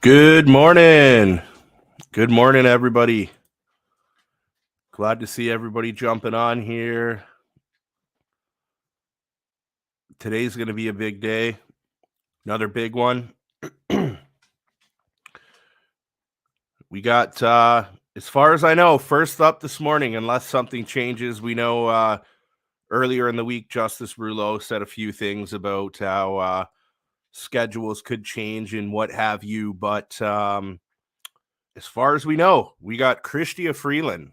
Good morning. Good morning, everybody. Glad to see everybody jumping on here. Today's going to be a big day. Another big one. We got, as far as I know, first up this morning, unless something changes. We know earlier in the week, Justice Rouleau said a few things about how schedules could change and what have you. But as far as we know, we got Chrystia Freeland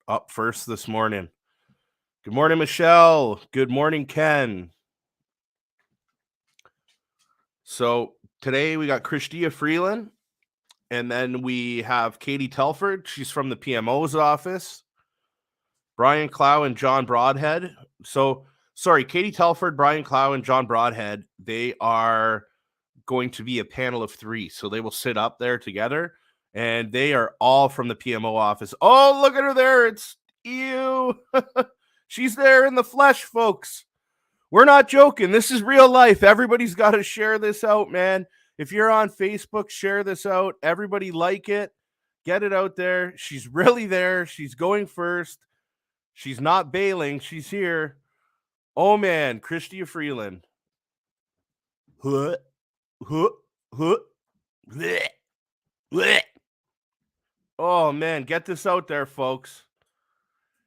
up first this morning. Good morning, Michelle. Good morning, Ken. So today we got Chrystia Freeland, and then we have Katie Telford. She's from the PMO's office. Brian Clow and John Broadhead. So, sorry, Katie Telford, Brian Clow, and John Broadhead, they are going to be a panel of three. So they will sit up there together, and they are all from the PMO office. Oh, look at her there. It's you. She's there in the flesh, folks. We're not joking. This is real life. Everybody's got to share this out, man. If you're on Facebook, share this out. Everybody like it. Get it out there. She's really there. She's going first. She's not bailing. She's here. Oh, man. Chrystia Freeland. Huh, huh, huh. Blech, blech. Oh, man. Get this out there, folks.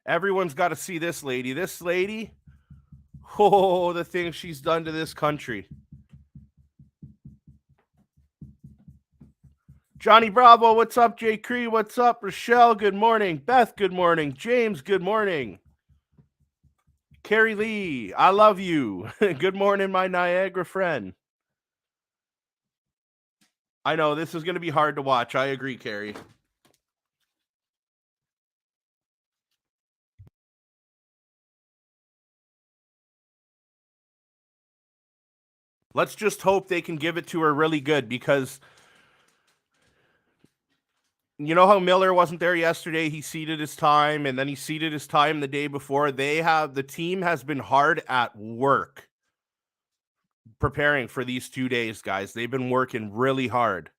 Everyone's got to see this lady. This lady, oh, the things she's done to this country. Johnny Bravo, what's up? Jay Cree, what's up? Rochelle, good morning. Beth, good morning. James, good morning. Carrie Lee, I love you. Good morning, my Niagara friend. I know this is going to be hard to watch. I agree, Carrie. Let's just hope they can give it to her really good, because you know how Miller wasn't there yesterday? He ceded his time, and then he ceded his time the day before. The team has been hard at work preparing for these 2 days, guys. They've been working really hard.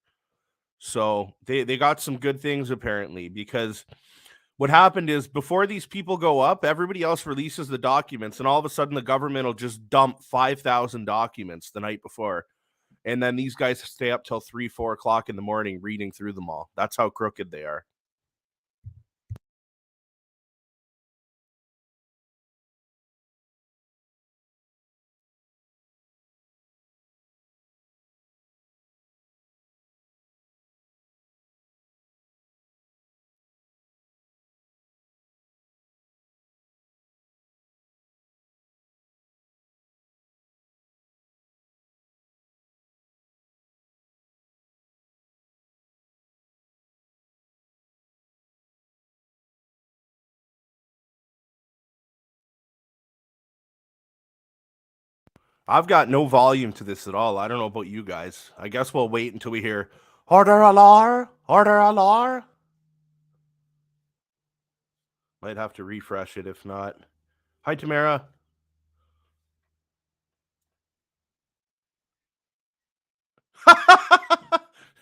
So they got some good things apparently, because what happened is before these people go up, everybody else releases the documents, and all of a sudden the government will just dump 5,000 documents the night before. And then these guys stay up till 3, 4 o'clock in the morning reading through them all. That's how crooked they are. I've got no volume to this at all. I don't know about you guys. I guess we'll wait until we hear order alar, order alar. Might have to refresh it if not. Hi, Tamara.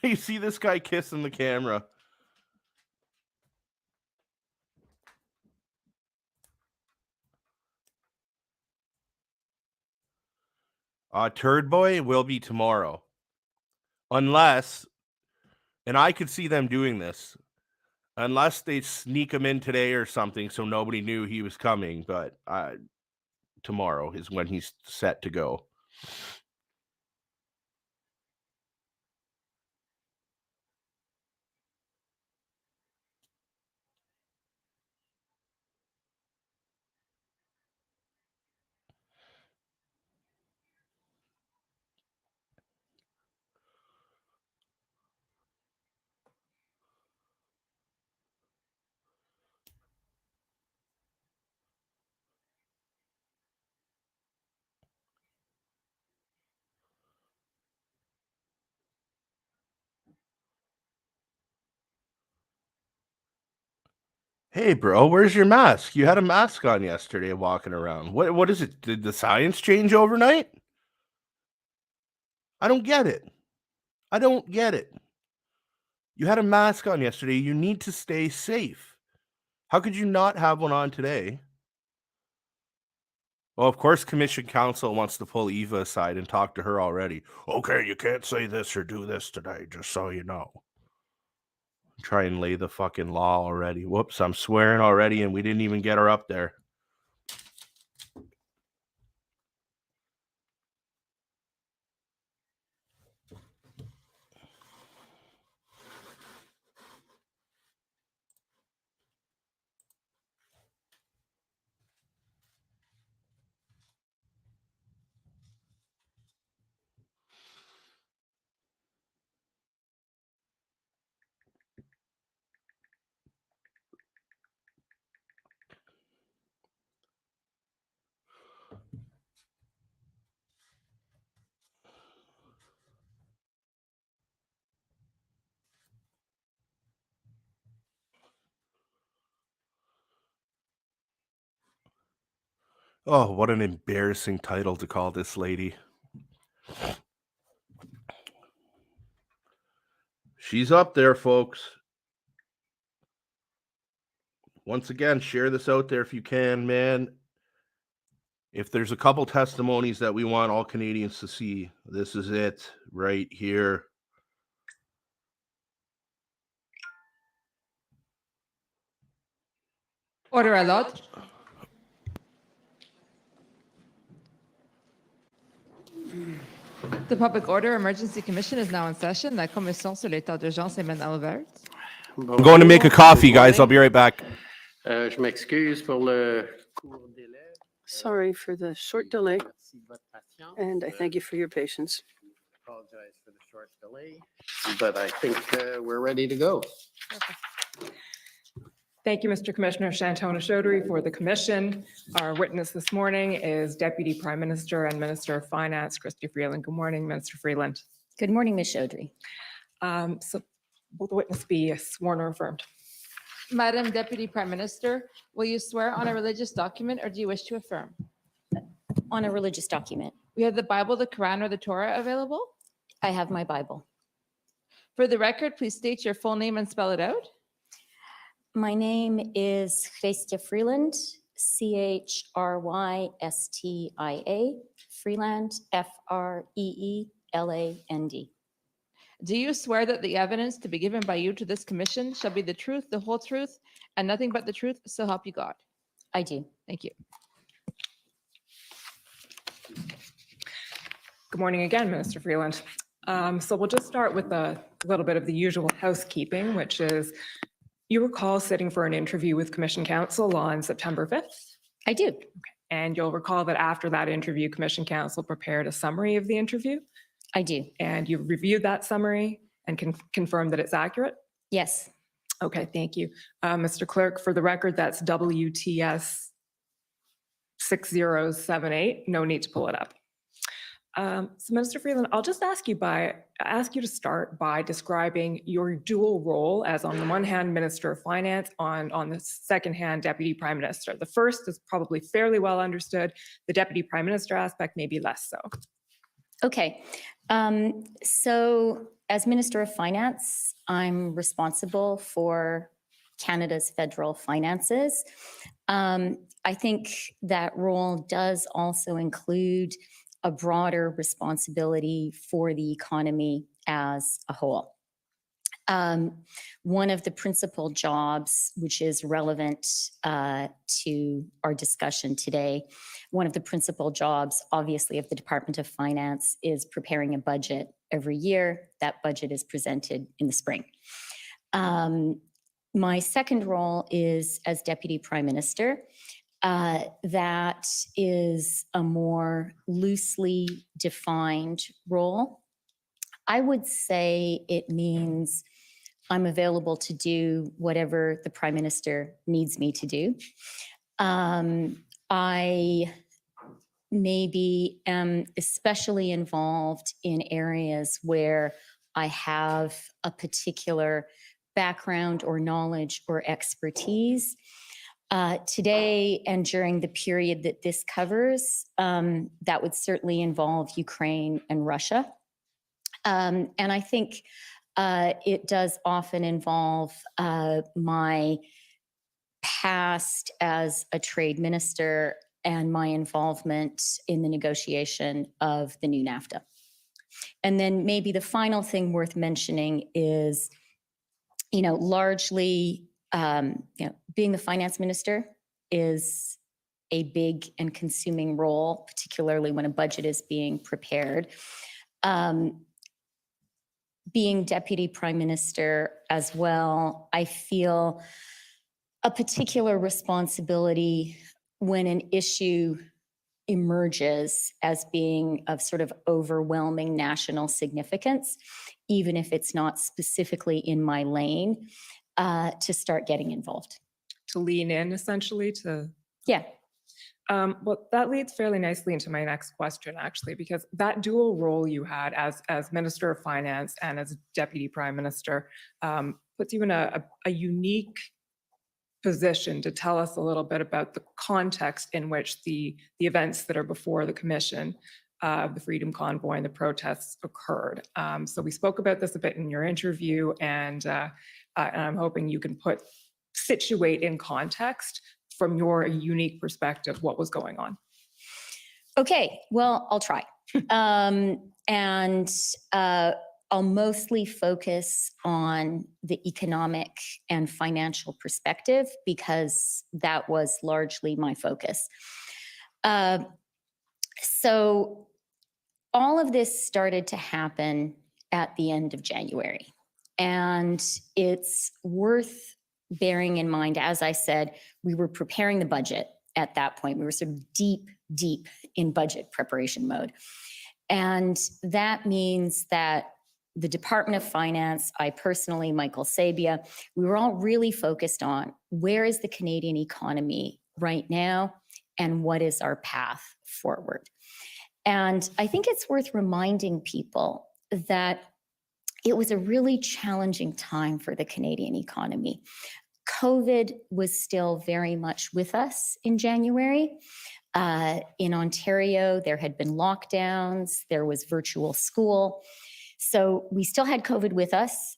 You see this guy kissing the camera. Turd Boy will be tomorrow. Unless, and I could see them doing this, unless they sneak him in today or something so nobody knew he was coming. But tomorrow is when he's set to go. Hey, bro, where's your mask? You had a mask on yesterday walking around. What is it? Did the science change overnight? I don't get it. I don't get it. You had a mask on yesterday. You need to stay safe. How could you not have one on today? Well, of course, Commission Counsel wants to pull Eva aside and talk to her already. Okay, you can't say this or do this today, just so you know. Try and lay the fucking law already. Whoops, I'm swearing already, and we didn't even get her up there. Oh, what an embarrassing title to call this lady. She's up there, folks. Once again, share this out there if you can, man. If there's a couple testimonies that we want all Canadians to see, this is it right here. Order à l'ordre. The Public Order Emergency Commission is now in session. La commission sur l'état d'urgence est maintenant ouverte. I'm going to make a coffee, guys. I'll be right back. Je m'excuse pour le court délai. Sorry for the short delay, Merci de votre patience. and I thank you for your patience. Apologize for the short delay, but I think we're ready to go. Thank you, Mr. Commissioner Shantona Chaudhary, for the commission. Our witness this morning is Deputy Prime Minister and Minister of Finance, Chrystia Freeland. Good morning, Minister Freeland. Good morning, Ms. Chaudhary. So will the witness be sworn or affirmed? Madam Deputy Prime Minister, will you swear on a religious document or do you wish to affirm? On a religious document, We have the Bible, the Quran, or the Torah available. I have my Bible. For the record, please state your full name and spell it out. My name is Chrystia Freeland, Chrystia, Freeland, Freeland. Do you swear that the evidence to be given by you to this commission shall be the truth, the whole truth, and nothing but the truth, so help you God? I do. Thank you. Good morning again, Minister Freeland. So we'll just start with a little bit of the usual housekeeping, which is you recall sitting for an interview with Commission Counsel on September 5th. I do. And you'll recall that after that interview, Commission Counsel prepared a summary of the interview. I do. And you reviewed that summary and can confirm that it's accurate? Yes. Okay, thank you. Mr. Clerk, for the record, that's WTS 6078. No need to pull it up. So Minister Freeland, I'll just ask you to start by describing your dual role as, on the one hand, Minister of Finance, on the second hand, Deputy Prime Minister. The first is probably fairly well understood. The Deputy Prime Minister aspect may be less so. Okay. So as Minister of Finance, I'm responsible for Canada's federal finances. I think that role does also include a broader responsibility for the economy as a whole. One of the principal jobs, which is relevant to our discussion today, one of the principal jobs, obviously, of the Department of Finance is preparing a budget every year. That budget is presented in the spring. My second role is as Deputy Prime Minister. That is a more loosely defined role. I would say it means I'm available to do whatever the Prime Minister needs me to do. I maybe am especially involved in areas where I have a particular background or knowledge or expertise. Today and during the period that this covers, that would certainly involve Ukraine and Russia. And I think It does often involve my past as a trade minister and my involvement in the negotiation of the new NAFTA. And then maybe the final thing worth mentioning is, largely, being the finance minister is a big and consuming role, particularly when a budget is being prepared. Being deputy prime minister as well, I feel a particular responsibility when an issue emerges as being of sort of overwhelming national significance, even if it's not specifically in my lane, to start getting involved. To lean in, essentially, to... Yeah. Well, that leads fairly nicely into my next question, actually, because that dual role you had as Minister of Finance and as Deputy Prime Minister puts you in a unique position to tell us a little bit about the context in which the events that are before the Commission, the Freedom Convoy and the protests occurred. So we spoke about this a bit in your interview, and I'm hoping you can situate in context from your unique perspective what was going on. Okay, well, I'll try. I'll mostly focus on the economic and financial perspective because that was largely my focus. So all of this started to happen at the end of January. And it's worth bearing in mind, as I said, we were preparing the budget at that point. We were sort of deep in budget preparation mode. And that means that the Department of Finance, I personally, Michael Sabia, we were all really focused on where is the Canadian economy right now and what is our path forward. And I think it's worth reminding people that it was a really challenging time for the Canadian economy. COVID was still very much with us in January. In Ontario, there had been lockdowns, there was virtual school. So we still had COVID with us.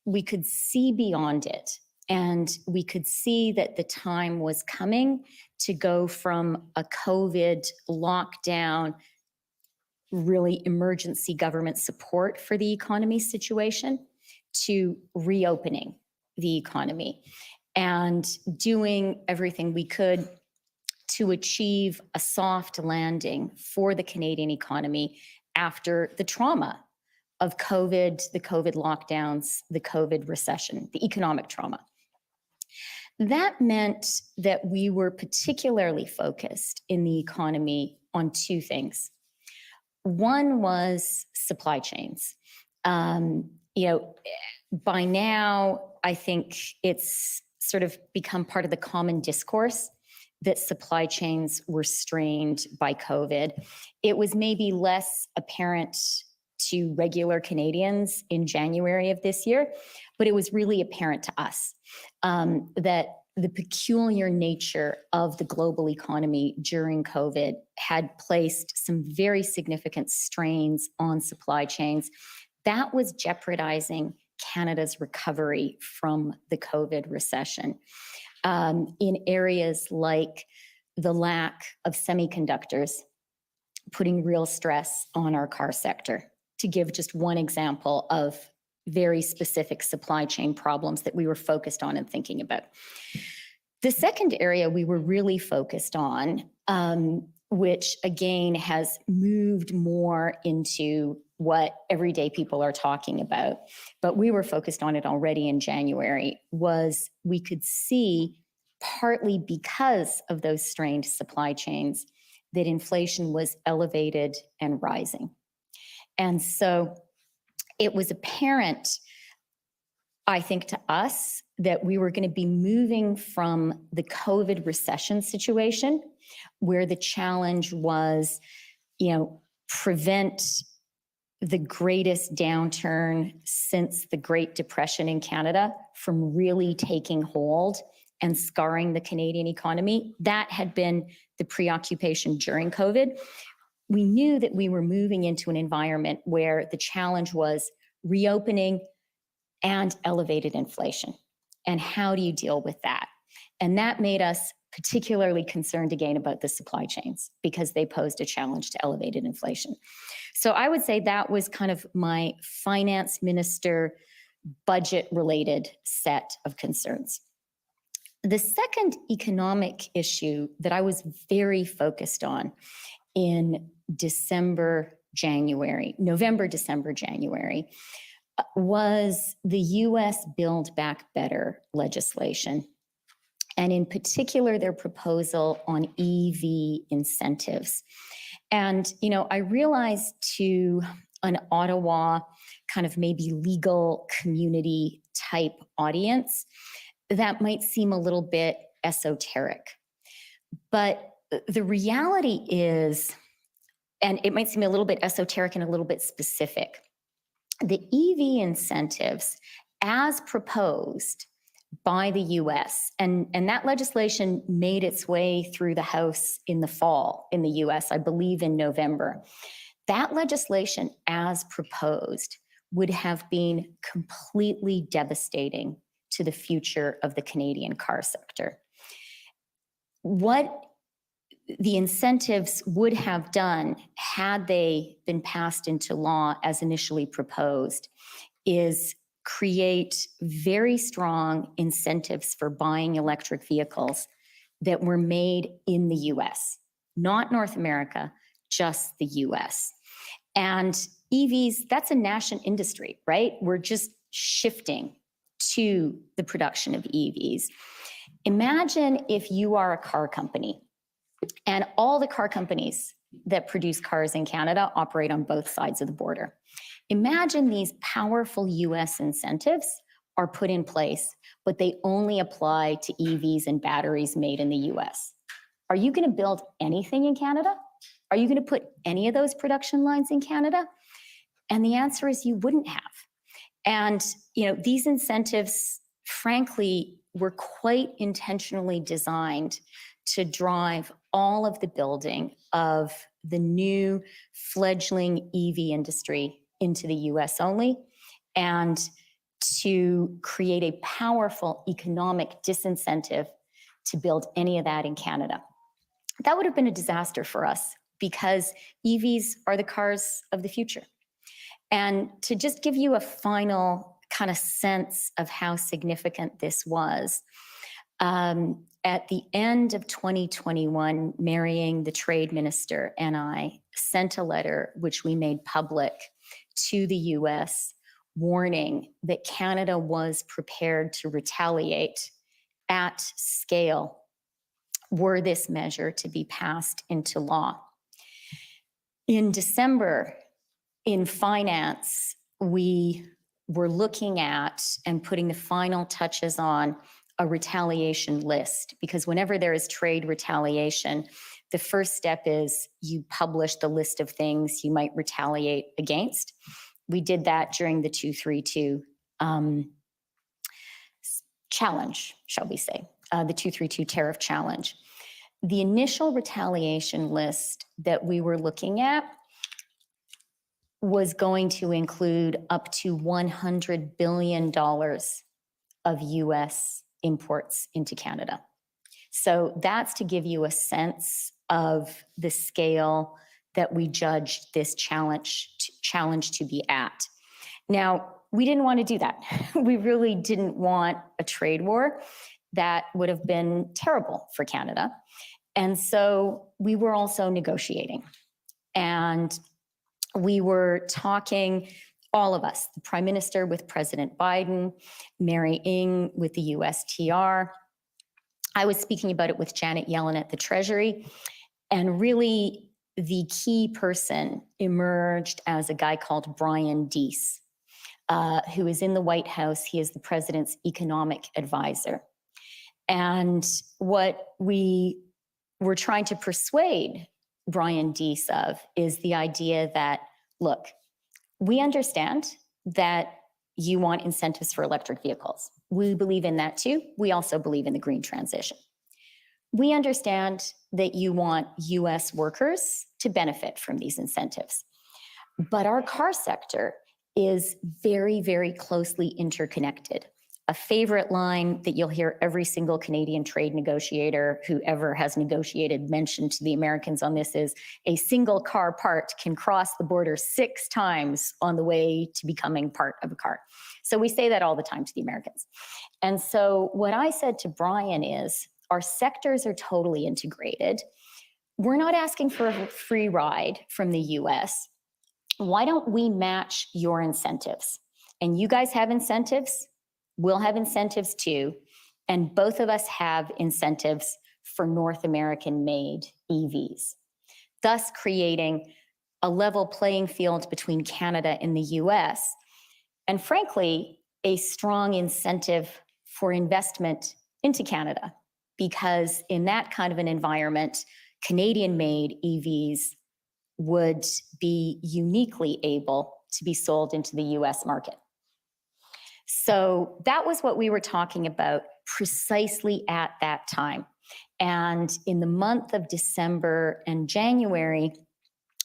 We could see beyond it. And we could see that the time was coming to go from a COVID lockdown, really emergency government support for the economy situation, to reopening the economy and doing everything we could to achieve a soft landing for the Canadian economy after the trauma of COVID, the COVID lockdowns, the COVID recession, the economic trauma. That meant that we were particularly focused in the economy on two things. One was supply chains. By now, I think it's sort of become part of the common discourse that supply chains were strained by COVID. It was maybe less apparent to regular Canadians in January of this year, but it was really apparent to us that the peculiar nature of the global economy during COVID had placed some very significant strains on supply chains. That was jeopardizing Canada's recovery from the COVID recession in areas like the lack of semiconductors, putting real stress on our car sector, to give just one example of very specific supply chain problems that we were focused on and thinking about. The second area we were really focused on, which again has moved more into what everyday people are talking about, but we were focused on it already in January, was we could see, partly because of those strained supply chains, that inflation was elevated and rising. And so it was apparent, I think, to us that we were going to be moving from the COVID recession situation, where the challenge was, prevent the greatest downturn since the Great Depression in Canada from really taking hold and scarring the Canadian economy. That had been the preoccupation during COVID. We knew that we were moving into an environment where the challenge was reopening, and elevated inflation. And how do you deal with that? And that made us particularly concerned again about the supply chains because they posed a challenge to elevated inflation. So I would say that was kind of my finance minister budget related set of concerns. The second economic issue that I was very focused on in November, December, January, was the US Build Back Better legislation. And in particular, their proposal on EV incentives. And, you know, I realized to an Ottawa kind of maybe legal community type audience, that might seem a little bit esoteric. But the reality is, and it might seem a little bit esoteric and a little bit specific, the EV incentives as proposed by the US, and that legislation made its way through the House in the fall in the US, I believe in November. That legislation as proposed would have been completely devastating to the future of the Canadian car sector. What the incentives would have done had they been passed into law as initially proposed is create very strong incentives for buying electric vehicles that were made in the US, not North America, just the US. And EVs, that's a nascent industry, right? We're just shifting to the production of EVs. Imagine if you are a car company and all the car companies that produce cars in Canada operate on both sides of the border. Imagine these powerful US incentives are put in place, but they only apply to EVs and batteries made in the US. Are you going to build anything in Canada? Are you going to put any of those production lines in Canada? And the answer is you wouldn't have. And, you know, these incentives, frankly, were quite intentionally designed to drive all of the building of the new fledgling EV industry into the US only, and to create a powerful economic disincentive to build any of that in Canada. That would have been a disaster for us because EVs are the cars of the future. And to just give you a final kind of sense of how significant this was, at the end of 2021, Marrying, the trade minister, and I sent a letter which we made public to the US warning that Canada was prepared to retaliate at scale were this measure to be passed into law. In December, in finance, we were looking at and putting the final touches on a retaliation list, because whenever there is trade retaliation, the first step is you publish the list of things you might retaliate against. We did that during the 232 challenge, shall we say, the 232 tariff challenge. The initial retaliation list that we were looking at was going to include up to $100 billion of US imports into Canada. So that's to give you a sense of the scale that we judged this challenge to be at. Now, we didn't want to do that. We really didn't want a trade war. That would have been terrible for Canada. And so we were also negotiating. And we were talking, all of us, the Prime Minister with President Biden, Mary Ng with the USTR. I was speaking about it with Janet Yellen at the Treasury. And really, the key person emerged as a guy called Brian Deese, who is in the White House. He is the president's economic advisor. And what we were trying to persuade Brian Deese of is the idea that, look, we understand that you want incentives for electric vehicles. We believe in that too. We also believe in the green transition. We understand that you want US workers to benefit from these incentives. But our car sector is very, very closely interconnected. A favorite line that you'll hear every single Canadian trade negotiator who ever has negotiated mention to the Americans on this is a single car part can cross the border 6 times on the way to becoming part of a car. So we say that all the time to the Americans. And so what I said to Brian is, our sectors are totally integrated. We're not asking for a free ride from the US. Why don't we match your incentives? And you guys have incentives. We'll have incentives too. And both of us have incentives for North American made EVs, thus creating a level playing field between Canada and the US. And frankly, a strong incentive for investment into Canada, because in that kind of an environment, Canadian made EVs would be uniquely able to be sold into the US market. So that was what we were talking about precisely at that time. And in the month of December and January,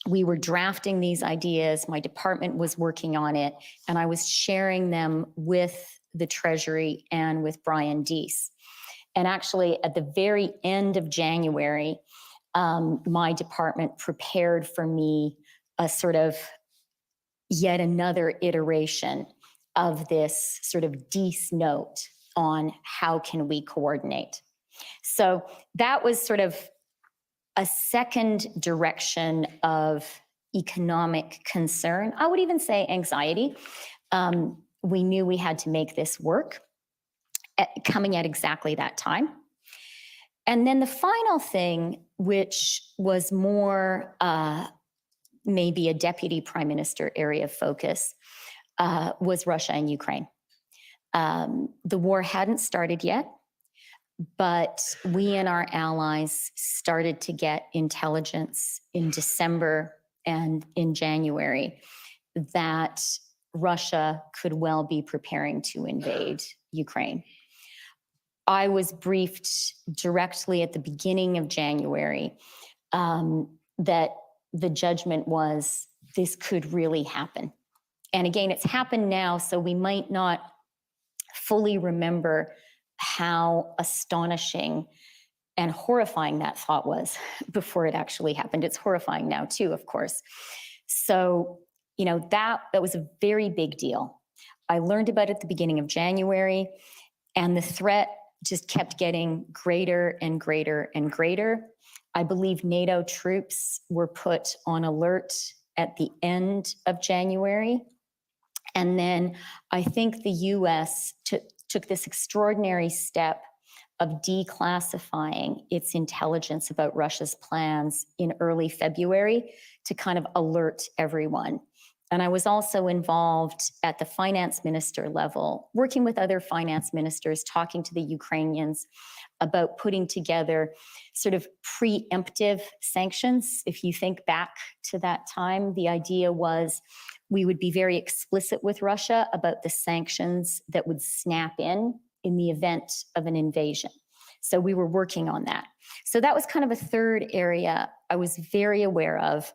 we were drafting these ideas. My department was working on it, and I was sharing them with the Treasury and with Brian Deese. And actually, at the very end of January, my department prepared for me a sort of yet another iteration of this sort of Deese note on how can we coordinate. So that was sort of a second direction of economic concern. I would even say anxiety. We knew we had to make this work coming at exactly that time. And then the final thing, which was more maybe a deputy prime minister area of focus, was Russia and Ukraine. The war hadn't started yet, but we and our allies started to get intelligence in December and in January that Russia could well be preparing to invade Ukraine. I was briefed directly at the beginning of January that the judgment was this could really happen. And again, it's happened now, so we might not fully remember how astonishing and horrifying that thought was before it actually happened. It's horrifying now too, of course. So, you know, that was a very big deal. I learned about it at the beginning of January, and the threat just kept getting greater and greater and greater. I believe NATO troops were put on alert at the end of January. And then I think the US took this extraordinary step of declassifying its intelligence about Russia's plans in early February to kind of alert everyone. And I was also involved at the finance minister level, working with other finance ministers, talking to the Ukrainians about putting together sort of preemptive sanctions. If you think back to that time, the idea was we would be very explicit with Russia about the sanctions that would snap in the event of an invasion. So we were working on that. So that was kind of a third area I was very aware of.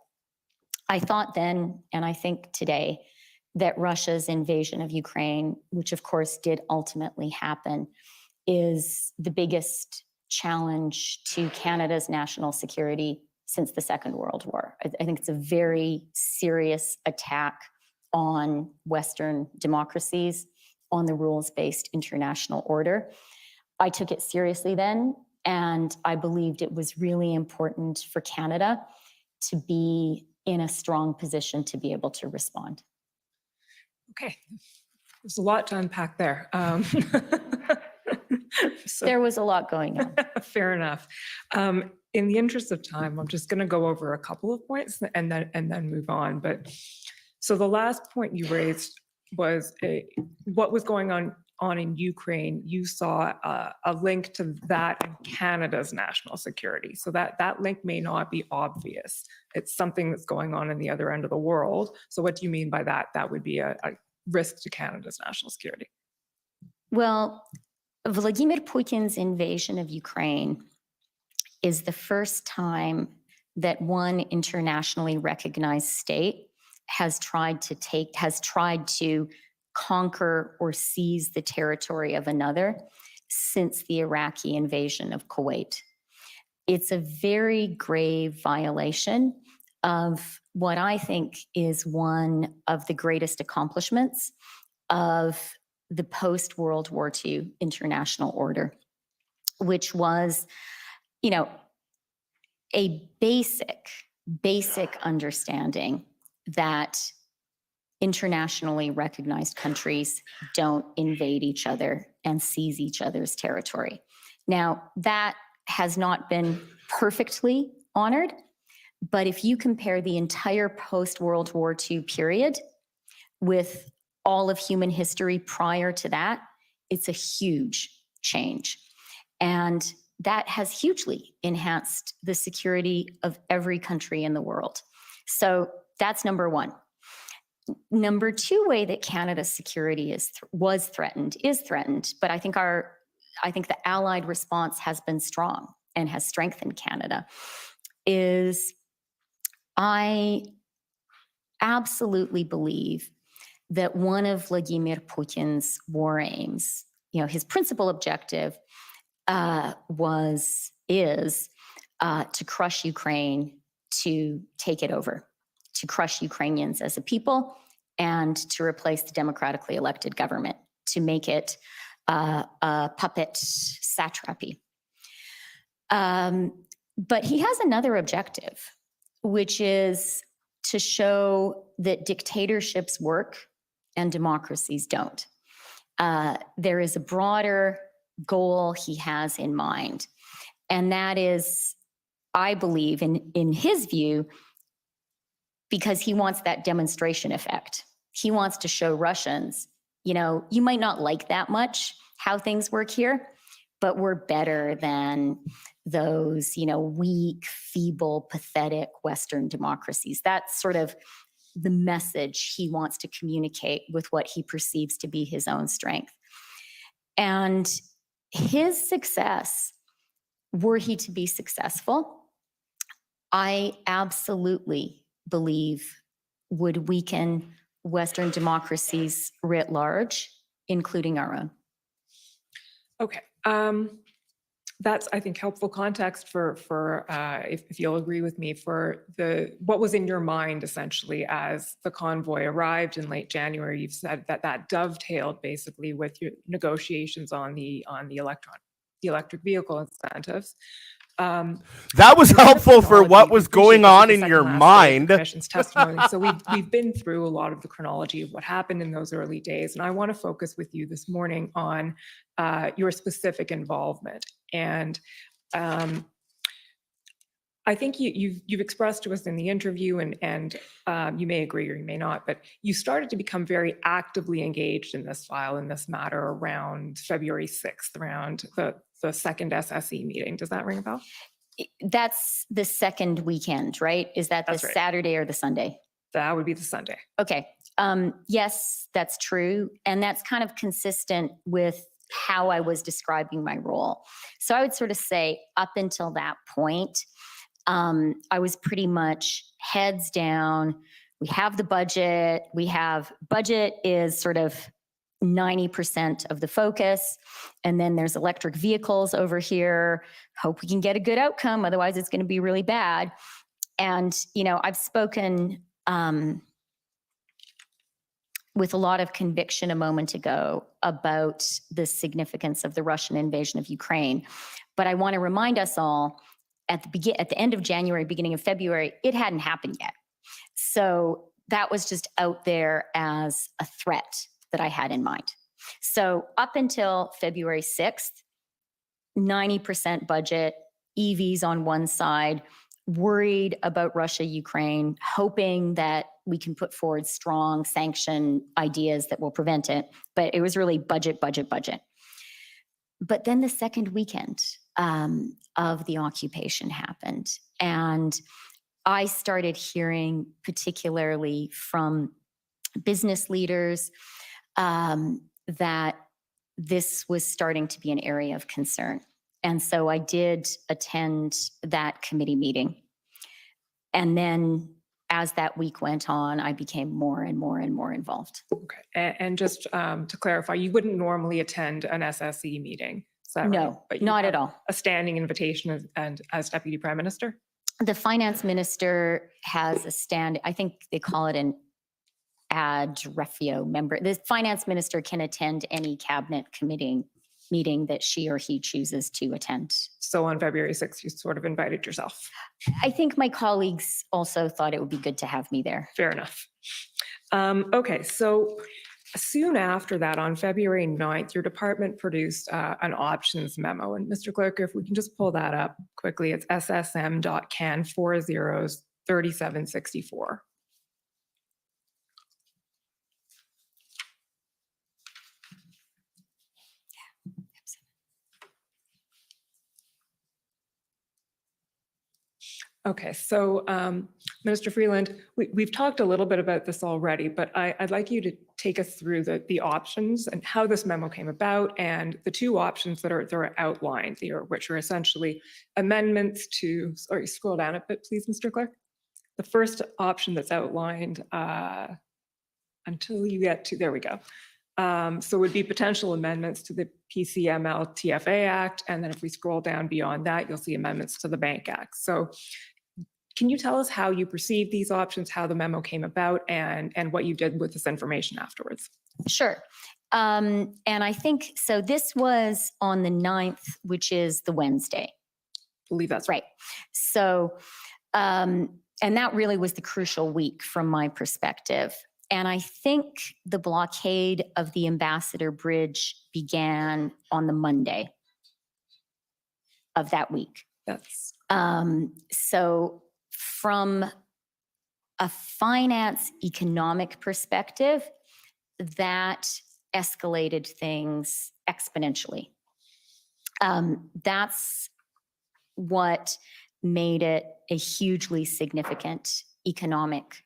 I thought then, and I think today, that Russia's invasion of Ukraine, which of course did ultimately happen, is the biggest challenge to Canada's national security since the Second World War. I think it's a very serious attack on Western democracies, on the rules-based international order. I took it seriously then, and I believed it was really important for Canada to be in a strong position to be able to respond. Okay, there's a lot to unpack there. So, There was a lot going on. fair enough. In the interest of time, I'm just going to go over a couple of points and then move on. But so the last point you raised was what was going on in Ukraine. You saw a link to that and Canada's national security. So that link may not be obvious. It's something that's going on in the other end of the world. So what do you mean by that? That would be a risk to Canada's national security. Well, Vladimir Putin's invasion of Ukraine is the first time that one internationally recognized state has tried to conquer or seize the territory of another since the Iraqi invasion of Kuwait. It's a very grave violation of what I think is one of the greatest accomplishments of the post-World War II international order, which was, a basic understanding that internationally recognized countries don't invade each other and seize each other's territory. Now, that has not been perfectly honored, but if you compare the entire post-World War II period with all of human history prior to that, it's a huge change. And that has hugely enhanced the security of every country in the world. So that's number one. Number two way that Canada's security is threatened, but I think the Allied response has been strong and has strengthened Canada, is I absolutely believe that one of Vladimir Putin's war aims, his principal objective is to crush Ukraine, to take it over, to crush Ukrainians as a people, and to replace the democratically elected government, to make it a puppet satrapy. But he has another objective, which is to show that dictatorships work and democracies don't. There is a broader goal he has in mind, and that is, I believe, in his view, because he wants that demonstration effect. He wants to show Russians, you might not like that much how things work here, but we're better than those, weak, feeble, pathetic Western democracies. That's sort of the message he wants to communicate with what he perceives to be his own strength. And his success, were he to be successful, I absolutely believe would weaken Western democracies writ large, including our own. Okay. That's, I think, helpful context for if you'll agree with me, for what was in your mind essentially as the convoy arrived in late January. You've said that dovetailed basically with your negotiations on the electric vehicle incentives. That was helpful for what was going on in your mind. Commission's testimony. So we've been through a lot of the chronology of what happened in those early days, and I want to focus with you this morning on your specific involvement. And I think you've expressed to us in the interview, and you may agree or you may not, but you started to become very actively engaged in this file, in this matter, around February 6th, around the second SSE meeting. Does that ring a bell? That's the second weekend, right? Is that the Saturday or the Sunday? That would be the Sunday. Okay. Yes, that's true. And that's kind of consistent with how I was describing my role. So I would sort of say up until that point, I was pretty much heads down. We have the budget. Budget is sort of 90% of the focus. And then there's electric vehicles over here. Hope we can get a good outcome. Otherwise, it's going to be really bad. And, I've spoken with a lot of conviction a moment ago about the significance of the Russian invasion of Ukraine. But I want to remind us all, at the end of January, beginning of February, it hadn't happened yet. So that was just out there as a threat that I had in mind. So up until February 6th, 90% budget, EVs on one side, worried about Russia, Ukraine, hoping that we can put forward strong sanction ideas that will prevent it. But it was really budget. But then the second weekend of the occupation happened. And I started hearing, particularly from business leaders, that this was starting to be an area of concern. And so I did attend that committee meeting. And then as that week went on, I became more and more and more involved. Okay. And just to clarify, you wouldn't normally attend an SSE meeting. Is that right? No, But you not at have all. a standing invitation as Deputy Prime Minister? The finance minister has a stand, I think they call it an ad refio member. The finance minister can attend any cabinet committee meeting that she or he chooses to attend. So on February 6th, you sort of invited yourself. I think my colleagues also thought it would be good to have me there. Fair enough. Okay, so soon after that, on February 9th, your department produced an options memo. And Mr. Clerk, if we can just pull that up quickly, it's ssm.can 403764. Okay, so Minister Freeland, we've talked a little bit about this already, but I'd like you to take us through the options and how this memo came about and the two options that are outlined here, which are essentially amendments to, sorry, scroll down a bit, please, Mr. Clerk. The first option that's outlined until you get to, there we go. So would be potential amendments to the PCML TFA Act. And then if we scroll down beyond that, you'll see amendments to the Bank Act. So can you tell us how you perceived these options, how the memo came about, and what you did with this information afterwards? Sure. And I think, so this was on the 9th, which is the Wednesday. I believe that's Right. So, and that really was the crucial week from my perspective. And I think the blockade of the Ambassador Bridge began on the Monday of that week. That's So from a finance economic perspective, that escalated things exponentially. That's what made it a hugely significant economic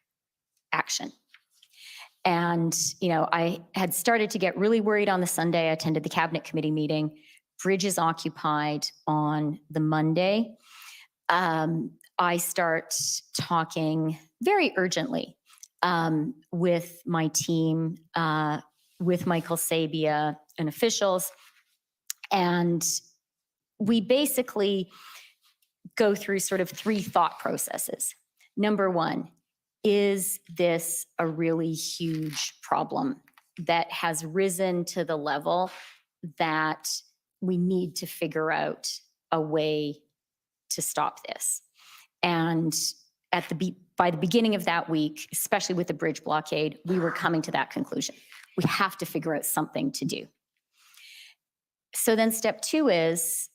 action. And, you know, I had started to get really worried on the Sunday. I attended the cabinet committee meeting. Bridge is occupied on the Monday. I start talking very urgently with my team, with Michael Sabia and officials. And we basically go through sort of three thought processes. Number one, is this a really huge problem that has risen to the level that we need to figure out a way to stop this? And by the beginning of that week, especially with the bridge blockade, we were coming to that conclusion. We have to figure out something to do. So then step two is,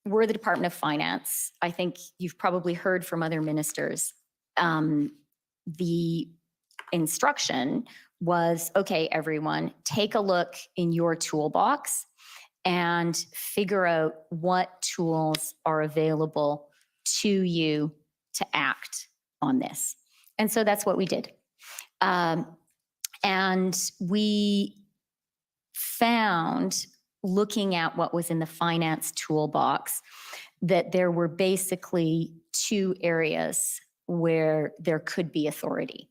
we're the Department of Finance. I think you've probably heard from other ministers. The instruction was, okay, everyone, take a look in your toolbox and figure out what tools are available to you to act on this. And so that's what we did. And we found, looking at what was in the finance toolbox, that there were basically two areas where there could be authority.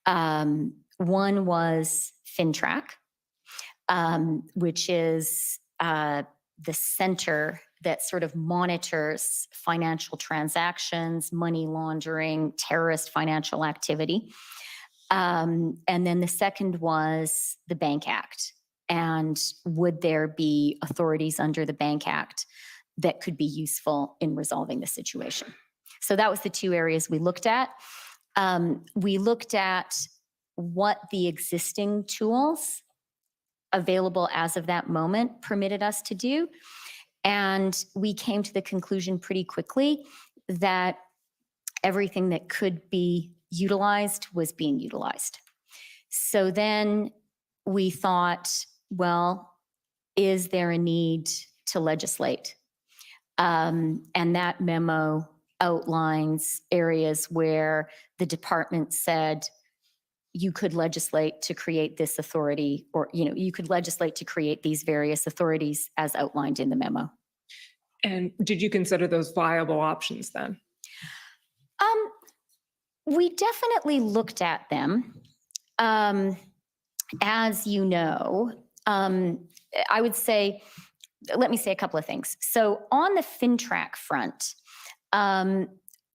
One was FinTrack, which is the center that sort of monitors financial transactions, money laundering, terrorist financial activity. And then the second was the Bank Act. And would there be authorities under the Bank Act that could be useful in resolving the situation? So that was the two areas we looked at. We looked at what the existing tools available as of that moment permitted us to do. And we came to the conclusion pretty quickly that everything that could be utilized was being utilized. So then we thought, well, is there a need to legislate? And that memo outlines areas where the department said you could legislate to create this authority, or, you know, you could legislate to create these various authorities as outlined in the memo. And did you consider those viable options then? We definitely looked at them. As you know, I would say, let me say a couple of things. So on the FinTrack front,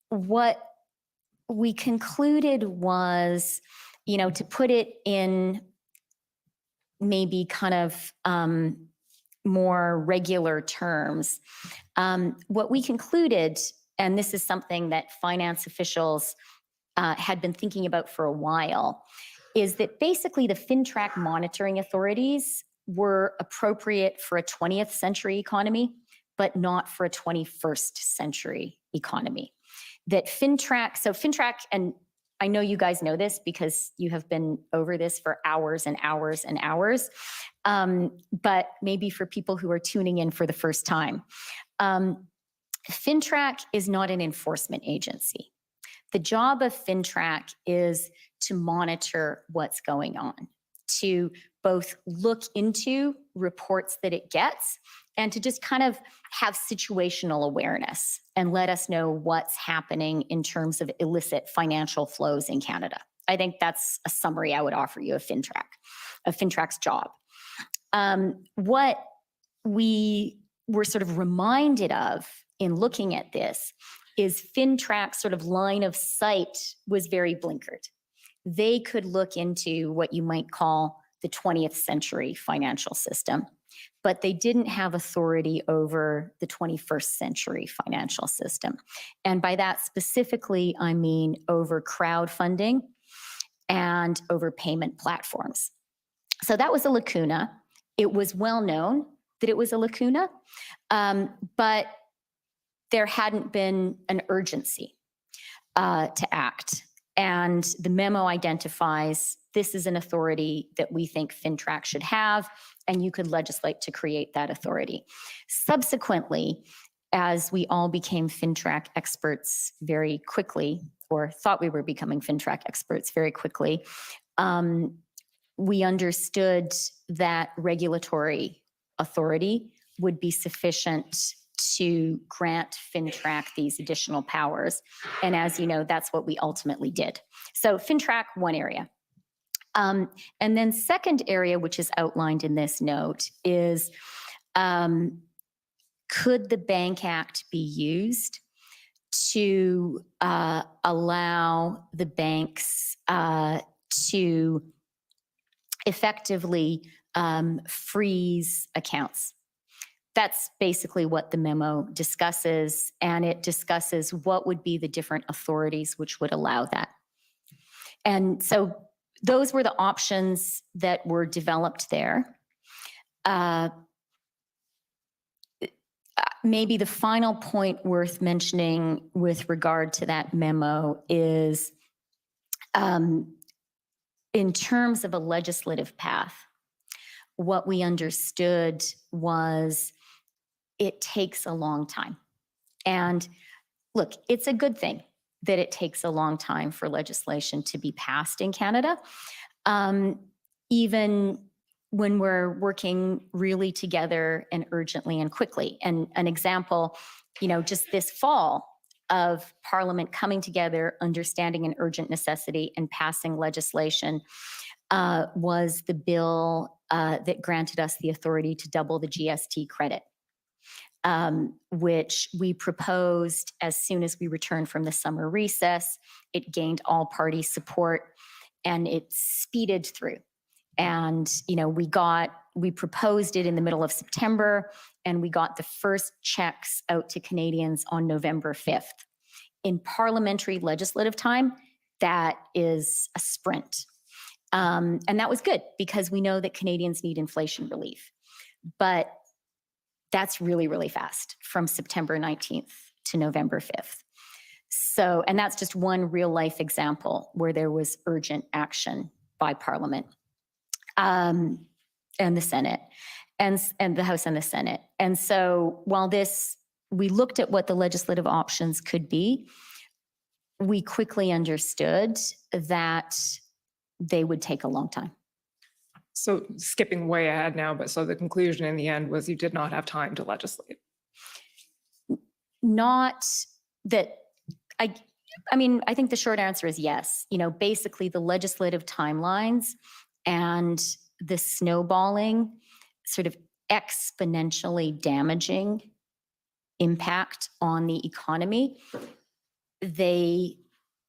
what we concluded was, to put it in maybe kind of more regular terms, what we concluded, and this is something that finance officials had been thinking about for a while, is that basically the FinTrack monitoring authorities were appropriate for a 20th century economy, but not for a 21st century economy. That FinTrack, and I know you guys know this because you have been over this for hours and hours and hours, but maybe for people who are tuning in for the first time, FinTrack is not an enforcement agency. The job of FinTrack is to monitor what's going on, to both look into reports that it gets and to just kind of have situational awareness and let us know what's happening in terms of illicit financial flows in Canada. I think that's a summary I would offer you of FinTrack's job. What we were sort of reminded of in looking at this is FinTrack's sort of line of sight was very blinkered. They could look into what you might call the 20th century financial system, but they didn't have authority over the 21st century financial system. And by that specifically, I mean over crowdfunding and over payment platforms. So that was a lacuna. It was well known that it was a lacuna, but there hadn't been an urgency to act. And the memo identifies this is an authority that we think FinTrack should have, and you could legislate to create that authority. Subsequently, as we all became FinTrack experts very quickly, or thought we were becoming FinTrack experts very quickly, we understood that regulatory authority would be sufficient to grant FinTrack these additional powers. And as you know, that's what we ultimately did. So FinTrack, one area. And then second area, which is outlined in this note, is could the Bank Act be used to allow the banks to effectively freeze accounts? That's basically what the memo discusses, and it discusses what would be the different authorities which would allow that. And so those were the options that were developed there. Maybe the final point worth mentioning with regard to that memo is in terms of a legislative path, what we understood was it takes a long time. And look, it's a good thing that it takes a long time for legislation to be passed in Canada. Even when we're working really together and urgently and quickly. And an example, just this fall of Parliament coming together, understanding an urgent necessity and passing legislation was the bill that granted us the authority to double the GST credit, which we proposed as soon as we returned from the summer recess. It gained all party support and it speeded through. And, we proposed it in the middle of September, and we got the first checks out to Canadians on November 5th. In parliamentary legislative time, that is a sprint. And that was good because we know that Canadians need inflation relief. But that's really, really fast from September 19th to November 5th. So, and that's just one real life example where there was urgent action by Parliament. And the Senate, and the House and the Senate. And so while we looked at what the legislative options could be, we quickly understood that they would take a long time. So skipping way ahead now, but so the conclusion in the end was you did not have time to legislate. Not that, I mean, I think the short answer is yes. Basically the legislative timelines and the snowballing sort of exponentially damaging impact on the economy. They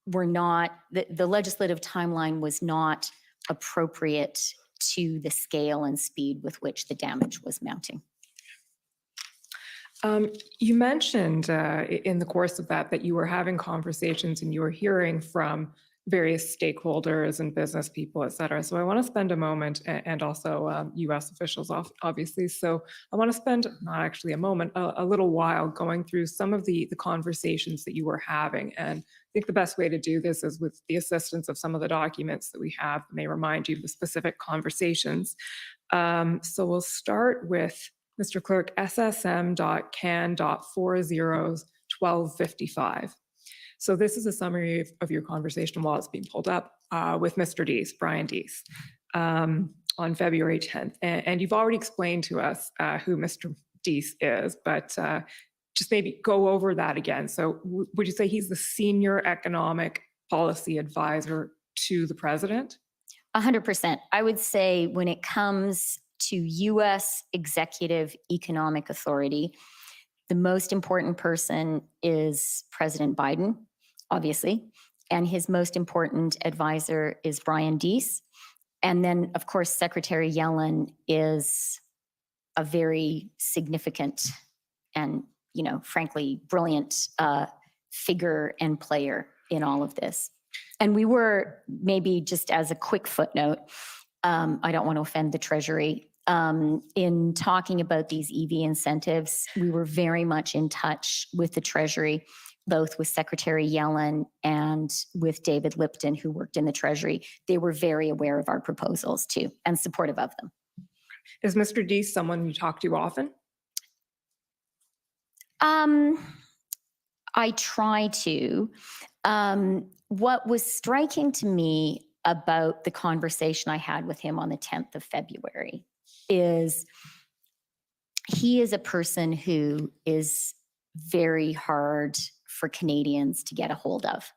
were not, the legislative timeline was not appropriate to the scale and speed with which the damage was mounting. You mentioned in the course of that you were having conversations and you were hearing from various stakeholders and business people, et cetera. So I want to spend a moment, and also US officials, obviously. So I want to spend, not actually a moment, a little while going through some of the conversations that you were having. And I think the best way to do this is with the assistance of some of the documents that we have that may remind you of the specific conversations. So we'll start with Mr. Clerk, SSM.can.401255. So this is a summary of your conversation while it's being pulled up with Mr. Deese, Brian Deese, on February 10th. And you've already explained to us who Mr. Deese is, but just maybe go over that again. So would you say he's the senior economic policy advisor to the president? 100%. I would say when it comes to U.S. executive economic authority, the most important person is President Biden, obviously, and his most important advisor is Brian Deese. And then, of course, Secretary Yellen is a very significant and, frankly, brilliant figure and player in all of this. And we were, maybe just as a quick footnote, I don't want to offend the Treasury, in talking about these EV incentives, we were very much in touch with the Treasury, both with Secretary Yellen and with David Lipton, who worked in the Treasury. They were very aware of our proposals too, and supportive of them. Is Mr. Deese someone you talk to often? I try to. What was striking to me about the conversation I had with him on the 10th of February is he is a person who is very hard for Canadians to get a hold of.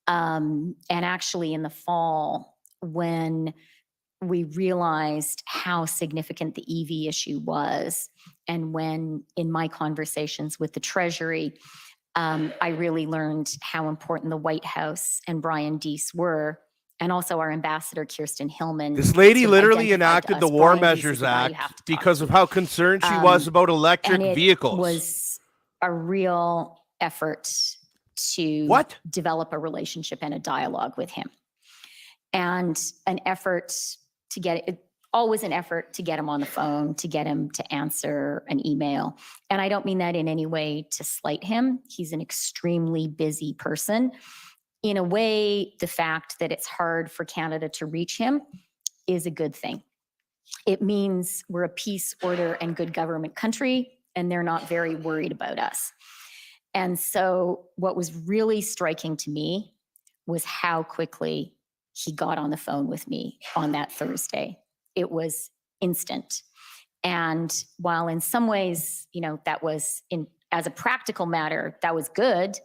And actually in the fall, when we realized how significant the EV issue was, and when in my conversations with the Treasury, I really learned how important the White House and Brian Deese were, and also our ambassador, Kirsten Hillman. This lady sort of literally identified to enacted the us, War Brian Deese Measures is the guy you Act have to talk because to. of how concerned she was about electric And it vehicles. was a real effort to develop a relationship and a dialogue with him. And an effort to always an effort to get him on the phone, to get him to answer an email. And I don't mean that in any way to slight him. He's an extremely busy person. In a way, the fact that it's hard for Canada to reach him is a good thing. It means we're a peace, order, and good government country, and they're not very worried about us. And so what was really striking to me was how quickly he got on the phone with me on that Thursday. It was instant. And while in some ways, that was, as a practical matter, that was good,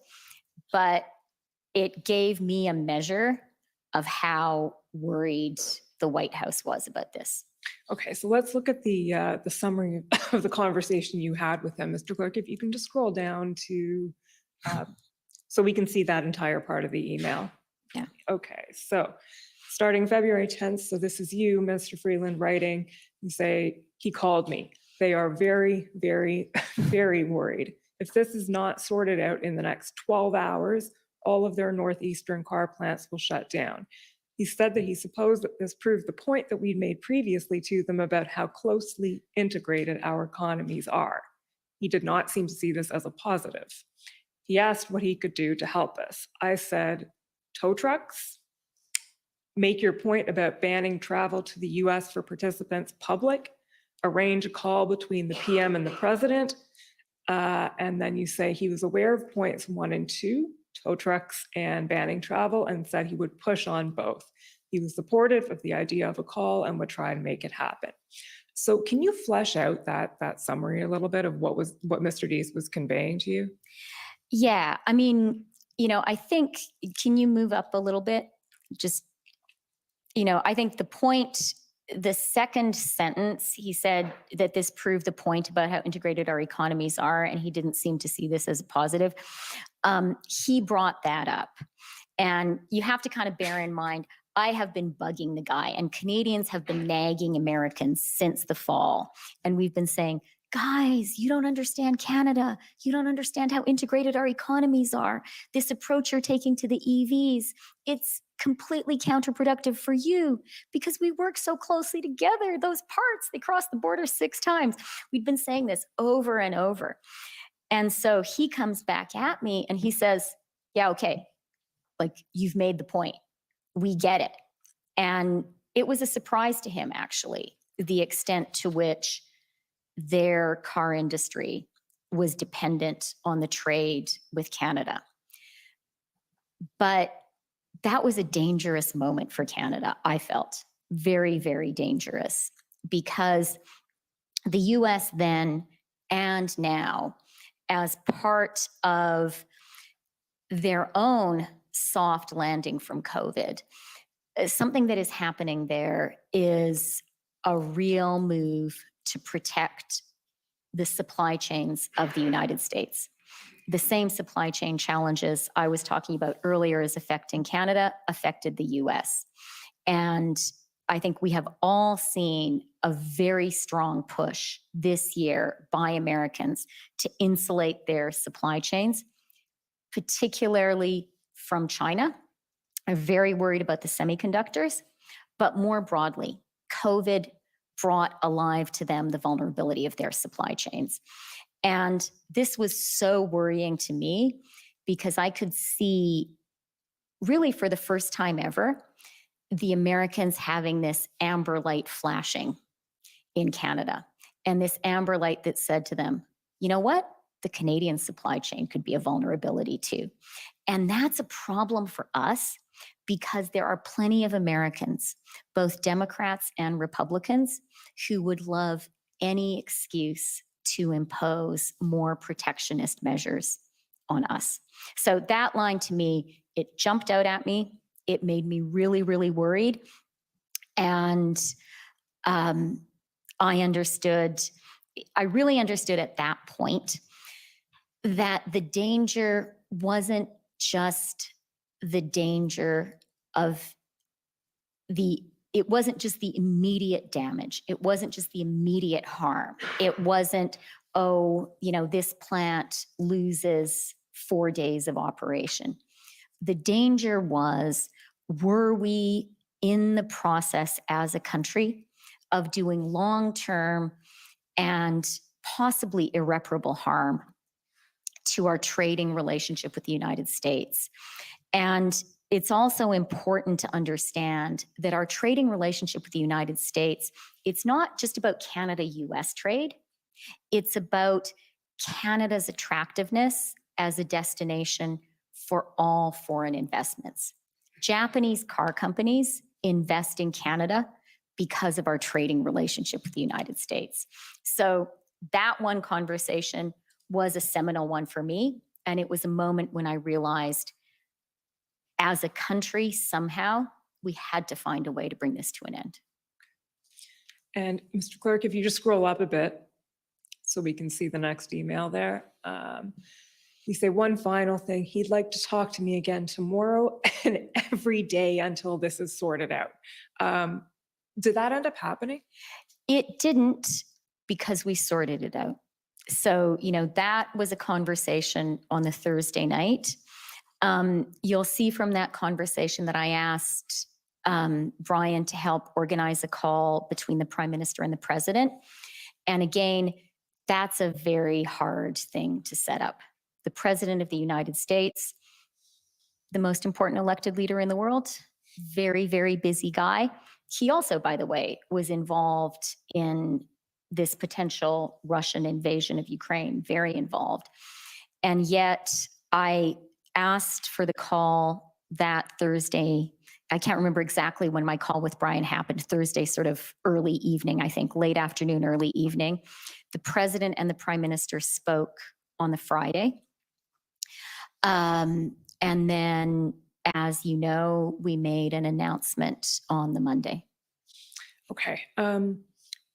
but it gave me a measure of how worried the White House was about this. Okay, so let's look at the summary of the conversation you had with him, Mr. Clerk. If you can just scroll down to, so we can see that entire part of the email. Yeah. Okay, so starting February 10th, so this is you, Mr. Freeland, writing. You say, he called me. They are very, very, very worried. If this is not sorted out in the next 12 hours, all of their northeastern car plants will shut down. He said that he supposed that this proved the point that we'd made previously to them about how closely integrated our economies are. He did not seem to see this as a positive. He asked what he could do to help us. I said, tow trucks, make your point about banning travel to the US for participants public, arrange a call between the PM and the president, and then you say he was aware of points 1 and 2, tow trucks and banning travel, and said he would push on both. He was supportive of the idea of a call and would try and make it happen. So can you flesh out that summary a little bit of what Mr. Deese was conveying to you? Yeah, I mean, I think, can you move up a little bit? Just, I think the second sentence, he said that this proved the point about how integrated our economies are, and he didn't seem to see this as a positive. He brought that up. And you have to kind of bear in mind, I have been bugging the guy, and Canadians have been nagging Americans since the fall. And we've been saying, guys, you don't understand Canada. You don't understand how integrated our economies are. This approach you're taking to the EVs, it's completely counterproductive for you because we work so closely together. Those parts, they cross the border 6 times. We've been saying this over and over. And so he comes back at me and he says, yeah, okay, like you've made the point. We get it. And it was a surprise to him, actually, the extent to which their car industry was dependent on the trade with Canada. But that was a dangerous moment for Canada, I felt. Very, very dangerous. Because the US then and now, as part of their own soft landing from COVID, something that is happening there is a real move to protect the supply chains of the United States. The same supply chain challenges I was talking about earlier as affecting Canada affected the US. And I think we have all seen a very strong push this year by Americans to insulate their supply chains, particularly from China. I'm very worried about the semiconductors, but more broadly, COVID brought alive to them the vulnerability of their supply chains. And this was so worrying to me because I could see, really for the first time ever, the Americans having this amber light flashing in Canada. And this amber light that said to them, you know what? The Canadian supply chain could be a vulnerability too. And that's a problem for us because there are plenty of Americans, both Democrats and Republicans, who would love any excuse to impose more protectionist measures on us. So that line to me, it jumped out at me. It made me really, really worried. And I really understood at that point that the danger wasn't just the danger of it wasn't just the immediate damage. It wasn't just the immediate harm. It wasn't, this plant loses 4 days of operation. The danger was, were we in the process as a country of doing long-term and possibly irreparable harm to our trading relationship with the United States? And it's also important to understand that our trading relationship with the United States, it's not just about Canada-US trade. It's about Canada's attractiveness as a destination for all foreign investments. Japanese car companies invest in Canada because of our trading relationship with the United States. So that one conversation was a seminal one for me. And it was a moment when I realized, as a country, somehow we had to find a way to bring this to an end. And Mr. Clerk, if you just scroll up a bit so we can see the next email there. You say one final thing. He'd like to talk to me again tomorrow and every day until this is sorted out. Did that end up happening? It didn't, because we sorted it out. So, that was a conversation on the Thursday night. You'll see from that conversation that I asked Brian to help organize a call between the Prime Minister and the President. And again, that's a very hard thing to set up. The President of the United States, the most important elected leader in the world, very, very busy guy. He also, by the way, was involved in this potential Russian invasion of Ukraine, very involved. And yet I asked for the call that Thursday. I can't remember exactly when my call with Brian happened, Thursday, sort of early evening, I think, late afternoon, early evening. The President and the Prime Minister spoke on the Friday. And then, as you know, we made an announcement on the Monday. Okay,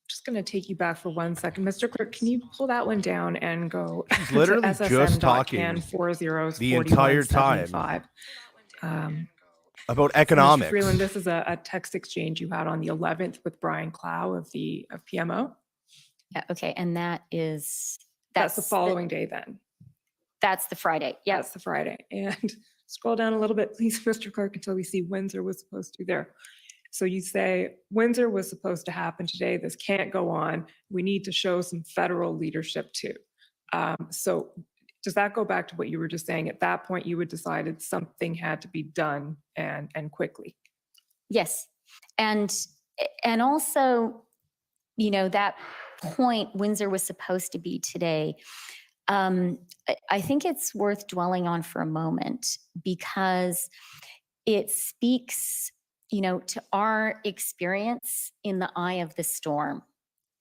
just going to take you back for 1 second. Mr. Clerk, can you pull that one down and go He's to literally just talking SSM.can40s the entire time 4175. about Mr. economics. Freeland, this is a text exchange you had on the 11th with Brian Clow of PMO. Yeah, okay, and That's the following day then. That's the Friday. Yeah, That's the Friday. And scroll down a little bit, please, Mr. Clerk, until we see Windsor was supposed to be there. So you say Windsor was supposed to happen today. This can't go on. We need to show some federal leadership too. So does that go back to what you were just saying? At that point, you had decided something had to be done and quickly. yes. And also, you know, that point Windsor was supposed to be today. I think it's worth dwelling on for a moment because it speaks, you know, to our experience in the eye of the storm,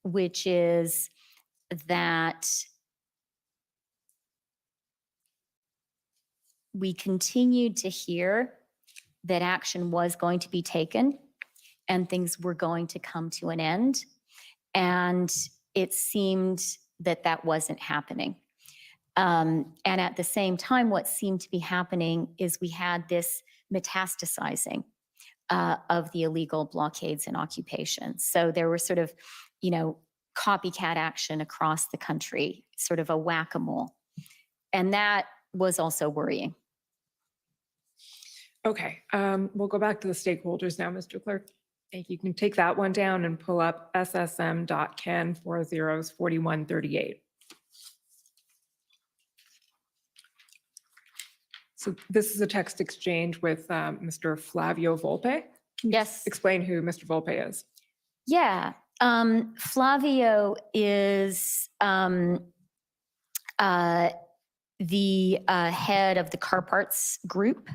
which is that we continued to hear that action was going to be taken and things were going to come to an end. And it seemed that that wasn't happening. And at the same time, what seemed to be happening is we had this metastasizing of the illegal blockades and occupations. So there was sort of, you know, copycat action across the country, sort of a whack-a-mole. And that was also worrying. Okay, we'll go back to the stakeholders now, Mr. Clerk. Thank you. You can take that one down and pull up SSM.can40s 4138. So this is a text exchange with Mr. Flavio Volpe. Can you Yes. explain who Mr. Volpe is? Yeah, Flavio is the head of the car parts group.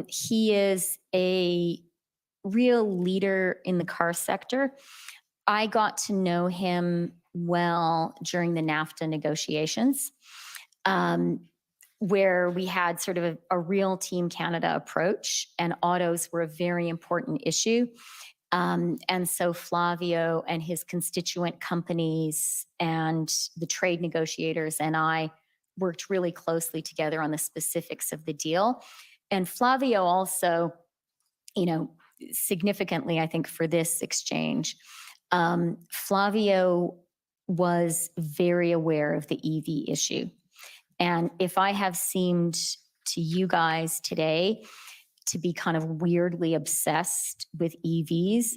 He is a real leader in the car sector. I got to know him well during the NAFTA negotiations, where we had sort of a real Team Canada approach, and autos were a very important issue. And so Flavio and his constituent companies and the trade negotiators and I worked really closely together on the specifics of the deal. And Flavio also, you know, significantly, I think, for this exchange, Flavio was very aware of the EV issue. And if I have seemed to you guys today to be kind of weirdly obsessed with EVs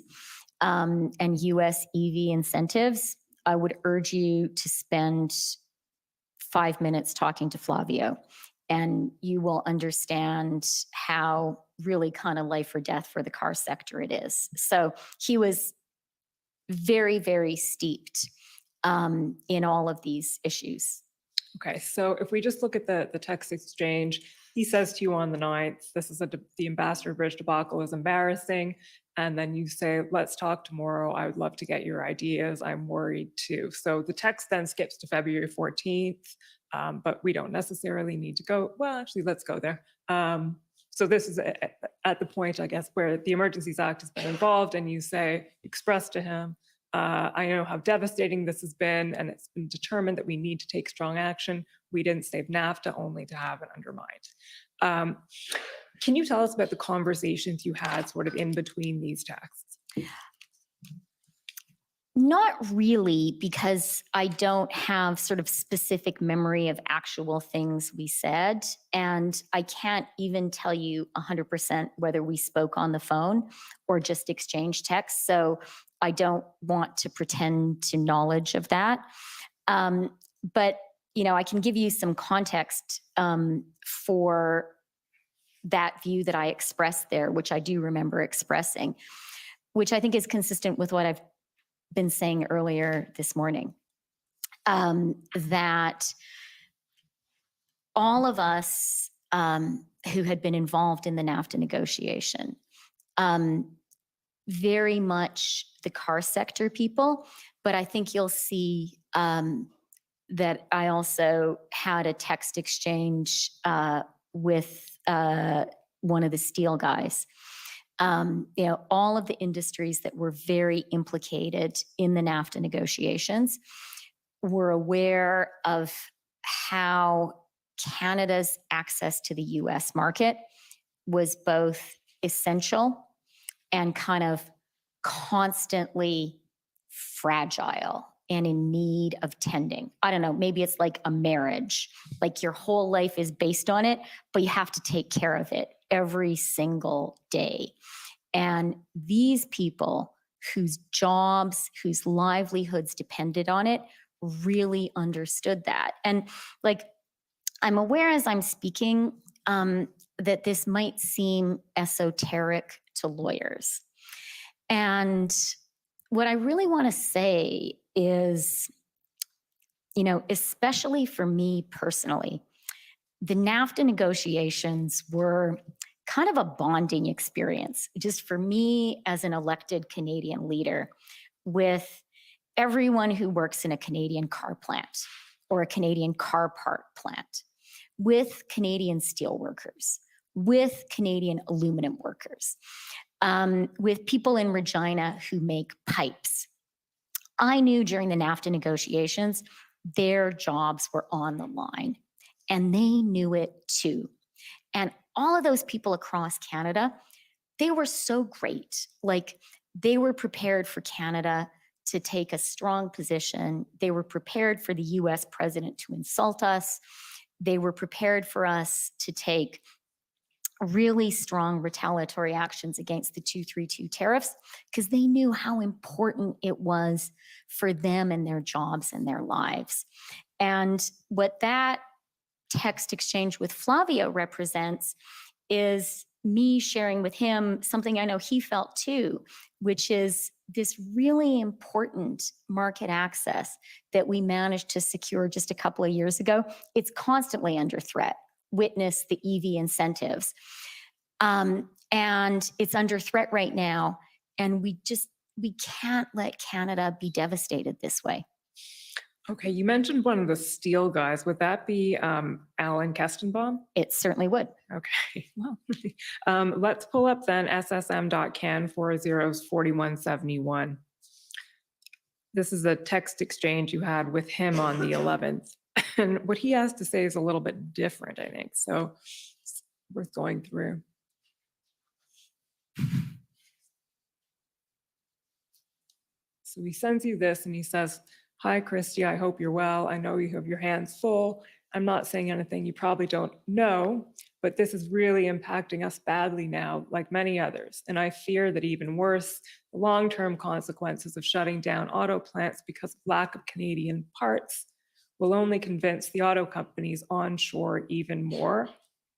and US EV incentives, I would urge you to spend 5 minutes talking to Flavio, and you will understand how really kind of life or death for the car sector it is. So he was very, very steeped in all of these issues. Okay, so if we just look at the text exchange, he says to you on the 9th, this is the Ambassador Bridge debacle is embarrassing. And then you say, let's talk tomorrow. I would love to get your ideas. I'm worried too. So the text then skips to February 14th, but we don't necessarily need to go. Well, actually, let's go there. So this is at the point, I guess, where the Emergencies Act has been involved and you say, express to him, I know how devastating this has been, and it's been determined that we need to take strong action. We didn't save NAFTA only to have it undermined. Can you tell us about the conversations you had sort of in between these texts? Not really, because I don't have sort of specific memory of actual things we said. And I can't even tell you 100% whether we spoke on the phone or just exchanged texts. So I don't want to pretend to knowledge of that. But, you know, I can give you some context for that view that I expressed there, which I do remember expressing, which I think is consistent with what I've been saying earlier this morning, that all of us who had been involved in the NAFTA negotiation, very much the car sector people, but I think you'll see that I also had a text exchange with one of the steel guys. All of the industries that were very implicated in the NAFTA negotiations were aware of how Canada's access to the US market was both essential and kind of constantly fragile and in need of tending. I don't know, maybe it's like a marriage, like your whole life is based on it, but you have to take care of it every single day. And these people whose jobs, whose livelihoods depended on it, really understood that. And like, I'm aware as I'm speaking that this might seem esoteric to lawyers. And what I really want to say is, especially for me personally, the NAFTA negotiations were kind of a bonding experience, just for me as an elected Canadian leader, with everyone who works in a Canadian car plant or a Canadian car part plant, with Canadian steel workers, with Canadian aluminum workers, with people in Regina who make pipes. I knew during the NAFTA negotiations, their jobs were on the line, and they knew it too. And all of those people across Canada, they were so great. Like, they were prepared for Canada to take a strong position. They were prepared for the US president to insult us. They were prepared for us to take really strong retaliatory actions against the 232 tariffs, because they knew how important it was for them and their jobs and their lives. And what that text exchange with Flavio represents is me sharing with him something I know he felt too, which is this really important market access that we managed to secure just a couple of years ago. It's constantly under threat. Witness the EV incentives. And it's under threat right now. And we can't let Canada be devastated this way. Okay, you mentioned one of the steel guys. Would that be Alan Kestenbaum? It certainly would. Okay, well, let's pull up then ssm.can 404171. This is a text exchange you had with him on the 11th. And what he has to say is a little bit different, I think. So it's worth going through. So he sends you this and he says, "Hi, Chrystia, I hope you're well. I know you have your hands full. I'm not saying anything you probably don't know, but this is really impacting us badly now, like many others. And I fear that even worse, the long-term consequences of shutting down auto plants because of lack of Canadian parts will only convince the auto companies onshore even more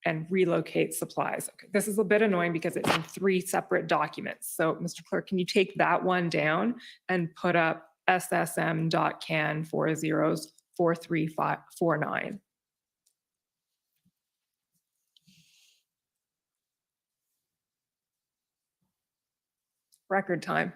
and relocate supplies." Okay, this is a bit annoying because it's in 3 separate documents. So, Mr. Clerk, can you take that one down and put up ssm.can 404349? Record time.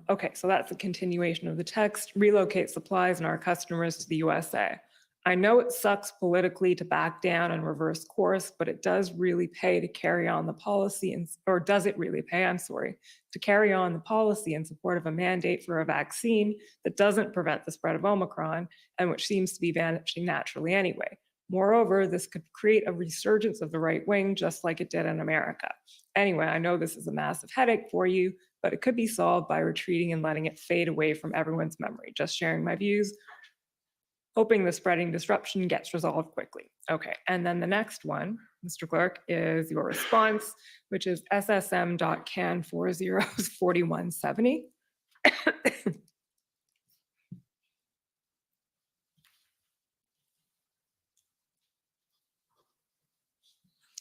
Okay, so that's a continuation of the text. Relocate supplies and our customers to the USA. I know it sucks politically to back down and reverse course, but it does really pay to carry on the policy, or does it really pay, to carry on the policy in support of a mandate for a vaccine that doesn't prevent the spread of Omicron and which seems to be vanishing naturally anyway. Moreover, this could create a resurgence of the right wing, just like it did in America. Anyway, I know this is a massive headache for you, but it could be solved by retreating and letting it fade away from everyone's memory. Just sharing my views, hoping the spreading disruption gets resolved quickly. Okay, and then the next one, Mr. Clerk, is your response, which is ssm.can 404170.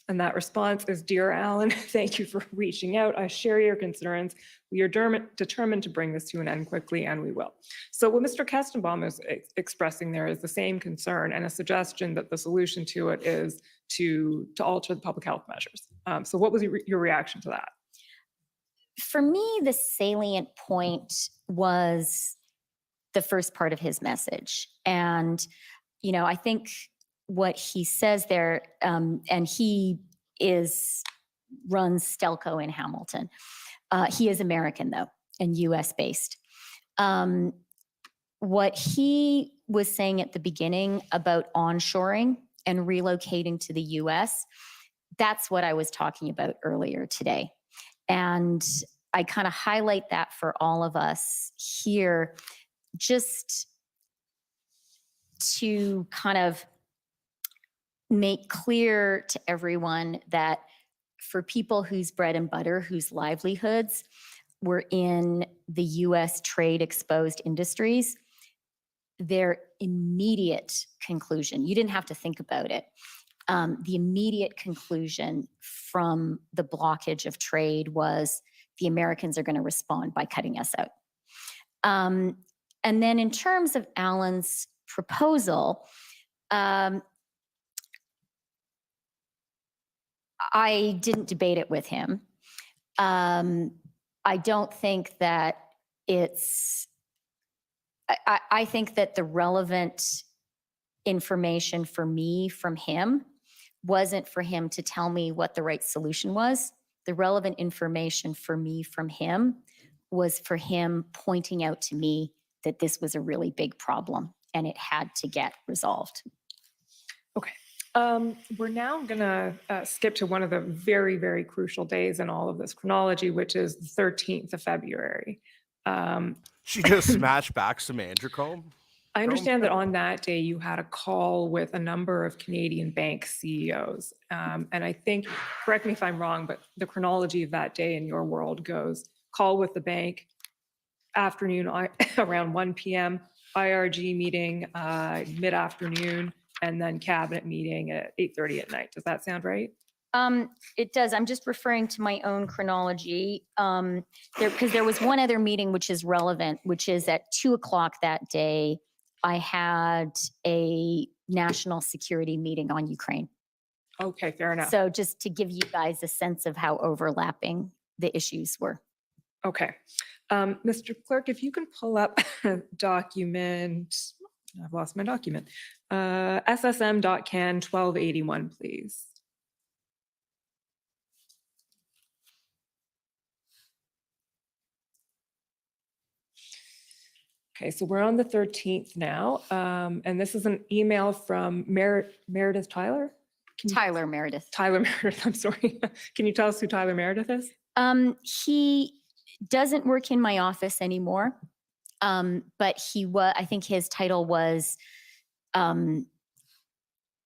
And that response is, "Dear Alan, thank you for reaching out. I share your concerns. We are determined to bring this to an end quickly, and we will." So what Mr. Kestenbaum is expressing there is the same concern and a suggestion that the solution to it is to alter the public health measures. So what was your reaction to that? For me, the salient point was the first part of his message. And, I think what he says there, and he runs Stelco in Hamilton. He is American though, and US based. What he was saying at the beginning about onshoring and relocating to the US, that's what I was talking about earlier today. And I kind of highlight that for all of us here, just to kind of make clear to everyone that for people whose bread and butter, whose livelihoods were in the US trade exposed industries, their immediate conclusion, you didn't have to think about it, the immediate conclusion from the blockage of trade was the Americans are going to respond by cutting us out. And then in terms of Alan's proposal, I didn't debate it with him. I don't think that I think that the relevant information for me from him wasn't for him to tell me what the right solution was. The relevant information for me from him was for him pointing out to me that this was a really big problem and it had to get resolved. Okay. We're now going to skip to one of the very, very crucial days in all of this chronology, which is the 13th of February. She just smashed back some Androcombe. I understand that on that day you had a call with a number of Canadian bank CEOs. And I think, correct me if I'm wrong, but the chronology of that day in your world goes call with the bank, afternoon around 1 p.m., IRG meeting mid-afternoon, and then cabinet meeting at 8:30 at night. Does that sound right? It does. I'm just referring to my own chronology because there was one other meeting which is relevant, which is at 2:00 that day. I had a national security meeting on Ukraine. Okay, fair enough. So just to give you guys a sense of how overlapping the issues were. Okay. Mr. Clerk, if you can pull up document, I've lost my document, SSM.can 1281, please. Okay, so we're on the 13th now, and this is an email from Meredith Tyler? Tyler Meredith. Tyler Meredith, I'm sorry. Can you tell us who Tyler Meredith is? He doesn't work in my office anymore, but I think his title was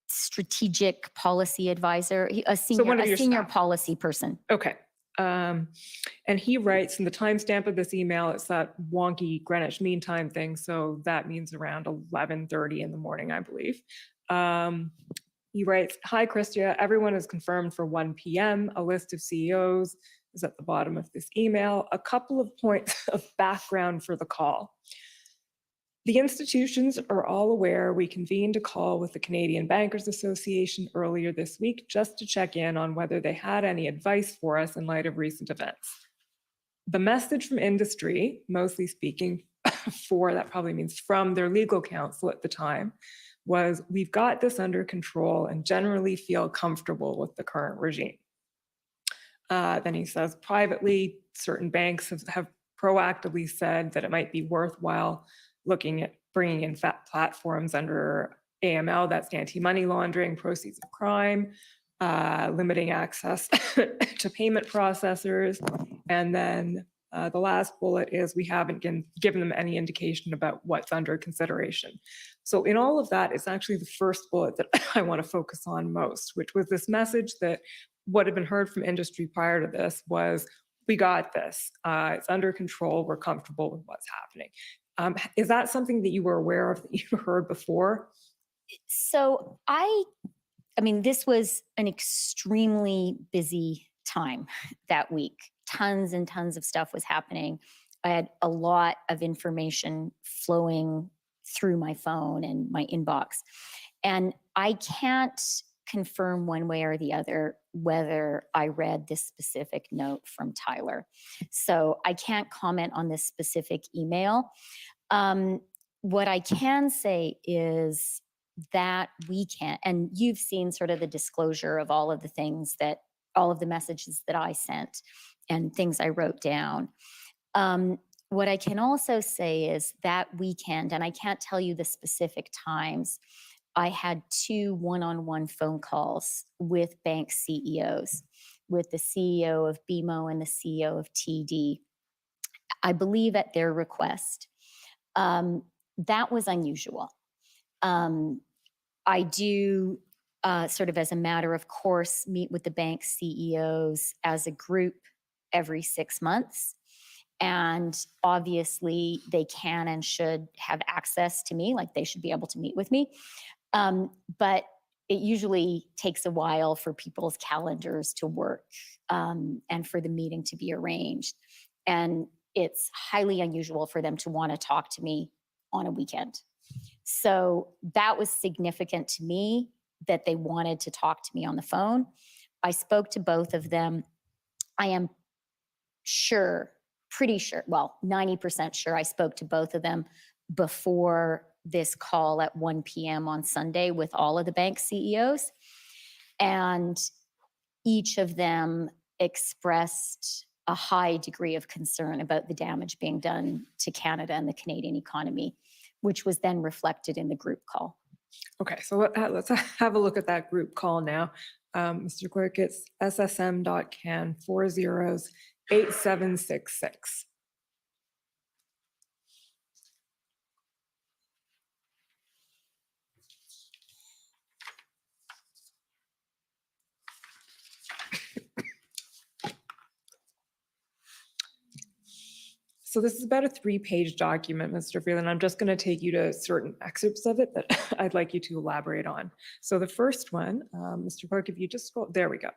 strategic policy advisor, a senior policy person. Okay. And he writes, and the timestamp of this email, it's that wonky Greenwich Mean Time thing. So that means around 11:30 in the morning, I believe. He writes, "Hi, Chrystia, everyone is confirmed for 1 p.m. A list of CEOs is at the bottom of this email. A couple of points of background for the call. The institutions are all aware we convened a call with the Canadian Bankers Association earlier this week just to check in on whether they had any advice for us in light of recent events. The message from industry, mostly speaking for, that probably means from their legal counsel at the time, was we've got this under control and generally feel comfortable with the current regime." Then he says, privately, certain banks have proactively said that it might be worthwhile looking at bringing in platforms under AML, that's anti-money laundering, proceeds of crime, limiting access to payment processors. And then the last bullet is we haven't given them any indication about what's under consideration. So in all of that, it's actually the first bullet that I want to focus on most, which was this message that what had been heard from industry prior to this was, we got this, it's under control, we're comfortable with what's happening. Is that something that you were aware of, that you heard before? So I mean, this was an extremely busy time that week. Tons and tons of stuff was happening. I had a lot of information flowing through my phone and my inbox. And I can't confirm one way or the other whether I read this specific note from Tyler. So I can't comment on this specific email. What I can say is that weekend, and you've seen sort of the disclosure of all of the things that, all of the messages that I sent and things I wrote down. What I can also say is that weekend, and I can't tell you the specific times, I had 2 one-on-one phone calls with bank CEOs, with the CEO of BMO and the CEO of TD, I believe at their request. That was unusual. I do, sort of as a matter of course, meet with the bank CEOs as a group every 6 months. And obviously they can and should have access to me, like they should be able to meet with me. But it usually takes a while for people's calendars to work, and for the meeting to be arranged. And it's highly unusual for them to want to talk to me on a weekend. So that was significant to me that they wanted to talk to me on the phone. I spoke to both of them. I am sure, pretty sure, well, 90% sure I spoke to both of them before this call at 1 p.m. on Sunday with all of the bank CEOs. And each of them expressed a high degree of concern about the damage being done to Canada and the Canadian economy, which was then reflected in the group call. Okay, so let's have a look at that group call now. Mr. Clerk, it's ssm.can 408766. So this is about a 3-page document, Mr. Freeland. I'm just going to take you to certain excerpts of it that I'd like you to elaborate on. So the first one, Mr. Clerk, if you just scroll, there we go.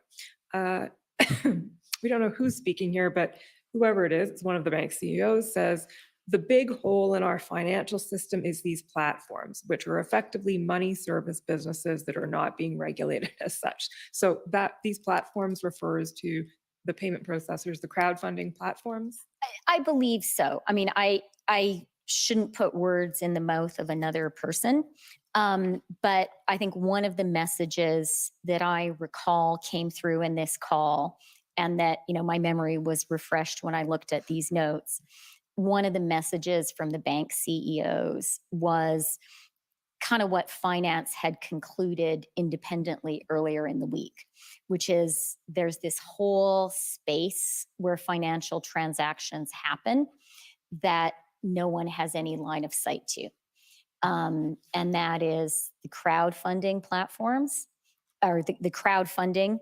We don't know who's speaking here, but whoever it is, it's one of the bank CEOs, says, the big hole in our financial system is these platforms, which are effectively money service businesses that are not being regulated as such. So that these platforms refers to the payment processors, the crowdfunding platforms? I believe so. I mean, I shouldn't put words in the mouth of another person, but I think one of the messages that I recall came through in this call, and that, you know, my memory was refreshed when I looked at these notes. One of the messages from the bank CEOs was kind of what finance had concluded independently earlier in the week, which is there's this whole space where financial transactions happen that no one has any line of sight to. And that is the crowdfunding platforms, or the crowdfunding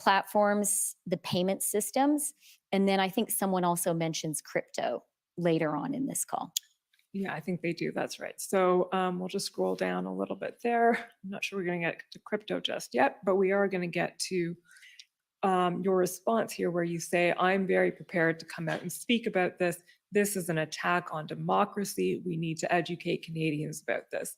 platforms, the payment systems. And then I think someone also mentions crypto later on in this call. Yeah, I think they do. That's right. So we'll just scroll down a little bit there. I'm not sure we're going to get to crypto just yet, but we are going to get to your response here where you say, I'm very prepared to come out and speak about this. This is an attack on democracy. We need to educate Canadians about this.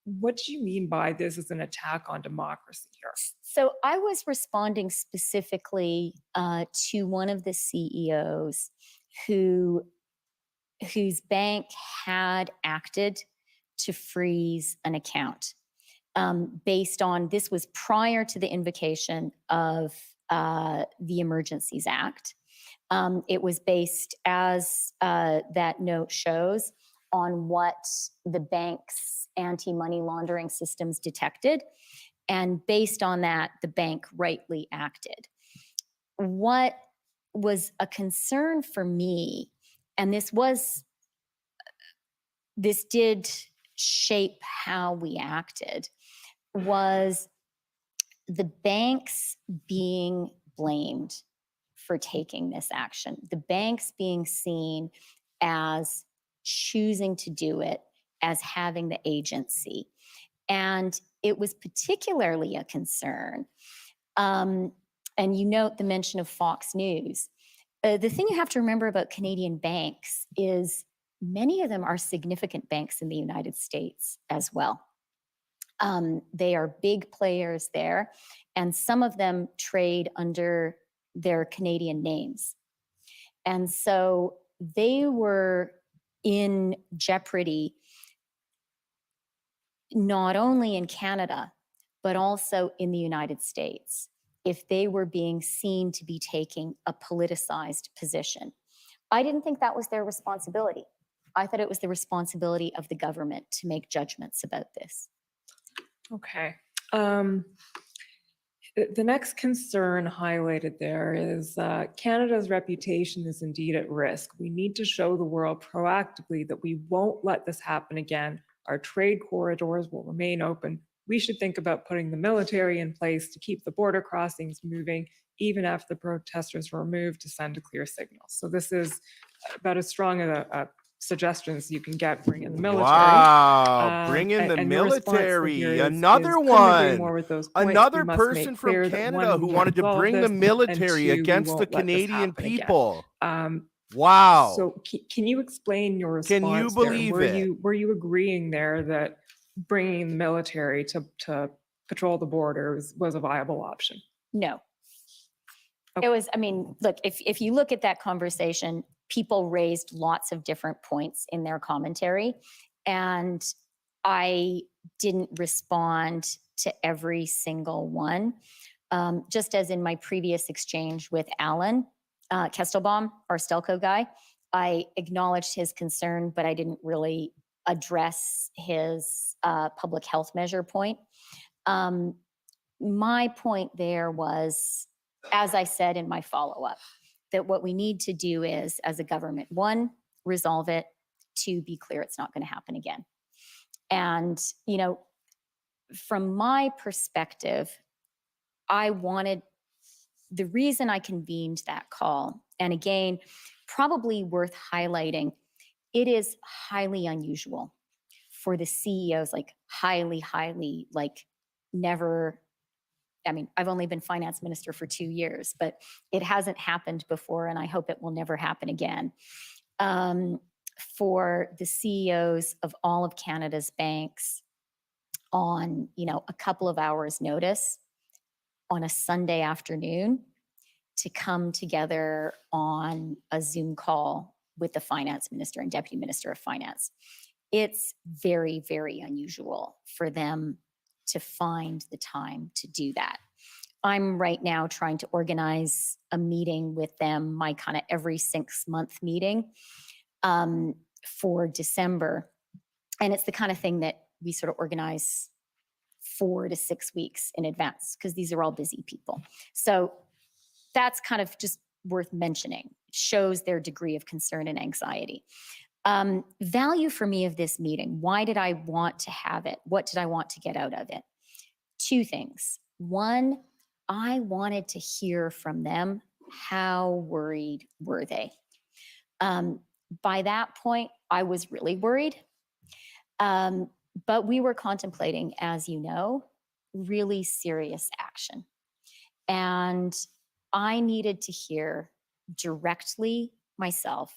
What do you mean by this is an attack on democracy here? So I was responding specifically to one of the CEOs whose bank had acted to freeze an account based on, this was prior to the invocation of the Emergencies Act. It was based, as that note shows, on what the bank's anti-money laundering systems detected. And based on that, the bank rightly acted. What was a concern for me, and this did shape how we acted, was the banks being blamed for taking this action. The banks being seen as choosing to do it, as having the agency. And it was particularly a concern. And you note the mention of Fox News. The thing you have to remember about Canadian banks is many of them are significant banks in the United States as well. They are big players there, and some of them trade under their Canadian names. And so they were in jeopardy not only in Canada, but also in the United States, if they were being seen to be taking a politicized position. I didn't think that was their responsibility. I thought it was the responsibility of the government to make judgments about this. Okay. The next concern highlighted there is Canada's reputation is indeed at risk. We need to show the world proactively that we won't let this happen again. Our trade corridors will remain open. We should think about putting the military in place to keep the border crossings moving, even after the protesters were removed, to send a clear signal. So this is about as strong a suggestion as you can get, bring in the military. Wow, bring in the And your response here military. is Another couldn't agree one. more with those points. We Another must person make from clear that, Canada one, who we wanted to won't bring the allow this, and military two, we against the won't let this Canadian happen again. people. Um, Wow. So can you explain your response Can you there? believe Were it? were you agreeing there that bringing the military to patrol the borders was a viable option? No. Okay. It was, I mean, look, if you look at that conversation, people raised lots of different points in their commentary, and I didn't respond to every single one. Just as in my previous exchange with Alan Kestelbaum, our Stelco guy, I acknowledged his concern, but I didn't really address his public health measure point. My point there was, as I said in my follow-up, that what we need to do is, as a government, one, resolve it, two, be clear it's not going to happen again. And, you know, from my perspective, the reason I convened that call, and again, probably worth highlighting, it is highly unusual for the CEOs, like highly, like never, I mean, I've only been finance minister for 2 years, but it hasn't happened before, and I hope it will never happen again. For the CEOs of all of Canada's banks on, you know, a couple of hours notice on a Sunday afternoon to come together on a Zoom call with the finance minister and deputy minister of finance. It's very, very unusual for them to find the time to do that. I'm right now trying to organize a meeting with them, my kind of every 6-month meeting for December. And it's the kind of thing that we sort of organize 4 to 6 weeks in advance, because these are all busy people. So that's kind of just worth mentioning. It shows their degree of concern and anxiety. Value for me of this meeting, why did I want to have it? What did I want to get out of it? 2 things. One, I wanted to hear from them, how worried were they? By that point, I was really worried. But we were contemplating, as you know, really serious action. And I needed to hear directly myself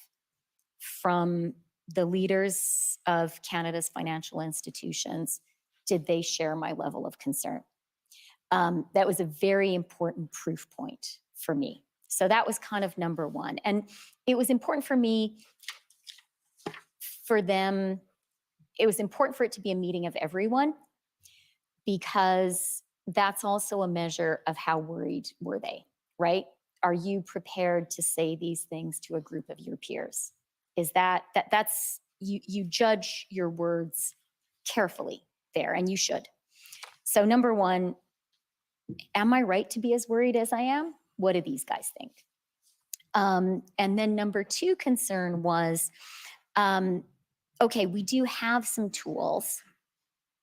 from the leaders of Canada's financial institutions. Did they share my level of concern? That was a very important proof point for me. So that was kind of number one. And it was important for me, for them, it was important for it to be a meeting of everyone, because that's also a measure of how worried were they, right? Are you prepared to say these things to a group of your peers? Is that's you judge your words carefully there, and you should. So number one, am I right to be as worried as I am? What do these guys think? And then number 2 concern was, okay, we do have some tools.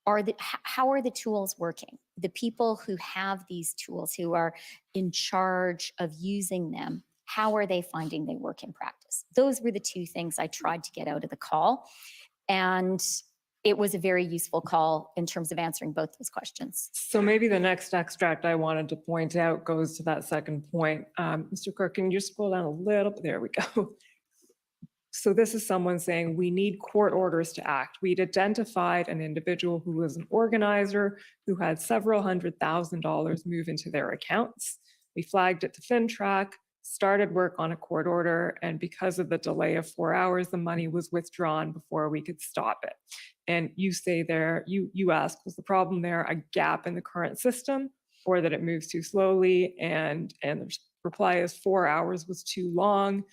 How are the tools working? The people who have these tools, who are in charge of using them, how are they finding they work in practice? Those were the 2 things I tried to get out of the call. And it was a very useful call in terms of answering both those questions. So maybe the next extract I wanted to point out goes to that second point. Mr. Clerk, can you just scroll down a little bit? There we go. So this is someone saying we need court orders to act. We'd identified an individual who was an organizer who had several $100,000 move into their accounts. We flagged it to FinTrack. started work on a court order, and because of the delay of 4 hours, the money was withdrawn before we could stop it. And you say there, you ask, was the problem there a gap in the current system, or that it moves too slowly? And the reply is 4 hours was too long.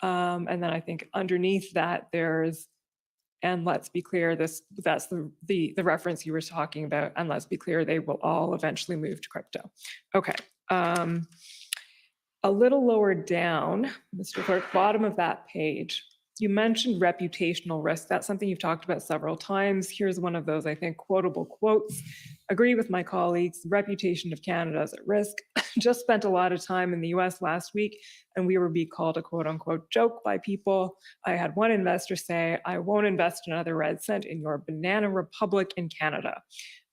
And then I think underneath that there's, and let's be clear, that's the reference you were talking about, and let's be clear, they will all eventually move to crypto. Okay. A little lower down, Mr. Clerk, bottom of that page, you mentioned reputational risk. That's something you've talked about several times. Here's one of those, I think, quotable quotes. Agree with my colleagues, the reputation of Canada is at risk. Just spent a lot of time in the US last week, and we were being called a quote unquote joke by people. I had one investor say, I won't invest another red cent in your banana republic in Canada.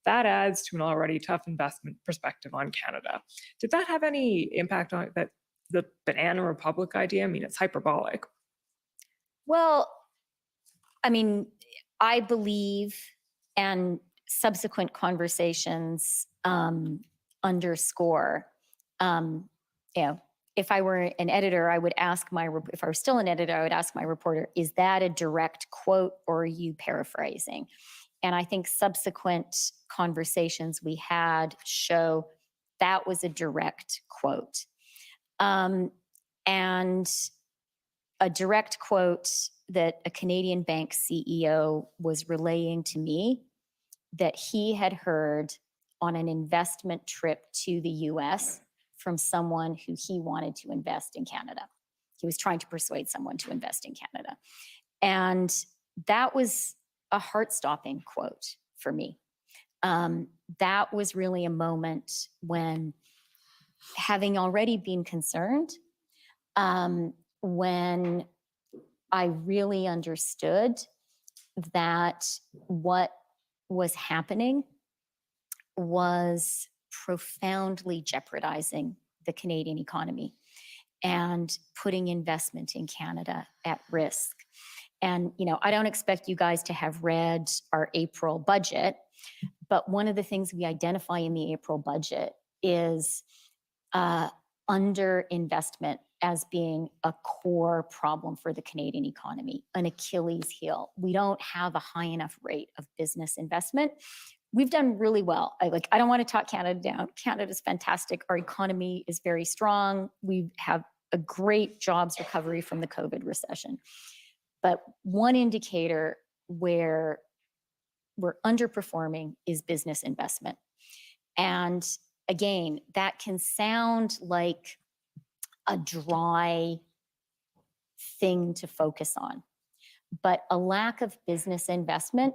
That adds to an already tough investment perspective on Canada. Did that have any impact on that, the banana republic idea? I mean, it's hyperbolic. Well, I mean, I believe, and subsequent conversations underscore, if I were an editor, I would ask if I were still an editor, I would ask my reporter, is that a direct quote or are you paraphrasing? And I think subsequent conversations we had show that was a direct quote. And a direct quote that a Canadian bank CEO was relaying to me that he had heard on an investment trip to the US from someone who he wanted to invest in Canada. He was trying to persuade someone to invest in Canada. And that was a heart-stopping quote for me. That was really a moment when, having already been concerned, when I really understood that what was happening was profoundly jeopardizing the Canadian economy and putting investment in Canada at risk. And, I don't expect you guys to have read our April budget, but one of the things we identify in the April budget is underinvestment as being a core problem for the Canadian economy, an Achilles heel. We don't have a high enough rate of business investment. We've done really well. I don't want to talk Canada down. Canada's fantastic. Our economy is very strong. We have a great jobs recovery from the COVID recession. But one indicator where we're underperforming is business investment. And again, that can sound like a dry thing to focus on, but a lack of business investment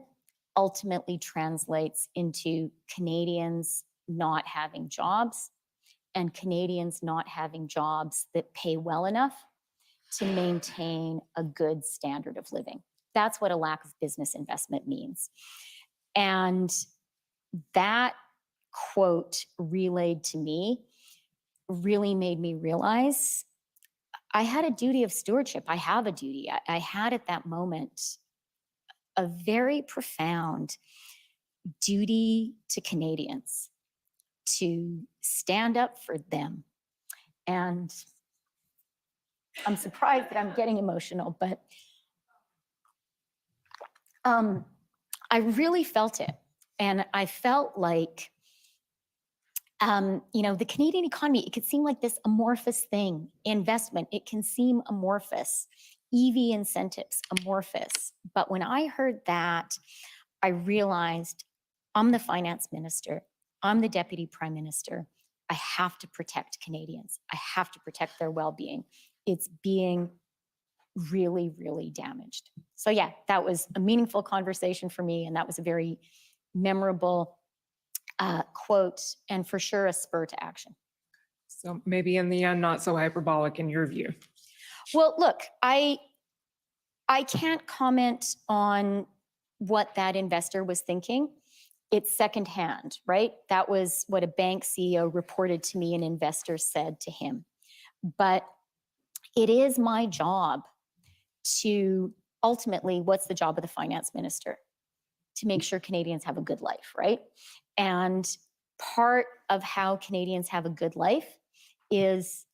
ultimately translates into Canadians not having jobs, and Canadians not having jobs that pay well enough to maintain a good standard of living. That's what a lack of business investment means. And that quote relayed to me really made me realize I had a duty of stewardship. I have a duty. I had at that moment a very profound duty to Canadians to stand up for them. And I'm surprised that I'm getting emotional, but I really felt it. And I felt like, the Canadian economy, it could seem like this amorphous thing. Investment, it can seem amorphous. EV incentives, amorphous. But when I heard that, I realized I'm the finance minister. I'm the deputy prime minister. I have to protect Canadians. I have to protect their well-being. It's being really, really damaged. So yeah, that was a meaningful conversation for me. And that was a very memorable quote, and for sure a spur to action. So maybe in the end, not so hyperbolic in your view. Well, look, I can't comment on what that investor was thinking. It's secondhand, right? That was what a bank CEO reported to me an investor said to him. But it is my job to ultimately, what's the job of the finance minister? To make sure Canadians have a good life, right? And part of how Canadians have a good life is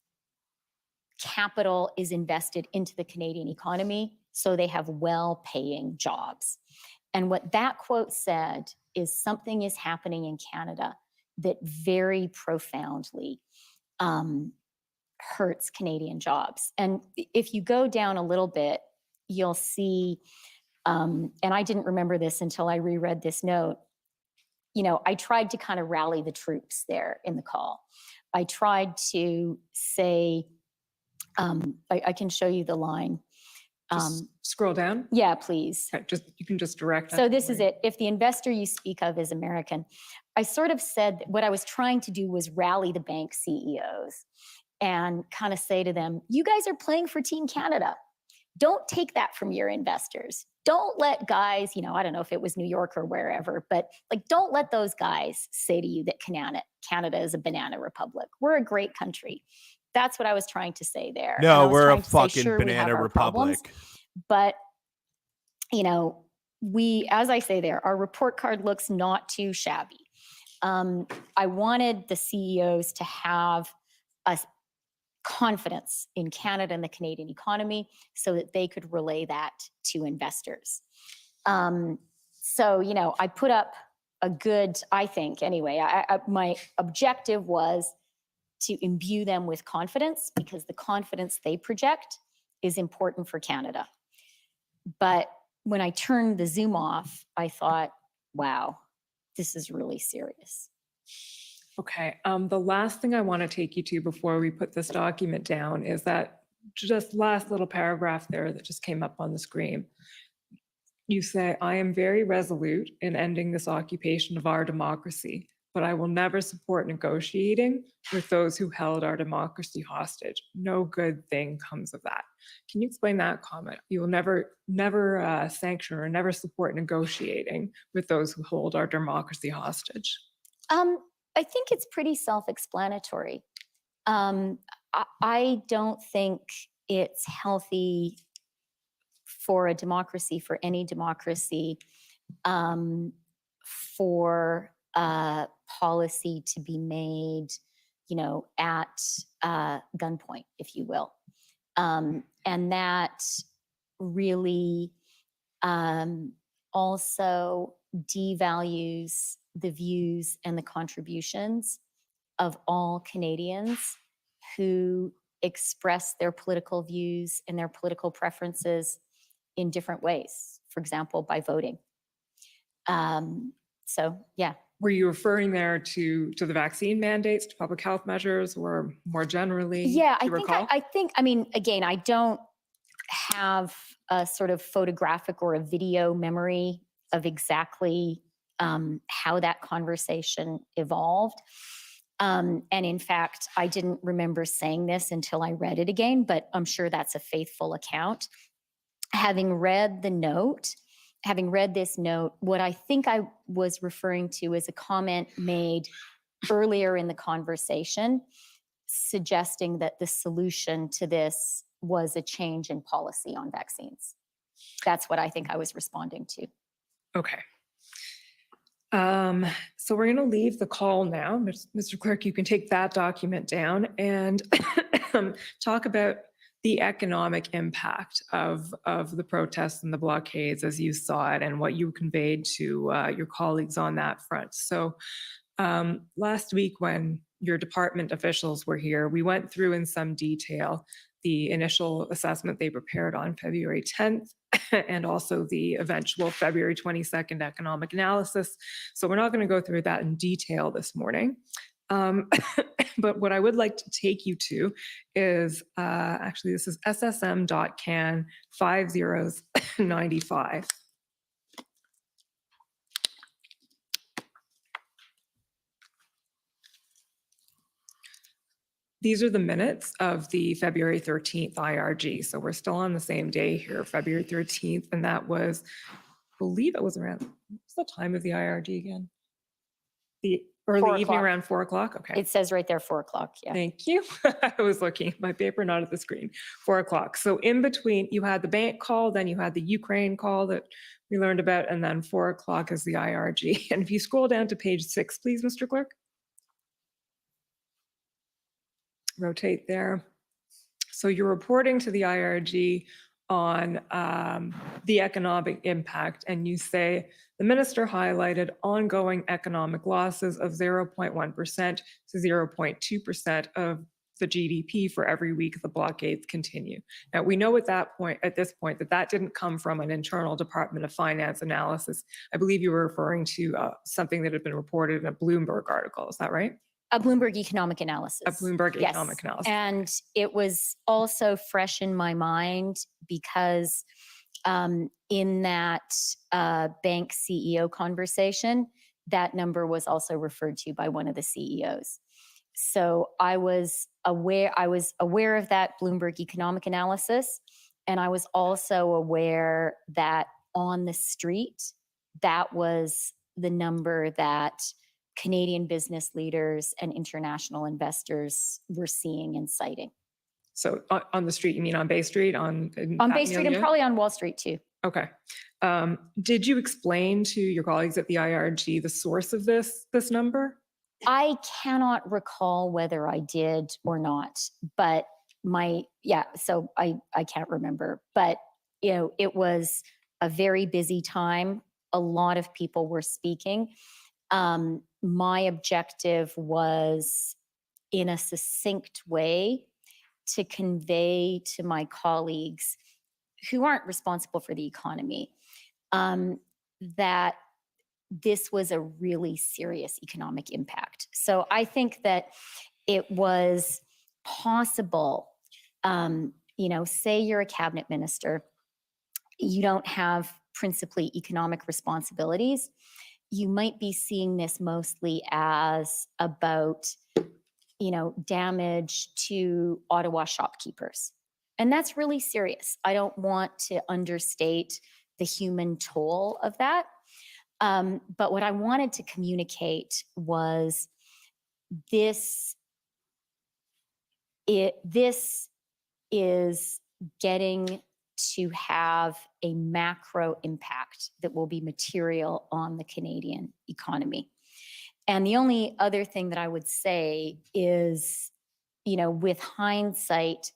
capital is invested into the Canadian economy, so they have well-paying jobs. And what that quote said is something is happening in Canada that very profoundly hurts Canadian jobs. And if you go down a little bit, you'll see, and I didn't remember this until I reread this note, you know, I tried to kind of rally the troops there in the call. I tried to say, I can show you the line. Just scroll down. Yeah, please. Okay, you can just direct. So this is it. If the investor you speak of is American, I sort of said that what I was trying to do was rally the bank CEOs and kind of say to them, you guys are playing for Team Canada. Don't take that from your investors. Don't let guys, you know, I don't know if it was New York or wherever, but like, don't let those guys say to you that Canada is a banana republic. We're a great country. That's what I was trying to say there. And I No, was we're a trying to say, fucking sure, we have banana our problems, republic. but, you know, we, as I say there, our report card looks not too shabby. I wanted the CEOs to have a confidence in Canada and the Canadian economy so that they could relay that to investors. So, you know, I put up a good, I think anyway, my objective was to imbue them with confidence because the confidence they project is important for Canada. But when I turned the Zoom off, I thought, wow, this is really serious. Okay. The last thing I want to take you to before we put this document down is that just last little paragraph there that just came up on the screen. You say, I am very resolute in ending this occupation of our democracy, but I will never support negotiating with those who held our democracy hostage. No good thing comes of that. Can you explain that comment? You will never sanction or never support negotiating with those who hold our democracy hostage. I think it's pretty self-explanatory. I don't think it's healthy for a democracy, for any democracy, for policy to be made, you know, at gunpoint, if you will. And that really also devalues the views and the contributions of all Canadians who express their political views and their political preferences in different ways, for example, by voting. So, yeah. Were you referring there to the vaccine mandates, to public health measures, or more generally? Yeah, do you recall? I mean, again, I don't have a sort of photographic or a video memory of exactly how that conversation evolved. And in fact, I didn't remember saying this until I read it again, but I'm sure that's a faithful account. Having read this note, what I think I was referring to is a comment made earlier in the conversation, suggesting that the solution to this was a change in policy on vaccines. That's what I think I was responding to. Okay. So we're going to leave the call now. Mr. Clerk, you can take that document down and talk about the economic impact of the protests and the blockades as you saw it and what you conveyed to your colleagues on that front. So last week when your department officials were here, we went through in some detail the initial assessment they prepared on February 10th and also the eventual February 22nd economic analysis. So we're not going to go through that in detail this morning. But what I would like to take you to is, actually this is ssm.can 5095. These are the minutes of the February 13th IRG. So we're still on the same day here, February 13th. And that was, I believe it was around, what's the time of the IRG again? The early evening around 4 o'clock? Okay. It says right there, 4 o'clock. Yeah. Thank you. I was looking at my paper, not at the screen. 4 o'clock. So in between, you had the bank call, then you had the Ukraine call that we learned about, and then 4 o'clock is the IRG. And if you scroll down to page 6, please, Mr. Clerk. Rotate there. So you're reporting to the IRG on the economic impact, and you say the minister highlighted ongoing economic losses of 0.1% to 0.2% of the GDP for every week the blockades continue. Now, we know at this point, that didn't come from an internal Department of Finance analysis. I believe you were referring to something that had been reported in a Bloomberg article. Is that right? A Bloomberg economic analysis. A Bloomberg Yes. economic analysis. And it was also fresh in my mind because in that bank CEO conversation, that number was also referred to by one of the CEOs. So I was aware of that Bloomberg economic analysis, and I was also aware that on the street, that was the number that Canadian business leaders and international investors were seeing and citing. So on the street, you mean on Bay Street? On Bay Street and probably on Wall Street too. Okay. Did you explain to your colleagues at the IRG the source of this number? I cannot recall whether I did or not, but so I can't remember. But, it was a very busy time. A lot of people were speaking. My objective was, in a succinct way, to convey to my colleagues who aren't responsible for the economy that this was a really serious economic impact. So I think that it was possible, say you're a cabinet minister, you don't have principally economic responsibilities. You might be seeing this mostly as about, damage to Ottawa shopkeepers. And that's really serious. I don't want to understate the human toll of that. But what I wanted to communicate was this is getting to have a macro impact that will be material on the Canadian economy. And the only other thing that I would say is, with hindsight,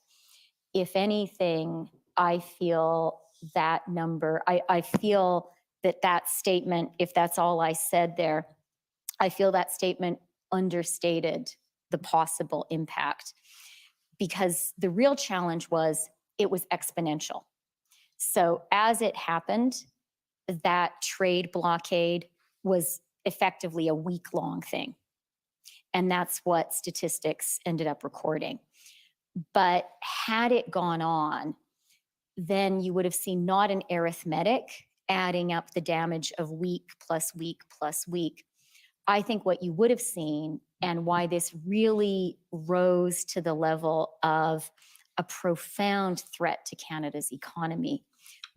if anything, I feel that number, I feel that statement, if that's all I said there, I feel that statement understated the possible impact, because the real challenge was it was exponential. So as it happened, that trade blockade was effectively a week-long thing. And that's what statistics ended up recording. But had it gone on, then you would have seen not an arithmetic adding up the damage of week plus week plus week. I think what you would have seen, and why this really rose to the level of a profound threat to Canada's economy,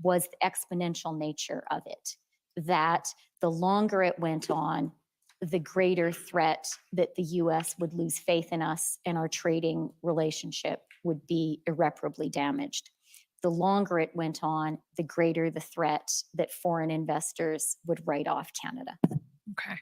was the exponential nature of it. That the longer it went on, the greater threat that the US would lose faith in us and our trading relationship would be irreparably damaged. The longer it went on, the greater the threat that foreign investors would write off Canada. Okay.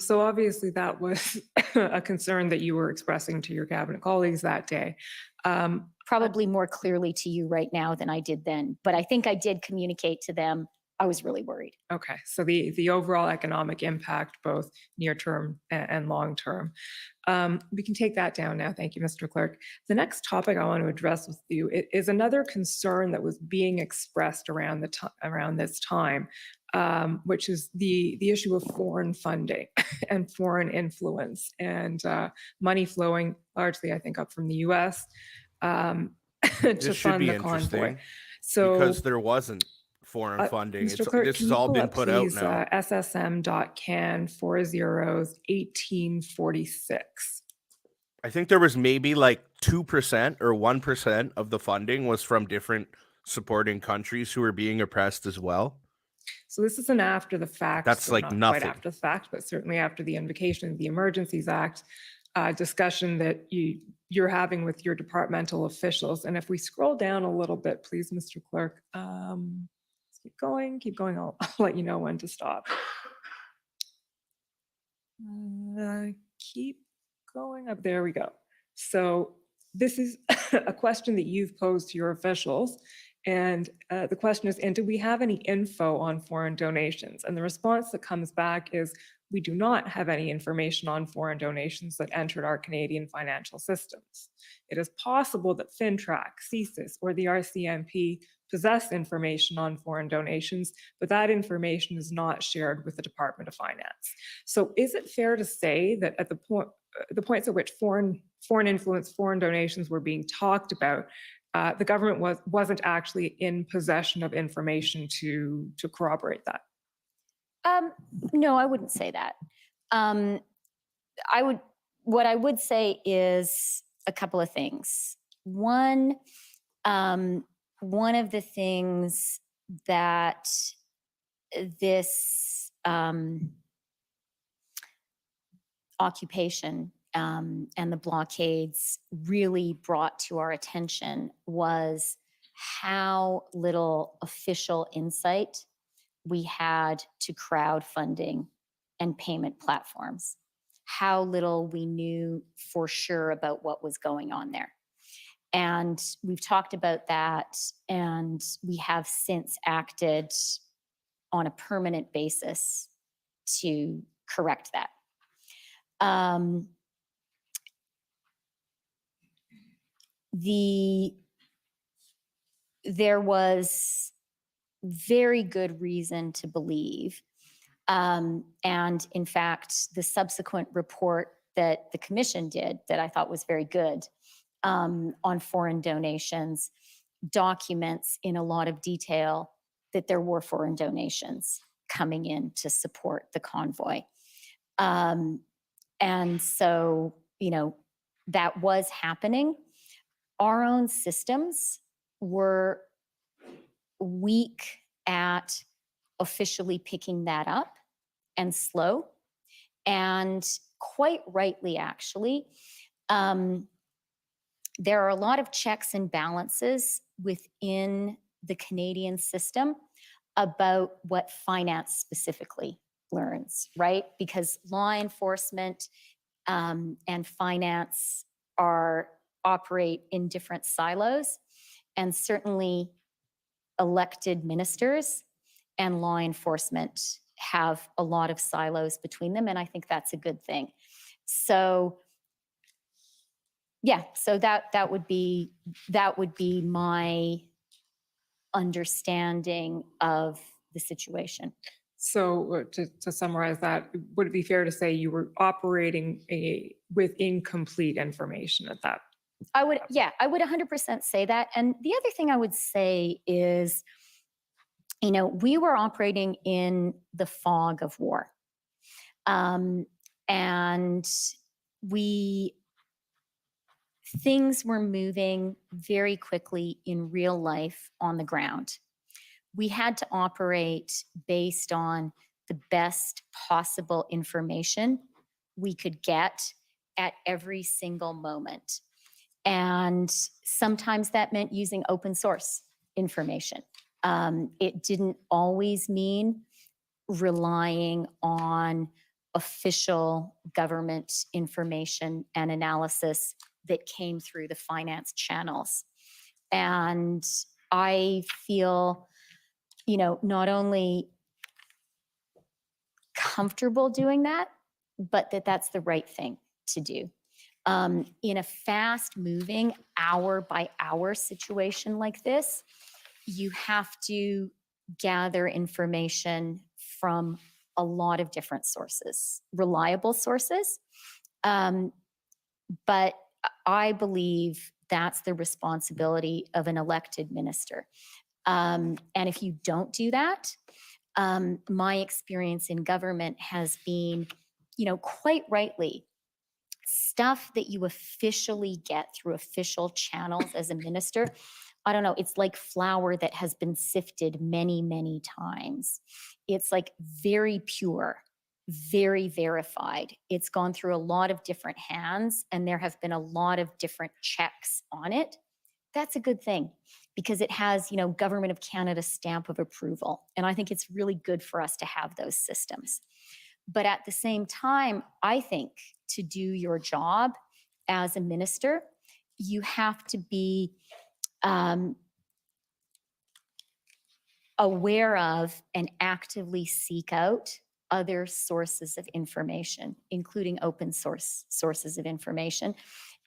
So obviously that was a concern that you were expressing to your cabinet colleagues that day. Probably more clearly to you right now than I did then, but I think I did communicate to them I was really worried. Okay, so the overall economic impact, both near term and long term. We can take that down now. Thank you, Mr. Clerk. The next topic I want to address with you is another concern that was being expressed around this time, which is the issue of foreign funding and foreign influence and money flowing largely, I think, up from the U.S. To This should fund be the convoy. interesting So because there wasn't foreign funding. Mr. Clerk, This can has you all pull been up, put please, out now. SSM.can 1846. I think there was maybe like 2% or 1% of the funding was from different supporting countries who were being oppressed as well. So this isn't after the fact. That's so like not nothing. quite after the fact, but certainly after the invocation of the Emergencies Act discussion that you're having with your departmental officials. And if we scroll down a little bit, please, Mr. Clerk. Keep going. I'll let you know when to stop. Keep going up. There we go. So This is a question that you've posed to your officials. And the question is, and do we have any info on foreign donations? And the response that comes back is, we do not have any information on foreign donations that entered our Canadian financial systems. It is possible that FinTrack, CSIS, or the RCMP possess information on foreign donations, but that information is not shared with the Department of Finance. So is it fair to say that at the points at which foreign influence, foreign donations were being talked about, the government wasn't actually in possession of information to corroborate that? No, I wouldn't say that. What I would say is a couple of things. One of the things that this occupation and the blockades really brought to our attention was how little official insight we had to crowdfunding and payment platforms, how little we knew for sure about what was going on there. And we've talked about that, and we have since acted on a permanent basis to correct that. There was very good reason to believe, and in fact, the subsequent report that the commission did that I thought was very good on foreign donations documents in a lot of detail that there were foreign donations coming in to support the convoy. And so, that was happening. Our own systems were weak at officially picking that up and slow. And quite rightly, actually, there are a lot of checks and balances within the Canadian system about what finance specifically learns, right? Because law enforcement and finance operate in different silos, and certainly elected ministers and law enforcement have a lot of silos between them, and I think that's a good thing. So yeah, so that would be my understanding of the situation. So to summarize that, would it be fair to say you were operating with incomplete information at that? I would 100% say that. And the other thing I would say is, we were operating in the fog of war. And things were moving very quickly in real life on the ground. We had to operate based on the best possible information we could get at every single moment. And sometimes that meant using open source information. It didn't always mean relying on official government information and analysis that came through the finance channels. And I feel, not only comfortable doing that, but that's the right thing to do. In a fast moving hour by hour situation like this, you have to gather information from a lot of different sources, reliable sources. But I believe that's the responsibility of an elected minister. And if you don't do that, my experience in government has been, quite rightly, stuff that you officially get through official channels as a minister, I don't know, it's like flour that has been sifted many, many times. It's like very pure, very verified. It's gone through a lot of different hands, and there have been a lot of different checks on it. That's a good thing, because it has, Government of Canada stamp of approval. And I think it's really good for us to have those systems. But at the same time, I think to do your job as a minister, you have to be aware of and actively seek out other sources of information, including open source sources of information.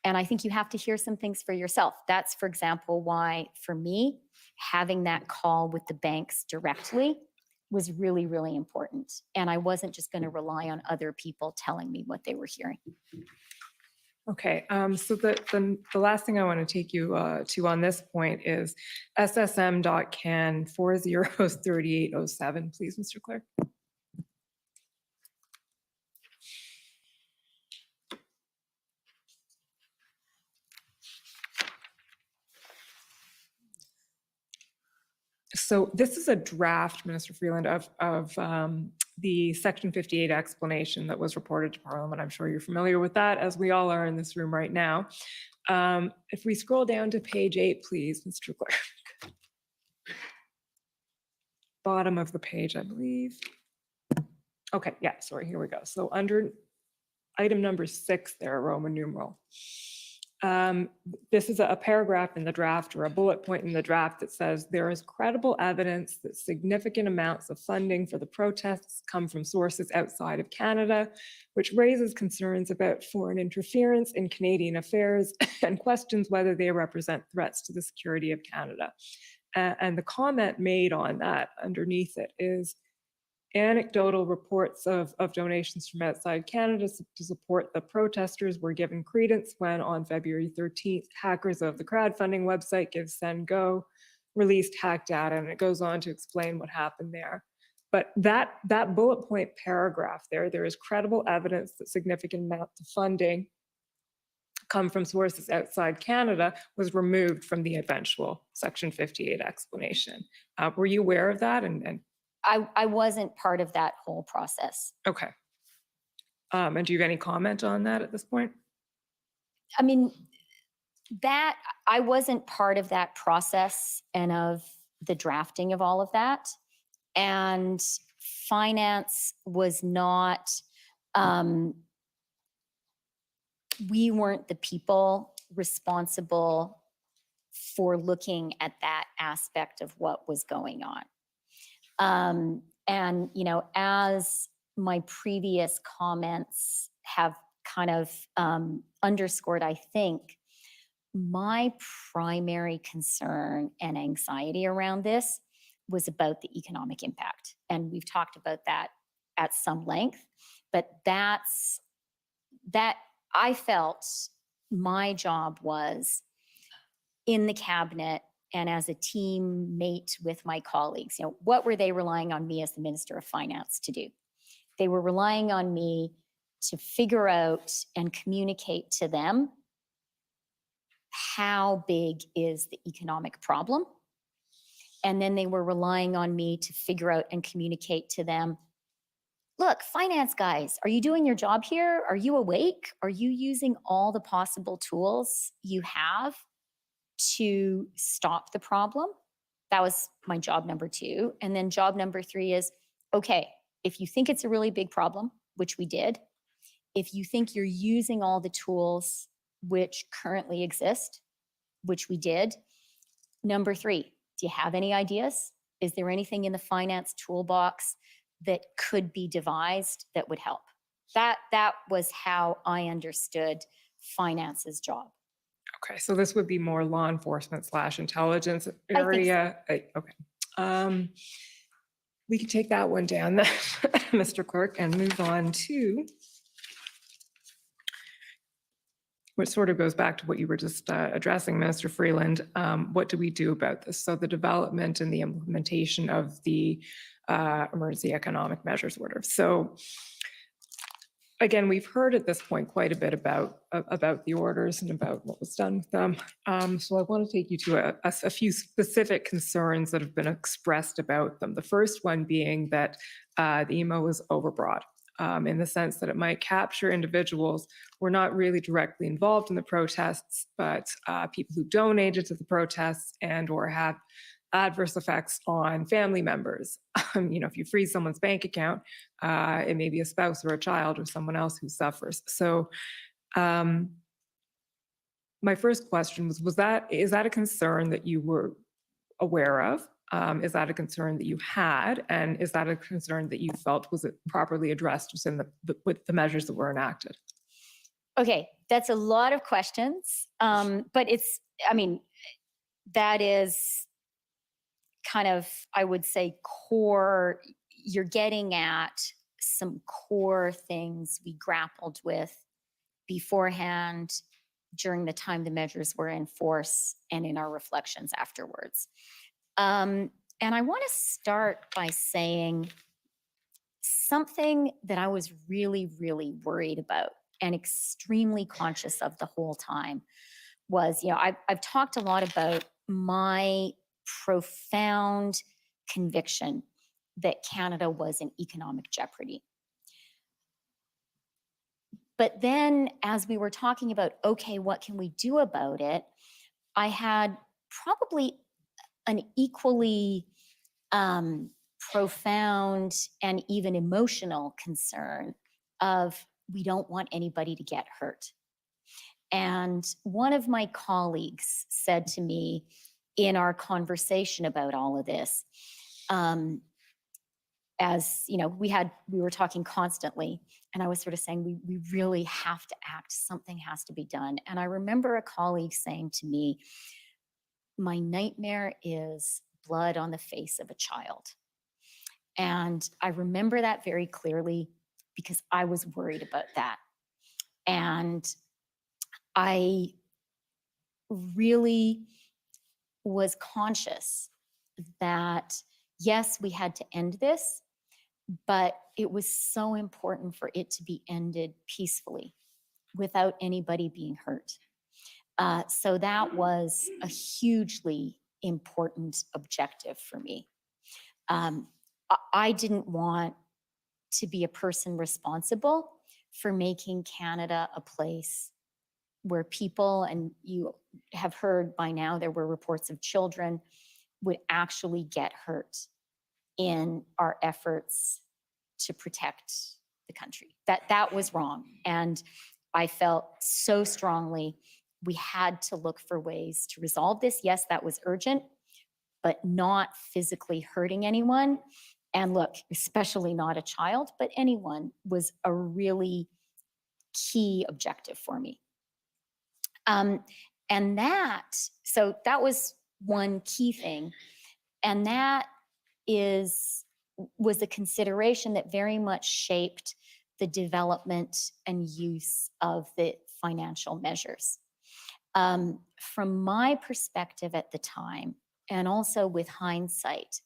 And I think you have to hear some things for yourself. That's, for example, why for me, having that call with the banks directly was really, really important. And I wasn't just going to rely on other people telling me what they were hearing. Okay, so the last thing I want to take you to on this point is SSM.can 403807, please, Mr. Clerk. So this is a draft, Minister Freeland, of the Section 58 explanation that was reported to Parliament. I'm sure you're familiar with that, as we all are in this room right now. If we scroll down to page 8, please, Mr. Clerk. Bottom of the page, I believe. Okay, yeah, sorry, here we go. So under item number 6 there, Roman numeral. This is a paragraph in the draft, or a bullet point in the draft, that says there is credible evidence that significant amounts of funding for the protests come from sources outside of Canada, which raises concerns about foreign interference in Canadian affairs and questions whether they represent threats to the security of Canada. And the comment made on that underneath it is, anecdotal reports of donations from outside Canada to support the protesters were given credence when, on February 13th, hackers of the crowdfunding website GiveSendGo released hacked data, and it goes on to explain what happened there. But that bullet point paragraph there is credible evidence that significant amounts of funding come from sources outside Canada, was removed from the eventual Section 58 explanation. Were you aware of that? And I wasn't part of that whole process. okay. And do you have any comment on that at this point? I mean, that I wasn't part of that process and of the drafting of all of that. And finance was not, we weren't the people responsible for looking at that aspect of what was going on. And, you know, as my previous comments have kind of underscored, I think, my primary concern and anxiety around this was about the economic impact. And we've talked about that at some length, but that I felt my job was in the cabinet and as a teammate with my colleagues. You know, what were they relying on me as the Minister of Finance to do? They were relying on me to figure out and communicate to them how big is the economic problem. And then they were relying on me to figure out and communicate to them, look, finance guys, are you doing your job here? Are you awake? Are you using all the possible tools you have to stop the problem? That was my job number 2. And then job number 3 is, okay, if you think it's a really big problem, which we did, if you think you're using all the tools which currently exist, which we did, number 3, do you have any ideas? Is there anything in the finance toolbox that could be devised that would help? That was how I understood finance's job. Okay, so this would be more law enforcement / intelligence area. Okay. We can take that one down, then, Mr. Clerk, and move on to which sort of goes back to what you were just addressing, Minister Freeland. What do we do about this? So the development and the implementation of the emergency economic measures order. So again, we've heard at this point quite a bit about the orders and about what was done with them. So I want to take you to a few specific concerns that have been expressed about them. The first one being that the EMO is overbroad. In the sense that it might capture individuals who are not really directly involved in the protests, but people who donated to the protests and or have adverse effects on family members. You know, if you freeze someone's bank account, it may be a spouse or a child or someone else who suffers. So my first question is that a concern that you were aware of? Is that a concern that you had? And is that a concern that you felt was it properly addressed within with the measures that were enacted? Okay, that's a lot of questions, but that is kind of, I would say, core. You're getting at some core things we grappled with beforehand, during the time the measures were in force, and in our reflections afterwards. And I want to start by saying something that I was really, really worried about and extremely conscious of the whole time was, I've talked a lot about my profound conviction that Canada was in economic jeopardy. But then as we were talking about, okay, what can we do about it? I had probably an equally profound and even emotional concern of, we don't want anybody to get hurt. And one of my colleagues said to me in our conversation about all of this, as we were talking constantly, and I was sort of saying, we really have to act, something has to be done. And I remember a colleague saying to me, my nightmare is blood on the face of a child. And I remember that very clearly because I was worried about that. And I really was conscious that, yes, we had to end this, but it was so important for it to be ended peacefully without anybody being hurt. So that was a hugely important objective for me. I didn't want to be a person responsible for making Canada a place where people, and you have heard by now, there were reports of children, would actually get hurt in our efforts to protect the country. That was wrong. And I felt so strongly we had to look for ways to resolve this. Yes, that was urgent, but not physically hurting anyone. And look, especially not a child, but anyone, was a really key objective for me. So that was one key thing. And that was a consideration that very much shaped the development and use of the financial measures. From my perspective at the time, and also with hindsight,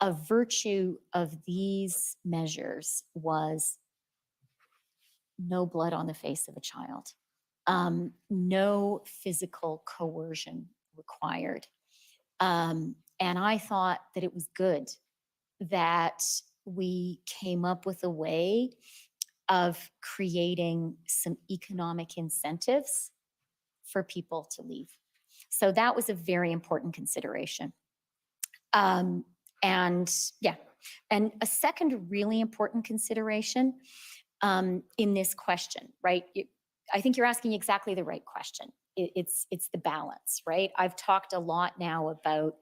a virtue of these measures was no blood on the face of a child, no physical coercion required. And I thought that it was good that we came up with a way of creating some economic incentives for people to leave. So that was a very important consideration. And a second really important consideration in this question, right? I think you're asking exactly the right question. It's the balance, right? I've talked a lot now about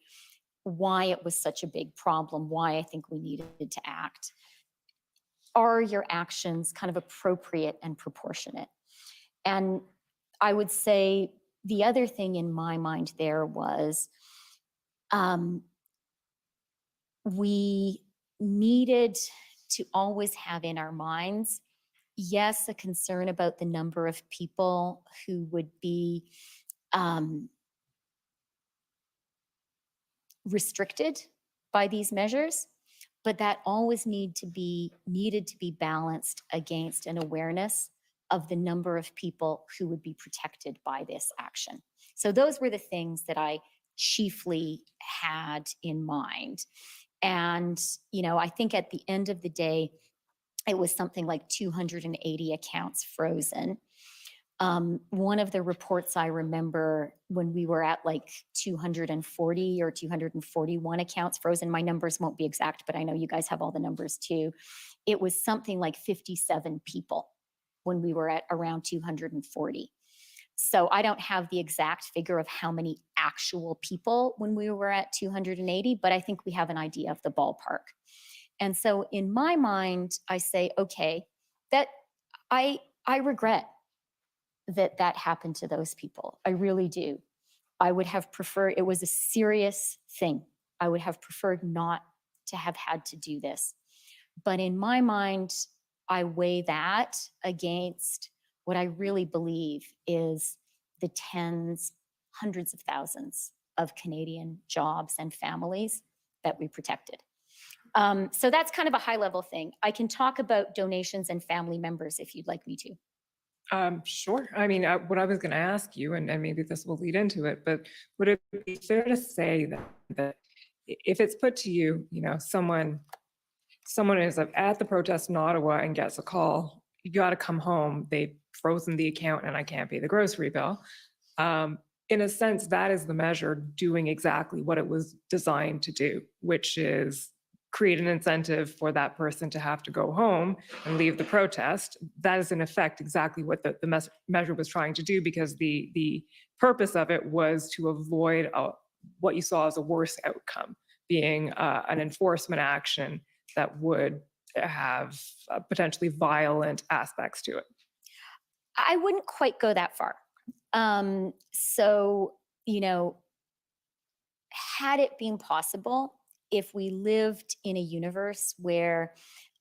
why it was such a big problem, why I think we needed to act. Are your actions kind of appropriate and proportionate? And I would say the other thing in my mind there was we needed to always have in our minds, yes, a concern about the number of people who would be restricted by these measures, but that always needed to be balanced against an awareness of the number of people who would be protected by this action. So those were the things that I chiefly had in mind. And, I think at the end of the day, it was something like 280 accounts frozen. One of the reports I remember, when we were at like 240 or 241 accounts frozen, my numbers won't be exact, but I know you guys have all the numbers too. It was something like 57 people when we were at around 240. So I don't have the exact figure of how many actual people when we were at 280, but I think we have an idea of the ballpark. And so in my mind, I say, okay, that I regret that happened to those people. I really do. I would have preferred, it was a serious thing. I would have preferred not to have had to do this. But in my mind, I weigh that against what I really believe is the tens, hundreds of thousands of Canadian jobs and families that we protected. So that's kind of a high level thing. I can talk about donations and family members if you'd like me to. Sure. I mean, what I was going to ask you, and maybe this will lead into it, but would it be fair to say that if it's put to you, someone is at the protest in Ottawa and gets a call, you got to come home, they've frozen the account and I can't pay the grocery bill. In a sense, that is the measure doing exactly what it was designed to do, which is create an incentive for that person to have to go home and leave the protest. That is in effect exactly what the measure was trying to do, because the purpose of it was to avoid what you saw as a worse outcome, being an enforcement action that would have potentially violent aspects to it. I wouldn't quite go that far. So, had it been possible, if we lived in a universe where,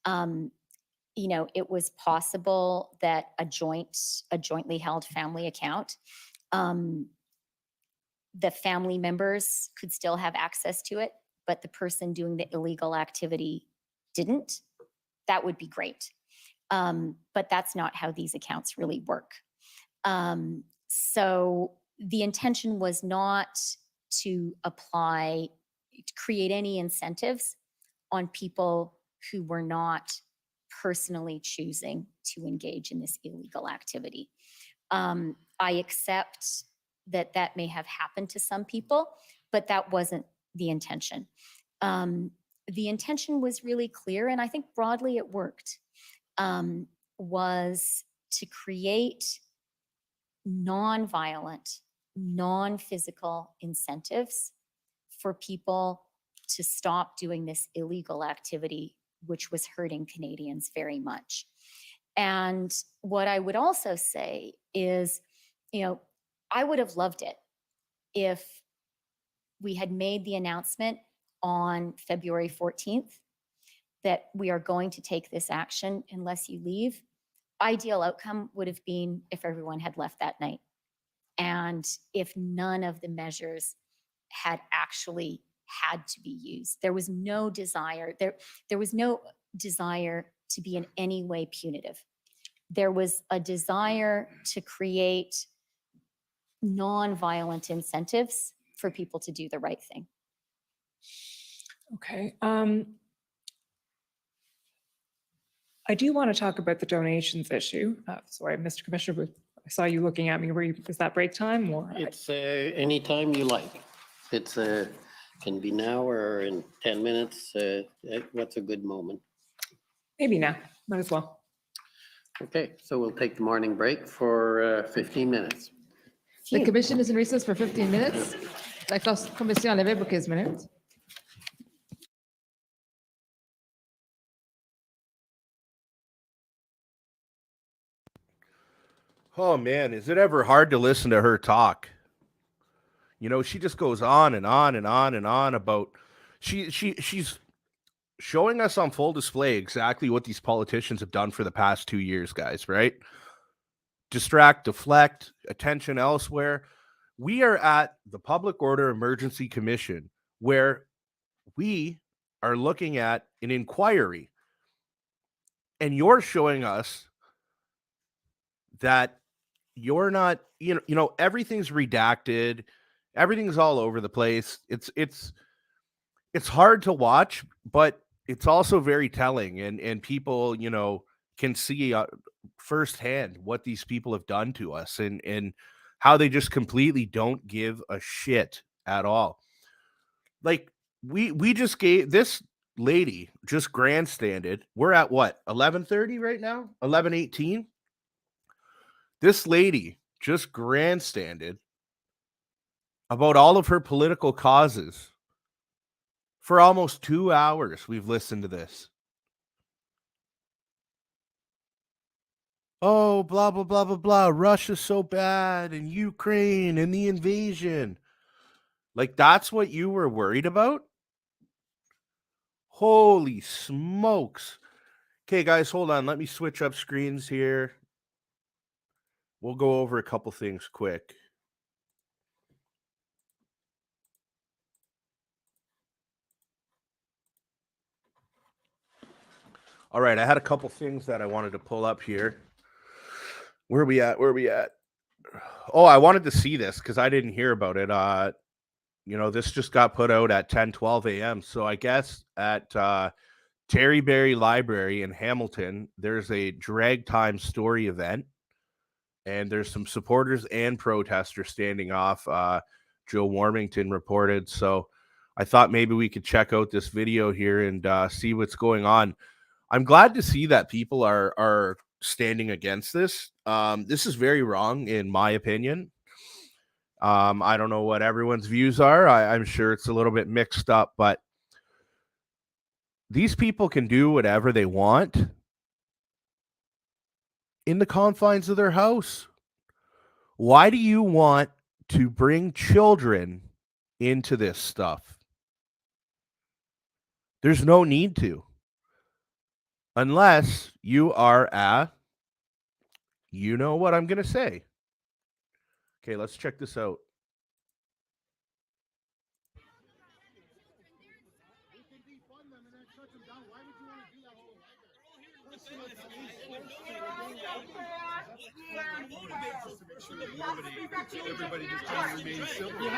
it was possible that a jointly held family account, the family members could still have access to it, but the person doing the illegal activity didn't, that would be great. But that's not how these accounts really work. So the intention was not to create any incentives on people who were not personally choosing to engage in this illegal activity. I accept that may have happened to some people, but that wasn't the intention. The intention was really clear, and I think broadly it worked, was to create non-violent, non-physical incentives for people to stop doing this illegal activity, which was hurting Canadians very much. And what I would also say is, I would have loved it if we had made the announcement on February 14th that we are going to take this action unless you leave. Ideal outcome would have been if everyone had left that night, and if none of the measures had actually had to be used. There was no desire. There was no desire to be in any way punitive. There was a desire to create non-violent incentives for people to do the right thing. Okay. I do want to talk about the donations issue. Sorry, Mr. Commissioner, I saw you looking at me. Is that break time or? It's anytime you like. It's can be now or in 10 minutes. What's a good moment? Maybe now, might as well. Okay, so we'll take the morning break for 15 minutes. The commission is in recess for 15 minutes. La commission levée pour 15 minutes. Oh man, is it ever hard to listen to her talk? She just goes on and on and on and on about she's showing us on full display exactly what these politicians have done for the past 2 years, guys, right? Distract, deflect, attention elsewhere. We are at the Public Order Emergency Commission, where we are looking at an inquiry, and you're showing us that you're not, everything's redacted, everything's all over the place. It's hard to watch, but it's also very telling, and people, can see firsthand what these people have done to us, and how they just completely don't give a shit at all. Like we just gave this lady just grandstanded. We're at what, 11:30 right now? 11:18. This lady just grandstanded about all of her political causes. For almost 2 hours, we've listened to this. Oh, blah, blah, blah, blah, blah. Russia's so bad, and Ukraine, and the invasion. Like, that's what you were worried about? Holy smokes. Okay, guys, hold on. Let me switch up screens here. We'll go over a couple things quick. All right, I had a couple things that I wanted to pull up here. Where are we at? Oh, I wanted to see this because I didn't hear about it. This just got put out at 10:12 a.m. So I guess at Terryberry Library in Hamilton, there's a drag time story event, and there's some supporters and protesters standing off. Joe Warmington reported. So I thought maybe we could check out this video here and see what's going on. I'm glad to see that people are standing against this. This is very wrong, in my opinion. I don't know what everyone's views are. I'm sure it's a little bit mixed up, but these people can do whatever they want in the confines of their house. Why do you want to bring children into this stuff? There's no need to. Unless you are you know what I'm going to say. Okay, let's check this out. Everybody just trying to remain civil. And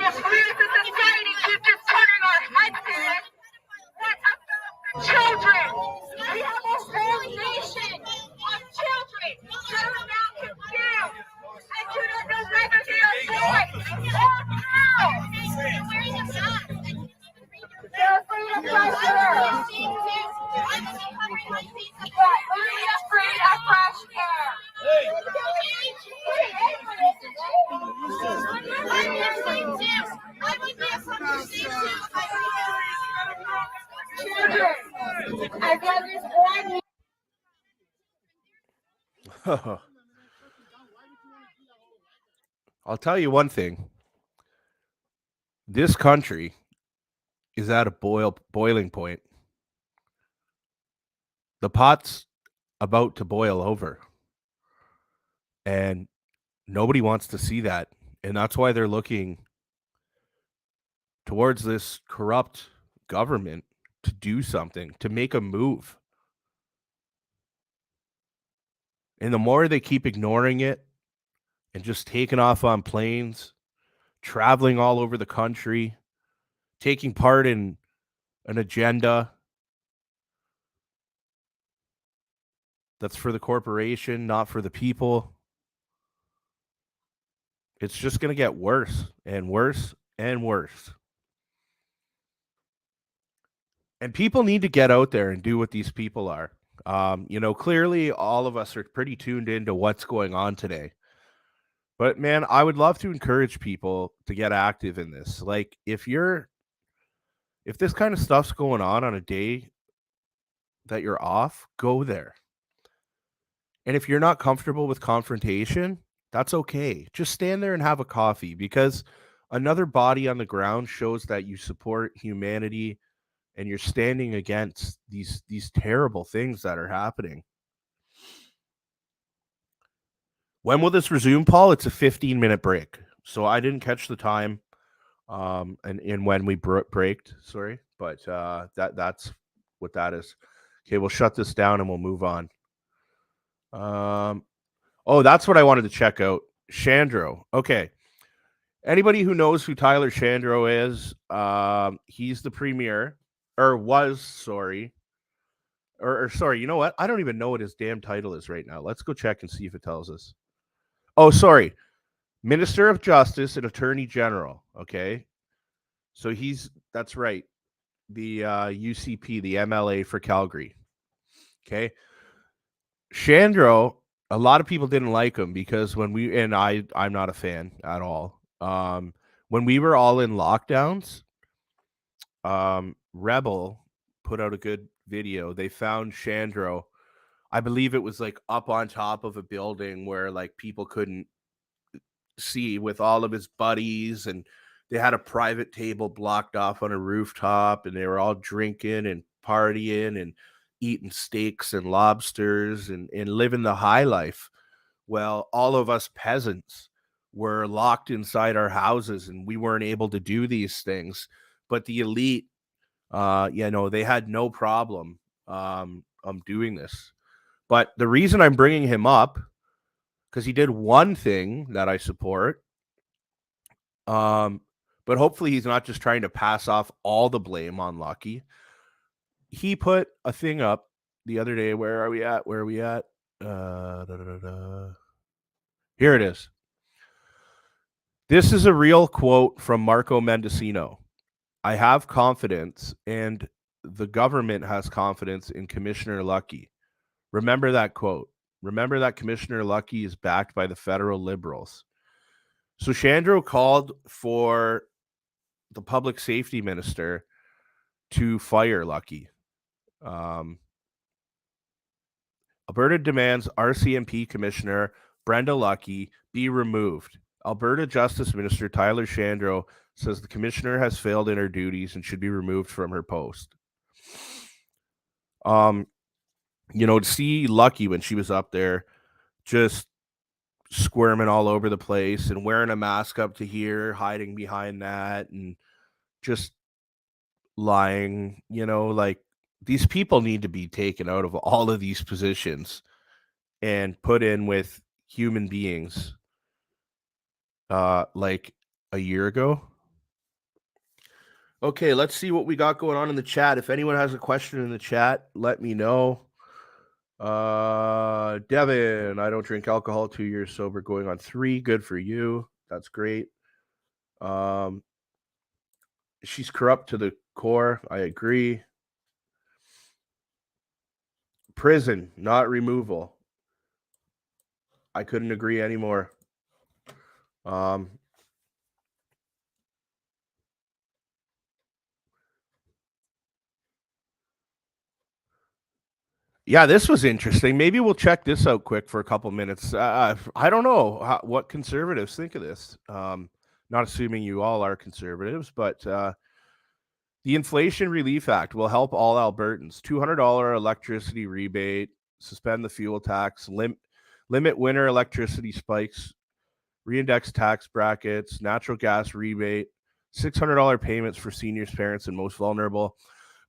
if we as a society keep just turning our heads to it, that's about the children. We have a whole nation of children that are now confused and do not know whether they are boys or girls. They're wearing a mask. They're afraid of fresh air. Are you afraid of fresh air? I would be afraid too. I'd rather I'll tell you one thing. This country is at a boiling point. The pot's about to boil over. And nobody wants to see that. And that's why they're looking towards this corrupt government to do something, to make a move. And the more they keep ignoring it and just taking off on planes, traveling all over the country, taking part in an agenda that's for the corporation, not for the people, it's just going to get worse and worse and worse. And people need to get out there and do what these people are. Clearly all of us are pretty tuned into what's going on today. But man, I would love to encourage people to get active in this. Like if this kind of stuff's going on a day that you're off, go there. And if you're not comfortable with confrontation, that's okay. Just stand there and have a coffee, because another body on the ground shows that you support humanity and you're standing against these terrible things that are happening. When will this resume, Paul? It's a 15-minute break. So I didn't catch the time and when we braked, sorry. But that's what that is. Okay, we'll shut this down and we'll move on. Oh, that's what I wanted to check out. Shandro. Okay. Anybody who knows who Tyler Shandro is, he's the premier, or was, sorry. Or sorry, you know what? I don't even know what his damn title is right now. Let's go check and see if it tells us. Oh, sorry. Minister of Justice and Attorney General. Okay. So that's right. The UCP, the MLA for Calgary. Okay. Shandro, a lot of people didn't like him because when we and I'm not a fan at all. When we were all in lockdowns, Rebel put out a good video. They found Shandro. I believe it was like up on top of a building where like people couldn't see, with all of his buddies, and they had a private table blocked off on a rooftop, and they were all drinking and partying and eating steaks and lobsters and living the high life. Well, all of us peasants were locked inside our houses and we weren't able to do these things. But the elite, they had no problem doing this. But the reason I'm bringing him up, because he did one thing that I support, but hopefully he's not just trying to pass off all the blame on Lucky. He put a thing up the other day. Where are we at? Here it is. This is a real quote from Marco Mendocino. I have confidence, and the government has confidence in Commissioner Lucky. Remember that quote. Remember that Commissioner Lucky is backed by the federal Liberals. So Shandro called for the public safety minister to fire Lucky. Alberta demands RCMP Commissioner Brenda Lucky be removed. Alberta Justice Minister Tyler Shandro says the commissioner has failed in her duties and should be removed from her post. To see Lucky when she was up there just squirming all over the place and wearing a mask up to here, hiding behind that, and just lying, like, these people need to be taken out of all of these positions and put in with human beings like a year ago. Okay, let's see what we got going on in the chat. If anyone has a question in the chat, let me know. Devin, I don't drink alcohol, 2 years sober, going on 3. Good for you. That's great. She's corrupt to the core. I agree. Prison, not removal. I couldn't agree anymore. Yeah, this was interesting. Maybe we'll check this out quick for a couple minutes. I don't know what conservatives think of this. Not assuming you all are conservatives, but the Inflation Relief Act will help all Albertans. $200 electricity rebate, suspend the fuel tax, limit winter electricity spikes, reindex tax brackets, natural gas rebate, $600 payments for seniors, parents, and most vulnerable.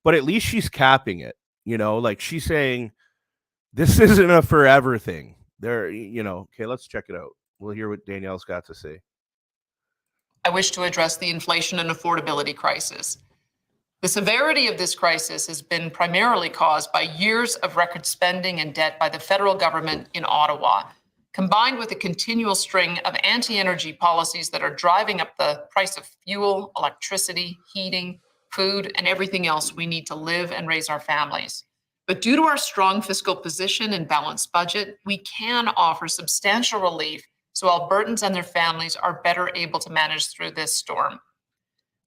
But at least she's capping it. Like she's saying, this isn't a forever thing. Okay, let's check it out. We'll hear what Danielle's got to say. I wish to address the inflation and affordability crisis. The severity of this crisis has been primarily caused by years of record spending and debt by the federal government in Ottawa, combined with a continual string of anti-energy policies that are driving up the price of fuel, electricity, heating, food, and everything else we need to live and raise our families. But due to our strong fiscal position and balanced budget, we can offer substantial relief so Albertans and their families are better able to manage through this storm.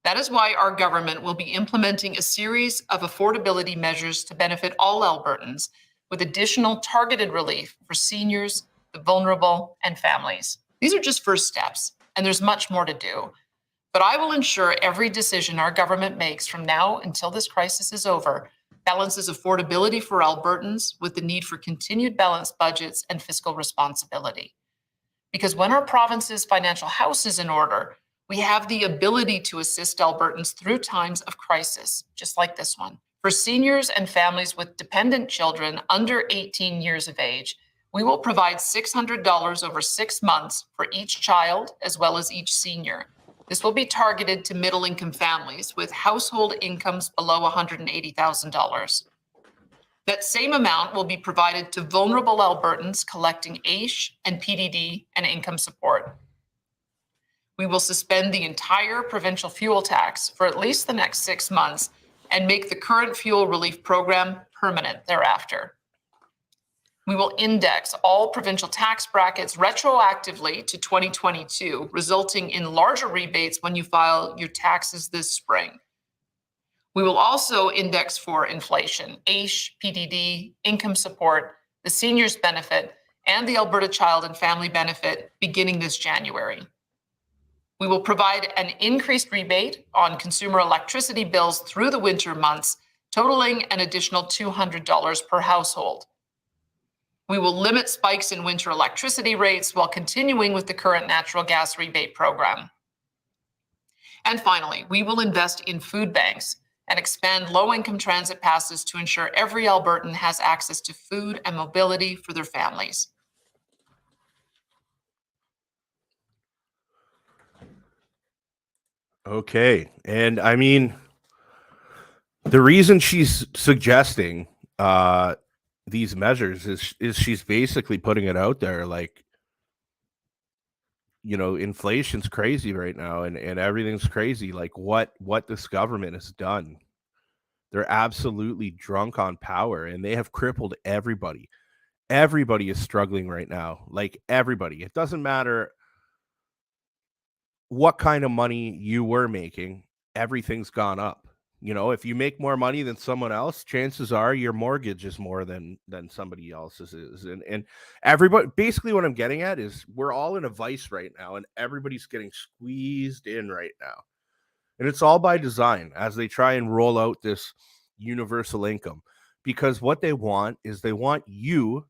That is why our government will be implementing a series of affordability measures to benefit all Albertans, with additional targeted relief for seniors, the vulnerable, and families. These are just first steps, and there's much more to do. But I will ensure every decision our government makes from now until this crisis is over balances affordability for Albertans with the need for continued balanced budgets and fiscal responsibility. Because when our province's financial house is in order, we have the ability to assist Albertans through times of crisis, just like this one. For seniors and families with dependent children under 18 years of age, we will provide $600 over 6 months for each child as well as each senior. This will be targeted to middle-income families with household incomes below $180,000. That same amount will be provided to vulnerable Albertans collecting AISH and PDD and income support. We will suspend the entire provincial fuel tax for at least the next 6 months and make the current fuel relief program permanent thereafter. We will index all provincial tax brackets retroactively to 2022, resulting in larger rebates when you file your taxes this spring. We will also index for inflation, AISH, PDD, income support, the seniors benefit, and the Alberta Child and Family Benefit beginning this January. We will provide an increased rebate on consumer electricity bills through the winter months, totaling an additional $200 per household. We will limit spikes in winter electricity rates while continuing with the current natural gas rebate program. And finally, we will invest in food banks and expand low-income transit passes to ensure every Albertan has access to food and mobility for their families. Okay. And I mean, the reason she's suggesting these measures is she's basically putting it out there like, you know, inflation's crazy right now and everything's crazy. Like what this government has done. They're absolutely drunk on power and they have crippled everybody. Everybody is struggling right now. Like everybody. It doesn't matter what kind of money you were making, everything's gone up. You know, if you make more money than someone else, chances are your mortgage is more than somebody else's is. And everybody, basically what I'm getting at is we're all in a vice right now and everybody's getting squeezed in right now. And it's all by design as they try and roll out this universal income, because what they want is they want you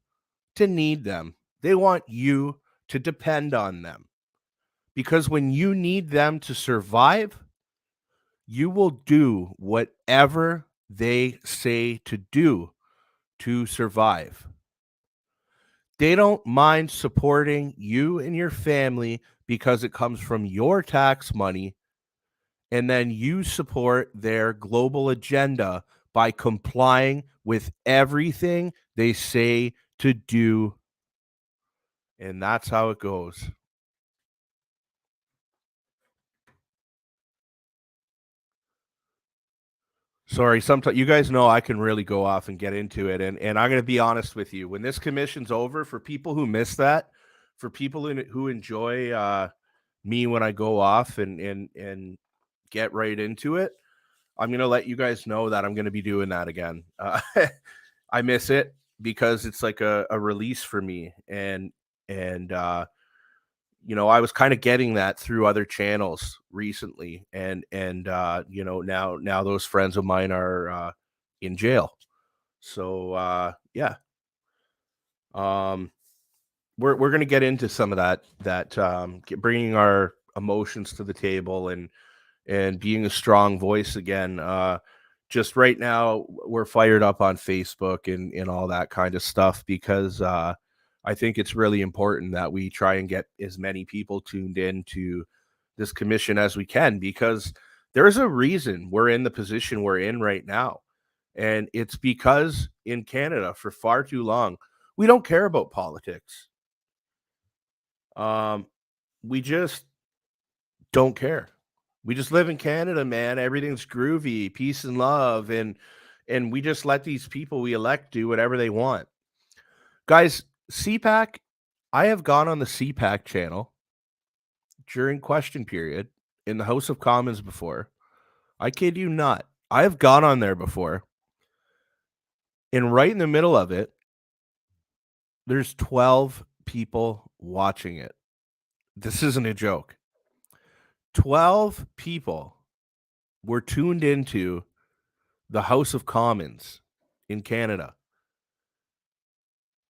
to need them. They want you to depend on them. Because when you need them to survive, you will do whatever they say to do to survive. They don't mind supporting you and your family because it comes from your tax money, and then you support their global agenda by complying with everything they say to do. And that's how it goes. Sorry, sometimes you guys know I can really go off and get into it. And I'm going to be honest with you. When this commission's over, for people who miss that, for people who enjoy me when I go off and get right into it, I'm going to let you guys know that I'm going to be doing that again. I miss it because it's like a release for me. And you know, I was kind of getting that through other channels recently, and you know, now those friends of mine are in jail. So yeah, we're gonna get into some of that bringing our emotions to the table and being a strong voice again. Just right now, we're fired up on Facebook and all that kind of stuff because I think it's really important that we try and get as many people tuned in to this commission as we can, because there's a reason we're in the position we're in right now. And it's because in Canada for far too long, we don't care about politics. We just don't care. We just live in Canada, man. Everything's groovy, peace and love, and we just let these people we elect do whatever they want. Guys, CPAC, I have gone on the CPAC channel during question period in the House of Commons before. I kid you not. I have gone on there before. And right in the middle of it, there's 12 people watching it. This isn't a joke. 12 people were tuned into the House of Commons in Canada,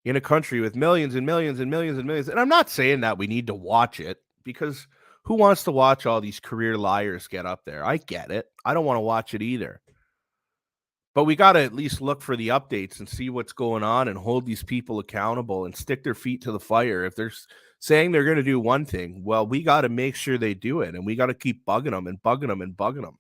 in a country with millions and millions and millions and millions. And I'm not saying that we need to watch it, because who wants to watch all these career liars get up there? I get it. I don't want to watch it either. But we got to at least look for the updates and see what's going on and hold these people accountable and stick their feet to the fire. If they're saying they're going to do one thing, well, we got to make sure they do it, and we got to keep bugging them and bugging them and bugging them.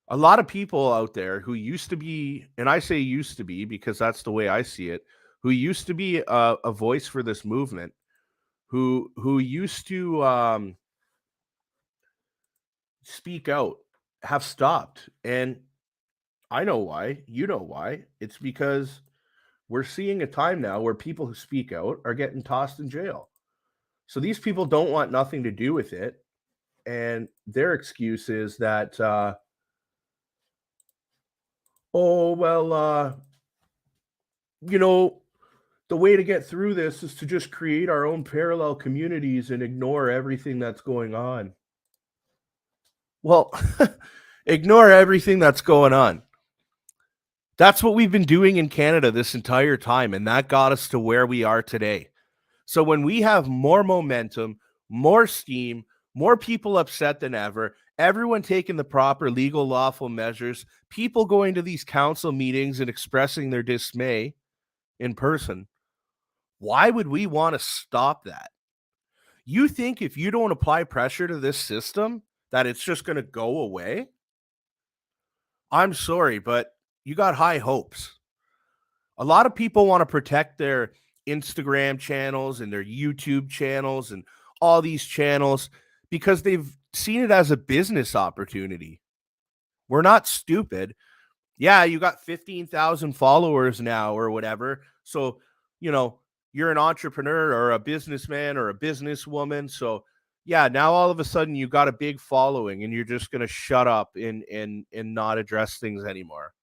A lot of people out there who used to be, and I say used to be because that's the way I see it, who used to be a voice for this movement, who used to speak out, have stopped. And I know why. You know why. It's because we're seeing a time now where people who speak out are getting tossed in jail. So these people don't want nothing to do with it. And their excuse is that, oh, well, you know, the way to get through this is to just create our own parallel communities and ignore everything that's going on. Well, ignore everything that's going on. That's what we've been doing in Canada this entire time, and that got us to where we are today. So when we have more momentum, more steam, more people upset than ever, everyone taking the proper legal, lawful measures, people going to these council meetings and expressing their dismay in person, why would we want to stop that? You think if you don't apply pressure to this system that it's just going to go away? I'm sorry, but you got high hopes. A lot of people want to protect their Instagram channels and their YouTube channels and all these channels because they've seen it as a business opportunity. We're not stupid. Yeah, you got 15,000 followers now or whatever. So, you're an entrepreneur or a businessman or a businesswoman. So, yeah, now all of a sudden you got a big following and you're just going to shut up and not address things anymore.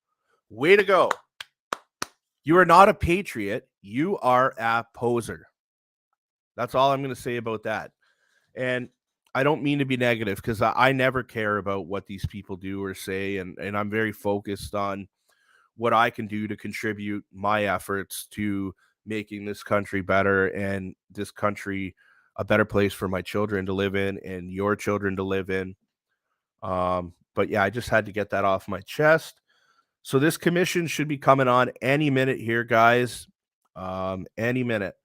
Way to go. You are not a patriot. You are a poser. That's all I'm going to say about that. And I don't mean to be negative because I never care about what these people do or say. And I'm very focused on what I can do to contribute my efforts to making this country better and this country a better place for my children to live in and your children to live in. But yeah, I just had to get that off my chest. So this commission should be coming on any minute here, guys. Any minute.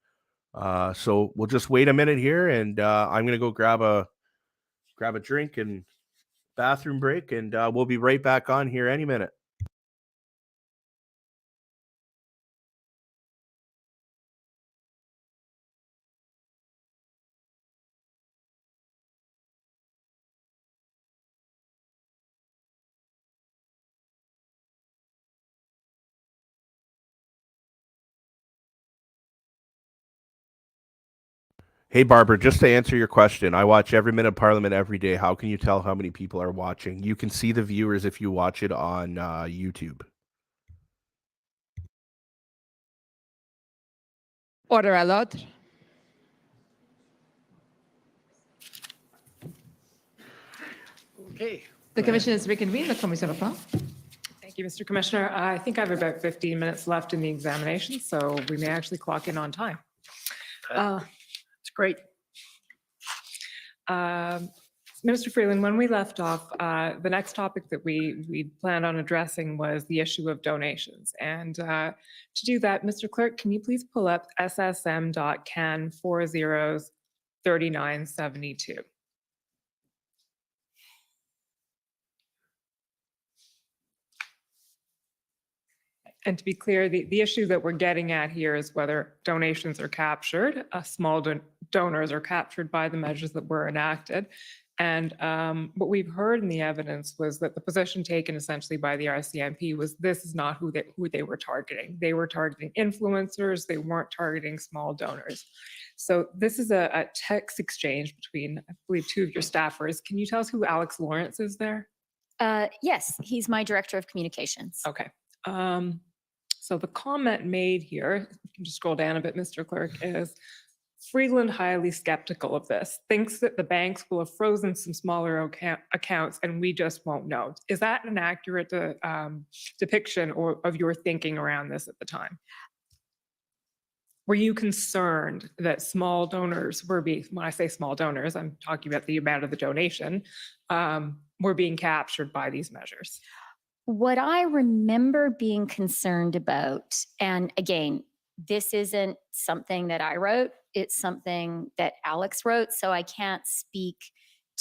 So we'll just wait a minute here, and I'm gonna go grab a drink and bathroom break, and we'll be right back on here any minute. Hey, Barbara, just to answer your question, I watch every minute of Parliament every day. How can you tell how many people are watching? You can see the viewers if you watch it on YouTube. Order à l'ordre. Okay. The commission is reconvened. La commission reprend. Thank you, Mr. Commissioner. I think I have about 15 minutes left in the examination, so we may actually clock in on time. It's great. Minister Freeland, when we left off, the next topic that we planned on addressing was the issue of donations. And to do that, Mr. Clerk, can you please pull up ssm.can 403972? And to be clear, the issue that we're getting at here is whether donations are captured, small donors are captured by the measures that were enacted. And what we've heard in the evidence was that the position taken essentially by the RCMP was this is not who they were targeting. They were targeting influencers. They weren't targeting small donors. So this is a text exchange between, I believe, two of your staffers. Can you tell us who Alex Lawrence is there? Yes, he's my director of communications. Okay. So the comment made here, you can just scroll down a bit, Mr. Clerk, is Freeland highly skeptical of this, thinks that the banks will have frozen some smaller accounts and we just won't know. Is that an accurate depiction of your thinking around this at the time? Were you concerned that small donors when I say small donors, I'm talking about the amount of the donation, were being captured by these measures? What I remember being concerned about, and again, this isn't something that I wrote, it's something that Alex wrote, so I can't speak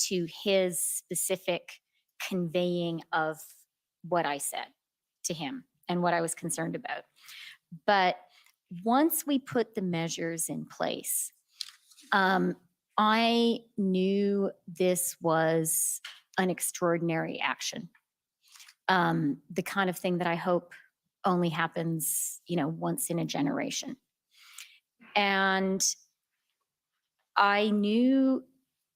to his specific conveying of what I said to him and what I was concerned about. But once we put the measures in place, I knew this was an extraordinary action. The kind of thing that I hope only happens, once in a generation. And I knew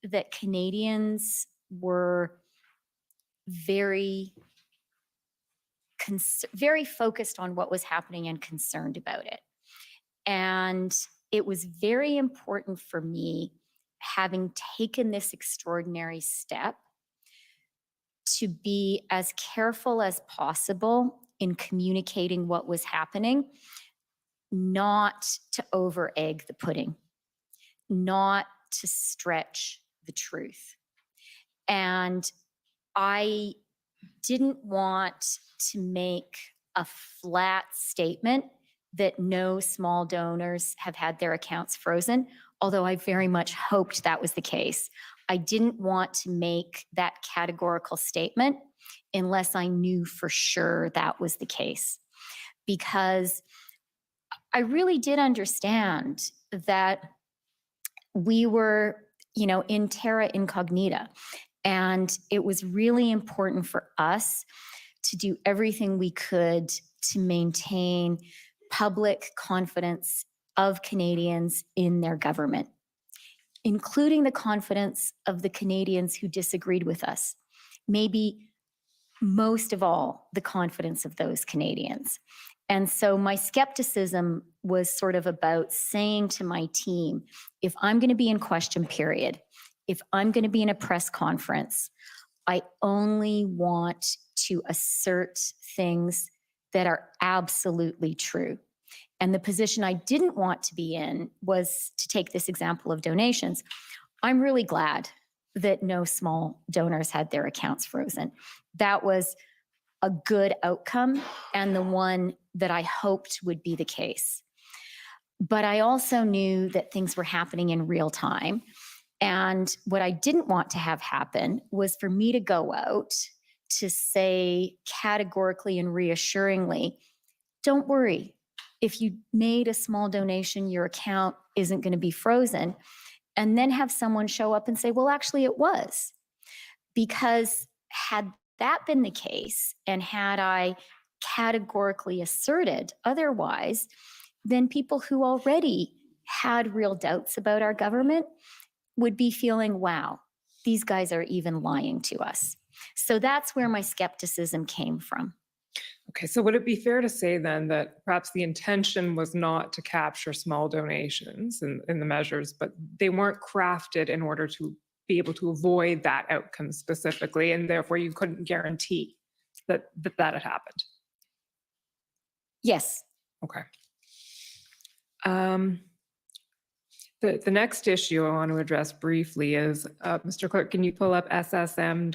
that Canadians were very focused on what was happening and concerned about it. And it was very important for me, having taken this extraordinary step, to be as careful as possible in communicating what was happening, not to over egg the pudding, not to stretch the truth. And I didn't want to make a flat statement that no small donors have had their accounts frozen, although I very much hoped that was the case. I didn't want to make that categorical statement unless I knew for sure that was the case, because I really did understand that we were, in terra incognita, and it was really important for us to do everything we could to maintain public confidence of Canadians in their government, including the confidence of the Canadians who disagreed with us. Maybe most of all, the confidence of those Canadians. And so my skepticism was sort of about saying to my team, if I'm going to be in question period, if I'm going to be in a press conference, I only want to assert things that are absolutely true. And the position I didn't want to be in was to take this example of donations. I'm really glad that no small donors had their accounts frozen. That was a good outcome, and the one that I hoped would be the case. But I also knew that things were happening in real time. And what I didn't want to have happen was for me to go out to say categorically and reassuringly, don't worry, if you made a small donation, your account isn't going to be frozen. And then have someone show up and say, well, actually it was. Because had that been the case, and had I categorically asserted otherwise, then people who already had real doubts about our government would be feeling, wow, these guys are even lying to us. So that's where my skepticism came from. Okay, so would it be fair to say then that perhaps the intention was not to capture small donations in the measures, but they weren't crafted in order to be able to avoid that outcome specifically, and therefore you couldn't guarantee that had happened? Yes. Okay. The next issue I want to address briefly is, Mr. Clerk, can you pull up ssm.nsc.can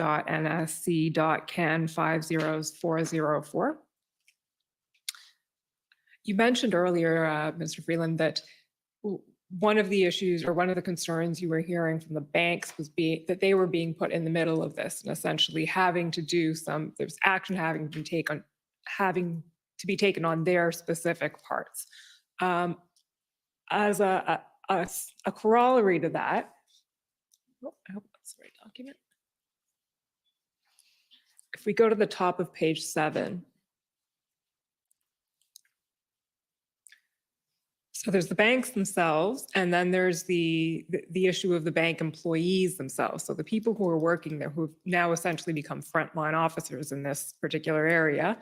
50404? You mentioned earlier, Mr. Freeland, that one of the issues or one of the concerns you were hearing from the banks was that they were being put in the middle of this and essentially having to do there's action having to be taken on their specific parts. As a corollary to that, I hope that's the right document. If we go to the top of page 7, so there's the banks themselves, and then there's the issue of the bank employees themselves. So the people who are working there, who have now essentially become frontline officers in this particular area.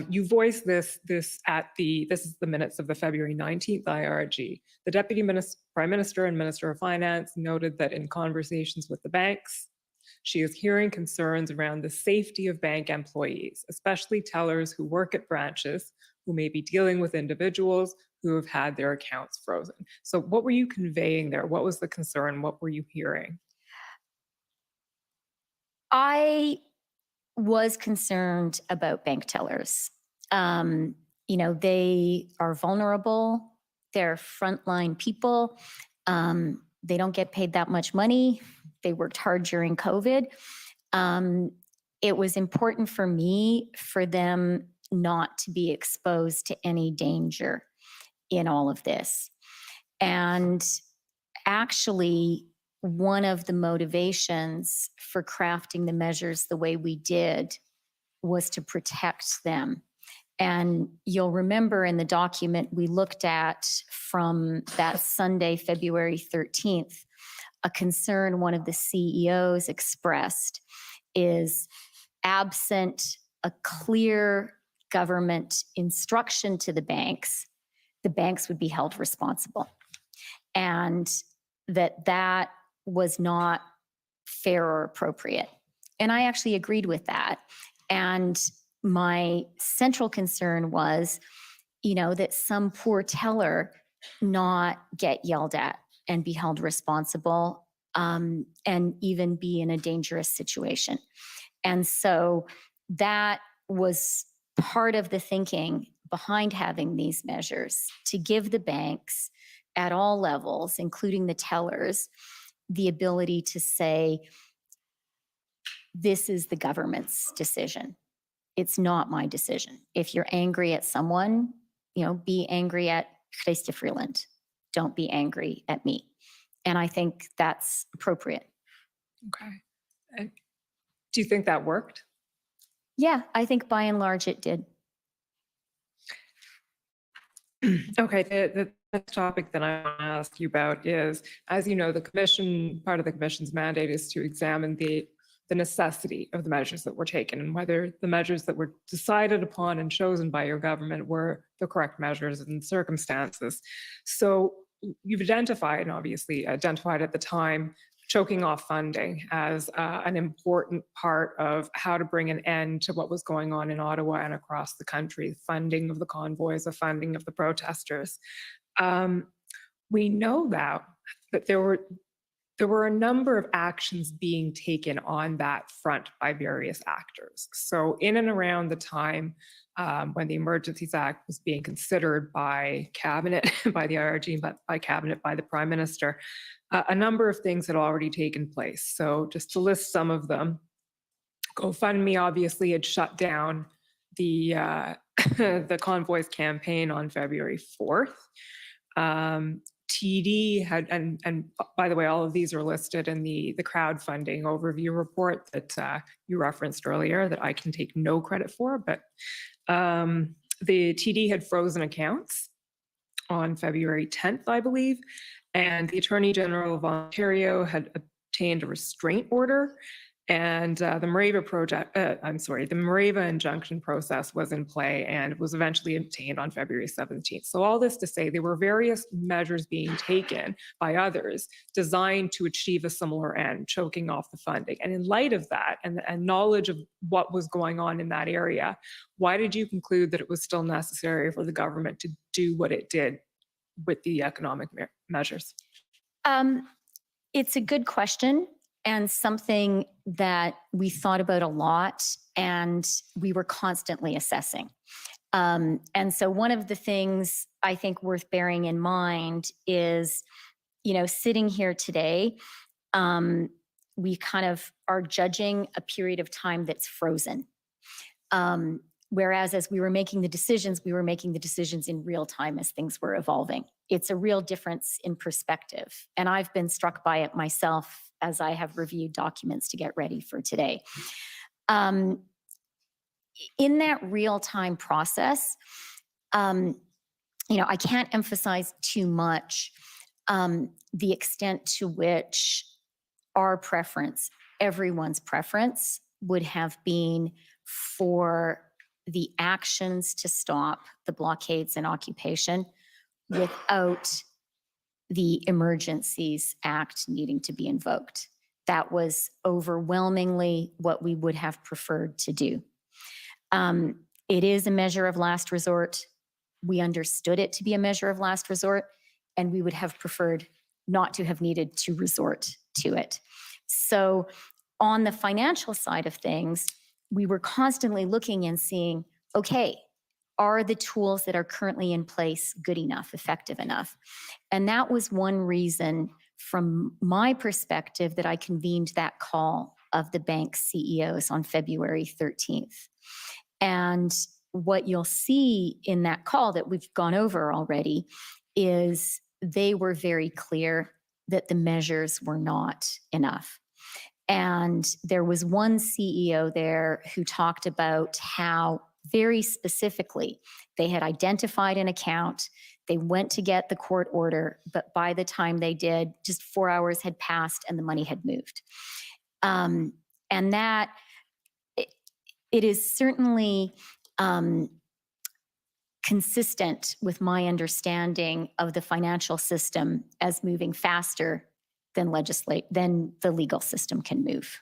You voiced this is the minutes of the February 19th IRG. The Deputy Prime Minister and Minister of Finance noted that in conversations with the banks, she is hearing concerns around the safety of bank employees, especially tellers who work at branches, who may be dealing with individuals who have had their accounts frozen. So what were you conveying there? What was the concern? What were you hearing? I was concerned about bank tellers. They are vulnerable. They're frontline people. They don't get paid that much money. They worked hard during COVID. It was important for me for them not to be exposed to any danger in all of this. And actually, one of the motivations for crafting the measures the way we did was to protect them And you'll remember in the document we looked at from that Sunday, February 13th, a concern one of the CEOs expressed is absent a clear government instruction to the banks would be held responsible. And that was not fair or appropriate. And I actually agreed with that. And my central concern was, that some poor teller not get yelled at and be held responsible, and even be in a dangerous situation. And so that was part of the thinking behind having these measures, to give the banks at all levels, including the tellers, the ability to say, this is the government's decision. It's not my decision. If you're angry at someone, be angry at Chrystia Freeland. Don't be angry at me. And I think that's appropriate. Okay. And do you think that worked? Yeah, I think by and large it did. Okay, the next topic that I want to ask you about is, as you know, part of the commission's mandate is to examine the necessity of the measures that were taken and whether the measures that were decided upon and chosen by your government were the correct measures in circumstances. So you've identified at the time, choking off funding as an important part of how to bring an end to what was going on in Ottawa and across the country, funding of the convoys, the funding of the protesters. We know that there were a number of actions being taken on that front by various actors. So in and around the time when the Emergencies Act was being considered by Cabinet, by the IRG, but by Cabinet, by the Prime Minister, a number of things had already taken place. So just to list some of them, GoFundMe obviously had shut down the the Convoys campaign on February 4th. TD had, and by the way, all of these are listed in the crowdfunding overview report that you referenced earlier that I can take no credit for, but the TD had frozen accounts on February 10th, I believe, and the Attorney General of Ontario had obtained a restraint order, and the Mareva injunction process was in play and was eventually obtained on February 17th. So all this to say, there were various measures being taken by others designed to achieve a similar end, choking off the funding. And in light of that and knowledge of what was going on in that area, why did you conclude that it was still necessary for the government to do what it did with the economic measures? It's a good question, and something that we thought about a lot and we were constantly assessing. And so one of the things I think worth bearing in mind is, sitting here today, we kind of are judging a period of time that's frozen. Whereas as we were making the decisions in real time as things were evolving. It's a real difference in perspective. And I've been struck by it myself as I have reviewed documents to get ready for today. In that real-time process, I can't emphasize too much the extent to which our preference, everyone's preference, would have been for the actions to stop the blockades and occupation without the Emergencies Act needing to be invoked. That was overwhelmingly what we would have preferred to do. It is a measure of last resort. We understood it to be a measure of last resort, and we would have preferred not to have needed to resort to it. So on the financial side of things, we were constantly looking and seeing, okay, are the tools that are currently in place good enough, effective enough? And that was one reason from my perspective that I convened that call of the bank CEOs on February 13th. And what you'll see in that call that we've gone over already is they were very clear that the measures were not enough. And there was one CEO there who talked about how very specifically. They had identified an account. They went to get the court order, but by the time they did, just 4 hours had passed and the money had moved. And that, it is certainly consistent with my understanding of the financial system as moving faster than the legal system can move.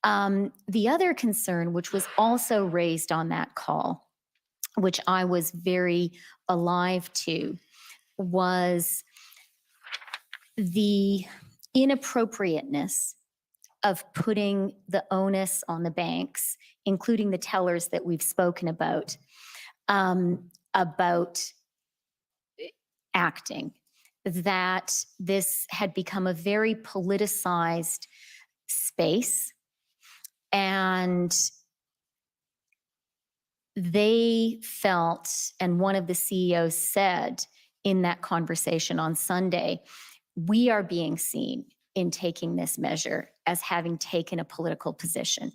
The other concern, which was also raised on that call, which I was very alive to, was the inappropriateness of putting the onus on the banks, including the tellers that we've spoken about acting, that this had become a very politicized space, and they felt, and one of the CEOs said in that conversation on Sunday, we are being seen in taking this measure as having taken a political position.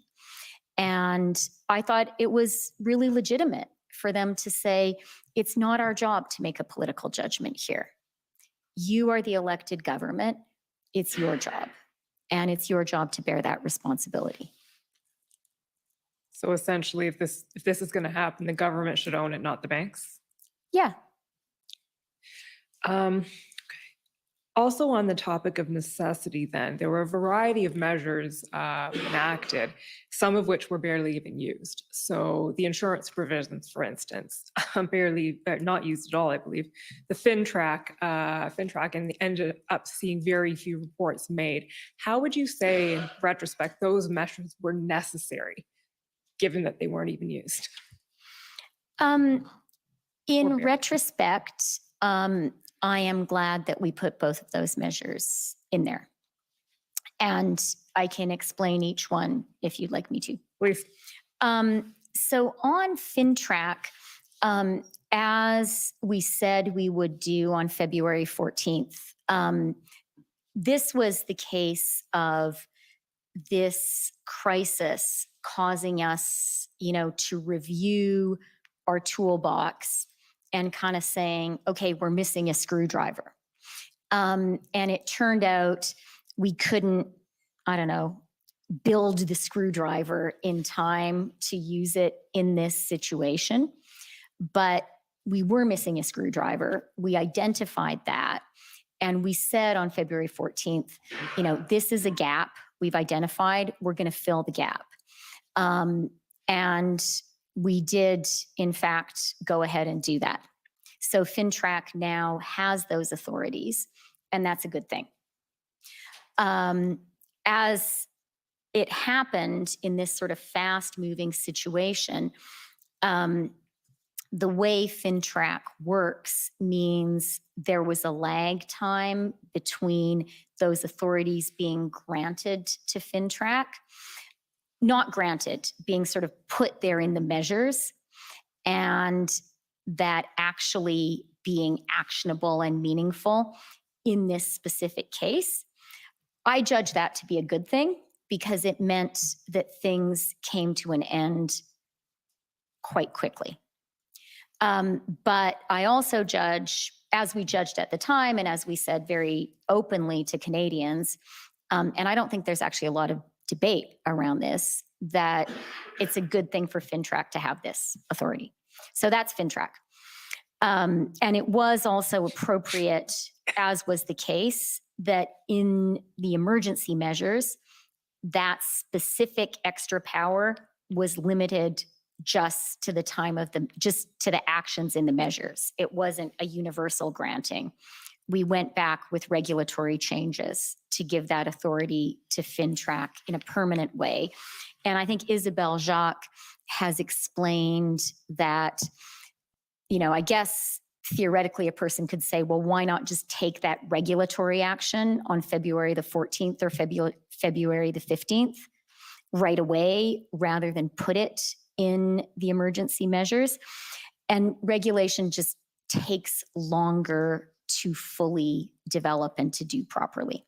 And I thought it was really legitimate for them to say, it's not our job to make a political judgment here. You are the elected government. It's your job. And it's your job to bear that responsibility. So essentially, if this is going to happen, the government should own it, not the banks. Yeah. Okay. Also on the topic of necessity then, there were a variety of measures enacted, some of which were barely even used. So the insurance provisions, for instance, barely, not used at all, I believe. The FinTrack, and ended up seeing very few reports made. How would you say, in retrospect, those measures were necessary, given that they weren't even used? In Okay. retrospect, I am glad that we put both of those measures in there. And I can explain each one if you'd like me to. Please. So on FinTrack, as we said we would do on February 14th, this was the case of this crisis causing us, to review our toolbox and kind of saying, okay, we're missing a screwdriver. And it turned out we couldn't, build the screwdriver in time to use it in this situation. But we were missing a screwdriver. We identified that. And we said on February 14th, this is a gap we've identified. We're going to fill the gap. And we did, in fact, go ahead and do that. So FinTrack now has those authorities, and that's a good thing. As it happened in this sort of fast-moving situation, the way FinTrack works means there was a lag time between those authorities being granted to FinTrack, not granted, being sort of put there in the measures, and that actually being actionable and meaningful in this specific case. I judge that to be a good thing because it meant that things came to an end quite quickly. But I also judge, as we judged at the time and as we said very openly to Canadians, and I don't think there's actually a lot of debate around this, that it's a good thing for FinTrack to have this authority. So that's FinTrack. And it was also appropriate, as was the case, that in the emergency measures, that specific extra power was limited just to the time of just to the actions in the measures. It wasn't a universal granting. We went back with regulatory changes to give that authority to FinTrack in a permanent way. And I think Isabelle Jacques has explained that, I guess theoretically a person could say, well, why not just take that regulatory action on February the 14th or February the 15th right away rather than put it in the emergency measures? And regulation just takes longer to fully develop and to do properly.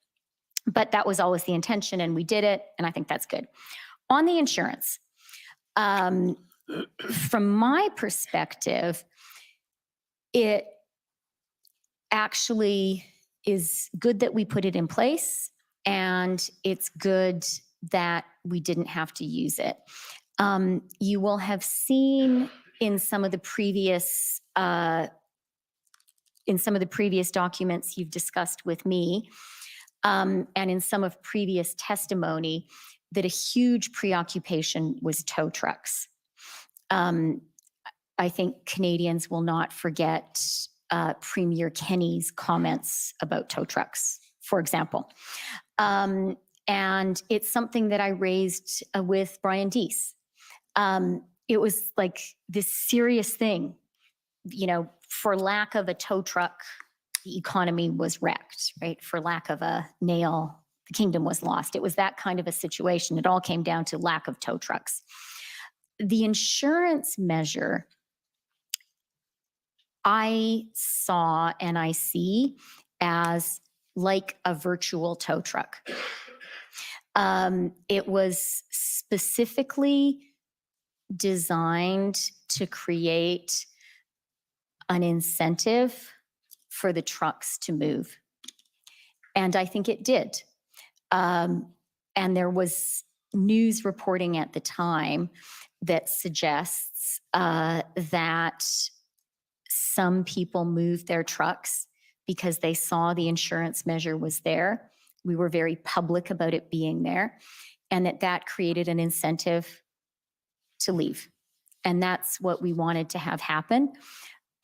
But that was always the intention, and we did it, and I think that's good. On the insurance, from my perspective, it actually is good that we put it in place, and it's good that we didn't have to use it. You will have seen in some of the previous documents you've discussed with me, and in some of previous testimony, that a huge preoccupation was tow trucks. I think Canadians will not forget Premier Kenney's comments about tow trucks, for example. And it's something that I raised with Brian Deese. It was like this serious thing, you know, for lack of a tow truck, the economy was wrecked, right? For lack of a nail, the kingdom was lost. It was that kind of a situation. It all came down to lack of tow trucks. The insurance measure I saw and I see as like a virtual tow truck. It was specifically designed to create an incentive for the trucks to move. And I think it did. And there was news reporting at the time that suggests that some people moved their trucks because they saw the insurance measure was there. We were very public about it being there, and that created an incentive to leave. And that's what we wanted to have happen.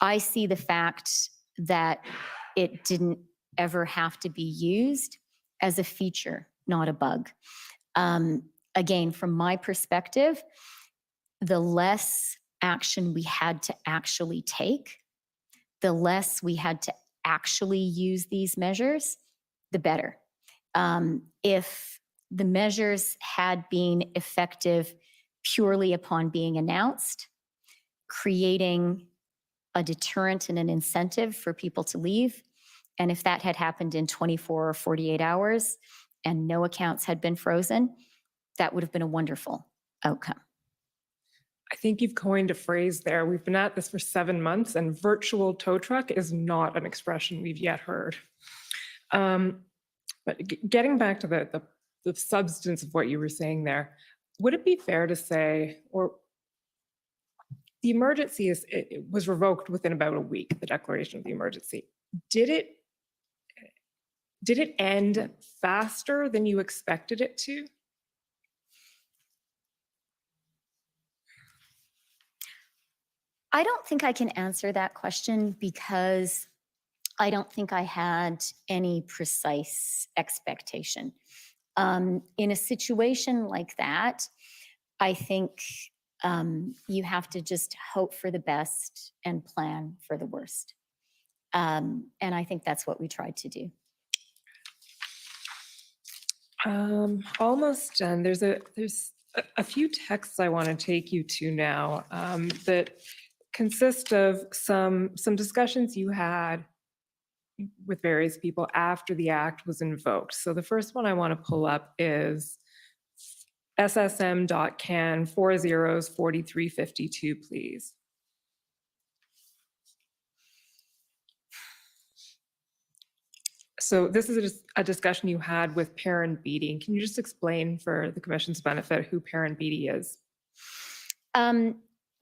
I see the fact that it didn't ever have to be used as a feature, not a bug. Again, from my perspective, the less action we had to actually take, the less we had to actually use these measures, the better. If the measures had been effective purely upon being announced, creating a deterrent and an incentive for people to leave, and if that had happened in 24 or 48 hours and no accounts had been frozen, that would have been a wonderful outcome. I think you've coined a phrase there. We've been at this for 7 months, and virtual tow truck is not an expression we've yet heard. But getting back to the substance of what you were saying there, would it be fair to say, or the emergency it was revoked within about a week, the declaration of the emergency. Did it end faster than you expected it to? I don't think I can answer that question because I don't think I had any precise expectation. In a situation like that, I think you have to just hope for the best and plan for the worst. And I think that's what we tried to do. Almost done. There's a few texts I want to take you to now that consist of some discussions you had with various people after the act was invoked. So the first one I want to pull up is ssm.can 40s4352, please. So this is a discussion you had with Perrin Beatty. Can you just explain for the Commission's benefit who Perrin Beatty is?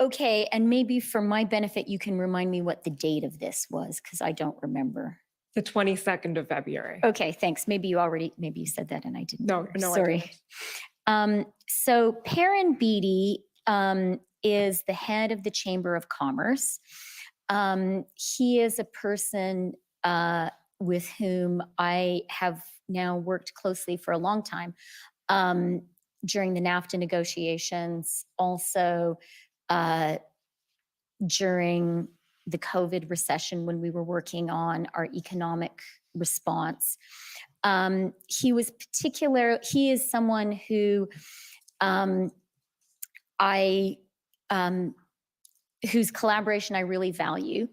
Okay, and maybe for my benefit, you can remind me what the date of this was, because I don't remember. The 22nd of February. Okay, thanks. Maybe you said that and I didn't. No, sorry. So Perrin Beatty is the head of the Chamber of Commerce. He is a person with whom I have now worked closely for a long time during the NAFTA negotiations, also during the COVID recession when we were working on our economic response. He is someone who whose collaboration I really value.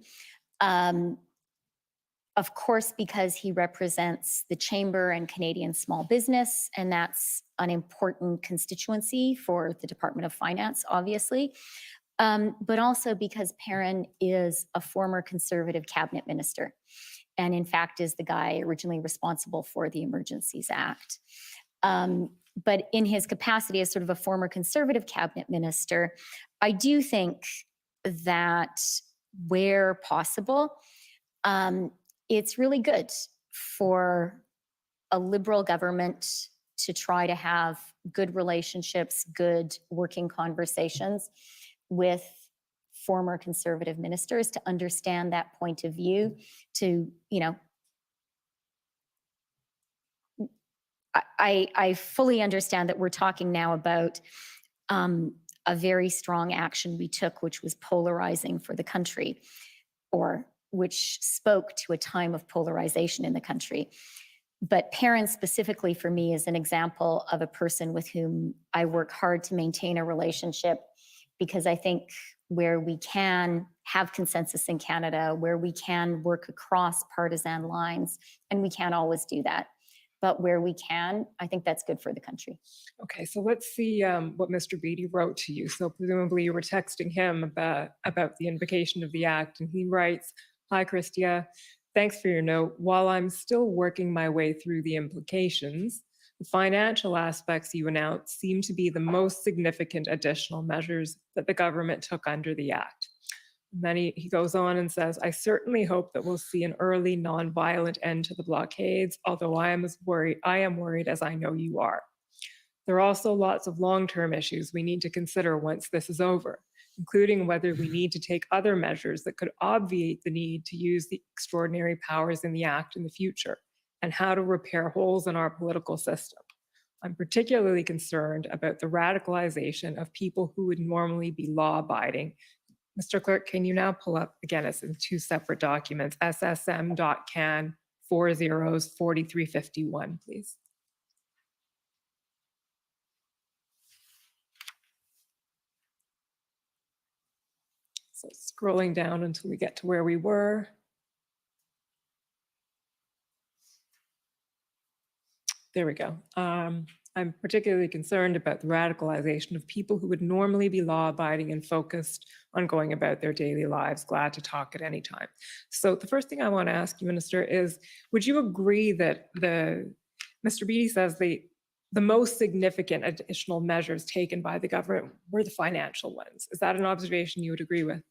of course, because he represents the Chamber and Canadian small business, and that's an important constituency for the Department of Finance, obviously. But also because Perrin is a former Conservative cabinet minister, and in fact is the guy originally responsible for the Emergencies Act. But in his capacity as sort of a former Conservative cabinet minister, I do think that where possible, it's really good for a Liberal government to try to have good relationships, good working conversations with former Conservative ministers, to understand that point of view, to, you know, I fully understand that we're talking now about a very strong action we took, which was polarizing for the country, or which spoke to a time of polarization in the country. But Perrin specifically for me is an example of a person with whom I work hard to maintain a relationship, because I think where we can have consensus in Canada, where we can work across partisan lines, and we can't always do that, but where we can, I think that's good for the country. Okay, so let's see what Mr. Beattie wrote to you. So presumably you were texting him about the invocation of the act, and he writes, "Hi, Chrystia. Thanks for your note. While I'm still working my way through the implications, the financial aspects you announced seem to be the most significant additional measures that the government took under the act." And then he goes on and says, "I certainly hope that we'll see an early non-violent end to the blockades, although I am worried as I know you are. There are also lots of long-term issues we need to consider once this is over, including whether we need to take other measures that could obviate the need to use the extraordinary powers in the act in the future, and how to repair holes in our political system. I'm particularly concerned about the radicalization of people who would normally be law-abiding." Mr. Clerk, can you now pull up, again, it's in two separate documents, ssm.can 404351, please. So scrolling down until we get to where we were. There we go. I'm particularly concerned about the radicalization of people who would normally be law-abiding and focused on going about their daily lives, glad to talk at any time. So the first thing I want to ask you, Minister, is would you agree that Mr. Beattie says the most significant additional measures taken by the government were the financial ones? Is that an observation you would agree with?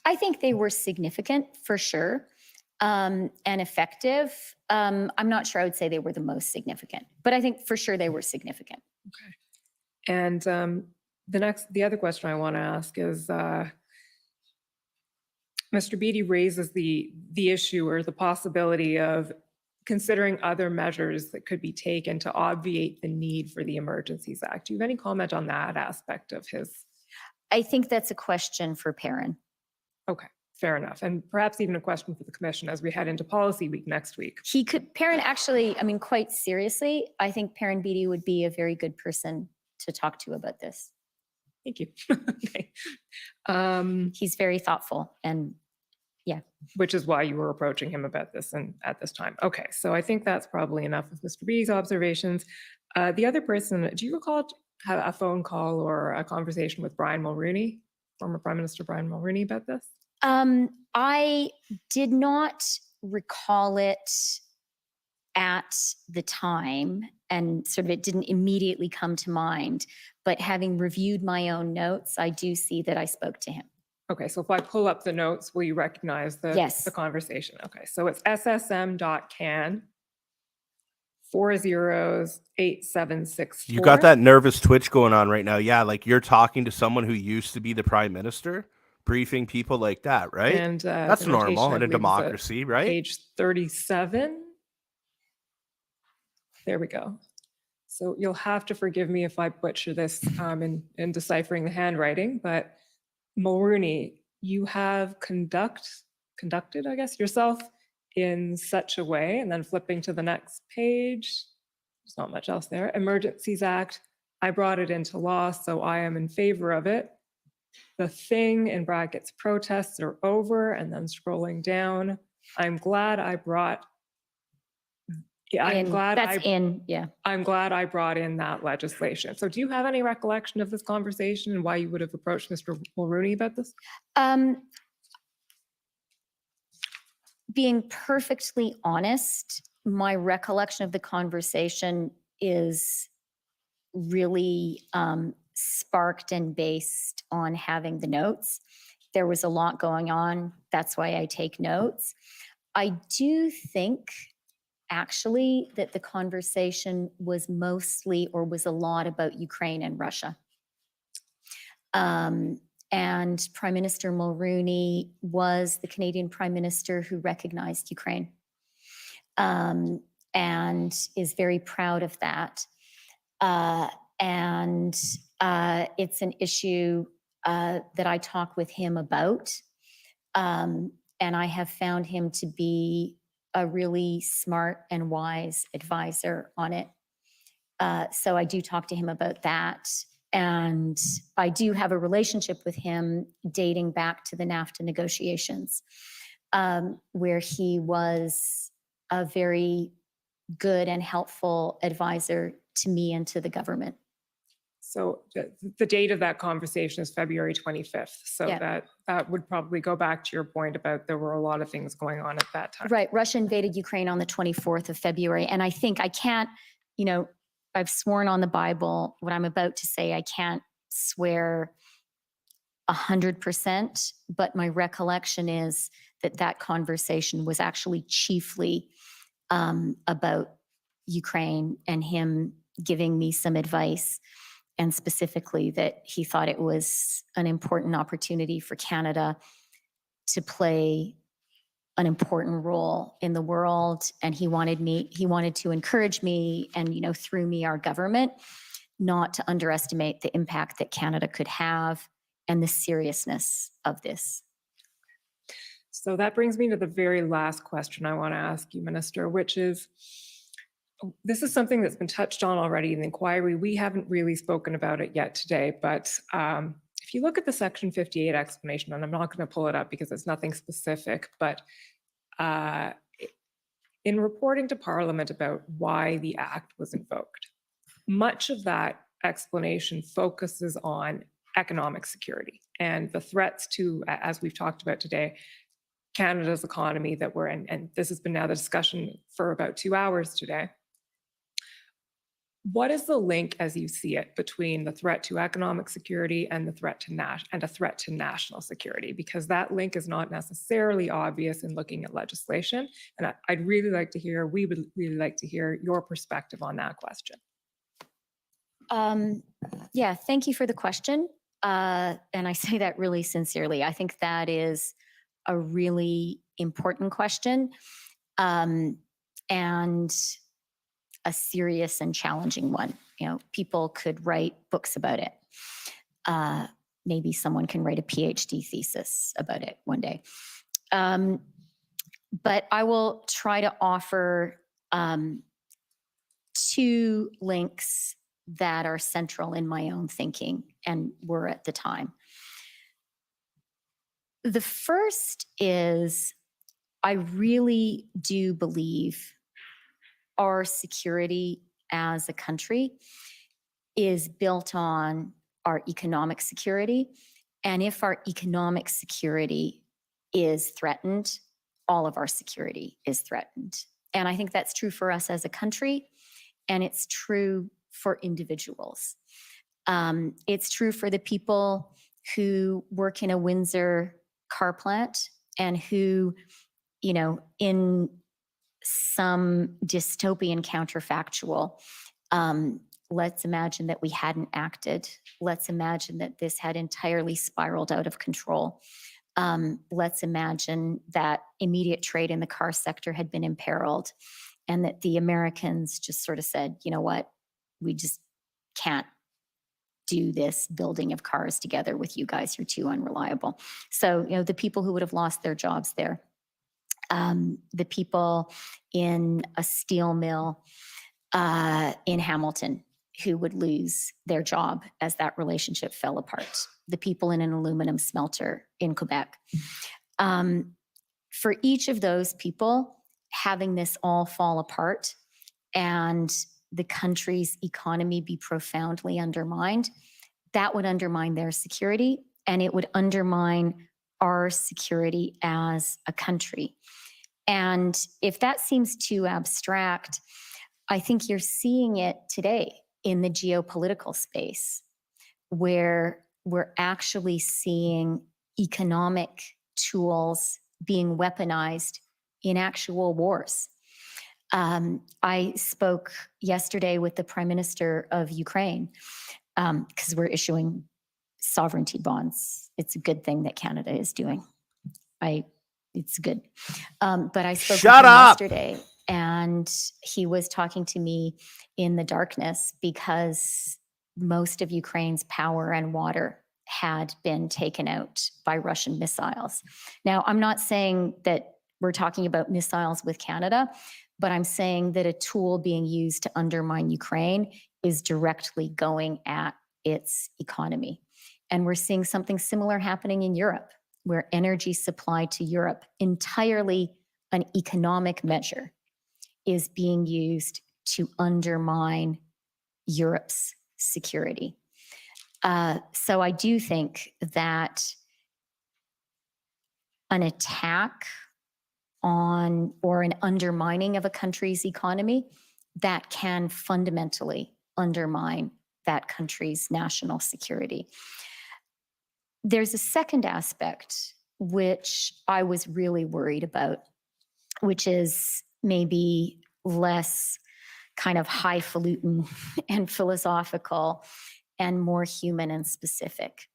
I think they were significant for sure, and effective. I'm not sure I would say they were the most significant, but I think for sure they were significant. Okay. And the other question I want to ask is, Mr. Beattie raises the issue or the possibility of considering other measures that could be taken to obviate the need for the Emergencies Act. Do you have any comment on that aspect of his? I think that's a question for Perrin. Okay, fair enough. And perhaps even a question for the commission as we head into policy week next week. Perrin actually, I mean, quite seriously, I think Perrin Beattie would be a very good person to talk to about this. Thank you. Okay. He's very thoughtful, and yeah. Which is why you were approaching him about this and at this time. Okay, so I think that's probably enough of Mr. Beattie's observations. The other person, do you recall a phone call or a conversation with Brian Mulroney, former Prime Minister Brian Mulroney, about this? I did not recall it at the time, and sort of it didn't immediately come to mind, but having reviewed my own notes, I do see that I spoke to him. Okay, so if I pull up the notes, will you recognize Yes. the conversation? Okay, so it's ssm.can 408764. You got that nervous twitch going on right now. Yeah, like you're talking to someone who used to be the prime minister, briefing people like that, right? And That's the notation, normal I in a believe, is at democracy, right? Page 37. There we go. So you'll have to forgive me if I butcher this in deciphering the handwriting, but Mulroney, you have conducted, I guess, yourself in such a way, and then flipping to the next page, there's not much else there, Emergencies Act, I brought it into law, so I am in favor of it. The thing in brackets protests are over, and then scrolling down, I'm glad I brought. Yeah, I'm glad I'm glad I brought in that legislation. So do you have any recollection of this conversation and why you would have approached Mr. Mulrooney about this? Being perfectly honest, my recollection of the conversation is really sparked and based on having the notes. There was a lot going on. That's why I take notes. I do think actually that the conversation was mostly or was a lot about Ukraine and Russia. And Prime Minister Mulrooney was the Canadian Prime Minister who recognized Ukraine and is very proud of that. And it's an issue that I talk with him about. And I have found him to be a really smart and wise advisor on it. So I do talk to him about that. And I do have a relationship with him dating back to the NAFTA negotiations, where he was a very good and helpful advisor to me and to the government. So the date of that conversation is February 25th. So Yeah. that would probably go back to your point about there were a lot of things going on at that time. Right. Russia invaded Ukraine on the 24th of February. And I think I can't, I've sworn on the Bible what I'm about to say. I can't swear 100%, but my recollection is that that conversation was actually chiefly about Ukraine and him giving me some advice, and specifically that he thought it was an important opportunity for Canada to play an important role in the world. And he wanted to encourage me and, through me, our government, not to underestimate the impact that Canada could have and the seriousness of this. So that brings me to the very last question I want to ask you, Minister, which is, this is something that's been touched on already in the inquiry. We haven't really spoken about it yet today, but if you look at the Section 58 explanation, and I'm not going to pull it up because it's nothing specific, but in reporting to Parliament about why the Act was invoked, much of that explanation focuses on economic security and the threats to, as we've talked about today, Canada's economy that we're in. And this has been now the discussion for about 2 hours today. What is the link, as you see it, between the threat to economic security and the threat to a threat to national security? Because that link is not necessarily obvious in looking at legislation. And I'd really like to hear, we would really like to hear your perspective on that question. Yeah, thank you for the question. And I say that really sincerely. I think that is a really important question. And a serious and challenging one. People could write books about it. Maybe someone can write a PhD thesis about it one day. But I will try to offer 2 links that are central in my own thinking and were at the time. The first is, I really do believe our security as a country is built on our economic security. And if our economic security is threatened, all of our security is threatened. And I think that's true for us as a country, and it's true for individuals. It's true for the people who work in a Windsor car plant and who, in some dystopian counterfactual, let's imagine that we hadn't acted. Let's imagine that this had entirely spiraled out of control. Let's imagine that immediate trade in the car sector had been imperiled and that the Americans just sort of said, you know what, we just can't do this building of cars together with you guys. You're too unreliable. So, the people who would have lost their jobs there, the people in a steel mill in Hamilton who would lose their job as that relationship fell apart. The people in an aluminum smelter in Quebec. For each of those people, having this all fall apart and the country's economy be profoundly undermined, that would undermine their security, and it would undermine our security as a country. And if that seems too abstract, I think you're seeing it today in the geopolitical space, where we're actually seeing economic tools being weaponized in actual wars. I spoke yesterday with the Prime Minister of Ukraine because we're issuing sovereignty bonds. It's a good thing that Canada is doing. It's good. But I spoke Shut with him up! yesterday, and he was talking to me in the darkness because most of Ukraine's power and water had been taken out by Russian missiles. Now, I'm not saying that we're talking about missiles with Canada, but I'm saying that a tool being used to undermine Ukraine is directly going at its economy. And we're seeing something similar happening in Europe, where energy supply to Europe, entirely an economic measure, is being used to undermine Europe's security. So I do think that an attack on or an undermining of a country's economy, that can fundamentally undermine that country's national security. There's a second aspect which I was really worried about, which is maybe less kind of highfalutin and philosophical and more human and specific.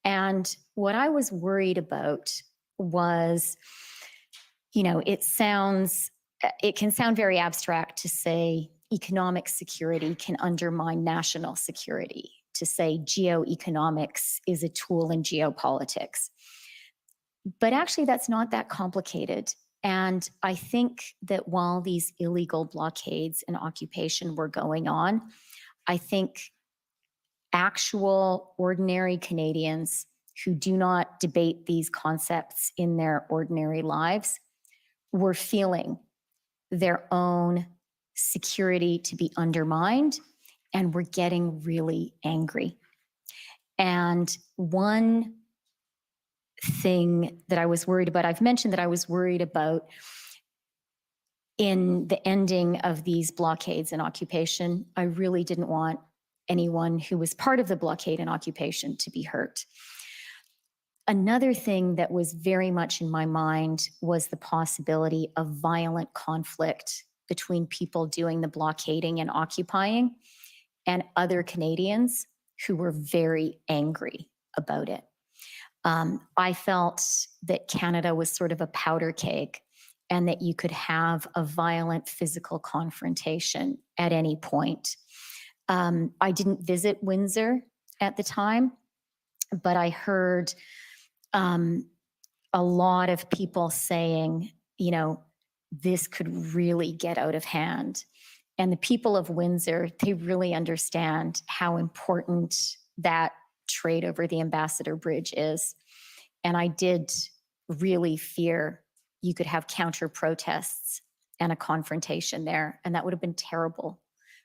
And what I was worried about was, you know, it can sound very abstract to say economic security can undermine national security, to say geoeconomics is a tool in geopolitics. But actually, that's not that complicated. And I think that while these illegal blockades and occupation were going on, I think actual ordinary Canadians who do not debate these concepts in their ordinary lives were feeling their own security to be undermined, and were getting really angry. And one thing that I was worried about, I've mentioned that I was worried about in the ending of these blockades and occupation. I really didn't want anyone who was part of the blockade and occupation to be hurt. Another thing that was very much in my mind was the possibility of violent conflict between people doing the blockading and occupying and other Canadians who were very angry about it. I felt that Canada was sort of a powder keg, and that you could have a violent physical confrontation at any point. I didn't visit Windsor at the time, but I heard a lot of people saying, you know, this could really get out of hand. And the people of Windsor, they really understand how important that trade over the Ambassador Bridge is. And I did really fear you could have counter protests and a confrontation there. And that would have been terrible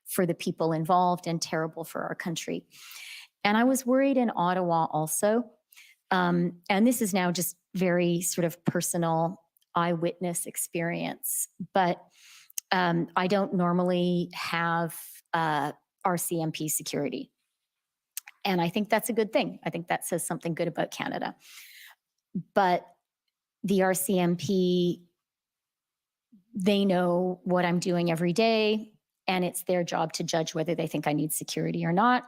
for the people involved and terrible for our country. And I was worried in Ottawa also. And this is now just very sort of personal eyewitness experience, but I don't normally have RCMP security. And I think that's a good thing. I think that says something good about Canada. But the RCMP, they know what I'm doing every day, and it's their job to judge whether they think I need security or not.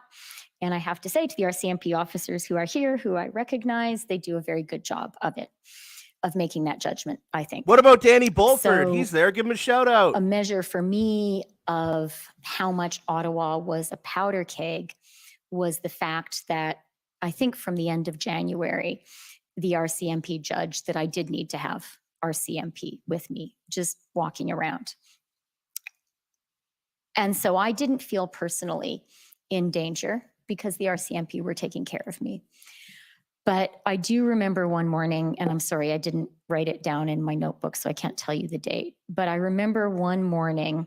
And I have to say to the RCMP officers who are here, who I recognize, they do a very good job of it, of making that judgment, I think. What about Danny Bolford? So, He's there. Give him a shout out. A measure for me of how much Ottawa was a powder keg was the fact that I think from the end of January, the RCMP judged that I did need to have RCMP with me, just walking around. And so I didn't feel personally in danger because the RCMP were taking care of me. But I do remember one morning, and I'm sorry, I didn't write it down in my notebook, so I can't tell you the date. But I remember one morning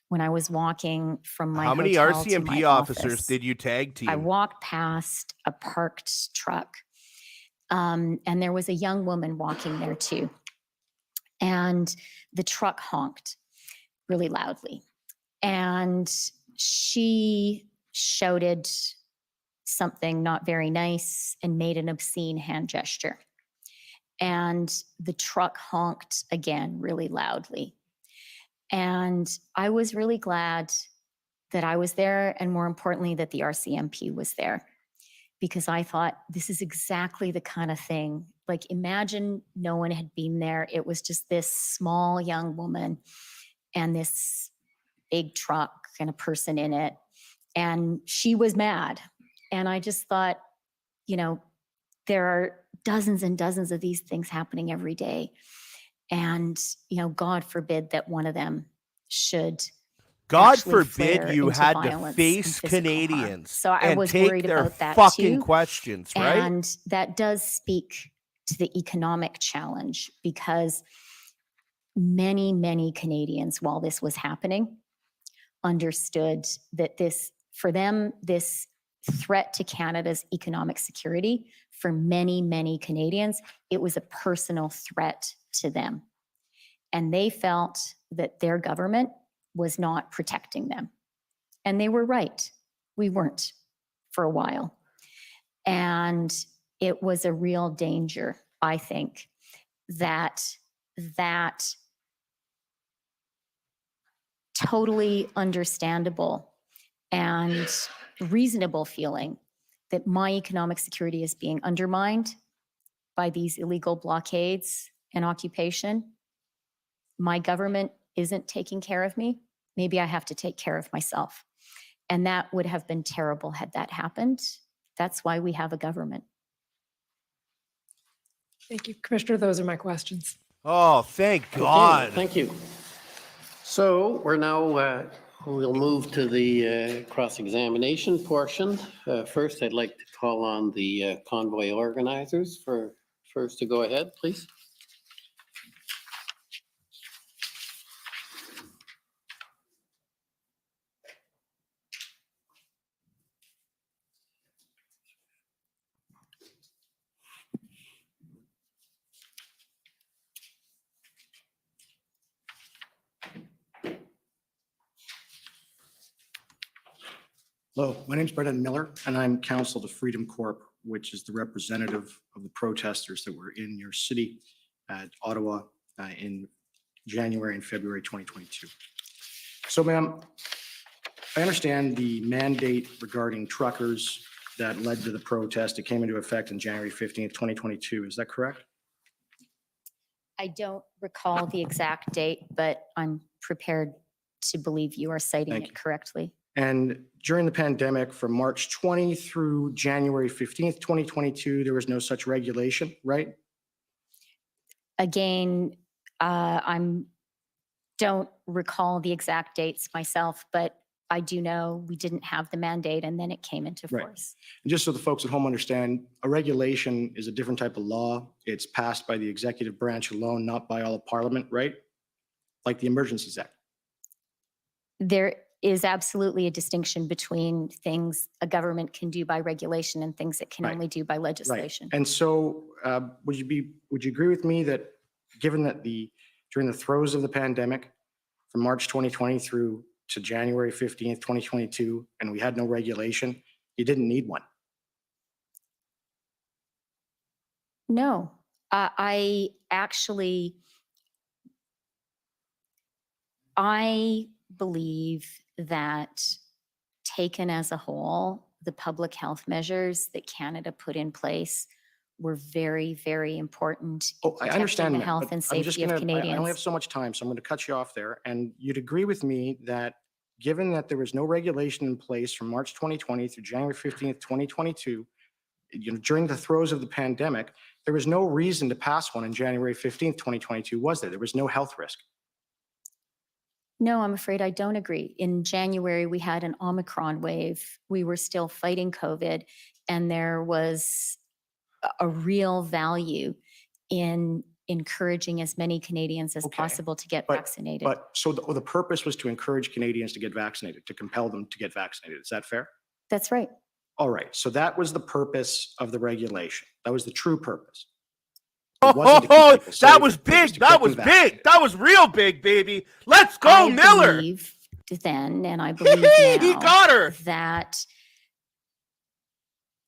when I was walking from my How many hotel to my RCMP officers office, did you tag I team? walked past a parked truck, and there was a young woman walking there too. And the truck honked really loudly. And she shouted something not very nice and made an obscene hand gesture. And the truck honked again really loudly. And I was really glad that I was there, and more importantly, that the RCMP was there, because I thought this is exactly the kind of thing. Like, imagine no one had been there. It was just this small young woman and this big truck and a person in it. And she was mad. And I just thought, you know, there are dozens and dozens of these things happening every day. And, you know, God forbid that one of them should God actually forbid flare you into had to violence and face physical harm. Canadians So I and was take worried their about that fucking too. questions, right? And that does speak to the economic challenge, because many, many Canadians, while this was happening, understood that this, for them, this threat to Canada's economic security, for many, many Canadians, it was a personal threat to them. And they felt that their government was not protecting them. And they were right. We weren't for a while. And it was a real danger, I think, that totally understandable and reasonable feeling that my economic security is being undermined by these illegal blockades and occupation. My government isn't taking care of me. Maybe I have to take care of myself. And that would have been terrible had that happened. That's why we have a government. Thank you, Commissioner. Those are my questions. Oh, thank Okay, God. thank you. So we're now, we'll move to the cross-examination portion. First, I'd like to call on the convoy organizers for first to go ahead, please. Hello, my name is Brendan Miller, and I'm counsel to Freedom Corp, which is the representative of the protesters that were in your city at Ottawa in January and February 2022. So, ma'am, I understand the mandate regarding truckers that led to the protest. It came into effect on January 15th, 2022. Is that correct? I don't recall the exact date, but I'm prepared to believe you are citing Thank it you. correctly. And during the pandemic, from March 20 through January 15th, 2022, there was no such regulation, right? Again, don't recall the exact dates myself, but I do know we didn't have the mandate and then it came into Right. force. And just so the folks at home understand, a regulation is a different type of law. It's passed by the executive branch alone, not by all of Parliament, right? Like the Emergencies Act. There is absolutely a distinction between things a government can do by regulation and things it can Right. only do by Right. legislation. And so would you agree with me that given that during the throes of the pandemic, from March 2020 through to January 15th, 2022, and we had no regulation, you didn't need one? No, I believe that taken as a whole, the public health measures that Canada put in place were very, very important in Oh, I understand protecting the that, health but and I'm just safety of gonna, I only have Canadians. so much time, so I'm going to cut you off there. And you'd agree with me that given that there was no regulation in place from March 2020 through January 15th, 2022, during the throes of the pandemic, there was no reason to pass one on January 15th, 2022, was there? There was no health risk. No, I'm afraid I don't agree. In January, we had an Omicron wave. We were still fighting COVID, and there was a real value in encouraging as many Canadians as Okay, possible to get But, vaccinated. but so the purpose was to encourage Canadians to get vaccinated, to compel them to get vaccinated. Is that fair? That's right. All right. So that was the purpose of the regulation. That was the true purpose. It wasn't to keep Oh, people that safe, was it big. to That get was them big. vaccinated. That was real big, baby. Let's go, I Miller. believed then, and I believe He now, got her. that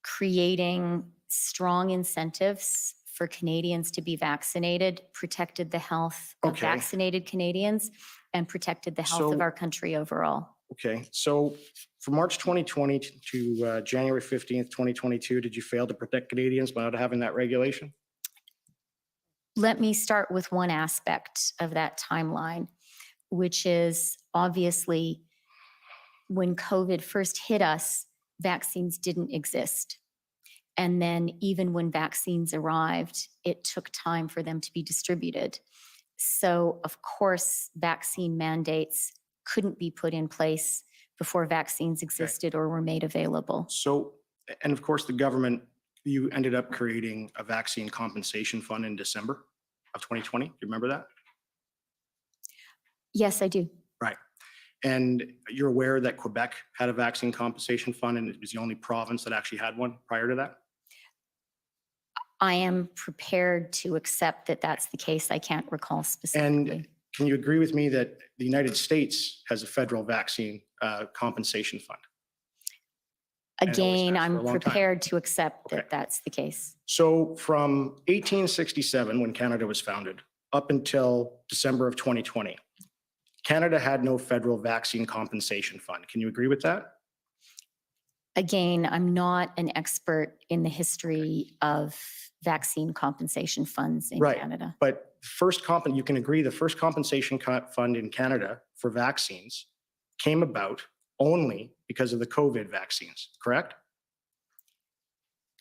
creating strong incentives for Canadians to be vaccinated protected the health of Okay. vaccinated Canadians and protected the health of So- our country overall. Okay. So from March 2020 to January 15th, 2022, did you fail to protect Canadians by not having that regulation? Let me start with one aspect of that timeline, which is obviously when COVID first hit us, vaccines didn't exist. And then even when vaccines arrived, it took time for them to be distributed. So of course, vaccine mandates couldn't be put in place before vaccines existed or were made available. So, and of course, the government, you ended up creating a vaccine compensation fund in December of 2020. Do you remember that? Yes, I do. Right. And you're aware that Quebec had a vaccine compensation fund and it was the only province that actually had one prior to that? I am prepared to accept that that's the case. I can't recall specifically. And can you agree with me that the United States has a federal vaccine compensation fund? it always Again, has for a I'm long time. prepared to accept Okay. that that's the case. So from 1867, when Canada was founded, up until December of 2020, Canada had no federal vaccine compensation fund. Can you agree with that? Again, I'm not an expert in the history of vaccine compensation funds in Right. Canada. But you can agree the first compensation fund in Canada for vaccines came about only because of the COVID vaccines, correct?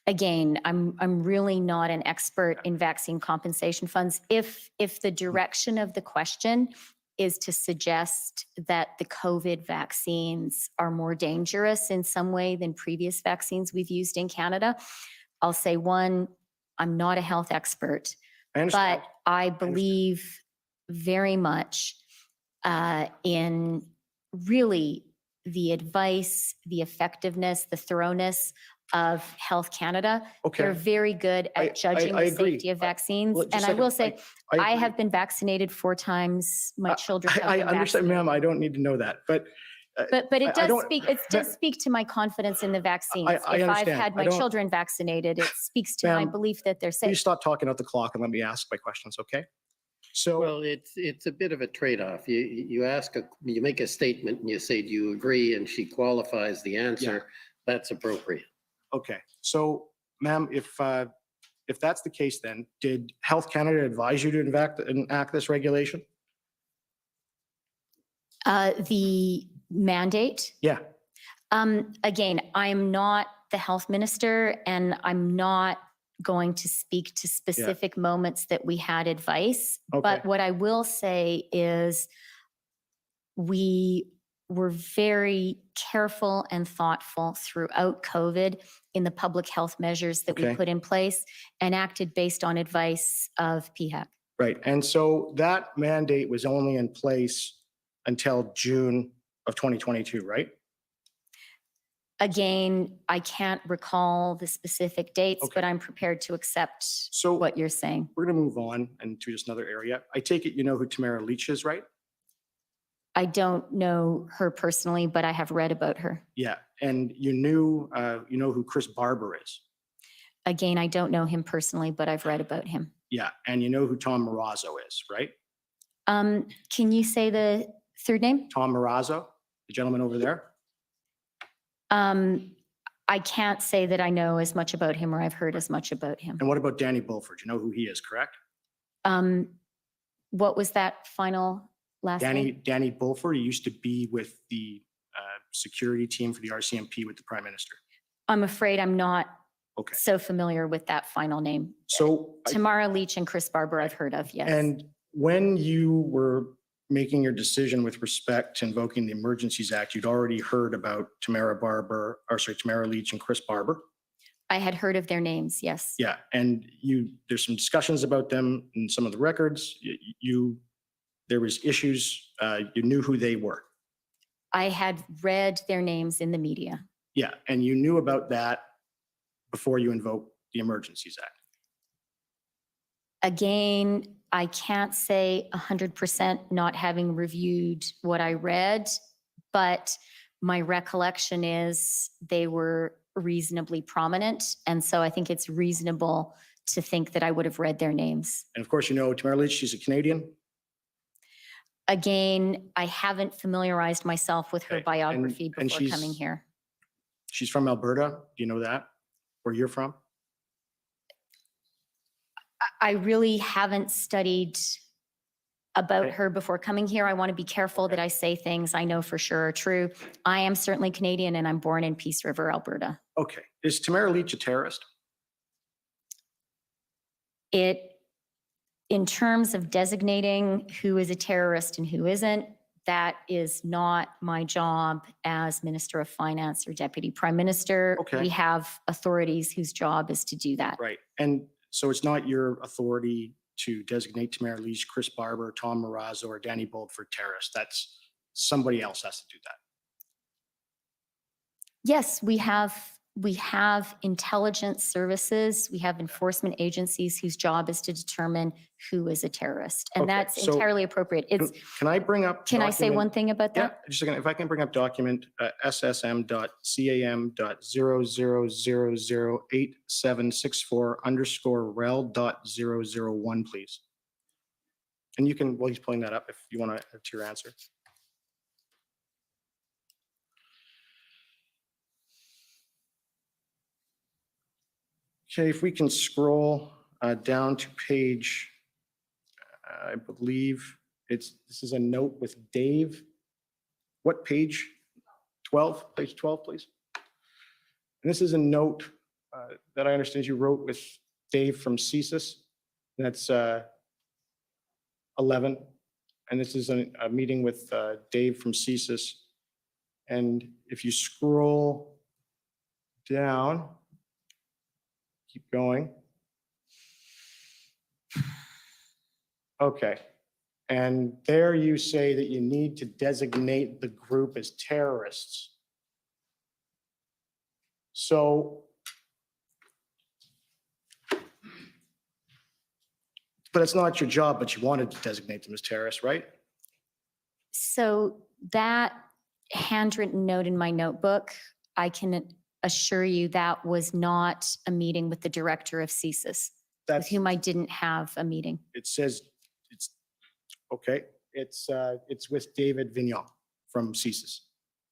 Again, I'm really not an expert in vaccine compensation funds. If the direction of the question is to suggest that the COVID vaccines are more dangerous in some way than previous vaccines we've used in Canada, I'll say one, I'm not a health expert, I understand. but I believe very much in really the advice, the effectiveness, the thoroughness of Health Canada. They're Okay. very good at judging I the agree. safety of vaccines. Just a And I second. will say, I agree. have been vaccinated 4 times. My children have I been understand, vaccinated. ma'am. I don't need to know that, but But I it does don't- speak, it does speak to my confidence in the vaccines. I If I've understand. had I my don't- children vaccinated, it speaks to my Ma'am, belief that they're safe. please stop talking out the clock and let me ask my questions, okay? So, Well, it's a bit of a trade-off. You make a statement and you say, do you agree? And she qualifies the answer. That's appropriate. okay. So, ma'am, if that's the case, then did Health Canada advise you to enact this regulation? The mandate, Yeah. again, I'm not the health minister and I'm not going to speak to specific moments that we had advice. But Okay. what I will say is we were very careful and thoughtful throughout COVID in the public health measures that we Okay. put in place and acted based on advice of PHAC. Right. And so that mandate was only in place until June of 2022, right? Again, I can't recall the specific dates, Okay. but I'm prepared to accept So what you're saying. we're going to move on into just another area. I take it you know who Tamara Leach is, right? I don't know her personally, but I have read about her. Yeah. And you know who Chris Barber is? Again, I don't know him personally, but I've read about him. Yeah. And you know who Tom Marazzo is, right? Can you say the third name? Tom Marazzo, the gentleman over there? I can't say that I know as much about him or I've heard as much about him. And what about Danny Bulford? You know who he is, correct? What was that final last name? Danny Bulford, he used to be with the security team for the RCMP with the Prime Minister. I'm afraid I'm not Okay. so familiar with that final name. So, Tamara Leach and Chris Barber I've heard of, yes. and when you were making your decision with respect to invoking the Emergencies Act, you'd already heard about Tamara Leach and Chris Barber. I had heard of their names, yes. Yeah, and there's some discussions about them in some of the records. There was issues, you knew who they were. I had read their names in the media. Yeah, and you knew about that before you invoked the Emergencies Act. Again, I can't say 100% not having reviewed what I read, but my recollection is they were reasonably prominent. And so I think it's reasonable to think that I would have read their names. And of course, you know Tamara Leach, she's a Canadian. Again, I haven't familiarized myself with her Okay, biography and before coming here. She's from Alberta. Do you know that? Where you're from? I really haven't studied about Okay. her before coming here. I want to be careful that I say things I know for sure are true. I am certainly Canadian and I'm born in Peace River, Alberta. Okay. Is Tamara Leach a terrorist? In terms of designating who is a terrorist and who isn't, that is not my job as Minister of Finance or Deputy Prime Minister. Okay. We have authorities whose job is to do that. Right. And so it's not your authority to designate Tamara Leach, Chris Barber, Tom Marazzo, or Danny Boldford terrorists. That's somebody else has to do that. Yes, we have intelligence services, we have enforcement agencies whose job is to determine who is a terrorist. And Okay, that's so entirely appropriate. It's, Can I bring up? can I say document- one thing about Yeah, that? just a second. If I can bring up document ssm.00008764_rel.001, please. And you can, while he's pulling that up, if you want to add to your answer. Okay, if we can scroll down to page, I believe this is a note with Dave. What page? 12, page 12, please. And this is a note that I understand you wrote with Dave from CSIS. That's 11. And this is a meeting with Dave from CSIS. And if you scroll down, keep going. Okay. And there you say that you need to designate the group as terrorists. So, but it's not your job, but you wanted to designate them as terrorists, right? So that handwritten note in my notebook, I can assure you that was not a meeting with the director of CSIS, with That's, whom I didn't have a meeting. it says, it's, okay, it's with David Vignon from CSIS.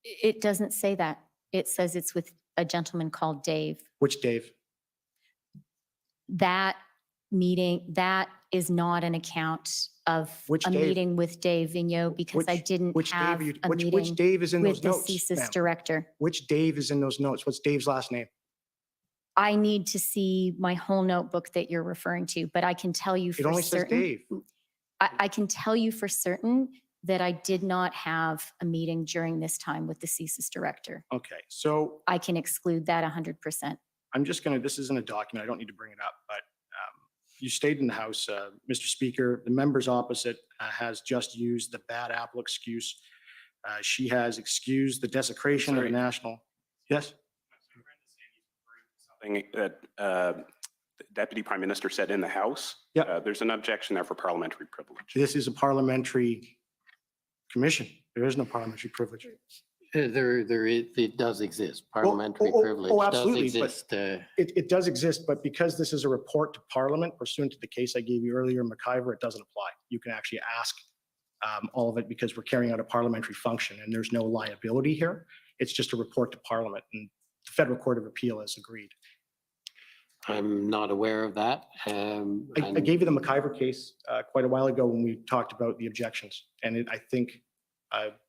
It doesn't say that. It says it's with a gentleman called Dave. Which Dave? That meeting, that is not an account of Which a Dave? meeting with Dave Vigneault because I Which- didn't which Dave have are you- a which meeting Dave is in with those the notes, CSIS ma'am? director. Which Dave is in those notes? What's Dave's last name? I need to see my whole notebook that you're referring to, but I can tell you It for only says certain. Dave. I can tell you for certain that I did not have a meeting during this time with the CSIS director. Okay, so I can exclude that 100%. I'm just gonna, this isn't a document, I don't need to bring it up, but you stayed in the House, Mr. Speaker. The members opposite has just used the bad apple excuse. She has excused the desecration of the Sorry. national. Yes? Something that the Deputy Prime Minister said in the House. Yeah. There's an objection there for parliamentary privilege. This is a parliamentary commission. There is no parliamentary privilege. It does exist. Parliamentary oh, privilege does absolutely, but- exist. It does exist, but because this is a report to Parliament pursuant to the case I gave you earlier, McIver, it doesn't apply. You can actually ask all of it because we're carrying out a parliamentary function and there's no liability here. It's just a report to Parliament and the Federal Court of Appeal has agreed. I'm not aware of that. I and- gave you the McIver case quite a while ago when we talked about the objections. And I think,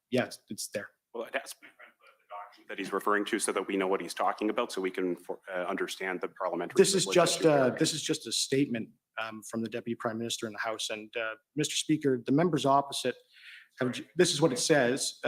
yeah, it's there. Well, it has to be the document that he's referring to so that we know what he's talking about, so we can understand the parliamentary. This is privilege issue. just a statement from the Deputy Prime Minister in the House. And Mr. Speaker, the members opposite this is what it says,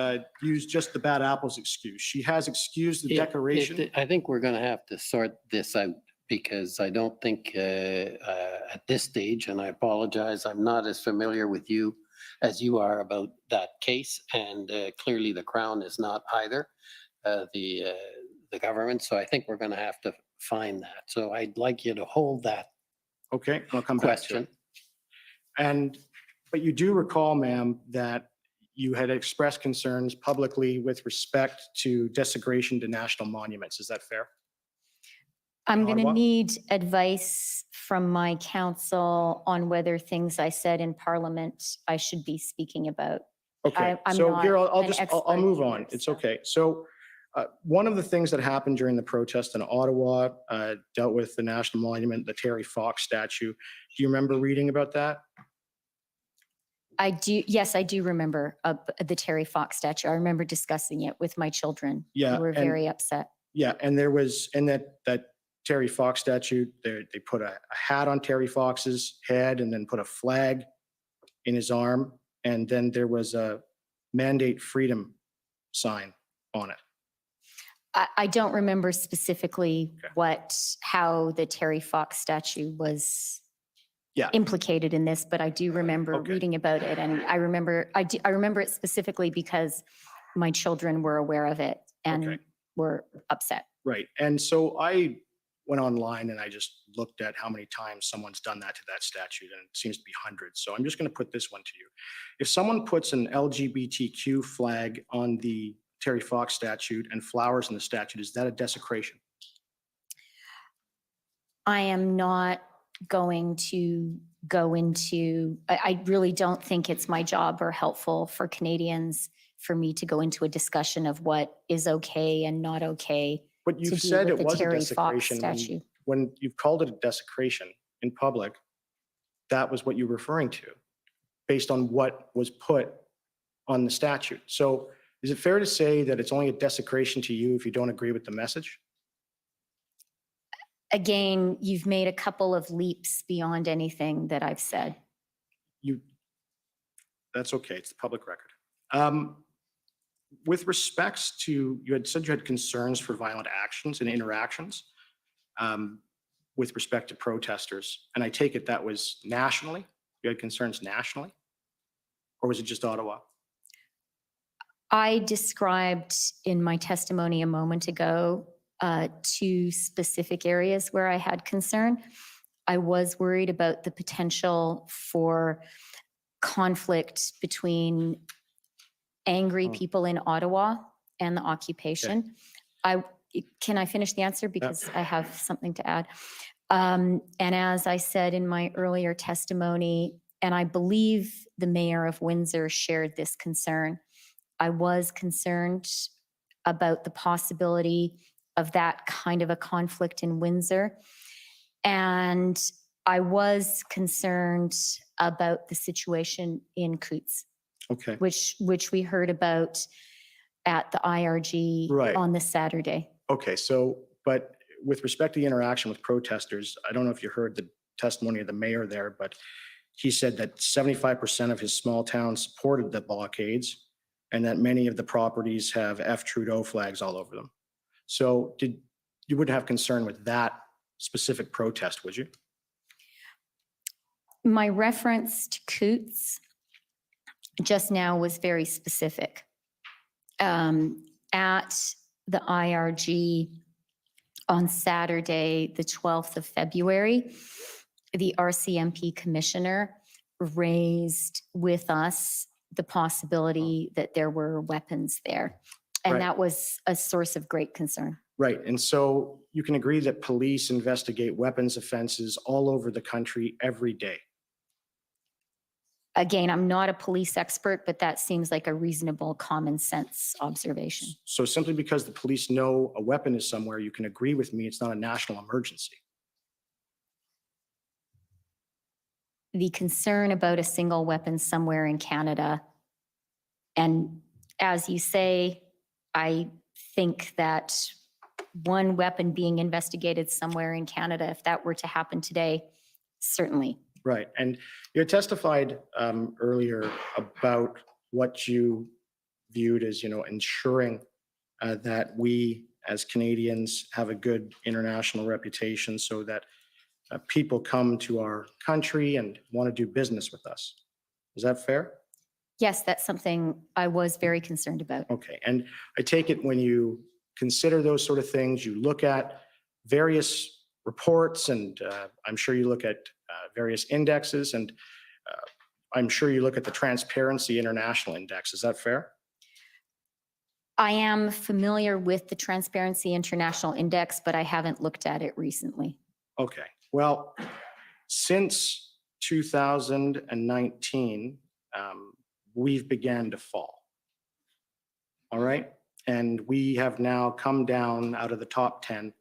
use just the bad apples excuse. She has excused the Yeah, declaration. I think we're going to have to sort this out because I don't think at this stage, and I apologize, I'm not as familiar with you as you are about that case, and clearly the Crown is not either, the government. So I think we're going to have to find that. So I'd like you to hold that Okay, I'll come back to question. it. But you do recall, ma'am, that you had expressed concerns publicly with respect to desecration to national monuments. Is that fair? I'm going to Ottawa? need advice from my counsel on whether things I said in Parliament I should be speaking about. Okay, I'm so not here, I'll an just, I'll expert move either, on. It's so. okay. So one of the things that happened during the protest in Ottawa dealt with the national monument, the Terry Fox statue. Do you remember reading about that? I do, yes, I do remember the Terry Fox statue. I remember discussing it with my children. Yeah, They were and- very upset. Yeah, and there was, in that Terry Fox statue, they put a hat on Terry Fox's head and then put a flag in his arm. And then there was a mandate freedom sign on it. I don't remember specifically Okay. how the Terry Fox statue was Yeah. implicated in this, but I do remember Okay. reading about it. And I remember it specifically because my children were aware of it and Okay. were upset. Right. And so I went online and I just looked at how many times someone's done that to that statue, and it seems to be hundreds. So I'm just going to put this one to you. If someone puts an LGBTQ flag on the Terry Fox statute and flowers in the statute, is that a desecration? I am not going to go into, I really don't think it's my job or helpful for Canadians for me to go into a discussion of what is okay and not okay. But to you've do said with it the was a Terry Fox desecration statue. when you've called it a desecration in public. That was what you're referring to based on what was put on the statute. So is it fair to say that it's only a desecration to you if you don't agree with the message? Again, you've made a couple of leaps beyond anything that I've said. That's okay. It's the public record. With respects to, you had said you had concerns for violent actions and interactions with respect to protesters. And I take it that was nationally? You had concerns nationally? Or was it just Ottawa? I described in my testimony a moment ago 2 specific areas where I had concern. I was worried about the potential for conflict between angry people in Ottawa and the occupation. Can I finish the answer? Because I have something to add. And as I said in my earlier testimony, and I believe the mayor of Windsor shared this concern, I was concerned about the possibility of that kind of a conflict in Windsor. And I was concerned about the situation in Coutts, Okay. which we heard about at the IRG Right. on this Saturday. Okay, so, but with respect to the interaction with protesters, I don't know if you heard the testimony of the mayor there, but he said that 75% of his small town supported the blockades and that many of the properties have F Trudeau flags all over them. So you wouldn't have concern with that specific protest, would you? My reference to Coutts just now was very specific. At the IRG on Saturday, the 12th of February, the RCMP commissioner raised with us the possibility that there were weapons there. And Right. that was a source of great concern. Right, and so you can agree that police investigate weapons offenses all over the country every day. Again, I'm not a police expert, but that seems like a reasonable common sense observation. So simply because the police know a weapon is somewhere, you can agree with me, it's not a national emergency. The concern about a single weapon somewhere in Canada, and as you say, I think that one weapon being investigated somewhere in Canada, if that were to happen today, certainly. Right, and you had testified earlier about what you viewed as, ensuring that we as Canadians have a good international reputation so that people come to our country and want to do business with us. Is that fair? Yes, that's something I was very concerned about. Okay, and I take it when you consider those sort of things, you look at various reports, and I'm sure you look at various indexes, and I'm sure you look at the Transparency International Index. Is that fair? I am familiar with the Transparency International Index, but I haven't looked at it recently. Okay, well, since 2019, we've began to fall. All right, and we have now come down out of the top 10,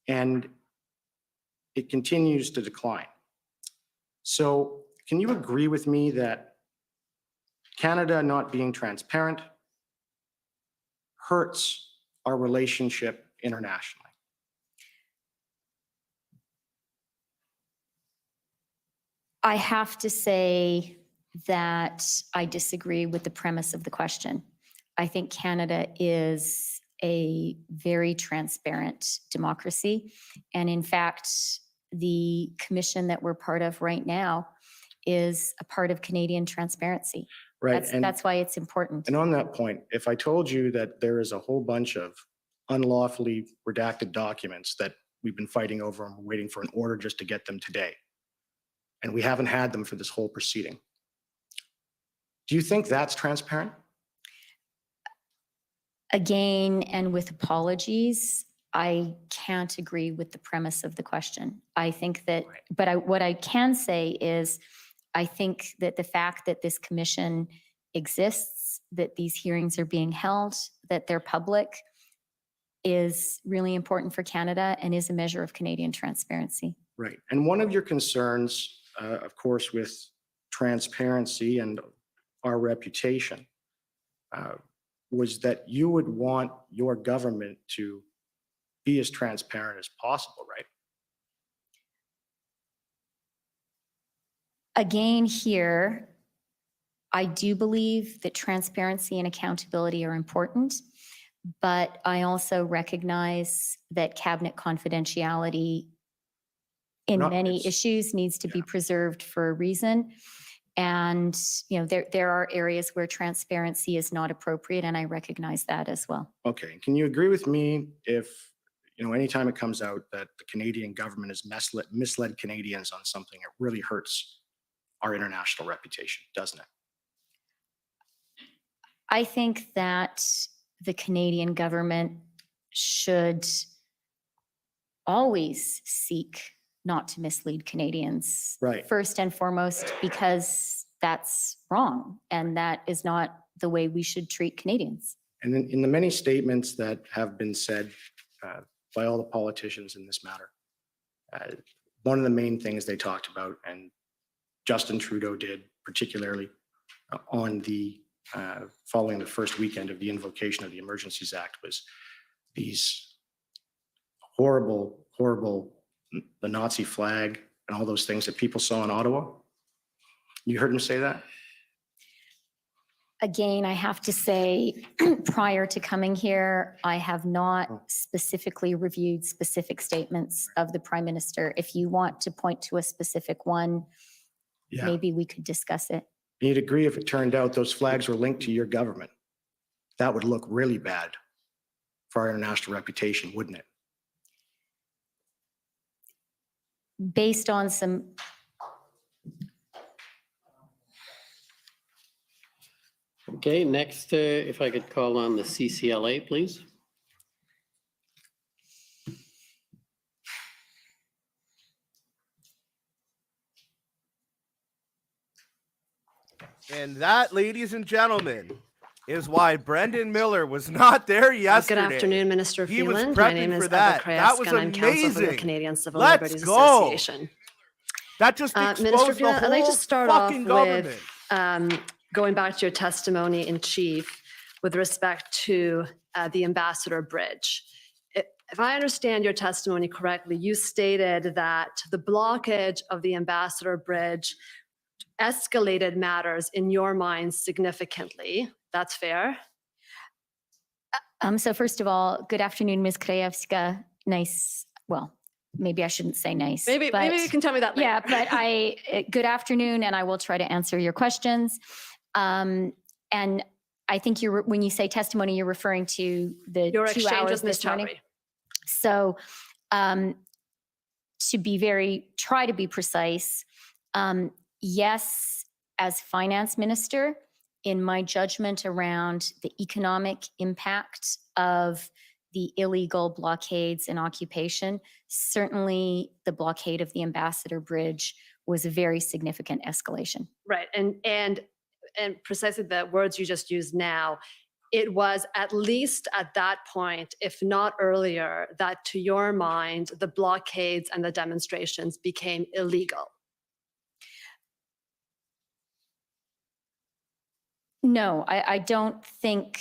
and it continues to decline. So can you agree with me that Canada not being transparent hurts our relationship internationally? I have to say that I disagree with the premise of the question. I think Canada is a very transparent democracy. And in fact, the commission that we're part of right now is a part of Canadian transparency. Right. That's why it's important. And on that point, if I told you that there is a whole bunch of unlawfully redacted documents that we've been fighting over and we're waiting for an order just to get them today, and we haven't had them for this whole proceeding, do you think that's transparent? Again, and with apologies, I can't agree with the premise of the question. I think that, but what I can say is, I think that the fact that this commission exists, that these hearings are being held, that they're public, is really important for Canada and is a measure of Canadian transparency. Right. And one of your concerns, of course, with transparency and our reputation, was that you would want your government to be as transparent as possible, right? Again, here, I do believe that transparency and accountability are important, but I also recognize that cabinet confidentiality in many issues needs to be preserved for a reason. And, there are areas where transparency is not appropriate, and I recognize that as well. Okay. Can you agree with me if, anytime it comes out that the Canadian government has misled Canadians on something, it really hurts our international reputation, doesn't it? I think that the Canadian government should always seek not to mislead Canadians. Right. First and foremost, because that's wrong, and that is not the way we should treat Canadians. And in the many statements that have been said by all the politicians in this matter, one of the main things they talked about, and Justin Trudeau did, particularly on the following the first weekend of the invocation of the Emergencies Act, was these horrible, the Nazi flag and all those things that people saw in Ottawa. You heard him say that? Again, I have to say, prior to coming here, I have not specifically reviewed specific statements of the Prime Minister. If you want to point to a specific one, maybe we could discuss it. You'd agree if it turned out those flags were linked to your government. That would look really bad for our international reputation, wouldn't it? Based on some Okay, next, if I could call on the CCLA, please. And that, ladies and gentlemen, is why Brendan Miller was not there yesterday. Good afternoon, Minister He was Freeland. My prepping name is for Eva that. That was Kresk, and I'm counsel for the amazing. Canadian Civil Let's Liberties go. Association. That just Minister exposed the Freeland, I'd like to whole start off fucking government. with going back to your testimony in chief with respect to the Ambassador Bridge. If I understand your testimony correctly, you stated that the blockage of the Ambassador Bridge escalated matters in your mind significantly. That's fair. So first of all, good afternoon, Ms. Krajewska. Nice, well, maybe I shouldn't say nice. Maybe you can tell me that later. Yeah, but good afternoon, and I will try to answer your questions. And I think when you say testimony, you're referring to the Your 2 exchange hours with Ms. this morning. Chowdhury. So try to be precise, yes, as finance minister, in my judgment around the economic impact of the illegal blockades and occupation, certainly the blockade of the Ambassador Bridge was a very significant escalation. Right. And precisely the words you just used now, it was at least at that point, if not earlier, that to your mind, the blockades and the demonstrations became illegal. No, I don't think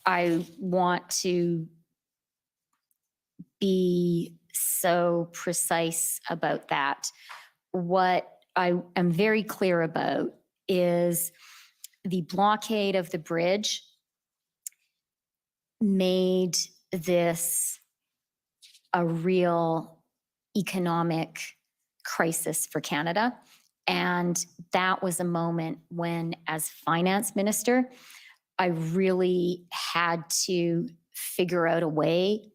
I want to be so precise about that. What I am very clear about is the blockade of the bridge made this a real economic crisis for Canada. And that was a moment when, as finance minister, I really had to figure out a way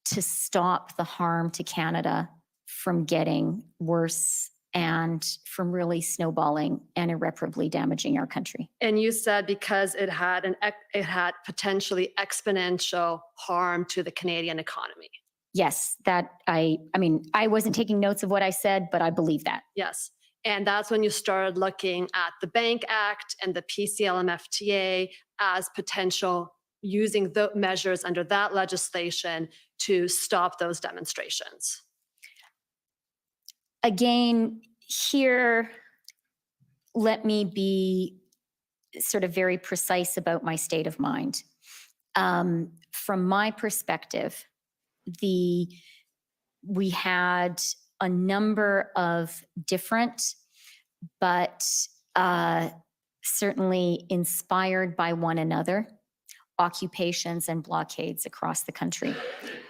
to stop the harm to Canada from getting worse and from really snowballing and irreparably damaging our country. And you said because it had potentially exponential harm to the Canadian economy. Yes, I mean, I wasn't taking notes of what I said, but I believe that. Yes. And that's when you started looking at the Bank Act and the PCLMFTA as potential, using the measures under that legislation to stop those demonstrations. Again, here, let me be sort of very precise about my state of mind. From my perspective, we had a number of different, but certainly inspired by one another, occupations and blockades across the country.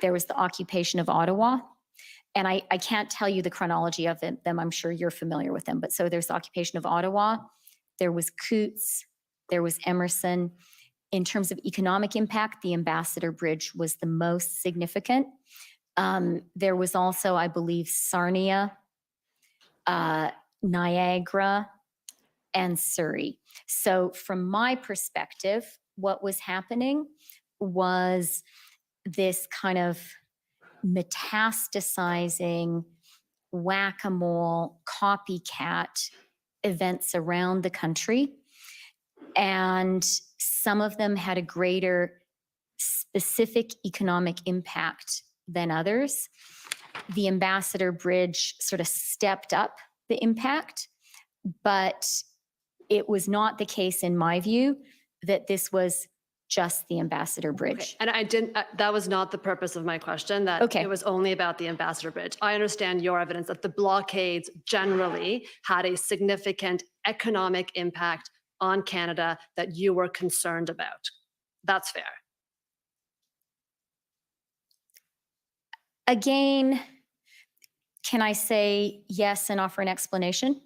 There was the occupation of Ottawa, and I can't tell you the chronology of them. I'm sure you're familiar with them. But so there's the occupation of Ottawa, there was Coutts, there was Emerson. In terms of economic impact, the Ambassador Bridge was the most significant. There was also, I believe, Sarnia, Niagara, and Surrey. So from my perspective, what was happening was this kind of metastasizing whack-a-mole copycat events around the country. And some of them had a greater specific economic impact than others. The Ambassador Bridge sort of stepped up the impact, but it was not the case, in my view, that this was just the Ambassador Bridge. Okay. And that was not the purpose of my question, that Okay. It was only about the Ambassador Bridge. I understand your evidence that the blockades generally had a significant economic impact on Canada that you were concerned about. That's fair. Again, can I say yes and offer an explanation?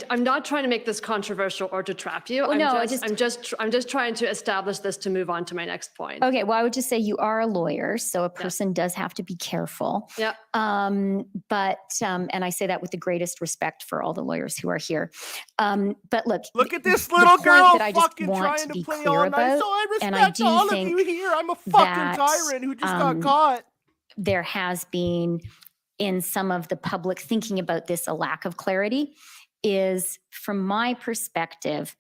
I'm not trying to make this controversial or to trap you. Well, no, I'm just trying to establish this to move on to my next point. Okay, well, I would just say you are a lawyer, so a person does have to be careful. Yeah. But and I say that with the greatest respect for all the lawyers who are here. But look at this the little point girl that I just fucking want trying to to be play clear all nice. about, So I and I respect do all of think you here. I'm a fucking that, tyrant who just got caught. there has been, in some of the public thinking about this, a lack of clarity. Is, from my perspective,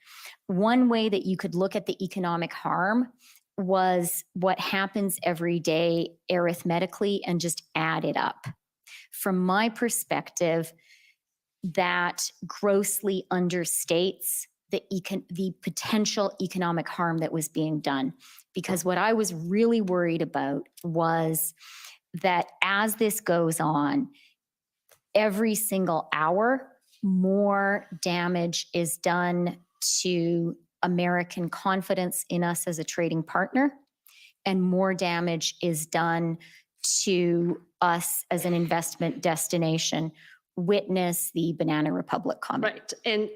one way that you could look at the economic harm was what happens every day arithmetically and just add it up. From my perspective, that grossly understates the potential economic harm that was being done. Because what I was really worried about was that as this goes on, every single hour, more damage is done to American confidence in us as a trading partner, and more damage is done to us as an investment destination. Witness the Banana Republic comment. Right. And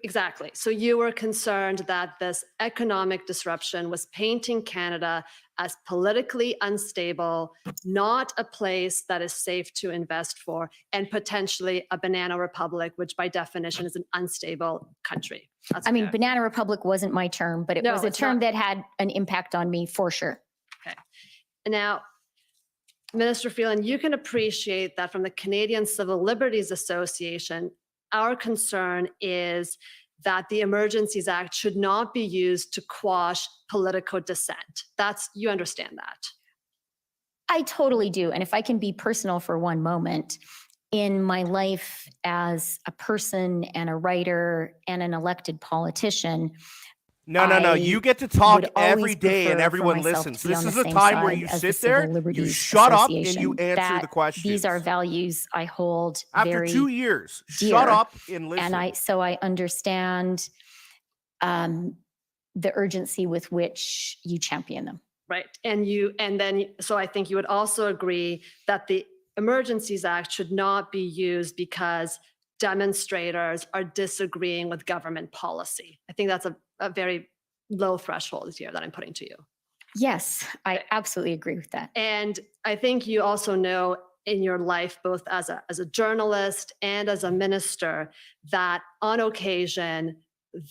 exactly. So you were concerned that this economic disruption was painting Canada as politically unstable, not a place that is safe to invest for, and potentially a Banana Republic, which by definition is an unstable country. I mean, Banana Republic wasn't my term, but it No, was a it's term not. that had an impact on me for sure. Okay. And now, Minister Freeland, you can appreciate that from the Canadian Civil Liberties Association, our concern is that the Emergencies Act should not be used to quash political dissent. You understand that. I totally do. And if I can be personal for one moment, in my life as a person and a writer and an elected politician, No. I You get to talk would always every day and prefer for everyone myself listens. to be This on is the a same time where side you as the sit there, Civil you Liberties shut up, and you Association. answer the That- questions. These are values I hold After very 2 years, dear. shut up and listen. And so I understand the urgency with which you champion them. Right. So I think you would also agree that the Emergencies Act should not be used because demonstrators are disagreeing with government policy. I think that's a very low threshold here that I'm putting to you. Yes, I absolutely agree with that. And I think you also know in your life, both as a journalist and as a minister, that on occasion,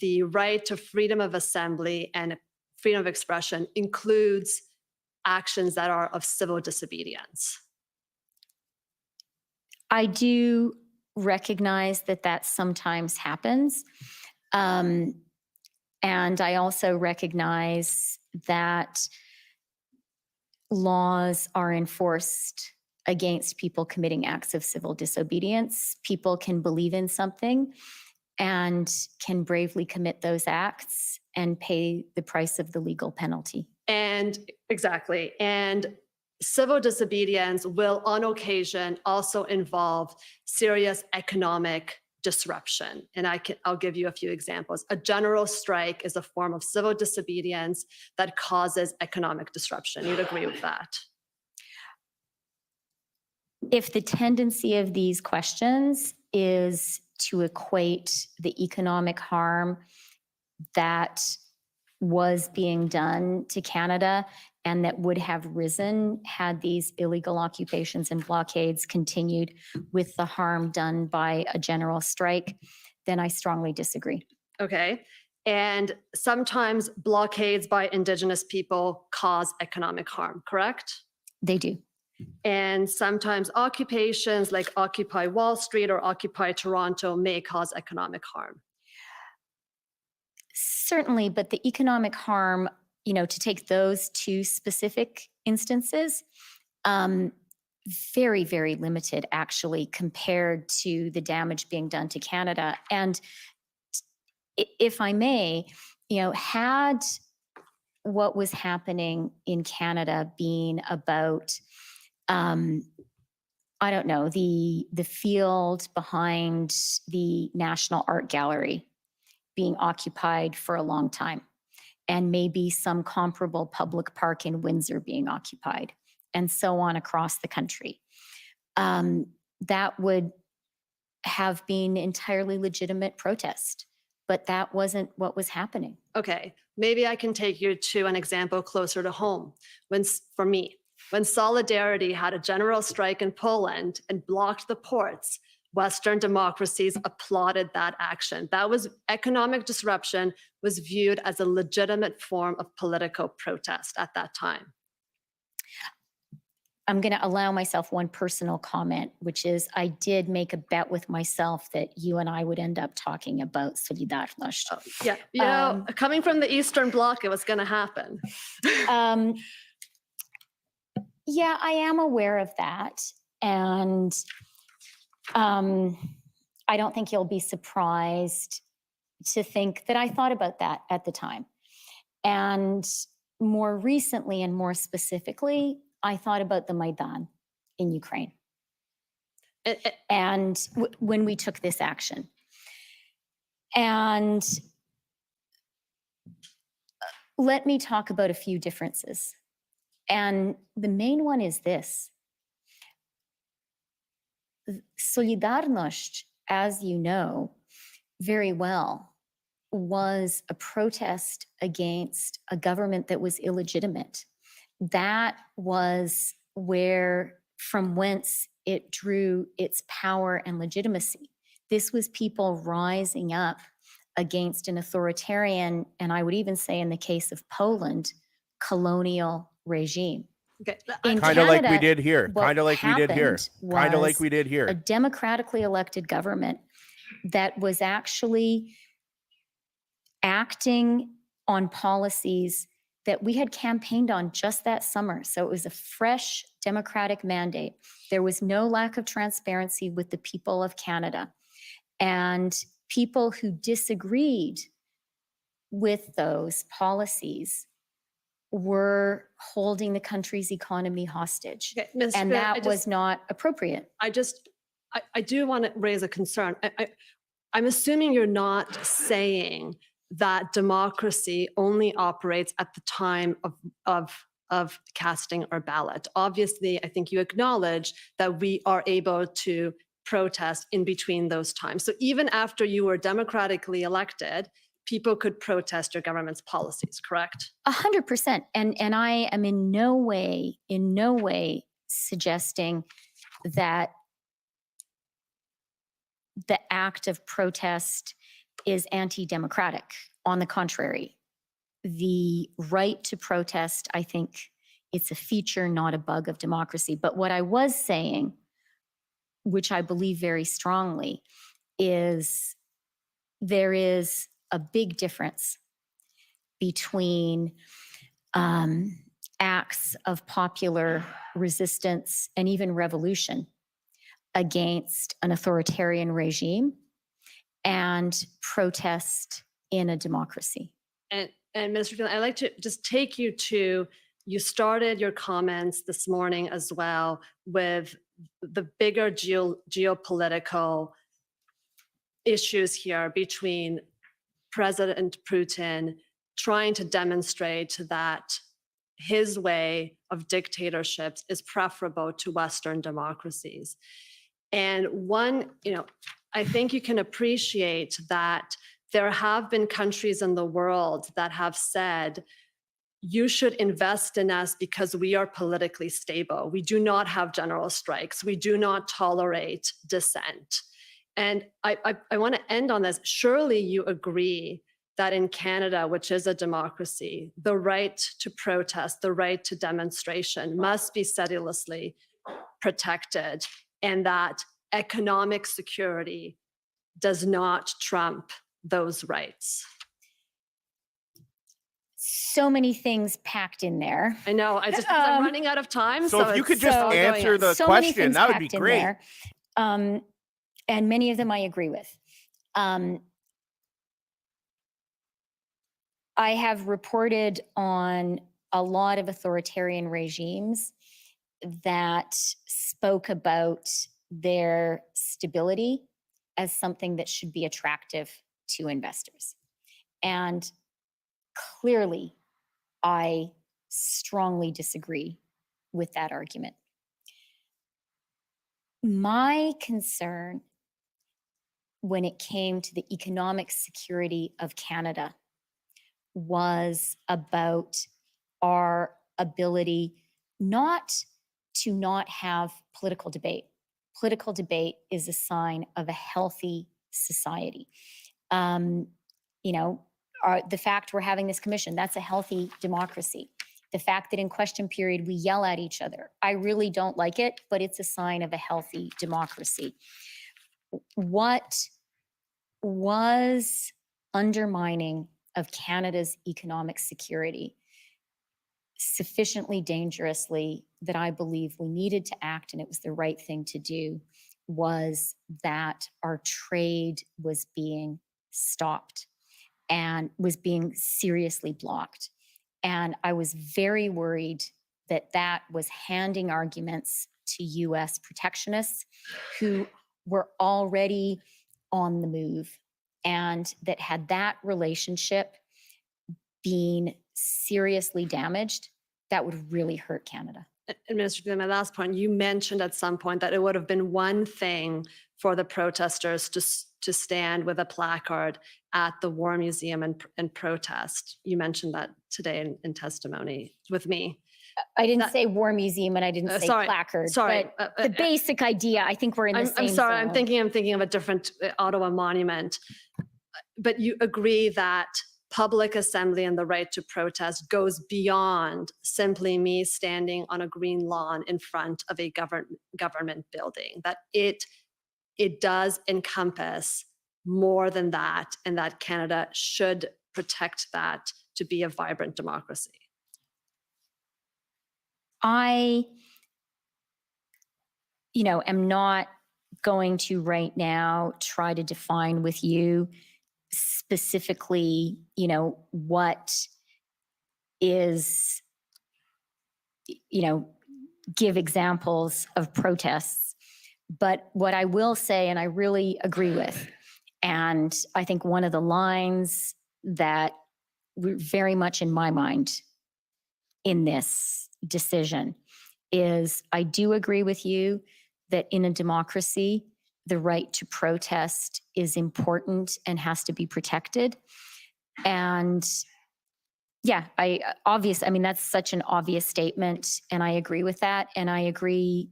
the right to freedom of assembly and freedom of expression includes actions that are of civil disobedience. I do recognize that that sometimes happens. And I also recognize that laws are enforced against people committing acts of civil disobedience. People can believe in something and can bravely commit those acts and pay the price of the legal penalty. And exactly. And civil disobedience will on occasion also involve serious economic disruption. And I'll give you a few examples. A general strike is a form of civil disobedience that causes economic disruption. You'd agree with that? If the tendency of these questions is to equate the economic harm that was being done to Canada and that would have risen had these illegal occupations and blockades continued with the harm done by a general strike, then I strongly disagree. Okay. And sometimes blockades by Indigenous people cause economic harm, correct? They do. And sometimes occupations like Occupy Wall Street or Occupy Toronto may cause economic harm. Certainly, but the economic harm, to take those two specific instances, very, very limited actually compared to the damage being done to Canada. And if I may, had what was happening in Canada been about, I don't know, the field behind the National Art Gallery being occupied for a long time, and maybe some comparable public park in Windsor being occupied, and so on across the country. That would have been entirely legitimate protest, but that wasn't what was happening. Okay, maybe I can take you to an example closer to home. For me, when Solidarity had a general strike in Poland and blocked the ports, Western democracies applauded that action. That was economic disruption, was viewed as a legitimate form of political protest at that time. I'm going to allow myself one personal comment, which is I did make a bet with myself that you and I would end up talking about Solidarność. Yeah, coming from the Eastern Bloc, it was going to happen. Yeah, I am aware of that. And I don't think you'll be surprised to think that I thought about that at the time. And more recently and more specifically, I thought about the Maidan in Ukraine. And when we took this action. And let me talk about a few differences. And the main one is this. Solidarność, as you know very well, was a protest against a government that was illegitimate. That was from whence it drew its power and legitimacy. This was people rising up against an authoritarian, and I would even say in the case of Poland, colonial regime. Okay. In Kind of like we Canada, did here. what Kind of like we did here. happened Kind of like was we did a here. democratically elected government that was actually acting on policies that we had campaigned on just that summer. So it was a fresh democratic mandate. There was no lack of transparency with the people of Canada. And people who disagreed with those policies were holding the country's economy hostage. Okay, Ms. And Freeland, that was not appropriate. I do want to raise a concern. I'm assuming you're not saying that democracy only operates at the time of casting our ballot. Obviously, I think you acknowledge that we are able to protest in between those times. So even after you were democratically elected, people could protest your government's policies, correct? 100%. And I am in no way suggesting that the act of protest is anti-democratic. On the contrary, the right to protest, I think it's a feature, not a bug of democracy. But what I was saying, which I believe very strongly, is there is a big difference between acts of popular resistance and even revolution against an authoritarian regime and protest in a democracy. And Minister Freeland, I'd like to just take you to, you started your comments this morning as well with the bigger geopolitical issues here between President Putin trying to demonstrate that his way of dictatorships is preferable to Western democracies. And I think you can appreciate that there have been countries in the world that have said, you should invest in us because we are politically stable. We do not have general strikes. We do not tolerate dissent. And I want to end on this. Surely you agree that in Canada, which is a democracy, the right to protest, the right to demonstration must be sedulously protected, and that economic security does not trump those rights. So many things packed in there. I know, I'm running out of time. So if you could just all going answer on. the So many question, things that would be packed in great. there. And many of them I agree with. I have reported on a lot of authoritarian regimes that spoke about their stability as something that should be attractive to investors. And clearly, I strongly disagree with that argument. My concern when it came to the economic security of Canada was about our ability not to not have political debate. Political debate is a sign of a healthy society. The fact we're having this commission, that's a healthy democracy. The fact that in question period we yell at each other, I really don't like it, but it's a sign of a healthy democracy. What was undermining of Canada's economic security sufficiently dangerously that I believe we needed to act, and it was the right thing to do, was that our trade was being stopped and was being seriously blocked. And I was very worried that that was handing arguments to US protectionists who were already on the move, and that had that relationship been seriously damaged, that would really hurt Canada. And Minister Freeland, my last point, you mentioned at some point that it would have been one thing for the protesters to stand with a placard at the War Museum and protest. You mentioned that today in testimony with me. I didn't say War Museum and I didn't say placard. Sorry. But the basic idea, I think we're in the same I'm sorry, zone. I'm thinking of a different Ottawa monument. But you agree that public assembly and the right to protest goes beyond simply me standing on a green lawn in front of a government building, that it does encompass more than that, and that Canada should protect that to be a vibrant democracy. I, am not going to right now try to define with you specifically, what is, give examples of protests. But what I will say, and I really agree with, and I think one of the lines that were very much in my mind in this decision is I do agree with you that in a democracy, the right to protest is important and has to be protected. And yeah, that's such an obvious statement, and I agree with that. And I agree,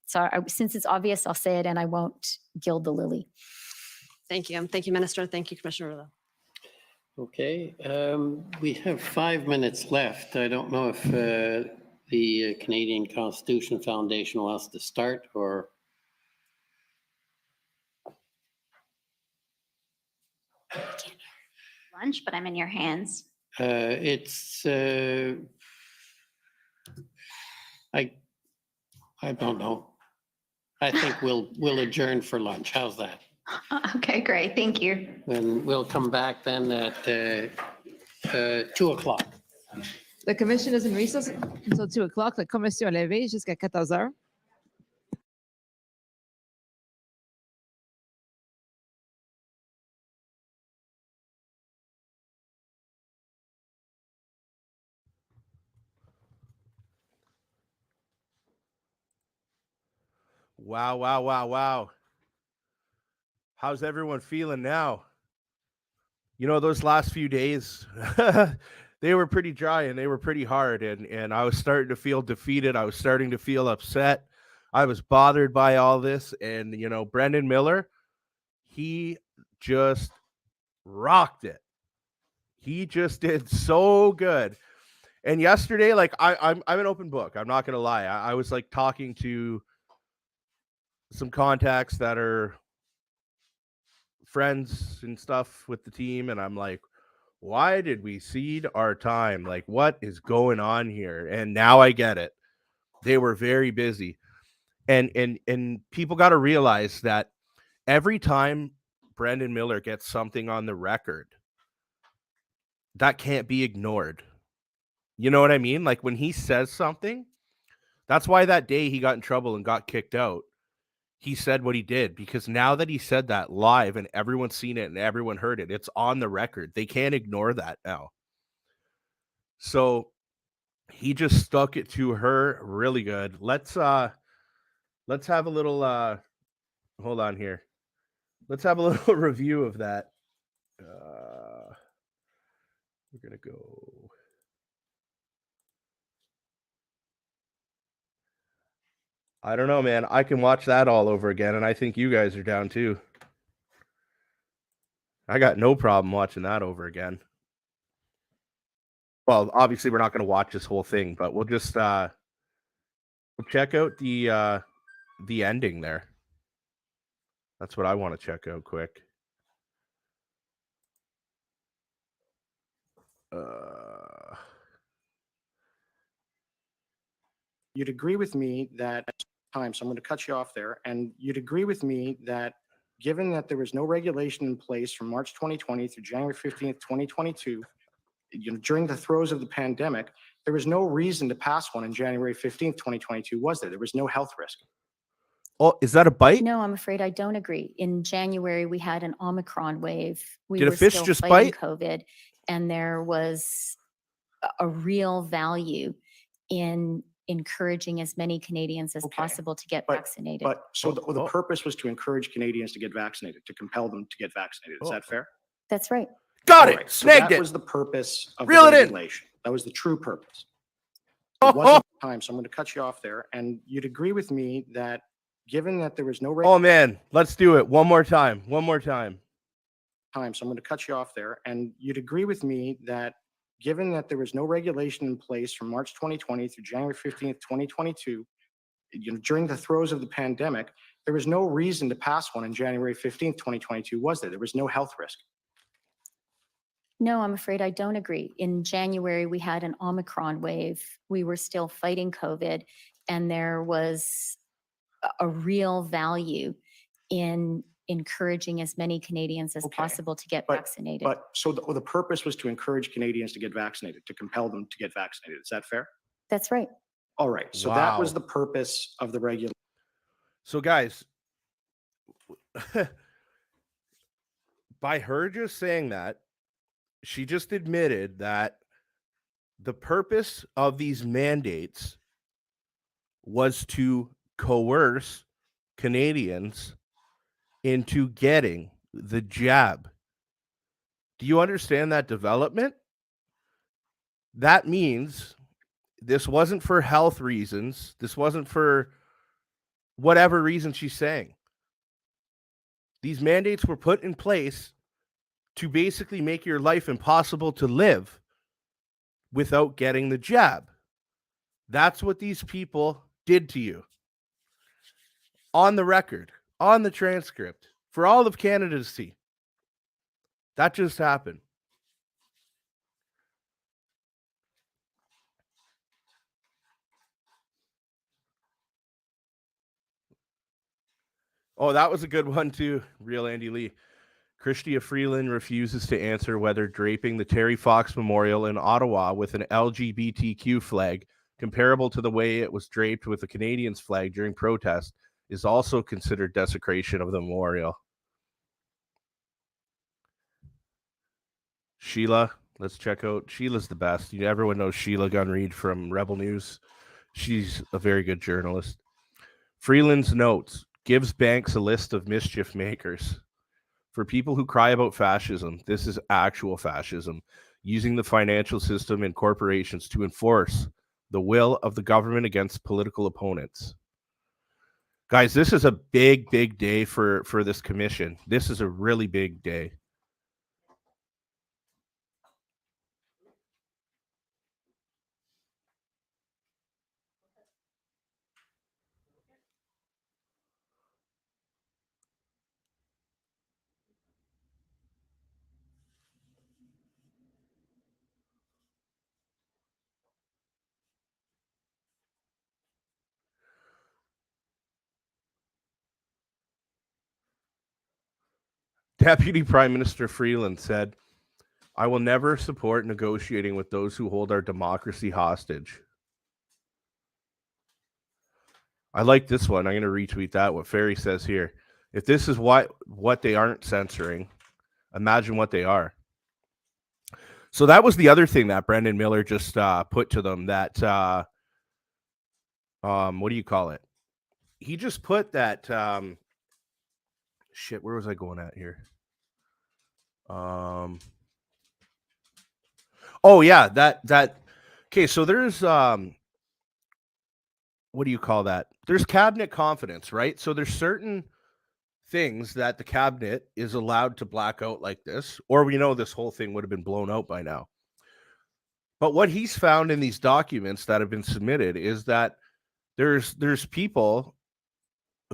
so since it's obvious, I'll say it and I won't gild the lily. Thank you. Thank you, Minister. Thank you, Commissioner Rouleau. Okay, we have 5 minutes left. I don't know if the Canadian Constitution Foundation wants to start or. Lunch, but I'm in your hands. I don't know. I think we'll adjourn for lunch. How's that? Okay, great. Thank you. And we'll come back then at 2 o'clock. The commission is in recess until 2 o'clock. La commission est levée jusqu'à 14 heures. Wow. How's everyone feeling now? Those last few days, they were pretty dry and they were pretty hard. And I was starting to feel defeated. I was starting to feel upset. I was bothered by all this. And, Brendan Miller, he just rocked it. He just did so good. And yesterday, I'm an open book. I'm not going to lie. I was talking to some contacts that are friends and stuff with the team, and I'm like, why did we cede our time? What is going on here? And now I get it. They were very busy. And people got to realize that every time Brendan Miller gets something on the record, that can't be ignored. You know what I mean? When he says something, that's why that day he got in trouble and got kicked out. He said what he did, because now that he said that live and everyone's seen it and everyone heard it, it's on the record. They can't ignore that now. So he just stuck it to her really good. Let's have a little hold on here. Let's have a little review of that. We're gonna go. I don't know, man. I can watch that all over again, and I think you guys are down too. I got no problem watching that over again. Well, obviously we're not going to watch this whole thing, but we'll just we'll check out the ending there. That's what I want to check out quick. You'd agree with me that time, so I'm going to cut you off there, and you'd agree with me that given that there was no regulation in place from March 2020 through January 15th, 2022, during the throes of the pandemic, there was no reason to pass one on January 15th, 2022, was there? There was no health risk. Oh, is that a bite? No, I'm afraid I don't agree. In January, we had an Omicron wave. We Did a were fish still just fighting bite? COVID, and there was a real value in encouraging as many Canadians as Okay, possible to get but- vaccinated. But so the Oh. purpose was to encourage Canadians to get vaccinated, to compel them to get vaccinated. Is Oh. that fair? That's right. Got All it. right, so Snagged that it. was the purpose of Reel the it in. regulation. That was the true purpose. It wasn't time, so I'm going to cut you off there. And you'd agree with me that given that there was no Oh man, let's do it one more time. One more time. time, so I'm going to cut you off there. And you'd agree with me that given that there was no regulation in place from March 2020 through January 15th, 2022, during the throes of the pandemic, there was no reason to pass one on January 15th, 2022, was there? There was no health risk. No, I'm afraid I don't agree. In January, we had an Omicron wave. We were still fighting COVID, and there was a real value in encouraging as many Canadians as Okay, possible to get but- vaccinated. But so the purpose was to encourage Canadians to get vaccinated, to compel them to get vaccinated. Is that fair? That's right. All right. So that was Wow. the purpose of the regulation. So guys, by her just saying that, she just admitted that the purpose of these mandates was to coerce Canadians into getting the jab. Do you understand that development? That means this wasn't for health reasons. This wasn't for whatever reason she's saying. These mandates were put in place to basically make your life impossible to live without getting the jab. That's what these people did to you. On the record, on the transcript, for all of Canada to see. That just happened. Oh, that was a good one too, real Andy Lee. Chrystia Freeland refuses to answer whether draping the Terry Fox Memorial in Ottawa with an LGBTQ flag, comparable to the way it was draped with the Canadians' flag during protest, is also considered desecration of the memorial. Sheila, let's check out. Sheila's the best. Everyone knows Sheila Gunn-Reid from Rebel News. She's a very good journalist. Freeland's notes gives banks a list of mischief makers. For people who cry about fascism, this is actual fascism, using the financial system and corporations to enforce the will of the government against political opponents. Guys, this is a big, big day for this commission. This is a really big day. Deputy Prime Minister Freeland said, "I will never support negotiating with those who hold our democracy hostage." I like this one. I'm going to retweet that, what Ferry says here. If this is what they aren't censoring, imagine what they are. So that was the other thing that Brendan Miller just put to them, that, what do you call it? He just put that, shit, where was I going at here? Oh yeah, that okay, so there's what do you call that? There's cabinet confidence, right? So there's certain things that the cabinet is allowed to black out like this, or we know this whole thing would have been blown out by now. But what he's found in these documents that have been submitted is that there's people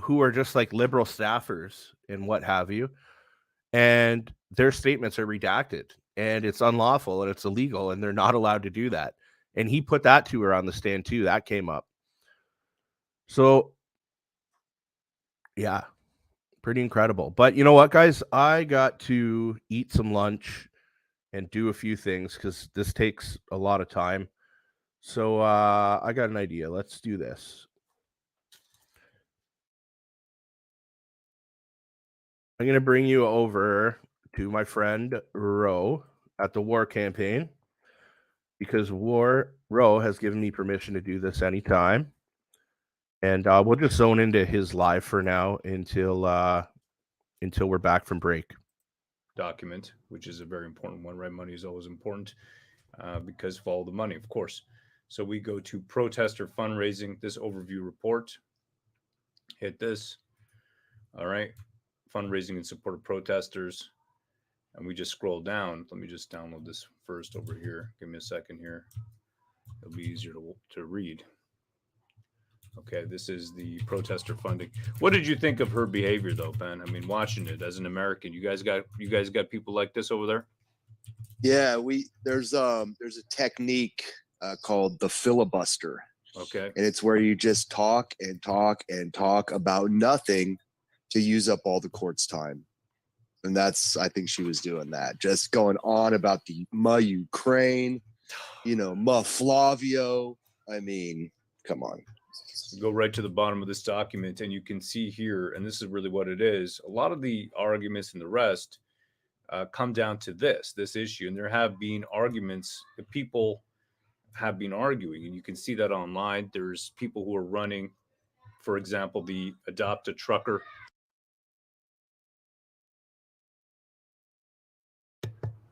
who are just like liberal staffers and what have you, and their statements are redacted, and it's unlawful and it's illegal, and they're not allowed to do that. And he put that to her on the stand too. That came up. So yeah, pretty incredible. But you know what, guys? I got to eat some lunch and do a few things because this takes a lot of time. So I got an idea. Let's do this. I'm going to bring you over to my friend Ro at the War Campaign because Ro has given me permission to do this anytime. And we'll just zone into his live for now until we're back from break. Document, which is a very important one, right? Money is always important because follow the money, of course. So we go to protester fundraising, this overview report. Hit this. All right. Fundraising in support of protesters. And we just scroll down. Let me just download this first over here. Give me a second here. It'll be easier to read. Okay, this is the protester funding. What did you think of her behavior, though, Ben? I mean, watching it as an American, you guys got people like this over there? Yeah, there's a technique called the filibuster. Okay. And it's where you just talk and talk and talk about nothing to use up all the court's time. And I think she was doing that, just going on about the Ukraine, Flavio. I mean, come on. Go right to the bottom of this document and you can see here, and this is really what it is. A lot of the arguments and the rest come down to this issue. And there have been arguments that people have been arguing, and you can see that online. There's people who are running, for example, the Adopt a Trucker.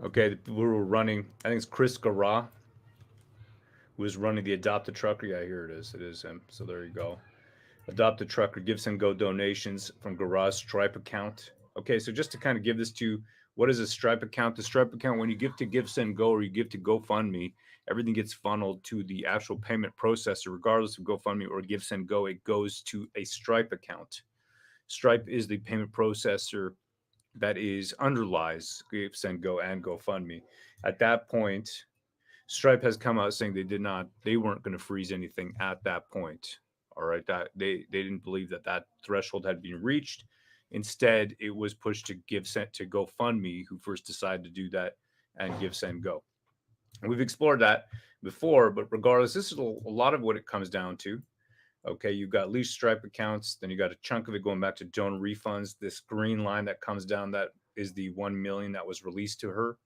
Okay, the people who were running, I think it's Chris Garra, who was running the Adopt a Trucker. Yeah, here it is. It is him. So there you go. Adopt a Trucker, Give, Send, Go donations from Garra's Stripe account. Okay, so just to kind of give this to you, what is a Stripe account? The Stripe account, when you give to Give, Send, Go, or you give to GoFundMe, everything gets funneled to the actual payment processor, regardless of GoFundMe or Give, Send, Go. It goes to a Stripe account. Stripe is the payment processor that underlies Give, Send, Go, and GoFundMe. At that point, Stripe has come out saying they weren't going to freeze anything at that point. All right, that they didn't believe that threshold had been reached. Instead, it was pushed to Give, Send to GoFundMe, who first decided to do that, and Give, Send, Go. And we've explored that before, but regardless, this is a lot of what it comes down to. Okay, you've got leased Stripe accounts, then you got a chunk of it going back to donor refunds. This green line that comes down, that is the 1 million that was released to her.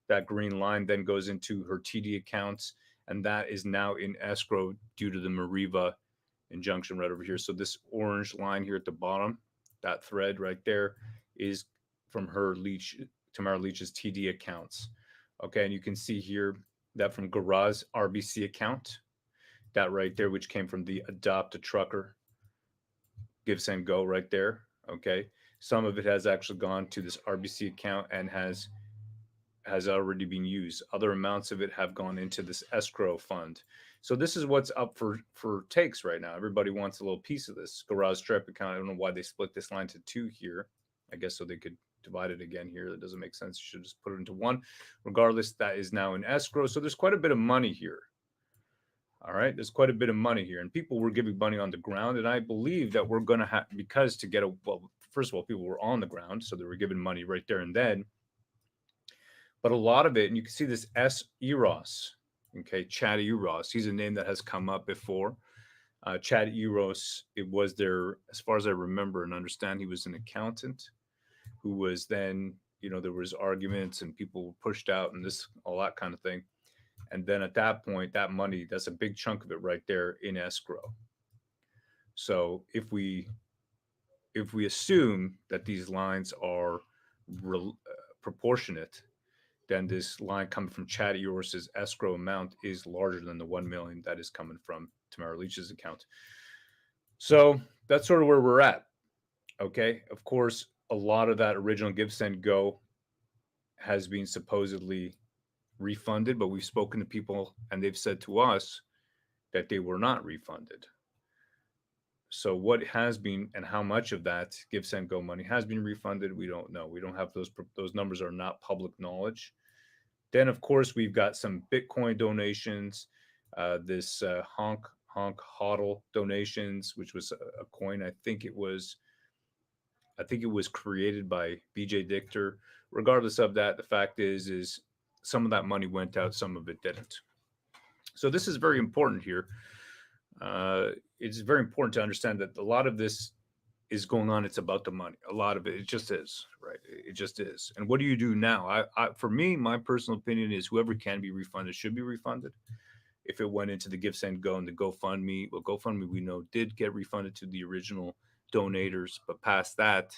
That green line then goes into her TD accounts, and that is now in escrow due to the Mariva injunction right over here. So this orange line here at the bottom, that thread right there, is from her Tamara Leach's TD accounts. Okay, and you can see here that from Garra's RBC account, that right there, which came from the Adopt a Trucker, Give, Send, Go right there. Okay, some of it has actually gone to this RBC account and has already been used. Other amounts of it have gone into this escrow fund. So this is what's up for takes right now. Everybody wants a little piece of this. Garage Stripe account, I don't know why they split this line to two here. I guess so they could divide it again here. That doesn't make sense. You should just put it into one. Regardless, that is now in escrow. So there's quite a bit of money here. All right, there's quite a bit of money here. And people were giving money on the ground. And I believe that we're going to have, because to get first of all, people were on the ground. So they were giving money right there and then. But a lot of it, and you can see this S. Eros, okay, Chad Eros. He's a name that has come up before. Chad Eros, it was there, as far as I remember and understand, he was an accountant who was then, there was arguments and people were pushed out and all that kind of thing. And then at that point, that money, that's a big chunk of it right there in escrow. So if we assume that these lines are proportionate, then this line coming from Chad Eor's escrow amount is larger than the 1 million that is coming from Tamara Leach's account. So that's sort of where we're at. Okay. Of course, a lot of that original Give, Send, Go has been supposedly refunded, but we've spoken to people and they've said to us that they were not refunded. So what has been and how much of that Give, Send, Go money has been refunded, we don't know. We don't have those numbers are not public knowledge. Then, of course, we've got some Bitcoin donations, this Honk HODL donations, which was a coin. I think it was created by BJ Dichter. Regardless of that, the fact is some of that money went out, some of it didn't. So this is very important here. It's very important to understand that a lot of this is going on. It's about the money. A lot of it just is, right? It just is. And what do you do now? For me, my personal opinion is whoever can be refunded should be refunded. If it went into the Give, Send, Go and the GoFundMe, well, GoFundMe we know did get refunded to the original donators, but past that,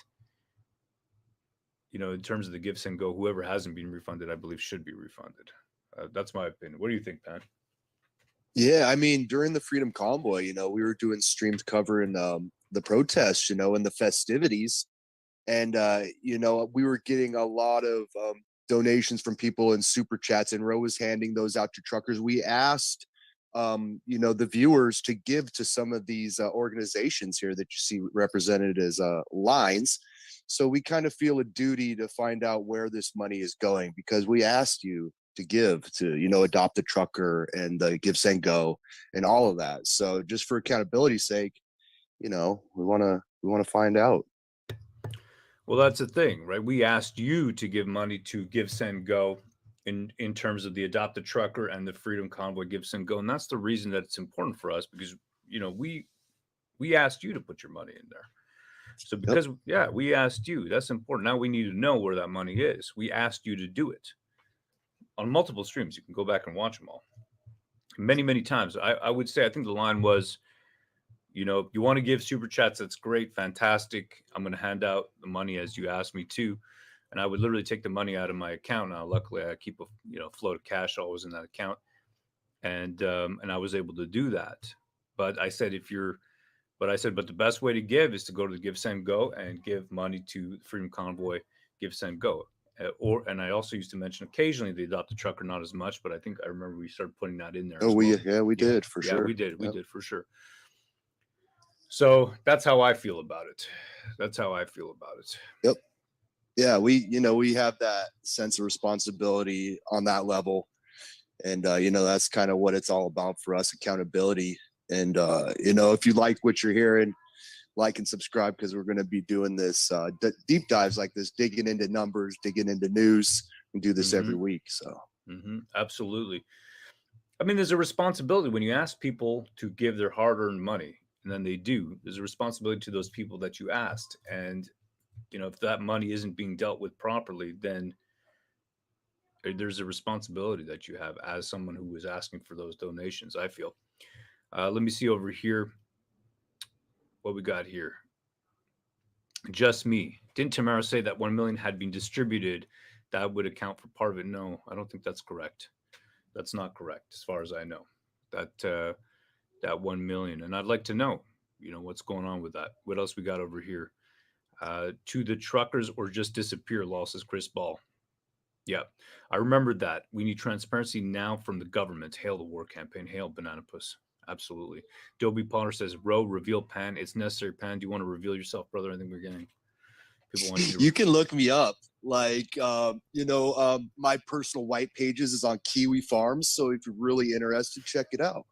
in terms of the Give, Send, Go, whoever hasn't been refunded, I believe should be refunded. That's my opinion. What do you think, Pat? Yeah, I mean, during the Freedom Convoy, we were doing streamed covering the protests, and the festivities. And, we were getting a lot of donations from people in super chats, and Ro was handing those out to truckers. We asked, the viewers to give to some of these organizations here that you see represented as lines. So we kind of feel a duty to find out where this money is going, because we asked you to give to, Adopt a Trucker and the Give, Send, Go and all of that. So just for accountability's sake, we want to find out. Well, that's the thing, right? We asked you to give money to Give, Send, Go in terms of the Adopt a Trucker and the Freedom Convoy Give, Send, Go. And that's the reason that it's important for us, because, we asked you to put your money in there. So because, we asked you, that's important. Now we need to know where that money is. We asked you to do it on multiple streams. You can go back and watch them all many, many times. I would say, I think the line was, if you want to give super chats, that's great. Fantastic. I'm going to hand out the money as you asked me to. And I would literally take the money out of my account. Now, luckily I keep a, float of cash always in that account. And I was able to do that. But I said, but the best way to give is to go to the Give, Send, Go and give money to the Freedom Convoy, Give, Send, Go. And I also used to mention occasionally the Adopt a Trucker, not as much, but I think I remember we started putting that in there. Oh, we did for sure. Yeah, we did. We did for sure. So that's how I feel about it. Yep. Yeah, we have that sense of responsibility on that level. And, that's kind of what it's all about for us, accountability. And, if you like what you're hearing, like and subscribe, because we're going to be doing this deep dives like this, digging into numbers, digging into news, and do this every week. So absolutely. I mean, there's a responsibility when you ask people to give their hard-earned money, and then they do. There's a responsibility to those people that you asked, and if that money isn't being dealt with properly, then there's a responsibility that you have as someone who is asking for those donations, I feel. Let me see over here. What we got here? Just me. Didn't Tamara say that 1 million had been distributed? That would account for part of it. No, I don't think that's correct. That's not correct, as far as I know. That 1 million, and I'd like to know, what's going on with that. What else we got over here? To the truckers or just disappear, losses, Chris Ball. Yeah, I remembered that. We need transparency now from the government. Hail the war campaign. Hail Banana Puss. Absolutely. Dobie Potter says, Ro, reveal Pan. It's necessary, Pan. Do you want to reveal yourself, brother? I think we're getting people want you to. You can look me up. Like, my personal white pages is on Kiwi Farms. So if you're really interested, check it out.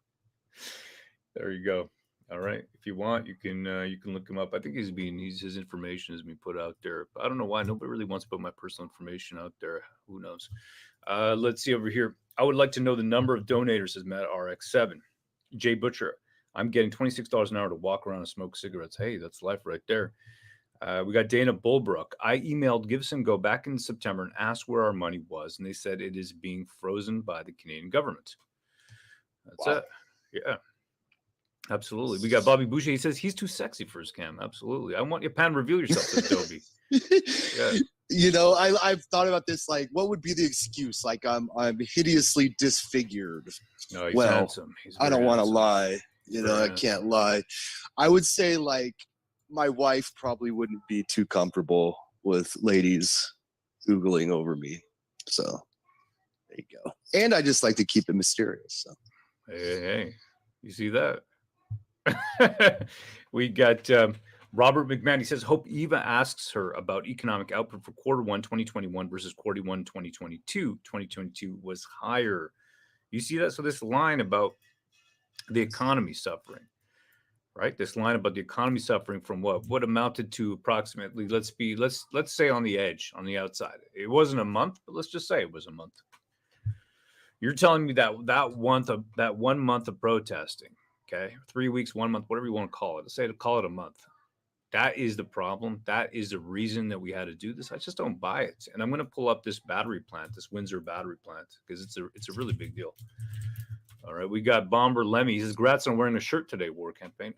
There you go. All right. If you want, you can look him up. I think his information has been put out there. I don't know why nobody really wants to put my personal information out there. Who knows? Let's see over here. I would like to know the number of donators, says Matt RX7. Jay Butcher, I'm getting $26 an hour to walk around and smoke cigarettes. Hey, that's life right there. We got Dana Bulbrook. I emailed Give, Send, Go back in September and asked where our money was, and they said it is being frozen by the Canadian government. That's it. Yeah. Absolutely. We got Bobby Boucher. He says he's too sexy for his cam. Absolutely. I want you, Pan, reveal yourself, says Dobie. Yeah. I've thought about this. Like, what would be the excuse? Like, I'm hideously disfigured. No, he's handsome. I don't want to lie. Very I can't lie. I would say, like, my wife probably wouldn't be too comfortable with ladies Googling over me. So there you go. And I just like to keep it mysterious. So. Hey, you see that? We got Robert McMahon. He says, hope Eva asks her about economic output for quarter 1 2021 versus quarter 1 2022. 2022 was higher. You see that? So this line about the economy suffering, right? This line about the economy suffering from what amounted to approximately, let's say on the edge, on the outside. It wasn't a month, but let's just say it was a month. You're telling me that that 1 month of protesting, okay, 3 weeks, 1 month, whatever you want to call it, call it a month. That is the problem. That is the reason that we had to do this. I just don't buy it. And I'm going to pull up this battery plant, this Windsor battery plant, because it's a really big deal. All right, we got Bomber Lemmy. He says, "Congrats on wearing a shirt today, War Campaign."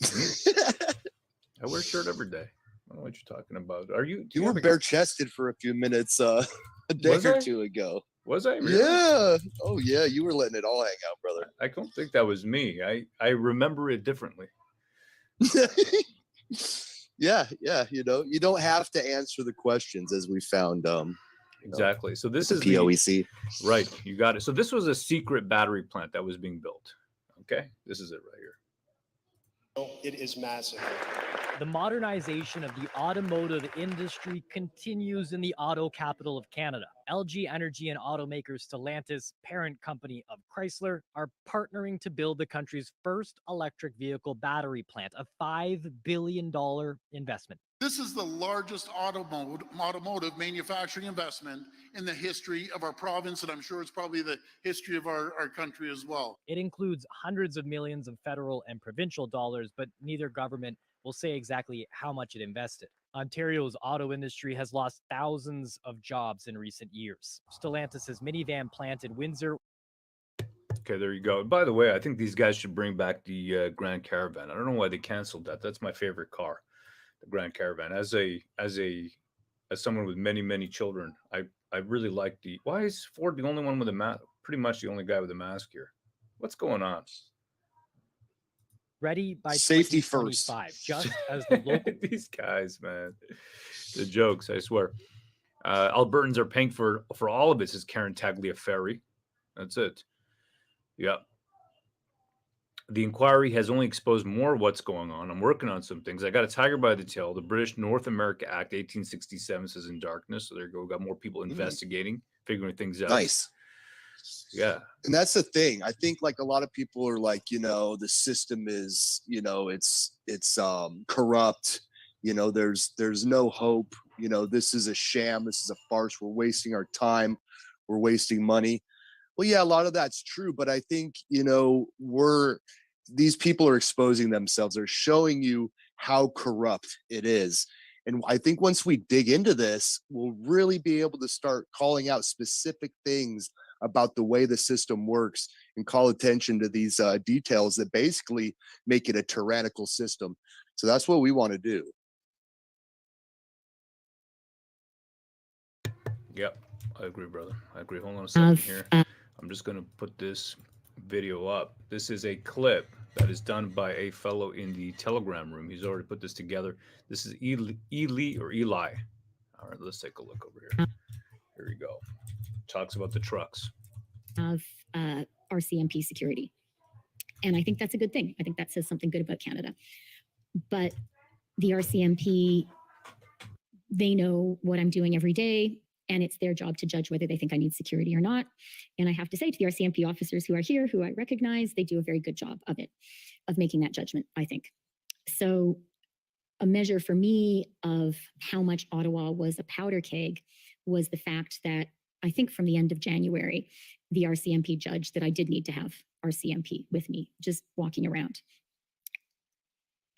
I wear a shirt every day. I don't know what you're talking about. Are you? You were bare chested for a few minutes a day Was or I? two ago. Was I? Really? Yeah. Oh yeah, you were letting it all hang out, brother. I don't think that was me. I remember it differently. Yeah. You know, you don't have to answer the questions, as we found. Exactly. So this the is POEC. Right. You got it. So this was a secret battery plant that was being built. Okay. This is it right here. It is massive. The modernization of the automotive industry continues in the auto capital of Canada. LG Energy and automakers Stellantis, parent company of Chrysler, are partnering to build the country's first electric vehicle battery plant, a $5 billion investment. This is the largest automotive manufacturing investment in the history of our province, and I'm sure it's probably the history of our country as well. It includes hundreds of millions of federal and provincial dollars, but neither government will say exactly how much it invested. Ontario's auto industry has lost thousands of jobs in recent years. Stellantis' minivan plant in Windsor. Okay, there you go. And by the way, I think these guys should bring back the Grand Caravan. I don't know why they canceled that. That's my favorite car, the Grand Caravan. As someone with many children, I really like the. Why is Ford the only one with a mask? Pretty much the only guy with a mask here. What's going on? Ready by Safety first. 2025, just as the local. These guys, man, the jokes, I swear. Albertans are paying for all of it, says Karen Tagliaferri. That's it. Yeah. The inquiry has only exposed more of what's going on. I'm working on some things. I got a tiger by the tail. The British North America Act 1867 says in darkness. So there you go. We got more people investigating, figuring things out. Nice. Yeah. And that's the thing. I think like a lot of people are like, you know, the system is, you know, it's corrupt. You know, there's no hope. You know, this is a sham. This is a farce. We're wasting our time. We're wasting money. Well, yeah, a lot of that's true. But I think, you know, these people are exposing themselves. They're showing you how corrupt it is. And I think once we dig into this, we'll really be able to start calling out specific things about the way the system works and call attention to these details that basically make it a tyrannical system. So that's what we want to do. Yep. I agree, brother. I agree. Hold on a second here. I'm just going to put this video up. This is a clip that is done by a fellow in the Telegram room. He's already put this together. This is Eli. All right, let's take a look over here. Here we go. Talks about the trucks. Of RCMP security. And I think that's a good thing. I think that says something good about Canada. But the RCMP, they know what I'm doing every day, and it's their job to judge whether they think I need security or not. And I have to say to the RCMP officers who are here, who I recognize, they do a very good job of it, of making that judgment, I think. So a measure for me of how much Ottawa was a powder keg was the fact that I think from the end of January, the RCMP judged that I did need to have RCMP with me, just walking around.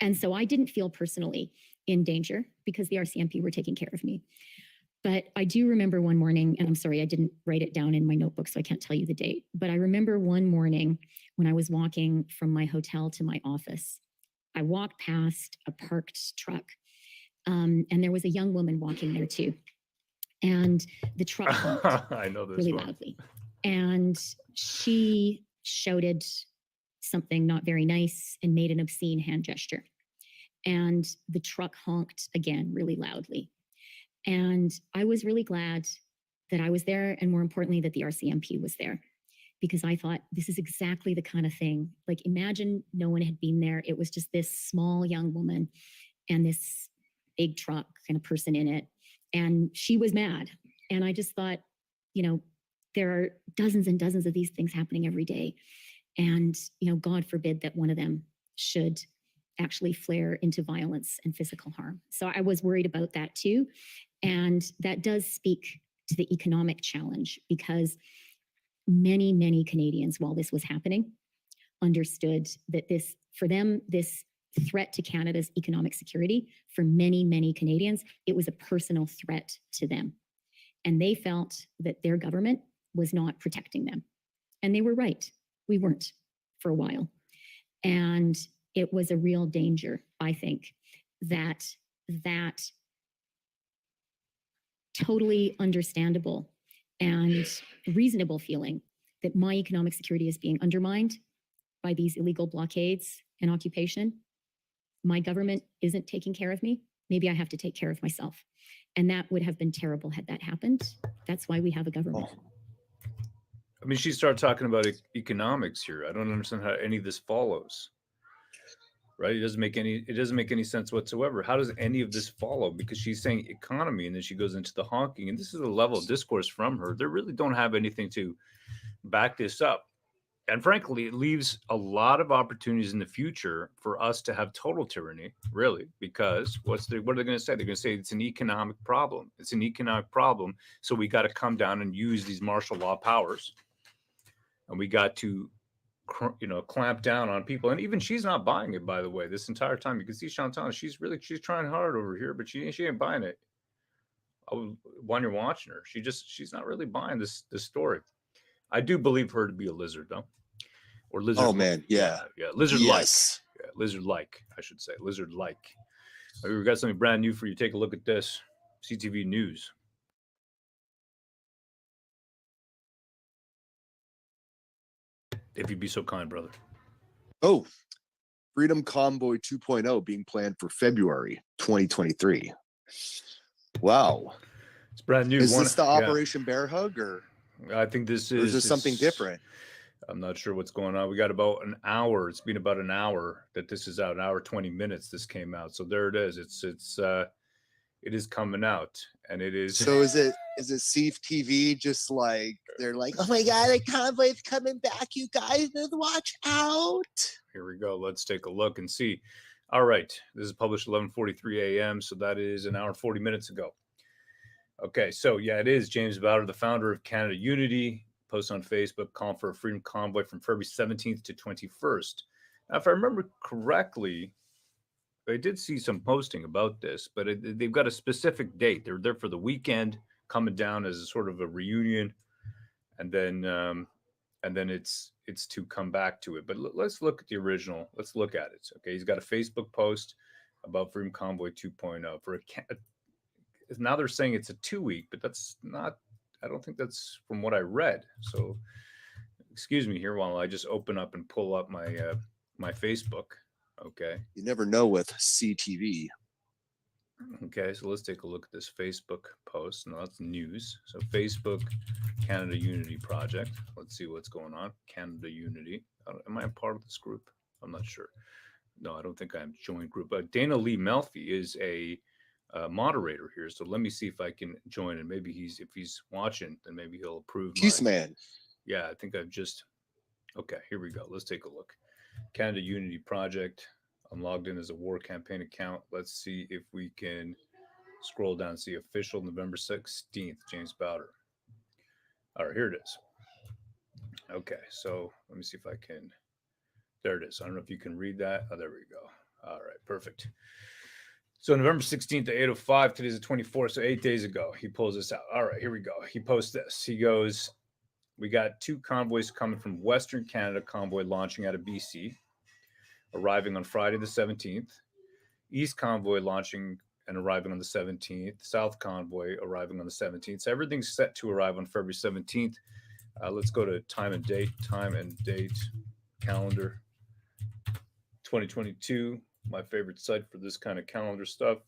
And so I didn't feel personally in danger because the RCMP were taking care of me. But I do remember one morning, and I'm sorry, I didn't write it down in my notebook, so I can't tell you the date. But I remember one morning when I was walking from my hotel to my office, I walked past a parked truck, and there was a young woman walking there too. And the truck honked I know this really one. loudly. And she shouted something not very nice and made an obscene hand gesture. And the truck honked again really loudly. And I was really glad that I was there, and more importantly, that the RCMP was there, because I thought this is exactly the kind of thing. Like, imagine no one had been there. It was just this small young woman and this big truck and a person in it. And she was mad. And I just thought, you know, there are dozens and dozens of these things happening every day. And, you know, God forbid that one of them should actually flare into violence and physical harm. So I was worried about that too. And that does speak to the economic challenge, because many, many Canadians, while this was happening, understood that this, for them, this threat to Canada's economic security, for many, many Canadians, it was a personal threat to them. And they felt that their government was not protecting them. And they were right. We weren't for a while. And it was a real danger, I think, that totally understandable and reasonable feeling that my economic security is being undermined by these illegal blockades and occupation. My government isn't taking care of me. Maybe I have to take care of myself. And that would have been terrible had that happened. That's why we have a government. I mean, she started talking about economics here. I don't understand how any of this follows. Right? It doesn't make any sense whatsoever. How does any of this follow? Because she's saying economy and then she goes into the honking, and this is a level of discourse from her. They really don't have anything to back this up. And frankly, it leaves a lot of opportunities in the future for us to have total tyranny, really, because what are they going to say? They're going to say it's an economic problem. It's an economic problem. So we got to come down and use these martial law powers. And we got to, clamp down on people. And even she's not buying it, by the way, this entire time. You can see Chantal, she's trying hard over here, but she ain't buying it. When you're watching her, she's not really buying this story. I do believe her to be a lizard, though. Or lizard. Oh man, yeah. Lizard-like. Yes. Yeah, lizard-like, I should say. Lizard-like. We've got something brand new for you. Take a look at this. CTV News. If you'd be so kind, brother. Oh, Freedom Convoy 2.0 being planned for February 2023. Wow. It's brand new. Is this the Operation Bear Hug, or I think this is, or is this something different? I'm not sure what's going on. We got about an hour. It's been about an hour that this is out. An hour, 20 minutes this came out. So there it is. It is coming out, and it is. So is it CTV just like they're like, oh my God, the convoy's coming back, you guys, watch out. Here we go. Let's take a look and see. All right. This is published 11:43 a.m. So that is an hour and 40 minutes ago. Okay. So yeah, it is James Bowder, the founder of Canada Unity, post on Facebook, calling for a freedom convoy from February 17th to 21st. Now, if I remember correctly, I did see some posting about this, but they've got a specific date. They're there for the weekend, coming down as a sort of a reunion, and then it's to come back to it. But let's look at the original. Let's look at it. Okay, he's got a Facebook post about Freedom Convoy 2.0 for now they're saying it's a 2-week, but that's not. I don't think that's from what I read. So, excuse me here while I just open up and pull up my my Facebook. Okay. You never know with CTV. Okay, so let's take a look at this Facebook post. No, that's news. So Facebook, Canada Unity Project. Let's see what's going on. Canada Unity. Am I a part of this group? I'm not sure. No, I don't think I'm joined group. Dana Lee Melfi is a moderator here. So let me see if I can join. And maybe if he's watching, then maybe he'll approve. Peace, man. Yeah, I think I've just. Okay, here we go. Let's take a look. Canada Unity Project. I'm logged in as a war campaign account. Let's see if we can scroll down and see official November 16th, James Bowder. All right, here it is. Okay, so let me see if I can. There it is. I don't know if you can read that. Oh, there we go. All right, perfect. So November 16th at 8:05, today's the 24th, so 8 days ago, he pulls this out. All right, here we go. He posts this. He goes, we got 2 convoys coming from Western Canada, convoy launching out of BC, arriving on Friday the 17th. East convoy launching and arriving on the 17th. South convoy arriving on the 17th. So everything's set to arrive on February 17th. Let's go to time and date calendar. 2022, my favorite site for this kind of calendar stuff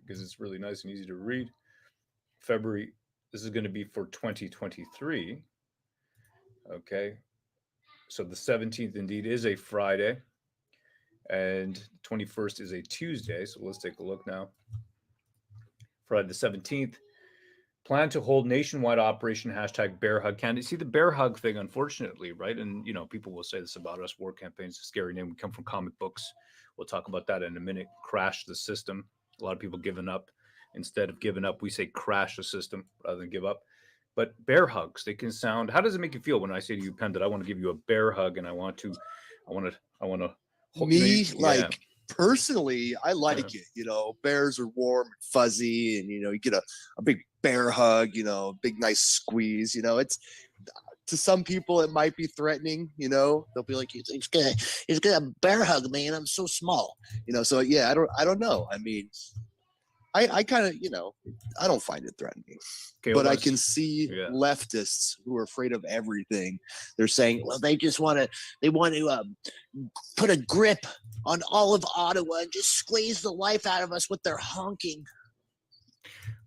because it's really nice and easy to read. February, this is going to be for 2023. Okay, so the 17th indeed is a Friday, and 21st is a Tuesday. So let's take a look now. Friday the 17th, plan to hold nationwide operation #Bear Hug Canada. See the Bear Hug thing, unfortunately, right? And people will say this about us. War campaigns, a scary name. We come from comic books. We'll talk about that in a minute. Crash the system. A lot of people giving up. Instead of giving up, we say crash the system rather than give up. but bear hugs, they can sound. How does it make you feel when I say to you, Penn, that I want to give you a bear hug and I want to. Me, like personally, I like it. You know, bears are warm and fuzzy, and you get a big bear hug. Big nice squeeze. It's to some people it might be threatening. They'll be like, "It's gonna a bear hug, man. I'm so small." So yeah, I don't know. I mean, I kind of I don't find it threatening. Okay, but I can see leftists who are afraid of everything. They're saying, well, they want to put a grip on all of Ottawa and just squeeze the life out of us with their honking.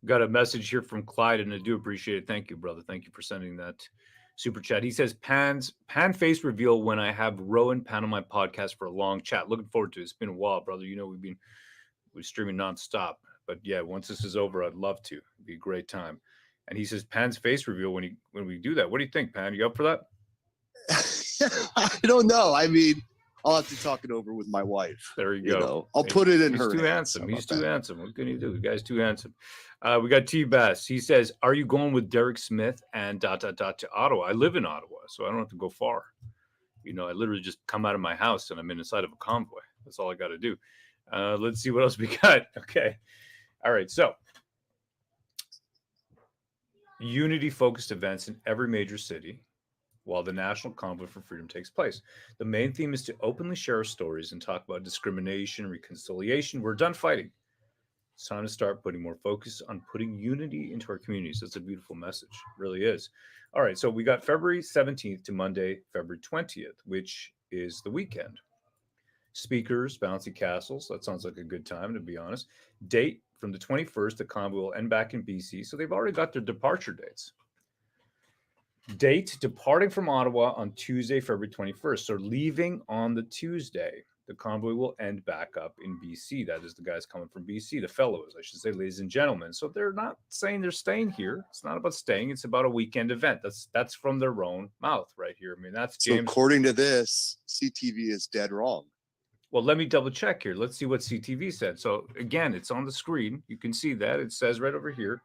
Got a message here from Clyde, and I do appreciate it. Thank you, brother. Thank you for sending that super chat. He says, pan face reveal when I have Rowan Pan on my podcast for a long chat. Looking forward to it. It's been a while, brother. We're streaming nonstop. But yeah, once this is over, I'd love to. It'd be a great time. And he says, Pan's face reveal when we do that. What do you think, Pan? You up for that? I don't know. I mean, I'll have to talk it over with my wife. There you go. I'll put it in her. He's too handsome. He's too handsome. What can you do? The guy's too handsome. We got T-Bass. He says, are you going with Derek Smith and ... to Ottawa? I live in Ottawa, so I don't have to go far. I literally just come out of my house and I'm inside of a convoy. That's all I got to do. Let's see what else we got. Okay. All right. So unity-focused events in every major city while the National Convoy for Freedom takes place. The main theme is to openly share our stories and talk about discrimination, reconciliation. We're done fighting. It's time to start putting more focus on putting unity into our communities. That's a beautiful message. It really is. All right. So we got February 17th to Monday, February 20th, which is the weekend. Speakers, bouncy castles. That sounds like a good time, to be honest. Date from the 21st, the convoy will end back in BC. So they've already got their departure dates. Date, departing from Ottawa on Tuesday, February 21st. So leaving on the Tuesday, the convoy will end back up in BC. That is the guys coming from BC, the fellows, I should say, ladies and gentlemen. So they're not saying they're staying here. It's not about staying. It's about a weekend event. That's from their own mouth right here. I mean, that's James. So according to this, CTV is dead wrong. Well, let me double check here. Let's see what CTV said. So again, it's on the screen. You can see that. It says right over here,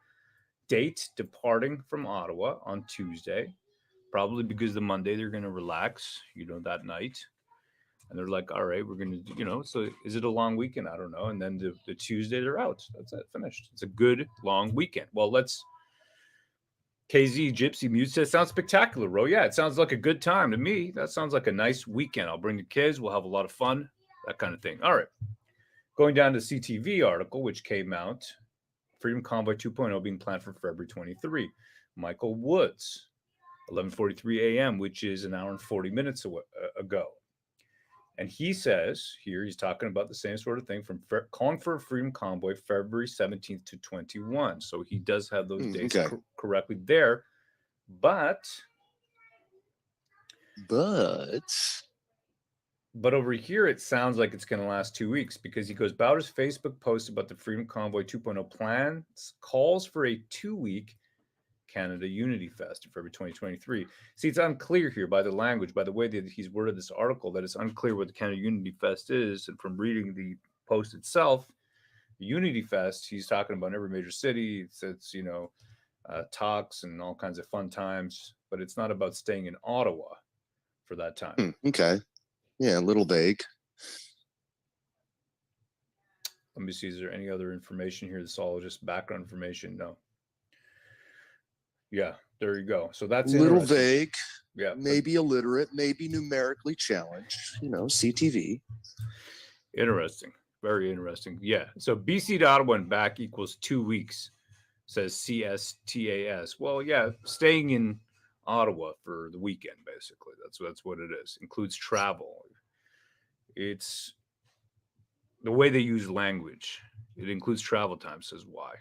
date departing from Ottawa on Tuesday, probably because the Monday they're going to relax, that night. And they're like, all right, we're going to, so is it a long weekend? I don't know. And then the Tuesday they're out. That's it, finished. It's a good long weekend. Well, KZ Gypsy Mute says, sounds spectacular, Ro. Yeah, it sounds like a good time to me. That sounds like a nice weekend. I'll bring the kids. We'll have a lot of fun. That kind of thing. All right. Going down to the CTV article, which came out, Freedom Convoy 2.0 being planned for February 23. Michael Woods, 11:43 a.m., which is an hour and 40 minutes ago. And he says here, he's talking about the same sort of thing from calling for a Freedom Convoy February 17th to 21. So he does have those dates correctly there. But over here, it sounds like it's going to last 2 weeks because he goes, Bowder's Facebook post about the Freedom Convoy 2.0 plans calls for a 2-week Canada Unity Fest in February 2023. See, it's unclear here by the language, by the way that he's worded this article, that it's unclear what the Canada Unity Fest is. And from reading the post itself, the Unity Fest, he's talking about in every major city. It's talks and all kinds of fun times, but it's not about staying in Ottawa for that time. Okay. Yeah, a little vague. Let me see. Is there any other information here? This is all just background information. No. Yeah, there you go. So that's a little vague. Yeah. Maybe illiterate, maybe numerically challenged, CTV. Interesting. Very interesting. Yeah. So BC to Ottawa and back equals 2 weeks, says CSTAS. Well, yeah, staying in Ottawa for the weekend, basically. That's what it is. Includes travel. It's the way they use language. It includes travel time, says why? ?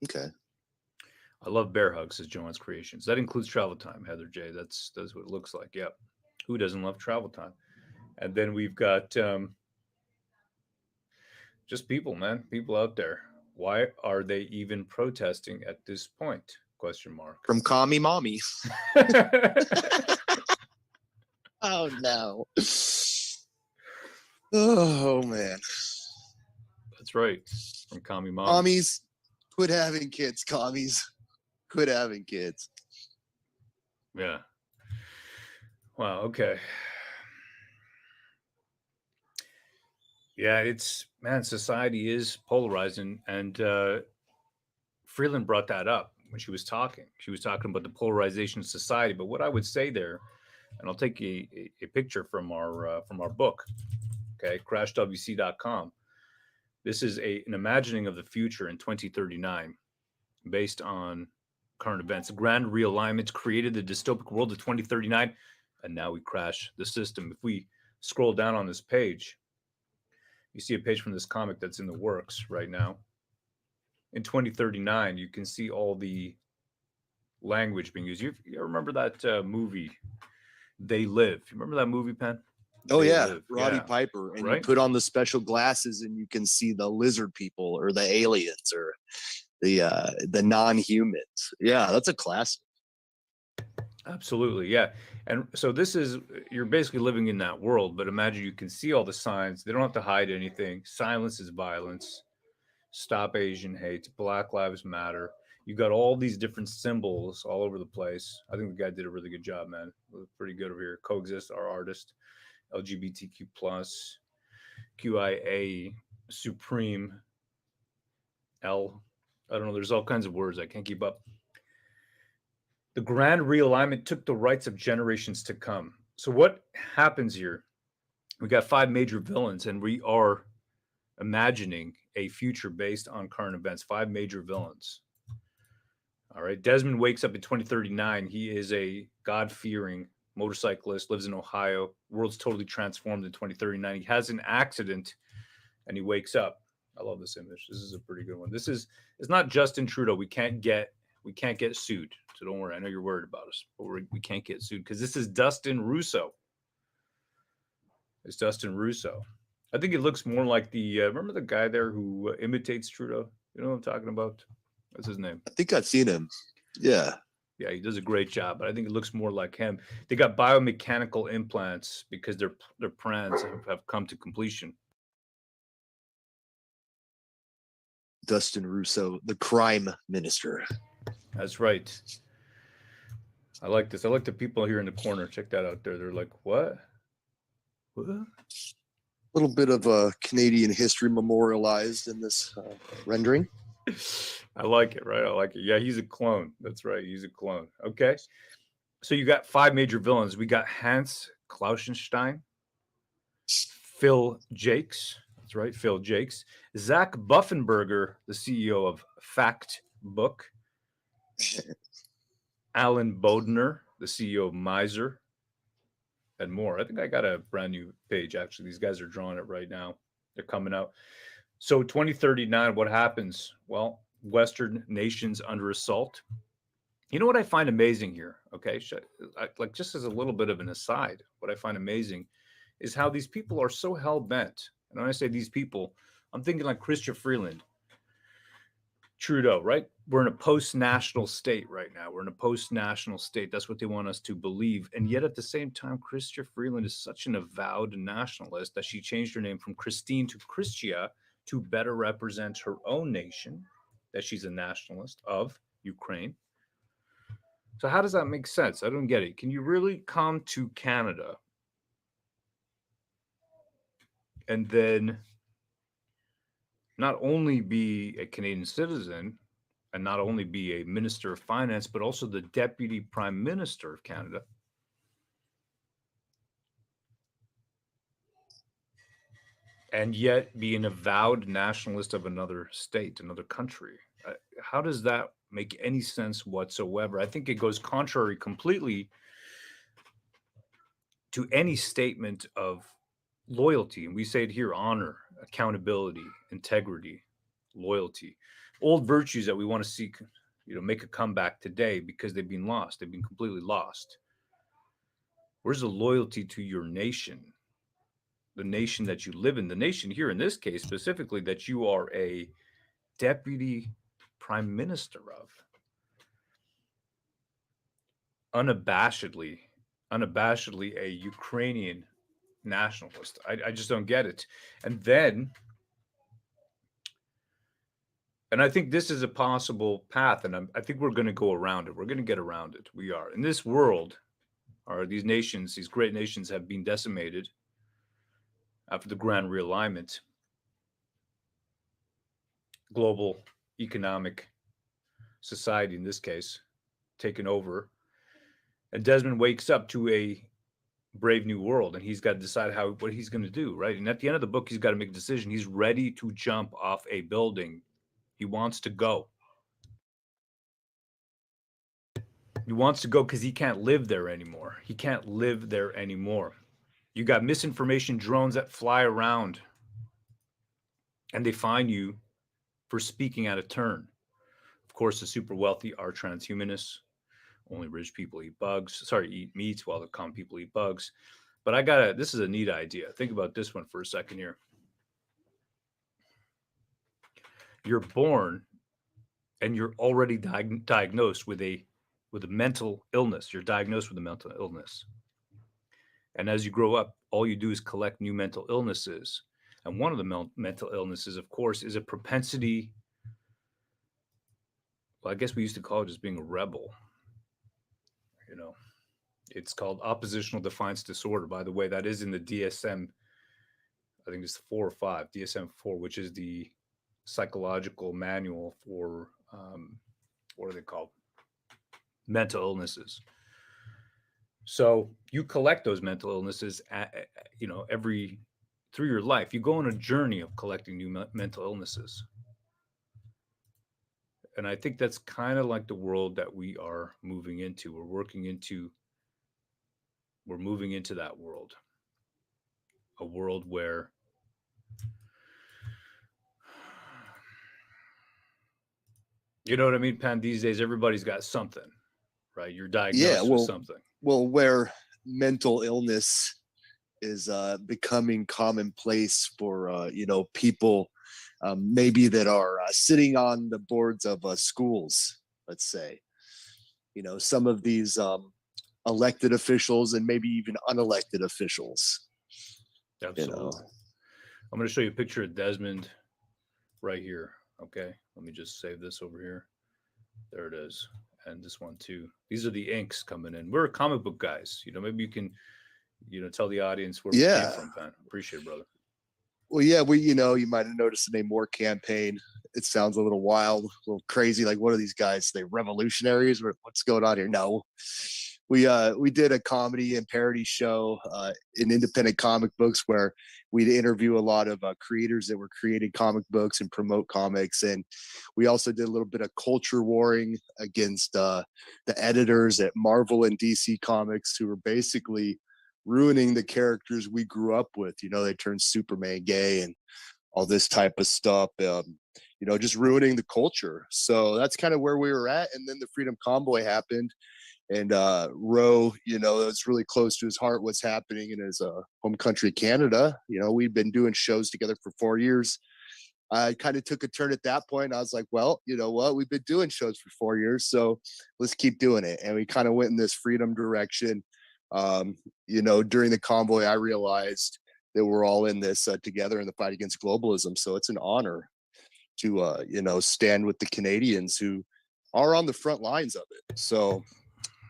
Okay. I love bear hugs, says Joanne's Creations. That includes travel time, Heather J. That's what it looks like. Yep. Who doesn't love travel time? And then we've got just people, man. People out there. Why are they even protesting at this point? ? From Commie Mommy. Oh, no. Oh, man. That's right. From Commie Mommy. Mommies, quit having kids, commies. Quit having kids. Yeah. Wow. Okay. Yeah, it's man, society is polarizing, and Freeland brought that up when she was talking. She was talking about the polarization of society. But what I would say there, and I'll take a picture from our book, okay, crashwc.com. This is an imagining of the future in 2039, based on current events. Grand realignments created the dystopic world of 2039, and now we crash the system. If we scroll down on this page, you see a page from this comic that's in the works right now. In 2039, you can see all the language being used. You remember that movie, They Live? You remember that movie, Penn? Oh They yeah, Live. Roddy Yeah. Piper, and you Right? put on the special glasses, and you can see the lizard people or the aliens or the non-humans. Yeah, that's a classic. Absolutely, yeah. And so this is, you're basically living in that world, but imagine you can see all the signs. They don't have to hide anything. Silence is violence. Stop Asian hate. Black Lives Matter. You got all these different symbols all over the place. I think the guy did a really good job, man. Pretty good over here. Coexist, our artist. LGBTQ plus, QIA, Supreme, L. I don't know. There's all kinds of words. I can't keep up. The grand realignment took the rights of generations to come. So what happens here? We got 5 major villains, and we are imagining a future based on current events. 5 major villains. All right. Desmond wakes up in 2039. He is a God-fearing motorcyclist, lives in Ohio. World's totally transformed in 2039. He has an accident and he wakes up. I love this image. This is a pretty good one. It's not Justin Trudeau. We can't get sued. So don't worry. I know you're worried about us, but we can't get sued because this is Dustin Russo. It's Dustin Russo. I think it looks more like the remember the guy there who imitates Trudeau? You know what I'm talking about? What's his name? I think I've seen him. Yeah. Yeah, he does a great job, but I think it looks more like him. They got biomechanical implants because their plans have come to completion. Dustin Russo, the crime minister. That's right. I like this. I like the people here in the corner. Check that out there. They're like, what? What? A little bit of Canadian history memorialized in this rendering. I like it, right? I like it. Yeah, he's a clone. That's right. He's a clone. Okay. So you got 5 major villains. We got Hans Klausenstein, Phil Jakes. That's right, Phil Jakes. Zach Buffenberger, the CEO of Fact Book. Alan Bodner, the CEO of Miser, and more. I think I got a brand new page, actually. These guys are drawing it right now. They're coming out. So 2039, what happens? Well, Western nations under assault. You know what I find amazing here? Okay, like just as a little bit of an aside, what I find amazing is how these people are so hell-bent. And when I say these people, I'm thinking like Chrystia Freeland, Trudeau, right? We're in a post-national state right now. We're in a post-national state. That's what they want us to believe. And yet at the same time, Chrystia Freeland is such an avowed nationalist that she changed her name from Christine to Chrystia to better represent her own nation, that she's a nationalist of Ukraine. So how does that make sense? I don't get it. Can you really come to Canada and then not only be a Canadian citizen and not only be a minister of finance, but also the deputy prime minister of Canada? And yet be an avowed nationalist of another state, another country. How does that make any sense whatsoever? I think it goes contrary completely to any statement of loyalty. And we say it here: honor, accountability, integrity, loyalty, old virtues that we want to see, make a comeback today because they've been lost. They've been completely lost. Where's the loyalty to your nation? The nation that you live in, the nation here in this case specifically that you are a deputy prime minister of. Unabashedly a Ukrainian nationalist. I just don't get it. And then And I think this is a possible path, and I think we're going to go around it. We're going to get around it. We are. In this world, these nations, these great nations have been decimated after the grand realignment, global economic society in this case, taken over. And Desmond wakes up to a brave new world, and he's got to decide what he's going to do, right? And at the end of the book, he's got to make a decision. He's ready to jump off a building. He wants to go. He wants to go because he can't live there anymore. He can't live there anymore. You got misinformation drones that fly around, and they find you for speaking out of turn. Of course, the super wealthy are transhumanists. Only rich people eat meat, while the common people eat bugs. But this is a neat idea. Think about this one for a second here. You're born and you're already diagnosed with a mental illness. You're diagnosed with a mental illness. And as you grow up, all you do is collect new mental illnesses. And one of the mental illnesses, of course, is a propensity. Well, I guess we used to call it as being a rebel. You know, it's called oppositional defiance disorder. By the way, that is in the DSM. I think it's 4 or 5, DSM-4, which is the psychological manual for what are they called? Mental illnesses. So you collect those mental illnesses, through your life. You go on a journey of collecting new mental illnesses. And I think that's kind of like the world that we are moving into. We're moving into that world. A world where you know what I mean, Pan? These days, everybody's got something, right? You're diagnosed with something. Well, where mental illness is becoming commonplace for, people maybe that are sitting on the boards of schools, let's say. Some of these elected officials and maybe even unelected officials. Absolutely. I'm going to show you a picture of Desmond right here. Okay, let me just save this over here. There it is. And this one too. These are the inks coming in. We're comic book guys. Maybe you can, tell the audience where we came from, Pan. Appreciate it, brother. Well, yeah, you might have noticed the name War Campaign. It sounds a little wild, a little crazy. Like, what are these guys? Are they revolutionaries? What's going on here? No. We did a comedy and parody show in independent comic books where we'd interview a lot of creators that were creating comic books and promote comics. And we also did a little bit of culture warring against the editors at Marvel and DC Comics who were basically ruining the characters we grew up with. They turned Superman gay and all this type of stuff, just ruining the culture. So that's kind of where we were at. And then the Freedom Convoy happened. And Roe, it's really close to his heart what's happening in his home country, Canada. We've been doing shows together for 4 years. I kind of took a turn at that point. I was like, well, you know what? We've been doing shows for 4 years, so let's keep doing it. And we kind of went in this freedom direction. During the convoy, I realized that we're all in this together in the fight against globalism. So it's an honor to, stand with the Canadians who are on the front lines of it. So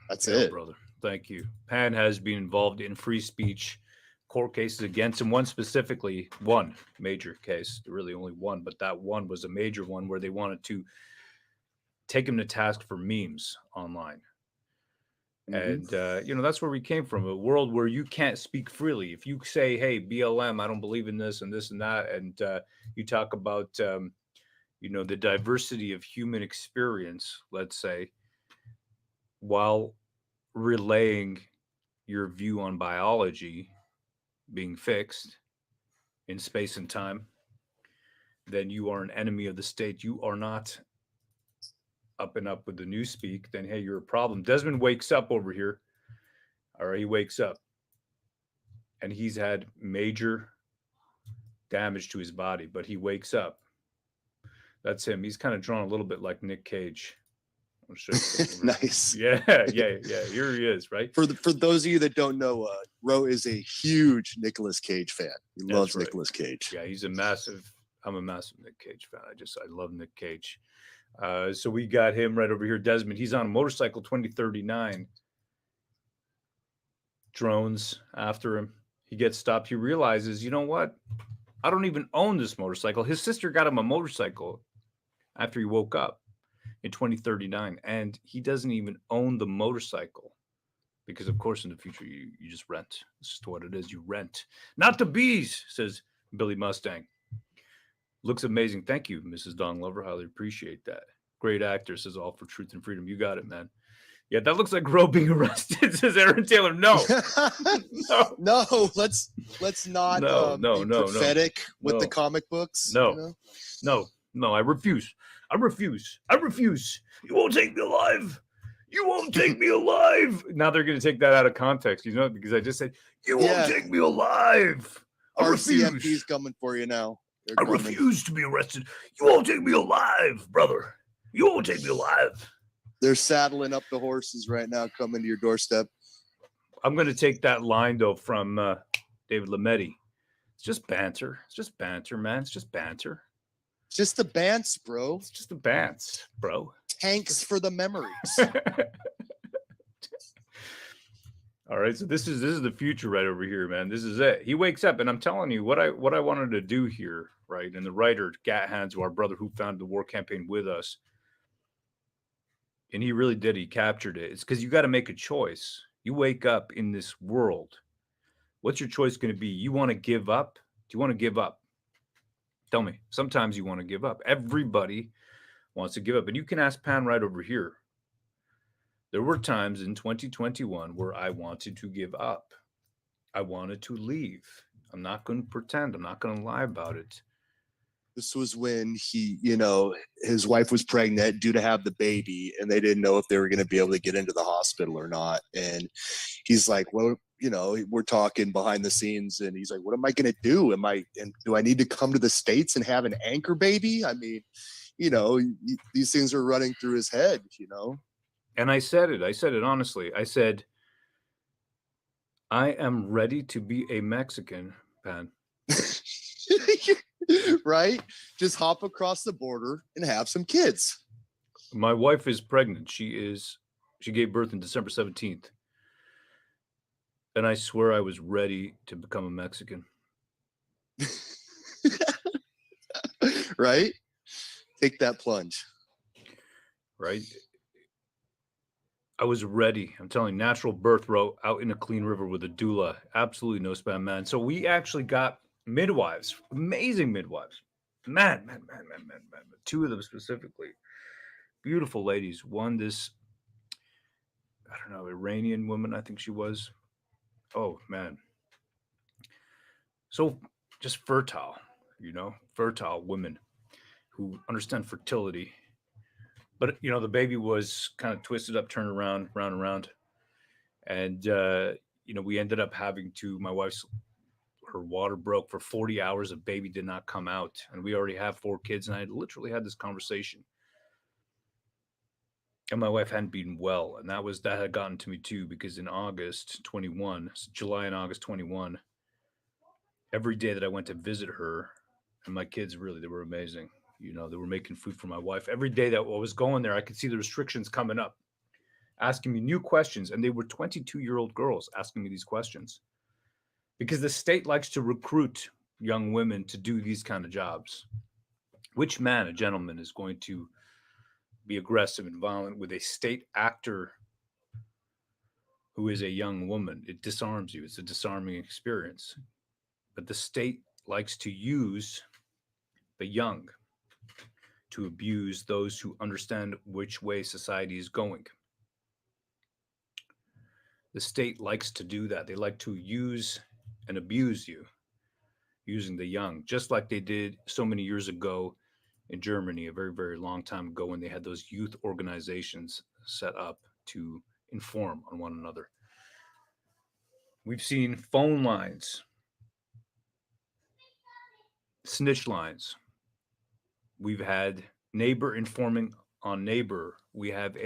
that's it, brother. Thank you. Pan has been involved in free speech court cases against him. One major case, really only one, but that one was a major one where they wanted to take him to task for memes online. And, that's where we came from, a world where you can't speak freely. If you say, hey, BLM, I don't believe in this and this and that, and you talk about, the diversity of human experience, let's say, while relaying your view on biology being fixed in space and time, then you are an enemy of the state. You are not up and up with the newspeak. Then, hey, you're a problem. Desmond wakes up over here. All right, he wakes up. And he's had major damage to his body, but he wakes up. That's him. He's kind of drawn a little bit like Nick Cage. I'll show you. Nice. Yeah. Here he is, right? For those of you that don't know, Ro is a huge Nicolas Cage fan. He loves Nicolas Cage. Yeah, he's a massive I'm a massive Nick Cage fan. I love Nick Cage. So we got him right over here. Desmond, he's on a motorcycle 2039. Drones after him. He gets stopped. He realizes, you know what? I don't even own this motorcycle. His sister got him a motorcycle after he woke up in 2039. And he doesn't even own the motorcycle. Because, of course, in the future, you just rent. It's just what it is. You rent. Not the bees, says Billy Mustang. Looks amazing. Thank you, Mrs. Dong Lover. Highly appreciate that. Great actor, says All for Truth and Freedom. You got it, man. Yeah, that looks like Roe being arrested, says Aaron Taylor. No. No, let's not be prophetic with the comic books. No. No, I refuse. I refuse. You won't take me alive. You won't take me alive. Now they're going to take that out of context, because I just said, you won't take me alive. I RCMP's coming for you now. I refuse to be arrested. You won't take me alive, brother. You won't take me alive. They're saddling up the horses right now, coming to your doorstep. I'm going to take that line, though, from David Lametti. It's just banter. It's just banter, man. It's just banter. It's just the bants, bro. It's just the bants, bro. Tanks for the memories. All right, so this is the future right over here, man. This is it. He wakes up, and I'm telling you what I wanted to do here, right? And the writer, Gat Hans, our brother who founded the war campaign with us, and he really did. He captured it. It's because you got to make a choice. You wake up in this world. What's your choice going to be? You want to give up? Do you want to give up? Tell me. Sometimes you want to give up. Everybody wants to give up. And you can ask Pan right over here. There were times in 2021 where I wanted to give up. I wanted to leave. I'm not going to pretend. I'm not going to lie about it. This was when his wife was pregnant, due to have the baby, and they didn't know if they were going to be able to get into the hospital or not. And he's like, well, we're talking behind the scenes, and he's like, what am I going to do? Do I need to come to the States and have an anchor baby? I mean, these things are running through his head, And I said it honestly. I said, I am ready to be a Mexican, Pan. Right? Just hop across the border and have some kids. My wife is pregnant. She gave birth on December 17th. And I swear I was ready to become a Mexican. Right? Take that plunge. Right? I was ready. I'm telling you, natural birth out in a clean river with a doula. Absolutely no spam, man. So we actually got midwives, amazing midwives. Man. Two of them specifically. Beautiful ladies. One, this, I don't know, Iranian woman, I think she was. Oh, man. So just fertile, fertile women who understand fertility. But, the baby was kind of twisted up, turned around, round and round. And, we ended up having to, her water broke for 40 hours. The baby did not come out. And we already have 4 kids. And I literally had this conversation. And my wife hadn't been well. And that had gotten to me too, because in August 21, July and August 21, every day that I went to visit her, and my kids they were amazing. They were making food for my wife. Every day that I was going there, I could see the restrictions coming up, asking me new questions. And they were 22-year-old girls asking me these questions. Because the state likes to recruit young women to do these kind of jobs. Which man, a gentleman, is going to be aggressive and violent with a state actor who is a young woman? It disarms you. It's a disarming experience. But the state likes to use the young to abuse those who understand which way society is going. The state likes to do that. They like to use and abuse you, using the young, just like they did so many years ago in Germany, a very, very long time ago, when they had those youth organizations set up to inform on one another. We've seen phone lines, snitch lines. We've had neighbor informing on neighbor. We have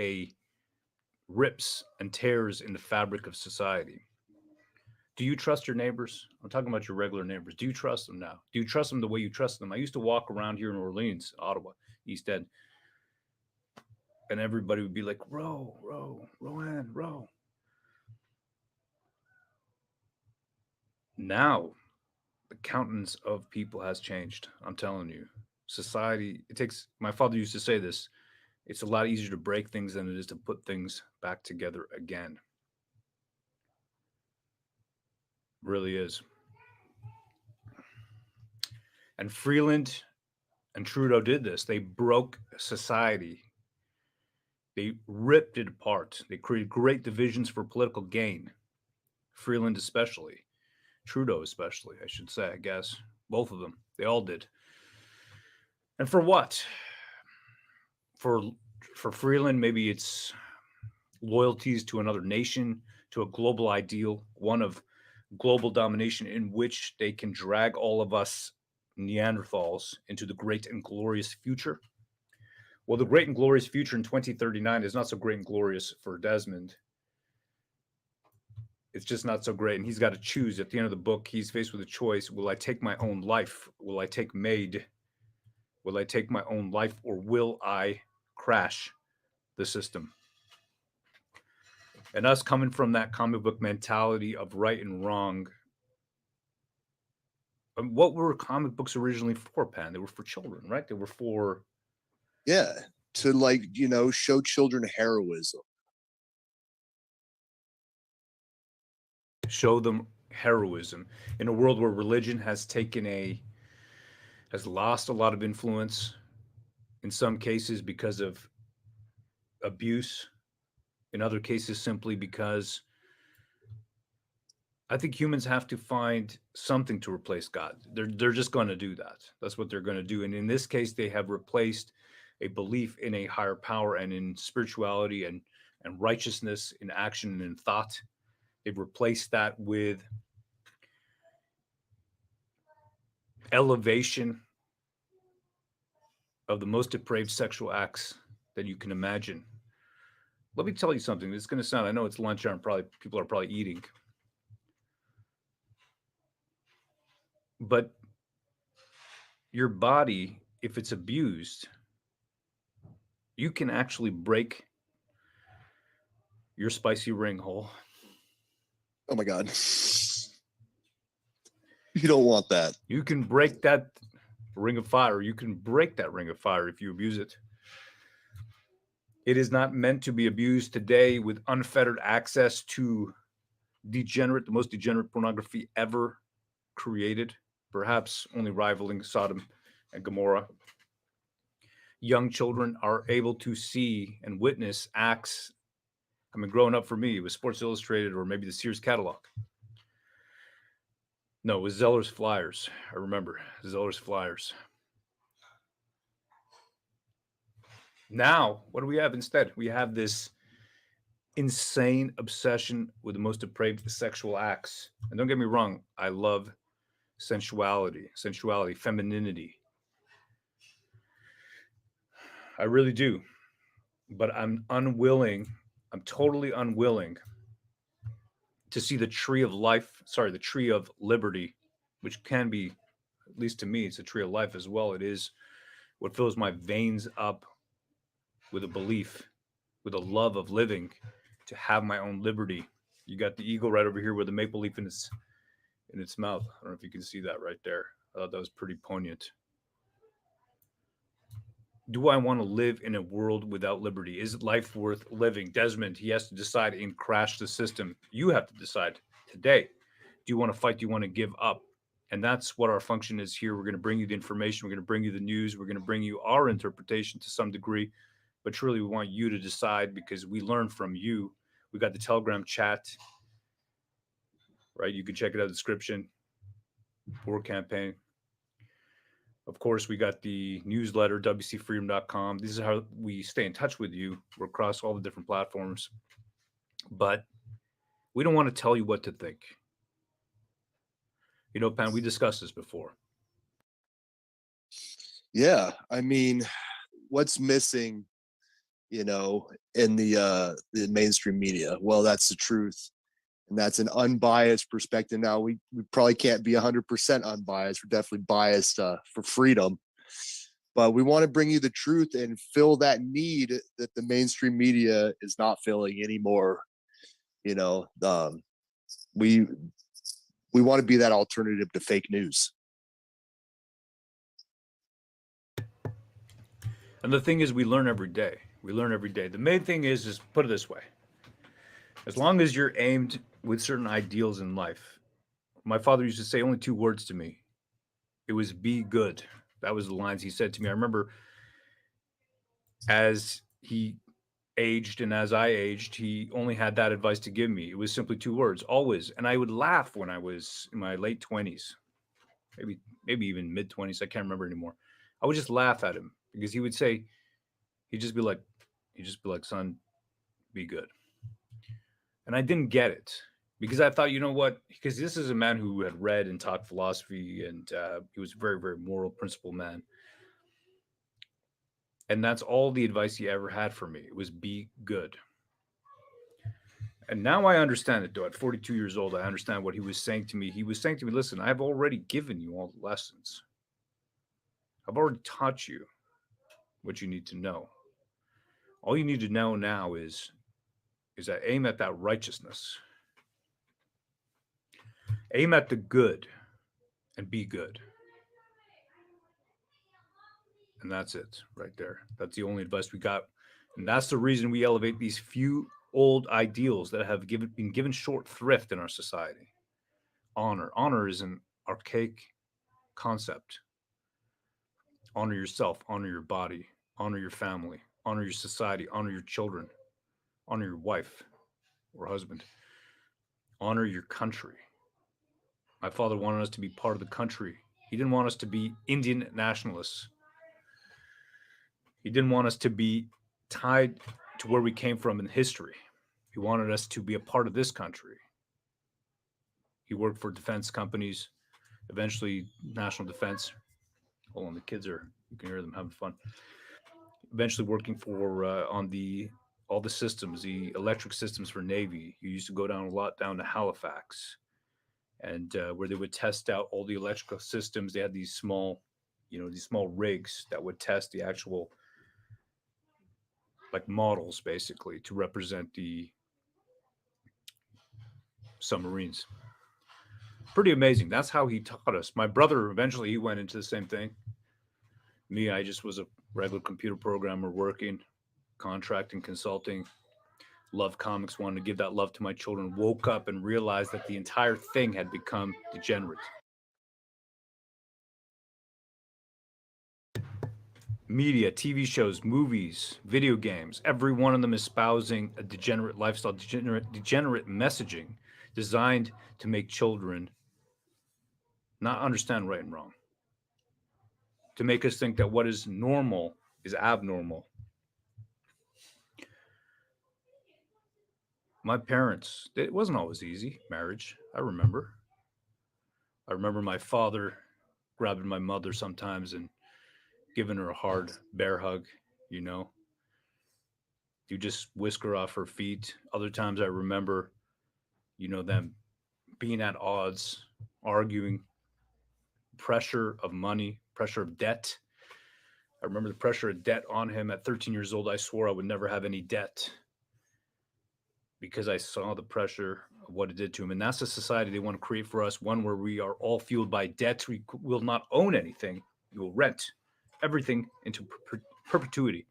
rips and tears in the fabric of society. Do you trust your neighbors? I'm talking about your regular neighbors. Do you trust them now? Do you trust them the way you trust them? I used to walk around here in Orleans, Ottawa, East End, and everybody would be like, row, row, Rowan, row. Now, the countenance of people has changed. I'm telling you. Society, it takes, my father used to say this, it's a lot easier to break things than it is to put things back together again. Really is. And Freeland and Trudeau did this. They broke society. They ripped it apart. They created great divisions for political gain. Freeland especially. Trudeau especially, I should say, I guess. Both of them. They all did. And for what? For Freeland, maybe it's loyalties to another nation, to a global ideal, one of global domination in which they can drag all of us Neanderthals into the great and glorious future. Well, the great and glorious future in 2039 is not so great and glorious for Desmond. It's just not so great. And he's got to choose. At the end of the book, he's faced with a choice. Will I take my own life? Will I take Maid? Will I take my own life, or will I crash the system? And us coming from that comic book mentality of right and wrong, what were comic books originally for, Pan? They were for children, right? They were for... Yeah, to like, you know, show children heroism. Show them heroism in a world where religion has lost a lot of influence, in some cases because of abuse, in other cases simply because I think humans have to find something to replace God. They're just going to do that. That's what they're going to do. And in this case, they have replaced a belief in a higher power and in spirituality and righteousness in action and in thought. They've replaced that with elevation of the most depraved sexual acts that you can imagine. Let me tell you something. It's going to sound, I know it's lunchtime, people are probably eating. But your body, if it's abused, you can actually break your spicy ring hole. Oh my God. You don't want that. You can break that ring of fire. You can break that ring of fire if you abuse it. It is not meant to be abused today with unfettered access to the most degenerate pornography ever created, perhaps only rivaling Sodom and Gomorrah. Young children are able to see and witness acts. I mean, growing up for me, it was Sports Illustrated or maybe the Sears catalog. No, it was Zeller's Flyers. I remember Zeller's Flyers. Now, what do we have instead? We have this insane obsession with the most depraved sexual acts. And don't get me wrong, I love sensuality, femininity. I really do. But I'm totally unwilling to see the tree of liberty, which can be, at least to me, it's a tree of life as well. It is what fills my veins up with a belief, with a love of living, to have my own liberty. You got the eagle right over here with the maple leaf in its mouth. I don't know if you can see that right there. I thought that was pretty poignant. Do I want to live in a world without liberty? Is life worth living? Desmond, he has to decide and crash the system. You have to decide today. Do you want to fight? Do you want to give up? And that's what our function is here. We're going to bring you the information. We're going to bring you the news. We're going to bring you our interpretation to some degree. But truly, we want you to decide because we learn from you. We got the Telegram chat, right? You can check it out in the description. Board campaign. Of course, we got the newsletter, wcfreedom.com. This is how we stay in touch with you. We're across all the different platforms. But we don't want to tell you what to think. You know, Pan, we discussed this before. Yeah, I mean, what's missing, you know, in the mainstream media? Well, that's the truth. And that's an unbiased perspective. Now, we probably can't be 100% unbiased. We're definitely biased for freedom. But we want to bring you the truth and fill that need that the mainstream media is not filling anymore. You know, we want to be that alternative to fake news. And the thing is, we learn every day. We learn every day. The main thing is put it this way. As long as you're aimed with certain ideals in life, my father used to say only 2 words to me. It was be good. That was the lines he said to me. I remember as he aged and as I aged, he only had that advice to give me. It was simply 2 words, always. And I would laugh when I was in my late 20s, maybe even mid 20s. I can't remember anymore. I would just laugh at him because he would say, he'd just be like, son, be good. And I didn't get it because I thought, you know what? Because this is a man who had read and taught philosophy, and he was a very, very moral, principled man. And that's all the advice he ever had for me. It was be good. And now I understand it, though. At 42 years old, I understand what he was saying to me. He was saying to me, listen, I've already given you all the lessons. I've already taught you what you need to know. All you need to know now is that aim at that righteousness. Aim at the good and be good. And that's it right there. That's the only advice we got. And that's the reason we elevate these few old ideals that have been given short thrift in our society. Honor. Honor is an archaic concept. Honor yourself, honor your body, honor your family, honor your society, honor your children, honor your wife or husband, honor your country. My father wanted us to be part of the country. He didn't want us to be Indian nationalists. He didn't want us to be tied to where we came from in history. He wanted us to be a part of this country. He worked for defense companies, eventually national defense. Hold on, the kids are, you can hear them having fun. Eventually working for all the systems, the electric systems for Navy. He used to go down to Halifax, and where they would test out all the electrical systems. They had these small rigs that would test the actual like models, basically, to represent the submarines. Pretty amazing. That's how he taught us. My brother, eventually, he went into the same thing. Me, I just was a regular computer programmer working, contracting, consulting. Loved comics, wanted to give that love to my children. Woke up and realized that the entire thing had become degenerate. Media, TV shows, movies, video games, every one of them espousing a degenerate lifestyle, degenerate messaging designed to make children not understand right and wrong, to make us think that what is normal is abnormal. My parents, it wasn't always easy, marriage. I remember my father grabbing my mother sometimes and giving her a hard bear hug, you know. You just whisk her off her feet. Other times I remember, them being at odds, arguing, pressure of money, pressure of debt. I remember the pressure of debt on him. At 13 years old, I swore I would never have any debt because I saw the pressure of what it did to him. And that's the society they want to create for us, one where we are all fueled by debt. We will not own anything. We will rent everything into perpetuity.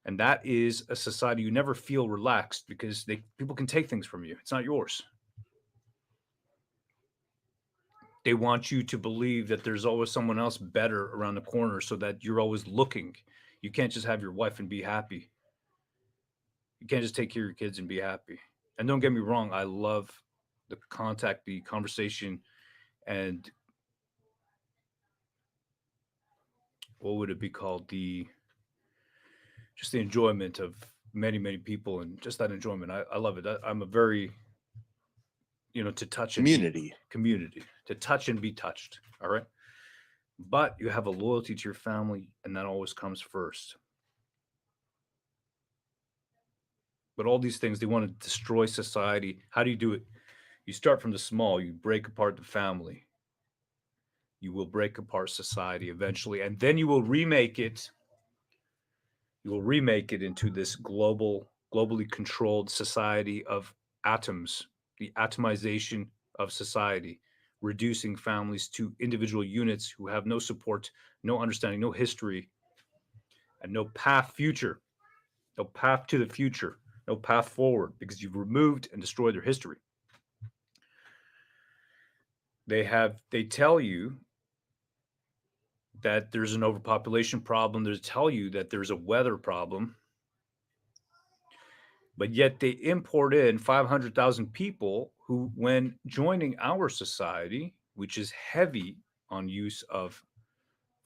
And that is a society you never feel relaxed because people can take things from you. It's not yours. They want you to believe that there's always someone else better around the corner so that you're always looking. You can't just have your wife and be happy. You can't just take care of your kids and be happy. And don't get me wrong, I love the contact, the conversation, and what would it be called? Just the enjoyment of many, many people and just that enjoyment. I love it. I'm a very, to touch Community. To touch and be touched. All right. But you have a loyalty to your family, and that always comes first. But all these things, they want to destroy society. How do you do it? You start from the small, you break apart the family. You will break apart society eventually, and then you will remake it. You will remake it into this globally controlled society of atoms, the atomization of society, reducing families to individual units who have no support, no understanding, no history, and no path future, no path to the future, no path forward, because you've removed and destroyed their history. They tell you that there's an overpopulation problem. They tell you that there's a weather problem. But yet they import in 500,000 people who, when joining our society, which is heavy on use of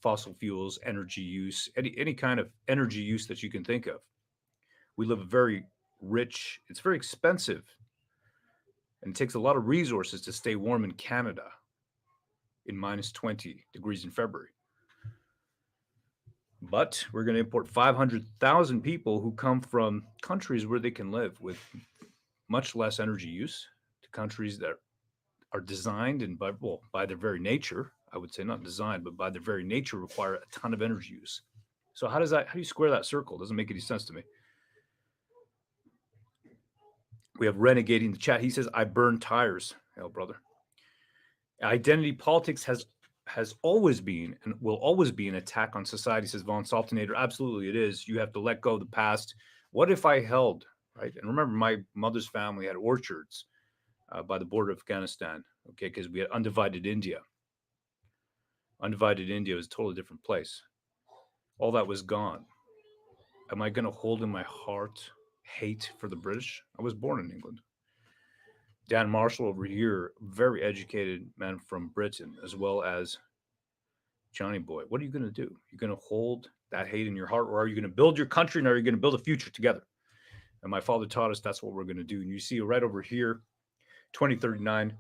fossil fuels, energy use, any kind of energy use that you can think of. We live a very rich, it's very expensive, and it takes a lot of resources to stay warm in Canada in minus 20 degrees in February. But we're going to import 500,000 people who come from countries where they can live with much less energy use, to countries that are designed and by their very nature, I would say not designed, but by their very nature require a ton of energy use. So how do you square that circle? It doesn't make any sense to me. We have Renegade in the chat. He says, I burn tires. Hell, brother. Identity politics has always been and will always be an attack on society, says Von Saltinator. Absolutely it is. You have to let go of the past. What if I held, right? And remember, my mother's family had orchards by the border of Afghanistan, okay, because we had undivided India. Undivided India was a totally different place. All that was gone. Am I going to hold in my heart hate for the British? I was born in England. Dan Marshall over here, very educated man from Britain, as well as Johnny Boy. What are you going to do? You're going to hold that hate in your heart, or are you going to build your country, and are you going to build a future together? And my father taught us that's what we're going to do. And you see right over here, 2039,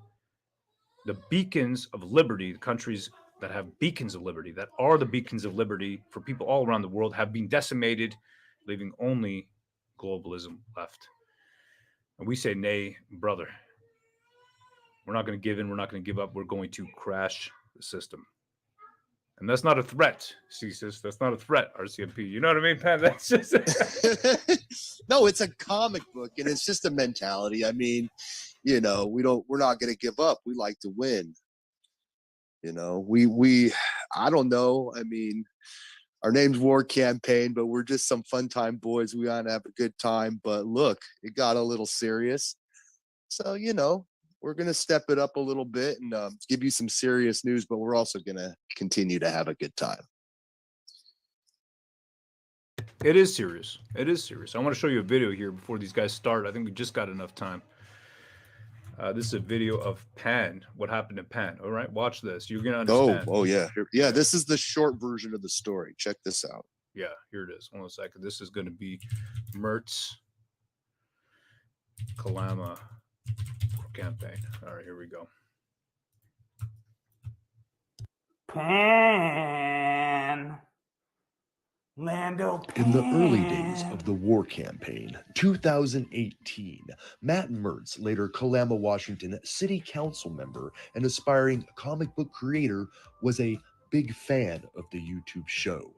the beacons of liberty, the countries that have beacons of liberty, that are the beacons of liberty for people all around the world, have been decimated, leaving only globalism left. And we say, nay, brother. We're not going to give in. We're not going to give up. We're going to crash the system. And that's not a threat, CSIS. That's not a threat, RCMP. You know what I mean, Pat? That's just... No, it's a comic book, and it's just a mentality. I mean, you know, we're not going to give up. We like to win. You know, I don't know. I mean, our name's War Campaign, but we're just some fun time boys. We want to have a good time. But look, it got a little serious. So, you know, we're going to step it up a little bit and give you some serious news, but we're also going to continue to have a good time. It is serious. It is serious. I want to show you a video here before these guys start. I think we just got enough time. This is a video of Pan. What happened to Pan? All right, watch this. You're going to understand. Oh, yeah. Yeah, this is the short version of the story. Check this out. Yeah, here it is. Hold on a second. This is going to be Mertz Kalama campaign. All right, here we go. Pan. Lando Pan. In the early days of the war campaign, 2018, Matt Mertz, later Kalama, Washington city council member and aspiring comic book creator, was a big fan of the YouTube show.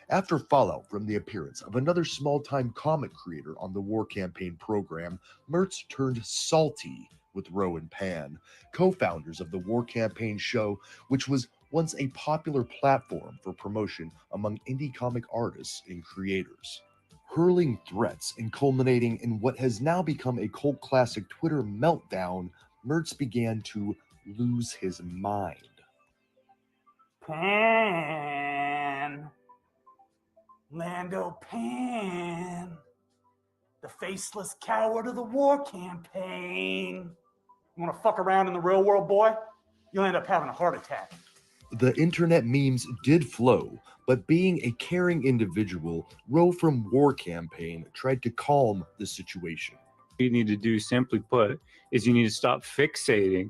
After fallout from the appearance of another small-time comic creator on the war campaign program, Mertz turned salty with Rowan Pan, co-founders of the war campaign show, which was once a popular platform for promotion among indie comic artists and creators. Hurling threats and culminating in what has now become a cult classic Twitter meltdown, Mertz began to lose his mind. Pan. Lando Pan. The faceless coward of the war campaign. You want to fuck around in the real world, boy? You'll end up having a heart attack. The internet memes did flow, but being a caring individual, Roe from War Campaign tried to calm the situation. What you need to do, simply put, is you need to stop fixating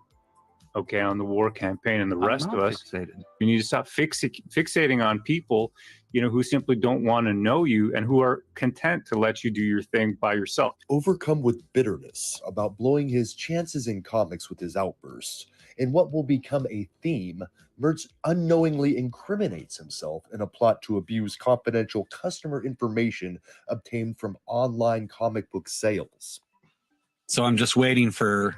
okay, on the war campaign, and the rest not of us, fixated. you need to stop fixating on people, who simply don't want to know you and who are content to let you do your thing by yourself. Overcome with bitterness about blowing his chances in comics with his outbursts, in what will become a theme, Mertz unknowingly incriminates himself in a plot to abuse confidential customer information obtained from online comic book sales. So I'm just waiting for,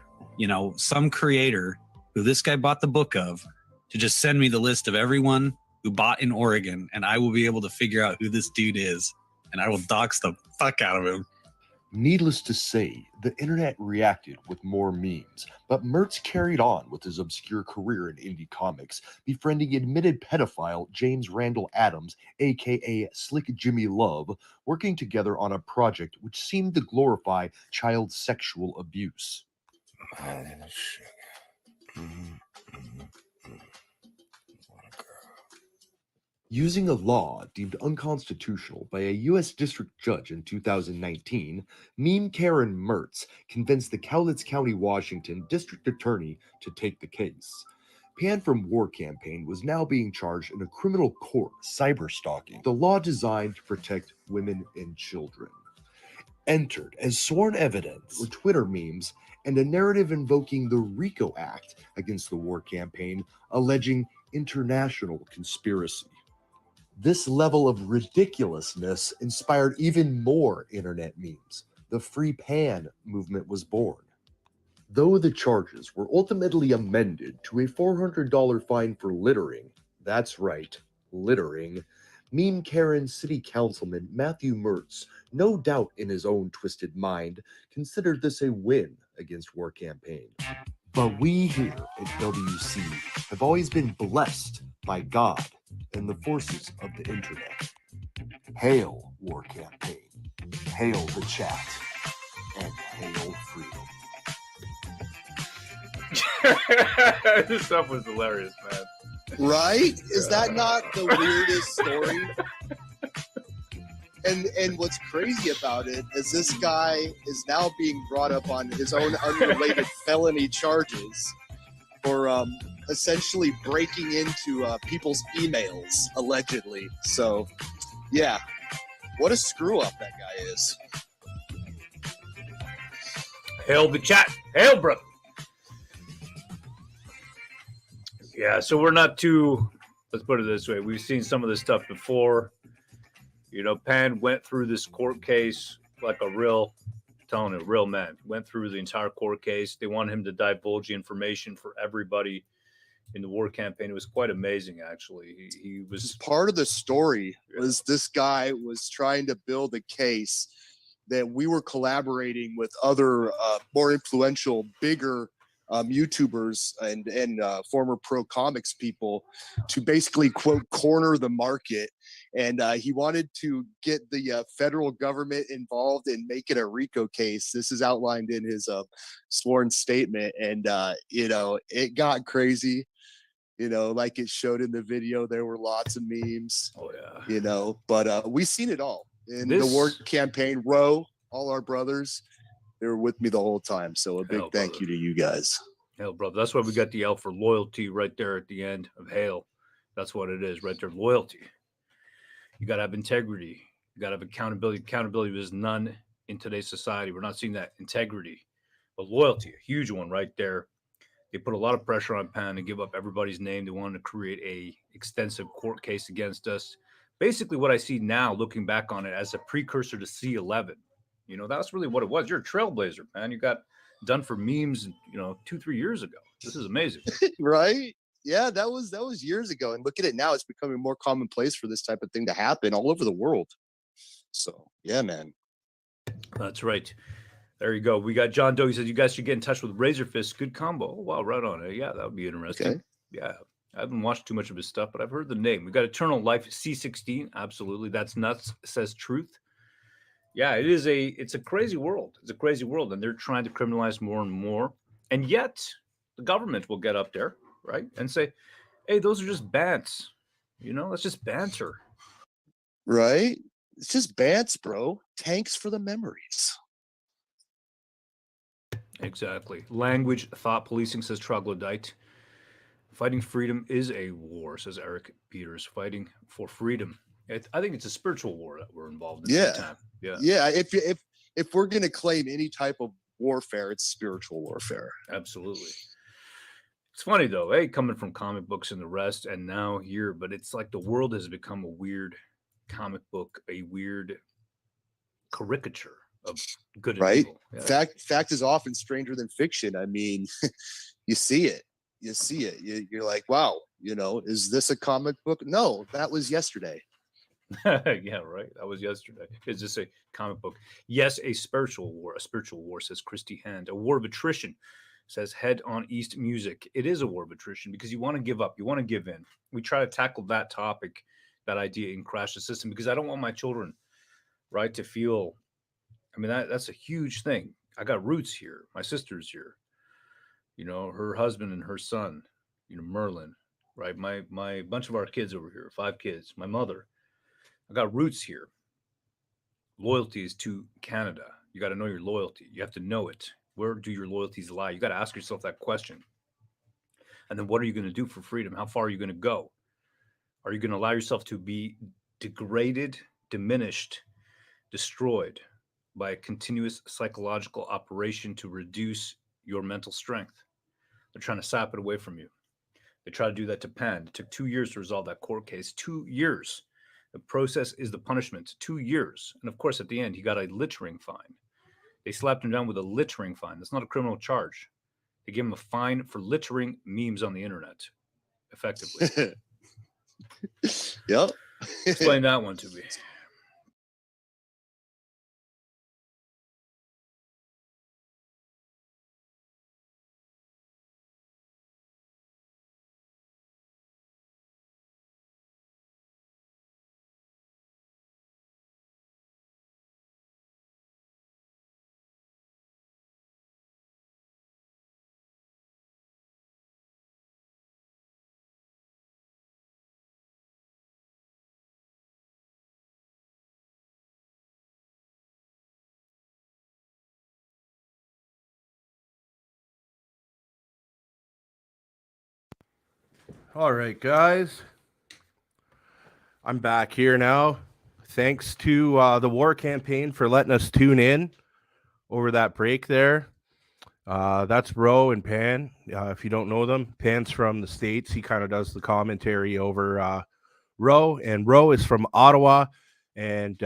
some creator who this guy bought the book of to just send me the list of everyone who bought in Oregon, and I will be able to figure out who this dude is, and I will dox the fuck out of him. Needless to say, the internet reacted with more memes, but Mertz carried on with his obscure career in indie comics, befriending admitted pedophile James Randall Adams, aka Slick Jimmy Love, working together on a project which seemed to glorify child sexual abuse. Using a law deemed unconstitutional by a U.S. district judge in 2019, meme Karen Mertz convinced the Cowlitz County, Washington district attorney to take the case. Pan from War Campaign was now being charged in a criminal court cyberstalking, the law designed to protect women and children. Entered as sworn evidence were Twitter memes and a narrative invoking the RICO Act against the War Campaign, alleging international conspiracy. This level of ridiculousness inspired even more internet memes. The Free Pan movement was born. Though the charges were ultimately amended to a $400 fine for littering, that's right, littering, meme Karen City Councilman Matthew Mertz, no doubt in his own twisted mind, considered this a win against War Campaign. But we here at WC have always been blessed by God and the forces of the internet. Hail War Campaign, hail the chat, and hail freedom. This stuff was hilarious, man. Right? Is that not the weirdest story? And what's crazy about it is this guy is now being brought up on his own unrelated felony charges for essentially breaking into people's emails, allegedly. So, yeah, what a screw up that guy is. Hail the chat. Hail, brother. Yeah, so we're not too, let's put it this way. We've seen some of this stuff before. Pan went through this court case like a real man. Went through the entire court case. They wanted him to divulge information for everybody in the war campaign. It was quite amazing, actually. He was part of the story. Was this guy was trying to build a case that we were collaborating with other more influential, bigger YouTubers and former pro comics people to basically, quote, corner the market. And he wanted to get the federal government involved and make it a RICO case. This is outlined in his sworn statement. And, it got crazy. Like it showed in the video, there were lots of memes. Oh, yeah. But we've seen it all. In the war campaign, all our brothers, they were with me the whole time. So a big thank you to you guys. Hail, brother. That's why we got the L for loyalty right there at the end of hail. That's what it is right there. Loyalty. You got to have integrity. You got to have accountability. Accountability is none in today's society. We're not seeing that integrity, but loyalty, a huge one right there. They put a lot of pressure on Pan to give up everybody's name. They wanted to create a extensive court case against us. Basically, what I see now, looking back on it, as a precursor to C11. That's really what it was. You're a trailblazer, man. You got done for memes, 2-3 years ago. This is amazing. Right? Yeah, that was years ago. And look at it now. It's becoming more commonplace for this type of thing to happen all over the world. So, yeah, man. That's right. There you go. We got John Doe. He says, you guys should get in touch with Razorfist. Good combo. Oh, wow, right on it. Yeah, that would be interesting. Okay. Yeah. I haven't watched too much of his stuff, but I've heard the name. We got Eternal Life C16. Absolutely. That's nuts, says Truth. Yeah, it's a crazy world. It's a crazy world. And they're trying to criminalize more and more. And yet the government will get up there, right? And say, hey, those are just bants. That's just banter. Right? It's just bants, bro. Tanks for the memories. Exactly. Language thought policing, says Troglodyte. Fighting freedom is a war, says Eric Peters. Fighting for freedom. I think it's a spiritual war that we're involved in. Yeah. Big time. Yeah. Yeah. If we're going to claim any type of warfare, it's spiritual warfare. Absolutely. It's funny though, hey, coming from comic books and the rest, and now here, but it's like the world has become a weird comic book, a weird caricature of good and Right. evil. Yeah. Fact is often stranger than fiction. I mean, you see it. You're like, wow, is this a comic book? No, that was yesterday. Yeah, right. That was yesterday. It's just a comic book. Yes, a spiritual war, says Christy Hand. A war of attrition, says Head on East Music. It is a war of attrition because you want to give up. You want to give in. We try to tackle that topic, that idea in Crash the System, because I don't want my children, right, to feel, I mean, that's a huge thing. I got roots here. My sister's here. Her husband and her son, Merlin, right? My bunch of our kids over here, 5 kids, my mother. I got roots here. Loyalty is to Canada. You got to know your loyalty. You have to know it. Where do your loyalties lie? You got to ask yourself that question. And then what are you going to do for freedom? How far are you going to go? Are you going to allow yourself to be degraded, diminished, destroyed by a continuous psychological operation to reduce your mental strength? They're trying to sap it away from you. They tried to do that to Penn. It took 2 years to resolve that court case. 2 years. The process is the punishment. 2 years. And of course, at the end, he got a littering fine. They slapped him down with a littering fine. That's not a criminal charge. They gave him a fine for littering memes on the internet, effectively. Yep. Explain that one to me. All right, guys. I'm back here now. Thanks to the War Campaign for letting us tune in over that break there. That's Ro and Pan. If you don't know them, Pan's from the States. He kind of does the commentary over Ro, and Ro is from Ottawa, and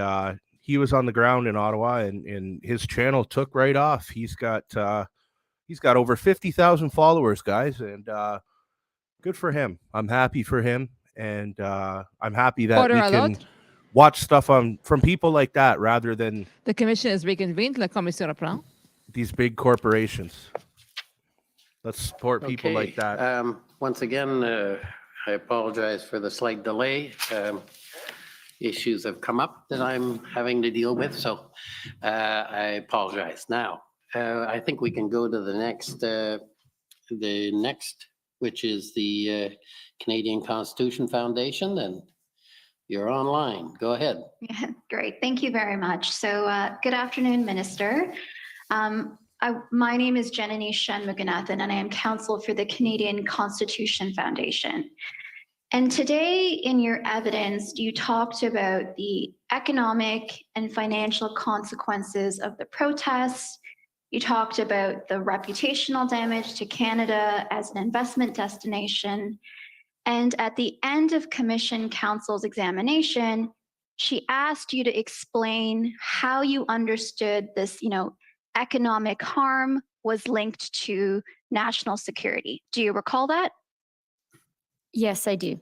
he was on the ground in Ottawa, and his channel took right off. He's got over 50,000 followers, guys, and good for him. I'm happy for him, and I'm happy that we can watch stuff from people like that rather than The commission is reconvened. La commission reprend. these big corporations. Let's support people Okay, like that. Once again, I apologize for the slight delay. Issues have come up that I'm having to deal with, so I apologize. Now, I think we can go to the next, which is the Canadian Constitution Foundation, and you're online. Go ahead. Yeah, great. Thank you very much. So good afternoon, Minister. My name is Janani Shanmuganathan, and I am counsel for the Canadian Constitution Foundation. And today in your evidence, you talked about the economic and financial consequences of the protests. You talked about the reputational damage to Canada as an investment destination. And at the end of Commission Counsel's examination, she asked you to explain how you understood this, economic harm was linked to national security. Do you recall that? Yes, I do.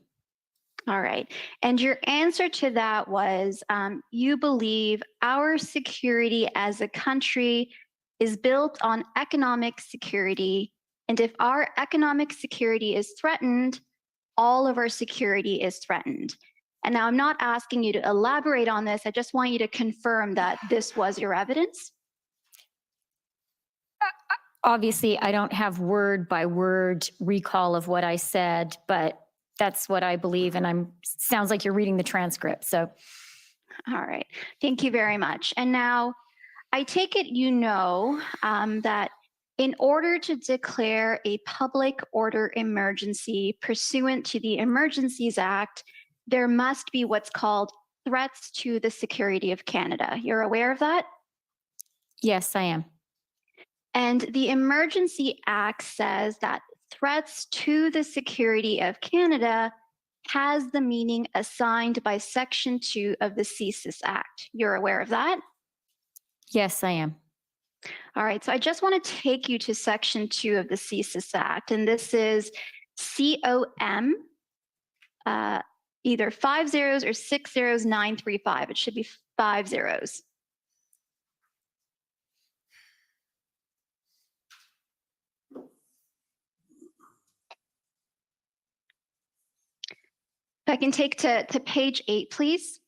All right. And your answer to that was you believe our security as a country is built on economic security. And if our economic security is threatened, all of our security is threatened. And now I'm not asking you to elaborate on this. I just want you to confirm that this was your evidence. Obviously, I don't have word by word recall of what I said, but that's what I believe. And sounds like you're reading the transcript. So, all right. Thank you very much. And now I take it you know that In order to declare a public order emergency pursuant to the Emergencies Act, there must be what's called threats to the security of Canada. You're aware of that? Yes, I am. And the Emergency Act says that threats to the security of Canada has the meaning assigned by Section 2 of the CSIS Act. You're aware of that? Yes, I am. All right, so I just want to take you to Section 2 of the CSIS Act, and this is COM, either 5 zeros or 6 zeros 935. It should be 5 zeros. If I can take to page 8, please.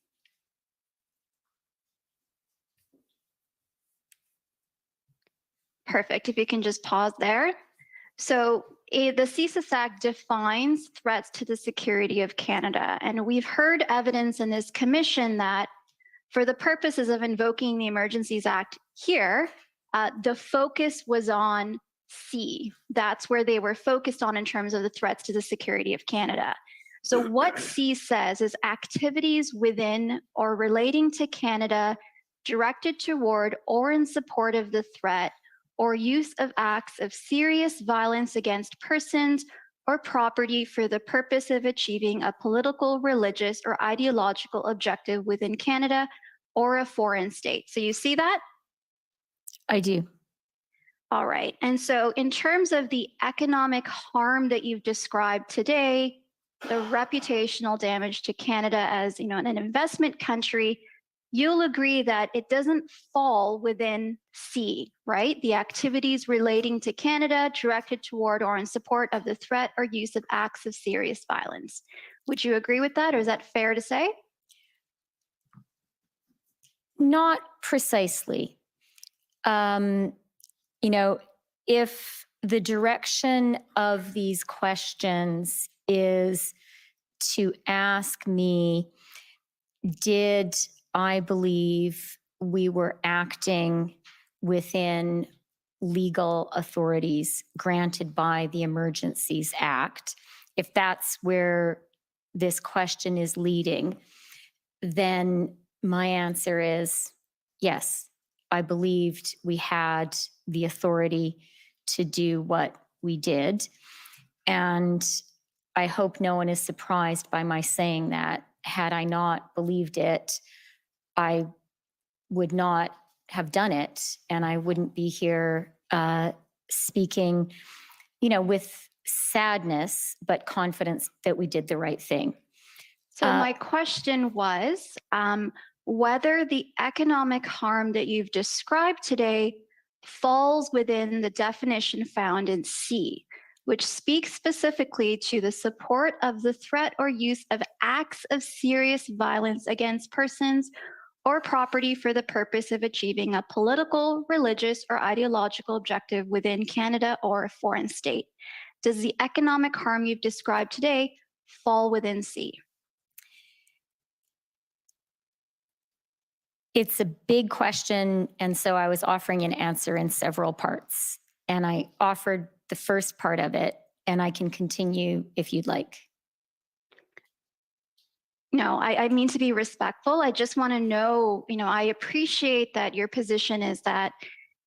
Perfect. If you can just pause there. So the CSIS Act defines threats to the security of Canada. And we've heard evidence in this commission that for the purposes of invoking the Emergencies Act here, the focus was on C. That's where they were focused on in terms of the threats to the security of Canada. So what C says is activities within or relating to Canada directed toward or in support of the threat or use of acts of serious violence against persons or property for the purpose of achieving a political, religious, or ideological objective within Canada or a foreign state. So you see that? I do. All right. And so in terms of the economic harm that you've described today, the reputational damage to Canada as, an investment country, you'll agree that it doesn't fall within C, right? The activities relating to Canada directed toward or in support of the threat or use of acts of serious violence. Would you agree with that, or is that fair to say? Not precisely. If the direction of these questions is to ask me, did I believe we were acting within legal authorities granted by the Emergencies Act, if that's where this question is leading, then my answer is yes, I believed we had the authority to do what we did. And I hope no one is surprised by my saying that. Had I not believed it, I would not have done it, and I wouldn't be here speaking, with sadness, but confidence that we did the right thing. So my question was whether the economic harm that you've described today falls within the definition found in C, which speaks specifically to the support of the threat or use of acts of serious violence against persons or property for the purpose of achieving a political, religious, or ideological objective within Canada or a foreign state. Does the economic harm you've described today fall within C? It's a big question, and so I was offering an answer in several parts. And I offered the first part of it, and I can continue if you'd like. No, I mean to be respectful. I just want to know, I appreciate that your position is that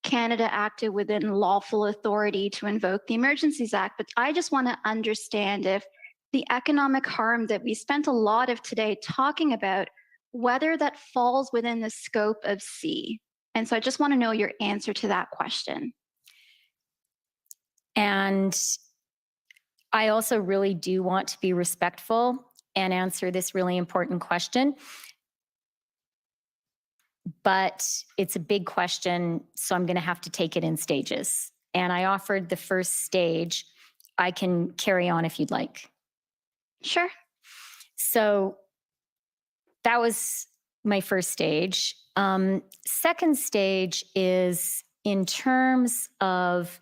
Canada acted within lawful authority to invoke the Emergencies Act, but I just want to understand if the economic harm that we spent a lot of today talking about, whether that falls within the scope of C. And so I just want to know your answer to that question. And I also really do want to be respectful and answer this really important question. But it's a big question, so I'm going to have to take it in stages. And I offered the first stage. I can carry on if you'd like. Sure. So that was my first stage. Second stage is in terms of,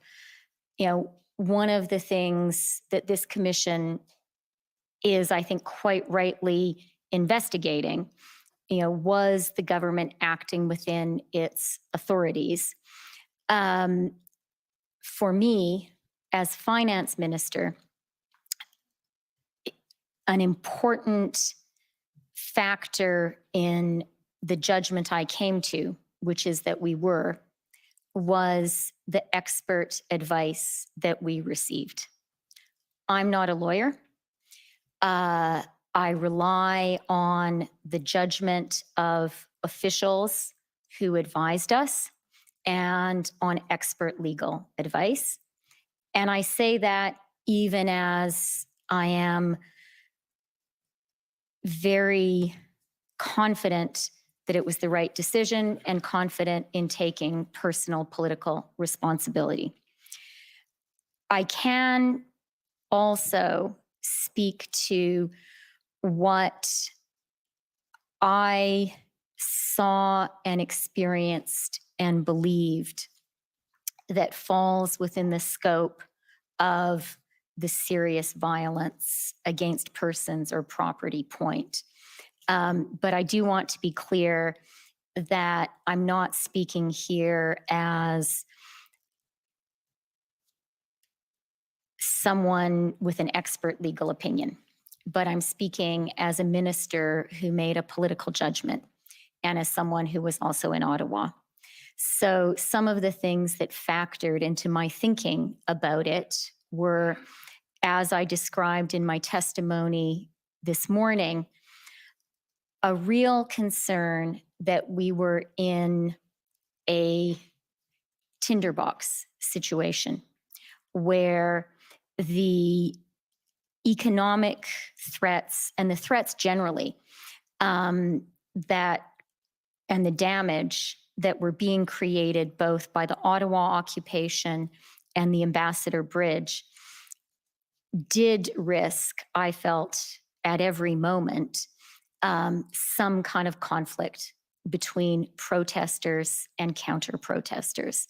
one of the things that this commission is, I think, quite rightly investigating, was the government acting within its authorities? for me, as finance minister, an important factor in the judgment I came to, which is that we were, was the expert advice that we received. I'm not a lawyer. I rely on the judgment of officials who advised us and on expert legal advice. And I say that even as I am very confident that it was the right decision and confident in taking personal political responsibility. I can also speak to what I saw and experienced and believed that falls within the scope of the serious violence against persons or property point. But I do want to be clear that I'm not speaking here as someone with an expert legal opinion, but I'm speaking as a minister who made a political judgment and as someone who was also in Ottawa. So some of the things that factored into my thinking about it were, as I described in my testimony this morning, a real concern that we were in a tinderbox situation where the economic threats and the threats generally that and the damage that were being created both by the Ottawa occupation and the Ambassador Bridge did risk, I felt, at every moment, some kind of conflict between protesters and counter-protesters.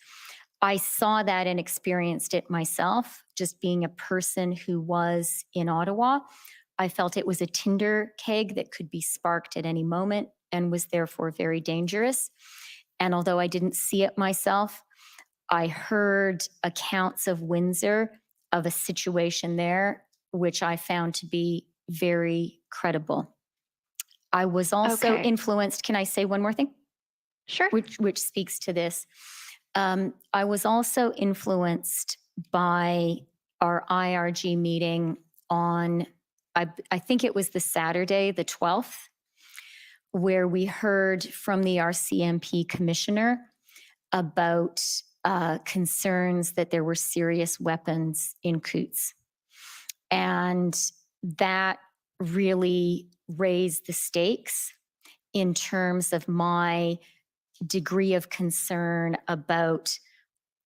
I saw that and experienced it myself, just being a person who was in Ottawa. I felt it was a tinder keg that could be sparked at any moment and was therefore very dangerous. And although I didn't see it myself, I heard accounts of Windsor of a situation there, which I found to be very credible. I was also influenced, can I say one more thing? Sure. Which speaks to this. I was also influenced by our IRG meeting on, I think it was the Saturday, the 12th, where we heard from the RCMP commissioner about concerns that there were serious weapons in Coutts. And that really raised the stakes in terms of my degree of concern about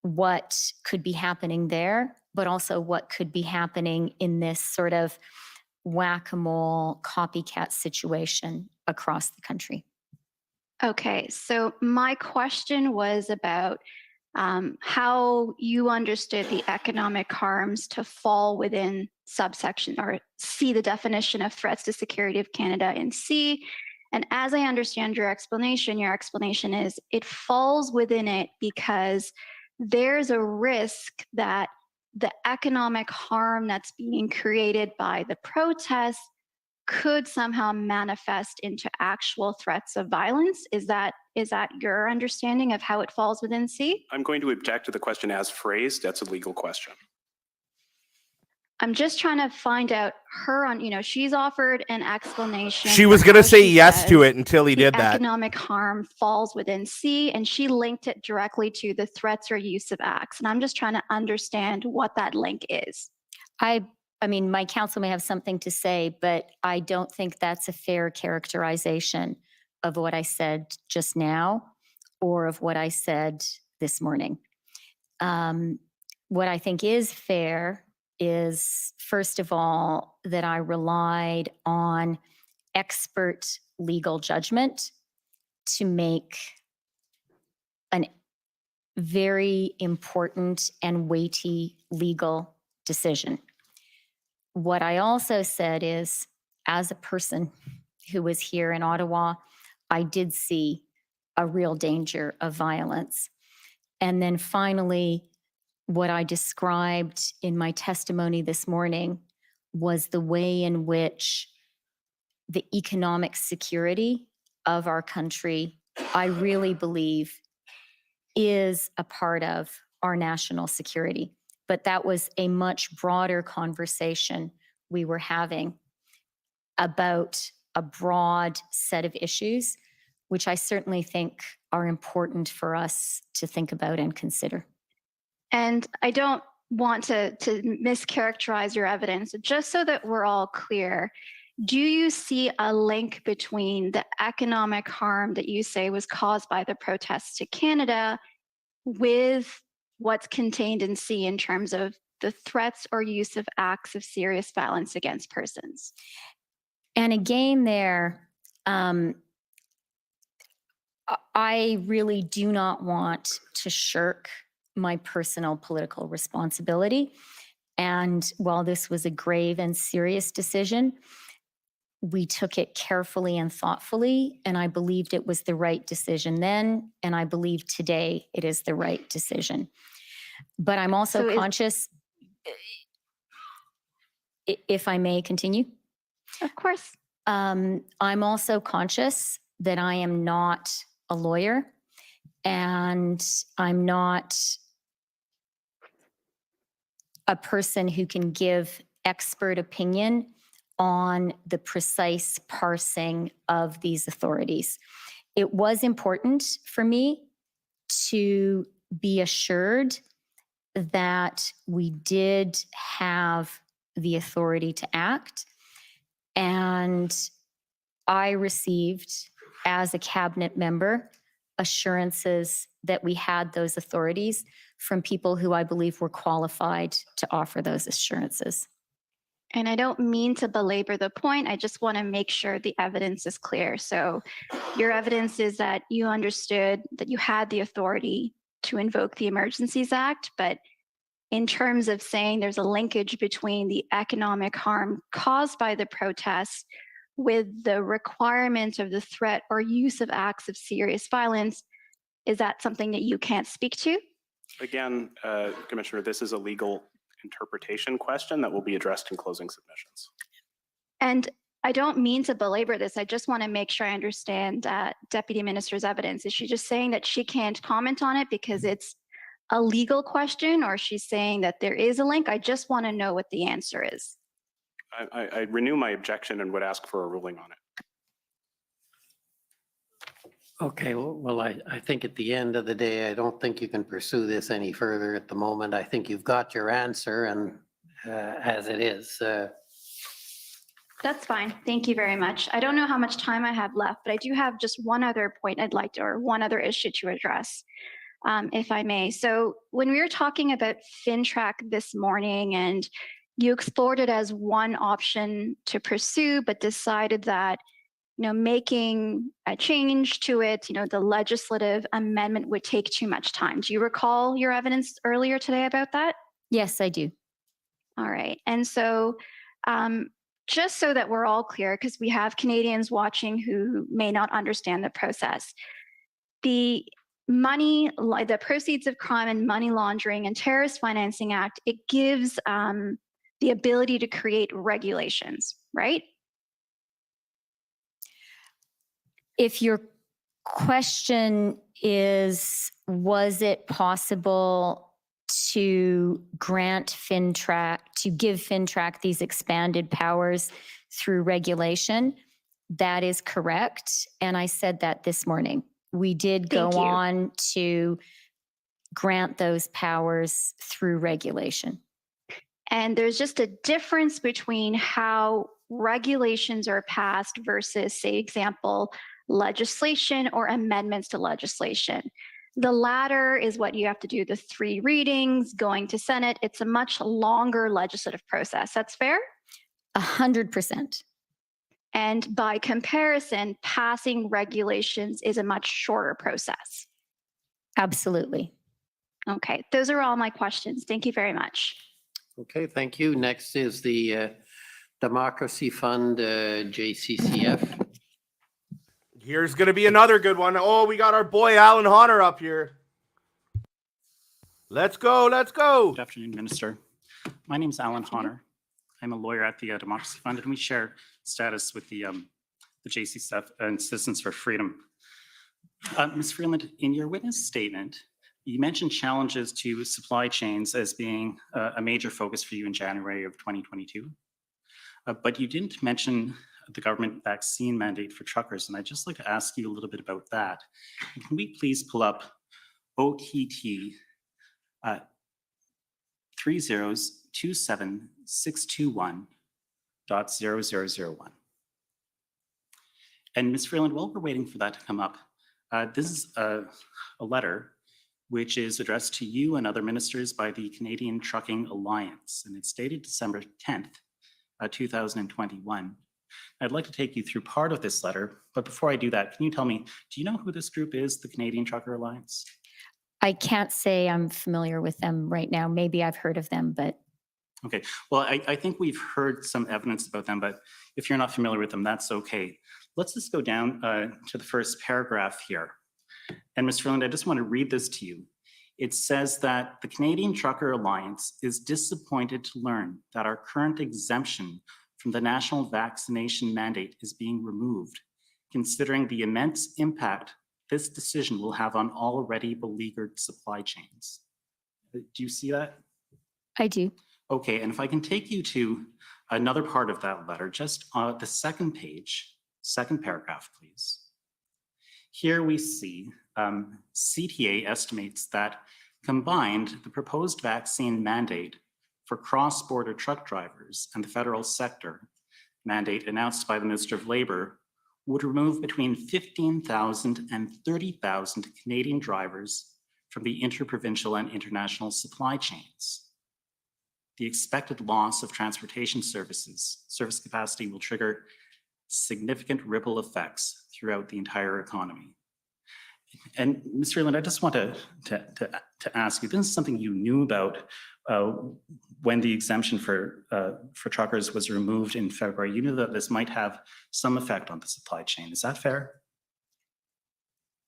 what could be happening there, but also what could be happening in this sort of whack-a-mole copycat situation across the country. Okay, so my question was about how you understood the economic harms to fall within subsection or C, the definition of threats to security of Canada in C. And as I understand your explanation is it falls within it because there's a risk that the economic harm that's being created by the protests could somehow manifest into actual threats of violence. Is that your understanding of how it falls within C? I'm going to object to the question as phrased. That's a legal question. I'm just trying to find out she's offered an explanation. She was going to say yes to it until he did that. Economic harm falls within C, and she linked it directly to the threats or use of acts. And I'm just trying to understand what that link is. I mean, my counsel may have something to say, but I don't think that's a fair characterization of what I said just now or of what I said this morning. What I think is fair is, first of all, that I relied on expert legal judgment to make a very important and weighty legal decision. What I also said is, as a person who was here in Ottawa, I did see a real danger of violence. And then finally, what I described in my testimony this morning was the way in which the economic security of our country, I really believe, is a part of our national security. But that was a much broader conversation we were having about a broad set of issues, which I certainly think are important for us to think about and consider. And I don't want to mischaracterize your evidence, just so that we're all clear. Do you see a link between the economic harm that you say was caused by the protests to Canada with what's contained in C in terms of the threats or use of acts of serious violence against persons? And again, there, I really do not want to shirk my personal political responsibility. And while this was a grave and serious decision, we took it carefully and thoughtfully, and I believed it was the right decision then, and I believe today it is the right decision. But I'm also conscious, if I may continue. Of course. I'm also conscious that I am not a lawyer, and I'm not a person who can give expert opinion on the precise parsing of these authorities. It was important for me to be assured that we did have the authority to act. And I received, as a cabinet member, assurances that we had those authorities from people who I believe were qualified to offer those assurances. And I don't mean to belabor the point. I just want to make sure the evidence is clear. So your evidence is that you understood that you had the authority to invoke the Emergencies Act, but in terms of saying there's a linkage between the economic harm caused by the protests with the requirement of the threat or use of acts of serious violence, is that something that you can't speak to? Again, Commissioner, this is a legal interpretation question that will be addressed in closing submissions. And I don't mean to belabor this. I just want to make sure I understand Deputy Minister's evidence. Is she just saying that she can't comment on it because it's a legal question, or she's saying that there is a link? I just want to know what the answer is. I renew my objection and would ask for a ruling on it. Okay, well, I think at the end of the day, I don't think you can pursue this any further at the moment. I think you've got your answer, and as it is. That's fine. Thank you very much. I don't know how much time I have left, but I do have just one other point I'd like to, or one other issue to address, if I may. So when we were talking about FinTrack this morning, and you explored it as one option to pursue, but decided that making a change to it, the legislative amendment would take too much time. Do you recall your evidence earlier today about that? Yes, I do. All right. And so just so that we're all clear, because we have Canadians watching who may not understand the process, the Proceeds of Crime and Money Laundering and Terrorist Financing Act, it gives the ability to create regulations, right? If your question is, was it possible to grant FinTrack, to give FinTrack these expanded powers through regulation, that is correct. And I said that this morning. We did go on to grant those powers through regulation. And there's just a difference between how regulations are passed versus, say, example, legislation or amendments to legislation. The latter is what you have to do, the 3 readings, going to Senate. It's a much longer legislative process. That's fair? 100%. And by comparison, passing regulations is a much shorter process. Absolutely. Okay, those are all my questions. Thank you very much. Okay, thank you. Next is the Democracy Fund, JCCF. Here's going to be another good one. Oh, we got our boy Alan Honor up here. Let's go. Let's go. Good afternoon, Minister. My name is Alan Honor. I'm a lawyer at the Democracy Fund, and we share status with the JCSF and Citizens for Freedom. Ms. Freeland, in your witness statement, you mentioned challenges to supply chains as being a major focus for you in January of 2022. But you didn't mention the government vaccine mandate for truckers, and I'd just like to ask you a little bit about that. Can we please pull up OTT 3027621.0001. And Ms. Freeland, while we're waiting for that to come up, this is a letter which is addressed to you and other ministers by the Canadian Trucking Alliance, and it's dated December 10th, 2021. I'd like to take you through part of this letter, but before I do that, can you tell me, do you know who this group is, the Canadian Trucker Alliance? I can't say I'm familiar with them right now. Maybe I've heard of them, but Okay, well, I think we've heard some evidence about them, but if you're not familiar with them, that's okay. Let's just go down to the first paragraph here. And Ms. Freeland, I just want to read this to you. It says that the Canadian Trucker Alliance is disappointed to learn that our current exemption from the national vaccination mandate is being removed, considering the immense impact this decision will have on already beleaguered supply chains. Do you see that? I do. Okay, and if I can take you to another part of that letter, just on the second page, second paragraph, please. Here we see CTA estimates that combined, the proposed vaccine mandate for cross-border truck drivers and the federal sector mandate announced by the Minister of Labour would remove between 15,000 and 30,000 Canadian drivers from the interprovincial and international supply chains. The expected loss of transportation service capacity will trigger significant ripple effects throughout the entire economy. And Ms. Freeland, I just want to ask you, this is something you knew about when the exemption for truckers was removed in February. You knew that this might have some effect on the supply chain. Is that fair?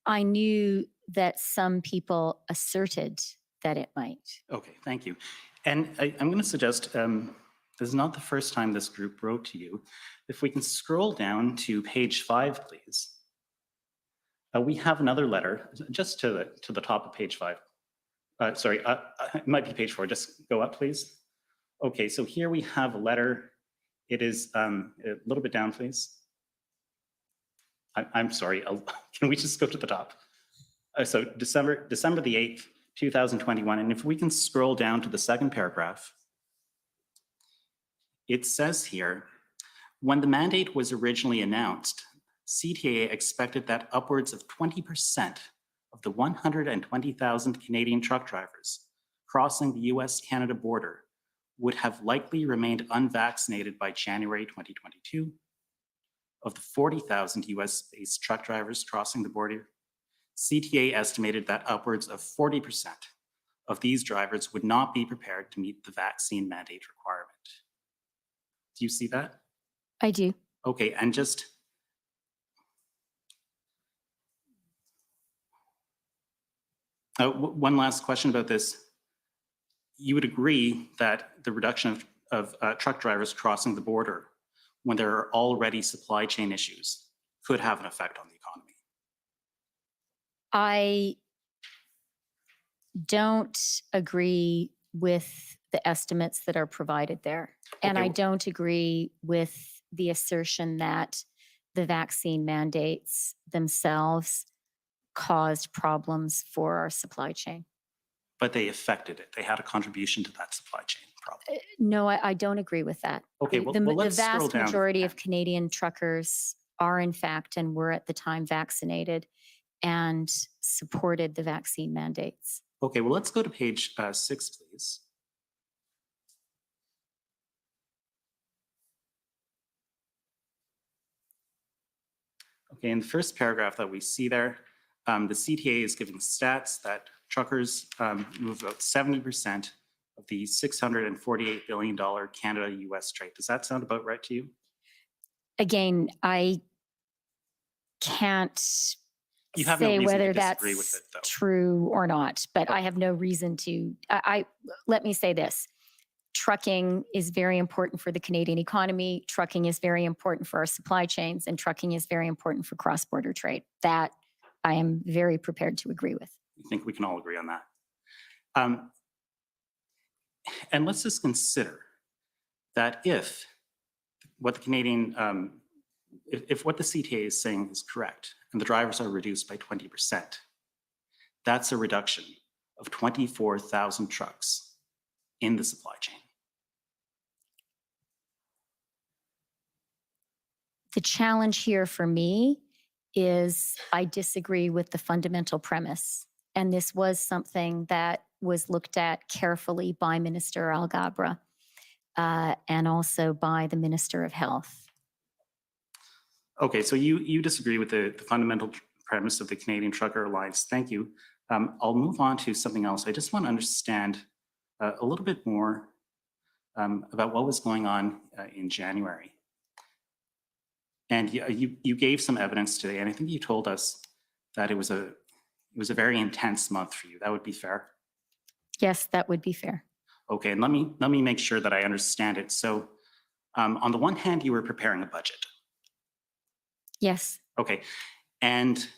I knew that some people asserted that it might. Okay, thank you. And I'm going to suggest, this is not the first time this group wrote to you. If we can scroll down to page 5, please. We have another letter, just to the top of page 5. Sorry, it might be page 4. Just go up, please. Okay, so here we have a letter. It is a little bit down, please. I'm sorry. Can we just go to the top? So December the 8th, 2021. And if we can scroll down to the second paragraph, it says here, when the mandate was originally announced, CTA expected that upwards of 20% of the 120,000 Canadian truck drivers crossing the US-Canada border would have likely remained unvaccinated by January 2022. Of the 40,000 US-based truck drivers crossing the border, CTA estimated that upwards of 40% of these drivers would not be prepared to meet the vaccine mandate requirement. Do you see that? I do. Okay, and just one last question about this. You would agree that the reduction of truck drivers crossing the border when there are already supply chain issues could have an effect on the economy? I don't agree with the estimates that are provided there. And Okay. I don't agree with the assertion that the vaccine mandates themselves caused problems for our supply chain. But they affected it. They had a contribution to that supply chain problem. No, I don't agree with that. Okay, The- well, the, well, the let's scroll vast down. majority of Canadian truckers are in fact and were at the time vaccinated and supported the vaccine mandates. Okay, well, let's go to page 6, please. Okay, in the first paragraph that we see there, the CTA is giving stats that truckers move about 70% of the $648 billion Canada-US trade. Does that sound about right to you? Again, I can't You have no say reason to whether disagree with that's it, though. true or not, but I have no reason to. Let me say this. Trucking is very important for the Canadian economy. Trucking is very important for our supply chains, and trucking is very important for cross-border trade. That I am very prepared to agree with. I think we can all agree on that. And let's just consider that if what the Canadian, if what the CTA is saying is correct, and the drivers are reduced by 20%, that's a reduction of 24,000 trucks in the supply chain. The challenge here for me is I disagree with the fundamental premise. And this was something that was looked at carefully by Minister Alghabra and also by the Minister of Health. Okay, so you disagree with the fundamental premise of the Canadian Trucker Alliance. Thank you. I'll move on to something else. I just want to understand a little bit more about what was going on in January. And you gave some evidence today, and I think you told us that it was a very intense month for you. That would be fair? Yes, that would be fair. Okay, and let me make sure that I understand it. So on the one hand, you were preparing a budget. Yes. Okay, and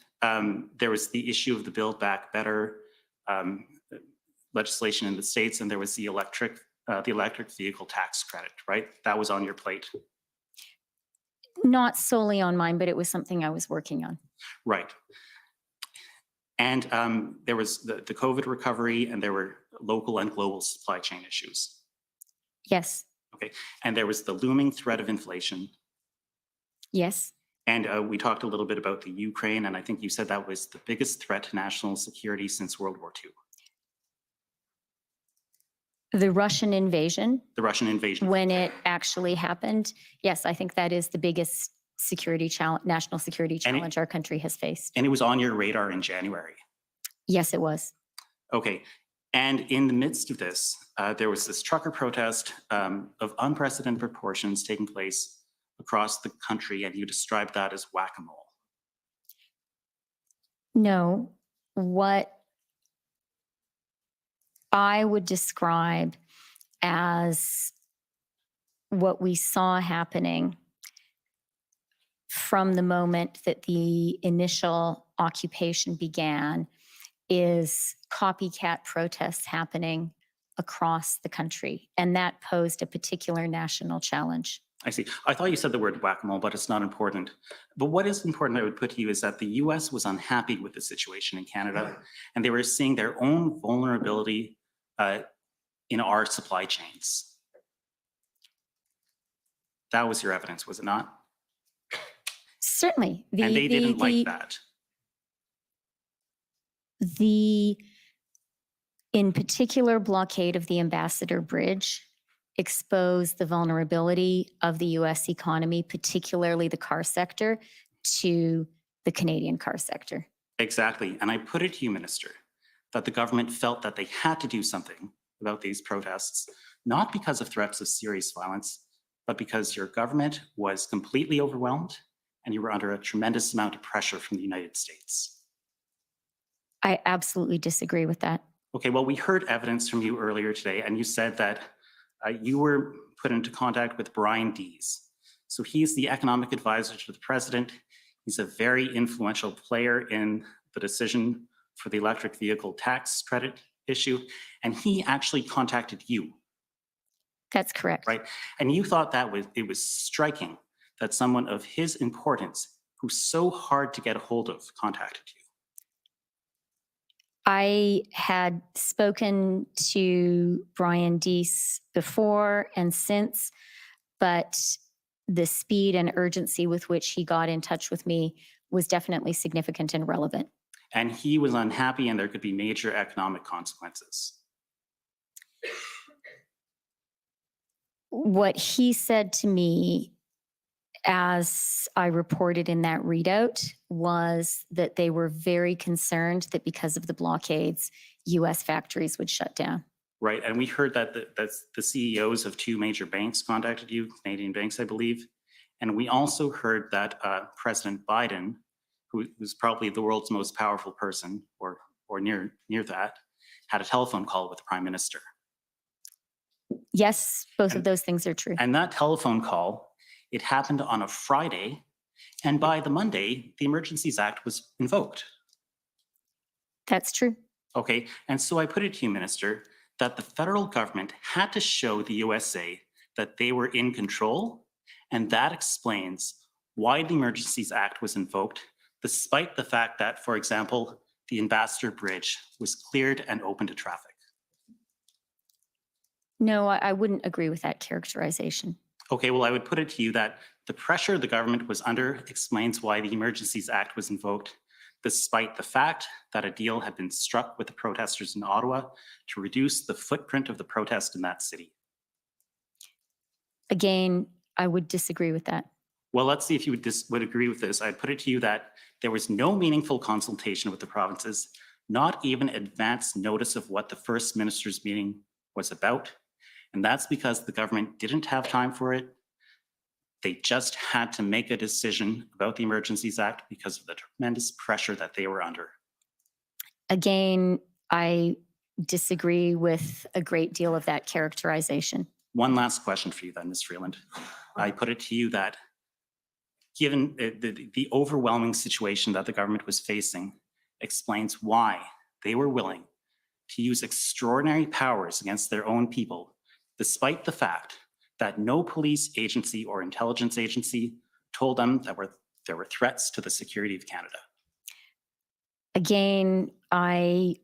there was the issue of the Build Back Better legislation in the States, and there was the electric vehicle tax credit, right? That was on your plate. Not solely on mine, but it was something I was working on. Right. And there was the COVID recovery, and there were local and global supply chain issues. Yes. Okay, and there was the looming threat of inflation. Yes. And we talked a little bit about the Ukraine, and I think you said that was the biggest threat to national security since World War II. The Russian invasion. The Russian invasion. When it actually happened, yes, I think that is the biggest security challenge, national security challenge our country has faced. And it was on your radar in January. Yes, it was. Okay. And in the midst of this, there was this trucker protest of unprecedented proportions taking place across the country, and you described that as whack-a-mole. No, what I would describe as what we saw happening from the moment that the initial occupation began is copycat protests happening across the country. And that posed a particular national challenge. I see. I thought you said the word whack-a-mole, but it's not important. But what is important, I would put to you, is that the US was unhappy with the situation in Canada, and they were seeing their own vulnerability in our supply chains. That was your evidence, was it not? Certainly. And they didn't like that. The, in particular, blockade of the Ambassador Bridge exposed the vulnerability of the US economy, particularly the car sector, to the Canadian car sector. Exactly. And I put it to you, Minister, that the government felt that they had to do something about these protests, not because of threats of serious violence, but because your government was completely overwhelmed and you were under a tremendous amount of pressure from the United States. I absolutely disagree with that. Okay, well, we heard evidence from you earlier today, and you said that you were put into contact with Brian Dees. So he's the economic advisor to the president. He's a very influential player in the decision for the electric vehicle tax credit issue, and he actually contacted you. That's correct. Right, and you thought that it was striking that someone of his importance, who's so hard to get a hold of, contacted you. I had spoken to Brian Dees before and since, but the speed and urgency with which he got in touch with me was definitely significant and relevant. And he was unhappy, and there could be major economic consequences. What he said to me, as I reported in that readout, was that they were very concerned that because of the blockades, US factories would shut down. Right, and we heard that the CEOs of two major banks contacted you, Canadian banks, I believe. And we also heard that President Biden, who's probably the world's most powerful person, or near that, had a telephone call with the Prime Minister. Yes, both of those things are true. And that telephone call, it happened on a Friday, and by the Monday, the Emergencies Act was invoked. That's true. Okay, and so I put it to you, Minister, that the federal government had to show the USA that they were in control, and that explains why the Emergencies Act was invoked, despite the fact that, for example, the Ambassador Bridge was cleared and open to traffic. No, I wouldn't agree with that characterization. Okay, well, I would put it to you that the pressure the government was under explains why the Emergencies Act was invoked, despite the fact that a deal had been struck with the protesters in Ottawa to reduce the footprint of the protest in that city. Again, I would disagree with that. Well, let's see if you would agree with this. I'd put it to you that there was no meaningful consultation with the provinces, not even advance notice of what the First Minister's meeting was about. And that's because the government didn't have time for it. They just had to make a decision about the Emergencies Act because of the tremendous pressure that they were under. Again, I disagree with a great deal of that characterization. One last question for you then, Ms. Freeland. I put it to you that given the overwhelming situation that the government was facing explains why they were willing to use extraordinary powers against their own people, despite the fact that no police agency or intelligence agency told them that there were threats to the security of Canada. Again, I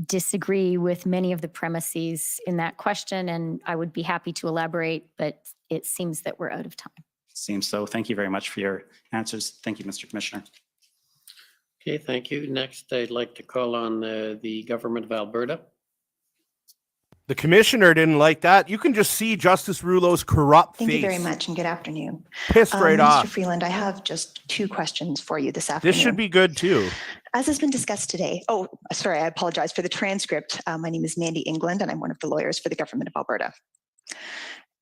disagree with many of the premises in that question, and I would be happy to elaborate, but it seems that we're out of time. Seems so. Thank you very much for your answers. Thank you, Mr. Commissioner. Okay, thank you. Next, I'd like to call on the Government of Alberta. The commissioner didn't like that. You can just see Justice Rouleau's corrupt face. Thank you very much and good afternoon. Pissed right Mr. off. Freeland, I have just 2 questions for you this afternoon. This should be good too. As has been discussed today, oh, sorry, I apologize for the transcript. My name is Mandy England and I'm one of the lawyers for the Government of Alberta.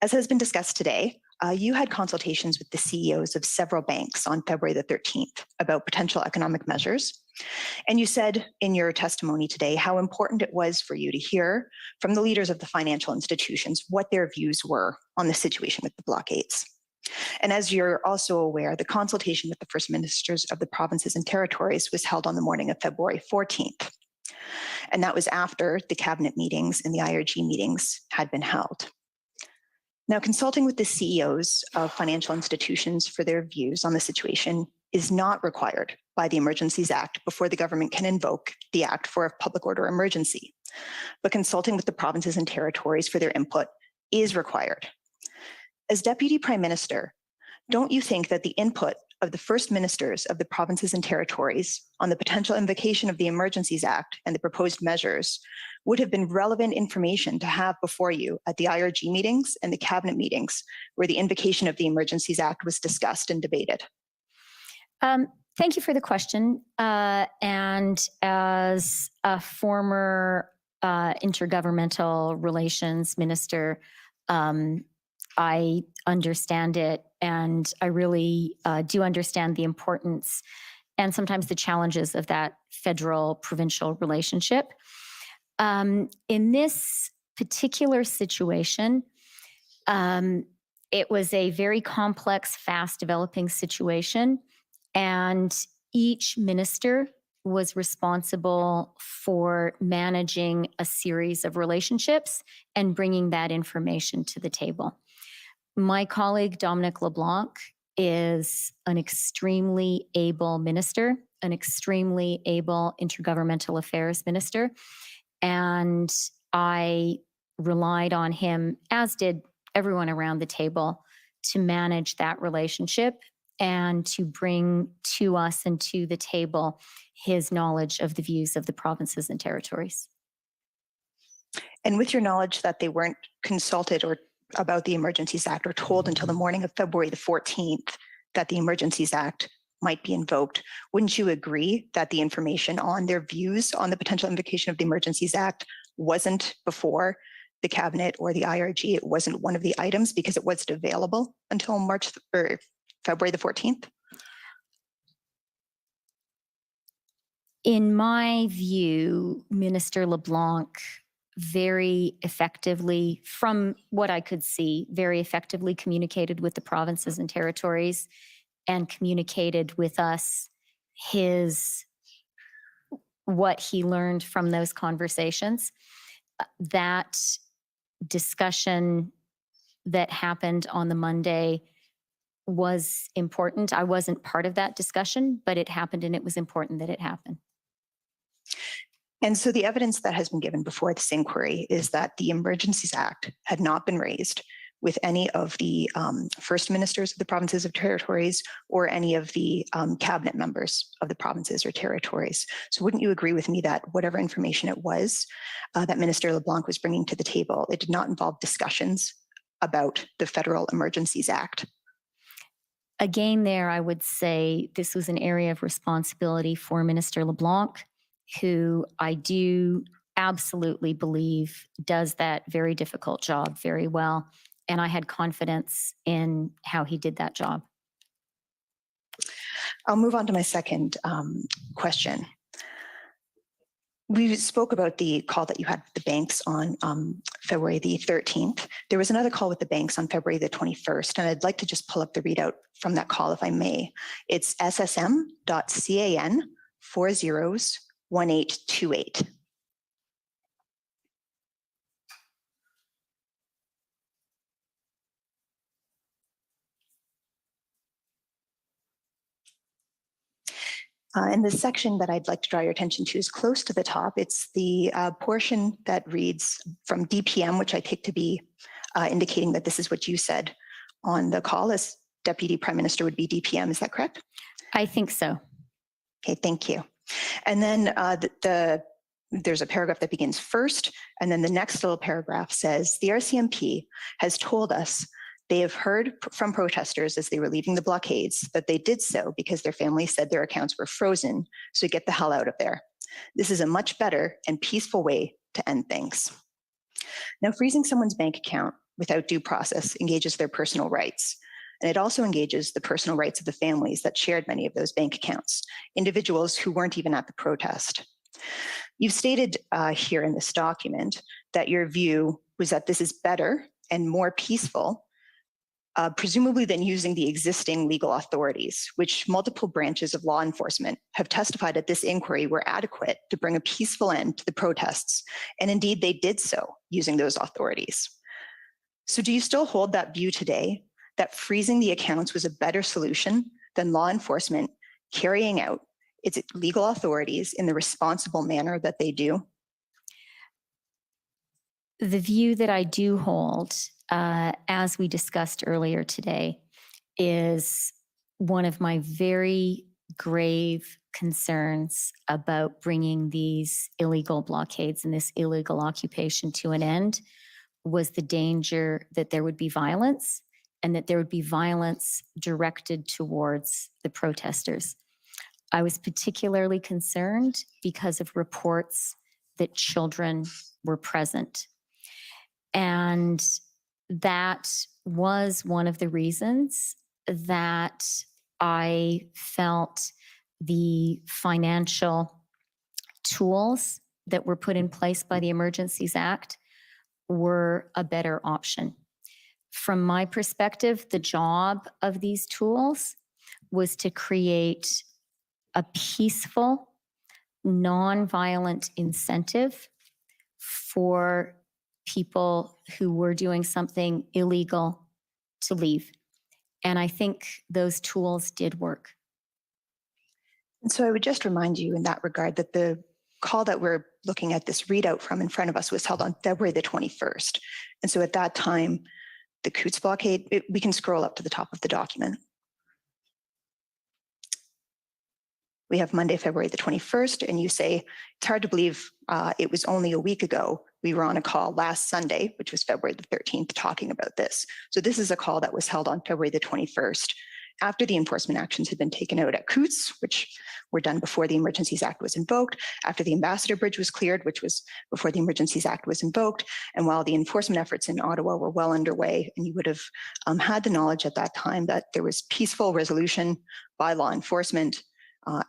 As has been discussed today, you had consultations with the CEOs of several banks on February the 13th about potential economic measures. And you said in your testimony today how important it was for you to hear from the leaders of the financial institutions what their views were on the situation with the blockades. And as you're also aware, the consultation with the First Ministers of the provinces and territories was held on the morning of February 14th. And that was after the cabinet meetings and the IRG meetings had been held. Now, consulting with the CEOs of financial institutions for their views on the situation is not required by the Emergencies Act before the government can invoke the Act for a public order emergency. But consulting with the provinces and territories for their input is required. As Deputy Prime Minister, don't you think that the input of the First Ministers of the provinces and territories on the potential invocation of the Emergencies Act and the proposed measures would have been relevant information to have before you at the IRG meetings and the cabinet meetings where the invocation of the Emergencies Act was discussed and debated? Thank you for the question. And as a former intergovernmental relations minister, I understand it, and I really do understand the importance and sometimes the challenges of that federal-provincial relationship. In this particular situation, it was a very complex, fast-developing situation, and each minister was responsible for managing a series of relationships and bringing that information to the table. My colleague, Dominic LeBlanc, is an extremely able minister, an extremely able intergovernmental affairs minister, and I relied on him, as did everyone around the table, to manage that relationship and to bring to us and to the table his knowledge of the views of the provinces and territories. And with your knowledge that they weren't consulted or about the Emergencies Act or told until the morning of February the 14th that the Emergencies Act might be invoked, wouldn't you agree that the information on their views on the potential invocation of the Emergencies Act wasn't before the cabinet or the IRG? It wasn't one of the items because it wasn't available until February the 14th? In my view, Minister LeBlanc very effectively, from what I could see, very effectively communicated with the provinces and territories and communicated with us what he learned from those conversations. That discussion that happened on the Monday was important. I wasn't part of that discussion, but it happened and it was important that it happened. And so the evidence that has been given before this inquiry is that the Emergencies Act had not been raised with any of the first ministers of the provinces or territories or any of the cabinet members of the provinces or territories. So wouldn't you agree with me that whatever information it was that Minister LeBlanc was bringing to the table, it did not involve discussions about the Federal Emergencies Act? Again, there, I would say this was an area of responsibility for Minister LeBlanc, who I do absolutely believe does that very difficult job very well. And I had confidence in how he did that job. I'll move on to my second question. We spoke about the call that you had with the banks on February the 13th. There was another call with the banks on February the 21st, and I'd like to just pull up the readout from that call, if I may. It's ssm.can 401828. And the section that I'd like to draw your attention to is close to the top. It's the portion that reads from DPM, which I take to be indicating that this is what you said on the call as Deputy Prime Minister would be DPM. Is that correct? I think so. Okay, thank you. And then there's a paragraph that begins first, and then the next little paragraph says, the RCMP has told us they have heard from protesters as they were leaving the blockades that they did so because their families said their accounts were frozen, so get the hell out of there. This is a much better and peaceful way to end things. Now, freezing someone's bank account without due process engages their personal rights, and it also engages the personal rights of the families that shared many of those bank accounts, individuals who weren't even at the protest. You've stated here in this document that your view was that this is better and more peaceful, presumably than using the existing legal authorities, which multiple branches of law enforcement have testified at this inquiry were adequate to bring a peaceful end to the protests. And indeed, they did so using those authorities. So do you still hold that view today, that freezing the accounts was a better solution than law enforcement carrying out its legal authorities in the responsible manner that they do? The view that I do hold, as we discussed earlier today, is one of my very grave concerns about bringing these illegal blockades and this illegal occupation to an end was the danger that there would be violence and that there would be violence directed towards the protesters. I was particularly concerned because of reports that children were present. And that was one of the reasons that I felt the financial tools that were put in place by the Emergencies Act were a better option. From my perspective, the job of these tools was to create a peaceful, non-violent incentive for people who were doing something illegal to leave. And I think those tools did work. And so I would just remind you in that regard that the call that we're looking at this readout from in front of us was held on February the 21st. And so at that time, the Coutts blockade, we can scroll up to the top of the document. We have Monday, February the 21st, and you say, it's hard to believe it was only a week ago. We were on a call last Sunday, which was February the 13th, talking about this. So this is a call that was held on February the 21st, after the enforcement actions had been taken out at Coutts, which were done before the Emergencies Act was invoked, after the Ambassador Bridge was cleared, which was before the Emergencies Act was invoked, and while the enforcement efforts in Ottawa were well underway, and you would have had the knowledge at that time that there was peaceful resolution by law enforcement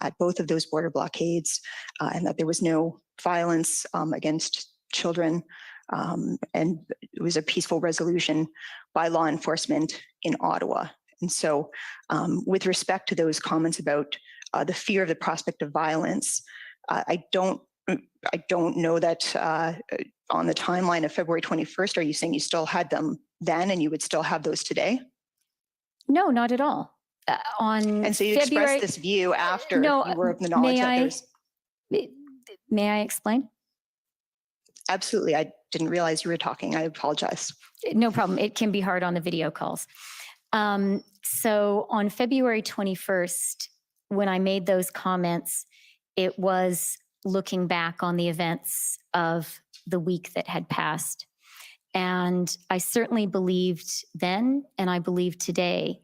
at both of those border blockades, and that there was no violence against children, and it was a peaceful resolution by law enforcement in Ottawa. And so with respect to those comments about the fear of the prospect of violence, I don't know that on the timeline of February 21st, are you saying you still had them then and you would still have those today? No, not at all. And so you expressed this view after No, you were of the knowledge that there's. May I explain? Absolutely. I didn't realize you were talking. I apologize. No problem. It can be hard on the video calls. So on February 21st, when I made those comments, it was looking back on the events of the week that had passed. And I certainly believed then, and I believe today,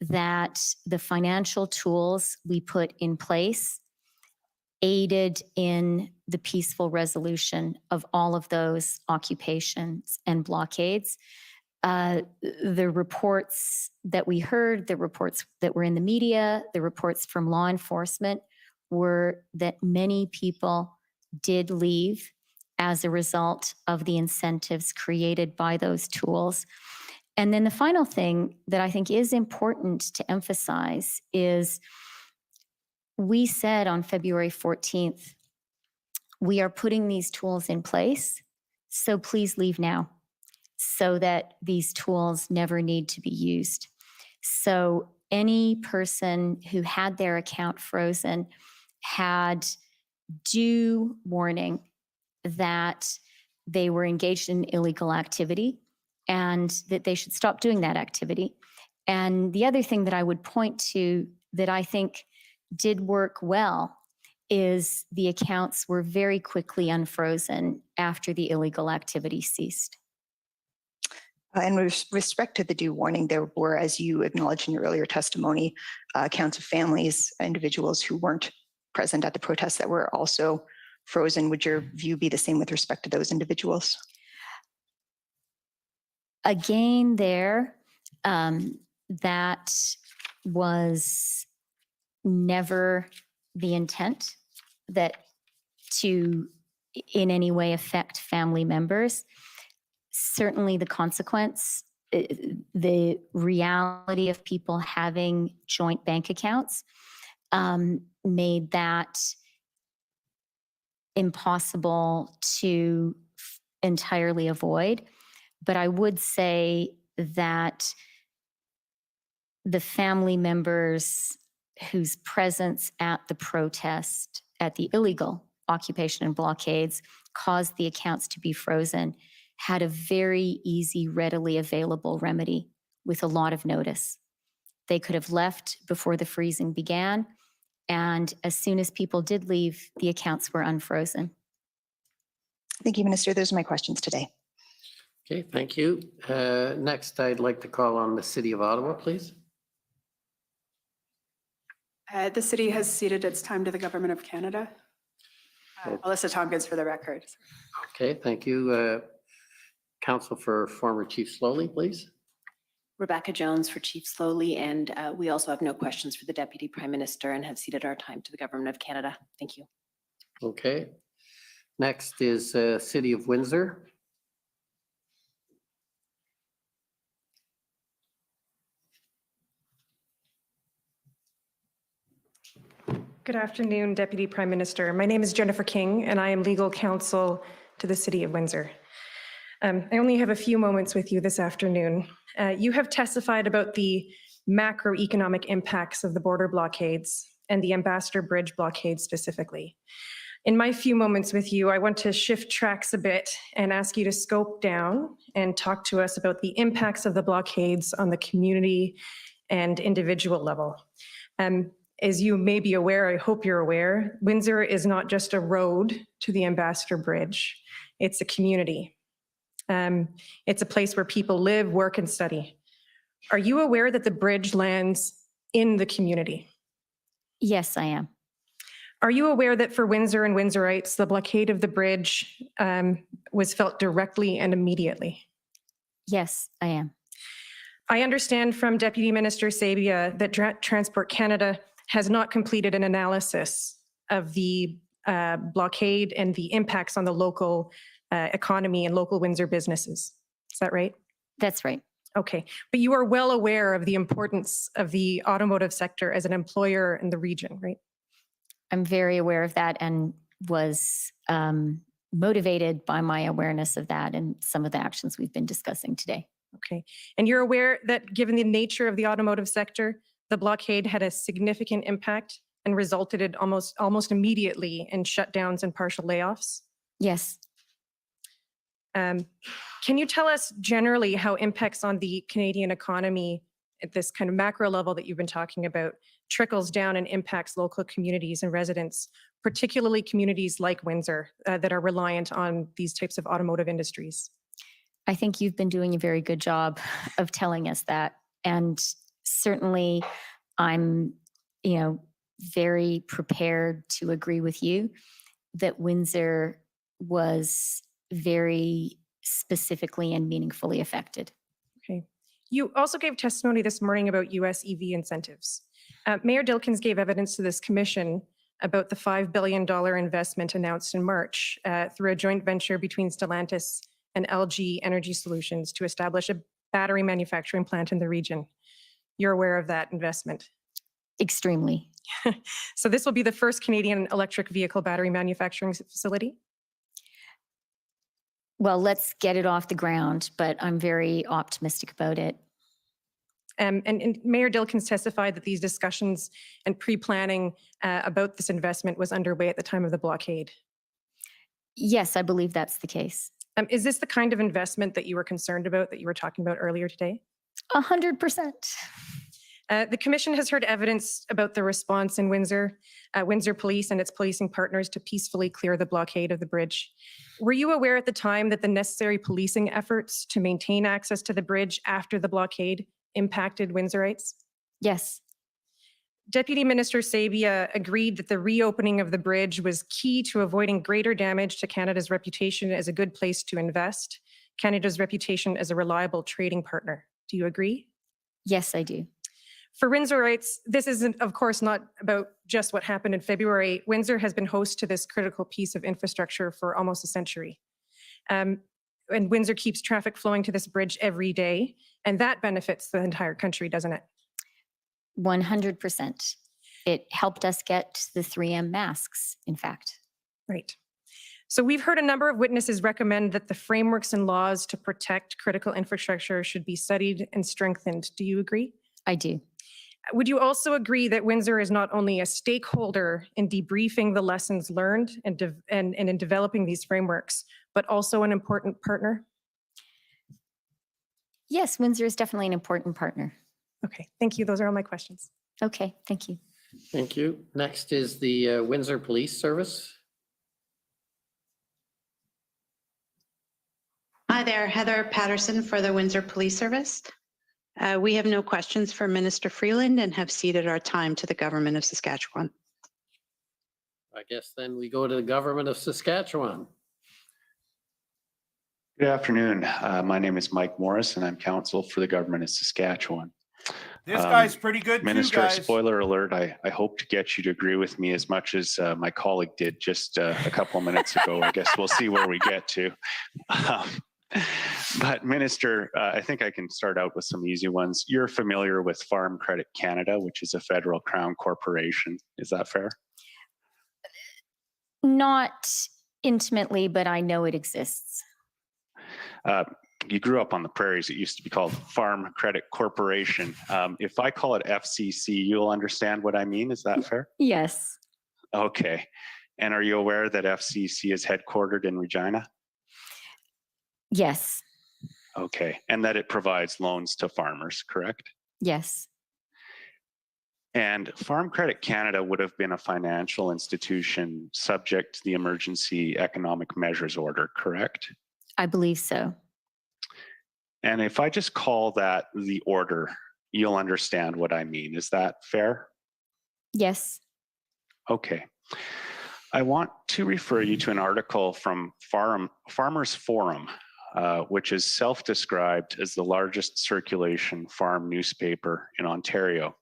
that the financial tools we put in place aided in the peaceful resolution of all of those occupations and blockades. The reports that we heard, the reports that were in the media, the reports from law enforcement were that many people did leave as a result of the incentives created by those tools. And then the final thing that I think is important to emphasize is we said on February 14th, we are putting these tools in place, so please leave now, so that these tools never need to be used. So any person who had their account frozen had due warning that they were engaged in illegal activity and that they should stop doing that activity. And the other thing that I would point to that I think did work well is the accounts were very quickly unfrozen after the illegal activity ceased. And with respect to the due warning, there were, as you acknowledged in your earlier testimony, accounts of families, individuals who weren't present at the protests that were also frozen. Would your view be the same with respect to those individuals? Again, that was never the intent, that to in any way affect family members. Certainly the consequence, the reality of people having joint bank accounts made that impossible to entirely avoid. But I would say that the family members whose presence at the protest, at the illegal occupation and blockades, caused the accounts to be frozen, had a very easy, readily available remedy with a lot of notice. They could have left before the freezing began, and as soon as people did leave, the accounts were unfrozen. Thank you, Minister. Those are my questions today. Okay, thank you. Next, I'd like to call on the City of Ottawa, please. The city has ceded its time to the Government of Canada. Alyssa Tompkins for the record. Okay, thank you. Counsel for former Chief Slowly, please. Rebecca Jones for Chief Slowly, and we also have no questions for the Deputy Prime Minister and have ceded our time to the Government of Canada. Thank you. Okay. Next is City of Windsor. Good afternoon, Deputy Prime Minister. My name is Jennifer King, and I am legal counsel to the City of Windsor. I only have a few moments with you this afternoon. You have testified about the macroeconomic impacts of the border blockades and the Ambassador Bridge blockade specifically. In my few moments with you, I want to shift tracks a bit and ask you to scope down and talk to us about the impacts of the blockades on the community and individual level. As you may be aware, I hope you're aware, Windsor is not just a road to the Ambassador Bridge. It's a community. It's a place where people live, work, and study. Are you aware that the bridge lands in the community? Yes, I am. Are you aware that for Windsor and Windsorites, the blockade of the bridge was felt directly and immediately? Yes, I am. I understand from Deputy Minister Sabia that Transport Canada has not completed an analysis of the blockade and the impacts on the local economy and local Windsor businesses. Is that right? That's right. Okay, but you are well aware of the importance of the automotive sector as an employer in the region, right? I'm very aware of that and was motivated by my awareness of that and some of the actions we've been discussing today. Okay, and you're aware that given the nature of the automotive sector, the blockade had a significant impact and resulted in almost immediately in shutdowns and partial layoffs? Yes. Can you tell us generally how impacts on the Canadian economy at this kind of macro level that you've been talking about trickles down and impacts local communities and residents, particularly communities like Windsor that are reliant on these types of automotive industries? I think you've been doing a very good job of telling us that. And certainly I'm, very prepared to agree with you that Windsor was very specifically and meaningfully affected. Okay. You also gave testimony this morning about US EV incentives. Mayor Dilkens gave evidence to this commission about the $5 billion investment announced in March through a joint venture between Stellantis and LG Energy Solutions to establish a battery manufacturing plant in the region. You're aware of that investment? Extremely. So this will be the first Canadian electric vehicle battery manufacturing facility? Well, let's get it off the ground, but I'm very optimistic about it. And Mayor Dilkens testified that these discussions and pre-planning about this investment was underway at the time of the blockade. Yes, I believe that's the case. Is this the kind of investment that you were concerned about, that you were talking about earlier today? 100%. The commission has heard evidence about the response in Windsor, Windsor Police and its policing partners to peacefully clear the blockade of the bridge. Were you aware at the time that the necessary policing efforts to maintain access to the bridge after the blockade impacted Windsorites? Yes. Deputy Minister Sabia agreed that the reopening of the bridge was key to avoiding greater damage to Canada's reputation as a good place to invest, Canada's reputation as a reliable trading partner. Do you agree? Yes, I do. For Windsorites, this isn't, of course, not about just what happened in February. Windsor has been host to this critical piece of infrastructure for almost a century. And Windsor keeps traffic flowing to this bridge every day, and that benefits the entire country, doesn't it? 100%. It helped us get the 3M masks, in fact. Right. So we've heard a number of witnesses recommend that the frameworks and laws to protect critical infrastructure should be studied and strengthened. Do you agree? I do. Would you also agree that Windsor is not only a stakeholder in debriefing the lessons learned and in developing these frameworks, but also an important partner? Yes, Windsor is definitely an important partner. Okay, thank you. Those are all my questions. Okay, thank you. Thank you. Next is the Windsor Police Service. Hi there, Heather Patterson for the Windsor Police Service. We have no questions for Minister Freeland and have ceded our time to the Government of Saskatchewan. I guess then we go to the Government of Saskatchewan. Good afternoon. My name is Mike Morris and I'm counsel for the Government of Saskatchewan. This guy's pretty good Minister, too, guys. spoiler alert, I hope to get you to agree with me as much as my colleague did just a couple of minutes ago. I guess we'll see where we get to. But Minister, I think I can start out with some easy ones. You're familiar with Farm Credit Canada, which is a federal crown corporation. Is that fair? Not intimately, but I know it exists. You grew up on the prairies. It used to be called Farm Credit Corporation. If I call it FCC, you'll understand what I mean. Is that fair? Yes. Okay. And are you aware that FCC is headquartered in Regina? Yes. Okay. And that it provides loans to farmers, correct? Yes. And Farm Credit Canada would have been a financial institution subject to the Emergency Economic Measures Order, correct? I believe so. And if I just call that the order, you'll understand what I mean. Is that fair? Yes. Okay. I want to refer you to an article from Farmers Forum, which is self-described as the largest circulation farm newspaper in Ontario.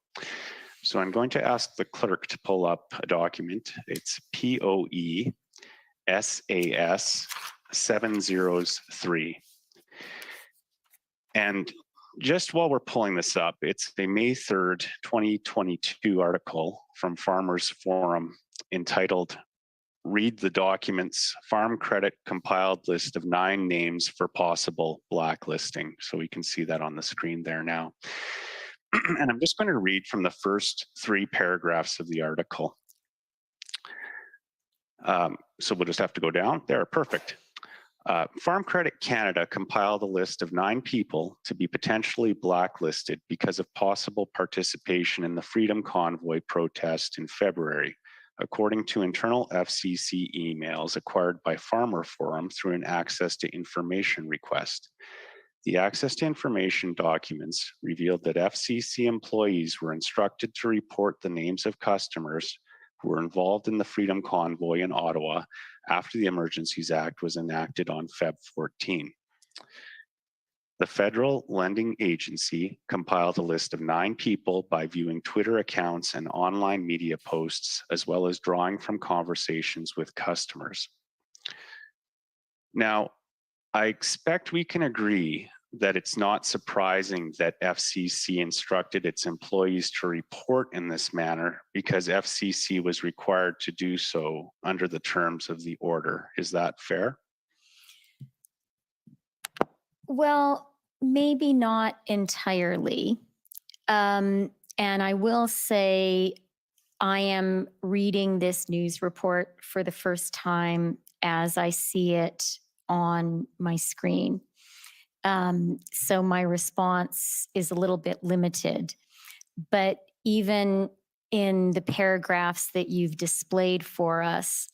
So I'm going to ask the clerk to pull up a document. It's POE SAS 703. And just while we're pulling this up, it's a May 3rd, 2022 article from Farmers Forum entitled "Read the Documents, Farm Credit Compiled List of 9 Names for Possible Blacklisting." So we can see that on the screen there now. And I'm just going to read from the first 3 paragraphs of the article. So we'll just have to go down there. Perfect. Farm Credit Canada compiled a list of 9 people to be potentially blacklisted because of possible participation in the Freedom Convoy protest in February, according to internal FCC emails acquired by Farmer Forum through an Access to Information request. The Access to Information documents revealed that FCC employees were instructed to report the names of customers who were involved in the Freedom Convoy in Ottawa after the Emergencies Act was enacted on Feb 14. The Federal Lending Agency compiled a list of 9 people by viewing Twitter accounts and online media posts, as well as drawing from conversations with customers. Now, I expect we can agree that it's not surprising that FCC instructed its employees to report in this manner because FCC was required to do so under the terms of the order. Is that fair? Well, maybe not entirely. And I will say I am reading this news report for the first time as I see it on my screen. So my response is a little bit limited. But even in the paragraphs that you've displayed for us,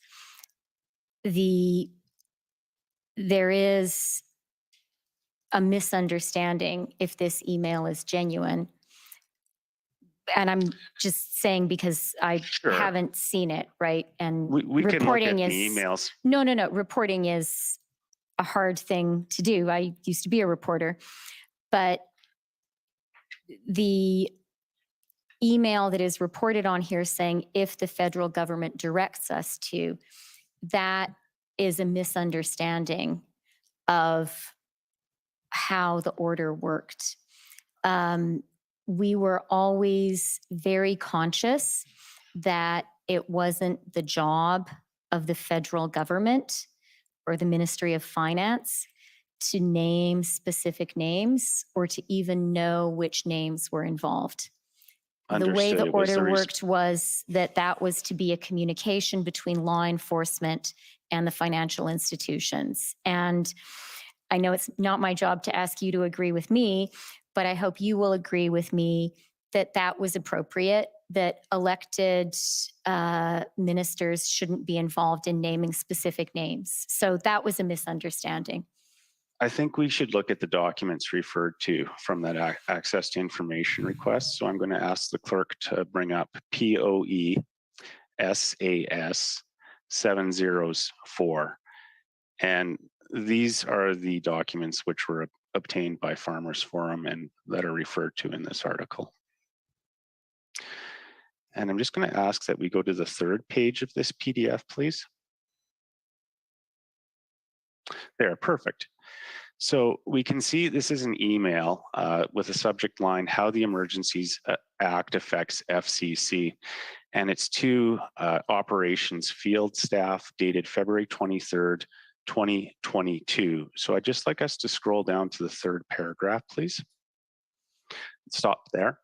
there is a misunderstanding if this email is genuine. And I'm just saying because I haven't seen it, right? And we can look at reporting the is emails. No. Reporting is a hard thing to do. I used to be a reporter, but the email that is reported on here saying if the federal government directs us to, that is a misunderstanding of how the order worked. We were always very conscious that it wasn't the job of the federal government or the Ministry of Finance to name specific names or to even know which names were involved. The way the order worked was that was to be a communication between law enforcement and the financial institutions. And I know it's not my job to ask you to agree with me, but I hope you will agree with me that that was appropriate, that elected ministers shouldn't be involved in naming specific names. So that was a misunderstanding. I think we should look at the documents referred to from that Access to Information request. So I'm going to ask the clerk to bring up POE SAS 704. And these are the documents which were obtained by Farmers Forum and that are referred to in this article. And I'm just going to ask that we go to the 3rd page of this PDF, please. There, perfect. So we can see this is an email with a subject line, "How the Emergencies Act Affects FCC." And it's to operations field staff dated February 23rd, 2022. So I'd just like us to scroll down to the 3rd paragraph, please. Stop there.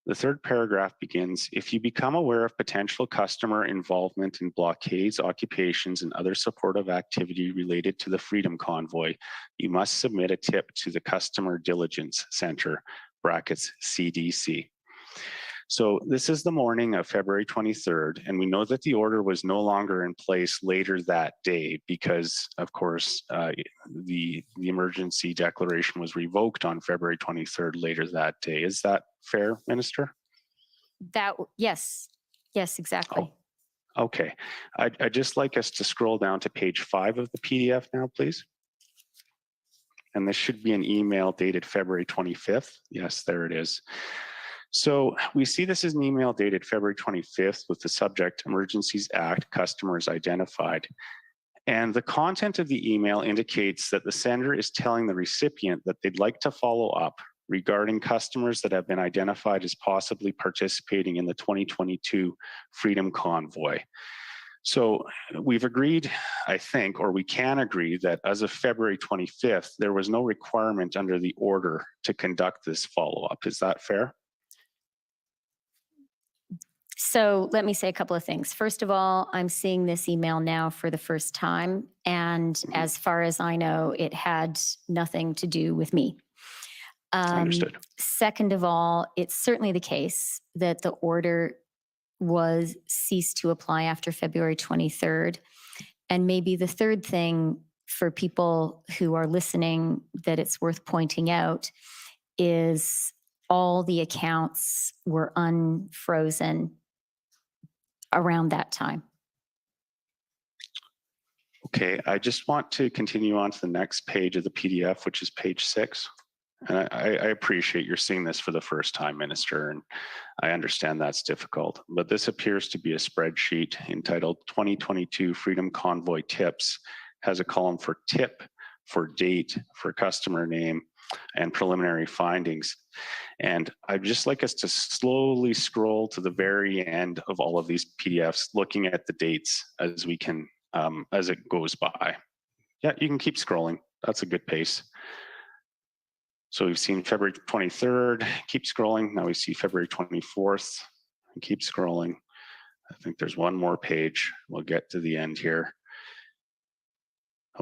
The 3rd paragraph begins, "If you become aware of potential customer involvement in blockades, occupations, and other supportive activity related to the Freedom Convoy, you must submit a tip to the Customer Diligence Center, brackets CDC." So this is the morning of February 23rd, and we know that the order was no longer in place later that day because, of course, the emergency declaration was revoked on February 23rd later that day. Is that fair, Minister? Yes, exactly. Oh, okay. I'd just like us to scroll down to page 5 of the PDF now, please. And this should be an email dated February 25th. Yes, there it is. So we see this is an email dated February 25th with the subject Emergencies Act customers identified. And the content of the email indicates that the sender is telling the recipient that they'd like to follow up regarding customers that have been identified as possibly participating in the 2022 Freedom Convoy. So we've agreed, I think, or we can agree that as of February 25th, there was no requirement under the order to conduct this follow-up. Is that fair? So let me say a couple of things. First of all, I'm seeing this email now for the first time. And as far as I know, it had nothing to do with me. Understood. Second of all, it's certainly the case that the order was ceased to apply after February 23rd. And maybe the third thing for people who are listening that it's worth pointing out is all the accounts were unfrozen around that time. Okay, I just want to continue on to the next page of the PDF, which is page 6. And I appreciate you're seeing this for the first time, Minister, and I understand that's difficult. But this appears to be a spreadsheet entitled 2022 Freedom Convoy Tips, has a column for tip, for date, for customer name, and preliminary findings. And I'd just like us to slowly scroll to the very end of all of these PDFs, looking at the dates as we can, as it goes by. Yeah, you can keep scrolling. That's a good pace. So we've seen February 23rd, keep scrolling. Now we see February 24th, and keep scrolling. I think there's one more page. We'll get to the end here.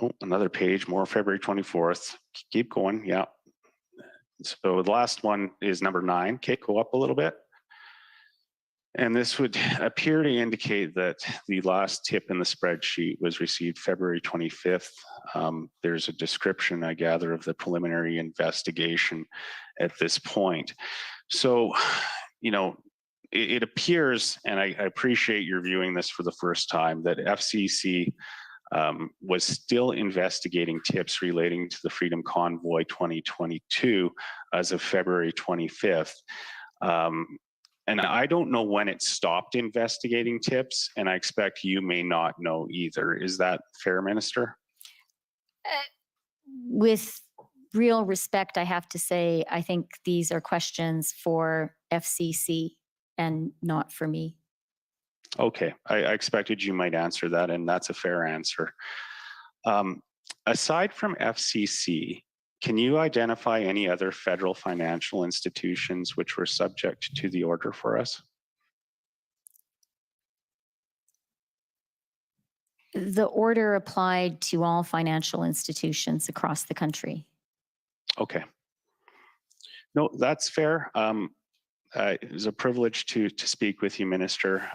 Oh, another page, more February 24th. Keep going, yeah. So the last one is number 9. Okay, go up a little bit. And this would appear to indicate that the last tip in the spreadsheet was received February 25th. There's a description, I gather, of the preliminary investigation at this point. So, you know, it appears, and I appreciate your viewing this for the first time, that FCC was still investigating tips relating to the Freedom Convoy 2022 as of February 25th. And I don't know when it stopped investigating tips, and I expect you may not know either. Is that fair, Minister? With real respect, I have to say, I think these are questions for FCC and not for me. Okay, I expected you might answer that, and that's a fair answer. Aside from FCC, can you identify any other federal financial institutions which were subject to the order for us? The order applied to all financial institutions across the country. Okay. No, that's fair. It was a privilege to speak with you, Minister.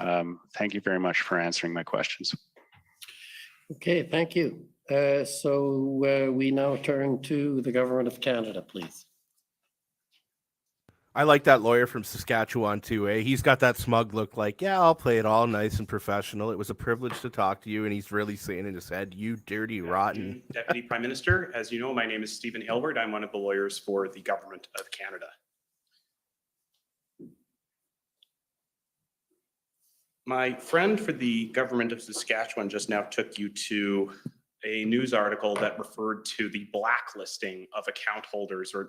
Thank you very much for answering my questions. Okay, thank you. So we now turn to the Government of Canada, please. I like that lawyer from Saskatchewan too, eh? He's got that smug look like, yeah, I'll play it all nice and professional. It was a privilege to talk to you, and he's really saying in his head, you dirty rotten. Deputy Prime Minister, as you know, my name is Stephen Aylward. I'm one of the lawyers for the Government of Canada. My friend for the Government of Saskatchewan just now took you to a news article that referred to the blacklisting of account holders or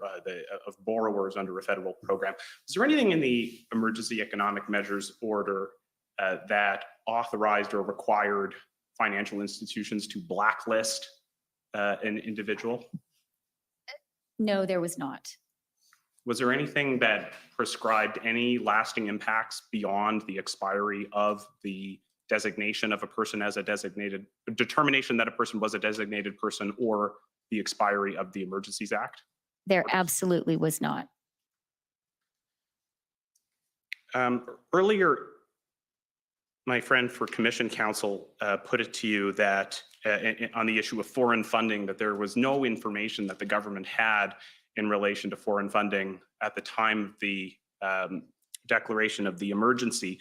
of borrowers under a federal program. Is there anything in the Emergency Economic Measures Order that authorized or required financial institutions to blacklist an individual? No, there was not. Was there anything that prescribed any lasting impacts beyond the expiry of the designation of a person as a designated, determination that a person was a designated person, or the expiry of the Emergencies Act? There absolutely was not. Earlier, my friend for Commission Counsel put it to you that on the issue of foreign funding, that there was no information that the government had in relation to foreign funding at the time of the declaration of the emergency.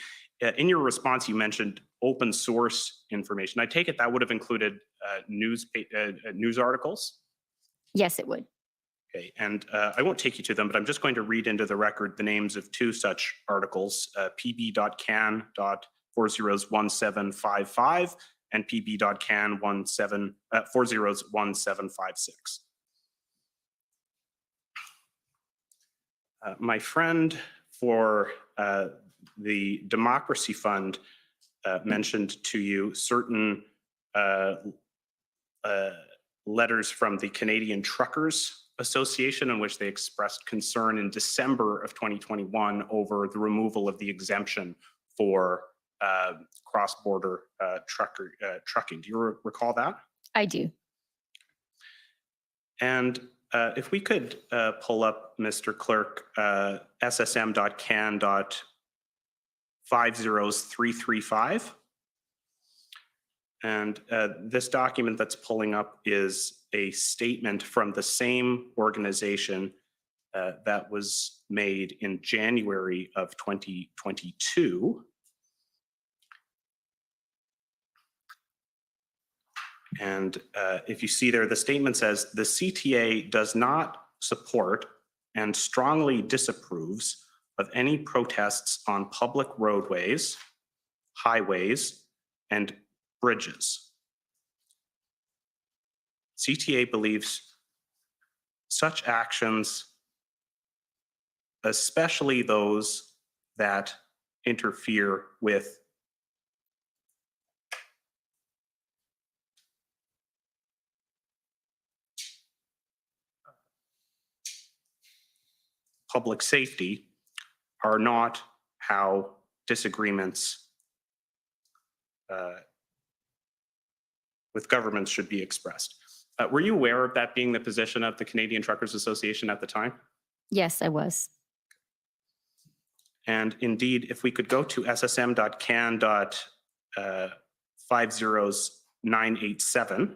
In your response, you mentioned open source information. I take it that would have included news articles? Yes, it would. Okay, and I won't take you to them, but I'm just going to read into the record the names of two such articles, pb.can.401755 and pb.can.401756. My friend for the Democracy Fund mentioned to you certain letters from the Canadian Truckers Association in which they expressed concern in December of 2021 over the removal of the exemption for cross-border trucking. Do you recall that? I do. And if we could pull up, Mr. Clerk, ssm.can.50335. And this document that's pulling up is a statement from the same organization that was made in January of 2022. And if you see there, the statement says, the CTA does not support and strongly disapproves of any protests on public roadways, highways, and bridges. CTA believes such actions, especially those that interfere with public safety, are not how disagreements with governments should be expressed. Were you aware of that being the position of the Canadian Truckers Association at the time? Yes, I was. And indeed, if we could go to ssm.can.50987,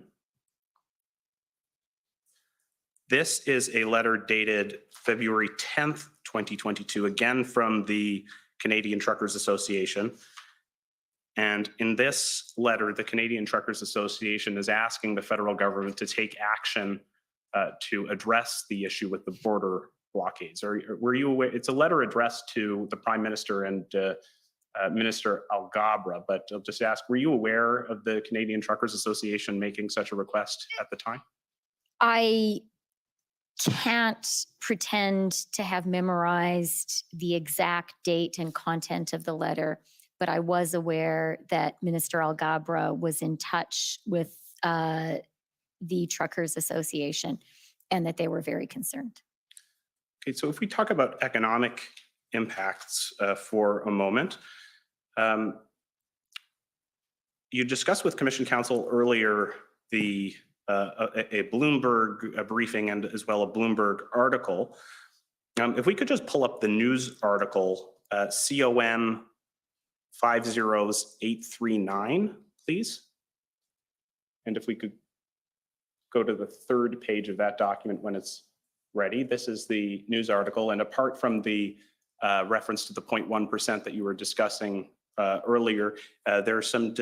this is a letter dated February 10th, 2022, again from the Canadian Truckers Association. And in this letter, the Canadian Truckers Association is asking the federal government to take action to address the issue with the border blockades. Were you aware? It's a letter addressed to the Prime Minister and Minister Alghabra, but I'll just ask, were you aware of the Canadian Truckers Association making such a request at the time? I can't pretend to have memorized the exact date and content of the letter, but I was aware that Minister Alghabra was in touch with the Truckers Association and that they were very concerned. Okay, so if we talk about economic impacts for a moment, you discussed with Commission Counsel earlier a Bloomberg briefing and as well a Bloomberg article. If we could just pull up the news article, COM 50839, please. And if we could go to the third page of that document when it's ready. This is the news article, and apart from the reference to the 0.1% that you were discussing earlier, there's some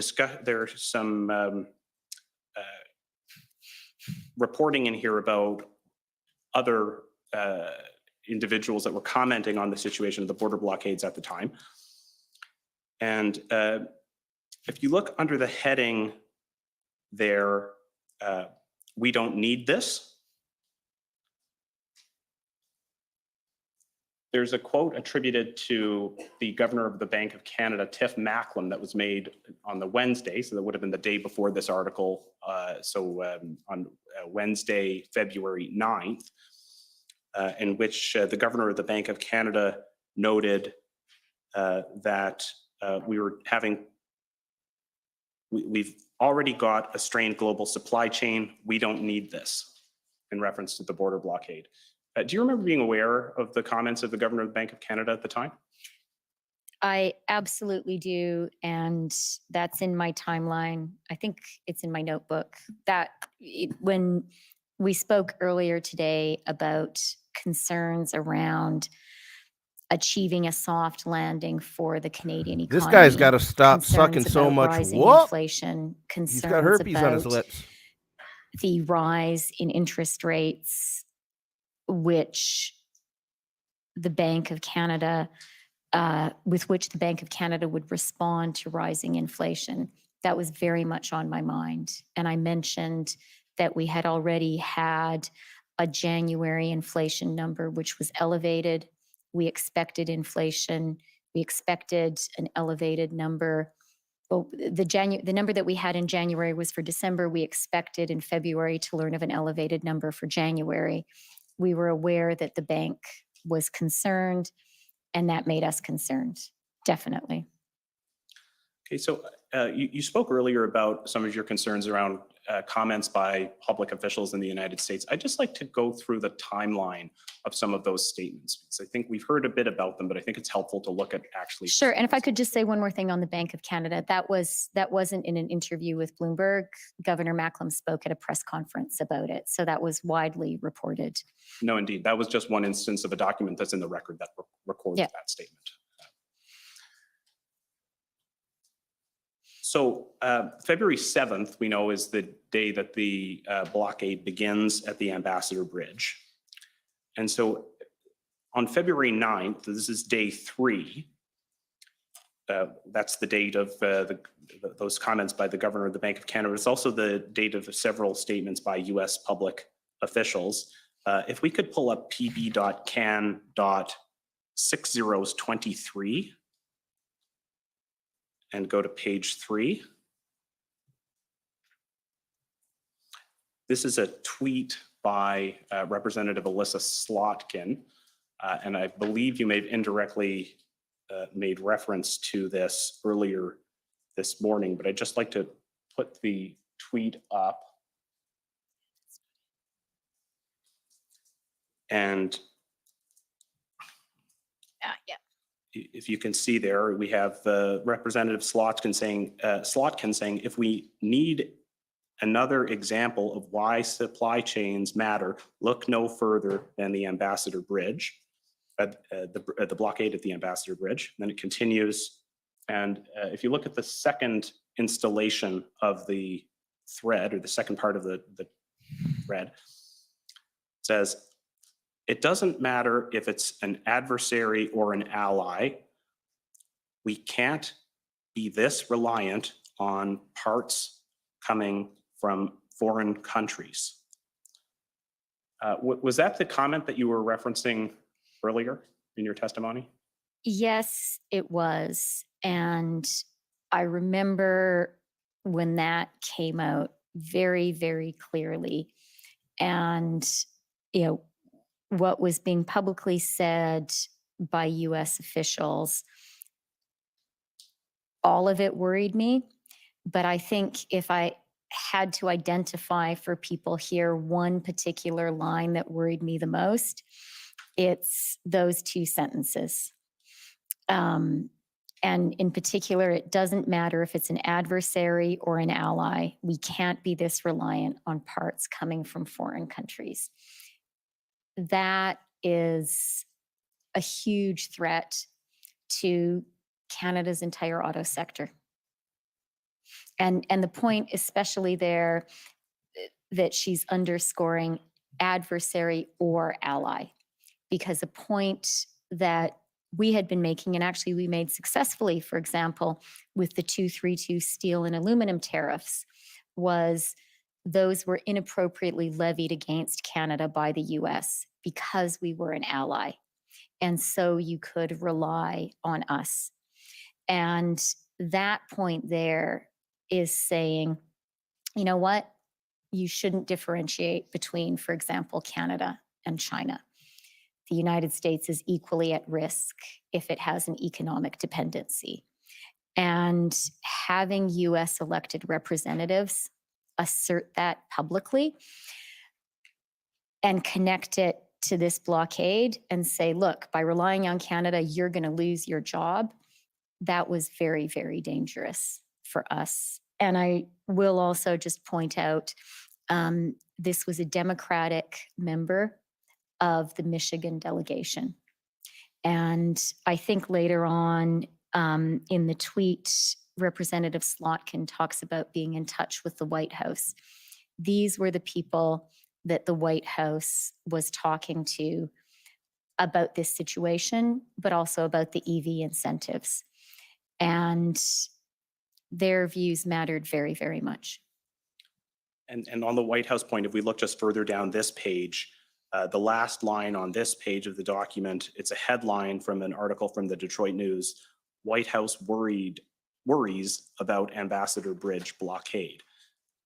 reporting in here about other individuals that were commenting on the situation of the border blockades at the time. And if you look under the heading there, we don't need this. There's a quote attributed to the Governor of the Bank of Canada, Tiff Macklem, that was made on the Wednesday, so that would have been the day before this article, on Wednesday, February 9th, in which the Governor of the Bank of Canada noted that we've already got a strained global supply chain. We don't need this, in reference to the border blockade. Do you remember being aware of the comments of the Governor of the Bank of Canada at the time? I absolutely do, and that's in my timeline. I think it's in my notebook. When we spoke earlier today about concerns around achieving a soft landing for the Canadian economy. This guy's got to stop concerns sucking so about much rising whoop. inflation, concerns He's got herpes on his about lips. the rise in interest rates, which the Bank of Canada, with which the Bank of Canada would respond to rising inflation. That was very much on my mind. And I mentioned that we had already had a January inflation number, which was elevated. We expected inflation. We expected an elevated number. Well, the number that we had in January was for December. We expected in February to learn of an elevated number for January. We were aware that the bank was concerned, and that made us concerned, definitely. Okay, so you spoke earlier about some of your concerns around comments by public officials in the United States. I'd just like to go through the timeline of some of those statements, because I think we've heard a bit about them, but I think it's helpful to look at actually. Sure, and if I could just say one more thing on the Bank of Canada, that wasn't in an interview with Bloomberg. Governor Macklem spoke at a press conference about it, so that was widely reported. No, indeed, that was just one instance of a document that's in the record that records that statement. So February 7th, we know, is the day that the blockade begins at the Ambassador Bridge. And so on February 9th, this is day 3. That's the date of those comments by the governor of the Bank of Canada. It's also the date of several statements by US public officials. If we could pull up pb.can.6023 and go to page 3. This is a tweet by Representative Alyssa Slotkin, and I believe you may have indirectly made reference to this earlier this morning, but I'd just like to put the tweet up. And if you can see there, we have Representative Slotkin saying, if we need another example of why supply chains matter, look no further than the Ambassador Bridge, the blockade at the Ambassador Bridge. And then it continues. And if you look at the second installation of the thread, or the second part of the thread, it says, it doesn't matter if it's an adversary or an ally. We can't be this reliant on parts coming from foreign countries. Was that the comment that you were referencing earlier in your testimony? Yes, it was. And I remember when that came out very, very clearly. And, what was being publicly said by US officials, all of it worried me. But I think if I had to identify for people here one particular line that worried me the most, it's those 2 sentences. And in particular, it doesn't matter if it's an adversary or an ally. We can't be this reliant on parts coming from foreign countries. That is a huge threat to Canada's entire auto sector. And the point especially there that she's underscoring adversary or ally, because a point that we had been making, and actually we made successfully, for example, with the 232 steel and aluminum tariffs, was those were inappropriately levied against Canada by the US because we were an ally. And so you could rely on us. And that point there is saying, you know what? You shouldn't differentiate between, for example, Canada and China. The United States is equally at risk if it has an economic dependency. And having US elected representatives assert that publicly and connect it to this blockade and say, look, by relying on Canada, you're going to lose your job. That was very, very dangerous for us. And I will also just point out, this was a Democratic member of the Michigan delegation. And I think later on in the tweet, Representative Slotkin talks about being in touch with the White House. These were the people that the White House was talking to about this situation, but also about the EV incentives. And their views mattered very, very much. And on the White House point, if we look just further down this page, the last line on this page of the document, it's a headline from an article from the Detroit News. White House worries about Ambassador Bridge blockade.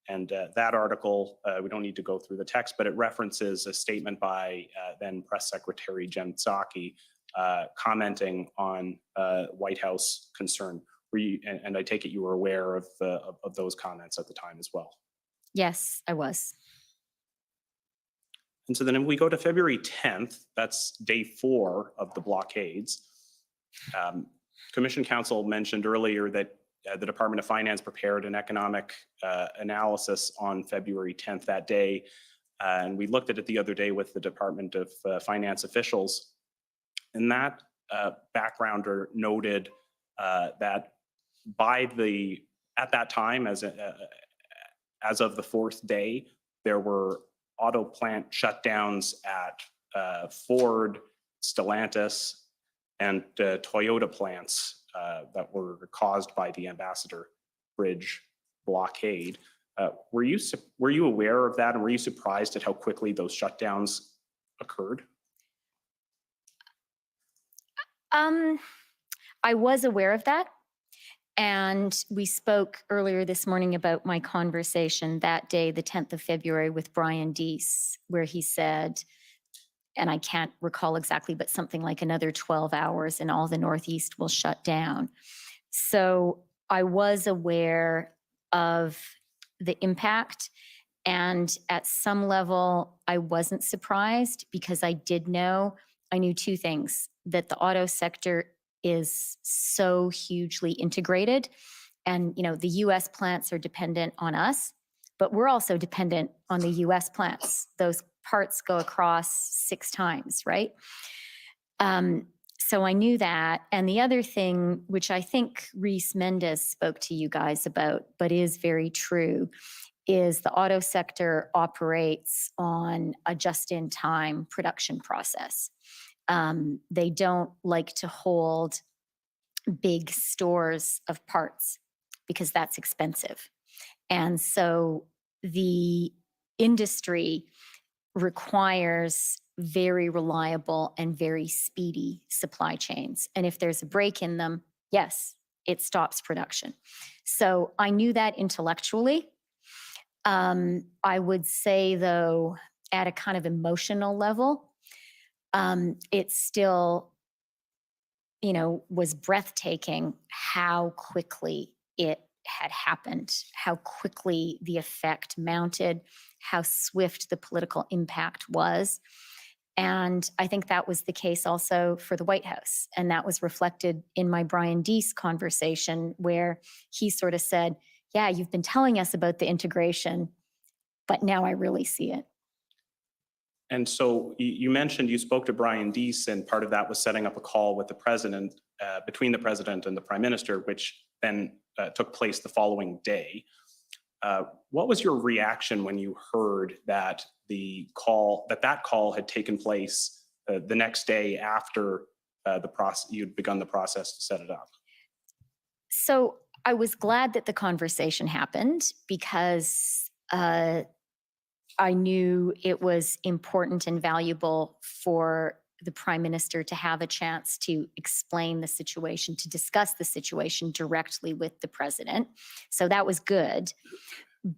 And that article, we don't need to go through the text, but it references a statement by then Press Secretary Jen Psaki commenting on White House concern. And I take it you were aware of those comments at the time as well. Yes, I was. And so then if we go to February 10th, that's day 4 of the blockades. Commission Counsel mentioned earlier that the Department of Finance prepared an economic analysis on February 10th that day. And we looked at it the other day with the Department of Finance officials. And that backgrounder noted that at that time, as of the 4th day, there were auto plant shutdowns at Ford, Stellantis, and Toyota plants that were caused by the Ambassador Bridge blockade. Were you aware of that, and were you surprised at how quickly those shutdowns occurred? I was aware of that. And we spoke earlier this morning about my conversation that day, the 10th of February, with Brian Deese, where he said, and I can't recall exactly, but something like another 12 hours and all the Northeast will shut down. So I was aware of the impact. And at some level, I wasn't surprised because I knew 2 things, that the auto sector is so hugely integrated. And, the US plants are dependent on us, but we're also dependent on the US plants. Those parts go across 6 times, right? So I knew that. And the other thing, which I think Reese Mendez spoke to you guys about, but is very true, is the auto sector operates on a just-in-time production process. They don't like to hold big stores of parts because that's expensive. And so the industry requires very reliable and very speedy supply chains. And if there's a break in them, yes, it stops production. So I knew that intellectually. I would say, though, at a kind of emotional level, it still, was breathtaking how quickly it had happened, how quickly the effect mounted, how swift the political impact was. And I think that was the case also for the White House. And that was reflected in my Brian Deese conversation, where he sort of said, yeah, you've been telling us about the integration, but now I really see it. And so you spoke to Brian Deese, and part of that was setting up a call with the president, between the president and the prime minister, which then took place the following day. What was your reaction when you heard that that call had taken place the next day after you'd begun the process to set it up? So I was glad that the conversation happened because I knew it was important and valuable for the prime minister to have a chance to explain the situation, to discuss the situation directly with the president. So that was good.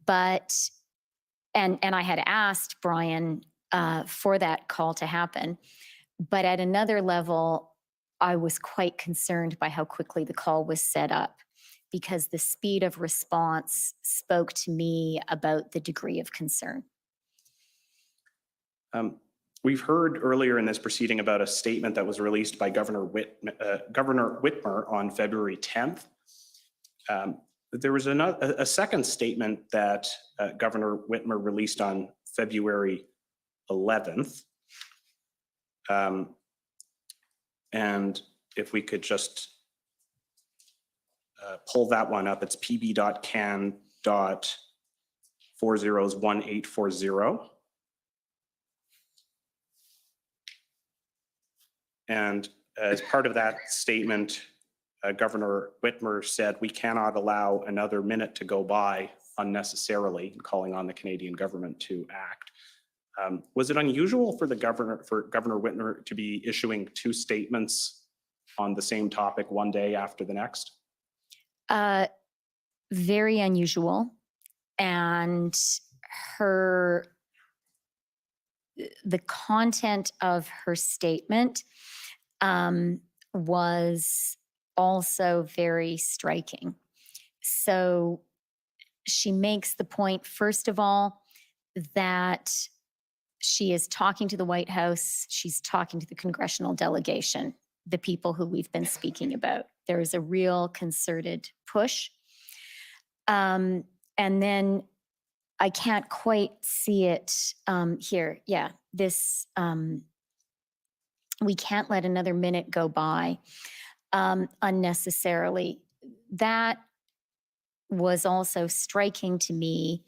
But, and I had asked Brian for that call to happen. But at another level, I was quite concerned by how quickly the call was set up, because the speed of response spoke to me about the degree of concern. We've heard earlier in this proceeding about a statement that was released by Governor Whitmer on February 10th. There was a second statement that Governor Whitmer released on February 11th. And if we could just pull that one up, it's pb.can.401840. And as part of that statement, Governor Whitmer said we cannot allow another minute to go by unnecessarily, calling on the Canadian government to act. Was it unusual for Governor Whitmer to be issuing two statements on the same topic one day after the next? Very unusual. And the content of her statement was also very striking. So she makes the point, first of all, that she is talking to the White House, she's talking to the congressional delegation, the people who we've been speaking about. There is a real concerted push. And then I can't quite see it here. Yeah, this, we can't let another minute go by unnecessarily. That was also striking to me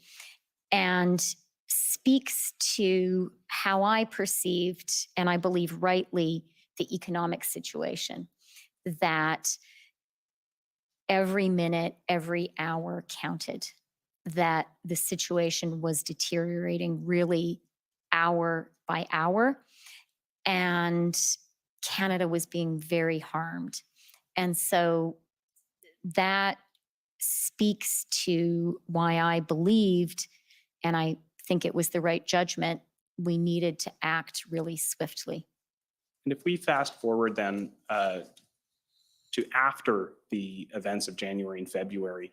and speaks to how I perceived, and I believe rightly, the economic situation, that every minute, every hour counted, that the situation was deteriorating really hour by hour, and Canada was being very harmed. And so that speaks to why I believed, and I think it was the right judgment, we needed to act really swiftly. And if we fast forward then to after the events of January and February,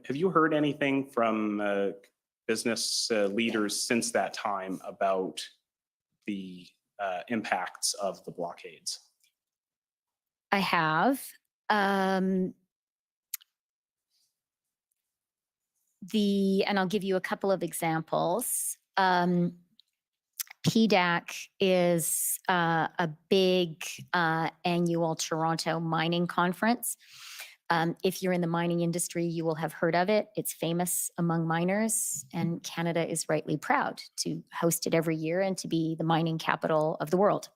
have you heard anything from business leaders since that time about the impacts of the blockades? I have. And I'll give you a couple of examples. PDAC is a big annual Toronto mining conference. If you're in the mining industry, you will have heard of it. It's famous among miners, and Canada is rightly proud to host it every year and to be the mining capital of the world.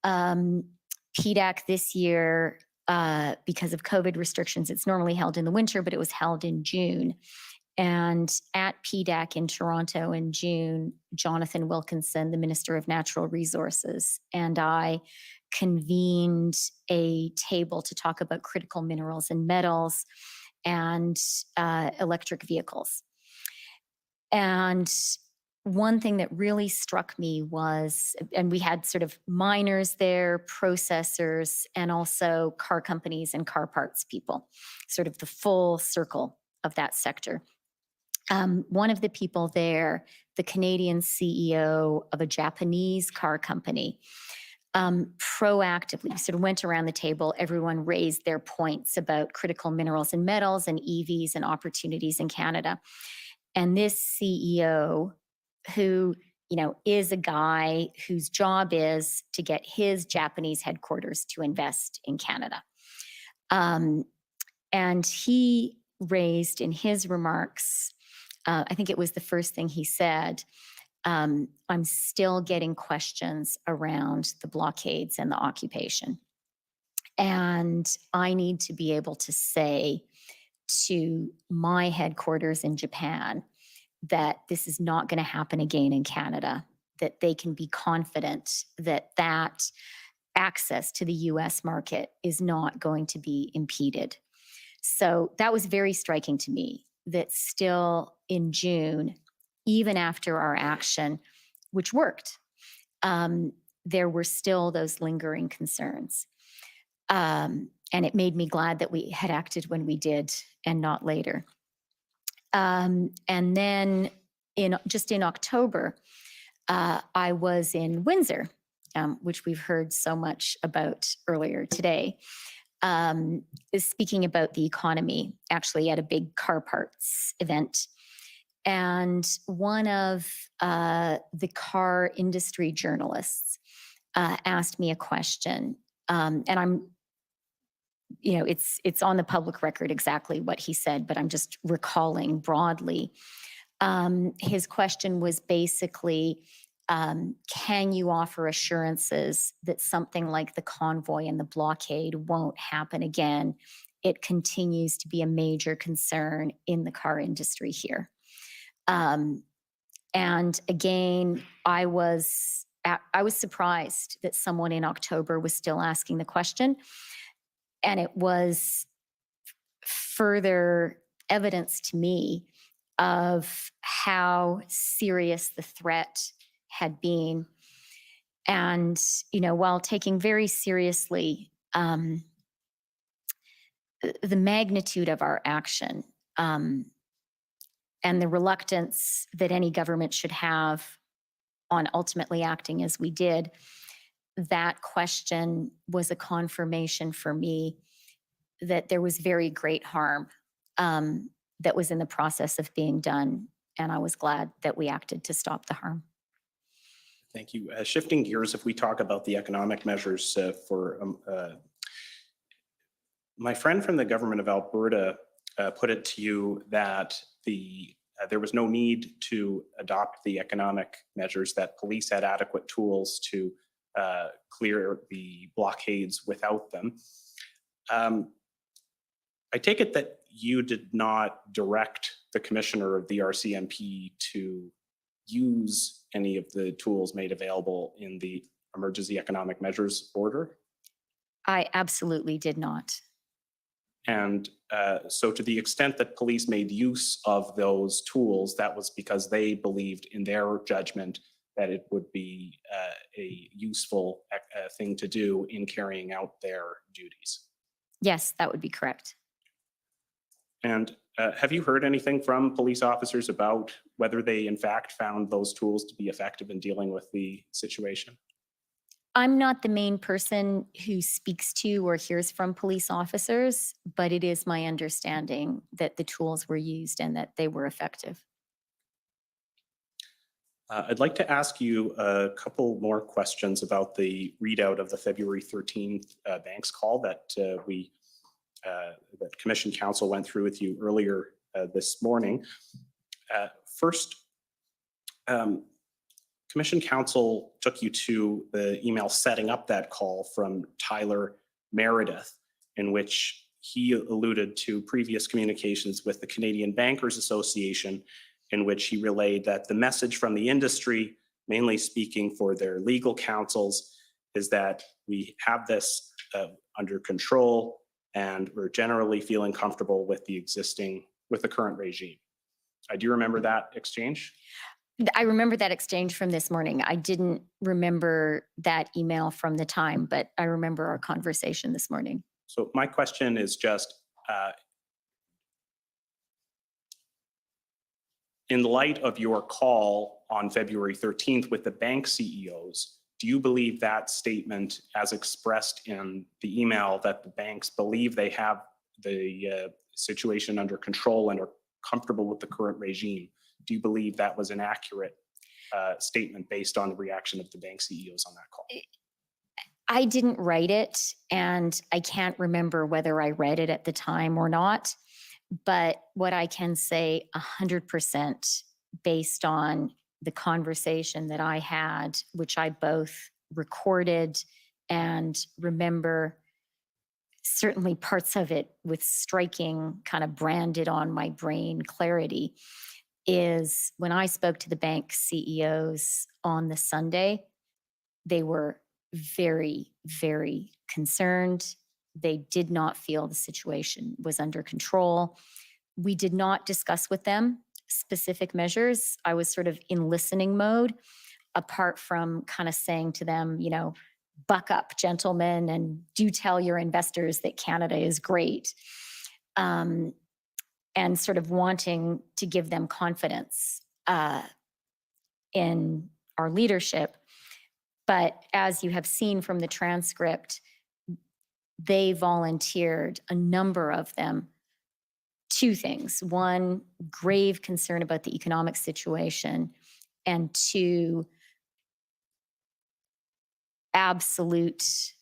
PDAC this year, because of COVID restrictions, it's normally held in the winter, but it was held in June. And at PDAC in Toronto in June, Jonathan Wilkinson, the Minister of Natural Resources, and I convened a table to talk about critical minerals and metals and electric vehicles. And one thing that really struck me was, and we had sort of miners there, processors, and also car companies and car parts people, sort of the full circle of that sector. One of the people there, the Canadian CEO of a Japanese car company, proactively sort of went around the table. Everyone raised their points about critical minerals and metals and EVs and opportunities in Canada. And this CEO, who, you know, is a guy whose job is to get his Japanese headquarters to invest in Canada. And he raised in his remarks, I think it was the first thing he said, I'm still getting questions around the blockades and the occupation. And I need to be able to say to my headquarters in Japan that this is not going to happen again in Canada, that they can be confident that that access to the US market is not going to be impeded. So that was very striking to me, that still in June, even after our action, which worked, there were still those lingering concerns. And it made me glad that we had acted when we did and not later. And then just in October, I was in Windsor, which we've heard so much about earlier today, is speaking about the economy, actually at a big car parts event. And one of the car industry journalists asked me a question, and I'm, you know, it's on the public record exactly what he said, but I'm just recalling broadly. His question was basically, Can you offer assurances that something like the convoy and the blockade won't happen again? It continues to be a major concern in the car industry here. And again, I was surprised that someone in October was still asking the question. And it was further evidence to me of how serious the threat had been. And, you know, while taking very seriously the magnitude of our action and the reluctance that any government should have on ultimately acting as we did, that question was a confirmation for me that there was very great harm that was in the process of being done. And I was glad that we acted to stop the harm. Thank you. Shifting gears, if we talk about the economic measures my friend from the government of Alberta put it to you that there was no need to adopt the economic measures, that police had adequate tools to clear the blockades without them. I take it that you did not direct the commissioner of the RCMP to use any of the tools made available in the emergency economic measures order? I absolutely did not. And so to the extent that police made use of those tools, that was because they believed in their judgment that it would be a useful thing to do in carrying out their duties. Yes, that would be correct. And have you heard anything from police officers about whether they in fact found those tools to be effective in dealing with the situation? I'm not the main person who speaks to or hears from police officers, but it is my understanding that the tools were used and that they were effective. I'd like to ask you a couple more questions about the readout of the February 13th banks call that that Commission Council went through with you earlier this morning. First, Commission Council took you to the email setting up that call from Tyler Meredith, in which he alluded to previous communications with the Canadian Bankers Association, in which he relayed that the message from the industry, mainly speaking for their legal counsels, is that we have this under control and we're generally feeling comfortable with the current regime. Do you remember that exchange? I remember that exchange from this morning. I didn't remember that email from the time, but I remember our conversation this morning. So my question is just, in light of your call on February 13th with the bank CEOs, do you believe that statement as expressed in the email that the banks believe they have the situation under control and are comfortable with the current regime? Do you believe that was an accurate statement based on the reaction of the bank CEOs on that call? I didn't write it, and I can't remember whether I read it at the time or not. But what I can say 100% based on the conversation that I had, which I both recorded and remember certainly parts of it with striking kind of branded on my brain clarity, is when I spoke to the bank CEOs on the Sunday, they were very, very concerned. They did not feel the situation was under control. We did not discuss with them specific measures. I was sort of in listening mode, apart from kind of saying to them, you know, buck up, gentlemen, and do tell your investors that Canada is great. And sort of wanting to give them confidence in our leadership. But as you have seen from the transcript, they volunteered, a number of them, two things. One, grave concern about the economic situation, and two, absolute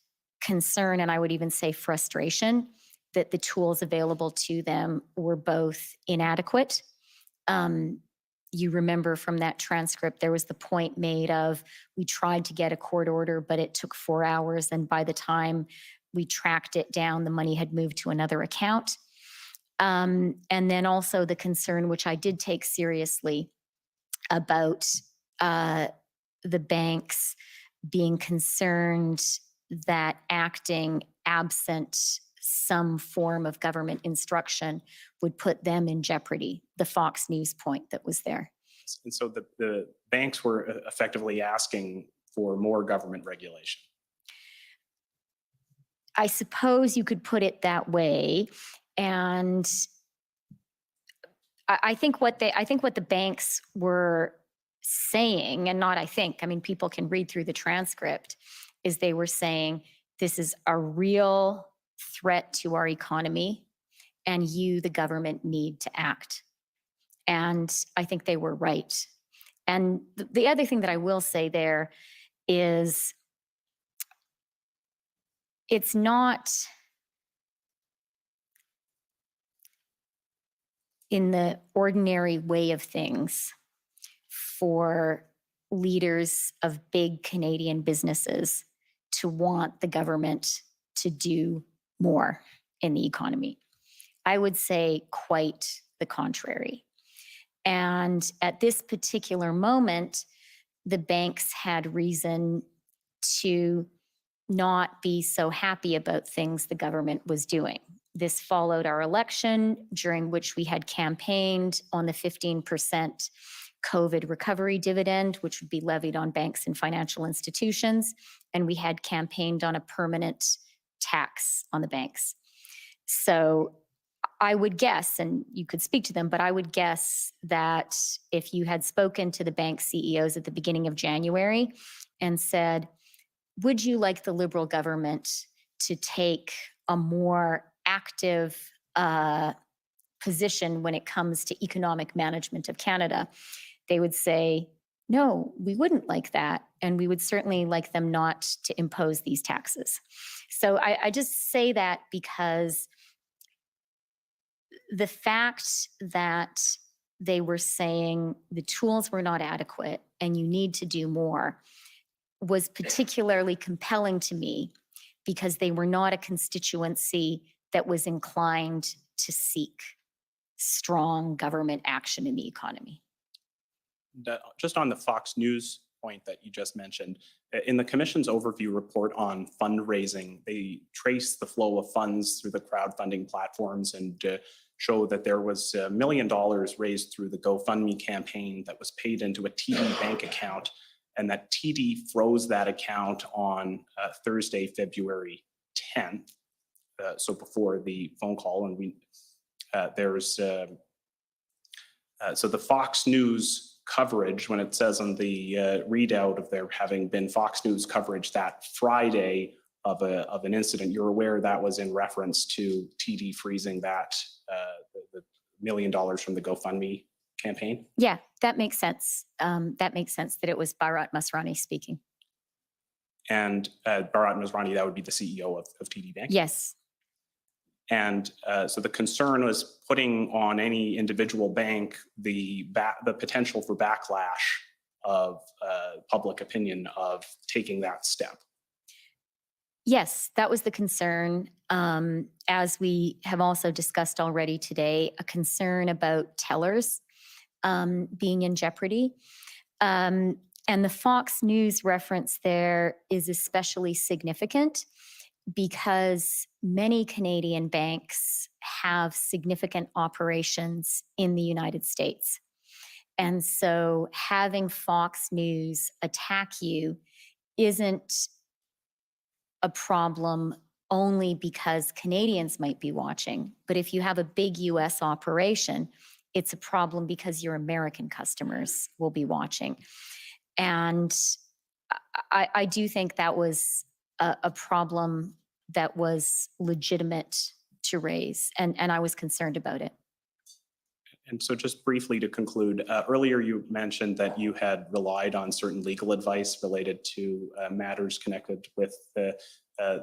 concern, and I would even say frustration, that the tools available to them were both inadequate. you remember from that transcript, there was the point made of we tried to get a court order, but it took 4 hours. And by the time we tracked it down, the money had moved to another account. And then also the concern, which I did take seriously, about the banks being concerned that acting absent some form of government instruction would put them in jeopardy, the Fox News point that was there. And so the banks were effectively asking for more government regulation. I suppose you could put it that way. And I think what the banks were saying, and not I mean, people can read through the transcript, is they were saying, this is a real threat to our economy, and you, the government, need to act. And I think they were right. And the other thing that I will say there is it's not in the ordinary way of things for leaders of big Canadian businesses to want the government to do more in the economy. I would say quite the contrary. And at this particular moment, the banks had reason to not be so happy about things the government was doing. This followed our election, during which we had campaigned on the 15% COVID recovery dividend, which would be levied on banks and financial institutions. And we had campaigned on a permanent tax on the banks. So I would guess, and you could speak to them, but I would guess that if you had spoken to the bank CEOs at the beginning of January and said, would you like the Liberal government to take a more active position when it comes to economic management of Canada, they would say, no, we wouldn't like that. And we would certainly like them not to impose these taxes. So I just say that because the fact that they were saying the tools were not adequate and you need to do more was particularly compelling to me, because they were not a constituency that was inclined to seek strong government action in the economy. Just on the Fox News point that you just mentioned, in the Commission's overview report on fundraising, they trace the flow of funds through the crowdfunding platforms and show that there was $1 million raised through the GoFundMe campaign that was paid into a TD bank account, and that TD froze that account on Thursday, February 10th, so before the phone call. And so the Fox News coverage, when it says on the readout of there having been Fox News coverage that Friday of an incident, you're aware that was in reference to TD freezing that the $1 million from the GoFundMe campaign? Yeah, that makes sense. That makes sense that it was Bharat Masrani speaking. And Bharat Masrani, that would be the CEO of TD Bank? Yes. And so the concern was putting on any individual bank the potential for backlash of public opinion of taking that step. Yes, that was the concern. As we have also discussed already today, a concern about tellers being in jeopardy. And the Fox News reference there is especially significant because many Canadian banks have significant operations in the United States. And so having Fox News attack you isn't a problem only because Canadians might be watching, but if you have a big US operation, it's a problem because your American customers will be watching. And I do think that was a problem that was legitimate to raise, and I was concerned about it. And so just briefly to conclude, earlier you mentioned that you had relied on certain legal advice related to matters connected with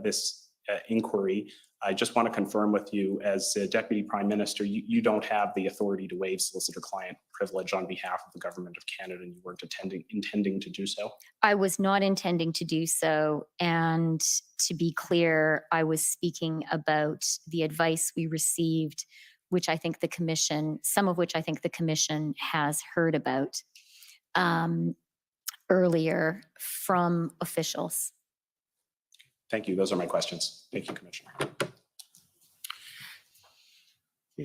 this inquiry. I just want to confirm with you, as Deputy Prime Minister, you don't have the authority to waive solicitor-client privilege on behalf of the Government of Canada, and you weren't intending to do so. I was not intending to do so. And to be clear, I was speaking about the advice we received, which I think the Commission, some of which I think the Commission has heard about earlier from officials. Thank you. Those are my questions. Thank you, Commissioner.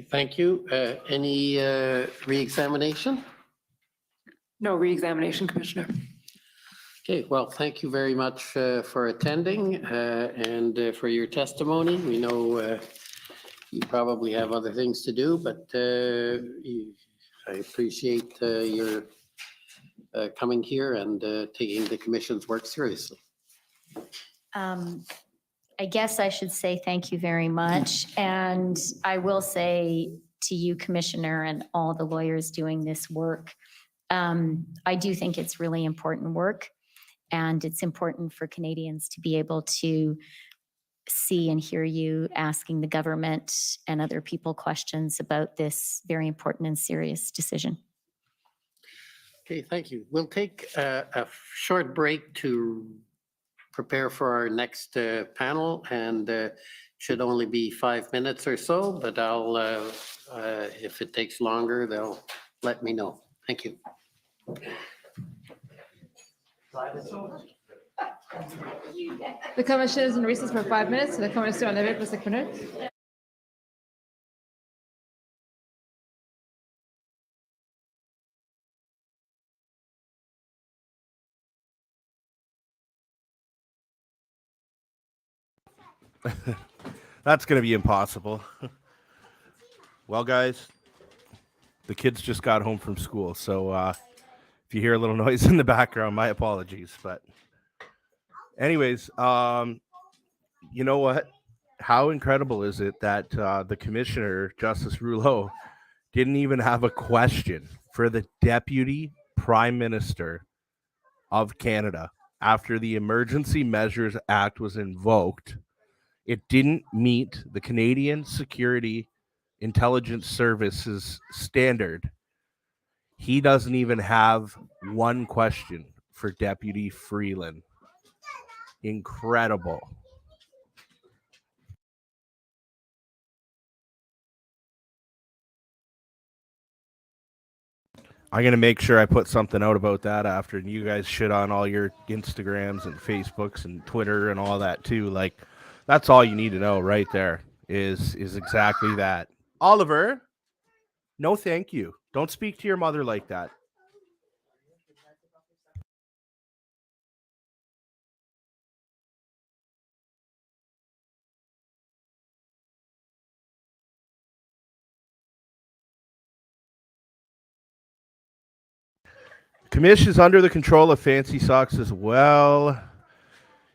Thank you. Any re-examination? No re-examination, Commissioner. Okay, well, thank you very much for attending and for your testimony. We know you probably have other things to do, but I appreciate your coming here and taking the Commission's work seriously. I guess I should say thank you very much. And I will say to you, Commissioner, and all the lawyers doing this work, I do think it's really important work. And it's important for Canadians to be able to see and hear you asking the government and other people questions about this very important and serious decision. Okay, thank you. We'll take a short break to prepare for our next panel, and should only be 5 minutes or so, but I'll, if it takes longer, they'll let me know. Thank you. The Commission is in recess for 5 minutes. La Commission en levée pour 5 minutes. That's going to be impossible. Well, guys, the kids just got home from school, so if you hear a little noise in the background, my apologies. But anyways, you know what? How incredible is it that the Commissioner, Justice Rouleau, didn't even have a question for the Deputy Prime Minister of Canada after the Emergency Measures Act was invoked? It didn't meet the Canadian Security Intelligence Services standard. He doesn't even have one question for Deputy Freeland. Incredible. I'm going to make sure I put something out about that after, and you guys shit on all your Instagrams and Facebooks and Twitter and all that too. Like, that's all you need to know right there is exactly that. Oliver, no thank you. Don't speak to your mother like that. Commish is under the control of Fancy Socks as well.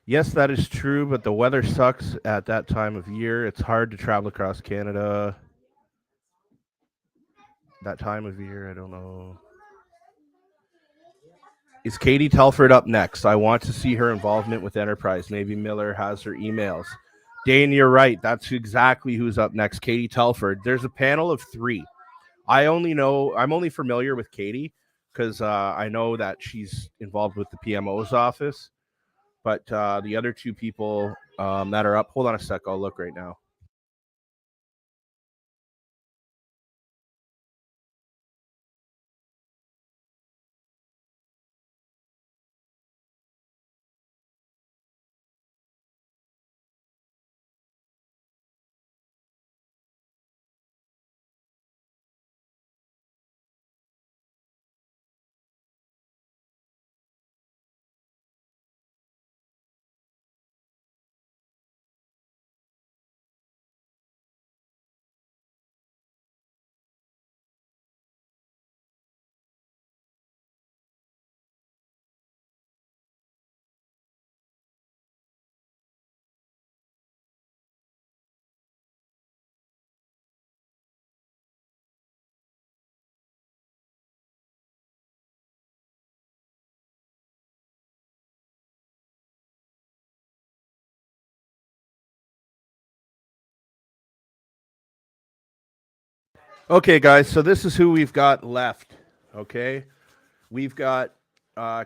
Yes, that is true, but the weather sucks at that time of year. It's hard to travel across Canada. That time of year, I don't know. Is Katie Telford up next? I want to see her involvement with Enterprise. Navy Miller has her emails. Dane, you're right. That's exactly who's up next. Katie Telford. There's a panel of 3. I'm only familiar with Katie because I know that she's involved with the PMO's office. But the other 2 people that are up, hold on a sec. I'll look right now. Okay, guys, so this is who we've got left. Okay, we've got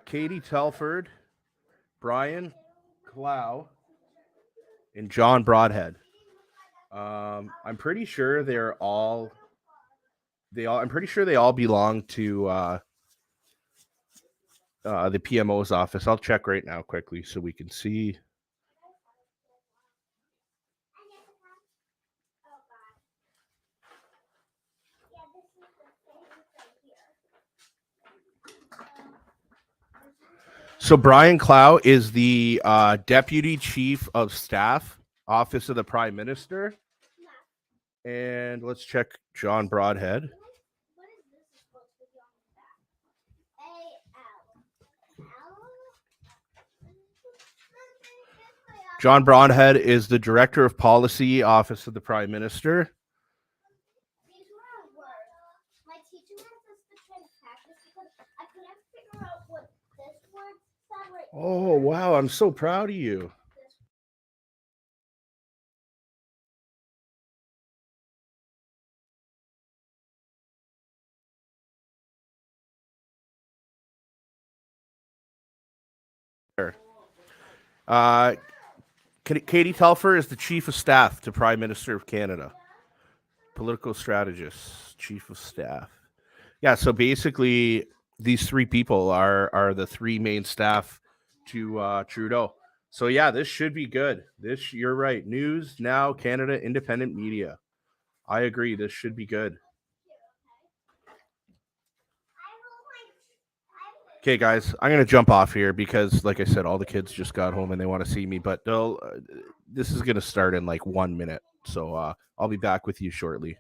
Katie Telford, Brian Clow, and John Broadhead. I'm pretty sure I'm pretty sure they all belong to the PMO's office. I'll check right now quickly so we can see. So Brian Clow is the Deputy Chief of Staff, Office of the Prime Minister. And let's check John Broadhead. John Broadhead is the Director of Policy, Office of the Prime Minister. Oh, wow. I'm so proud of you. Katie Telfer is the Chief of Staff to Prime Minister of Canada. Political strategist, Chief of Staff. Yeah, so basically these three people are the three main staff to Trudeau. So yeah, this should be good. You're right. News Now Canada Independent Media. I agree. This should be good. Okay, guys, I'm gonna jump off here because, like I said, all the kids just got home and they want to see me. But this is gonna start in like 1 minute, so I'll be back with you shortly.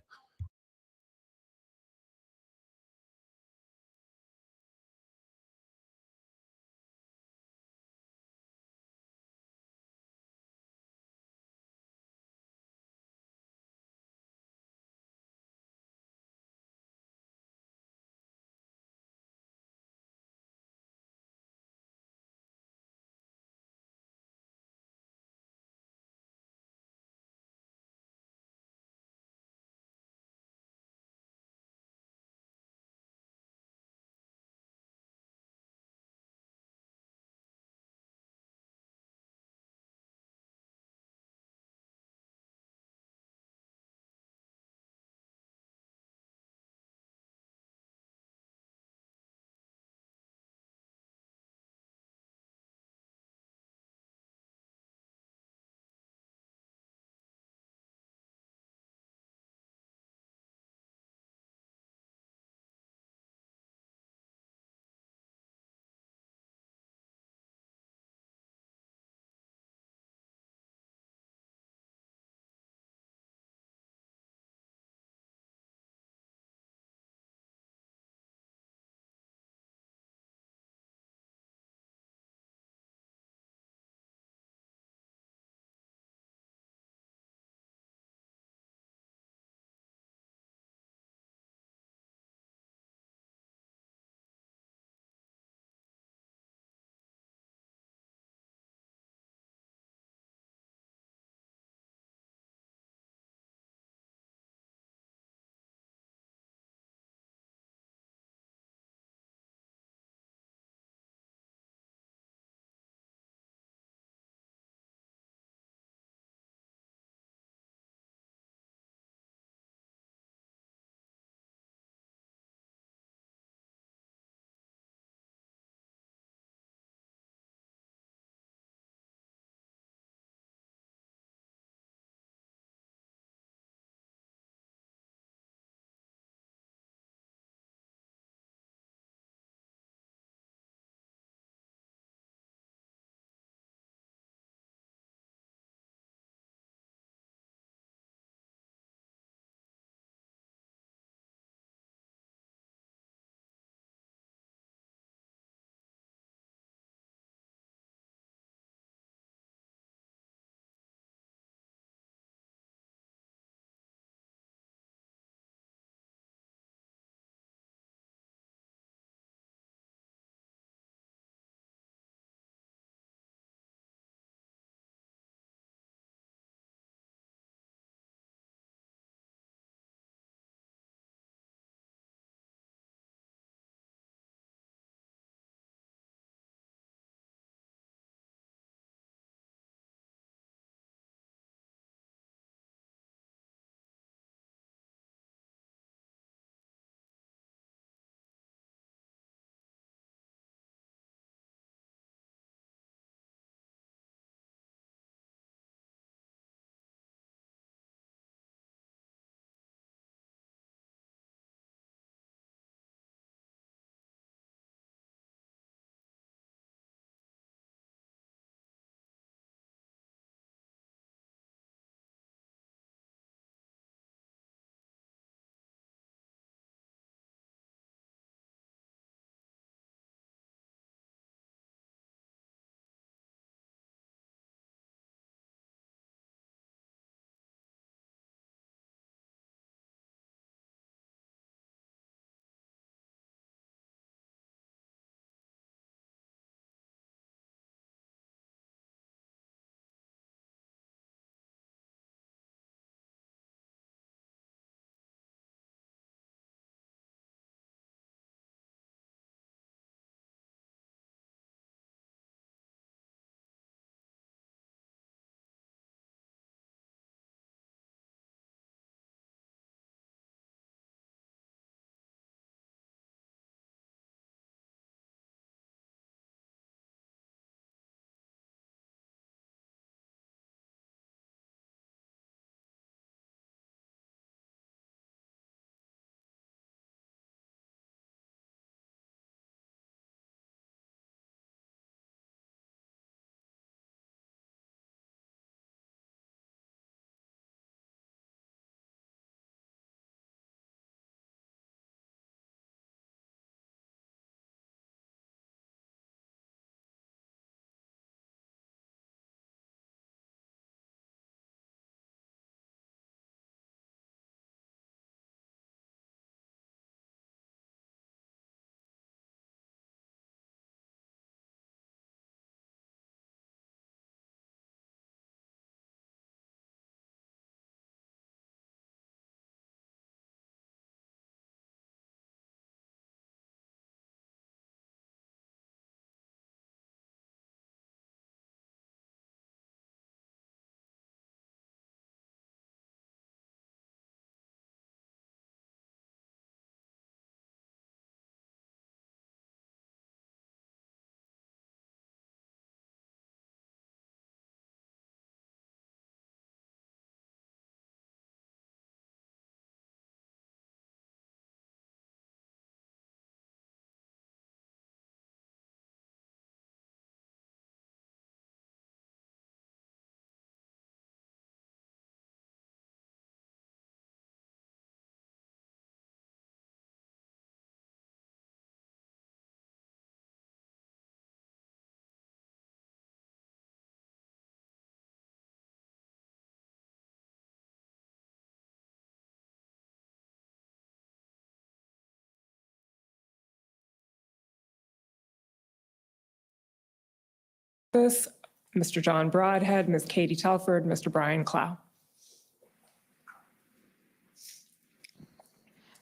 Office, Mr. John Broadhead, Ms. Katie Telford, Mr. Brian Clow.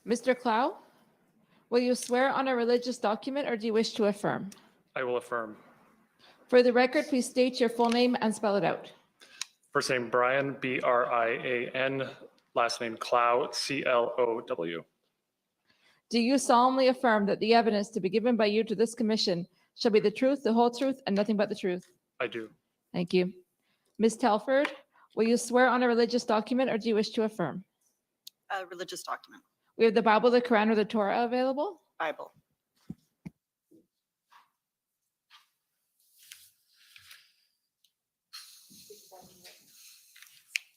Mr. Clow, will you swear on a religious document or do you wish to affirm? I will affirm. For the record, please state your full name and spell it out. First name Brian, B-R-I-A-N, last name Clow, C-L-O-W. Do you solemnly affirm that the evidence to be given by you to this commission shall be the truth, the whole truth, and nothing but the truth? I do. Thank you. Ms. Telford, will you swear on a religious document or do you wish to affirm? A religious document. We have the Bible, the Quran, or the Torah available? Bible.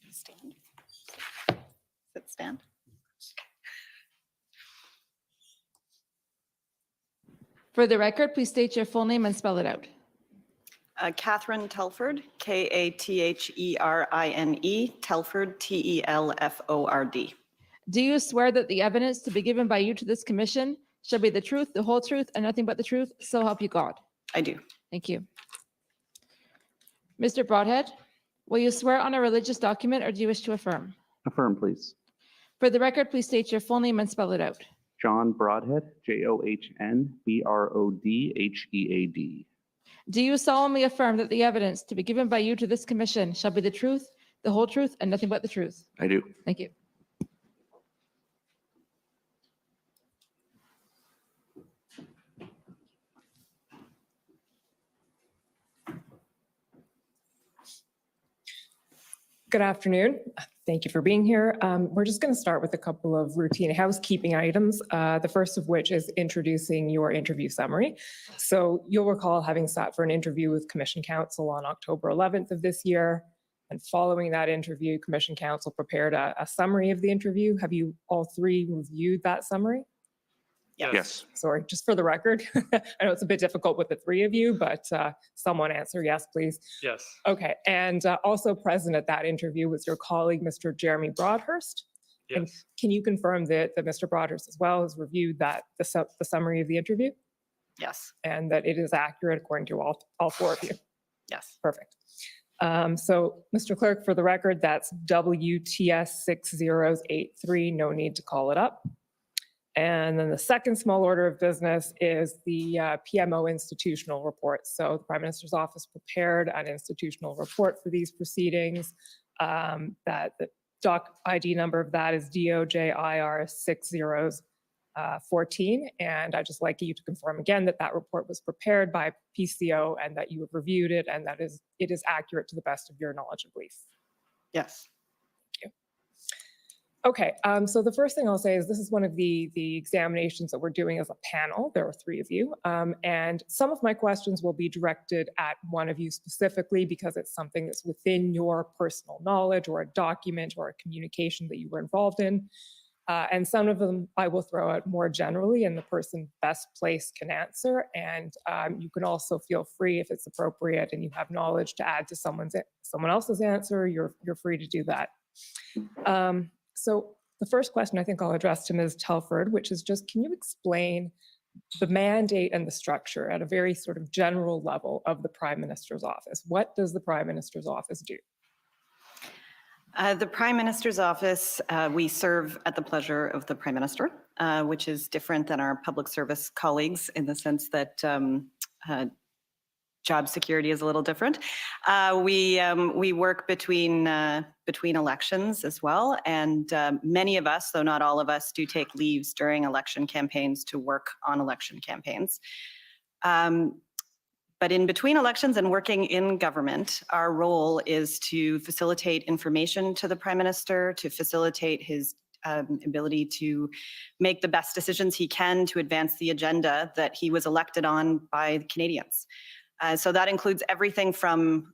Stand. Sit, stand. For the record, please state your full name and spell it out. Catherine Telford, K-A-T-H-E-R-I-N-E, Telford, T-E-L-F-O-R-D. Do you swear that the evidence to be given by you to this commission shall be the truth, the whole truth, and nothing but the truth? So help you God. I do. Thank you. Mr. Broadhead, will you swear on a religious document or do you wish to affirm? Affirm, please. For the record, please state your full name and spell it out. John Broadhead, John Broadhead. Do you solemnly affirm that the evidence to be given by you to this commission shall be the truth, the whole truth, and nothing but the truth? I do. Thank you. Good afternoon. Thank you for being here. We're just going to start with a couple of routine housekeeping items, the first of which is introducing your interview summary. So you'll recall having sat for an interview with Commission Counsel on October 11th of this year. And following that interview, Commission Counsel prepared a summary of the interview. Have you all three reviewed that summary? Yes. Sorry, just for the record. I know it's a bit difficult with the three of you, but someone answer yes, please. Yes. Okay, and also present at that interview was your colleague, Mr. Jeremy Broadhurst. Yes. And can you confirm that Mr. Broadhurst as well has reviewed the summary of the interview Yes. and that it is accurate according to all four of you? Yes. Perfect. So, Mr. Clerk, for the record, that's WTS 6083. No need to call it up. And then the second small order of business is the PMO institutional report. So the Prime Minister's Office prepared an institutional report for these proceedings. That the doc ID number of that is DOJIR 6014. And I'd just like you to confirm again that that report was prepared by PCO and that you have reviewed it and that it is accurate to the best of your knowledge and belief. Yes. Okay, so the first thing I'll say is this is one of the examinations that we're doing as a panel. There are three of you, and some of my questions will be directed at one of you specifically because it's something that's within your personal knowledge or a document or a communication that you were involved in. And some of them I will throw out more generally and the person best placed can answer. And you can also feel free if it's appropriate and you have knowledge to add to someone else's answer, you're free to do that. So the first question I think I'll address to Ms. Telford, which is just, can you explain the mandate and the structure at a very sort of general level of the Prime Minister's Office? What does the Prime Minister's Office do? The Prime Minister's Office, we serve at the pleasure of the Prime Minister, which is different than our public service colleagues in the sense that job security is a little different. We work between elections as well, and many of us, though not all of us, do take leaves during election campaigns to work on election campaigns. But in between elections and working in government, our role is to facilitate information to the Prime Minister, to facilitate his ability to make the best decisions he can to advance the agenda that he was elected on by the Canadians. So that includes everything from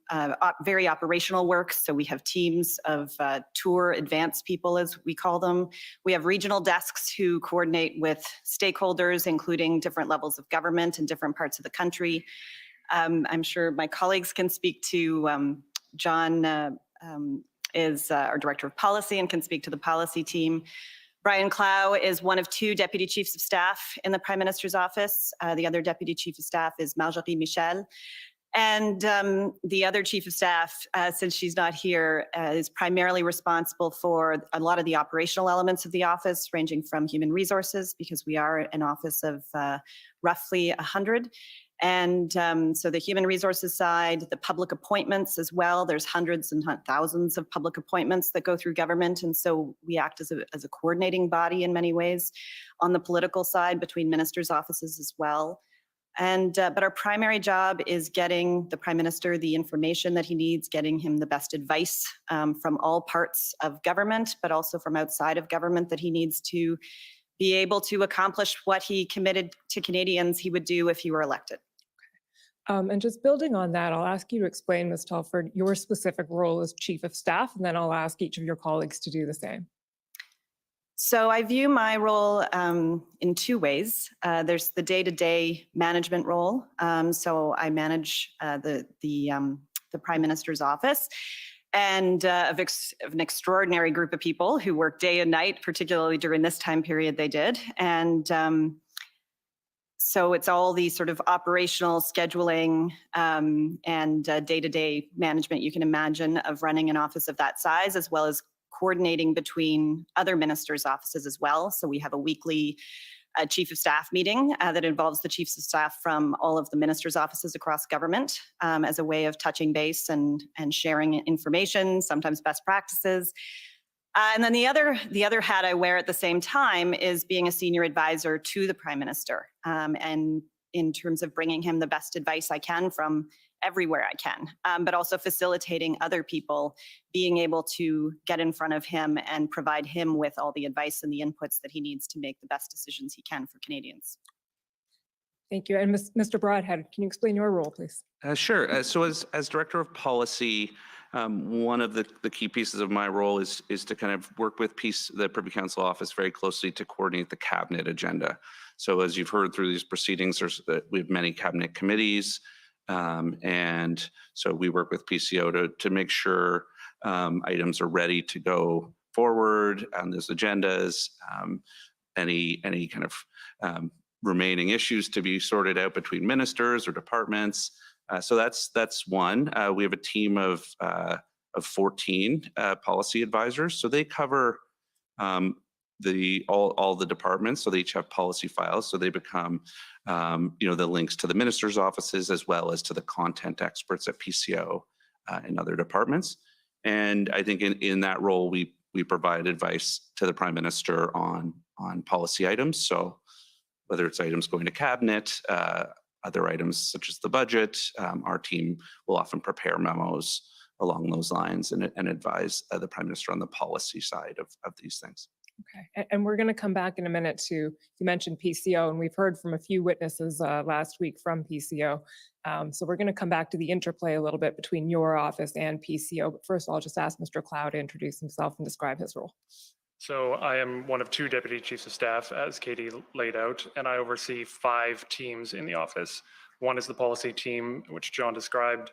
very operational work. So we have teams of tour advance people, as we call them. We have regional desks who coordinate with stakeholders, including different levels of government in different parts of the country. I'm sure my colleagues can speak to, John is our Director of Policy and can speak to the policy team. Brian Clow is one of two Deputy Chiefs of Staff in the Prime Minister's Office. The other Deputy Chief of Staff is Marjorie Michel. And the other chief of staff, since she's not here, is primarily responsible for a lot of the operational elements of the office, ranging from human resources, because we are an office of roughly 100. And so the human resources side, the public appointments as well, there's hundreds and thousands of public appointments that go through government. And so we act as a coordinating body in many ways on the political side between ministers' offices as well. And but our primary job is getting the Prime Minister the information that he needs, getting him the best advice from all parts of government, but also from outside of government that he needs to be able to accomplish what he committed to Canadians he would do if he were elected. And just building on that, I'll ask you to explain, Ms. Telford, your specific role as Chief of Staff, and then I'll ask each of your colleagues to do the same. So I view my role in two ways. There's the day-to-day management role. So I manage the Prime Minister's office and of an extraordinary group of people who work day and night, particularly during this time period they did. And so it's all the sort of operational scheduling and day-to-day management you can imagine of running an office of that size, as well as coordinating between other ministers' offices as well. So we have a weekly chief of staff meeting that involves the chiefs of staff from all of the ministers' offices across government as a way of touching base and sharing information, sometimes best practices. And then the other hat I wear at the same time is being a senior advisor to the Prime Minister, and in terms of bringing him the best advice I can from everywhere I can, but also facilitating other people being able to get in front of him and provide him with all the advice and the inputs that he needs to make the best decisions he can for Canadians. Thank you. And Mr. Broadhead, can you explain your role, please? Sure. So as Director of Policy, one of the key pieces of my role is to kind of work with the Privy Council Office very closely to coordinate the cabinet agenda. So as you've heard through these proceedings, we have many cabinet committees, and so we work with PCO to make sure items are ready to go forward on those agendas, any kind of remaining issues to be sorted out between ministers or departments. So that's one. We have a team of 14 policy advisors. So they cover all the departments. So they each have policy files. So they become the links to the ministers' offices as well as to the content experts at PCO and other departments. And I think in that role, we provide advice to the Prime Minister on policy items. So whether it's items going to cabinet, other items such as the budget, our team will often prepare memos along those lines and advise the Prime Minister on the policy side of these things. Okay, and we're going to come back in a minute to, you mentioned PCO, and we've heard from a few witnesses last week from PCO. So we're going to come back to the interplay a little bit between your office and PCO. But first, I'll just ask Mr. Clow to introduce himself and describe his role. So I am one of two deputy chiefs of staff, as Katie laid out, and I oversee 5 teams in the office. One is the policy team, which John described.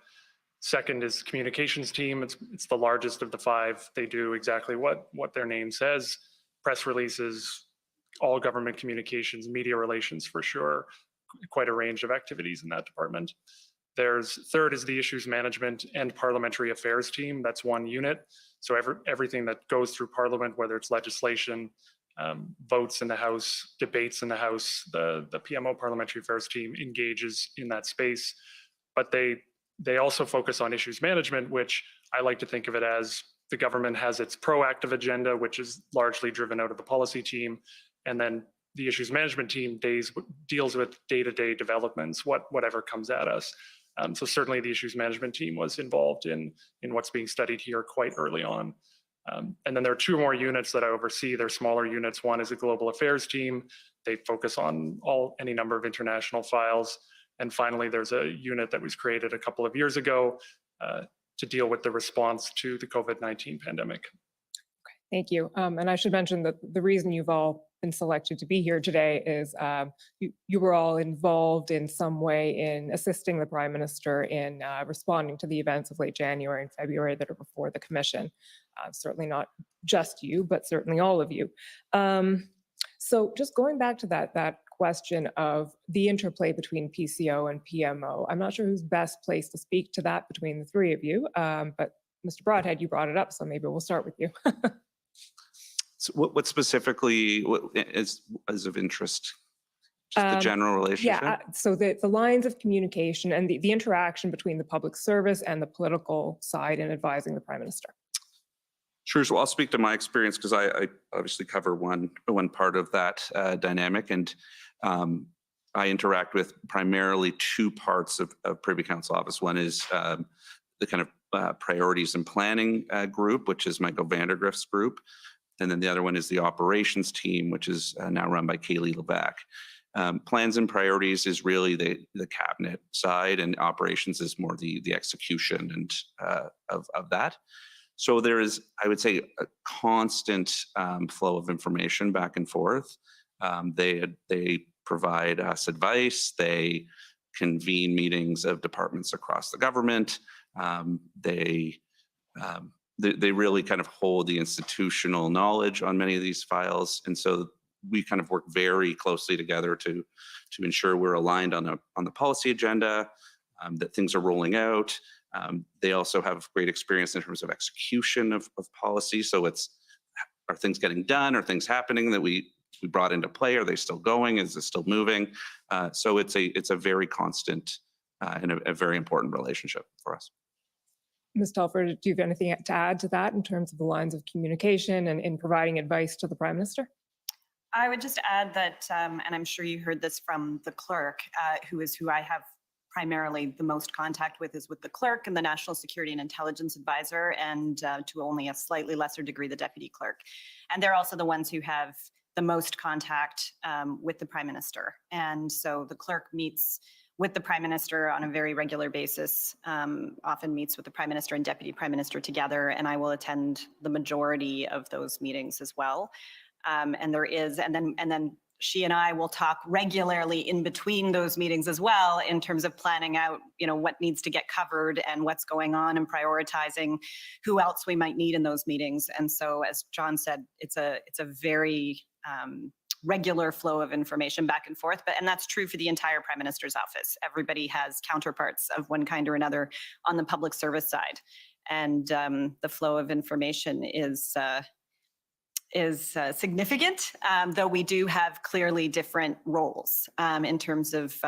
Second is communications team. It's the largest of the 5. They do exactly what their name says: press releases, all government communications, media relations for sure, quite a range of activities in that department. Third is the issues management and parliamentary affairs team. That's one unit. So everything that goes through Parliament, whether it's legislation, votes in the House, debates in the House, the PMO parliamentary affairs team engages in that space. But they also focus on issues management, which I like to think of it as the government has its proactive agenda, which is largely driven out of the policy team. And then the issues management team deals with day-to-day developments, whatever comes at us. So certainly the issues management team was involved in what's being studied here quite early on. And then there are 2 more units that I oversee. They're smaller units. One is a global affairs team. They focus on any number of international files. And finally, there's a unit that was created a couple of years ago to deal with the response to the COVID-19 pandemic. Thank you. And I should mention that the reason you've all been selected to be here today is you were all involved in some way in assisting the Prime Minister in responding to the events of late January and February that are before the Commission. Certainly not just you, but certainly all of you. So just going back to that question of the interplay between PCO and PMO. I'm not sure who's best placed to speak to that between the three of you, but Mr. Broadhead, you brought it up, so maybe we'll start with you. So what specifically is of interest? Just the general relationship? Yeah, so the lines of communication and the interaction between the public service and the political side in advising the Prime Minister. Sure. So I'll speak to my experience because I obviously cover one part of that dynamic, and I interact with primarily two parts of Privy Council office. One is the kind of priorities and planning group, which is Michael Vandergrift's group, and then the other one is the operations team, which is now run by Kaylee Levesque. Plans and priorities is really the cabinet side, and operations is more the execution and of that. So there is, I would say, a constant flow of information back and forth. They provide us advice. They convene meetings of departments across the government. They really kind of hold the institutional knowledge on many of these files, and so we kind of work very closely together to ensure we're aligned on the policy agenda, that things are rolling out. They also have great experience in terms of execution of policy. So are things getting done? Are things happening that we brought into play? Are they still going? Is it still moving? So it's a very constant and a very important relationship for us. Ms. Telford, do you have anything to add to that in terms of the lines of communication and in providing advice to the Prime Minister? I would just add that, and I'm sure you heard this from the clerk, who I have primarily the most contact with, is with the clerk and the National Security and Intelligence Advisor, and to only a slightly lesser degree, the deputy clerk. And they're also the ones who have the most contact with the Prime Minister. And so the clerk meets with the Prime Minister on a very regular basis, often meets with the Prime Minister and Deputy Prime Minister together, and I will attend the majority of those meetings as well. And then she and I will talk regularly in between those meetings as well, in terms of planning out, what needs to get covered and what's going on, and prioritizing who else we might need in those meetings. And so, as John said, it's a very regular flow of information back and forth, and that's true for the entire Prime Minister's office. Everybody has counterparts of one kind or another on the public service side, and the flow of information is significant, though we do have clearly different roles in terms of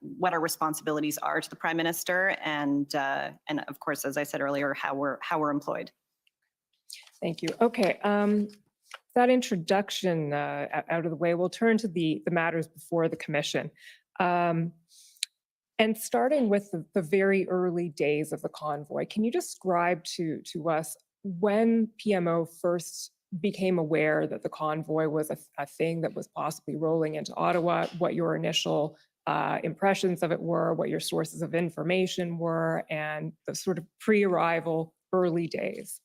what our responsibilities are to the Prime Minister, and of course, as I said earlier, how we're employed. Thank you. Okay, that introduction out of the way, we'll turn to the matters before the Commission. And starting with the very early days of the convoy, can you describe to us when PMO first became aware that the convoy was a thing that was possibly rolling into Ottawa, what your initial impressions of it were, what your sources of information were, and the sort of pre-arrival early days?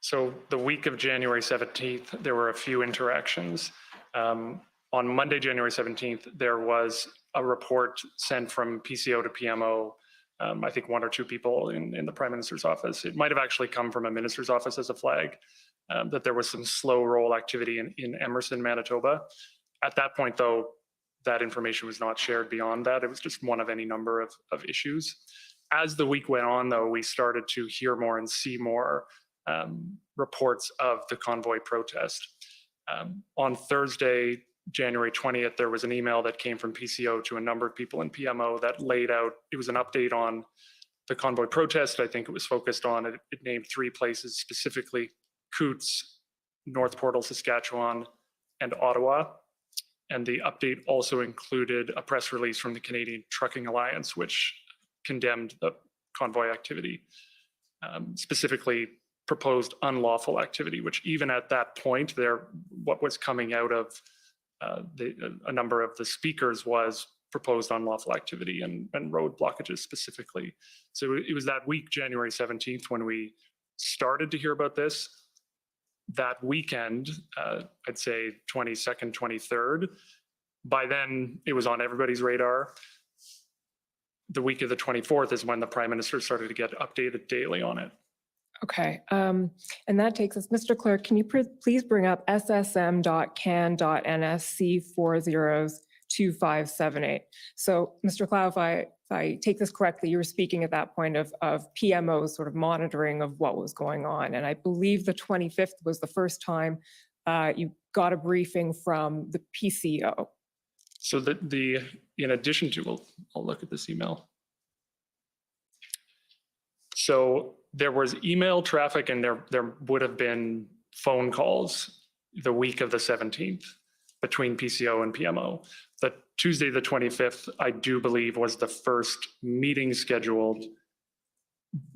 So the week of January 17th, there were a few interactions. On Monday, January 17th, there was a report sent from PCO to PMO. I think one or two people in the Prime Minister's office. It might have actually come from a minister's office as a flag, that there was some slow roll activity in Emerson, Manitoba. At that point, though, that information was not shared beyond that. It was just one of any number of issues. As the week went on, though, we started to hear more and see more reports of the convoy protest. On Thursday, January 20th, there was an email that came from PCO to a number of people in PMO that laid out, it was an update on the convoy protest. I think it was focused on, it named three places specifically: Coutts, North Portal, Saskatchewan, and Ottawa. And the update also included a press release from the Canadian Trucking Alliance, which condemned the convoy activity, specifically proposed unlawful activity, which even at that point, what was coming out of a number of the speakers was proposed unlawful activity and road blockages specifically. So it was that week, January 17th, when we started to hear about this. That weekend, I'd say 22nd, 23rd, by then it was on everybody's radar. The week of the 24th is when the Prime Minister started to get updated daily on it. Okay, and that takes us, Mr. Clerk, can you please bring up ssm.can.ns/C402578? So, Mr. Clow, if I take this correctly, you were speaking at that point of PMOs sort of monitoring of what was going on. And I believe the 25th was the first time you got a briefing from the PCO. So in addition to, I'll look at this email. So there was email traffic and there would have been phone calls the week of the 17th between PCO and PMO. The Tuesday, the 25th, I do believe was the first meeting scheduled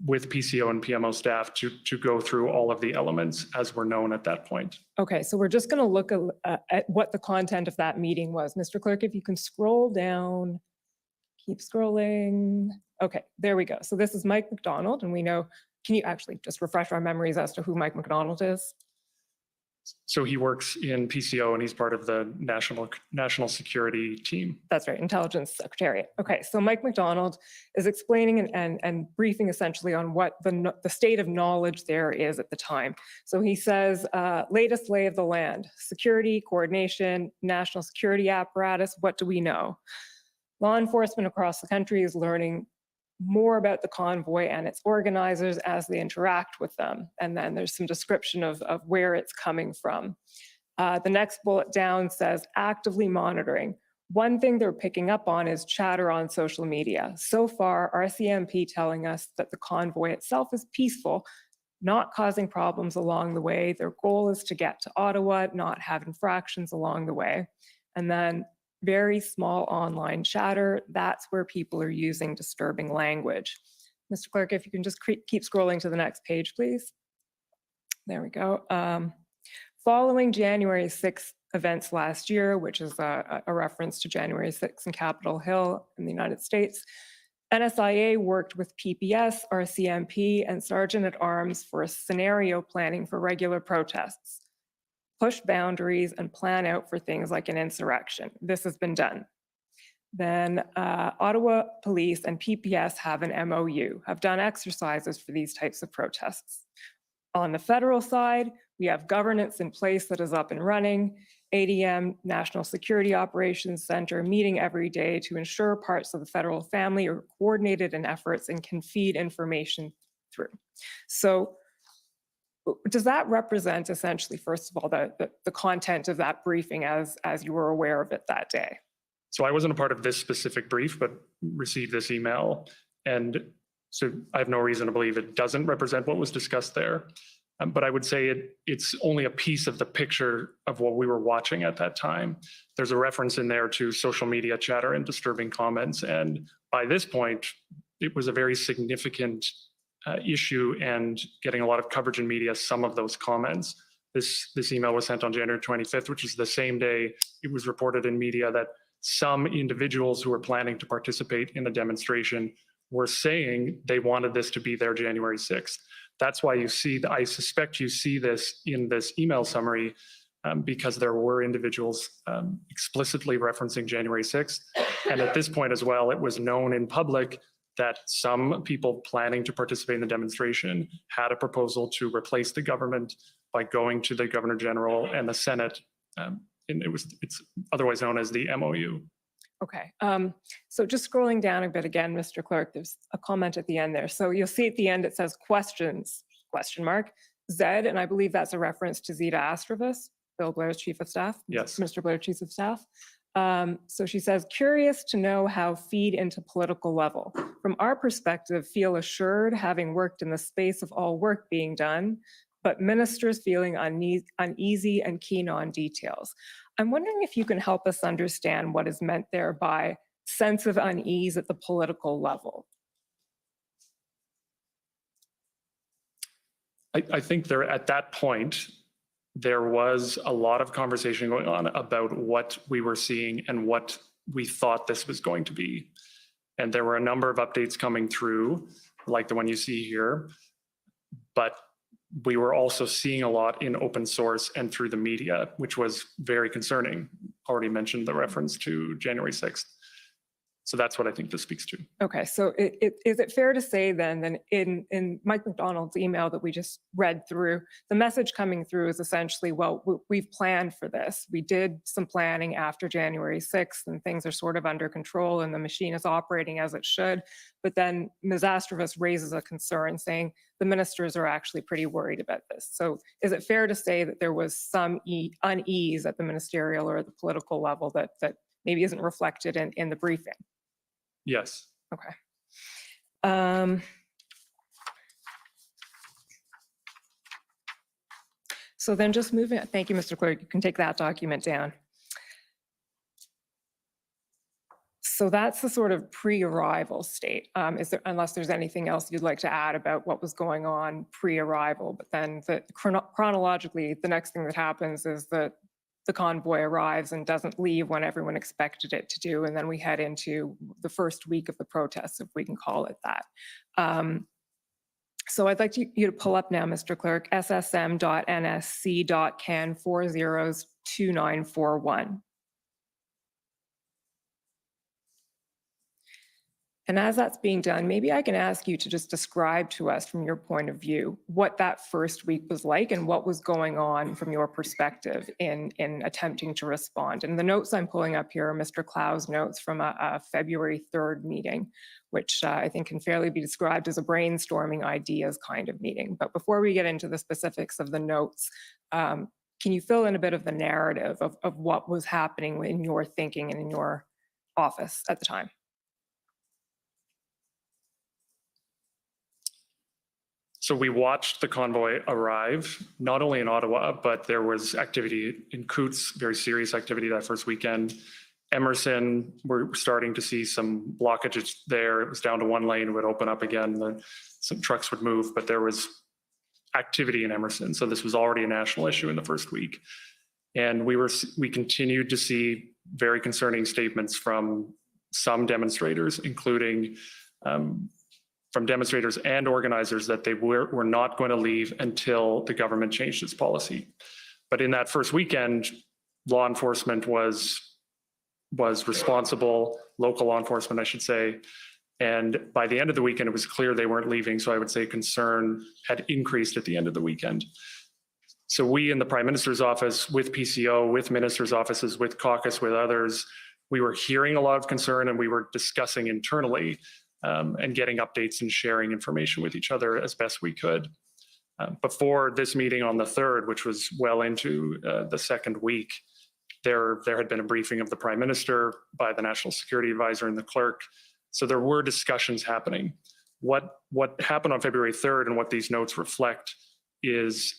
with PCO and PMO staff to go through all of the elements as were known at that point. Okay, so we're just going to look at what the content of that meeting was. Mr. Clerk, if you can scroll down, keep scrolling. Okay, there we go. So this is Mike McDonald, and we know, can you actually just refresh our memories as to who Mike McDonald is? So he works in PCO and he's part of the national security team. That's right, Intelligence Secretariat. Okay, so Mike McDonald is explaining and briefing essentially on what the state of knowledge there is at the time. So he says, latest lay of the land, security, coordination, national security apparatus, what do we know? Law enforcement across the country is learning more about the convoy and its organizers as they interact with them. And then there's some description of where it's coming from. The next bullet down says actively monitoring. One thing they're picking up on is chatter on social media. So far, RCMP telling us that the convoy itself is peaceful, not causing problems along the way. Their goal is to get to Ottawa, not have infractions along the way. And then very small online chatter, that's where people are using disturbing language. Mr. Clerk, if you can just keep scrolling to the next page, please. There we go. Following January 6th events last year, which is a reference to January 6th in Capitol Hill in the United States, NSIA worked with PPS, RCMP, and Sergeant at Arms for a scenario planning for regular protests. Push boundaries and plan out for things like an insurrection. This has been done. Then Ottawa Police and PPS have an MOU, have done exercises for these types of protests. On the federal side, we have governance in place that is up and running, 30am National Security Operations Center meeting every day to ensure parts of the federal family are coordinated in efforts and can feed information through. So does that represent essentially, first of all, the content of that briefing as you were aware of it that day? So I wasn't a part of this specific brief, but received this email. And so I have no reason to believe it doesn't represent what was discussed there. But I would say it's only a piece of the picture of what we were watching at that time. There's a reference in there to social media chatter and disturbing comments. And by this point, it was a very significant issue and getting a lot of coverage in media, some of those comments. This email was sent on January 25th, which is the same day it was reported in media that some individuals who were planning to participate in the demonstration were saying they wanted this to be their January 6th. That's why you see, I suspect you see this in this email summary because there were individuals explicitly referencing January 6th. And at this point as well, it was known in public that some people planning to participate in the demonstration had a proposal to replace the government by going to the Governor General and the Senate. And it's otherwise known as the MOU. Okay, so just scrolling down a bit again, Mr. Clerk, there's a comment at the end there. So you'll see at the end, it says questions, question mark, Zed, and I believe that's a reference to Zita Astrovas, Bill Blair's Chief of Staff. Yes. Mr. Blair, Chief of Staff. So she says, curious to know how feed into political level. From our perspective, feel assured having worked in the space of all work being done, but ministers feeling uneasy and keen on details. I'm wondering if you can help us understand what is meant there by sense of unease at the political level. I think there at that point, there was a lot of conversation going on about what we were seeing and what we thought this was going to be. And there were a number of updates coming through, like the one you see here, but we were also seeing a lot in open source and through the media, which was very concerning. Already mentioned the reference to January 6th. So that's what I think this speaks to. Okay, so is it fair to say then in Mike McDonald's email that we just read through, the message coming through is essentially, well, we've planned for this. We did some planning after January 6th and things are sort of under control and the machine is operating as it should. But then Ms. Astrovas raises a concern saying the ministers are actually pretty worried about this. So is it fair to say that there was some unease at the ministerial or the political level that maybe isn't reflected in the briefing? Yes. Okay. So then just moving, thank you, Mr. Clerk, you can take that document down. So that's the sort of pre-arrival state. Unless there's anything else you'd like to add about what was going on pre-arrival, but then chronologically, the next thing that happens is that the convoy arrives and doesn't leave when everyone expected it to do. And then we head into the first week of the protests, if we can call it that. So I'd like you to pull up now, Mr. Clerk, ssm.nsc.can 402941. And as that's being done, maybe I can ask you to just describe to us from your point of view what that first week was like and what was going on from your perspective in attempting to respond. And the notes I'm pulling up here are Mr. Clow's notes from a February 3rd meeting, which I think can fairly be described as a brainstorming ideas kind of meeting. But before we get into the specifics of the notes, can you fill in a bit of the narrative of what was happening in your thinking and in your office at the time? So we watched the convoy arrive, not only in Ottawa, but there was activity in Coutts, very serious activity that first weekend. Emerson, we're starting to see some blockages there. It was down to one lane, it would open up again, then some trucks would move, but there was activity in Emerson. So this was already a national issue in the first week. And we continued to see very concerning statements from some demonstrators, including from demonstrators and organizers that they were not going to leave until the government changed its policy. But in that first weekend, law enforcement was responsible, local law enforcement, I should say. And by the end of the weekend, it was clear they weren't leaving. So I would say concern had increased at the end of the weekend. So we in the Prime Minister's office, with PCO, with ministers' offices, with caucus, with others, we were hearing a lot of concern and we were discussing internally and getting updates and sharing information with each other as best we could. Before this meeting on the 3rd, which was well into the second week, there had been a briefing of the Prime Minister by the National Security Advisor and the clerk. So there were discussions happening. What happened on February 3rd and what these notes reflect is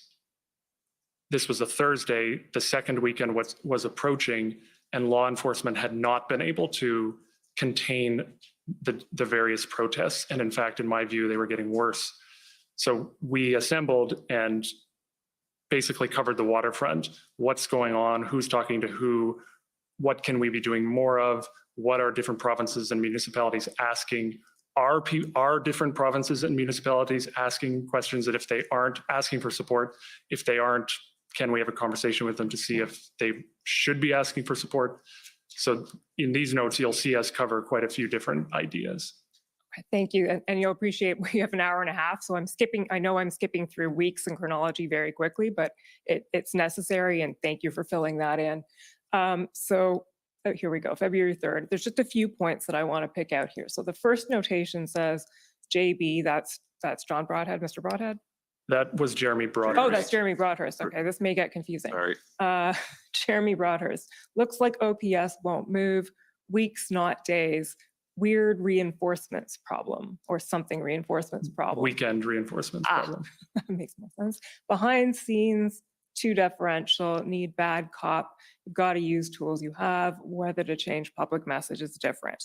this was a Thursday, the second weekend was approaching, and law enforcement had not been able to contain the various protests. And in fact, in my view, they were getting worse. So we assembled and basically covered the waterfront. What's going on? Who's talking to who? What can we be doing more of? What are different provinces and municipalities asking? Are different provinces and municipalities asking questions that if they aren't asking for support, if they aren't, can we have a conversation with them to see if they should be asking for support? So in these notes, you'll see us cover quite a few different ideas. Thank you. And you'll appreciate we have an hour and a half. So I know I'm skipping through weeks and chronology very quickly, but it's necessary. And thank you for filling that in. Here we go, February 3rd. There's just a few points that I want to pick out here. So the first notation says JB, that's John Broadhead, Mr. Broadhead. That was Jeremy Broadhurst. Oh, that's Jeremy Broadhurst. Okay, this may get confusing. Sorry. Jeremy Broadhurst. Looks like OPS won't move. Weeks, not days. Weird reinforcements problem or something reinforcements problem. Weekend reinforcements problem. That makes more sense. Behind scenes, too deferential, need bad cop. You've got to use tools you have. Whether to change public message is different.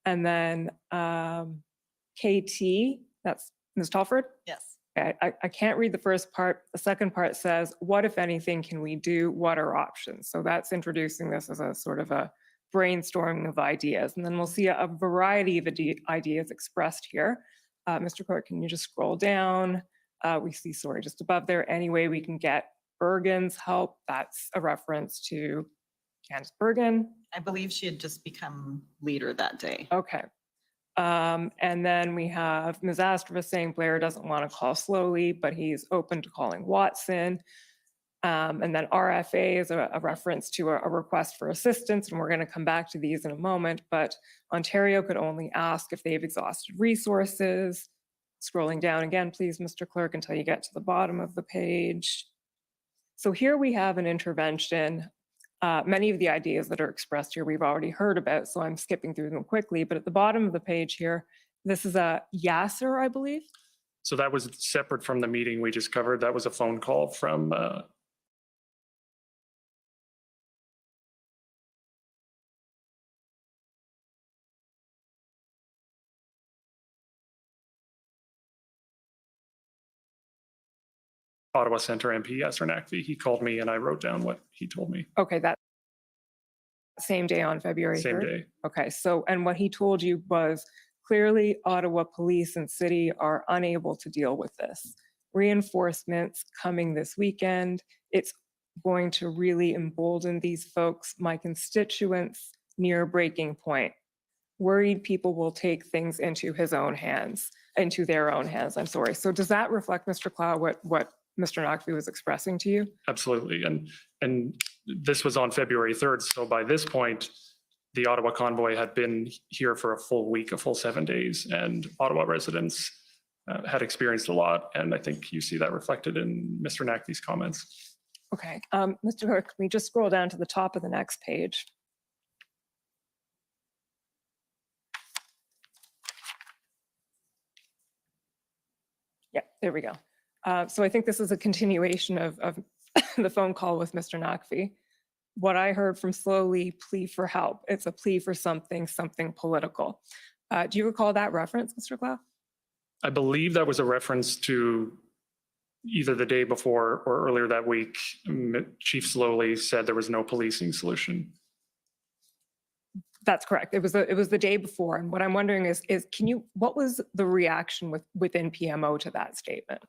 And then KT, that's Ms. Telford? Yes. I can't read the first part. The second part says, what, if anything, can we do? What are options? So that's introducing this as a sort of a brainstorming of ideas. And then we'll see a variety of ideas expressed here. Mr. Clerk, can you just scroll down? We see, sorry, just above there, any way we can get Bergen's help. That's a reference to Candace Bergen. I believe she had just become leader that day. Okay. And then we have Ms. Astrova saying Blair doesn't want to call slowly, but he's open to calling Watson. And then RFA is a reference to a request for assistance, and we're going to come back to these in a moment, but Ontario could only ask if they've exhausted resources. Scrolling down again, please, Mr. Clerk, until you get to the bottom of the page. So here we have an intervention. Many of the ideas that are expressed here we've already heard about, so I'm skipping through them quickly, but at the bottom of the page here, this is a Yasser, I believe. So that was separate from the meeting we just covered. That was a phone call from Ottawa Centre MP Yasser Naqvi. He called me and I wrote down what he told me. Okay, that same day on February 3rd? Same day. Okay, so, and what he told you was clearly Ottawa Police and City are unable to deal with this. Reinforcements coming this weekend. It's going to really embolden these folks, my constituents, near breaking point. Worried people will take things into their own hands, I'm sorry. So does that reflect, Mr. Clow, what Mr. Naqvi was expressing to you? Absolutely. And this was on February 3rd. So by this point, the Ottawa convoy had been here for a full week, a full 7 days, and Ottawa residents had experienced a lot. And I think you see that reflected in Mr. Naqvi's comments. Okay, Mr. Clerk, can we just scroll down to the top of the next page? Yeah, there we go. So I think this is a continuation of the phone call with Mr. Naqvi. What I heard from Slowly, plea for help. It's a plea for something political. Do you recall that reference, Mr. Clow? I believe that was a reference to either the day before or earlier that week. Chief Slowly said there was no policing solution. That's correct. It was the day before. And what I'm wondering is what was the reaction within PMO to that statement?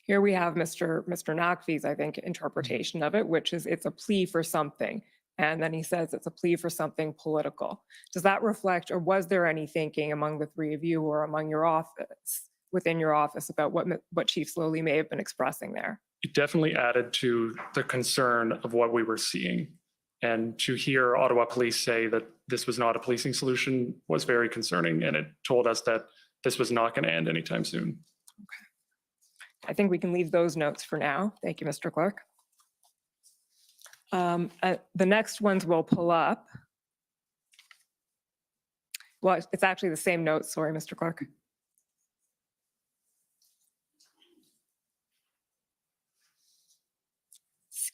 Here we have Mr. Naqvi's, I think, interpretation of it, which is it's a plea for something. And then he says it's a plea for something political. Does that reflect, or was there any thinking among the three of you or among your office, within your office, about what Chief Slowly may have been expressing there? It definitely added to the concern of what we were seeing. And to hear Ottawa Police say that this was not a policing solution was very concerning. And it told us that this was not going to end anytime soon. I think we can leave those notes for now. Thank you, Mr. Clerk. The next ones we'll pull up. Well, it's actually the same notes. Sorry, Mr. Clerk.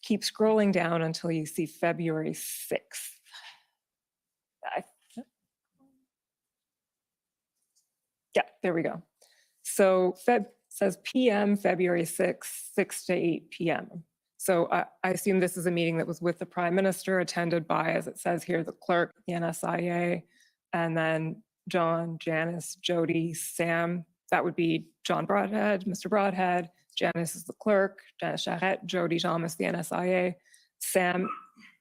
Keep scrolling down until you see February 6th. Yeah, there we go. So says PM February 6th, 6 to 8 p.m. So I assume this is a meeting that was with the Prime Minister, attended by, as it says here, the clerk, the NSIA, and then John, Janice, Jody, Sam. That would be John Broadhead, Mr. Broadhead. Janice is the clerk, Janice Charette, Jody Thomas, the NSIA. Sam,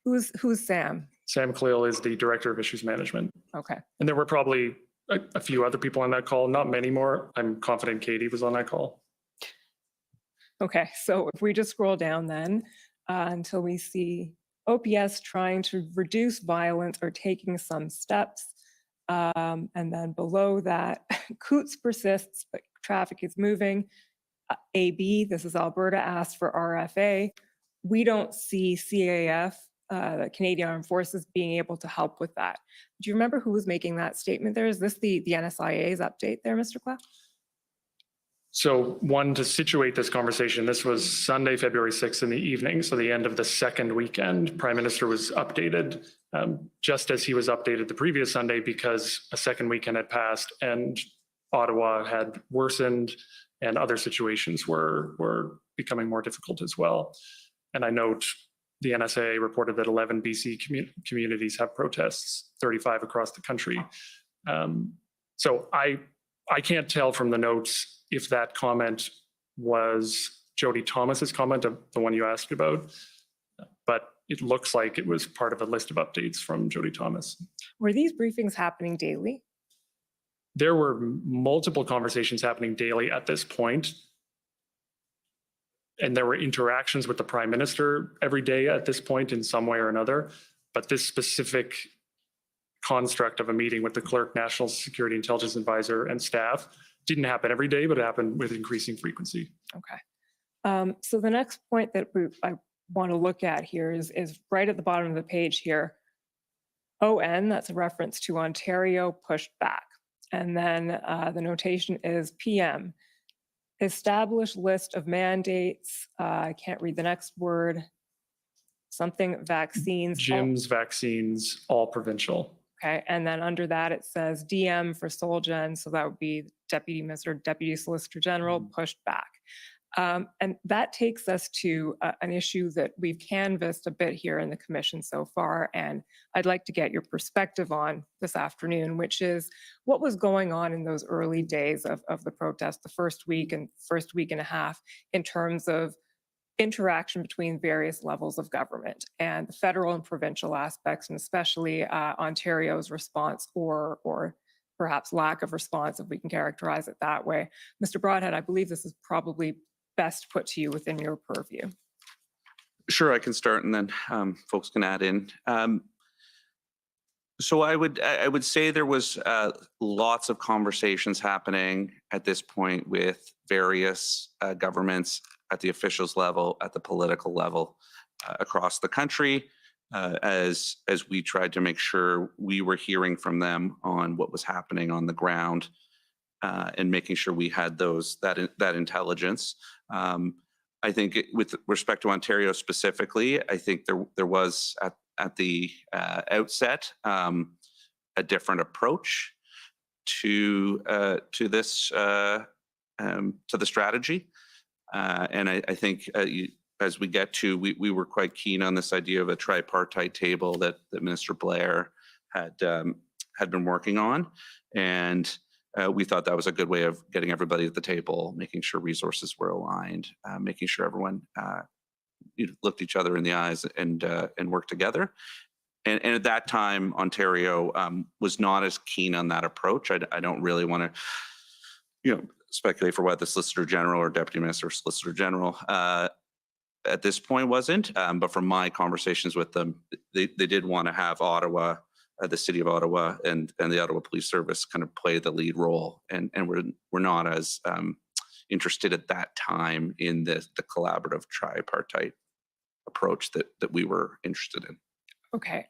who's Sam? Sam Cleel is the Director of Issues Management. Okay. And there were probably a few other people on that call, not many more. I'm confident Katie was on that call. Okay, so if we just scroll down then until we see OPS trying to reduce violence or taking some steps. And then below that, Coots persists, but traffic is moving. AB, this is Alberta, asked for RFA. We don't see CAF, the Canadian Armed Forces, being able to help with that. Do you remember who was making that statement there? Is this the NSIA's update there, Mr. Clough? So one, to situate this conversation, this was Sunday, February 6th in the evening, so the end of the second weekend. Prime Minister was updated just as he was updated the previous Sunday, because a second weekend had passed and Ottawa had worsened and other situations were becoming more difficult as well. And I note the NSA reported that 11 BC communities have protests, 35 across the country. So I can't tell from the notes if that comment was Jody Thomas's comment, the one you asked about, but it looks like it was part of a list of updates from Jody Thomas. Were these briefings happening daily? There were multiple conversations happening daily at this point. And there were interactions with the Prime Minister every day at this point in some way or another. But this specific construct of a meeting with the clerk, National Security Intelligence Advisor, and staff didn't happen every day, but it happened with increasing frequency. Okay. So the next point that I want to look at here is right at the bottom of the page here. ON, that's a reference to Ontario pushed back. And then the notation is PM, established list of mandates. I can't read the next word. Something vaccines. Gyms, vaccines, all provincial. Okay, and then under that it says DM for Solgen, so that would be Deputy Minister, Deputy Solicitor General pushed back. And that takes us to an issue that we've canvassed a bit here in the commission so far, and I'd like to get your perspective on this afternoon, which is what was going on in those early days of the protest, the first week and a half, in terms of interaction between various levels of government and the federal and provincial aspects, and especially Ontario's response or perhaps lack of response, if we can characterize it that way. Mr. Broadhead, I believe this is probably best put to you within your purview. Sure, I can start and then folks can add in. So I would say there was lots of conversations happening at this point with various governments at the officials level, at the political level across the country, as we tried to make sure we were hearing from them on what was happening on the ground and making sure we had that intelligence. I think with respect to Ontario specifically, I think there was at the outset a different approach to this to the strategy, and I think as we get to, we were quite keen on this idea of a tripartite table that Minister Blair had been working on, and we thought that was a good way of getting everybody at the table, making sure resources were aligned, making sure everyone looked each other in the eyes and worked together. And at that time, Ontario was not as keen on that approach. I don't really want to, speculate for what the Solicitor General or Deputy Minister Solicitor General at this point wasn't. But from my conversations with them, they did want to have Ottawa, the City of Ottawa, and the Ottawa Police Service kind of play the lead role, and we're not as interested at that time in the collaborative tripartite approach that we were interested in. Okay.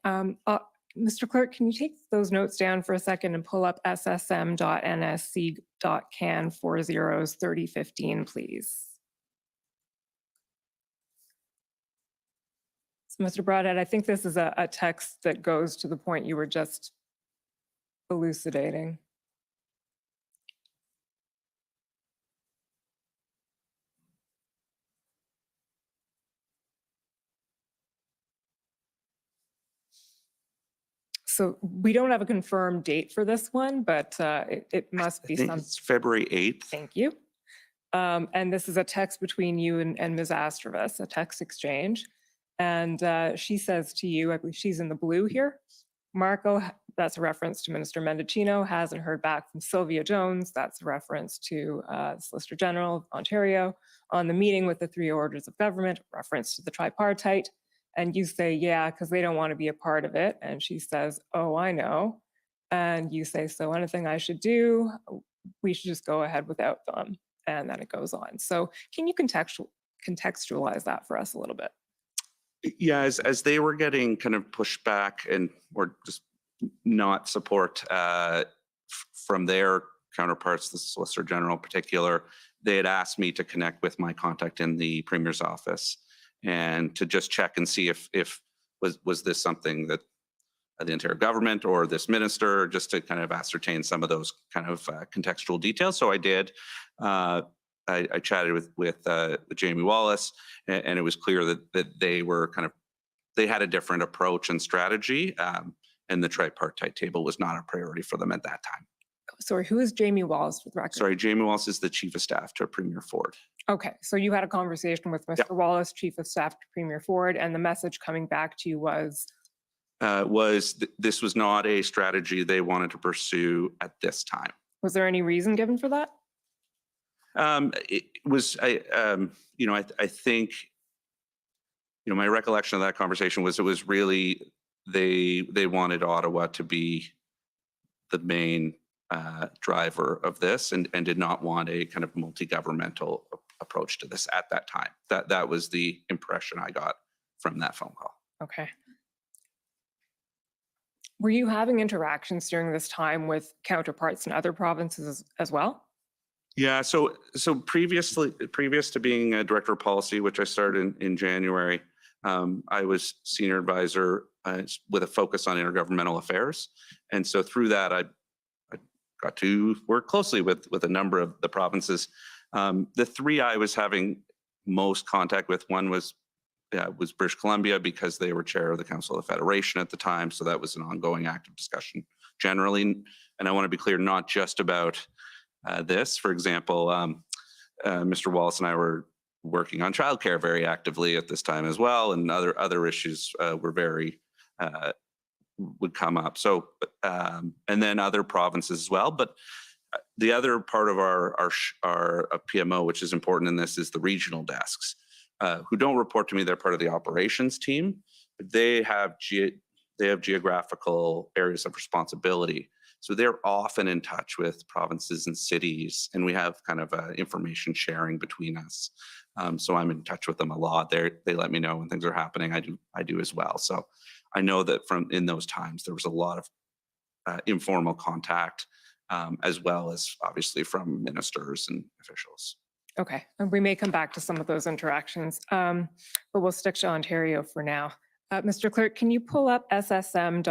Mr. Clerk, can you take those notes down for a second and pull up ssm.nsc.can 403015, please? So, Mr. Broadhead, I think this is a text that goes to the point you were just elucidating. So we don't have a confirmed date for this one, but it must be some. It's February 8th. Thank you. And this is a text between you and Ms. Astravas, a text exchange. And she says to you, I believe she's in the blue here, Marco, that's a reference to Minister Mendicino, hasn't heard back from Sylvia Jones. That's a reference to Solicitor General of Ontario on the meeting with the three orders of government, reference to the tripartite. And you say, yeah, because they don't want to be a part of it. And she says, oh, I know. And you say, so anything I should do, we should just go ahead without them. And then it goes on. So can you contextualize that for us a little bit? Yeah, as they were getting kind of pushed back and or just not support from their counterparts, the Solicitor General in particular, they had asked me to connect with my contact in the Premier's office and to just check and see if was this something that the Ontario government or this minister, just to kind of ascertain some of those kind of contextual details. So I did. I chatted with Jamie Wallace, and it was clear that they were they had a different approach and strategy, and the tripartite table was not a priority for them at that time. Sorry, who is Jamie Wallace for the record? Sorry, Jamie Wallace is the Chief of Staff to Premier Ford. Okay, so you had a conversation with Mr. Wallace, Chief of Staff to Premier Ford, and the message coming back to you was? This was not a strategy they wanted to pursue at this time. Was there any reason given for that? It was, I think, my recollection of that conversation was it was really they wanted Ottawa to be the main driver of this and did not want a kind of multi-governmental approach to this at that time. That was the impression I got from that phone call. Okay. Were you having interactions during this time with counterparts in other provinces as well? Yeah, so previous to being a director of policy, which I started in January, I was senior advisor with a focus on intergovernmental affairs. And so through that, I got to work closely with a number of the provinces. The three I was having most contact with, one was British Columbia because they were chair of the Council of the Federation at the time. So that was an ongoing active discussion generally. And I want to be clear, not just about this. For example, Mr. Wallace and I were working on childcare very actively at this time as well, and other issues were very would come up. So and then other provinces as well. But the other part of our PMO, which is important in this, is the regional desks, who don't report to me. They're part of the operations team, but they have geographical areas of responsibility. So they're often in touch with provinces and cities, and we have kind of information sharing between us. So I'm in touch with them a lot. They let me know when things are happening. I do as well. So I know that in those times there was a lot of informal contact, as well as obviously from ministers and officials. Okay, and we may come back to some of those interactions, but we'll stick to Ontario for now. Mr. Clerk, can you pull up ssm.nsc.can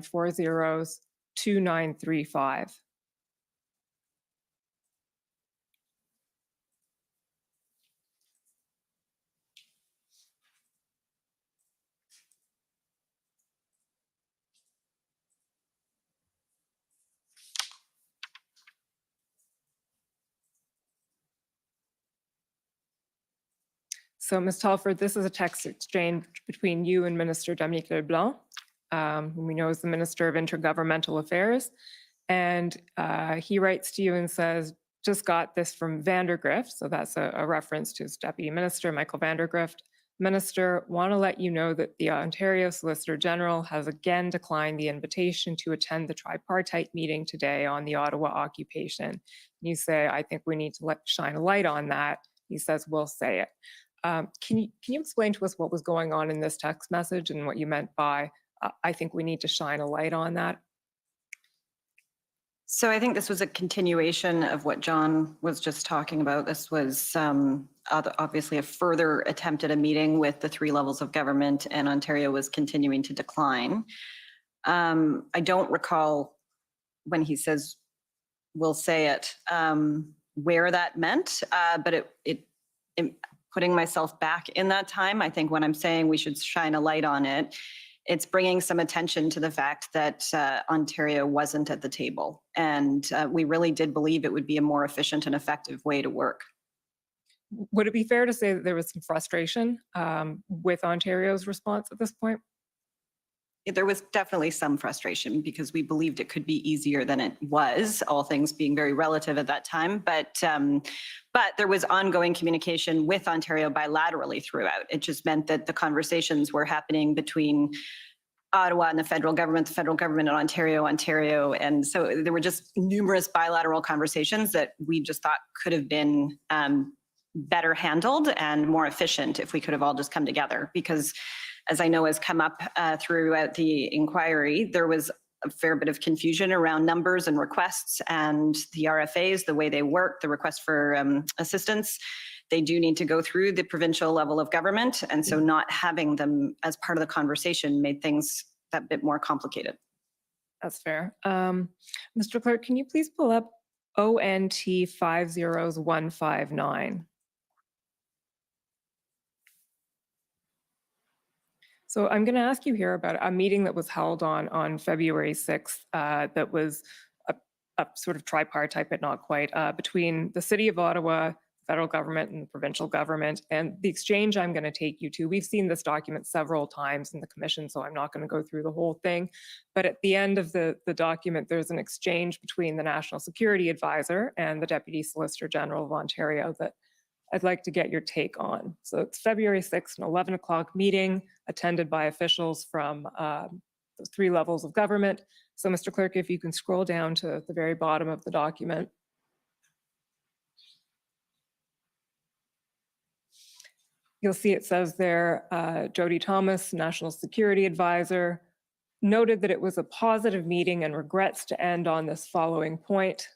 402935? So, Ms. Telford, this is a text exchange between you and Minister Dominique Leblanc, whom we know is the Minister of Intergovernmental Affairs. And he writes to you and says, just got this from Vandergrift. So that's a reference to his Deputy Minister, Michael Vandergrift. Minister, want to let you know that the Ontario Solicitor General has again declined the invitation to attend the tripartite meeting today on the Ottawa occupation. You say, I think we need to shine a light on that. He says, we'll say it. Can you explain to us what was going on in this text message and what you meant by, I think we need to shine a light on that? So I think this was a continuation of what John was just talking about. This was obviously a further attempt at a meeting with the three levels of government, and Ontario was continuing to decline. I don't recall when he says, we'll say it, where that meant, but it putting myself back in that time, I think when I'm saying we should shine a light on it, it's bringing some attention to the fact that Ontario wasn't at the table. And we really did believe it would be a more efficient and effective way to work. Would it be fair to say that there was some frustration with Ontario's response at this point? There was definitely some frustration because we believed it could be easier than it was, all things being very relative at that time. But there was ongoing communication with Ontario bilaterally throughout. It just meant that the conversations were happening between Ottawa and the federal government and Ontario. And so there were just numerous bilateral conversations that we just thought could have been better handled and more efficient if we could have all just come together. Because as I know has come up throughout the inquiry, there was a fair bit of confusion around numbers and requests and the RFAs, the way they work, the request for assistance. They do need to go through the provincial level of government. And so not having them as part of the conversation made things that bit more complicated. That's fair. Mr. Clerk, can you please pull up ONT 50159? So I'm going to ask you here about a meeting that was held on February 6th that was a sort of tripartite, but not quite, between the City of Ottawa, federal government and the provincial government. And the exchange I'm going to take you to, we've seen this document several times in the commission, so I'm not going to go through the whole thing. But at the end of the document, there's an exchange between the National Security Advisor and the Deputy Solicitor General of Ontario that I'd like to get your take on. So it's February 6th, an 11 o'clock meeting attended by officials from the 3 levels of government. So Mr. Clerk, if you can scroll down to the very bottom of the document. You'll see it says there, Jody Thomas, National Security Advisor, noted that it was a positive meeting and regrets to end on this following point.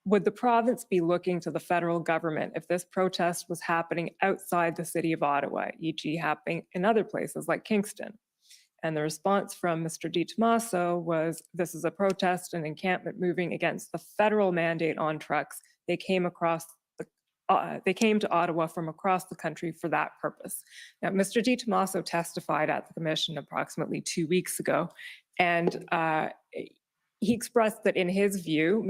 Would the province be looking to the federal government if this protest was happening outside the City of Ottawa, e.g. happening in other places like Kingston? And the response from Mr. Di Tommaso was, this is a protest and encampment moving against the federal mandate on trucks. They came to Ottawa from across the country for that purpose. Now, Mr. Di Tommaso testified at the commission approximately 2 weeks ago, and he expressed that in his view,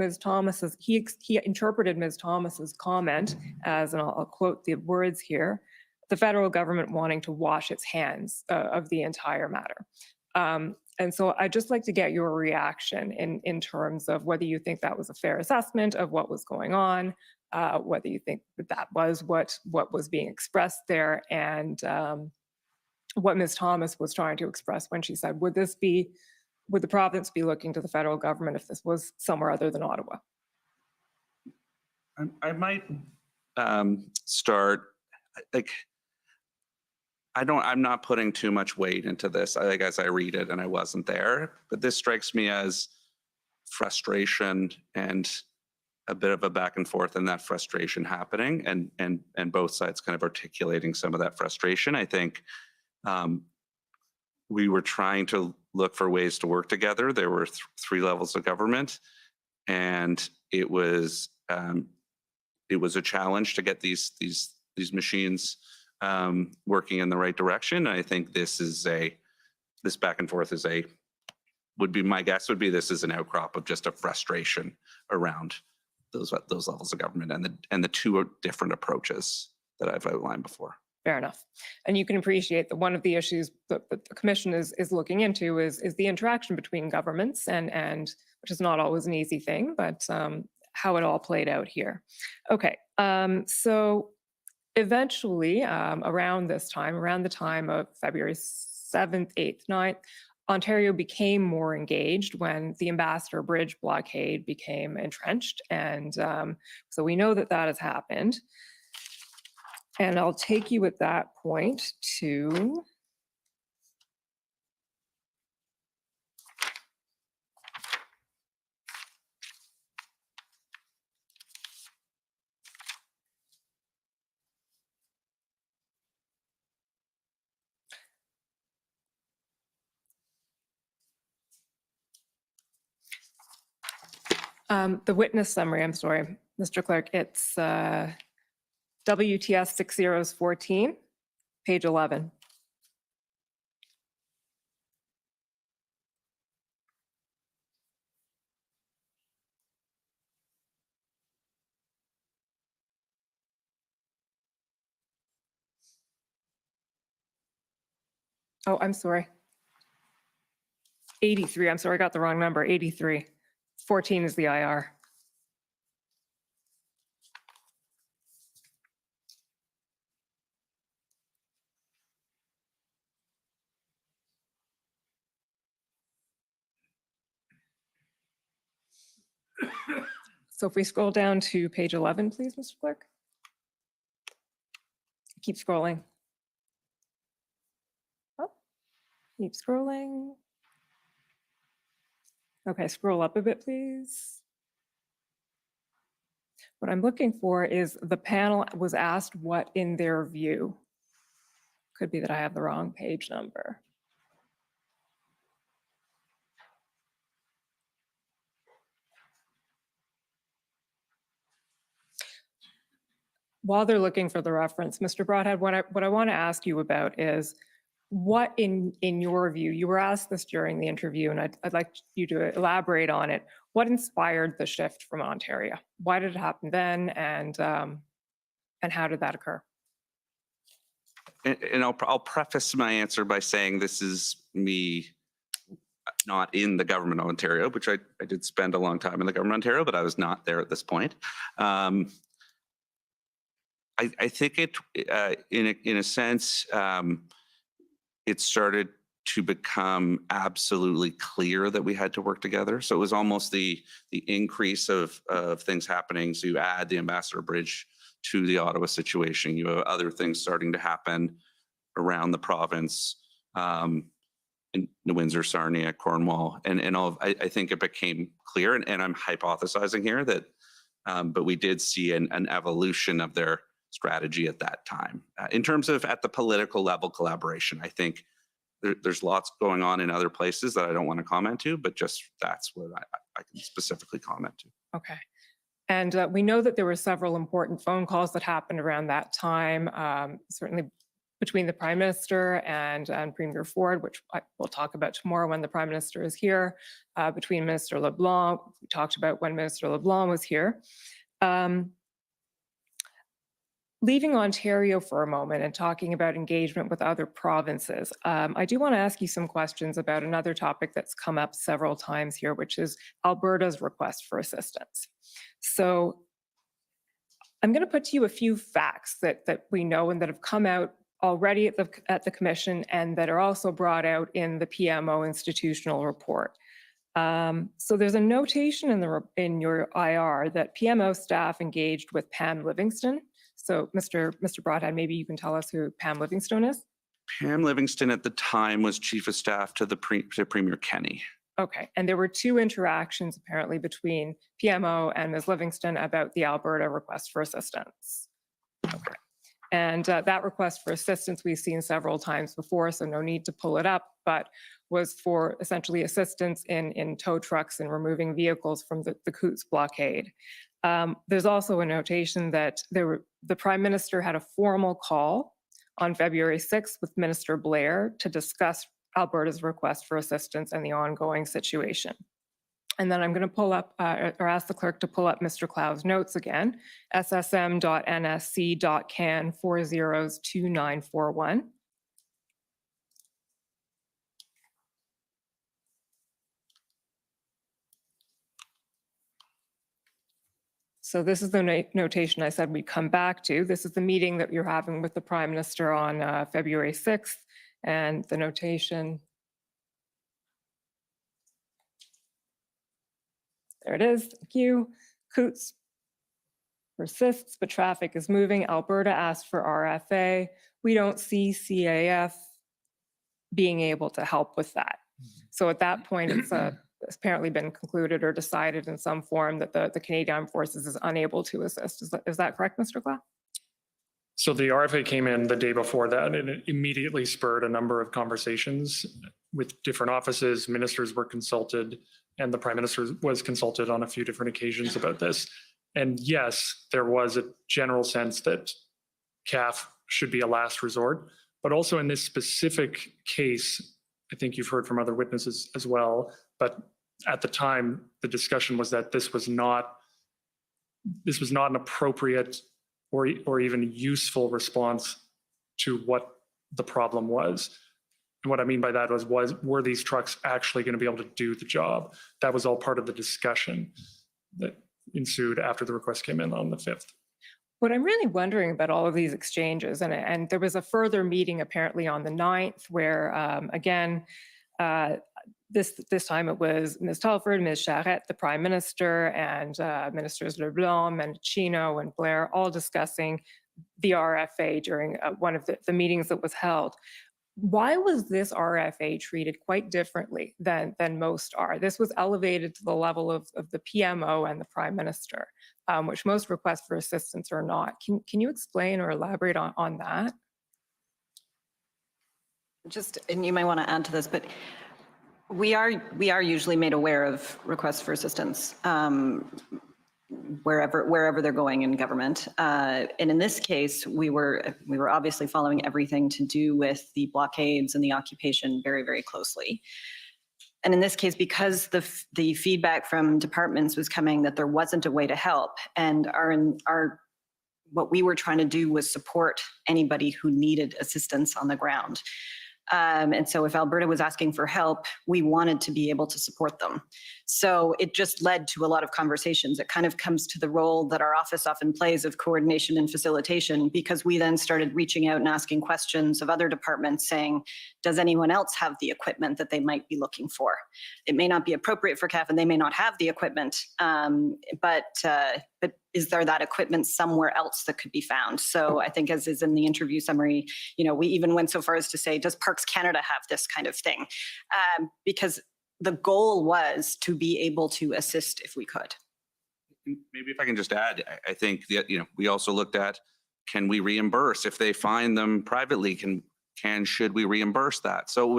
he interpreted Ms. Thomas's comment as, and I'll quote the words here, the federal government wanting to wash its hands of the entire matter. And so I'd just like to get your reaction in terms of whether you think that was a fair assessment of what was going on, whether you think that was what was being expressed there, and what Ms. Thomas was trying to express when she said, would the province be looking to the federal government if this was somewhere other than Ottawa? I might start, like, I'm not putting too much weight into this. I think as I read it, and I wasn't there, but this strikes me as frustration and a bit of a back and forth and that frustration happening, and both sides kind of articulating some of that frustration. I think we were trying to look for ways to work together. There were 3 levels of government, and it was a challenge to get these machines working in the right direction. I think this back and forth my guess would be this is an outcrop of just a frustration around those levels of government and the 2 different approaches that I've outlined before. Fair enough. And you can appreciate that one of the issues that the commission is looking into is the interaction between governments, and which is not always an easy thing, but how it all played out here. Okay, so eventually around the time of February 7th, 8th, 9th, Ontario became more engaged when the Ambassador Bridge blockade became entrenched. And so we know that has happened. And I'll take you at that point to the witness summary. I'm sorry, Mr. Clerk. It's WTS 6014, page 11. Oh, I'm sorry. 83. I'm sorry, I got the wrong number. 83. 14 is the IR. So if we scroll down to page 11, please, Mr. Clerk. Keep scrolling. Oh, keep scrolling. Okay, scroll up a bit, please. What I'm looking for is the panel was asked what in their view. Could be that I have the wrong page number. While they're looking for the reference, Mr. Broadhead, what I want to ask you about is what in your view, you were asked this during the interview, and I'd like you to elaborate on it. What inspired the shift from Ontario? Why did it happen then, and how did that occur? And I'll preface my answer by saying this is me not in the government of Ontario, which I did spend a long time in the government of Ontario, but I was not there at this point. I think it, in a sense, it started to become absolutely clear that we had to work together. So it was almost the increase of things happening. So you add the Ambassador Bridge to the Ottawa situation. You have other things starting to happen around the province, in New Windsor, Sarnia, Cornwall, and all. I think it became clear, and I'm hypothesizing here that, but we did see an evolution of their strategy at that time. In terms of at the political level collaboration, I think there's lots going on in other places that I don't want to comment to, but just that's what I can specifically comment to. Okay. And we know that there were several important phone calls that happened around that time, certainly between the Prime Minister and Premier Ford, which we'll talk about tomorrow when the Prime Minister is here, between Minister LeBlanc, we talked about when Minister LeBlanc was here. Leaving Ontario for a moment and talking about engagement with other provinces, I do want to ask you some questions about another topic that's come up several times here, which is Alberta's request for assistance. So I'm going to put to you a few facts that we know and that have come out already at the Commission and that are also brought out in the PMO institutional report. So there's a notation in your IR that PMO staff engaged with Pam Livingston. So Mr. Broadhead, maybe you can tell us who Pam Livingston is? Pam Livingston at the time was Chief of Staff to Premier Kenney. Okay, and there were two interactions apparently between PMO and Ms. Livingston about the Alberta request for assistance. Okay, and that request for assistance we've seen several times before, so no need to pull it up, but was for essentially assistance in tow trucks and removing vehicles from the Coutts blockade. There's also a notation that the Prime Minister had a formal call on February 6th with Minister Blair to discuss Alberta's request for assistance and the ongoing situation. And then I'm going to pull up or ask the clerk to pull up Mr. Clow's notes again, ssm.nsc.can 402941. So this is the notation I said we'd come back to. This is the meeting that you're having with the Prime Minister on February 6th. And the notation, there it is, thank you. Coutts persists, but traffic is moving. Alberta asked for RFA. We don't see CAF being able to help with that. So at that point, it's apparently been concluded or decided in some form that the Canadian Armed Forces is unable to assist. Is that correct, Mr. Clow? So the RFA came in the day before that, and it immediately spurred a number of conversations with different offices. Ministers were consulted, and the Prime Minister was consulted on a few different occasions about this. And yes, there was a general sense that CAF should be a last resort, but also in this specific case, I think you've heard from other witnesses as well, but at the time, the discussion was that this was not an appropriate or even useful response to what the problem was. And what I mean by that were these trucks actually going to be able to do the job? That was all part of the discussion that ensued after the request came in on the 5th. What I'm really wondering about all of these exchanges, and there was a further meeting apparently on the 9th where, again, this time it was Ms. Telford, Ms. Charette, the Prime Minister, and Ministers LeBlanc, Mendicino, and Blair all discussing the RFA during one of the meetings that was held. Why was this RFA treated quite differently than most are? This was elevated to the level of the PMO and the Prime Minister, which most requests for assistance are not. Can you explain or elaborate on that? And you might want to add to this, but we are usually made aware of requests for assistance. wherever they're going in government. And in this case, we were obviously following everything to do with the blockades and the occupation very, very closely. And in this case, because the feedback from departments was coming that there wasn't a way to help, and what we were trying to do was support anybody who needed assistance on the ground. And so if Alberta was asking for help, we wanted to be able to support them. So it just led to a lot of conversations. It kind of comes to the role that our office often plays of coordination and facilitation, because we then started reaching out and asking questions of other departments saying, does anyone else have the equipment that they might be looking for? It may not be appropriate for CAF and they may not have the equipment, but is there that equipment somewhere else that could be found? So I think, as is in the interview summary, we even went so far as to say, does Parks Canada have this kind of thing? Because the goal was to be able to assist if we could. Maybe if I can just add, I think that, we also looked at, can we reimburse if they find them privately? Should we reimburse that? So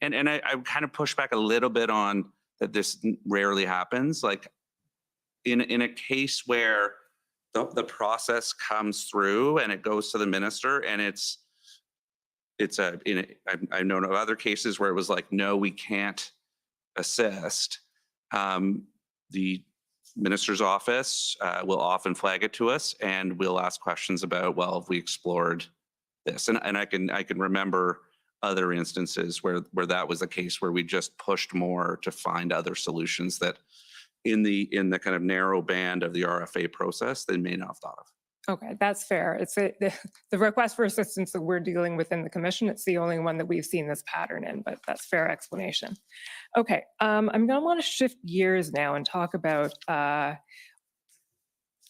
and I kind of push back a little bit on that. This rarely happens. Like in a case where the process comes through and it goes to the minister, and I've known of other cases where it was like, no, we can't assist. The minister's office will often flag it to us, and we'll ask questions about, well, have we explored this? And I can remember other instances where that was the case, where we just pushed more to find other solutions that in the kind of narrow band of the RFA process, they may not have thought of. Okay, that's fair. It's the request for assistance that we're dealing with in the commission. It's the only one that we've seen this pattern in, but that's fair explanation. Okay, I'm going to want to shift gears now and talk about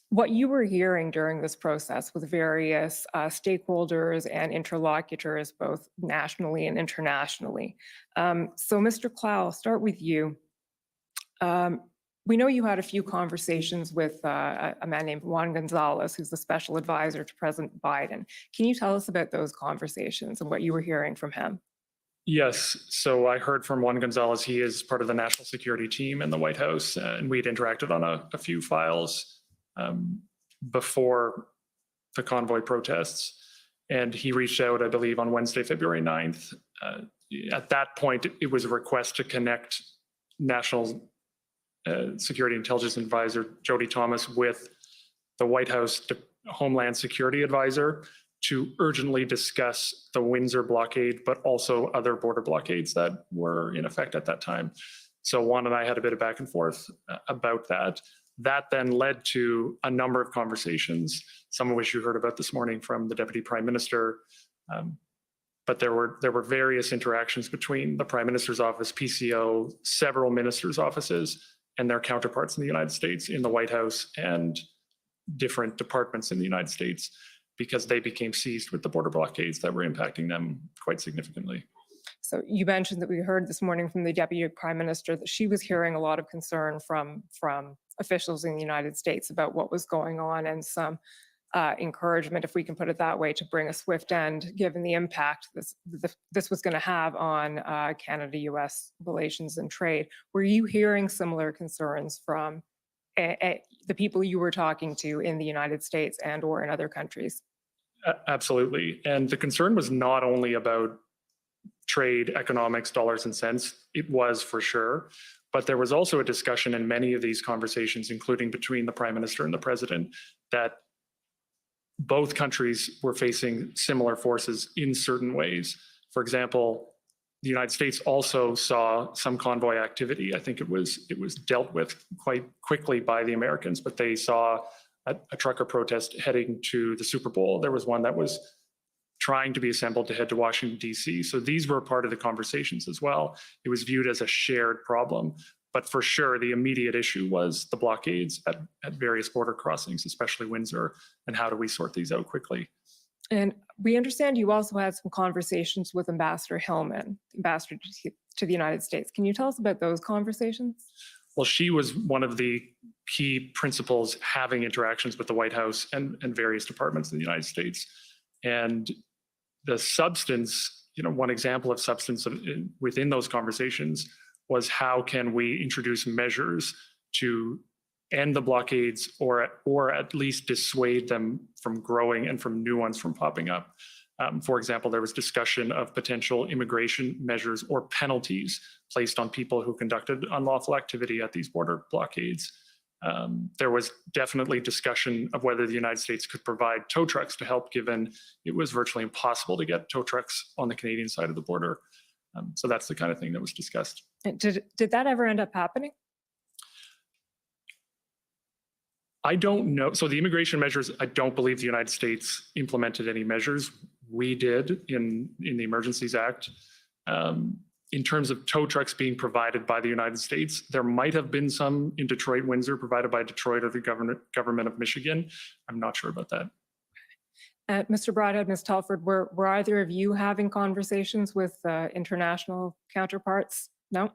what you were hearing during this process with various stakeholders and interlocutors, both nationally and internationally. So Mr. Clow, I'll start with you. We know you had a few conversations with a man named Juan Gonzalez, who's the special advisor to President Biden. Can you tell us about those conversations and what you were hearing from him? Yes. So I heard from Juan Gonzalez. He is part of the national security team in the White House, and we'd interacted on a few files before the convoy protests. And he reached out, I believe, on Wednesday, February 9th. At that point, it was a request to connect National Security Intelligence Advisor Jody Thomas with the White House Homeland Security Advisor to urgently discuss the Windsor blockade, but also other border blockades that were in effect at that time. So Juan and I had a bit of back and forth about that. That then led to a number of conversations, some of which you heard about this morning from the Deputy Prime Minister. But there were various interactions between the Prime Minister's office, PCO, several ministers' offices, and their counterparts in the United States, in the White House, and different departments in the United States, because they became seized with the border blockades that were impacting them quite significantly. So you mentioned that we heard this morning from the Deputy Prime Minister that she was hearing a lot of concern from officials in the United States about what was going on, and some encouragement, if we can put it that way, to bring a swift end, given the impact this was going to have on Canada-US relations and trade. Were you hearing similar concerns from the people you were talking to in the United States and or in other countries? Absolutely. And the concern was not only about trade, economics, dollars and cents. It was for sure. But there was also a discussion in many of these conversations, including between the Prime Minister and the President, that both countries were facing similar forces in certain ways. For example, the United States also saw some convoy activity. I think it was dealt with quite quickly by the Americans, but they saw a trucker protest heading to the Super Bowl. There was one that was trying to be assembled to head to Washington, D.C. So these were part of the conversations as well. It was viewed as a shared problem. But for sure, the immediate issue was the blockades at various border crossings, especially Windsor, and how do we sort these out quickly? And we understand you also had some conversations with Ambassador Hillman, ambassador to the United States. Can you tell us about those conversations? Well, she was one of the key principals having interactions with the White House and various departments in the United States. And the substance, one example of substance within those conversations was how can we introduce measures to end the blockades or at least dissuade them from growing and from new ones from popping up. For example, there was discussion of potential immigration measures or penalties placed on people who conducted unlawful activity at these border blockades. There was definitely discussion of whether the United States could provide tow trucks to help, given it was virtually impossible to get tow trucks on the Canadian side of the border. So that's the kind of thing that was discussed. Did that ever end up happening? I don't know. So the immigration measures, I don't believe the United States implemented any measures. We did in the Emergencies Act. In terms of tow trucks being provided by the United States, there might have been some in Detroit, Windsor, provided by Detroit or the government of Michigan. I'm not sure about that. Mr. Broadhead, Ms. Telford, were either of you having conversations with international counterparts? No?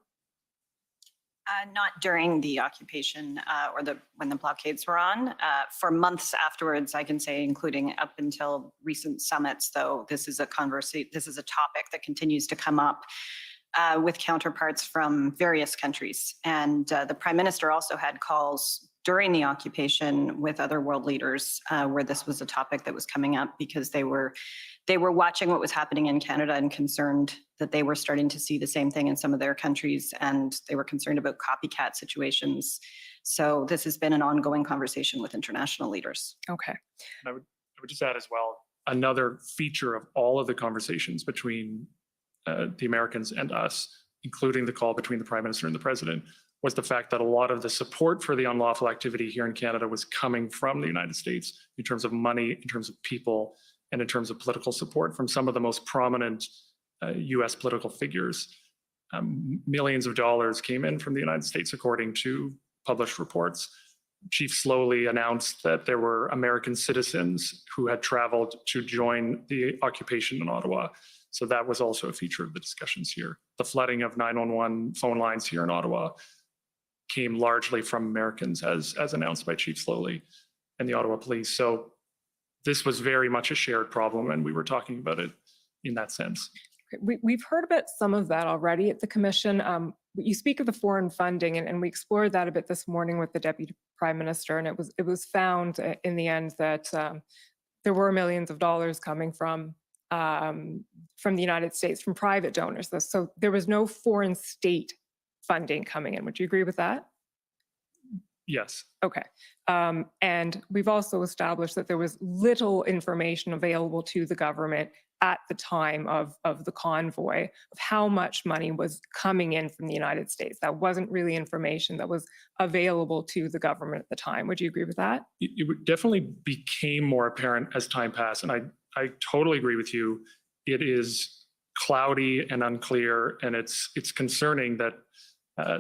Not during the occupation or when the blockades were on. For months afterwards, I can say, including up until recent summits, though, this is a topic that continues to come up with counterparts from various countries. And the Prime Minister also had calls during the occupation with other world leaders where this was a topic that was coming up, because they were watching what was happening in Canada and concerned that they were starting to see the same thing in some of their countries, and they were concerned about copycat situations. So this has been an ongoing conversation with international leaders. Okay. And I would just add as well, another feature of all of the conversations between the Americans and us, including the call between the Prime Minister and the President, was the fact that a lot of the support for the unlawful activity here in Canada was coming from the United States in terms of money, in terms of people, and in terms of political support from some of the most prominent US political figures. Millions of dollars came in from the United States, according to published reports. Chief Slowly announced that there were American citizens who had traveled to join the occupation in Ottawa. So that was also a feature of the discussions here. The flooding of 911 phone lines here in Ottawa came largely from Americans, as announced by Chief Slowly and the Ottawa Police. So this was very much a shared problem, and we were talking about it in that sense. We've heard about some of that already at the Commission. You speak of the foreign funding, and we explored that a bit this morning with the Deputy Prime Minister, and it was found in the end that there were millions of dollars coming from the United States, from private donors. So there was no foreign state funding coming in. Would you agree with that? Yes. Okay. And we've also established that there was little information available to the government at the time of the convoy of how much money was coming in from the United States. That wasn't really information that was available to the government at the time. Would you agree with that? It definitely became more apparent as time passed, and I totally agree with you. It is cloudy and unclear, and it's concerning that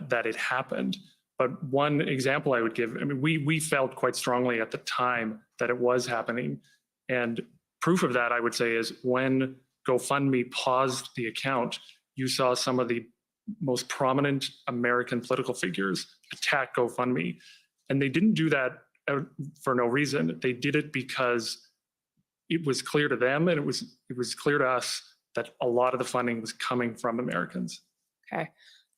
that it happened. But one example I would give, I mean, we felt quite strongly at the time that it was happening. And proof of that, I would say, is when GoFundMe paused the account, you saw some of the most prominent American political figures attack GoFundMe. And they didn't do that for no reason. They did it because it was clear to them, and it was clear to us that a lot of the funding was coming from Americans. Okay.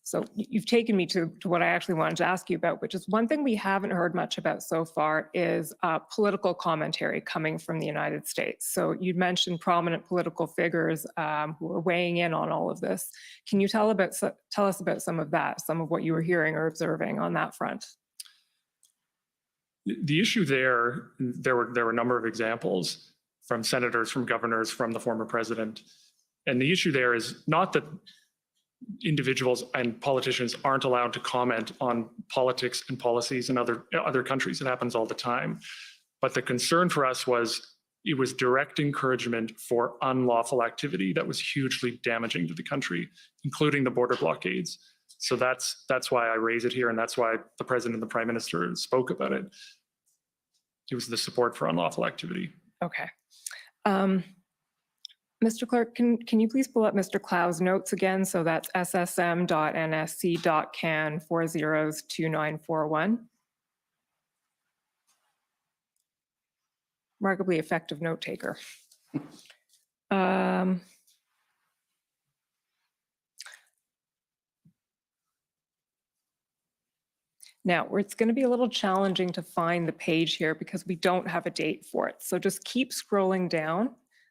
So you've taken me to what I actually wanted to ask you about, which is one thing we haven't heard much about so far is political commentary coming from the United States. So you'd mentioned prominent political figures who are weighing in on all of this. Can you tell us about some of that, some of what you were hearing or observing on that front? The issue there were a number of examples from senators, from governors, from the former president. And the issue there is not that individuals and politicians aren't allowed to comment on politics and policies in other countries. It happens all the time. But the concern for us was it was direct encouragement for unlawful activity that was hugely damaging to the country, including the border blockades. So that's why I raise it here, and that's why the president and the prime minister spoke about it. It was the support for unlawful activity. Okay. Mr. Clerk, can you please pull up Mr. Clow's notes again? So that's ssm.nsc.can 402941. Remarkably effective note taker. Now, it's going to be a little challenging to find the page here because we don't have a date for it. So just keep scrolling down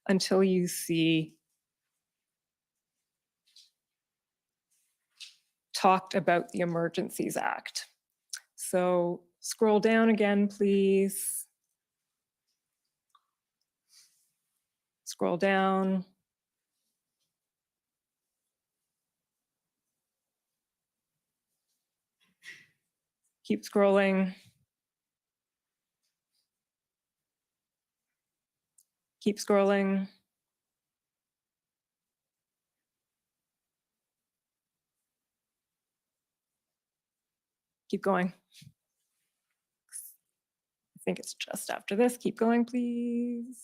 until you see talked about the Emergencies Act. So scroll down again, please. Scroll down. Keep scrolling. Keep scrolling. Keep going. I think it's just after this. Keep going, please.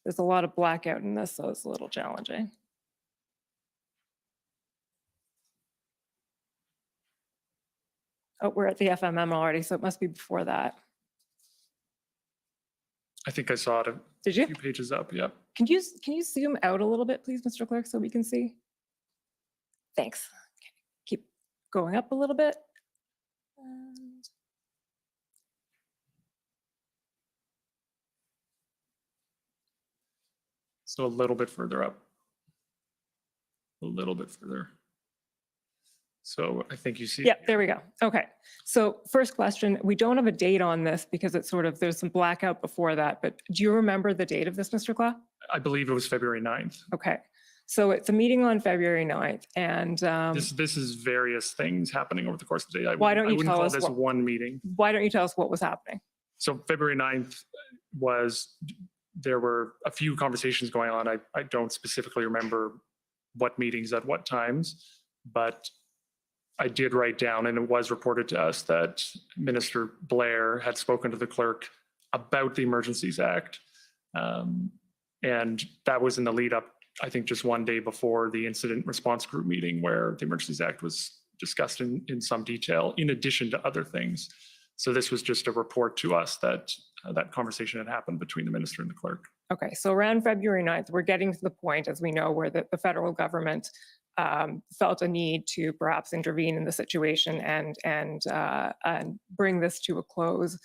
There's a lot of blackout in this, so it's a little challenging. Oh, we're at the FMM already, so it must be before that. I think I saw it Did you? few pages up, yep. Can you zoom out a little bit, please, Mr. Clerk, so we can see? Thanks. Okay. Keep going up a little bit. And So a little bit further up. A little bit further. So I think you see. yeah, there we go. Okay. So first question, we don't have a date on this because it's sort of, there's some blackout before that, but do you remember the date of this, Mr. Claw? I believe it was February 9th. Okay. So it's a meeting on February 9th and This is various things happening over the course of the day. Why don't you I wouldn't tell call us this what- one meeting. why don't you tell us what was happening? So February 9th was, there were a few conversations going on. I don't specifically remember what meetings at what times, but I did write down, and it was reported to us that Minister Blair had spoken to the clerk about the Emergencies Act. And that was in the lead up, I think, just one day before the incident response group meeting where the Emergencies Act was discussed in some detail, in addition to other things. So this was just a report to us that that conversation had happened between the minister and the clerk. Okay, so around February 9th, we're getting to the point, as we know, where the federal government felt a need to perhaps intervene in the situation and bring this to a close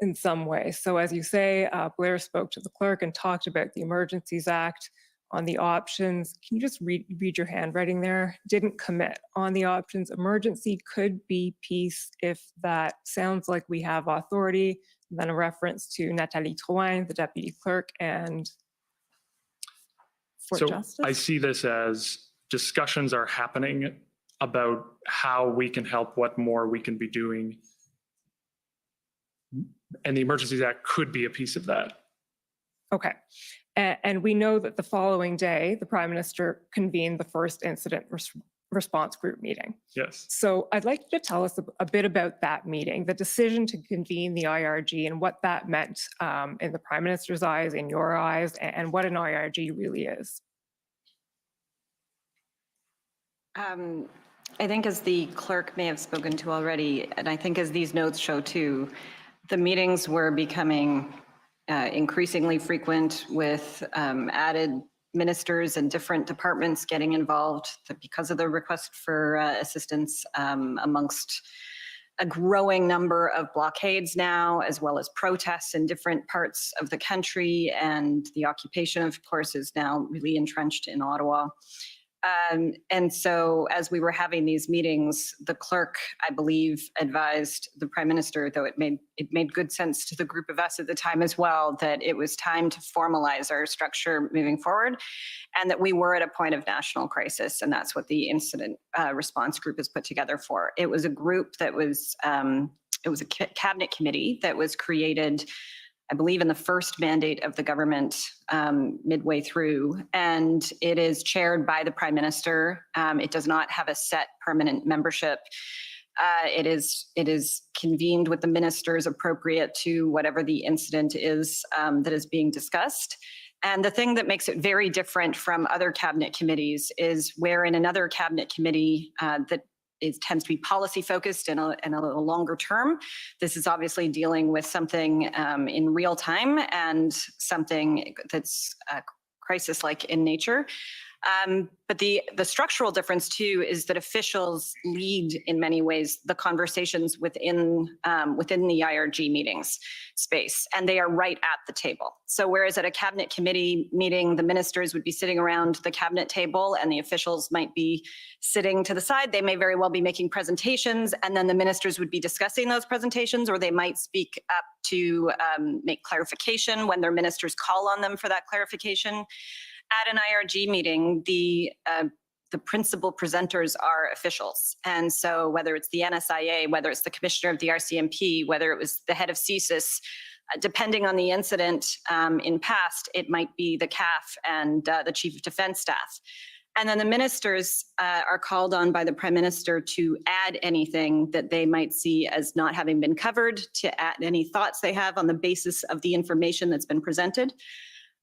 in some way. So as you say, Blair spoke to the clerk and talked about the Emergencies Act on the options. Can you just read your handwriting there? Didn't commit on the options. Emergency could be peace if that sounds like we have authority. And then a reference to Nathalie Trouin, the deputy clerk, and Fort So Justice. I see this as discussions are happening about how we can help, what more we can be doing. And the Emergencies Act could be a piece of that. Okay. And we know that the following day, the Prime Minister convened the first incident response group meeting. Yes. So I'd like you to tell us a bit about that meeting, the decision to convene the IRG and what that meant in the Prime Minister's eyes, in your eyes, and what an IRG really is. I think as the clerk may have spoken to already, and I think as these notes show too, the meetings were becoming increasingly frequent with added ministers and different departments getting involved because of the request for assistance amongst a growing number of blockades now, as well as protests in different parts of the country. And the occupation, of course, is now really entrenched in Ottawa. And so as we were having these meetings, the clerk, I believe, advised the Prime Minister, though it made good sense to the group of us at the time as well, that it was time to formalize our structure moving forward, and that we were at a point of national crisis. And that's what the incident response group is put together for. It was a group that was, it was a cabinet committee that was created, I believe, in the first mandate of the government midway through, and it is chaired by the Prime Minister. It does not have a set permanent membership. It is convened with the ministers appropriate to whatever the incident is that is being discussed. And the thing that makes it very different from other cabinet committees is where in another cabinet committee that tends to be policy focused and a little longer term. This is obviously dealing with something in real time and something that's crisis-like in nature. But the structural difference too is that officials lead in many ways the conversations within the IRG meetings space, and they are right at the table. So whereas at a cabinet committee meeting, the ministers would be sitting around the cabinet table and the officials might be sitting to the side, they may very well be making presentations, and then the ministers would be discussing those presentations, or they might speak up to make clarification when their ministers call on them for that clarification. At an IRG meeting, the principal presenters are officials. And so whether it's the NSIA, whether it's the commissioner of the RCMP, whether it was the head of CSIS, depending on the incident in past, it might be the CAF and the chief of defense staff. And then the ministers are called on by the prime minister to add anything that they might see as not having been covered, to add any thoughts they have on the basis of the information that's been presented.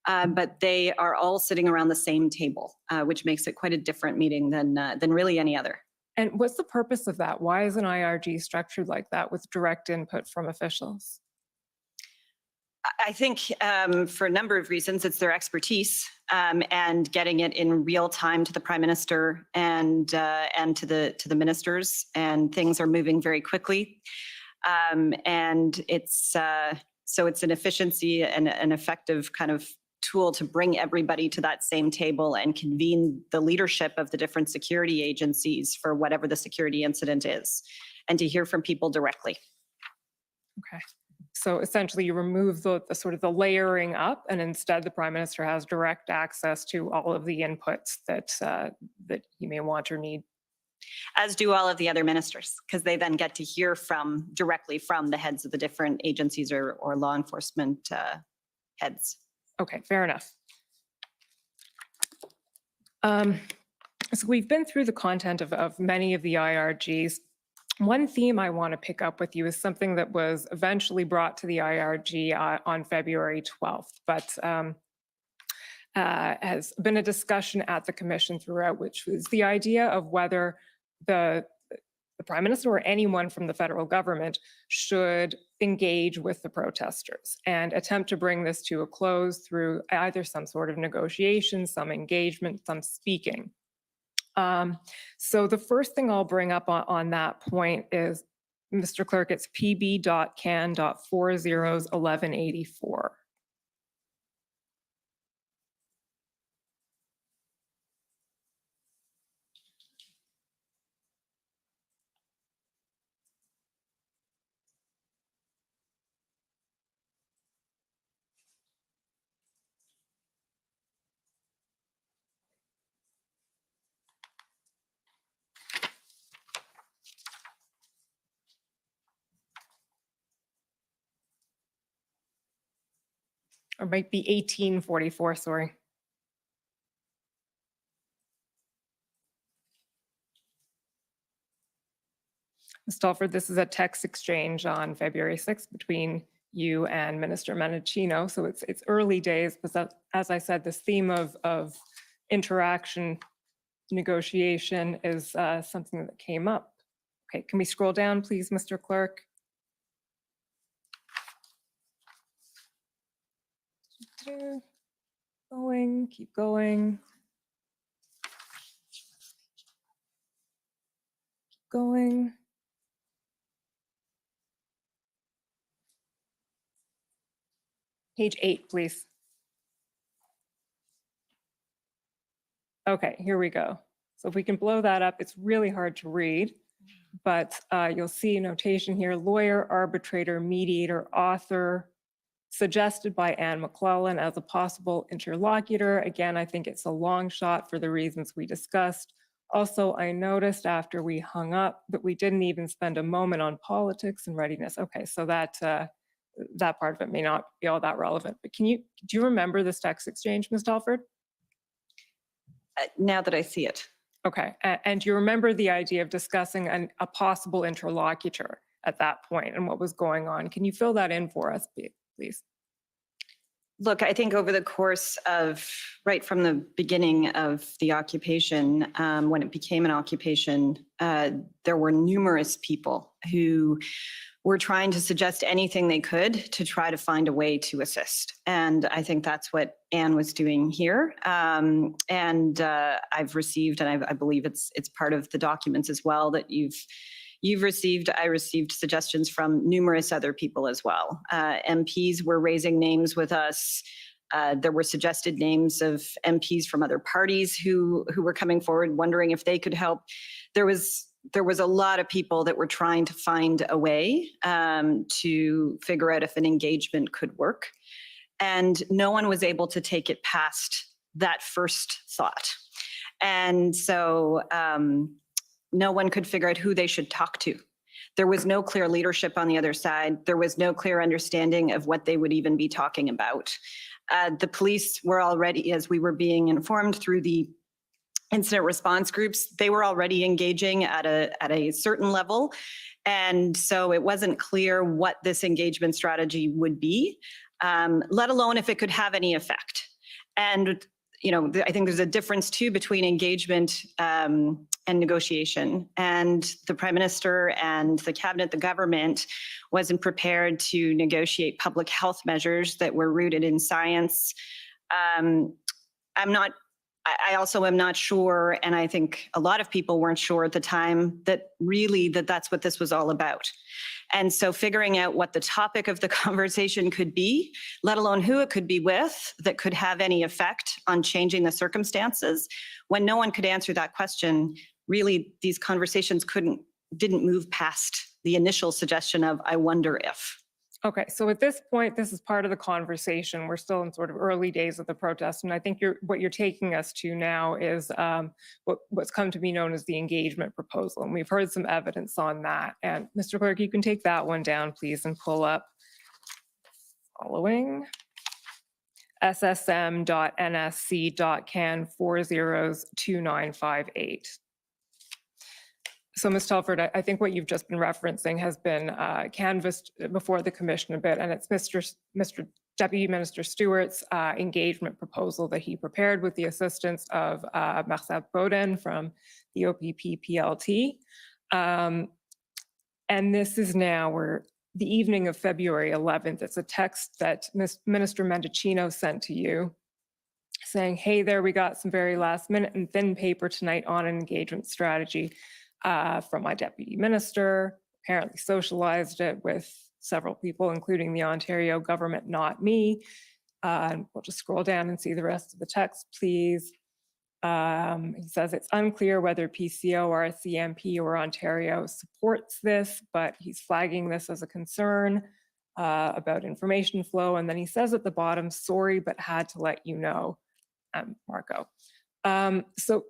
But they are all sitting around the same table, which makes it quite a different meeting than really any other. And what's the purpose of that? Why is an IRG structured like that with direct input from officials? I think for a number of reasons, it's their expertise and getting it in real time to the prime minister and to the ministers, and things are moving very quickly. And it's so it's an efficiency and an effective kind of tool to bring everybody to that same table and convene the leadership of the different security agencies for whatever the security incident is, and to hear from people directly. Okay. So essentially you remove the sort of the layering up, and instead the prime minister has direct access to all of the inputs that he may want or need. As do all of the other ministers, because they then get to hear directly from the heads of the different agencies or law enforcement heads. Okay, fair enough. So we've been through the content of many of the IRGs. One theme I want to pick up with you is something that was eventually brought to the IRG on February 12th, but has been a discussion at the commission throughout, which was the idea of whether the prime minister or anyone from the federal government should engage with the protesters and attempt to bring this to a close through either some sort of negotiation, some engagement, some speaking. So the first thing I'll bring up on that point is, Mr. Clerk, it's pb.can.401184. Or might be 1844, sorry. Ms. Telford, this is a text exchange on February 6th between you and Minister Menachino. So it's early days, but as I said, this theme of interaction, negotiation is something that came up. Okay, can we scroll down, please, Mr. Clerk? Going, keep going. Keep going. Page 8, please. Okay, here we go. So if we can blow that up, it's really hard to read, but you'll see notation here: lawyer, arbitrator, mediator, author, suggested by Anne McClellan as a possible interlocutor. Again, I think it's a long shot for the reasons we discussed. Also, I noticed after we hung up that we didn't even spend a moment on politics and readiness. Okay, so that part of it may not be all that relevant, but do you remember this text exchange, Ms. Telford? Now that I see it. Okay, and do you remember the idea of discussing a possible interlocutor at that point and what was going on? Can you fill that in for us, please? Look, I think over the course of, right from the beginning of the occupation, when it became an occupation, there were numerous people who were trying to suggest anything they could to try to find a way to assist. And I think that's what Anne was doing here. I've received, and I believe it's part of the documents as well that you've received. I received suggestions from numerous other people as well. MPs were raising names with us. There were suggested names of MPs from other parties who were coming forward, wondering if they could help. There was a lot of people that were trying to find a way to figure out if an engagement could work. And no one was able to take it past that first thought. And so no one could figure out who they should talk to. There was no clear leadership on the other side. There was no clear understanding of what they would even be talking about. The police were already, as we were being informed through the incident response groups, they were already engaging at a certain level. And so it wasn't clear what this engagement strategy would be, let alone if it could have any effect. And, you know, I think there's a difference too between engagement and negotiation. And the Prime Minister and the Cabinet, the government, wasn't prepared to negotiate public health measures that were rooted in science. I also am not sure, and I think a lot of people weren't sure at the time that really that's what this was all about. And so figuring out what the topic of the conversation could be, let alone who it could be with, that could have any effect on changing the circumstances, when no one could answer that question, really these conversations didn't move past the initial suggestion of, I wonder if. Okay, so at this point, this is part of the conversation. We're still in sort of early days of the protest, and I think what you're taking us to now is what's come to be known as the engagement proposal, and we've heard some evidence on that. And Mr. Clerk, you can take that one down, please, and pull up following ssm.nsc.can 402958. So, Ms. Telford, I think what you've just been referencing has been canvassed before the commission a bit, and it's Mr. Deputy Minister Stewart's engagement proposal that he prepared with the assistance of Marcel Boden from the OPP PLT. And this is now the evening of February 11th. It's a text that Minister Mendicino sent to you saying, hey there, we got some very last minute and thin paper tonight on an engagement strategy. From my deputy minister, apparently socialized it with several people, including the Ontario government, not me. And we'll just scroll down and see the rest of the text, please. He says it's unclear whether PCO, RCMP, or Ontario supports this, but he's flagging this as a concern about information flow. And then he says at the bottom, sorry, but had to let you know, Marco. So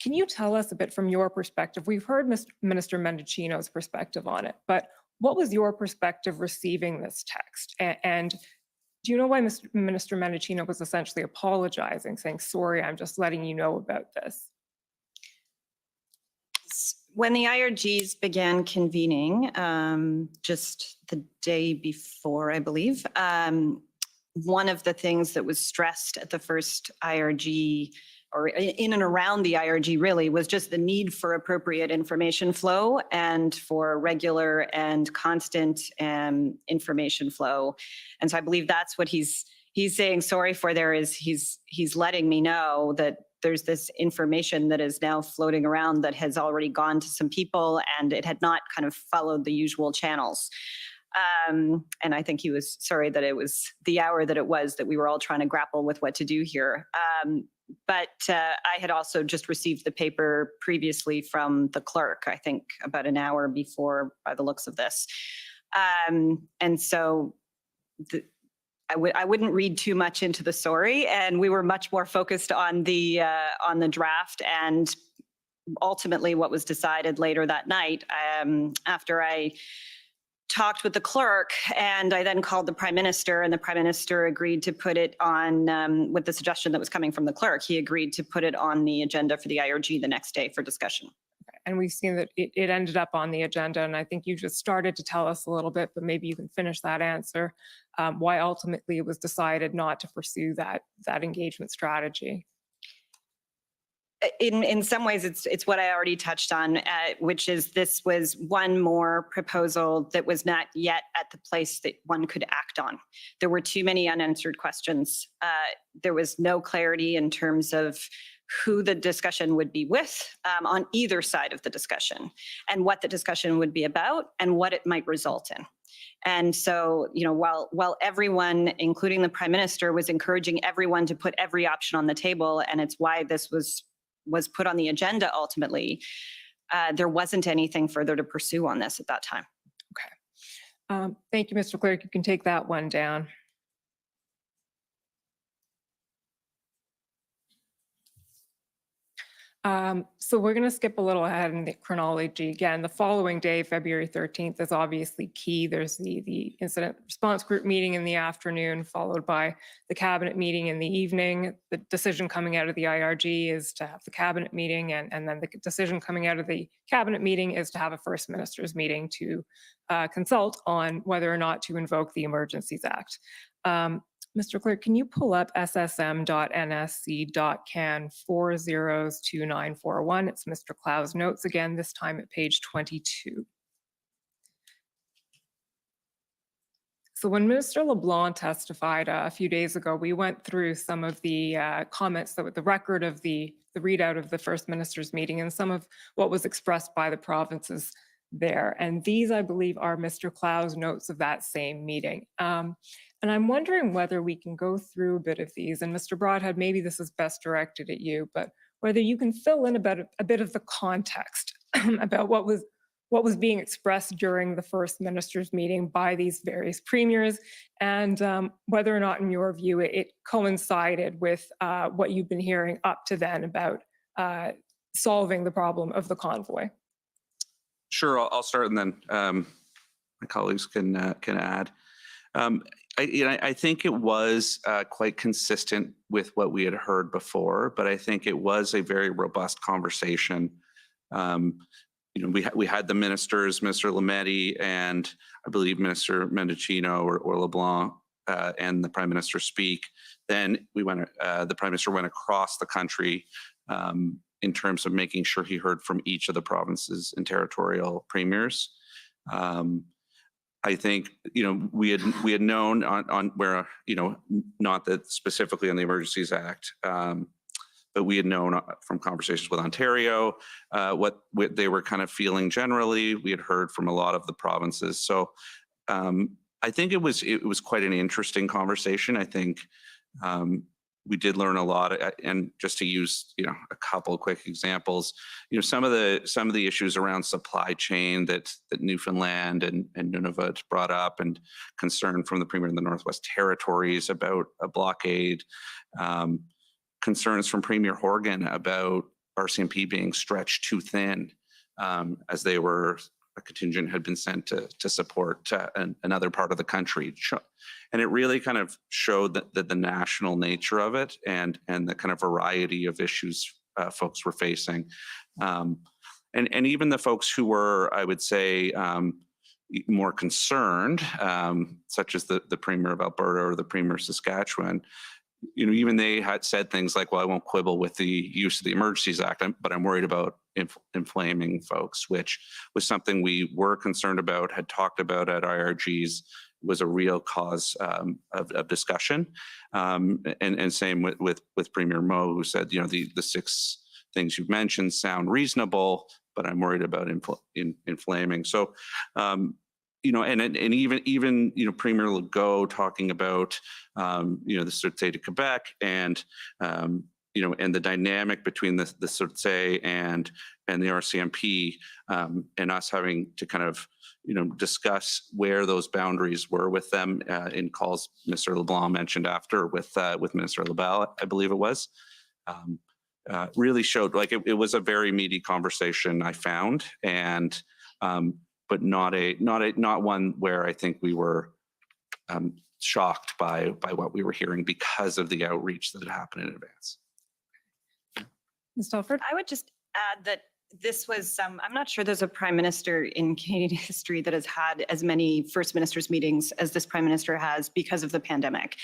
can you tell us a bit from your perspective? We've heard Minister Mendicino's perspective on it, but what was your perspective receiving this text? And do you know why Minister Mendicino was essentially apologizing, saying, sorry, I'm just letting you know about this? When the IRGs began convening, just the day before, I believe, one of the things that was stressed at the first IRG, or in and around the IRG really, was just the need for appropriate information flow and for regular and constant information flow. And so I believe that's what he's saying sorry for there, is he's letting me know that there's this information that is now floating around that has already gone to some people and it had not kind of followed the usual channels. And I think he was sorry that it was the hour that it was, that we were all trying to grapple with what to do here. But I had also just received the paper previously from the clerk, I think about an hour before, by the looks of this. And so I wouldn't read too much into the sorry, and we were much more focused on the draft and ultimately what was decided later that night, after I talked with the clerk, and I then called the Prime Minister, and the Prime Minister agreed to put it on, with the suggestion that was coming from the clerk, he agreed to put it on the agenda for the IRG the next day for discussion. Okay. And we've seen that it ended up on the agenda. And I think you just started to tell us a little bit, but maybe you can finish that answer, why ultimately it was decided not to pursue that engagement strategy. In some ways, it's what I already touched on, which is this was one more proposal that was not yet at the place that one could act on. There were too many unanswered questions. There was no clarity in terms of who the discussion would be with on either side of the discussion, and what the discussion would be about and what it might result in. And so, while everyone, including the Prime Minister, was encouraging everyone to put every option on the table, and it's why this was put on the agenda ultimately, there wasn't anything further to pursue on this at that time. Okay. Thank you, Mr. Clerk. You can take that one down. So we're going to skip a little ahead in the chronology. Again, the following day, February 13th, is obviously key. There's the incident response group meeting in the afternoon, followed by the cabinet meeting in the evening. The decision coming out of the IRG is to have the cabinet meeting, and then the decision coming out of the cabinet meeting is to have a First Minister's meeting to consult on whether or not to invoke the Emergencies Act. Mr. Clerk, can you pull up ssm.nsc.can 402941? It's Mr. Clow's notes again, this time at page 22. So when Minister LeBlanc testified a few days ago, we went through some of the comments that were the record of the readout of the First Minister's meeting and some of what was expressed by the provinces there. And these, I believe, are Mr. Clow's notes of that same meeting. And I'm wondering whether we can go through a bit of these. And Mr. Broadhead, maybe this is best directed at you, but whether you can fill in a bit of the context about what was being expressed during the First Minister's meeting by these various premiers, and whether or not, in your view, it coincided with what you've been hearing up to then about solving the problem of the convoy. Sure, I'll start, and then my colleagues can add. I think it was quite consistent with what we had heard before, but I think it was a very robust conversation. We had the ministers, Minister Lametti and I believe Minister Mendocino or LeBlanc and the Prime Minister speak. Then the Prime Minister went across the country in terms of making sure he heard from each of the provinces and territorial premiers. I think we had known on where not that specifically on the Emergencies Act, but we had known from conversations with Ontario what they were kind of feeling generally. We had heard from a lot of the provinces, so I think it was quite an interesting conversation. I think we did learn a lot, and just to use a couple of quick examples, some of the issues around supply chain that Newfoundland and Nunavut brought up, and concern from the Premier of the Northwest Territories about a blockade, concerns from Premier Horgan about RCMP being stretched too thin, as a contingent had been sent to support another part of the country. And it really kind of showed that the national nature of it and the kind of variety of issues folks were facing. And even the folks who were, I would say, more concerned, such as the Premier of Alberta or the Premier of Saskatchewan, even they had said things like, well, I won't quibble with the use of the Emergencies Act, but I'm worried about inflaming folks, which was something we were concerned about, had talked about at IRGs, was a real cause of discussion. And same with Premier Moe, who said, the 6 things you've mentioned sound reasonable, but I'm worried about inflaming. So, and even Premier Legault talking about the Sûreté de Quebec and and the dynamic between the Sûreté and the RCMP, and us having to kind of discuss where those boundaries were with them in calls Mr. LeBlanc mentioned after with Minister Lebel, I believe it was. Really showed like it was a very meaty conversation, I found, and but not one where I think we were shocked by what we were hearing because of the outreach that had happened in advance. Ms. Telford? I would just add that this was, I'm not sure there's a prime minister in Canadian history that has had as many first ministers meetings as this prime minister has because of the pandemic.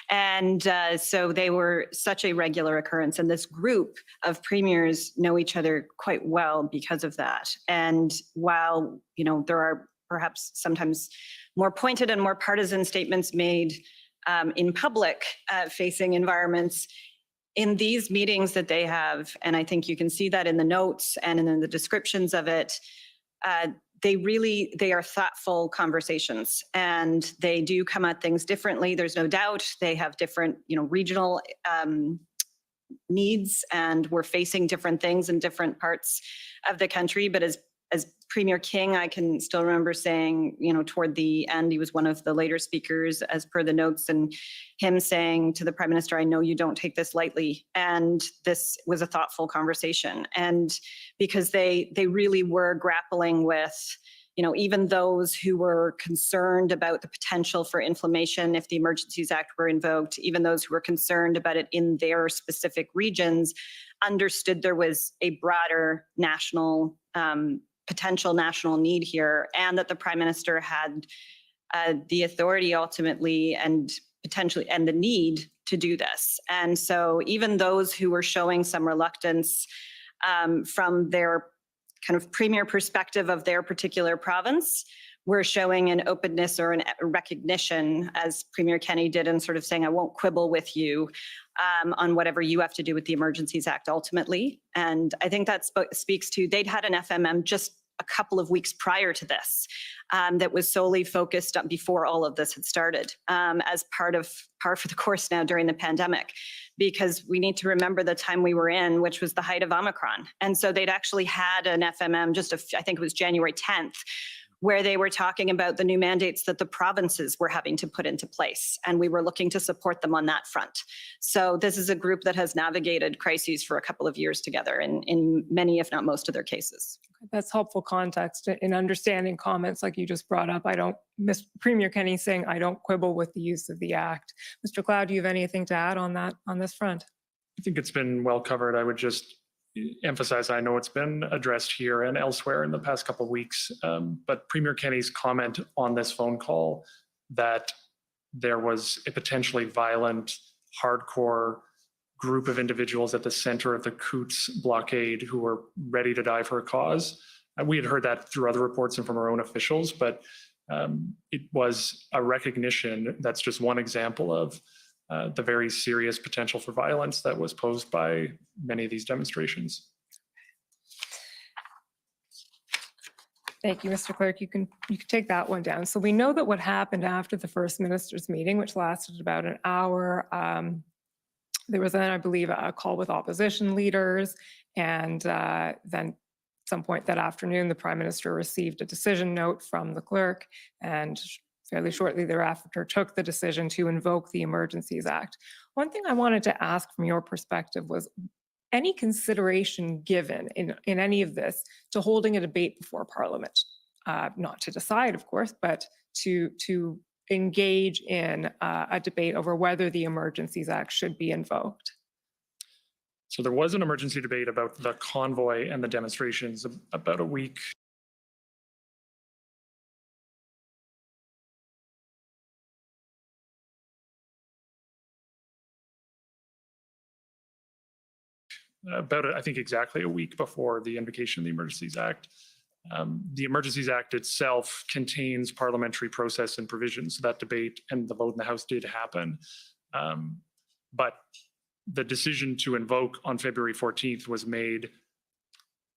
And so they were such a regular occurrence. And this group of premiers know each other quite well because of that. And while, you know, there are perhaps sometimes more pointed and more partisan statements made in public facing environments, in these meetings that they have, and I think you can see that in the notes and in the descriptions of it, they are thoughtful conversations, and they do come at things differently. There's no doubt they have different, you know, regional needs, and we're facing different things in different parts of the country. But as Premier King, I can still remember saying, you know, toward the end, he was one of the later speakers as per the notes, and him saying to the Prime Minister, I know you don't take this lightly. And this was a thoughtful conversation. And because they really were grappling with, you know, even those who were concerned about the potential for inflammation if the Emergencies Act were invoked, even those who were concerned about it in their specific regions, understood there was a broader national potential national need here, and that the Prime Minister had the authority ultimately and potentially and the need to do this. And so even those who were showing some reluctance from their kind of premier perspective of their particular province were showing an openness or a recognition, as Premier Kenney did, and sort of saying, I won't quibble with you on whatever you have to do with the Emergencies Act ultimately. And I think that speaks to, they'd had an FMM just a couple of weeks prior to this that was solely focused on, before all of this had started, as par for the course now during the pandemic, because we need to remember the time we were in, which was the height of Omicron. And so they'd actually had an FMM just, I think it was January 10th, where they were talking about the new mandates that the provinces were having to put into place. And we were looking to support them on that front. So this is a group that has navigated crises for a couple of years together in many, if not most of their cases. That's helpful context in understanding comments like you just brought up. Premier Kenney saying, I don't quibble with the use of the act. Mr. Cloud, do you have anything to add on that, on this front? I think it's been well covered. I would just emphasize, I know it's been addressed here and elsewhere in the past couple of weeks, but Premier Kenney's comment on this phone call that there was a potentially violent, hardcore group of individuals at the center of the Coutts blockade who were ready to die for a cause. We had heard that through other reports and from our own officials, but it was a recognition. That's just one example of the very serious potential for violence that was posed by many of these demonstrations. Thank you, Mr. Clerk. You can take that one down. So we know that what happened after the First Minister's meeting, which lasted about an hour, there was then, I believe, a call with opposition leaders, and then at some point that afternoon, the Prime Minister received a decision note from the clerk, and fairly shortly thereafter took the decision to invoke the Emergencies Act. One thing I wanted to ask from your perspective was any consideration given in any of this to holding a debate before Parliament, not to decide, of course, but to engage in a debate over whether the Emergencies Act should be invoked? So there was an emergency debate about the convoy and the demonstrations about a week I think exactly a week before the invocation of the Emergencies Act. The Emergencies Act itself contains parliamentary process and provisions. So that debate and the vote in the House did happen. But the decision to invoke on February 14th was made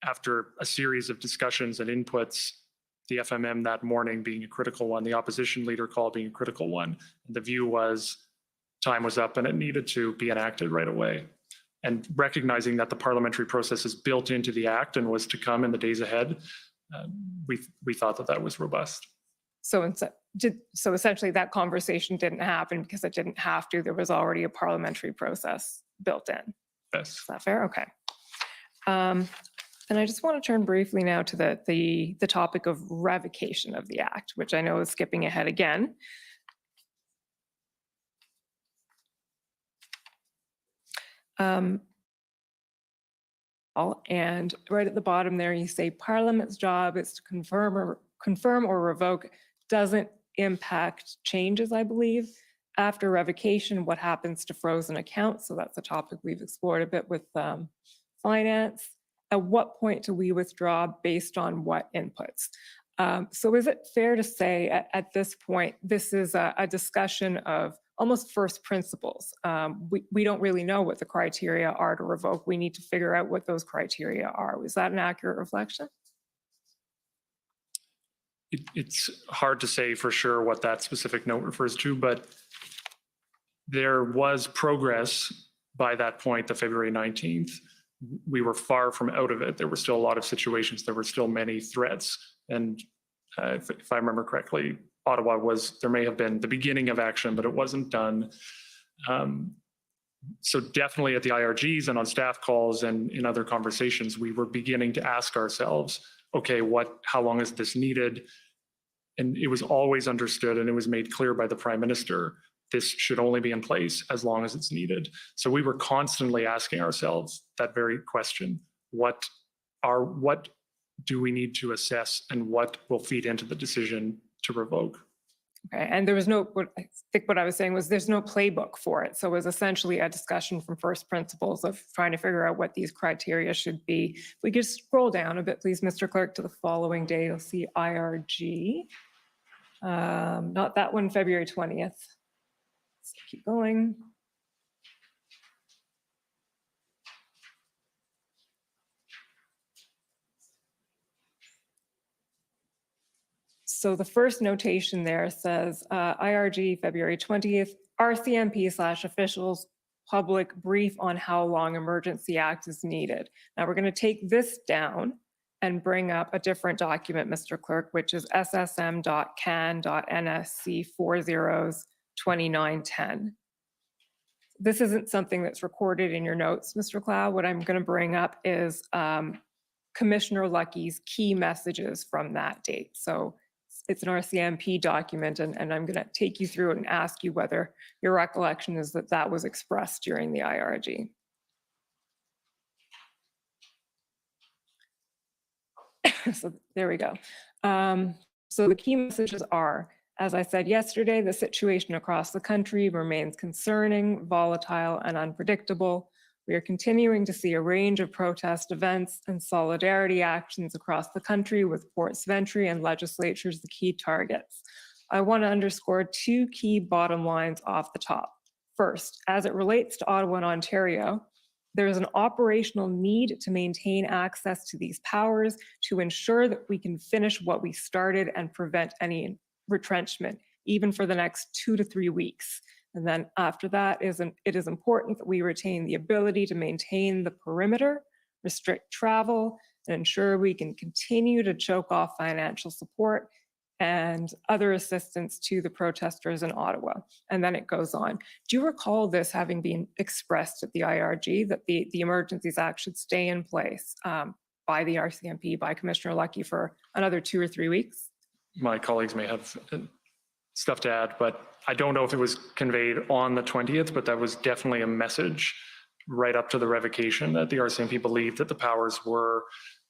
after a series of discussions and inputs, the FMM that morning being a critical one, the opposition leader call being a critical one. The view was time was up and it needed to be enacted right away. And recognizing that the parliamentary process is built into the act and was to come in the days ahead, we thought that that was robust. So essentially that conversation didn't happen because it didn't have to. There was already a parliamentary process built in. Yes. Is that fair? Okay. And I just want to turn briefly now to the topic of revocation of the act, which I know is skipping ahead again. And right at the bottom there, you say Parliament's job is to confirm or revoke, doesn't impact changes, I believe. After revocation, what happens to frozen accounts? So that's a topic we've explored a bit with finance. At what point do we withdraw based on what inputs? So is it fair to say at this point, this is a discussion of almost first principles? We don't really know what the criteria are to revoke. We need to figure out what those criteria are. Is that an accurate reflection? It's hard to say for sure what that specific note refers to, but there was progress by that point, the February 19th. We were far from out of it. There were still a lot of situations. There were still many threats. And if I remember correctly, Ottawa there may have been the beginning of action, but it wasn't done. So definitely at the IRGs and on staff calls and in other conversations, we were beginning to ask ourselves, okay, how long is this needed? And it was always understood and it was made clear by the Prime Minister, this should only be in place as long as it's needed. So we were constantly asking ourselves that very question, what do we need to assess and what will feed into the decision to revoke? Okay, and there was I think what I was saying was there's no playbook for it. So it was essentially a discussion from first principles of trying to figure out what these criteria should be. If we could scroll down a bit, please, Mr. Clerk, to the following day, you'll see IRG. Not that one, February 20th. Let's keep going. So the first notation there says IRG February 20th, RCMP/officials public brief on how long emergency act is needed. Now we're going to take this down and bring up a different document, Mr. Clerk, which is ssm.can.nsc402910. This isn't something that's recorded in your notes, Mr. Clow. What I'm going to bring up is Commissioner Lucky's key messages from that date. So it's an RCMP document, and I'm going to take you through it and ask you whether your recollection is that that was expressed during the IRG. So there we go. So the key messages are, as I said yesterday, the situation across the country remains concerning, volatile, and unpredictable. We are continuing to see a range of protest events and solidarity actions across the country, with ports of entry and legislatures the key targets. I want to underscore two key bottom lines off the top. First, as it relates to Ottawa and Ontario, there is an operational need to maintain access to these powers to ensure that we can finish what we started and prevent any retrenchment, even for the next 2 to 3 weeks. And then after that, it is important that we retain the ability to maintain the perimeter, restrict travel, and ensure we can continue to choke off financial support and other assistance to the protesters in Ottawa. And then it goes on. Do you recall this having been expressed at the IRG, that the Emergencies Act should stay in place by the RCMP, by Commissioner Lucky, for another 2 or 3 weeks? My colleagues may have stuff to add, but I don't know if it was conveyed on the 20th, but that was definitely a message right up to the revocation that the RCMP believed that the powers were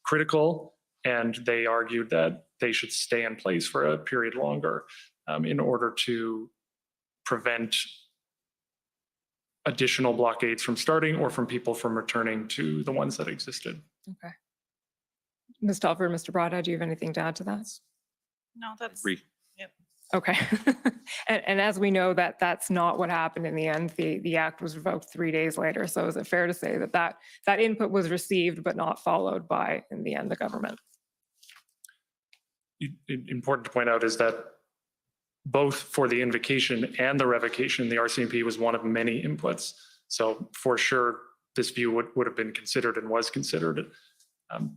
critical, and they argued that they should stay in place for a period longer in order to prevent additional blockades from starting or from people from returning to the ones that existed. Okay. Ms. Telford, Mr. Broadhead, do you have anything to add to that? No, that's. Yep. Okay. and as we know, that's not what happened in the end. The act was revoked 3 days later. So is it fair to say that input was received but not followed by, in the end, the government? Important to point out is that both for the invocation and the revocation, the RCMP was one of many inputs. So for sure, this view would have been considered and was considered.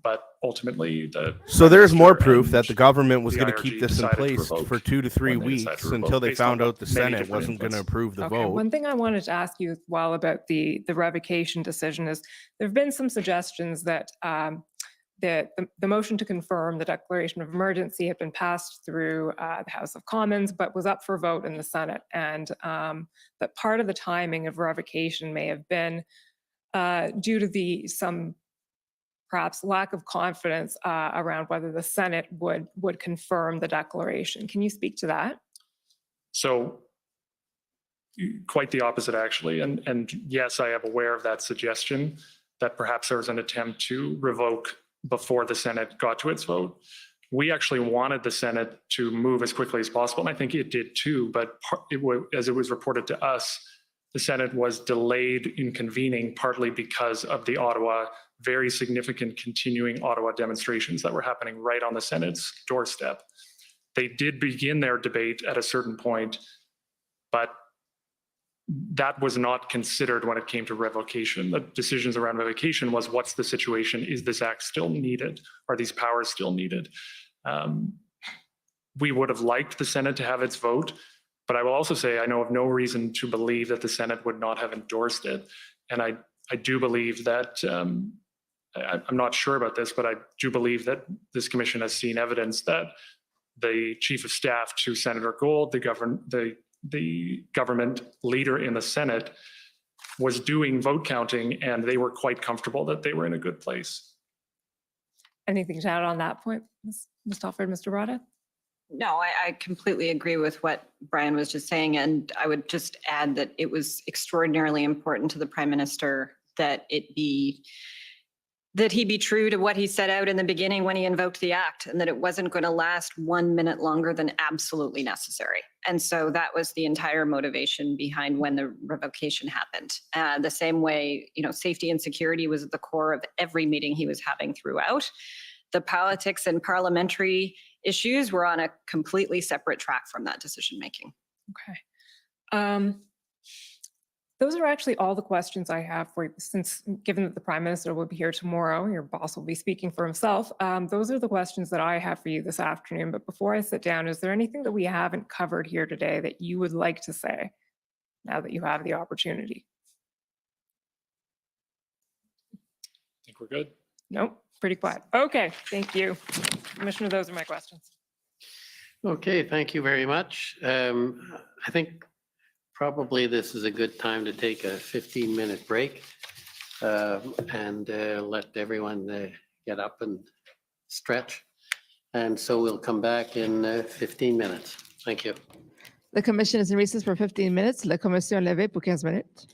But ultimately, so there's more proof that the government was going to keep this in place for 2 to 3 weeks until they found out the Senate wasn't going to approve the vote. One thing I wanted to ask you as well about the revocation decision is there have been some suggestions that the motion to confirm the declaration of emergency had been passed through the House of Commons, but was up for vote in the Senate, and that part of the timing of revocation may have been due to some perhaps lack of confidence around whether the Senate would confirm the declaration. Can you speak to that? So quite the opposite, actually. And yes, I am aware of that suggestion that perhaps there was an attempt to revoke before the Senate got to its vote. We actually wanted the Senate to move as quickly as possible, and I think it did too, but as it was reported to us, the Senate was delayed in convening partly because of the very significant continuing Ottawa demonstrations that were happening right on the Senate's doorstep. They did begin their debate at a certain point, but that was not considered when it came to revocation. The decisions around revocation was, what's the situation? Is this act still needed? Are these powers still needed? We would have liked the Senate to have its vote, but I will also say I know of no reason to believe that the Senate would not have endorsed it. And I do believe that, I'm not sure about this, but I do believe that this commission has seen evidence that the chief of staff to Senator Gold, the government leader in the Senate, was doing vote counting, and they were quite comfortable that they were in a good place. Anything to add on that point, Ms. Telford, Mr. Rada? No, I completely agree with what Brian was just saying. And I would just add that it was extraordinarily important to the Prime Minister that he be true to what he set out in the beginning when he invoked the act, and that it wasn't going to last 1 minute longer than absolutely necessary. And so that was the entire motivation behind when the revocation happened. The same way, safety and security was at the core of every meeting he was having throughout. The politics and parliamentary issues were on a completely separate track from that decision-making. Okay. Those are actually all the questions I have for you, since given that the Prime Minister will be here tomorrow, your boss will be speaking for himself. Those are the questions that I have for you this afternoon. But before I sit down, is there anything that we haven't covered here today that you would like to say now that you have the opportunity? I think we're good. Nope, pretty quiet. Okay, thank you. Commissioner, those are my questions. Okay, thank you very much. I think probably this is a good time to take a 15-minute break and let everyone get up and stretch. And so we'll come back in 15 minutes. Thank you. The commission is in recess for 15 minutes. La commission levée pour 15 minutes.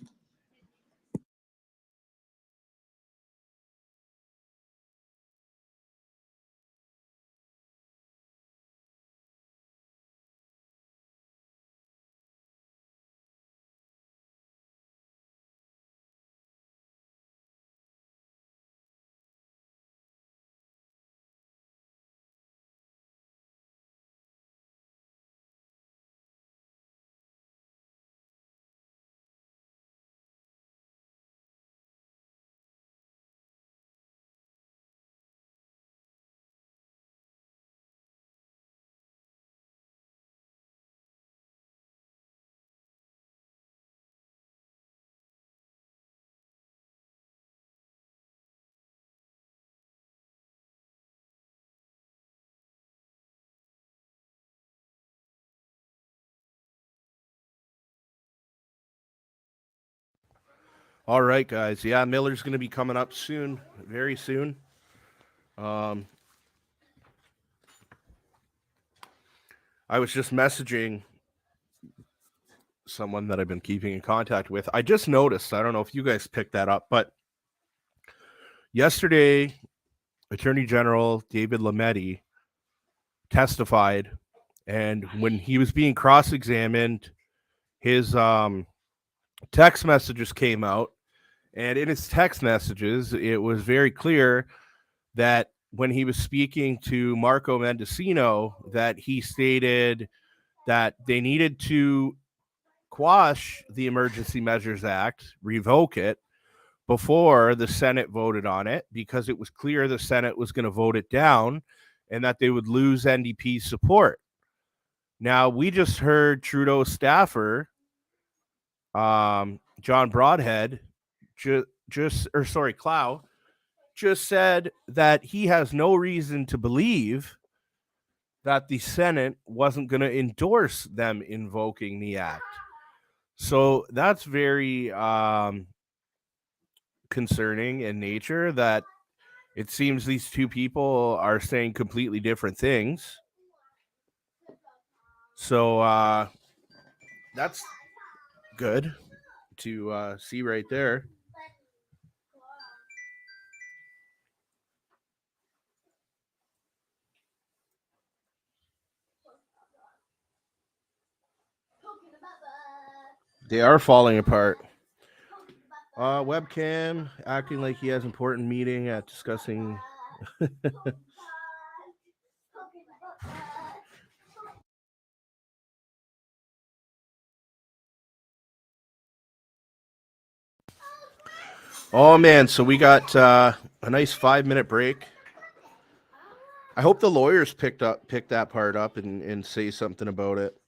All right, guys. Yeah, Miller's going to be coming up soon, very soon. I was just messaging someone that I've been keeping in contact with. I just noticed, I don't know if you guys picked that up, but yesterday, Attorney General David Lametti testified, and when he was being cross-examined, his text messages came out, and in his text messages, it was very clear that when he was speaking to Marco Mendocino, that he stated that they needed to quash the Emergency Measures Act, revoke it, before the Senate voted on it, because it was clear the Senate was going to vote it down and that they would lose NDP support. Now, we just heard Trudeau's staffer, John Broadhead, Clow, just said that he has no reason to believe that the Senate wasn't going to endorse them invoking the act. So that's very concerning in nature, that It seems these two people are saying completely different things. So that's good to see right there. They are falling apart. Webcam acting like he has important meeting at discussing. Oh man, so we got a nice 5-minute break. I hope the lawyers pick that part up and say something about it.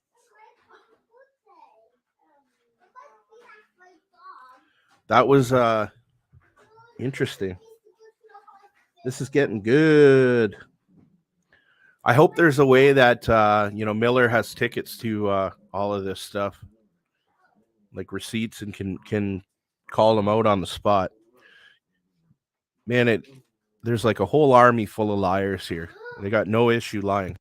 That was interesting. This is getting good. I hope there's a way that Miller has tickets to all of this stuff, like receipts, and can call them out on the spot. Man, there's like a whole army full of liars here. They got no issue lying.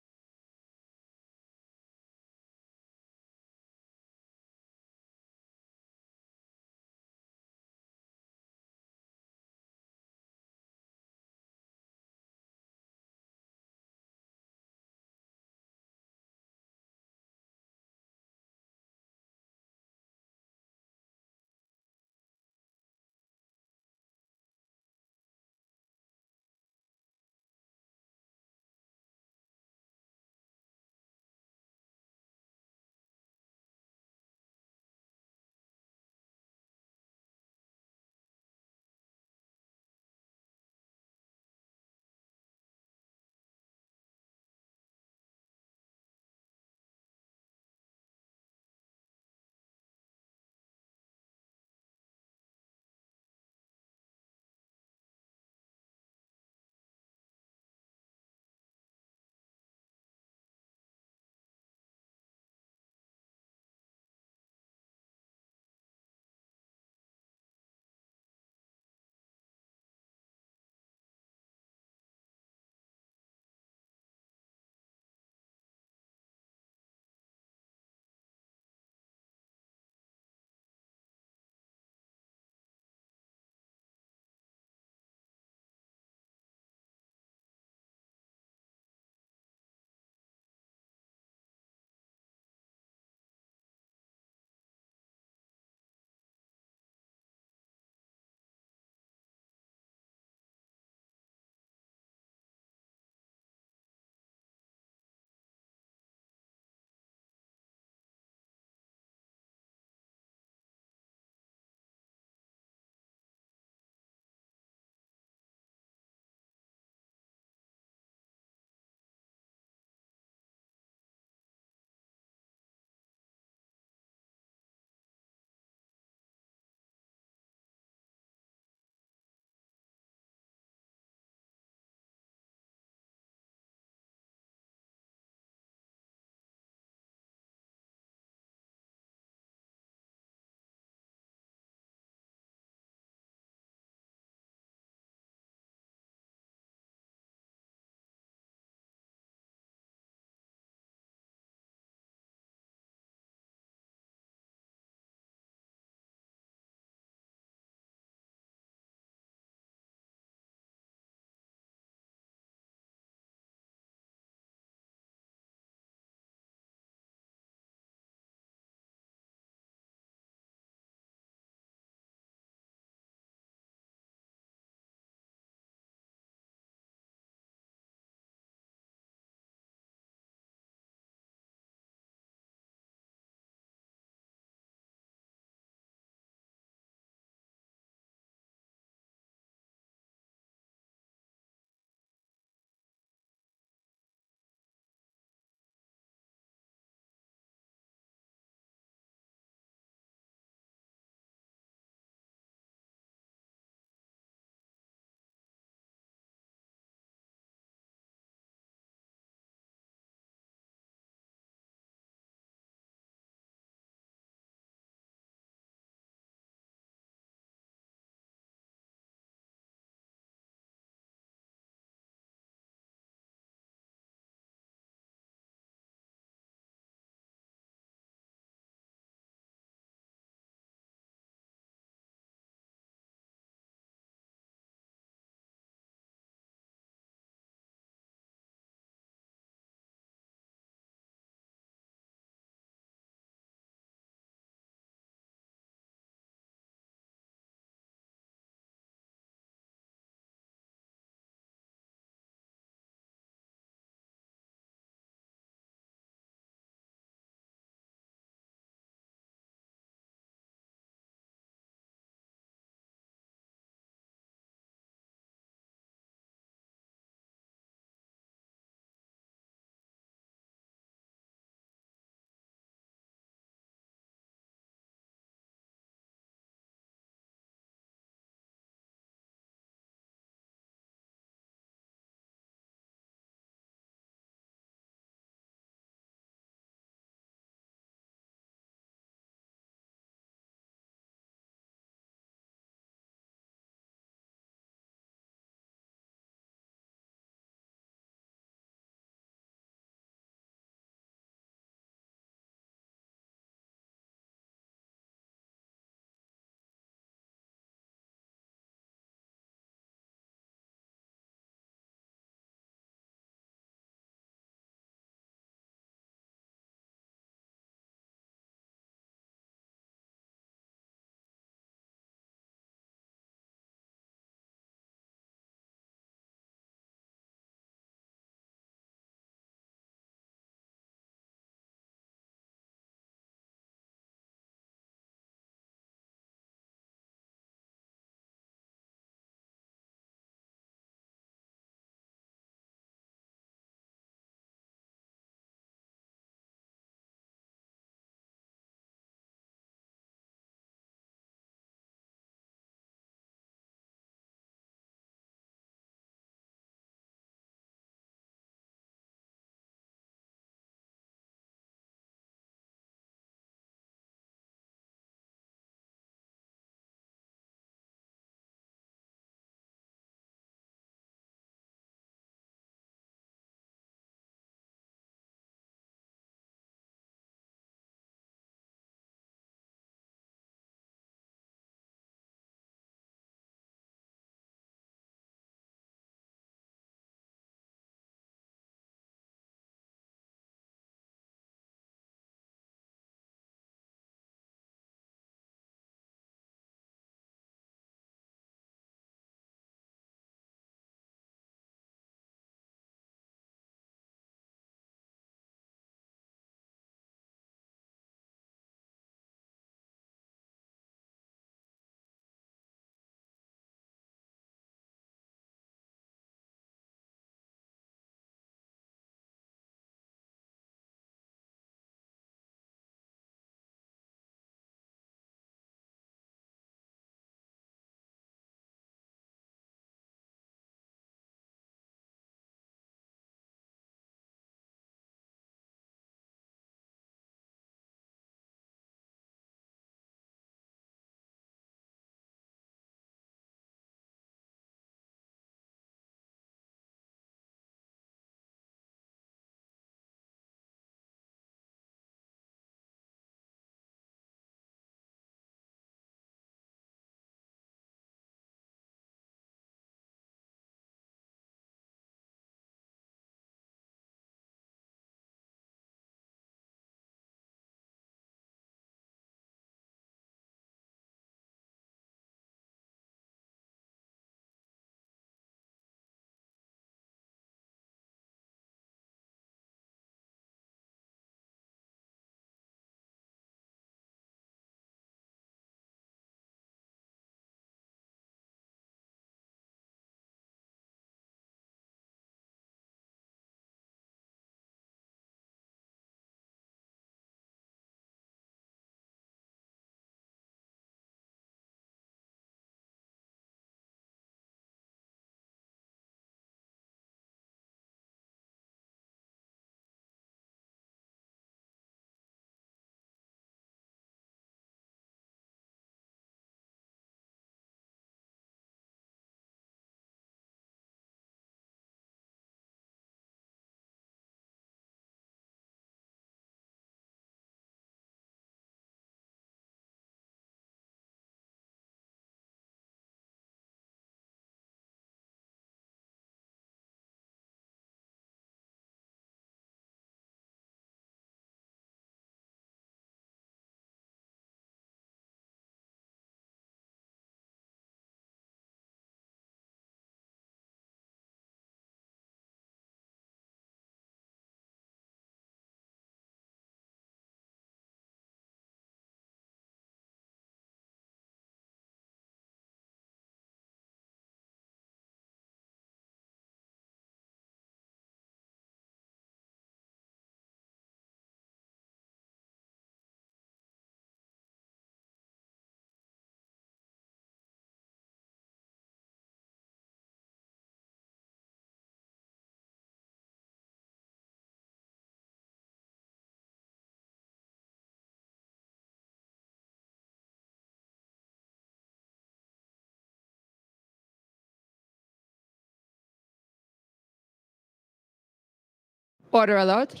Order allowed.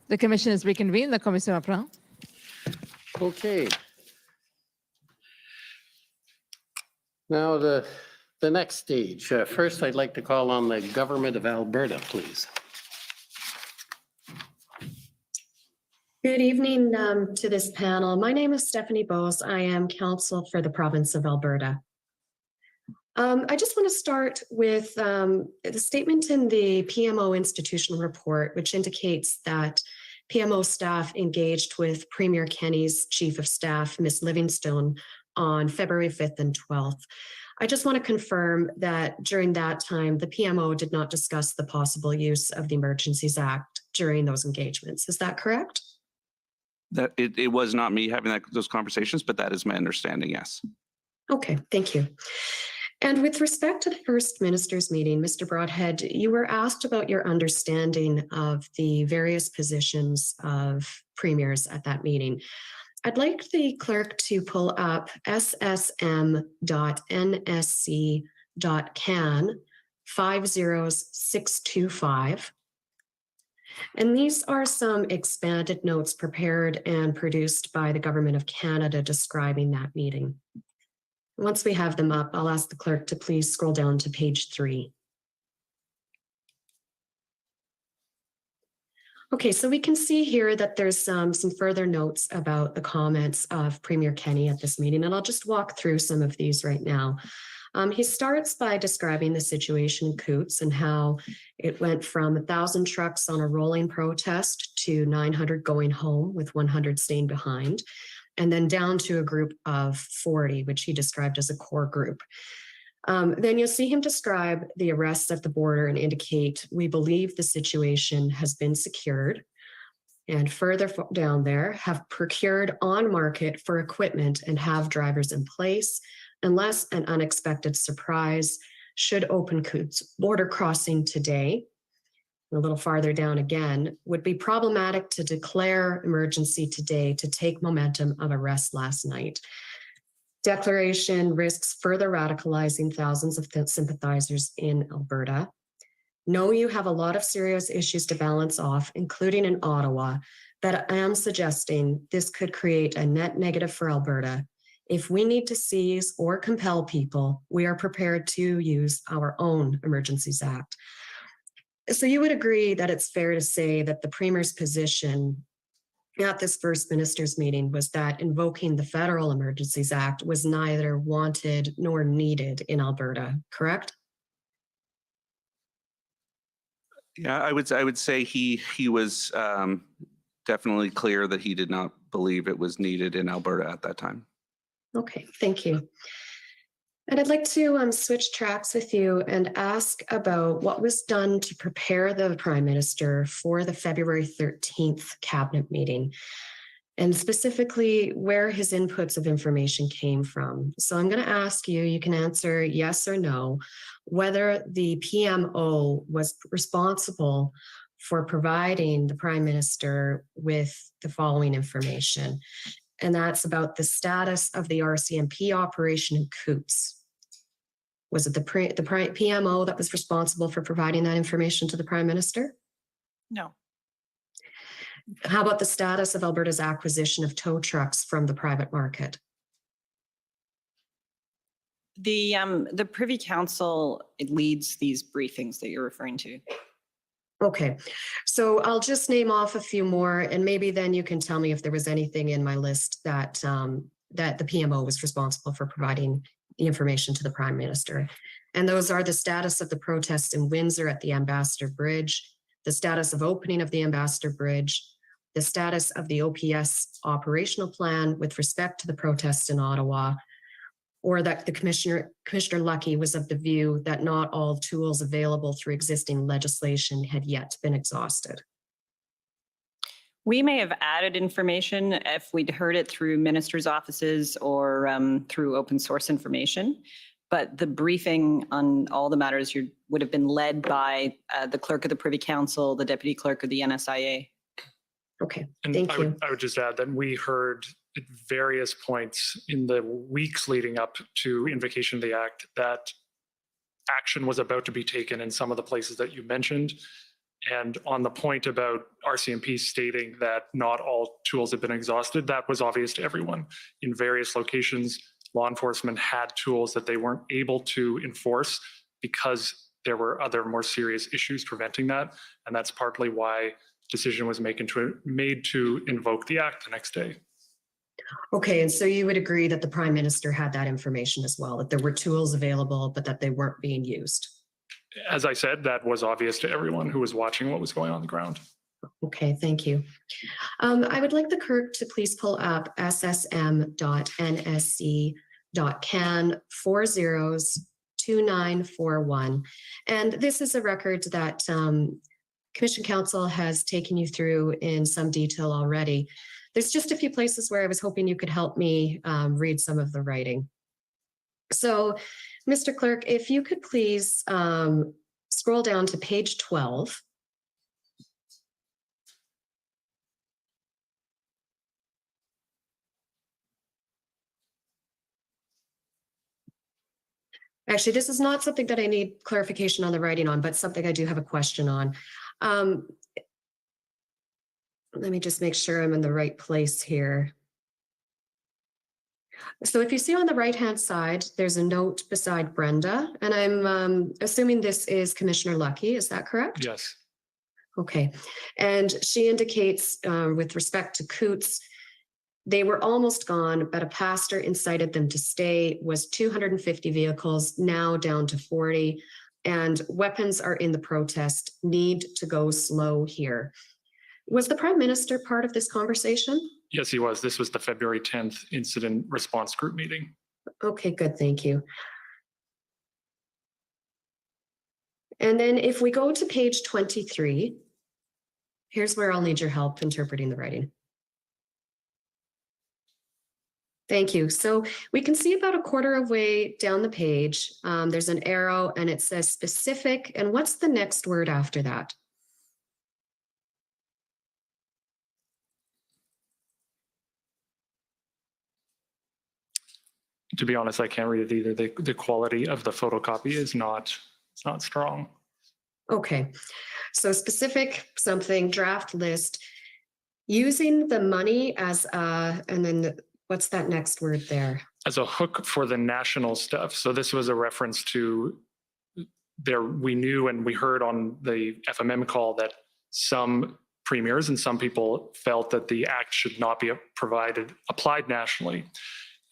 The commission is reconvened. La commission reprend. Okay. Now the next stage. First, I'd like to call on the government of Alberta, please. Good evening to this panel. My name is Stephanie Bose. I am counsel for the province of Alberta. I just want to start with the statement in the PMO institutional report, which indicates that PMO staff engaged with Premier Kenney's Chief of Staff, Ms. Livingstone, on February 5th and 12th. I just want to confirm that during that time, the PMO did not discuss the possible use of the Emergencies Act during those engagements. Is that correct? That it was not me having those conversations, but that is my understanding, yes. Okay, thank you. And with respect to the First Minister's meeting, Mr. Broadhead, you were asked about your understanding of the various positions of premiers at that meeting. I'd like the clerk to pull up ssm.nsc.can 50625. And these are some expanded notes prepared and produced by the Government of Canada describing that meeting. Once we have them up, I'll ask the clerk to please scroll down to page 3. Okay, so we can see here that there's some further notes about the comments of Premier Kenney at this meeting, and I'll just walk through some of these right now. He starts by describing the situation in Coots and how it went from 1,000 trucks on a rolling protest to 900 going home with 100 staying behind, and then down to a group of 40, which he described as a core group. Then you'll see him describe the arrests at the border and indicate, we believe the situation has been secured. And further down there, have procured on market for equipment and have drivers in place, unless an unexpected surprise should open Coots border crossing today. A little farther down again, would be problematic to declare emergency today to take momentum of arrest last night. Declaration risks further radicalizing thousands of sympathizers in Alberta. Know you have a lot of serious issues to balance off, including in Ottawa, but I am suggesting this could create a net negative for Alberta. If we need to seize or compel people, we are prepared to use our own Emergencies Act. So you would agree that it's fair to say that the Premier's position at this First Minister's meeting was that invoking the Federal Emergencies Act was neither wanted nor needed in Alberta, correct? Yeah, I would say he was definitely clear that he did not believe it was needed in Alberta at that time. Okay, thank you. And I'd like to switch tracks with you and ask about what was done to prepare the Prime Minister for the February 13th cabinet meeting, and specifically where his inputs of information came from. So I'm going to ask you, you can answer yes or no, whether the PMO was responsible for providing the Prime Minister with the following information. And that's about the status of the RCMP operation in Coots. Was it the PMO that was responsible for providing that information to the Prime Minister? No. How about the status of Alberta's acquisition of tow trucks from the private market? The Privy Council leads these briefings that you're referring to. Okay, so I'll just name off a few more, and maybe then you can tell me if there was anything in my list that that the PMO was responsible for providing the information to the Prime Minister. And those are the status of the protests in Windsor at the Ambassador Bridge, the status of opening of the Ambassador Bridge, the status of the OPS operational plan with respect to the protests in Ottawa, or that the Commissioner Lucky was of the view that not all tools available through existing legislation had yet been exhausted. We may have added information if we'd heard it through ministers' offices or through open source information, but the briefing on all the matters would have been led by the clerk of the Privy Council, the deputy clerk of the NSIA. Okay, and thank you. I would just add that we heard at various points in the weeks leading up to invocation of the act that action was about to be taken in some of the places that you mentioned. And on the point about RCMP stating that not all tools have been exhausted, that was obvious to everyone. In various locations, law enforcement had tools that they weren't able to enforce because there were other more serious issues preventing that. And that's partly why decision was made to invoke the act the next day. Okay, and so you would agree that the Prime Minister had that information as well, that there were tools available, but that they weren't being used? As I said, that was obvious to everyone who was watching what was going on the ground. Okay, thank you. I would like the clerk to please pull up ssm.nsc.can 402941. And this is a record that Commission Council has taken you through in some detail already. There's just a few places where I was hoping you could help me read some of the writing. So, Mr. Clerk, if you could please scroll down to page 12. Actually, this is not something that I need clarification on the writing on, but something I do have a question on. Let me just make sure I'm in the right place here. So if you see on the right-hand side, there's a note beside Brenda, and I'm assuming this is Commissioner Lucky, is that correct? Yes. Okay, and she indicates with respect to Coots, they were almost gone, but a pastor incited them to stay, was 250 vehicles, now down to 40, and weapons are in the protest, need to go slow here. Was the Prime Minister part of this conversation? Yes, he was. This was the February 10th incident response group meeting. Okay, good, thank you. And then if we go to page 23, here's where I'll need your help interpreting the writing. Thank you. So we can see about a quarter of way down the page, there's an arrow and it says specific. And what's the next word after that? To be honest, I can't read it either. The quality of the photocopy is not strong. Okay, so specific something, draft list, using the money as and then what's that next word there? As a hook for the national stuff. So this was a reference to we knew and we heard on the FMM call that some premiers and some people felt that the act should not be applied nationally.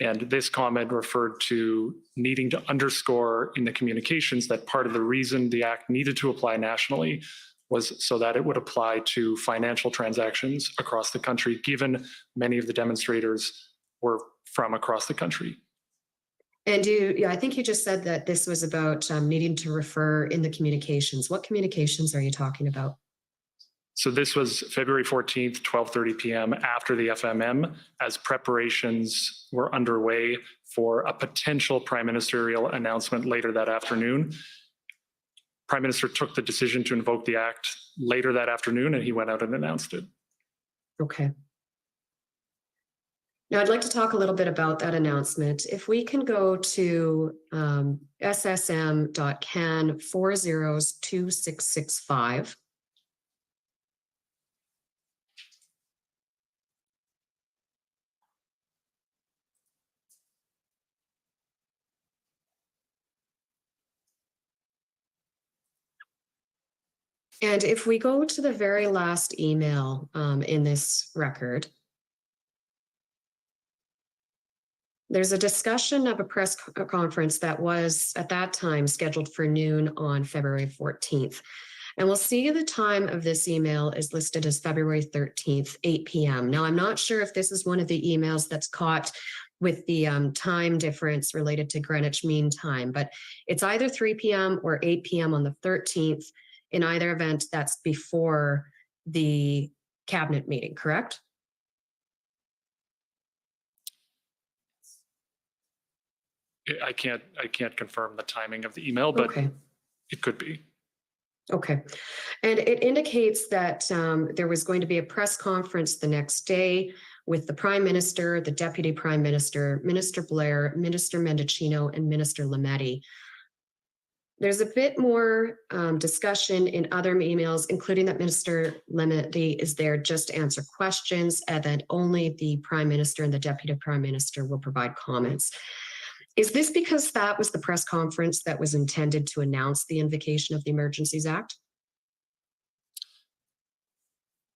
And this comment referred to needing to underscore in the communications that part of the reason the act needed to apply nationally was so that it would apply to financial transactions across the country, given many of the demonstrators were from across the country. And I think you just said that this was about needing to refer in the communications. What communications are you talking about? So this was February 14th, 12:30 p.m. after the FMM, as preparations were underway for a potential prime ministerial announcement later that afternoon. Prime Minister took the decision to invoke the act later that afternoon, and he went out and announced it. Okay. Now I'd like to talk a little bit about that announcement. If we can go to ssm.can 402665. And if we go to the very last email in this record, there's a discussion of a press conference that was at that time scheduled for noon on February 14th. And we'll see the time of this email is listed as February 13th, 8 p.m. Now, I'm not sure if this is one of the emails that's caught with the time difference related to Greenwich Mean Time, but it's either 3 p.m. or 8 p.m. on the 13th. In either event, that's before the cabinet meeting, correct? I can't confirm the timing of the email, but okay. It could be. Okay. And it indicates that there was going to be a press conference the next day with the Prime Minister, the Deputy Prime Minister, Minister Blair, Minister Mendicino, and Minister Lametti. There's a bit more discussion in other emails, including that Minister Lemity is there just to answer questions, and that only the Prime Minister and the Deputy Prime Minister will provide comments. Is this because that was the press conference that was intended to announce the invocation of the Emergencies Act?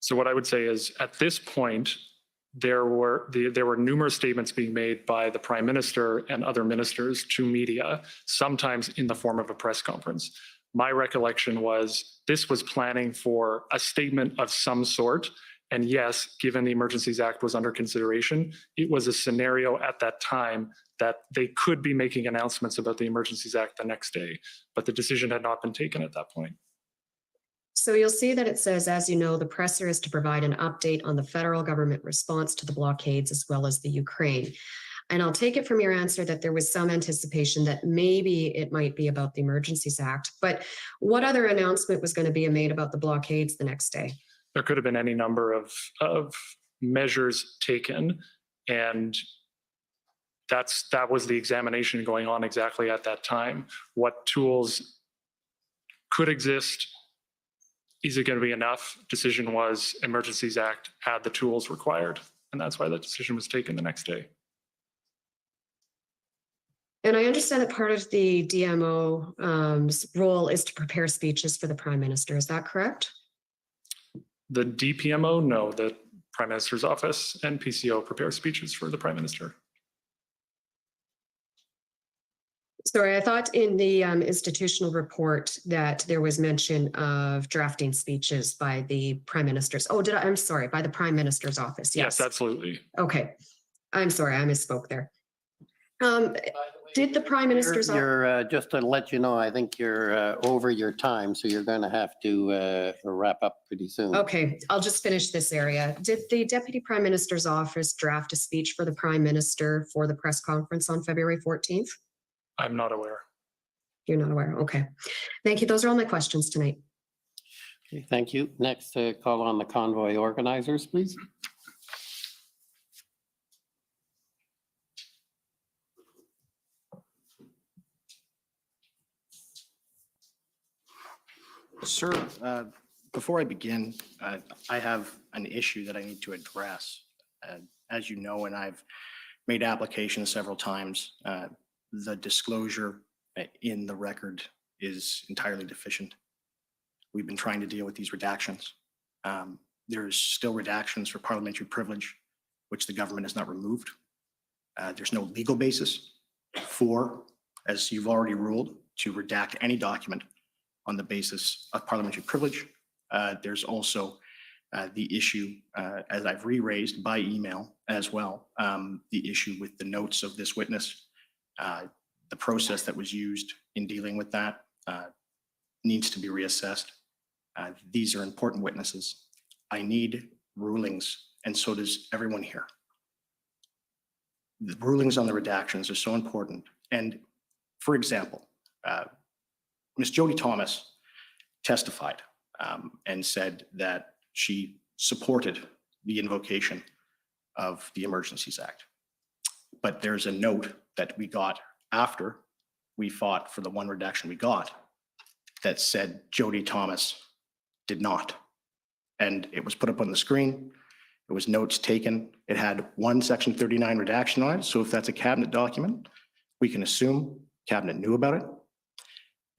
So what I would say is, at this point, there were numerous statements being made by the Prime Minister and other ministers to media, sometimes in the form of a press conference. My recollection was this was planning for a statement of some sort. And yes, given the Emergencies Act was under consideration, it was a scenario at that time that they could be making announcements about the Emergencies Act the next day, but the decision had not been taken at that point. So you'll see that it says, as you know, the presser is to provide an update on the federal government response to the blockades as well as the Ukraine. And I'll take it from your answer that there was some anticipation that maybe it might be about the Emergencies Act, but what other announcement was going to be made about the blockades the next day? There could have been any number of measures taken, and that was the examination going on exactly at that time. What tools could exist? Is it going to be enough? Decision was Emergencies Act had the tools required, and that's why that decision was taken the next day. And I understand that part of the DMO's role is to prepare speeches for the Prime Minister. Is that correct? The DPMO, no, the Prime Minister's office and PCO prepare speeches for the Prime Minister. Sorry, I thought in the institutional report that there was mention of drafting speeches by the Prime Minister's. Oh, I'm sorry, by the Prime Minister's office. Yes, absolutely. Okay. I'm sorry, I misspoke there. Did the Prime Minister's office? Just to let you know, I think you're over your time, so you're going to have to wrap up pretty soon. Okay, I'll just finish this area. Did the Deputy Prime Minister's office draft a speech for the Prime Minister for the press conference on February 14th? I'm not aware. You're not aware. Okay. Thank you. Those are all my questions tonight. Okay, thank you. Next, call on the convoy organizers, please. Sir, before I begin, I have an issue that I need to address. As you know, and I've made applications several times, the disclosure in the record is entirely deficient. We've been trying to deal with these redactions. There's still redactions for parliamentary privilege, which the government has not removed. There's no legal basis for, as you've already ruled, to redact any document on the basis of parliamentary privilege. There's also the issue, as I've re-raised by email as well, the issue with the notes of this witness. The process that was used in dealing with that needs to be reassessed. These are important witnesses. I need rulings, and so does everyone here. The rulings on the redactions are so important. And for example, Ms. Jody Thomas testified and said that she supported the invocation of the Emergencies Act. But there's a note that we got after we fought for the one redaction we got that said Jody Thomas did not. And it was put up on the screen. It was notes taken. It had one Section 39 redaction on it. So if that's a cabinet document, we can assume cabinet knew about it.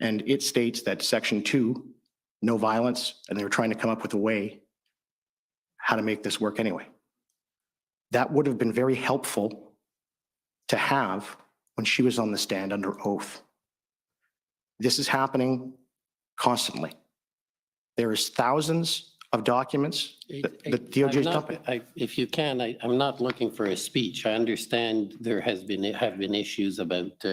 And it states that Section 2, no violence, and they were trying to come up with a way how to make this work anyway. That would have been very helpful to have when she was on the stand under oath. This is happening constantly. There is thousands of documents that the DOJ is dumping. If you can, I'm not looking for a speech. I understand there have been issues about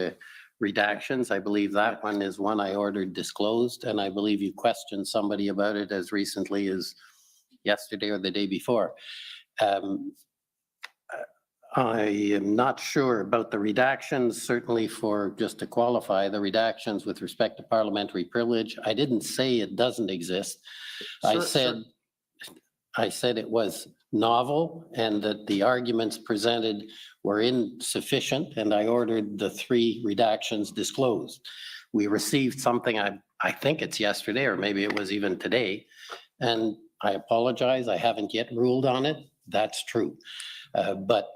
redactions. I believe that one is one I ordered disclosed, and I believe you questioned somebody about it as recently as yesterday or the day before. I am not sure about the redactions, certainly for just to qualify the redactions with respect to parliamentary privilege. I didn't say it doesn't exist. I said it was novel and that the arguments presented were insufficient, and I ordered the 3 redactions disclosed. we received something, I think it's yesterday, or maybe it was even today, and I apologize, I haven't yet ruled on it. That's true. But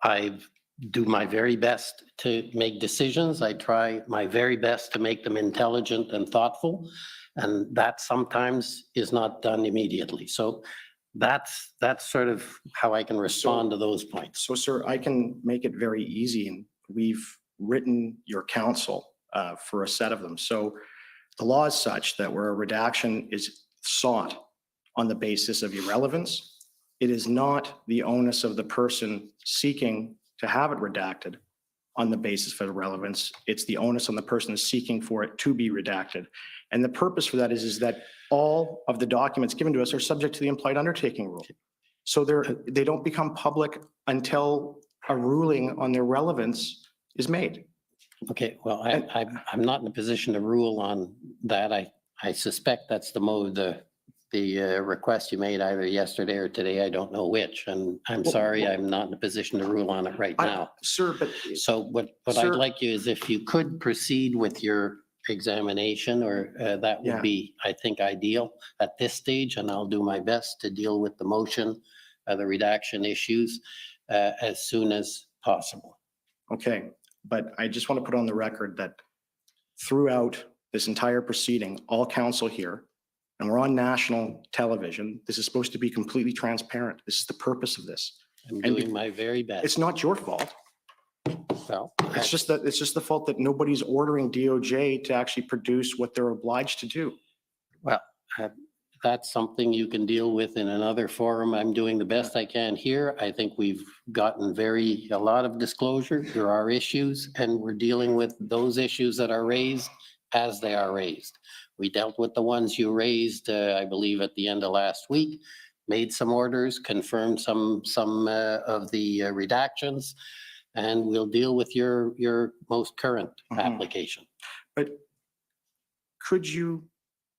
I do my very best to make decisions. I try my very best to make them intelligent and thoughtful, and that sometimes is not done immediately. So that's sort of how I can respond to those points. So, sir, I can make it very easy, and we've written your counsel for a set of them. So the law is such that where a redaction is sought on the basis of irrelevance, it is not the onus of the person seeking to have it redacted on the basis for irrelevance. It's the onus on the person seeking for it to be redacted. And the purpose for that is that all of the documents given to us are subject to the implied undertaking rule. So they don't become public until a ruling on their relevance is made. Okay, well, I'm not in a position to rule on that. I suspect that's the request you made either yesterday or today. I don't know which, and I'm sorry, I'm not in a position to rule on it right now. Sir, but. So what Sir, I'd like you is if you could proceed with your examination, or that would Yeah. be, I think, ideal at this stage, and I'll do my best to deal with the motion, the redaction issues as soon as possible. Okay, but I just want to put on the record that throughout this entire proceeding, all counsel here, and we're on national television, this is supposed to be completely transparent. This is the purpose of this. I'm doing my very best. It's not your fault. Well, It's just the fault that nobody's ordering DOJ to actually produce what they're obliged to do. Well, that's something you can deal with in another forum. I'm doing the best I can here. I think we've gotten a lot of disclosure. There are issues, and we're dealing with those issues that are raised as they are raised. We dealt with the ones you raised, I believe, at the end of last week, made some orders, confirmed some of the redactions, and we'll deal with your most current application. But could you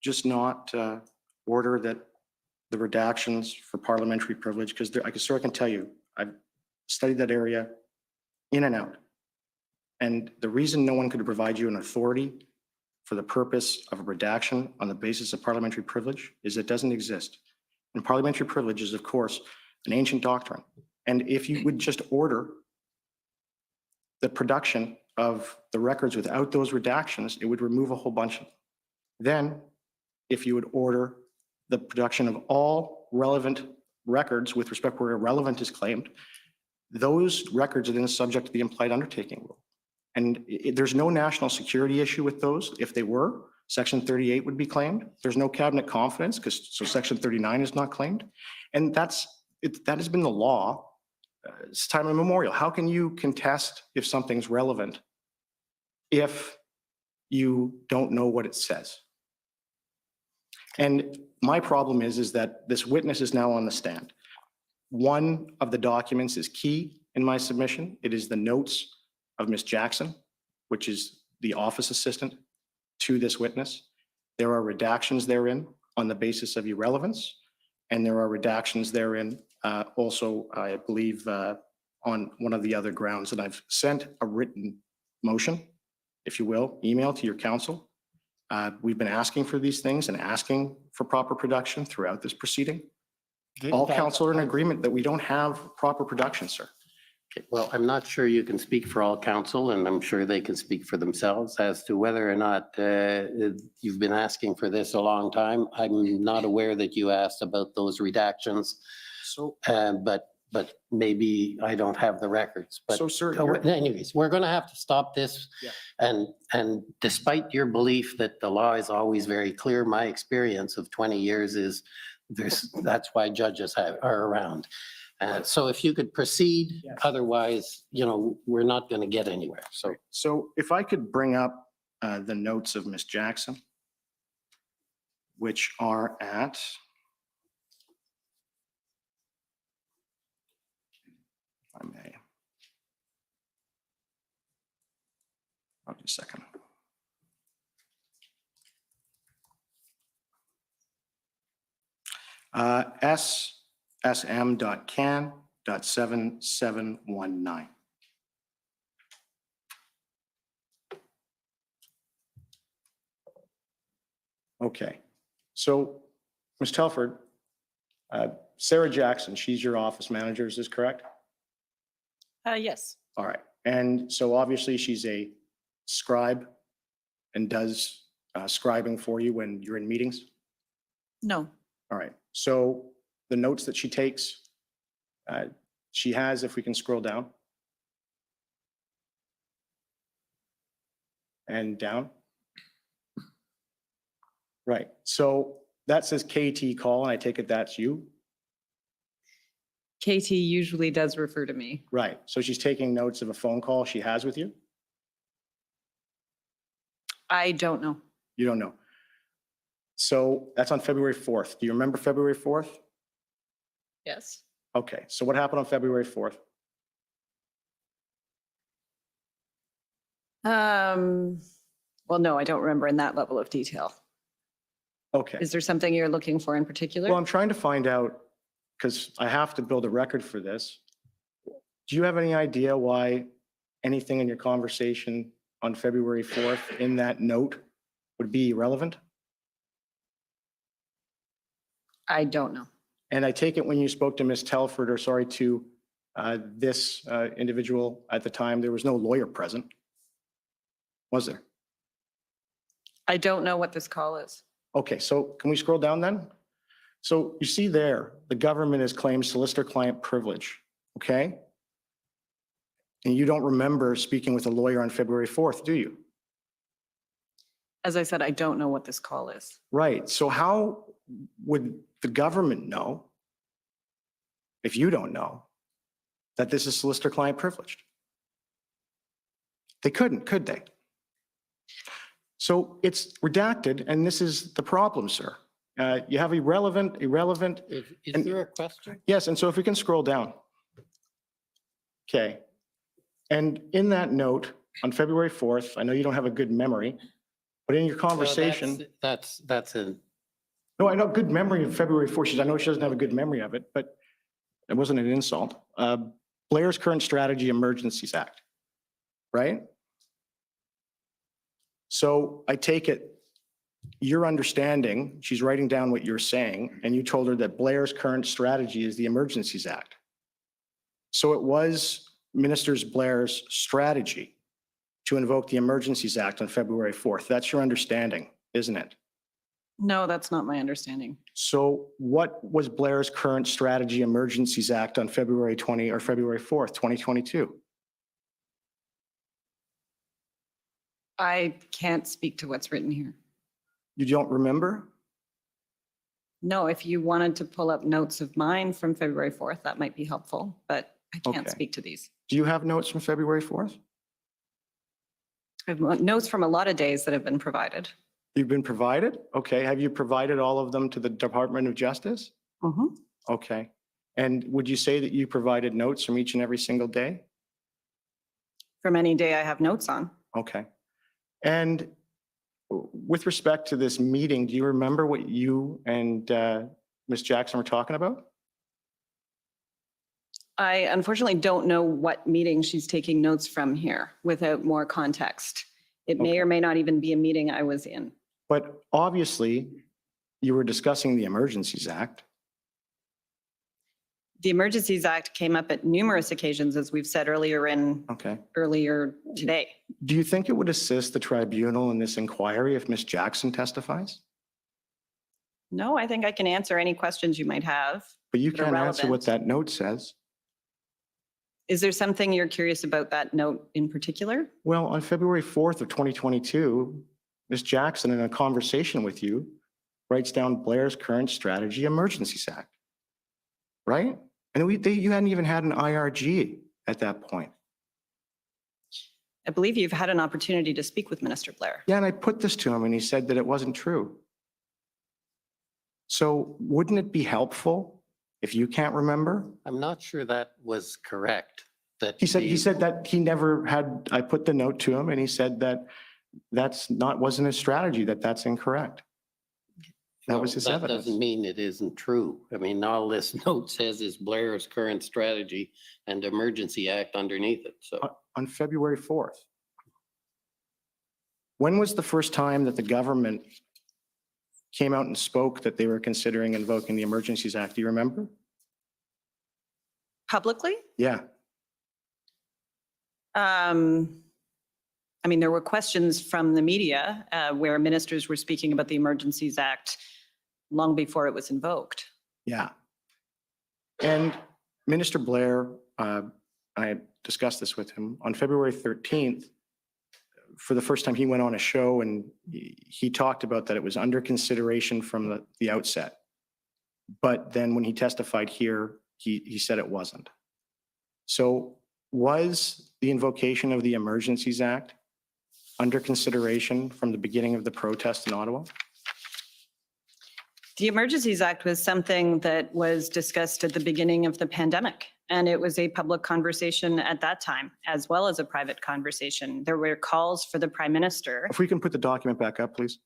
just not order that the redactions for parliamentary privilege, because I can tell you, I've studied that area in and out. And the reason no one could provide you an authority for the purpose of a redaction on the basis of parliamentary privilege is it doesn't exist. And parliamentary privilege is, of course, an ancient doctrine. And if you would just order the production of the records without those redactions, it would remove a whole bunch of them. Then, if you would order the production of all relevant records with respect where irrelevant is claimed, those records are then subject to the implied undertaking rule. And there's no national security issue with those. If they were, Section 38 would be claimed. There's no cabinet confidence, so Section 39 is not claimed. And that has been the law it's time immemorial. How can you contest if something's relevant if you don't know what it says? And my problem is that this witness is now on the stand. One of the documents is key in my submission. It is the notes of Ms. Jackson, which is the office assistant to this witness. There are redactions therein on the basis of irrelevance, and there are redactions therein also, I believe, on one of the other grounds. And I've sent a written motion, if you will, email to your counsel. We've been asking for these things and asking for proper production throughout this proceeding. All counsel are in agreement that we don't have proper production, sir. Okay, well, I'm not sure you can speak for all counsel, and I'm sure they can speak for themselves as to whether or not you've been asking for this a long time. I'm not aware that you asked about those redactions. So, but maybe I don't have the records. But so, sir, anyways, we're going to have to stop this. Yeah. And despite your belief that the law is always very clear, my experience of 20 years is that's why judges are around. So if you could proceed, Yes. Otherwise, we're not going to get anywhere. So if I could bring up the notes of Ms. Jackson, which are at, if I may. Hold on a second. SSM.can.7719. Okay. So, Ms. Telford, Sarah Jackson, she's your office manager, is this correct? Yes. All right. And so obviously she's a scribe and does scribing for you when you're in meetings? No. All right. So the notes that she takes, she has, if we can scroll down. And down. Right. So that says KT call, and I take it that's you? KT usually does refer to me. Right. So she's taking notes of a phone call she has with you? I don't know. You don't know. So that's on February 4th. Do you remember February 4th? Yes. Okay. So what happened on February 4th? Well, no, I don't remember in that level of detail. Okay. Is there something you're looking for in particular? Well, I'm trying to find out, because I have to build a record for this. Do you have any idea why anything in your conversation on February 4th in that note would be irrelevant? I don't know. And I take it when you spoke to Ms. Telford, or sorry, to this individual at the time, there was no lawyer present, was there? I don't know what this call is. Okay, so can we scroll down then? So you see there, the government has claimed solicitor-client privilege, okay? And you don't remember speaking with a lawyer on February 4th, do you? As I said, I don't know what this call is. Right, so how would the government know, if you don't know, that this is solicitor-client privileged? They couldn't, could they? So it's redacted, and this is the problem, sir. You have irrelevant. Is there a question? Yes, and so if we can scroll down. Okay. And in that note, on February 4th, I know you don't have a good memory, but in your conversation. That's a. No, I know good memory of February 4th. I know she doesn't have a good memory of it, but it wasn't an insult. Blair's Current Strategy Emergencies Act, right? So I take it your understanding, she's writing down what you're saying, and you told her that Blair's current strategy is the Emergencies Act. So it was Minister Blair's strategy to invoke the Emergencies Act on February 4th. That's your understanding, isn't it? No, that's not my understanding. So what was Blair's current strategy Emergencies Act on February 4th, 2022? I can't speak to what's written here. You don't remember? No, if you wanted to pull up notes of mine from February 4th, that might be helpful, but I can't Okay. speak to these. Do you have notes from February 4th? I have notes from a lot of days that have been provided. You've been provided? Okay. Have you provided all of them to the Department of Justice? Mhm. Okay. And would you say that you provided notes from each and every single day? From any day I have notes on. Okay. And with respect to this meeting, do you remember what you and Ms. Jackson were talking about? I unfortunately don't know what meeting she's taking notes from here without more context. It may or may not even be a meeting I was in. But obviously, you were discussing the Emergencies Act. The Emergencies Act came up at numerous occasions, as we've said earlier earlier today. Do you think it would assist the tribunal in this inquiry if Ms. Jackson testifies? No, I think I can answer any questions you might have. But you that are can't answer what relevant. that note says. Is there something you're curious about that note in particular? Well, on February 4th of 2022, Ms. Jackson, in a conversation with you, writes down Blair's Current Strategy Emergencies Act, right? And you hadn't even had an IRG at that point. I believe you've had an opportunity to speak with Minister Blair. Yeah, and I put this to him and he said that it wasn't true. So wouldn't it be helpful if you can't remember? I'm not sure that was correct. That He said that he never had, I put the note to him and he said that wasn't his strategy, that's incorrect. That was his That evidence. doesn't mean it isn't true. I mean, all this note says is Blair's current strategy and Emergency Act underneath it, so. On February 4th. When was the first time that the government came out and spoke that they were considering invoking the Emergencies Act. Do you remember? Publicly? Yeah. I mean, there were questions from the media where ministers were speaking about the Emergencies Act long before it was invoked. Yeah. And Minister Blair, I discussed this with him on February 13th. For the first time, he went on a show and he talked about that it was under consideration from the outset. But then when he testified here, he said it wasn't. So was the invocation of the Emergencies Act under consideration from the beginning of the protest in Ottawa? The Emergencies Act was something that was discussed at the beginning of the pandemic, and it was a public conversation at that time, as well as a private conversation. There were calls for the Prime Minister. If we can put the document back up, please.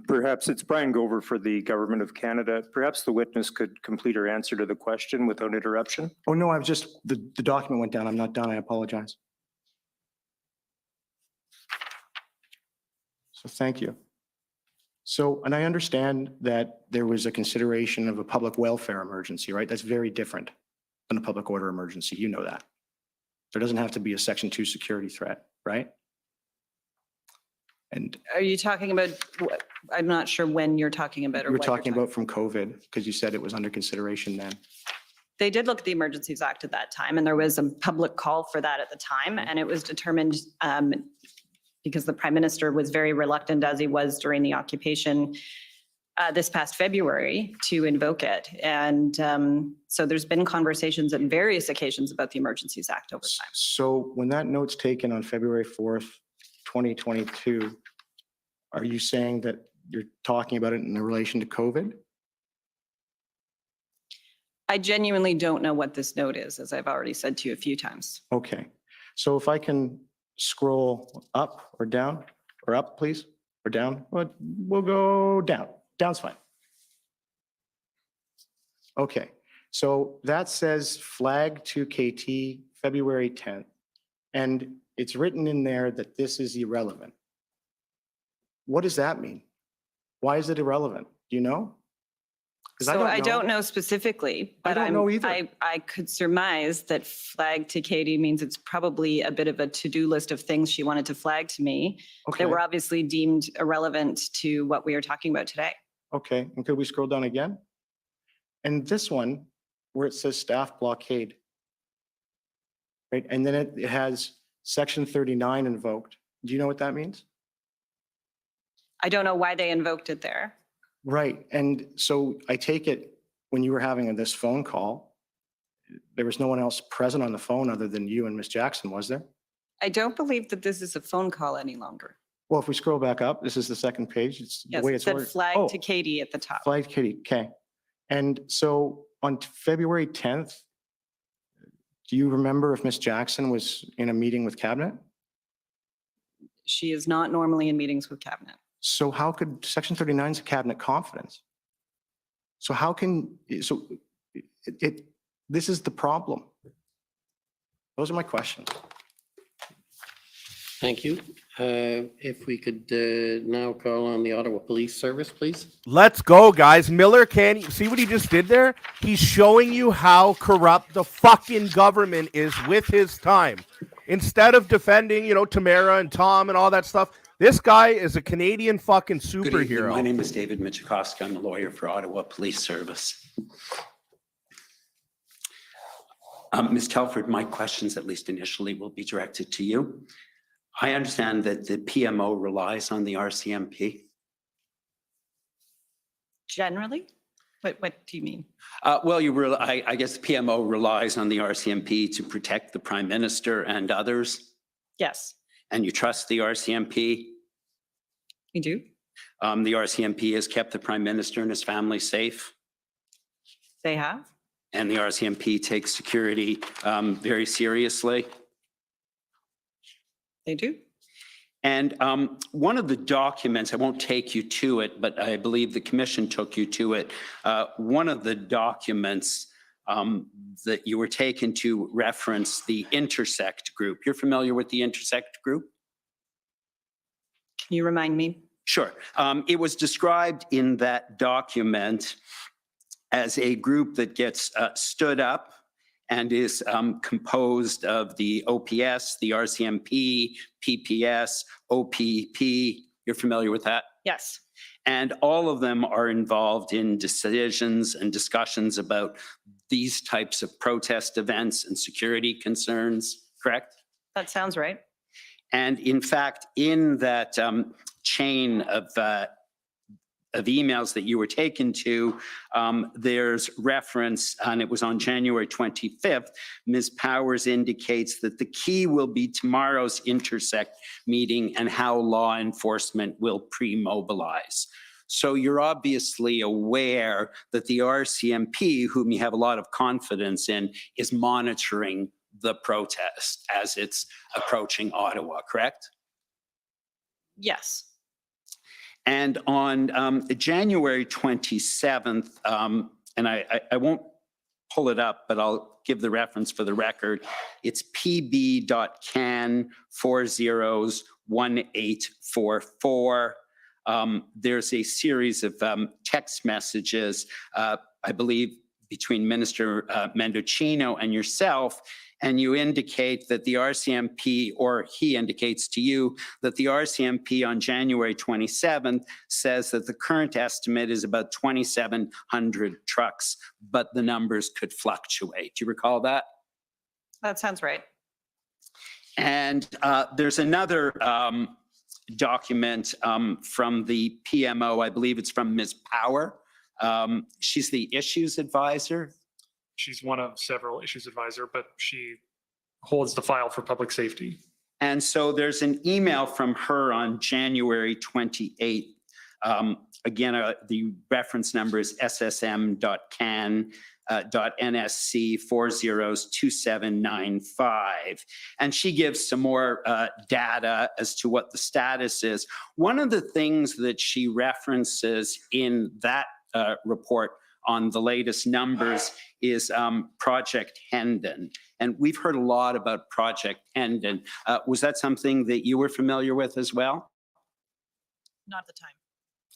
Perhaps it's Brian Gover for the Government of Canada. Perhaps the witness could complete her answer to the question without interruption. Oh, no, I was just, the document went down. I'm not done. I apologize. So thank you. So, and I understand that there was a consideration of a public welfare emergency, right? That's very different than a public order emergency. You know that. There doesn't have to be a Section 2 security threat, right? And Are you talking about, I'm not sure when you're talking about or you were what you're talking about from COVID because you said it was under consideration then. They did look at the Emergencies Act at that time, and there was a public call for that at the time, and it was determined because the Prime Minister was very reluctant, as he was during the occupation this past February, to invoke it. And so there's been conversations at various occasions about the Emergencies Act over time. So when that note's taken on February 4th, 2022, are you saying that you're talking about it in relation to COVID? I genuinely don't know what this note is, as I've already said to you a few times. Okay. So if I can scroll up or down, or up, please, or down, but we'll go down. Down's fine. Okay. So that says flag to KT February 10th. And it's written in there that this is irrelevant. What does that mean? Why is it irrelevant? Do you know? So I don't know specifically, but don't know either. I could surmise that flag to Katie means it's probably a bit of a to-do list of things she wanted to flag to me Okay. that were obviously deemed irrelevant to what we are talking about today. Okay. And could we scroll down again? And this one, where it says staff blockade, right? And then it has Section 39 invoked. Do you know what that means? I don't know why they invoked it there. Right. And so I take it when you were having this phone call, there was no one else present on the phone other than you and Ms. Jackson, was there? I don't believe that this is a phone call any longer. Well, if we scroll back up, this is the second page. It's the Yes, way it it's said ordered. flag Oh, to Katie at the top. flag Katie. Okay. And so on February 10th, do you remember if Ms. Jackson was in a meeting with cabinet? She is not normally in meetings with cabinet. So how could Section 39 is a cabinet confidence? So how can, so this is the problem. Those are my questions. Thank you. If we could now call on the Ottawa Police Service, please. Let's go, guys. Miller, can you see what he just did there? He's showing you how corrupt the fucking government is with his time. Instead of defending, you know, Tamara and Tom and all that stuff, this guy is a Canadian fucking Good evening. superhero. My name is David Michikowski. I'm a lawyer for Ottawa Police Service. Ms. Telford, my questions, at least initially, will be directed to you. I understand that the PMO relies on the RCMP. Generally? What do you mean? Well, I guess the PMO relies on the RCMP to protect the Prime Minister and others. Yes, And you trust the RCMP? we do. The RCMP has kept the Prime Minister and his family safe, They have. and the RCMP takes security very seriously. They do. And one of the documents, I won't take you to it, but I believe the commission took you to it. One of the documents that you were taken to reference the Intersect group. You're familiar with the Intersect group? Can you remind me? Sure. It was described in that document as a group that gets stood up and is composed of the OPS, the RCMP, PPS, OPP. You're familiar with that? Yes. And all of them are involved in decisions and discussions about these types of protest events and security concerns, correct? That sounds right. And in fact, in that chain of emails that you were taken to, there's reference, and it was on January 25th, Ms. Powers indicates that the key will be tomorrow's Intersect meeting and how law enforcement will pre-mobilize. So you're obviously aware that the RCMP, whom you have a lot of confidence in, is monitoring the protest as it's approaching Ottawa, correct? Yes. And on January 27th, and I won't pull it up, but I'll give the reference for the record. It's PB.can401844. There's a series of text messages, I believe, between Minister Mendocino and yourself, and you indicate that the RCMP, or he indicates to you that the RCMP on January 27th says that the current estimate is about 2,700 trucks, but the numbers could fluctuate. Do you recall that? That sounds right. And there's another document from the PMO, I believe it's from Ms. Power. She's the issues advisor. She's one of several issues advisor, but she holds the file for public safety. And so there's an email from her on January 28th. Again, the reference number is ssm.can.nsc402795. And she gives some more data as to what the status is. One of the things that she references in that report on the latest numbers is Project Hendon. And we've heard a lot about Project Hendon. Was that something that you were familiar with as well? Not at the time.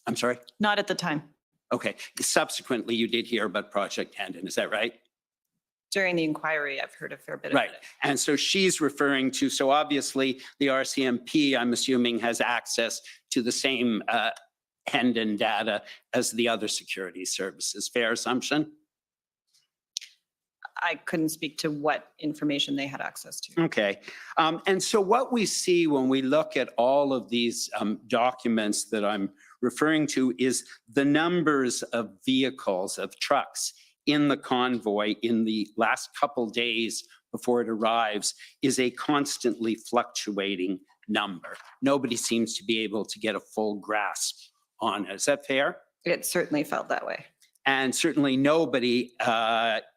I'm sorry? Not at the time. Okay. Subsequently, you did hear about Project Hendon, is that right? During the inquiry, I've heard a fair bit Right. about it. And so she's referring to, so obviously the RCMP, I'm assuming, has access to the same Hendon data as the other security services. Fair assumption? I couldn't speak to what information they had access to. Okay. And so what we see when we look at all of these documents that I'm referring to is the numbers of vehicles, of trucks in the convoy in the last couple days before it arrives is a constantly fluctuating number. Nobody seems to be able to get a full grasp on it. Is that fair? It certainly felt that way. And certainly nobody,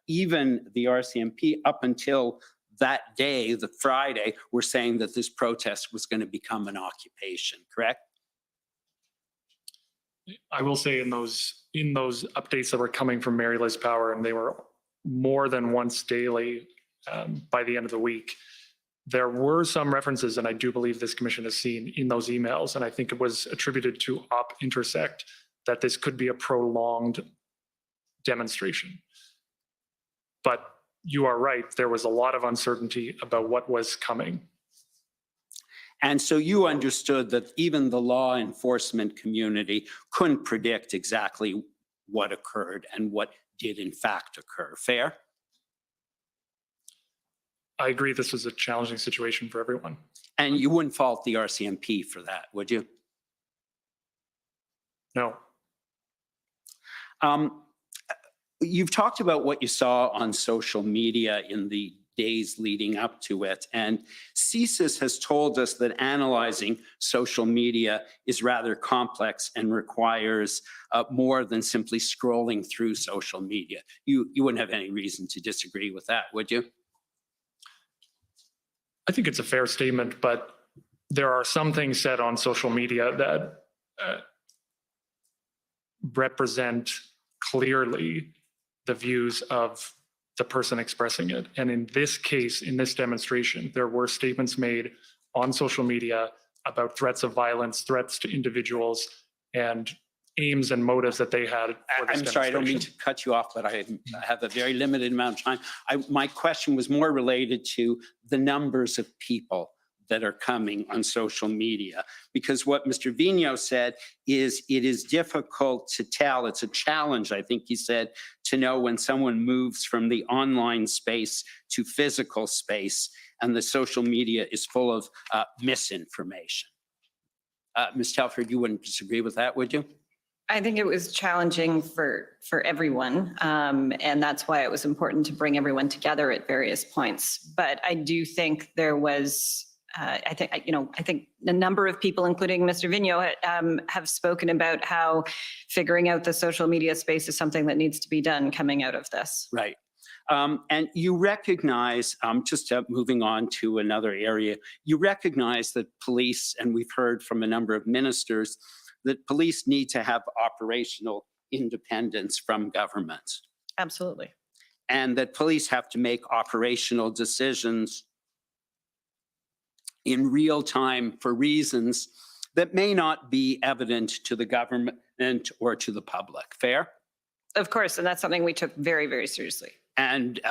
even the RCMP, up until that day, the Friday, were saying that this protest was going to become an occupation, correct? I will say in those updates that were coming from Mary Liz Power, and they were more than once daily by the end of the week, there were some references, and I do believe this commission has seen in those emails, and I think it was attributed to Op Intersect, that this could be a prolonged demonstration. But you are right, there was a lot of uncertainty about what was coming. And so you understood that even the law enforcement community couldn't predict exactly what occurred and what did in fact occur. Fair? I agree this was a challenging situation for everyone. And you wouldn't fault the RCMP for that, would you? No. You've talked about what you saw on social media in the days leading up to it. And CSIS has told us that analyzing social media is rather complex and requires more than simply scrolling through social media. You wouldn't have any reason to disagree with that, would you? I think it's a fair statement, but there are some things said on social media that represent clearly the views of the person expressing it. And in this case, in this demonstration, there were statements made on social media about threats of violence, threats to individuals, and aims and motives that they had for this I'm sorry, I don't mean demonstration. to cut you off, but I have a very limited amount of time. My question was more related to the numbers of people that are coming on social media. Because what Mr. Vigneault said is it is difficult to tell. It's a challenge, I think he said, to know when someone moves from the online space to physical space, and the social media is full of misinformation. Ms. Telford, you wouldn't disagree with that, would you? I think it was challenging for everyone, and that's why it was important to bring everyone together at various points. But I do think there was, I think a number of people, including Mr. Vigneault, have spoken about how figuring out the social media space is something that needs to be done coming out of this. Right. And you recognize, just moving on to another area, you recognize that police, and we've heard from a number of ministers, that police need to have operational independence from government. Absolutely. And that police have to make operational decisions in real time for reasons that may not be evident to the government or to the public. Fair? Of course, and that's something we took very, very seriously. And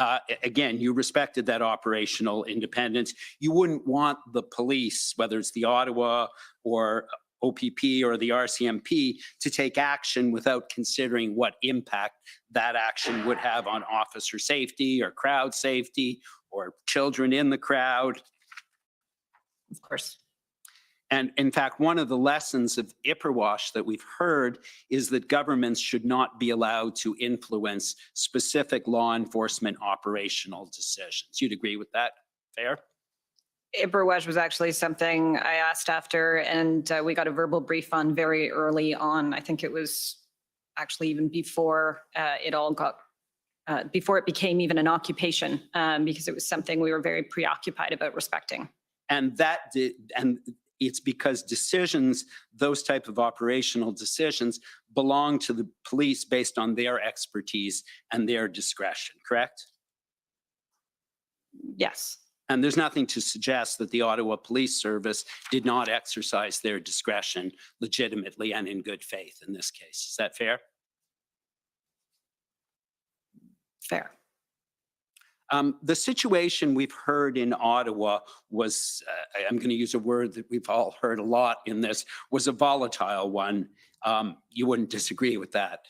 again, you respected that operational independence. You wouldn't want the police, whether it's the Ottawa or OPP or the RCMP, to take action without considering what impact that action would have on officer safety or crowd safety or children in the crowd. Of course. And in fact, one of the lessons of Ipperwash that we've heard is that governments should not be allowed to influence specific law enforcement operational decisions. You'd agree with that? Fair? Ipperwash was actually something I asked after, and we got a verbal brief on very early on. I think it was actually even before before it became even an occupation, because it was something we were very preoccupied about respecting. And it's because decisions, those type of operational decisions, belong to the police based on their expertise and their discretion, correct? Yes. And there's nothing to suggest that the Ottawa Police Service did not exercise their discretion legitimately and in good faith in this case. Is that fair? Fair. The situation we've heard in Ottawa was, I'm going to use a word that we've all heard a lot in this, was a volatile one. You wouldn't disagree with that.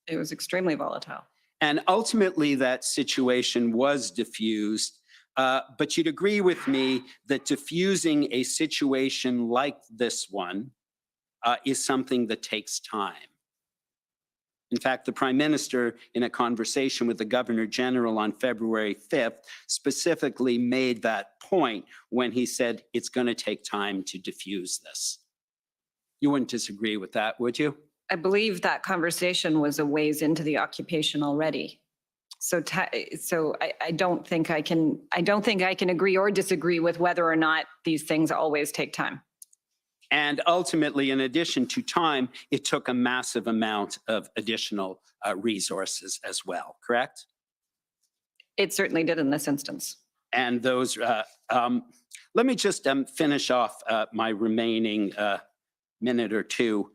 It was extremely volatile. And ultimately that situation was diffused. But you'd agree with me that diffusing a situation like this one is something that takes time. In fact, the Prime Minister, in a conversation with the Governor General on February 5th, specifically made that point when he said it's going to take time to diffuse this. You wouldn't disagree with that, would you? I believe that conversation was a ways into the occupation already. So I don't think I can agree or disagree with whether or not these things always take time. And ultimately, in addition to time, it took a massive amount of additional resources as well, correct? It certainly did in this instance. And those, let me just finish off my remaining minute or two.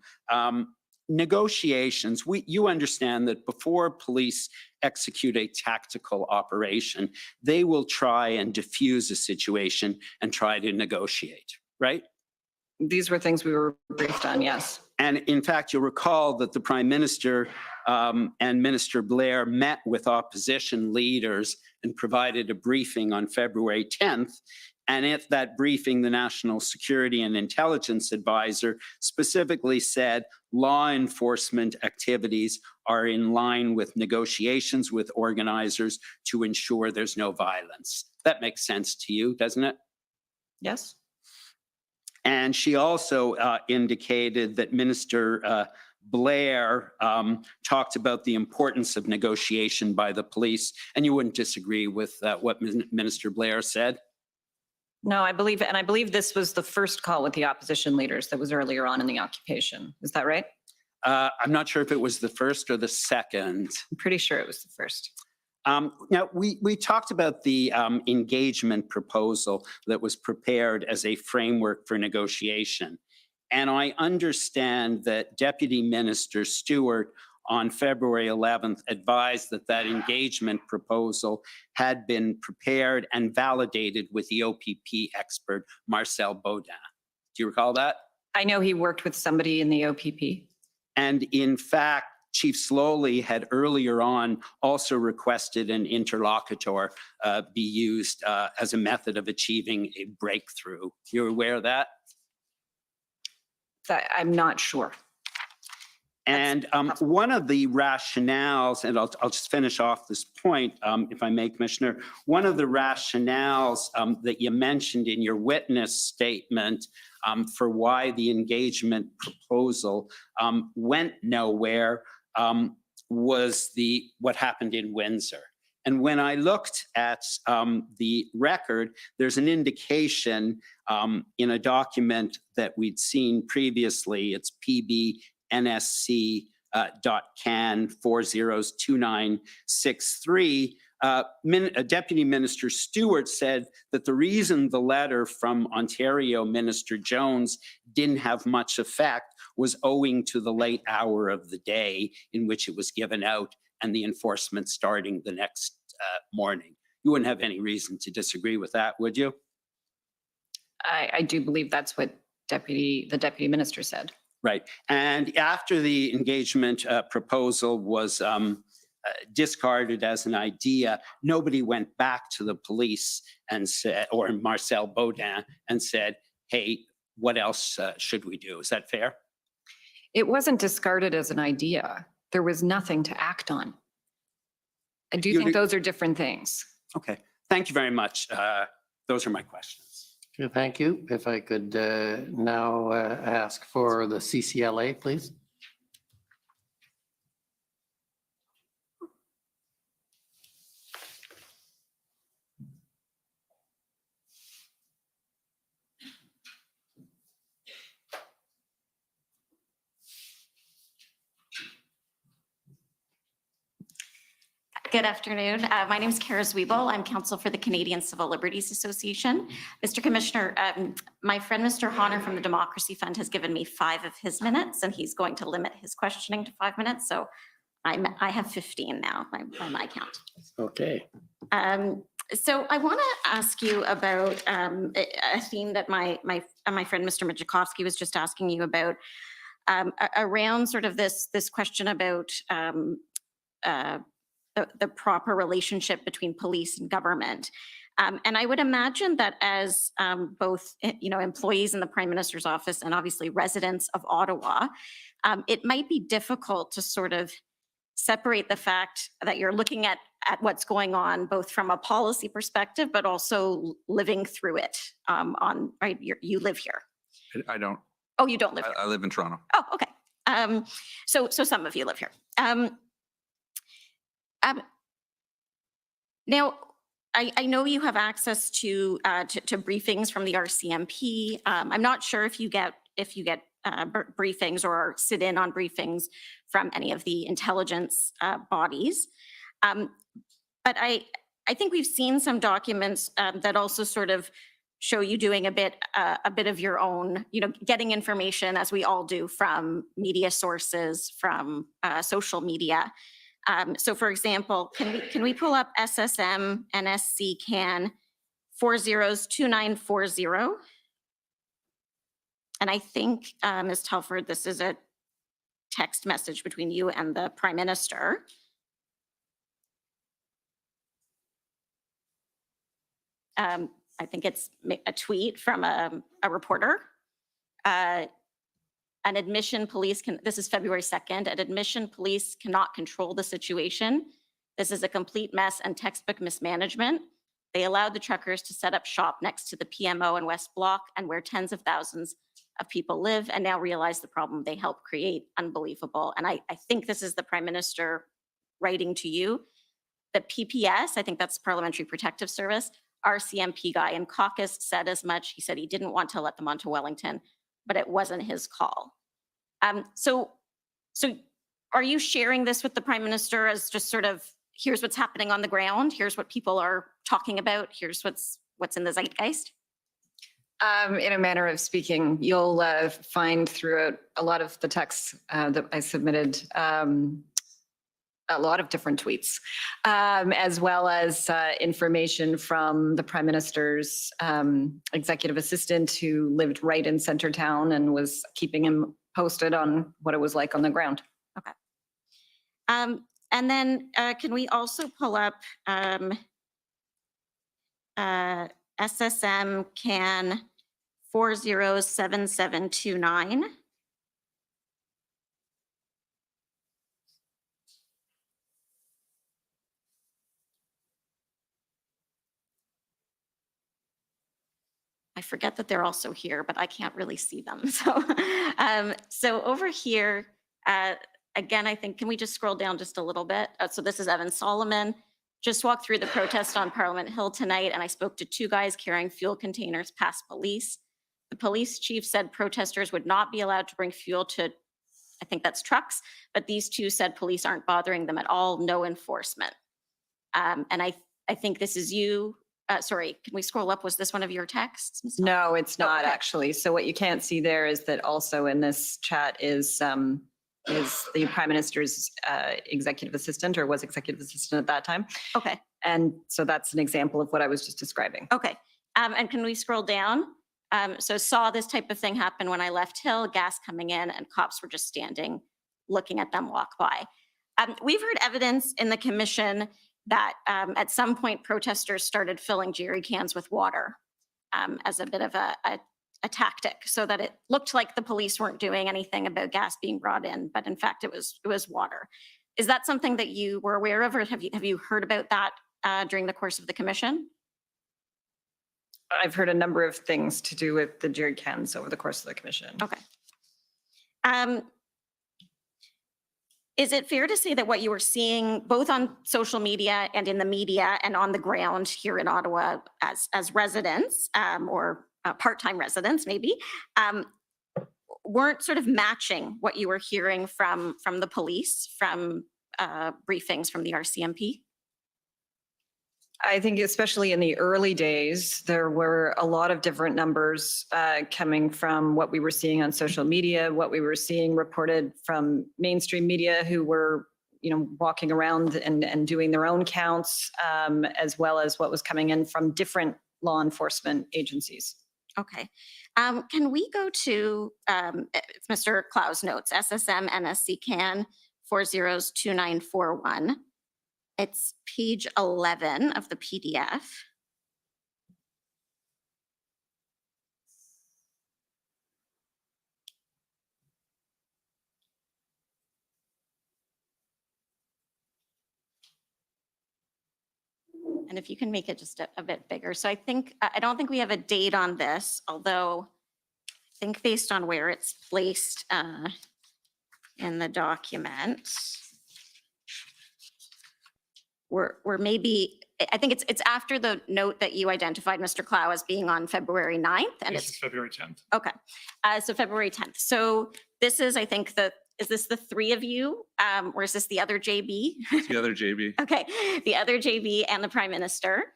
Negotiations, you understand that before police execute a tactical operation, they will try and diffuse a situation and try to negotiate, right? These were things we were briefed on, yes. And in fact, you'll recall that the Prime Minister and Minister Blair met with opposition leaders and provided a briefing on February 10th. And at that briefing, the National Security and Intelligence Advisor specifically said law enforcement activities are in line with negotiations with organizers to ensure there's no violence. That makes sense to you, doesn't it? Yes. And she also indicated that Minister Blair talked about the importance of negotiation by the police, and you wouldn't disagree with what Minister Blair said? No, I believe this was the first call with the opposition leaders that was earlier on in the occupation. Is that right? I'm not sure if it was the first or the second. I'm pretty sure it was the first. Now, we talked about the engagement proposal that was prepared as a framework for negotiation. And I understand that Deputy Minister Stewart on February 11th advised that that engagement proposal had been prepared and validated with the OPP expert, Marcel Baudin. Do you recall that? I know he worked with somebody in the OPP. And in fact, Chief Slowly had earlier on also requested an interlocutor be used as a method of achieving a breakthrough. You're aware of that? I'm not sure. And one of the rationales, and I'll just finish off this point, if I may, Commissioner, one of the rationales that you mentioned in your witness statement for why the engagement proposal went nowhere was what happened in Windsor. And when I looked at the record, there's an indication in a document that we'd seen previously. It's PBNSC.CAN 402963. Deputy Minister Stewart said that the reason the letter from Ontario Minister Jones didn't have much effect was owing to the late hour of the day in which it was given out and the enforcement starting the next morning. You wouldn't have any reason to disagree with that, would you? I do believe that's what the Deputy Minister said. Right. And after the engagement proposal was discarded as an idea, nobody went back to the police and said, or Marcel Baudin, and said, hey, what else should we do? Is that fair? It wasn't discarded as an idea. There was nothing to act on. I do think those are different things. Okay. Thank you very much. Those are my questions. Okay, thank you. If I could now ask for the CCLA, please. Good afternoon. My name is Kara Zwiebel. I'm counsel for the Canadian Civil Liberties Association. Mr. Commissioner, my friend, Mr. Honor from the Democracy Fund has given me 5 of his minutes, and he's going to limit his questioning to 5 minutes. So I have 15 now by my count. Okay. So I want to ask you about a theme that my friend, Mr. Majakowski, was just asking you about around sort of this question about the proper relationship between police and government. And I would imagine that as both employees in the Prime Minister's office and obviously residents of Ottawa, it might be difficult to sort of separate the fact that you're looking at what's going on both from a policy perspective, but also living through it right? You live here. I don't. Oh, you don't live here? I live in Toronto. Oh, okay. So some of you live here. Now, I know you have access to briefings from the RCMP. I'm not sure if you get briefings or sit in on briefings from any of the intelligence bodies. But I think we've seen some documents that also sort of show you doing a bit of your own, getting information, as we all do, from media sources, from social media. So for example, can we pull up SSM NSC CAN 402940? And I think, Ms. Telford, this is a text message between you and the Prime Minister. I think it's a tweet from a reporter. An admission police this is February 2nd, an admission police cannot control the situation. This is a complete mess and textbook mismanagement. They allowed the truckers to set up shop next to the PMO and West Block and where tens of thousands of people live, and now realize the problem they helped create. Unbelievable. And I think this is the Prime Minister writing to you. The PPS, I think that's Parliamentary Protective Service, RCMP guy in caucus said as much. He said he didn't want to let them onto Wellington, but it wasn't his call. So are you sharing this with the Prime Minister as just sort of here's what's happening on the ground. Here's what people are talking about. Here's what's in the zeitgeist? In a manner of speaking, you'll find throughout a lot of the texts that I submitted, a lot of different tweets, as well as information from the Prime Minister's executive assistant who lived right in Centertown and was keeping him posted on what it was like on the ground. Okay. And then can we also pull up SSM CAN 407729? I forget that they're also here, but I can't really see them. So, so over here, again, I think, can we just scroll down just a little bit? So this is Evan Solomon. Just walked through the protest on Parliament Hill tonight, and I spoke to two guys carrying fuel containers past police. The police chief said protesters would not be allowed to bring fuel to, I think that's trucks, but these two said police aren't bothering them at all, no enforcement. And I think this is you. Sorry, can we scroll up? Was this one of your texts? Ms. No, it's not Okay. actually. So what you can't see there is that also in this chat is the Prime Minister's executive assistant, or was executive assistant at that time. Okay. And so that's an example of what I was just describing. Okay. And can we scroll down? So saw this type of thing happen when I left Hill, gas coming in, and cops were just standing, looking at them walk by. We've heard evidence in the commission that at some point protesters started filling jerry cans with water as a bit of a tactic, so that it looked like the police weren't doing anything about gas being brought in, but in fact it was water. Is that something that you were aware of, or have you heard about that during the course of the commission? I've heard a number of things to do with the jerry cans over the course of the commission. Okay. Is it fair to say that what you were seeing both on social media and in the media and on the ground here in Ottawa as residents or part-time residents maybe, weren't sort of matching what you were hearing from the police, from briefings from the RCMP? I think especially in the early days, there were a lot of different numbers coming from what we were seeing on social media, what we were seeing reported from mainstream media who were, walking around and doing their own counts, as well as what was coming in from different law enforcement agencies. Okay. Can we go to it's Mr. Clow's notes, SSM NSC CAN 402941. It's page 11 of the PDF. And if you can make it just a bit bigger. So I don't think we have a date on this, although I think based on where it's placed in the document, we're maybe, I think it's after the note that you identified, Mr. Clow, as being on February 9th. And This is February 10th. Okay, so February 10th. So this is, I think, is this the three of you? Or is this the other JB? It's the other JB. Okay, the other JB and the Prime Minister.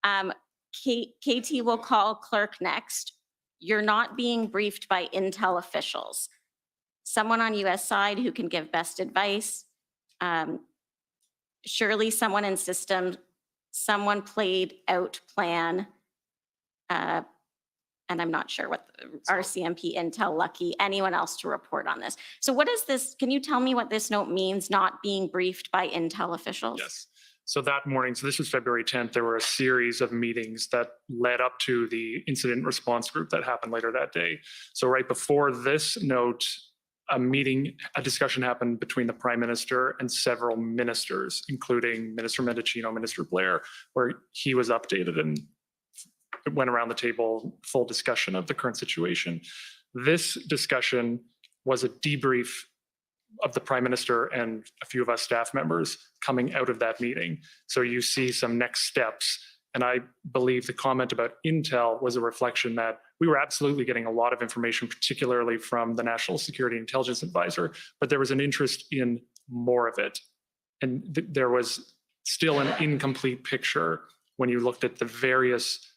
KT will call clerk next. You're not being briefed by intel officials. Someone on US side who can give best advice. Surely someone in system, someone played out plan. And I'm not sure what the RCMP, Intel, Lucky, anyone else to report on this. So what is this? Can you tell me what this note means, not being briefed by Intel officials? Yes. So that morning, so this was February 10th, there were a series of meetings that led up to the incident response group that happened later that day. So right before this note, a discussion happened between the Prime Minister and several ministers, including Minister Mendocino, Minister Blair, where he was updated and it went around the table, full discussion of the current situation. This discussion was a debrief of the Prime Minister and a few of us staff members coming out of that meeting. So you see some next steps. And I believe the comment about Intel was a reflection that we were absolutely getting a lot of information, particularly from the National Security Intelligence Advisor, but there was an interest in more of it. And there was still an incomplete picture when you looked at the various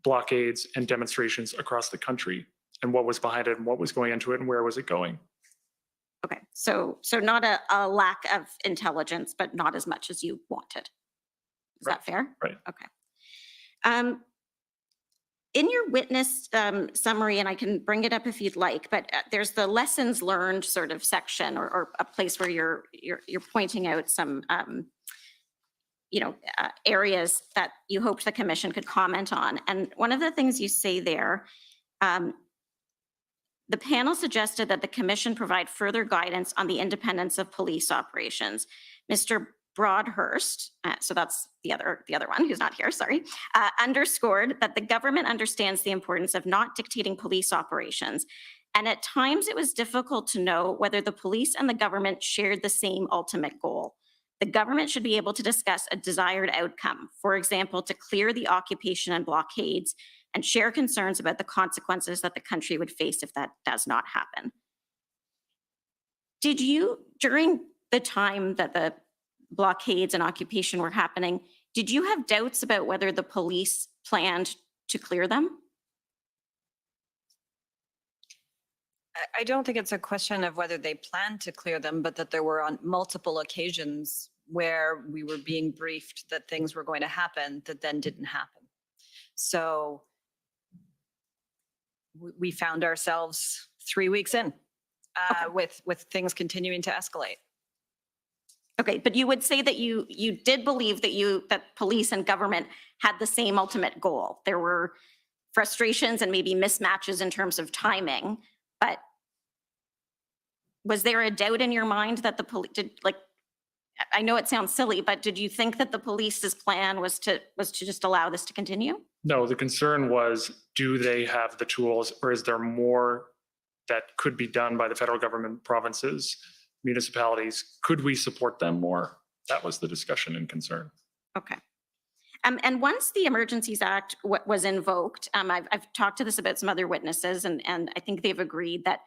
blockades and demonstrations across the country and what was behind it and what was going into it and where was it going. Okay, so not a lack of intelligence, but not as much as you wanted. Is that fair? Right. Okay. In your witness summary, and I can bring it up if you'd like, but there's the lessons learned sort of section or a place where you're pointing out some areas that you hoped the commission could comment on. And one of the things you say there, the panel suggested that the commission provide further guidance on the independence of police operations. Mr. Broadhurst, so that's the other one who's not here, sorry, underscored that the government understands the importance of not dictating police operations. And at times it was difficult to know whether the police and the government shared the same ultimate goal. The government should be able to discuss a desired outcome, for example, to clear the occupation and blockades and share concerns about the consequences that the country would face if that does not happen. Did you, during the time that the blockades and occupation were happening, did you have doubts about whether the police planned to clear them? I don't think it's a question of whether they planned to clear them, but that there were on multiple occasions where we were being briefed that things were going to happen that then didn't happen. So we found ourselves 3 weeks in with things continuing to escalate. Okay, but you would say that you did believe that police and government had the same ultimate goal. There were frustrations and maybe mismatches in terms of timing, but was there a doubt in your mind that the police did, like, I know it sounds silly, but did you think that the police's plan was to just allow this to continue? No, the concern was, do they have the tools, or is there more that could be done by the federal government, provinces, municipalities? Could we support them more? That was the discussion and concern. Okay. And once the Emergencies Act was invoked, I've talked to this about some other witnesses, and I think they've agreed that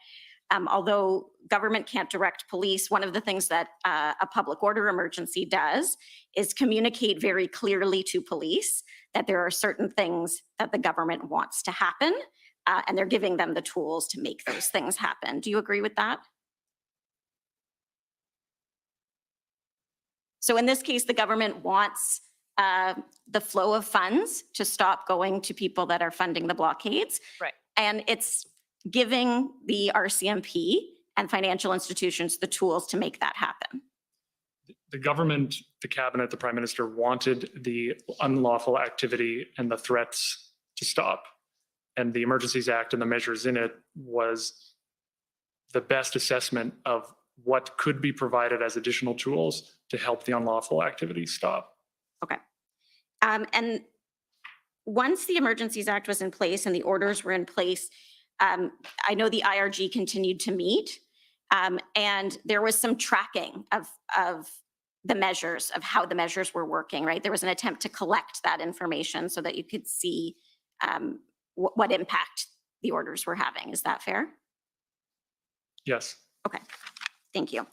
although government can't direct police, one of the things that a public order emergency does is communicate very clearly to police that there are certain things that the government wants to happen, and they're giving them the tools to make those things happen. Do you agree with that? So in this case, the government wants the flow of funds to stop going to people that are funding the blockades. Right. And it's giving the RCMP and financial institutions the tools to make that happen. The government, the cabinet, the prime minister wanted the unlawful activity and the threats to stop. And the Emergencies Act and the measures in it was the best assessment of what could be provided as additional tools to help the unlawful activity stop. Okay. And once the Emergencies Act was in place and the orders were in place, I know the IRG continued to meet, and there was some tracking of the measures, of how the measures were working, right? There was an attempt to collect that information so that you could see what impact the orders were having. Is that fair? Yes. Okay, thank you.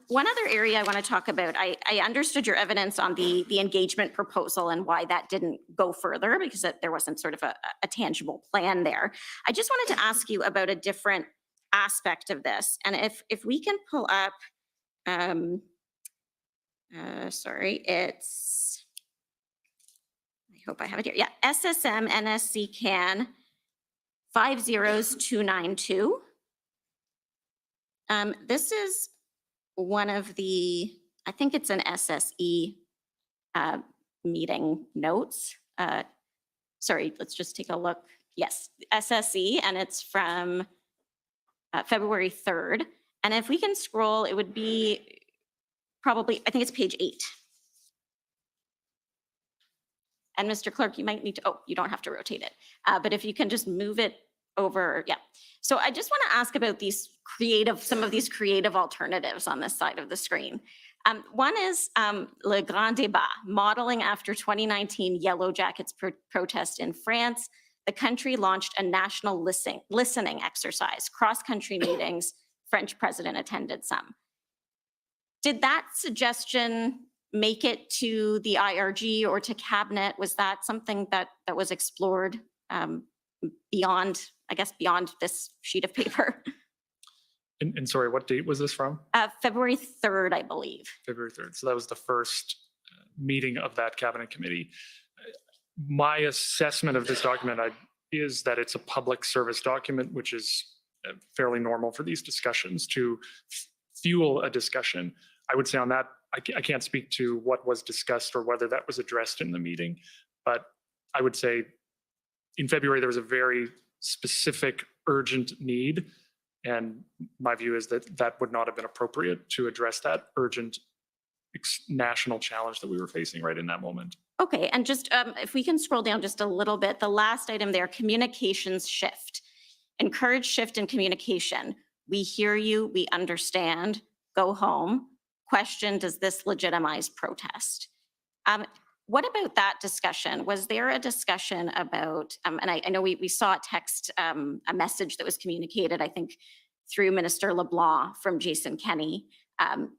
One other area I want to talk about, I understood your evidence on the engagement proposal and why that didn't go further, because there wasn't sort of a tangible plan there. I just wanted to ask you about a different aspect of this. And if we can pull up, sorry, it's, I hope I have it here. Yeah, SSM NSC CAN 50292. This is one of the, I think it's an SSE meeting notes. Sorry, let's just take a look. Yes, SSE, and it's from February 3rd. And if we can scroll, it would be probably, I think it's page 8. And Mr. Clerk, you might need to, oh, you don't have to rotate it. But if you can just move it over, yeah. So I just want to ask about these some of these creative alternatives on this side of the screen. One is Le Grand Débat, modeling after 2019 Yellow Jackets protest in France. The country launched a national listening exercise, cross-country meetings. French president attended some. Did that suggestion make it to the IRG or to cabinet? Was that something that was explored beyond, I guess, beyond this sheet of paper? And sorry, what date was this from? February 3rd, I believe. February 3rd. So that was the first meeting of that cabinet committee. My assessment of this document is that it's a public service document, which is fairly normal for these discussions to fuel a discussion. I would say on that, I can't speak to what was discussed or whether that was addressed in the meeting, but I would say in February, there was a very specific urgent need. And my view is that that would not have been appropriate to address that urgent national challenge that we were facing right in that moment. Okay, and just if we can scroll down just a little bit, the last item there, communications shift. Encourage shift in communication. We hear you, we understand, go home. Question, does this legitimize protest? What about that discussion? Was there a discussion about, and I know we saw a text, a message that was communicated, I think, through Minister LeBlanc from Jason Kenney,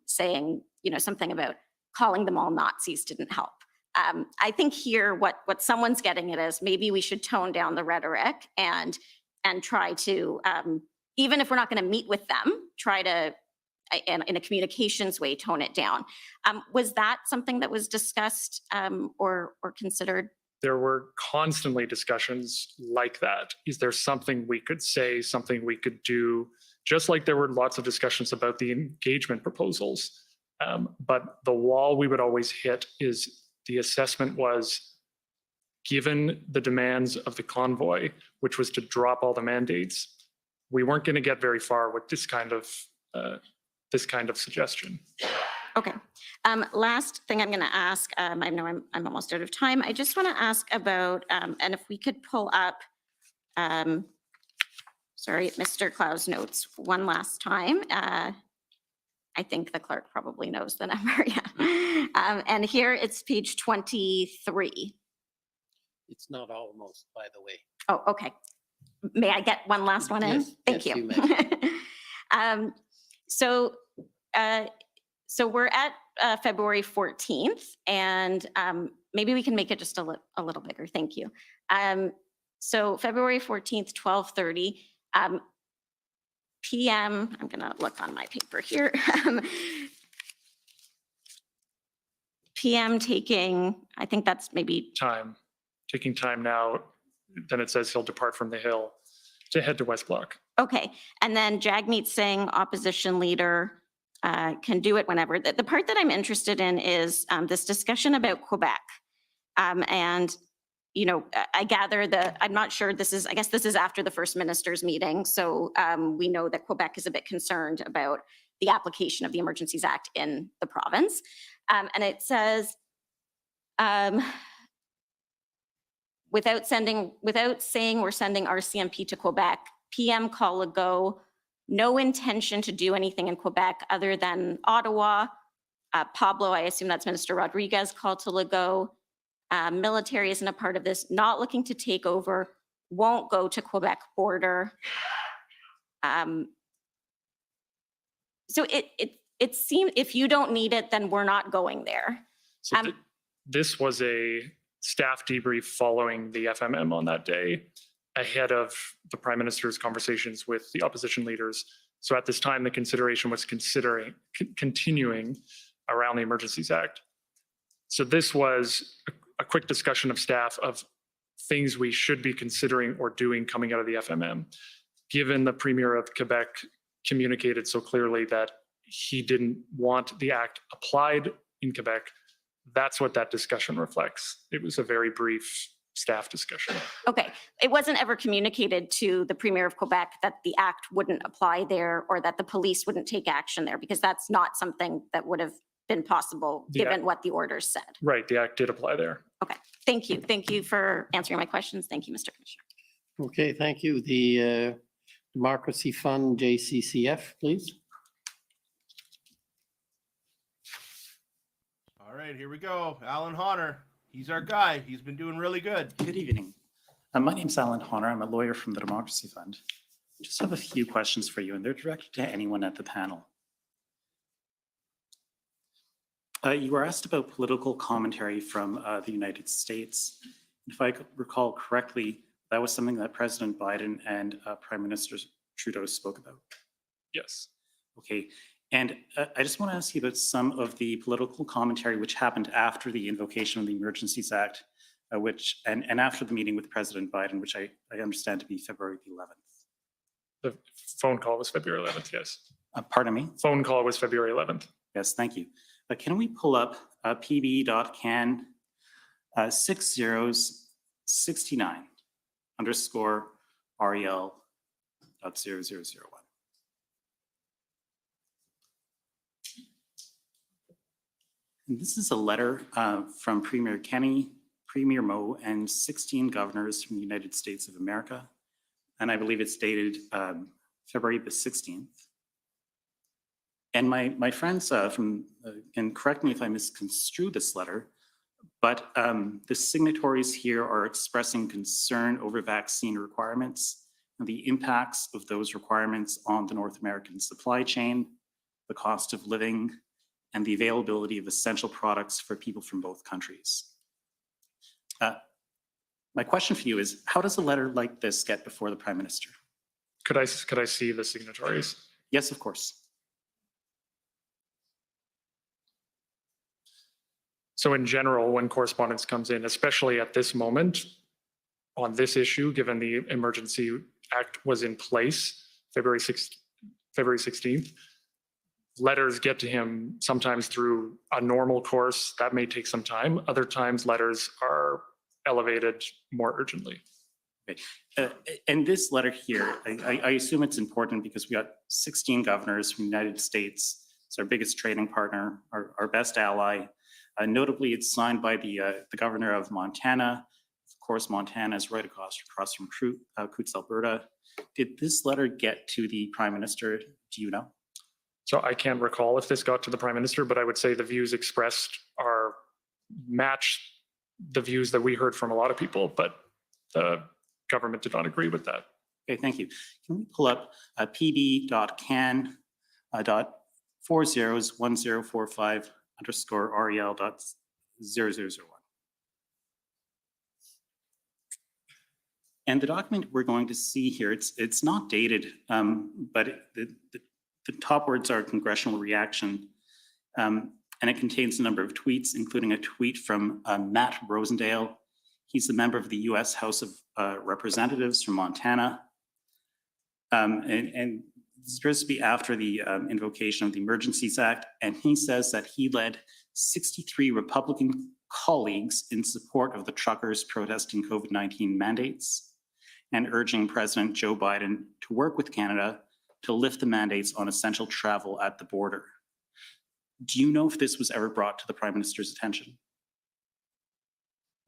saying, something about calling them all Nazis didn't help. I think here what someone's getting at is maybe we should tone down the rhetoric and try to, even if we're not going to meet with them, try to, in a communications way, tone it down. Was that something that was discussed or considered? There were constantly discussions like that. Is there something we could say, something we could do? Just like there were lots of discussions about the engagement proposals. But the wall we would always hit is the assessment was, given the demands of the convoy, which was to drop all the mandates, we weren't going to get very far with this kind of suggestion. Okay. Last thing I'm going to ask, I know I'm almost out of time. I just want to ask about, and if we could pull up, sorry, Mr. Clow's notes one last time. I think the clerk probably knows the number, yeah. And here it's page 23. It's not almost, by the way. Oh, okay. May I get one last one in? Yes, Thank yes, you. may. So we're at February 14th, and maybe we can make it just a little bigger. Thank you. So February 14th, 12:30 p.m. I'm going to look on my paper here. PM taking, I think that's maybe Taking time now, then it says he'll depart from the Hill to head to West Block. okay. And then Jagmeet Singh, opposition leader, can do it whenever. The part that I'm interested in is this discussion about Quebec. And, I gather I'm not sure I guess this is after the first minister's meeting. So we know that Quebec is a bit concerned about the application of the Emergencies Act in the province. And it says, without saying we're sending RCMP to Quebec, PM call a go, no intention to do anything in Quebec other than Ottawa. Pablo, I assume that's Minister Rodriguez, called to Legault. Military isn't a part of this, not looking to take over, won't go to Quebec border. So it seemed, if you don't need it, then we're not going there. So this was a staff debrief following the FMM on that day, ahead of the Prime Minister's conversations with the opposition leaders. So at this time, the consideration was continuing around the Emergencies Act. So this was a quick discussion of staff of things we should be considering or doing coming out of the FMM. Given the Premier of Quebec communicated so clearly that he didn't want the act applied in Quebec, that's what that discussion reflects. It was a very brief staff discussion. Okay, it wasn't ever communicated to the Premier of Quebec that the act wouldn't apply there or that the police wouldn't take action there, because that's not something that would have been possible given what the orders said. Right, the act did apply there. Okay, thank you. Thank you for answering my questions. Thank you, Mr. Commissioner. Okay, thank you. The Democracy Fund, JCCF, please. All right, here we go. Alan Honor. He's our guy. He's been doing really good. Good evening. My name's Alan Honor. I'm a lawyer from the Democracy Fund. I just have a few questions for you, and they're directed to anyone at the panel. You were asked about political commentary from the United States. If I recall correctly, that was something that President Biden and Prime Minister Trudeau spoke about. Yes. Okay, and I just want to ask you about some of the political commentary which happened after the invocation of the Emergencies Act, and after the meeting with President Biden, which I understand to be February the 11th. The phone call was February 11th, yes. Pardon me? Phone call was February 11th. Yes, thank you. Can we pull up pb.can 6069 underscore REL.0001. And this is a letter from Premier Kenney, Premier Moe, and 16 governors from the United States of America. And I believe it's dated February the 16th. And my friends and correct me if I misconstrue this letter, but the signatories here are expressing concern over vaccine requirements and the impacts of those requirements on the North American supply chain, the cost of living, and the availability of essential products for people from both countries. My question for you is, how does a letter like this get before the Prime Minister? Could I see the signatories? Yes, of course. So in general, when correspondence comes in, especially at this moment on this issue, given the Emergency Act was in place February 16th, letters get to him sometimes through a normal course. That may take some time. Other times letters are elevated more urgently. Okay. And this letter here, I assume it's important because we got 16 governors from the United States. It's our biggest trading partner, our best ally. Notably, it's signed by the governor of Montana. Of course, Montana is right across from Coutts, Alberta. Did this letter get to the Prime Minister? Do you know? So I can't recall if this got to the Prime Minister, but I would say the views expressed match the views that we heard from a lot of people, but the government did not agree with that. Okay, thank you. Can we pull up pb.can.401045 underscore REL.0001. And the document we're going to see here, it's not dated, but the top words are congressional reaction, and it contains a number of tweets, including a tweet from Matt Rosendale. He's a member of the U.S. House of Representatives from Montana, and this appears to be after the invocation of the Emergencies Act, and he says that he led 63 Republican colleagues in support of the truckers protesting COVID-19 mandates and urging President Joe Biden to work with Canada to lift the mandates on essential travel at the border. Do you know if this was ever brought to the Prime Minister's attention?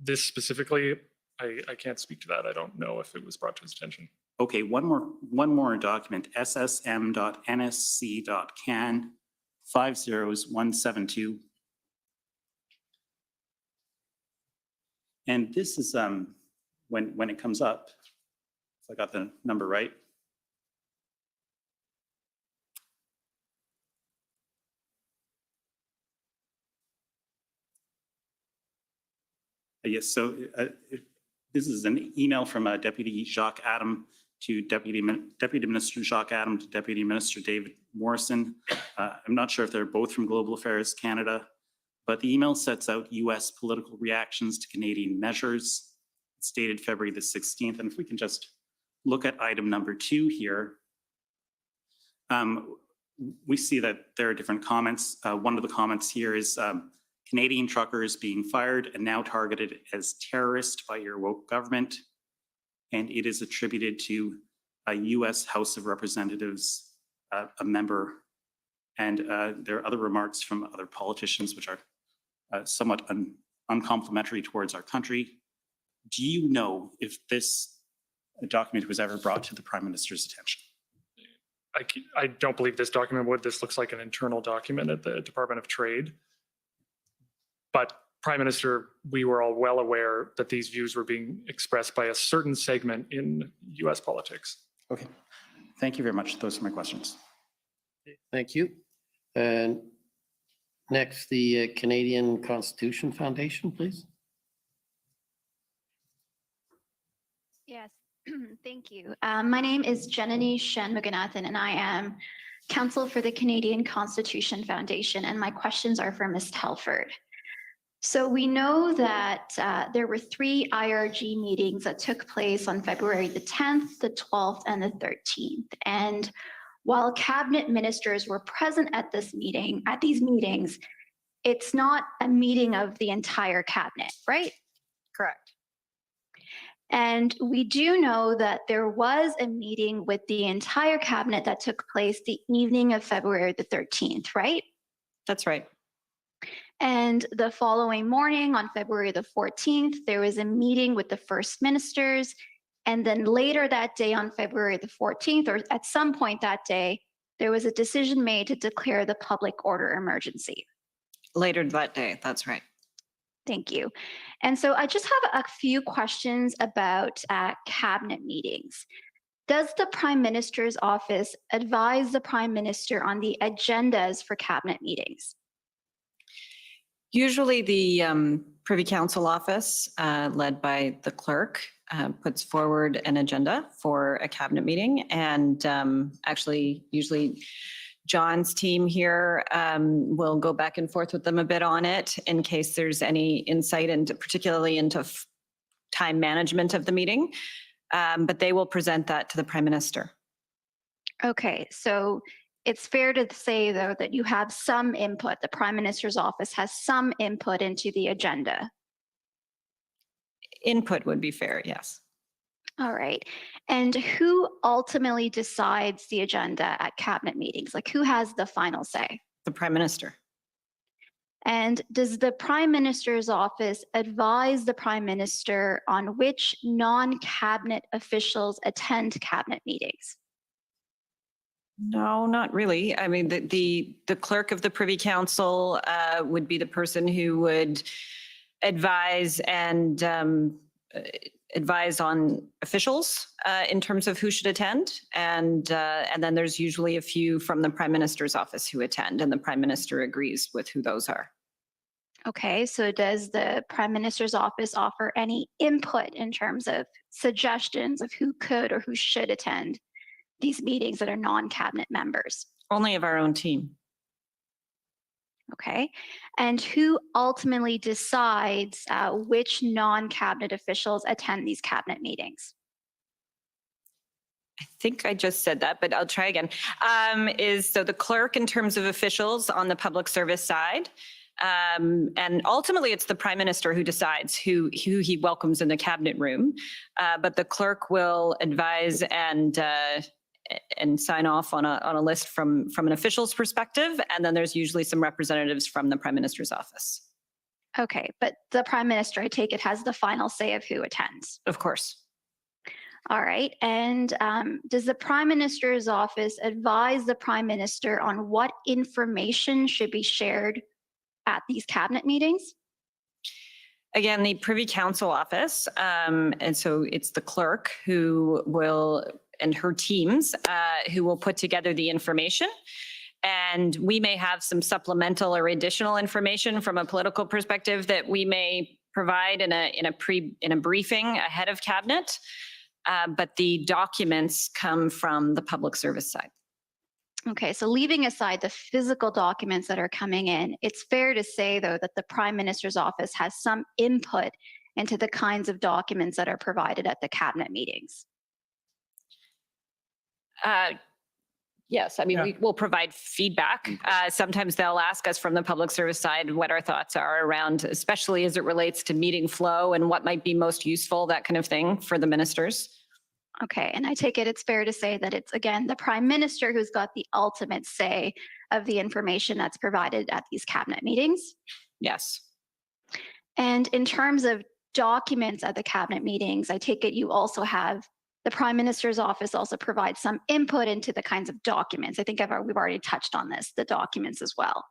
This specifically, I can't speak to that. I don't know if it was brought to his attention. Okay, one more document, ssm.nsc.can 50172. And this is when it comes up, if I got the number right. Yes, so this is an email from Deputy Jacques Adam to Deputy Minister Jacques Adam to Deputy Minister David Morrison. I'm not sure if they're both from Global Affairs Canada, but the email sets out US political reactions to Canadian measures. It's dated February the 16th. And if we can just look at item number 2 here, we see that there are different comments. One of the comments here is Canadian truckers being fired and now targeted as terrorists by your woke government. And it is attributed to a US House of Representatives, a member. And there are other remarks from other politicians which are somewhat uncomplimentary towards our country. Do you know if this document was ever brought to the Prime Minister's attention? I don't believe this document would. This looks like an internal document at the Department of Trade. But Prime Minister, we were all well aware that these views were being expressed by a certain segment in US politics. Okay, thank you very much. Those are my questions. Thank you. And Next, the Canadian Constitution Foundation, please. Yes, thank you. My name is Janani Shanmuganathan, and I am counsel for the Canadian Constitution Foundation, and my questions are for Ms. Telford. So we know that there were 3 IRG meetings that took place on February the 10th, the 12th, and the 13th. And while cabinet ministers were present at these meetings, it's not a meeting of the entire cabinet, right? Correct. And we do know that there was a meeting with the entire cabinet that took place the evening of February the 13th, right? That's right. And the following morning on February the 14th, there was a meeting with the first ministers. And then later that day on February the 14th, or at some point that day, there was a decision made to declare the public order emergency. Later that day, that's right. Thank you. And so I just have a few questions about cabinet meetings. Does the Prime Minister's office advise the Prime Minister on the agendas for cabinet meetings? Usually the Privy Council office, led by the clerk, puts forward an agenda for a cabinet meeting. And actually, usually John's team here will go back and forth with them a bit on it in case there's any insight into, particularly into time management of the meeting. But they will present that to the Prime Minister. Okay, so it's fair to say, though, that you have some input. The Prime Minister's office has some input into the agenda. Input would be fair, yes. All right. And who ultimately decides the agenda at cabinet meetings? Like, who has the final say? The Prime Minister. And does the Prime Minister's office advise the Prime Minister on which non-cabinet officials attend cabinet meetings? No, not really. I mean, the clerk of the Privy Council would be the person who would advise and advise on officials in terms of who should attend. And then there's usually a few from the Prime Minister's office who attend, and the Prime Minister agrees with who those are. Okay, so does the Prime Minister's office offer any input in terms of suggestions of who could or who should attend these meetings that are non-cabinet members? Only of our own team. Okay, and who ultimately decides which non-cabinet officials attend these cabinet meetings? I think I just said that, but I'll try again. So the clerk in terms of officials on the public service side. And ultimately, it's the Prime Minister who decides who he welcomes in the cabinet room. But the clerk will advise and sign off on a list from an official's perspective. And then there's usually some representatives from the Prime Minister's office. Okay, but the Prime Minister, I take it, has the final say of who attends. Of course. All right, and does the Prime Minister's office advise the Prime Minister on what information should be shared at these cabinet meetings? Again, the Privy Council office, and so it's the clerk who will, and her teams, who will put together the information. And we may have some supplemental or additional information from a political perspective that we may provide in a briefing ahead of cabinet. But the documents come from the public service side. Okay, so leaving aside the physical documents that are coming in, it's fair to say, though, that the Prime Minister's office has some input into the kinds of documents that are provided at the cabinet meetings. Yes, I mean, we will provide feedback. Sometimes they'll ask us from the public service side what our thoughts are around, especially as it relates to meeting flow and what might be most useful, that kind of thing for the ministers. Okay, and I take it it's fair to say that it's, again, the Prime Minister who's got the ultimate say of the information that's provided at these cabinet meetings? Yes. And in terms of documents at the cabinet meetings, I take it you also have the Prime Minister's office also provides some input into the kinds of documents. I think we've already touched on this, the documents as well.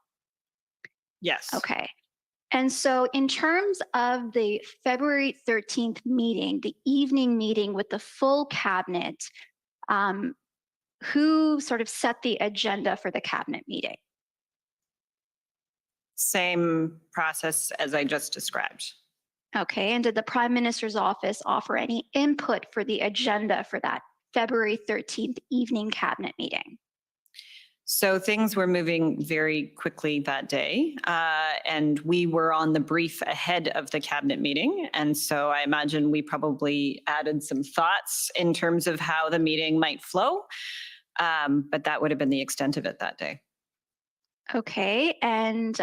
Yes. Okay. And so in terms of the February 13th meeting, the evening meeting with the full cabinet, who sort of set the agenda for the cabinet meeting? Same process as I just described. Okay, and did the Prime Minister's office offer any input for the agenda for that February 13th evening cabinet meeting? So things were moving very quickly that day, and we were on the brief ahead of the cabinet meeting. And so I imagine we probably added some thoughts in terms of how the meeting might flow, but that would have been the extent of it that day. Okay, and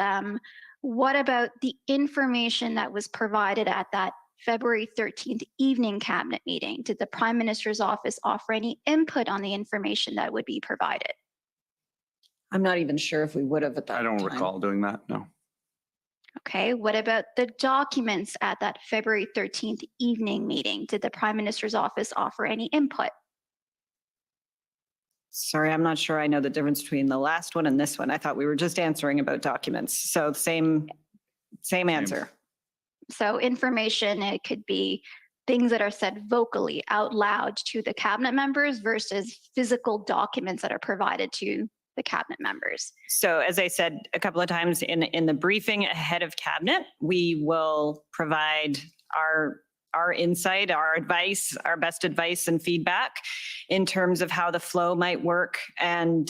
what about the information that was provided at that February 13th evening cabinet meeting? Did the Prime Minister's office offer any input on the information that would be provided? I'm not even sure if we would have at that I time. don't recall doing that, no. Okay, what about the documents at that February 13th evening meeting? Did the Prime Minister's office offer any input? Sorry, I'm not sure I know the difference between the last one and this one. I thought we were just answering about documents. So same answer. So information, it could be things that are said vocally out loud to the cabinet members versus physical documents that are provided to the cabinet members. So as I said a couple of times in the briefing ahead of cabinet, we will provide our insight, our advice, our best advice and feedback in terms of how the flow might work and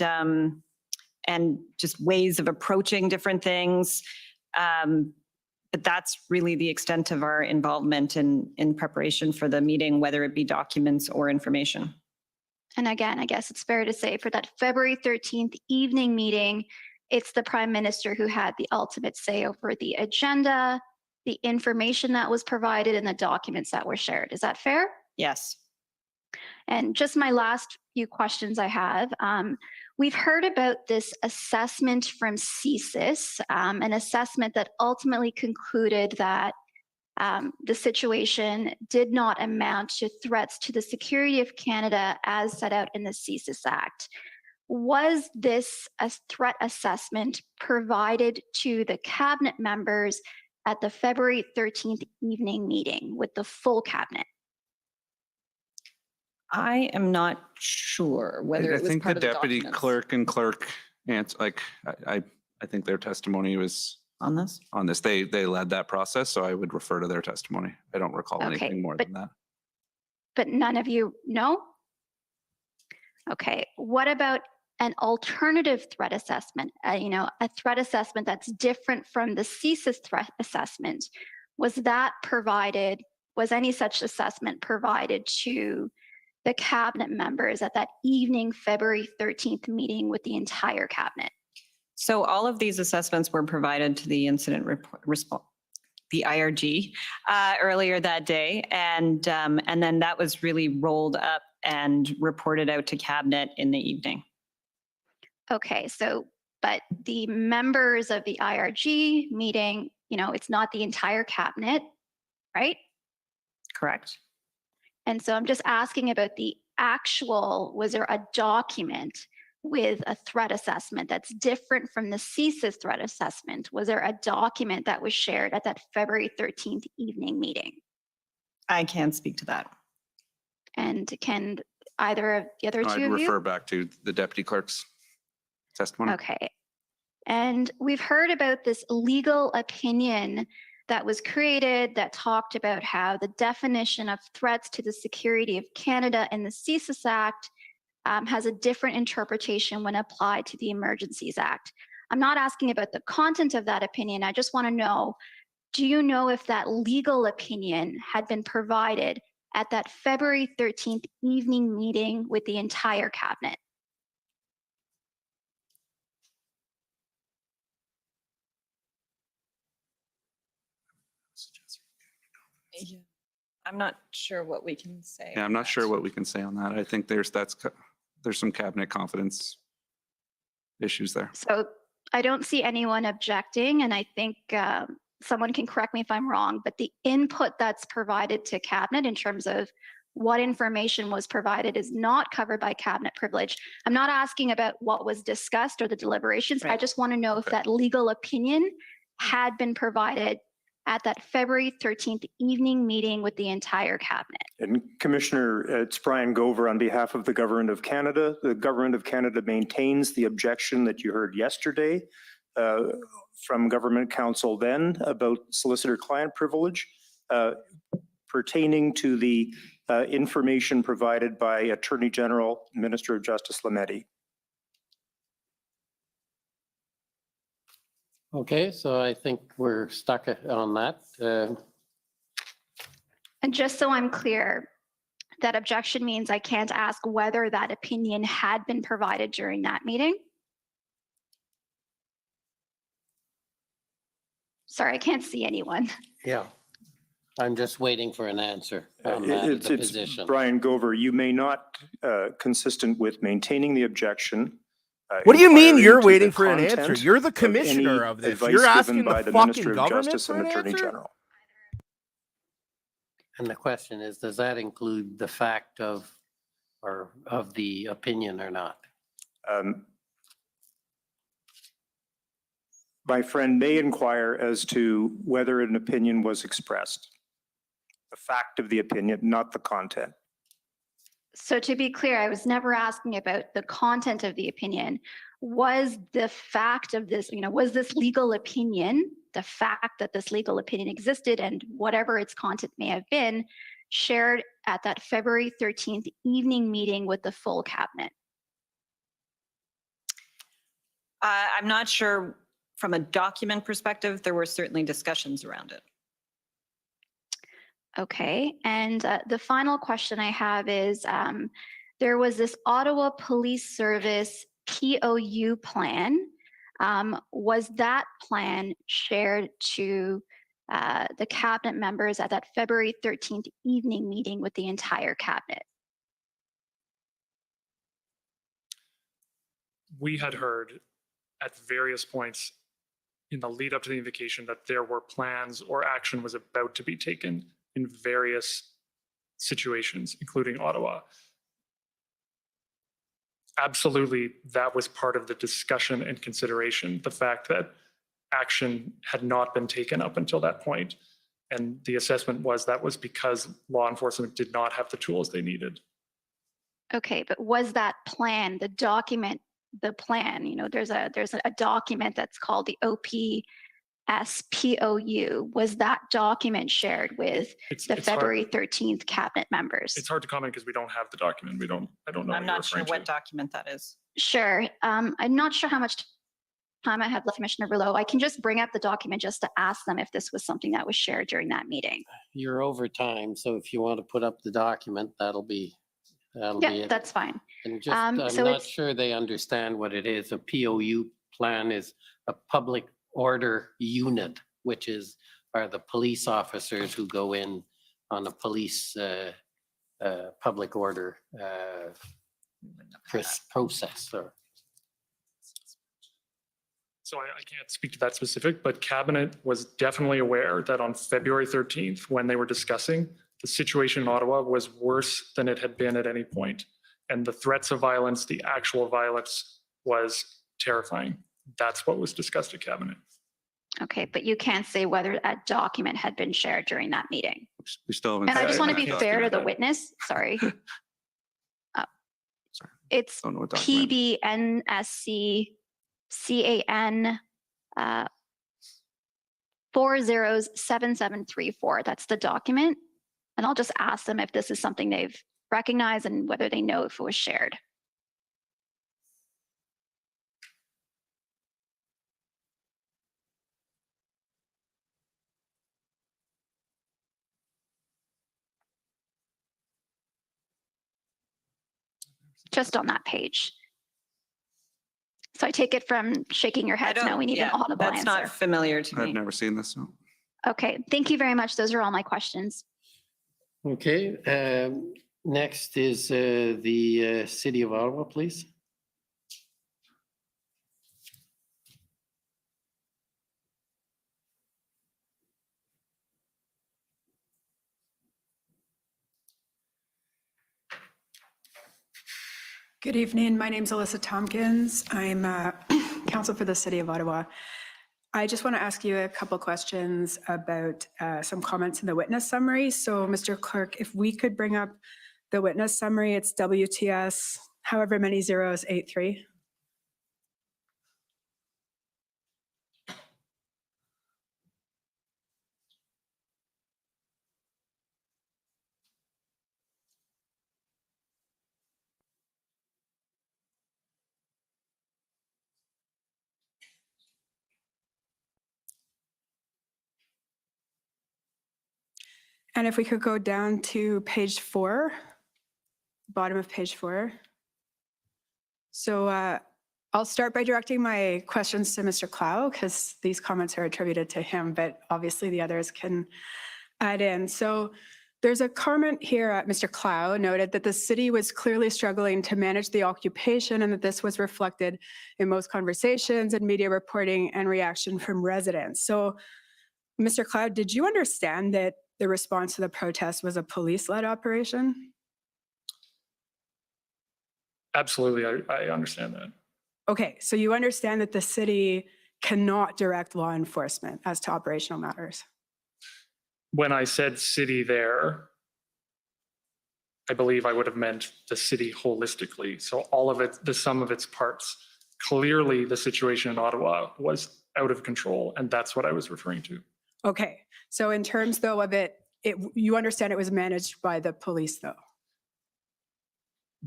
just ways of approaching different things. But that's really the extent of our involvement in preparation for the meeting, whether it be documents or information. And again, I guess it's fair to say for that February 13th evening meeting, it's the Prime Minister who had the ultimate say over the agenda, the information that was provided, and the documents that were shared. Is that fair? Yes. And just my last few questions I have. We've heard about this assessment from CSIS, an assessment that ultimately concluded that the situation did not amount to threats to the security of Canada as set out in the CSIS Act. Was this a threat assessment provided to the cabinet members at the February 13th evening meeting with the full cabinet? I am not sure whether I it was think part the of the deputy documents. clerk and clerk answer, like, I think their testimony was on this. On this, they led that process, so I would refer to their testimony. I don't recall Okay, anything more than that. But none of you know? Okay, what about an alternative threat assessment? A threat assessment that's different from the CSIS threat assessment. Was that provided, was any such assessment provided to the cabinet members at that evening February 13th meeting with the entire cabinet? So all of these assessments were provided to the incident response, the IRG, earlier that day, and then that was really rolled up and reported out to cabinet in the evening. Okay, so, but the members of the IRG meeting, it's not the entire cabinet, right? Correct. And so I'm just asking about the actual, was there a document with a threat assessment that's different from the CSIS threat assessment? Was there a document that was shared at that February 13th evening meeting? I can't speak to that. And can either of the other I'd two of you? refer back to the deputy clerk's testimony. Okay. And we've heard about this legal opinion that was created that talked about how the definition of threats to the security of Canada in the CSIS Act has a different interpretation when applied to the Emergencies Act. I'm not asking about the content of that opinion. I just want to know, do you know if that legal opinion had been provided at that February 13th evening meeting with the entire cabinet? I'm not sure what we can say. Yeah, I'm not sure what we can say on that. I think there's some cabinet confidence issues there. So I don't see anyone objecting, and I think someone can correct me if I'm wrong, but the input that's provided to cabinet in terms of what information was provided is not covered by cabinet privilege. I'm not asking about what was discussed or the deliberations. I just want to know if that legal opinion had been provided at that February 13th evening meeting with the entire cabinet. And Commissioner, it's Brian Gover on behalf of the Government of Canada. The Government of Canada maintains the objection that you heard yesterday from government counsel then about solicitor-client privilege pertaining to the information provided by Attorney General, Minister of Justice Lametti. Okay, so I think we're stuck on that. And just so I'm clear, that objection means I can't ask whether that opinion had been provided during that meeting? Sorry, I can't see anyone. Yeah, I'm just waiting for an answer on that, It's position. Brian Gover. You may not, consistent with maintaining the objection. What do you mean inquire you're into waiting the for an answer? content You're the of commissioner any of this. advice You're given asking by the the Minister fucking of government Justice for and an Attorney answer? General. And the question is, does that include the fact of, or of the opinion or not? My friend may inquire as to whether an opinion was expressed. The fact of the opinion, not the content. So to be clear, I was never asking about the content of the opinion. Was the fact of this, was this legal opinion, the fact that this legal opinion existed and whatever its content may have been, shared at that February 13th evening meeting with the full cabinet? I'm not sure from a document perspective, there were certainly discussions around it. Okay, and the final question I have is, there was this Ottawa Police Service POU plan. Was that plan shared to the cabinet members at that February 13th evening meeting with the entire cabinet? We had heard at various points in the lead up to the invocation that there were plans or action was about to be taken in various situations, including Ottawa. Absolutely, that was part of the discussion and consideration, the fact that action had not been taken up until that point. And the assessment was that was because law enforcement did not have the tools they needed. Okay, but was that plan, the document, the plan, there's a document that's called the OPSPOU. Was that document shared with the February 13th cabinet members? It's hard to comment because we don't have the document. I don't know. I'm not sure what document that is. Sure. I'm not sure how much time I have left, Commissioner Verleau. I can just bring up the document just to ask them if this was something that was shared during that meeting. You're over time, so if you want to put up the document, that'll be it. That's fine. And just, I'm not sure they understand what it is. A POU plan is a public order unit, which are the police officers who go in on a police public order process. So I can't speak to that specific, but cabinet was definitely aware that on February 13th, when they were discussing, the situation in Ottawa was worse than it had been at any point. And the threats of violence, the actual violence was terrifying. That's what was discussed at cabinet. Okay, but you can't say whether that document had been shared during that meeting. We still haven't. And I just want to be seen that fair to the document. witness, sorry. Sorry. It's Don't know what document. PBNSC CAN 407734. That's the document. And I'll just ask them if this is something they've recognized and whether they know if it was shared. Just on that page. So I take it from shaking your heads, no, we need an audible That's answer. not familiar to me. I've never seen this. No. Okay, thank you very much. Those are all my questions. Okay, next is the City of Ottawa, please. Good evening. My name is Alyssa Tompkins. I'm counsel for the City of Ottawa. I just want to ask you a couple questions about some comments in the witness summary. So, Mr. Clerk, if we could bring up the witness summary, it's WTS, however many zeros, 83. And if we could go down to page 4, bottom of page 4. So I'll start by directing my questions to Mr. Clow because these comments are attributed to him, but obviously the others can add in. So there's a comment here at Mr. Clow noted that the city was clearly struggling to manage the occupation and that this was reflected in most conversations and media reporting and reaction from residents. So Mr. Clow, did you understand that the response to the protest was a police-led operation? Absolutely, I understand that. Okay, so you understand that the city cannot direct law enforcement as to operational matters? When I said city there, I believe I would have meant the city holistically. So all of it, the sum of its parts. Clearly, the situation in Ottawa was out of control, and that's what I was referring to. Okay, so in terms though of it, you understand it was managed by the police though?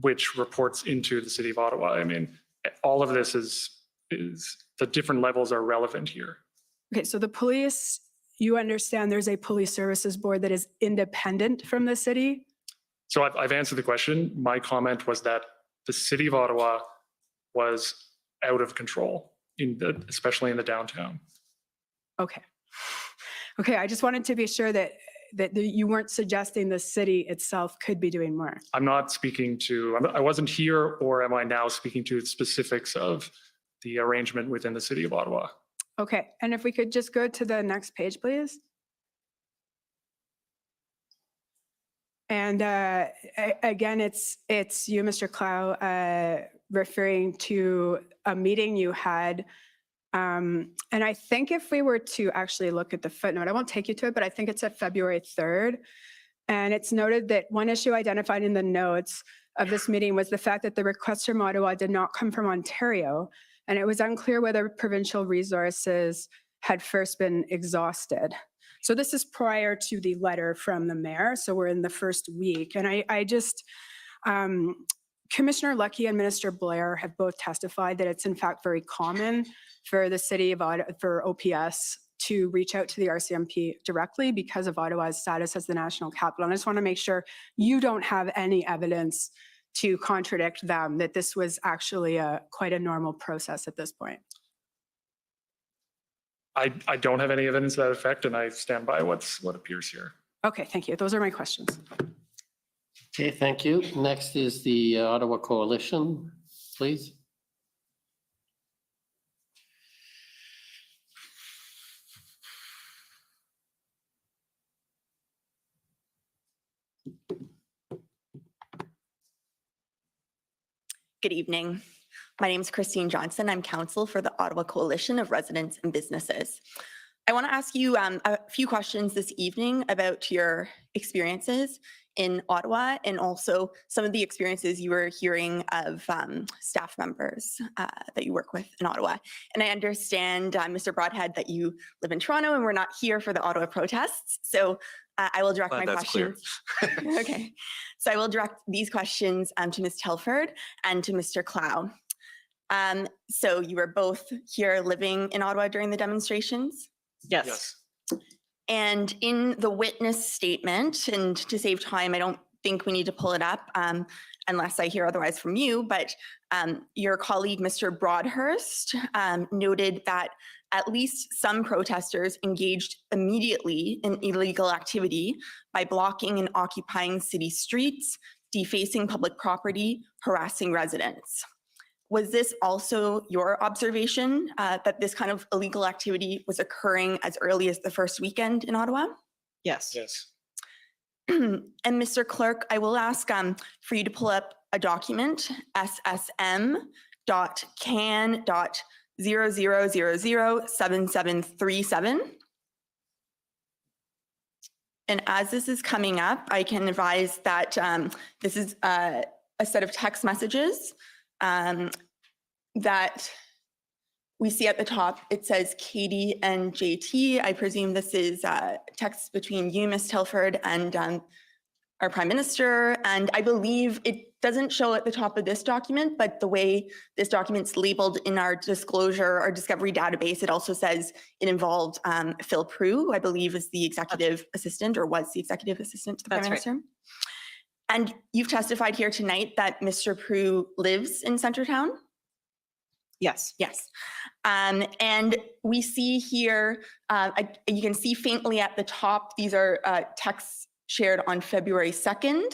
Which reports into the city of Ottawa. I mean, all of this is the different levels are relevant here. Okay, so the police, you understand there's a police services board that is independent from the city? So I've answered the question. My comment was that the city of Ottawa was out of control, especially in the downtown. Okay. Okay, I just wanted to be sure that you weren't suggesting the city itself could be doing more. I'm not speaking to, I wasn't here, or am I now speaking to specifics of the arrangement within the city of Ottawa? Okay, and if we could just go to the next page, please. And again, it's you, Mr. Clow, referring to a meeting you had. And I think if we were to actually look at the footnote, I won't take you to it, but I think it's at February 3rd. And it's noted that one issue identified in the notes of this meeting was the fact that the request from Ottawa did not come from Ontario. And it was unclear whether provincial resources had first been exhausted. So this is prior to the letter from the mayor. So we're in the first week. And I just, Commissioner Lucky and Minister Blair have both testified that it's in fact very common for the city of Ottawa, for OPS to reach out to the RCMP directly because of Ottawa's status as the national capital. And I just want to make sure you don't have any evidence to contradict them, that this was actually quite a normal process at this point. I don't have any evidence to that effect, and I stand by what appears here. Okay, thank you. Those are my questions. Okay, thank you. Next is the Ottawa Coalition, please. Good evening. My name is Christine Johnson. I'm counsel for the Ottawa Coalition of Residents and Businesses. I want to ask you a few questions this evening about your experiences in Ottawa and also some of the experiences you were hearing of staff members that you work with in Ottawa. And I understand, Mr. Broadhead, that you live in Toronto and we're not here for the Ottawa protests. So I will direct my questions. Okay. So I will direct these questions to Ms. Telford and to Mr. Clow. So you were both here living in Ottawa during the demonstrations? Yes. And in the witness statement, and to save time, I don't think we need to pull it up unless I hear otherwise from you, but your colleague, Mr. Broadhurst, noted that at least some protesters engaged immediately in illegal activity by blocking and occupying city streets, defacing public property, harassing residents. Was this also your observation that this kind of illegal activity was occurring as early as the first weekend in Ottawa? Yes. Yes. And Mr. Clerk, I will ask for you to pull up a document, ssm.can.00007737. And as this is coming up, I can advise that this is a set of text messages that we see at the top. It says Katie and JT. I presume this is text between you, Ms. Telford, and our prime minister. And I believe it doesn't show at the top of this document, but the way this document's labeled in our disclosure, our discovery database, it also says it involved Phil Prue, who I believe is the executive assistant or was the executive assistant to the prime minister. And you've testified here tonight that Mr. Prue lives in Centertown? Yes. Yes. And we see here, you can see faintly at the top, these are texts shared on February 2nd.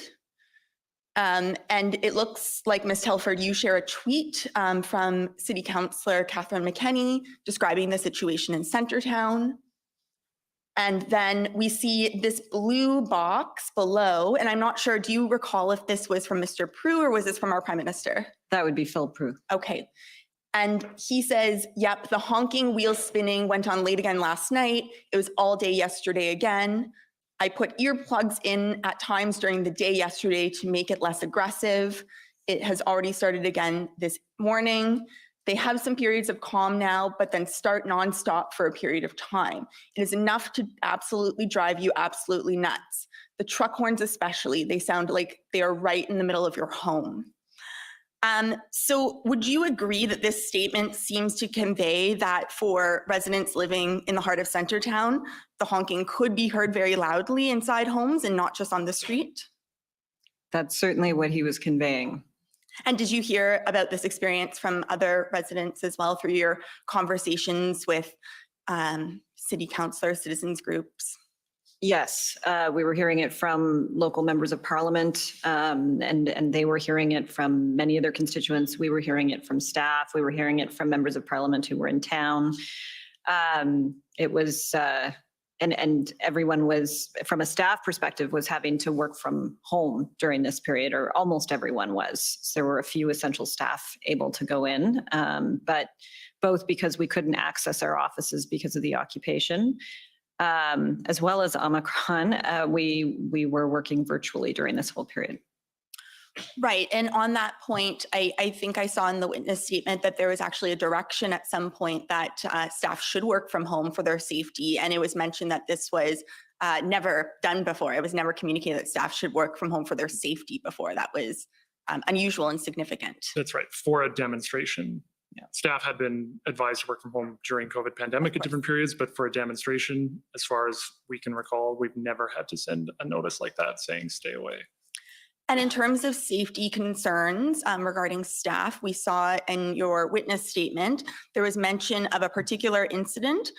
And it looks like, Ms. Telford, you share a tweet from City Councillor Catherine McKenney describing the situation in Centertown. And then we see this blue box below, and I'm not sure, do you recall if this was from Mr. Prue or was this from our Prime Minister? That would be Phil Prue. Okay. And he says, yep, the honking, wheel spinning went on late again last night. It was all day yesterday again. I put earplugs in at times during the day yesterday to make it less aggressive. It has already started again this morning. They have some periods of calm now, but then start nonstop for a period of time. It is enough to absolutely drive you absolutely nuts. The truck horns especially, they sound like they are right in the middle of your home. So would you agree that this statement seems to convey that for residents living in the heart of Centertown, the honking could be heard very loudly inside homes and not just on the street? That's certainly what he was conveying. And did you hear about this experience from other residents as well through your conversations with city councillors, citizens groups? Yes, we were hearing it from local members of parliament, and they were hearing it from many of their constituents. We were hearing it from staff. We were hearing it from members of parliament who were in town. It was, and everyone was, from a staff perspective, was having to work from home during this period, or almost everyone was. So there were a few essential staff able to go in, but both because we couldn't access our offices because of the occupation, as well as Omicron, we were working virtually during this whole period. Right. And on that point, I think I saw in the witness statement that there was actually a direction at some point that staff should work from home for their safety. And it was mentioned that this was never done before. It was never communicated that staff should work from home for their safety before. That was unusual and significant. That's right. For a demonstration. Yeah. Staff had been advised to work from home during COVID pandemic at different periods, but for a demonstration, as far as we can recall, we've never had to send a notice like that saying stay away. And in terms of safety concerns regarding staff, we saw in your witness statement, there was mention of a particular incident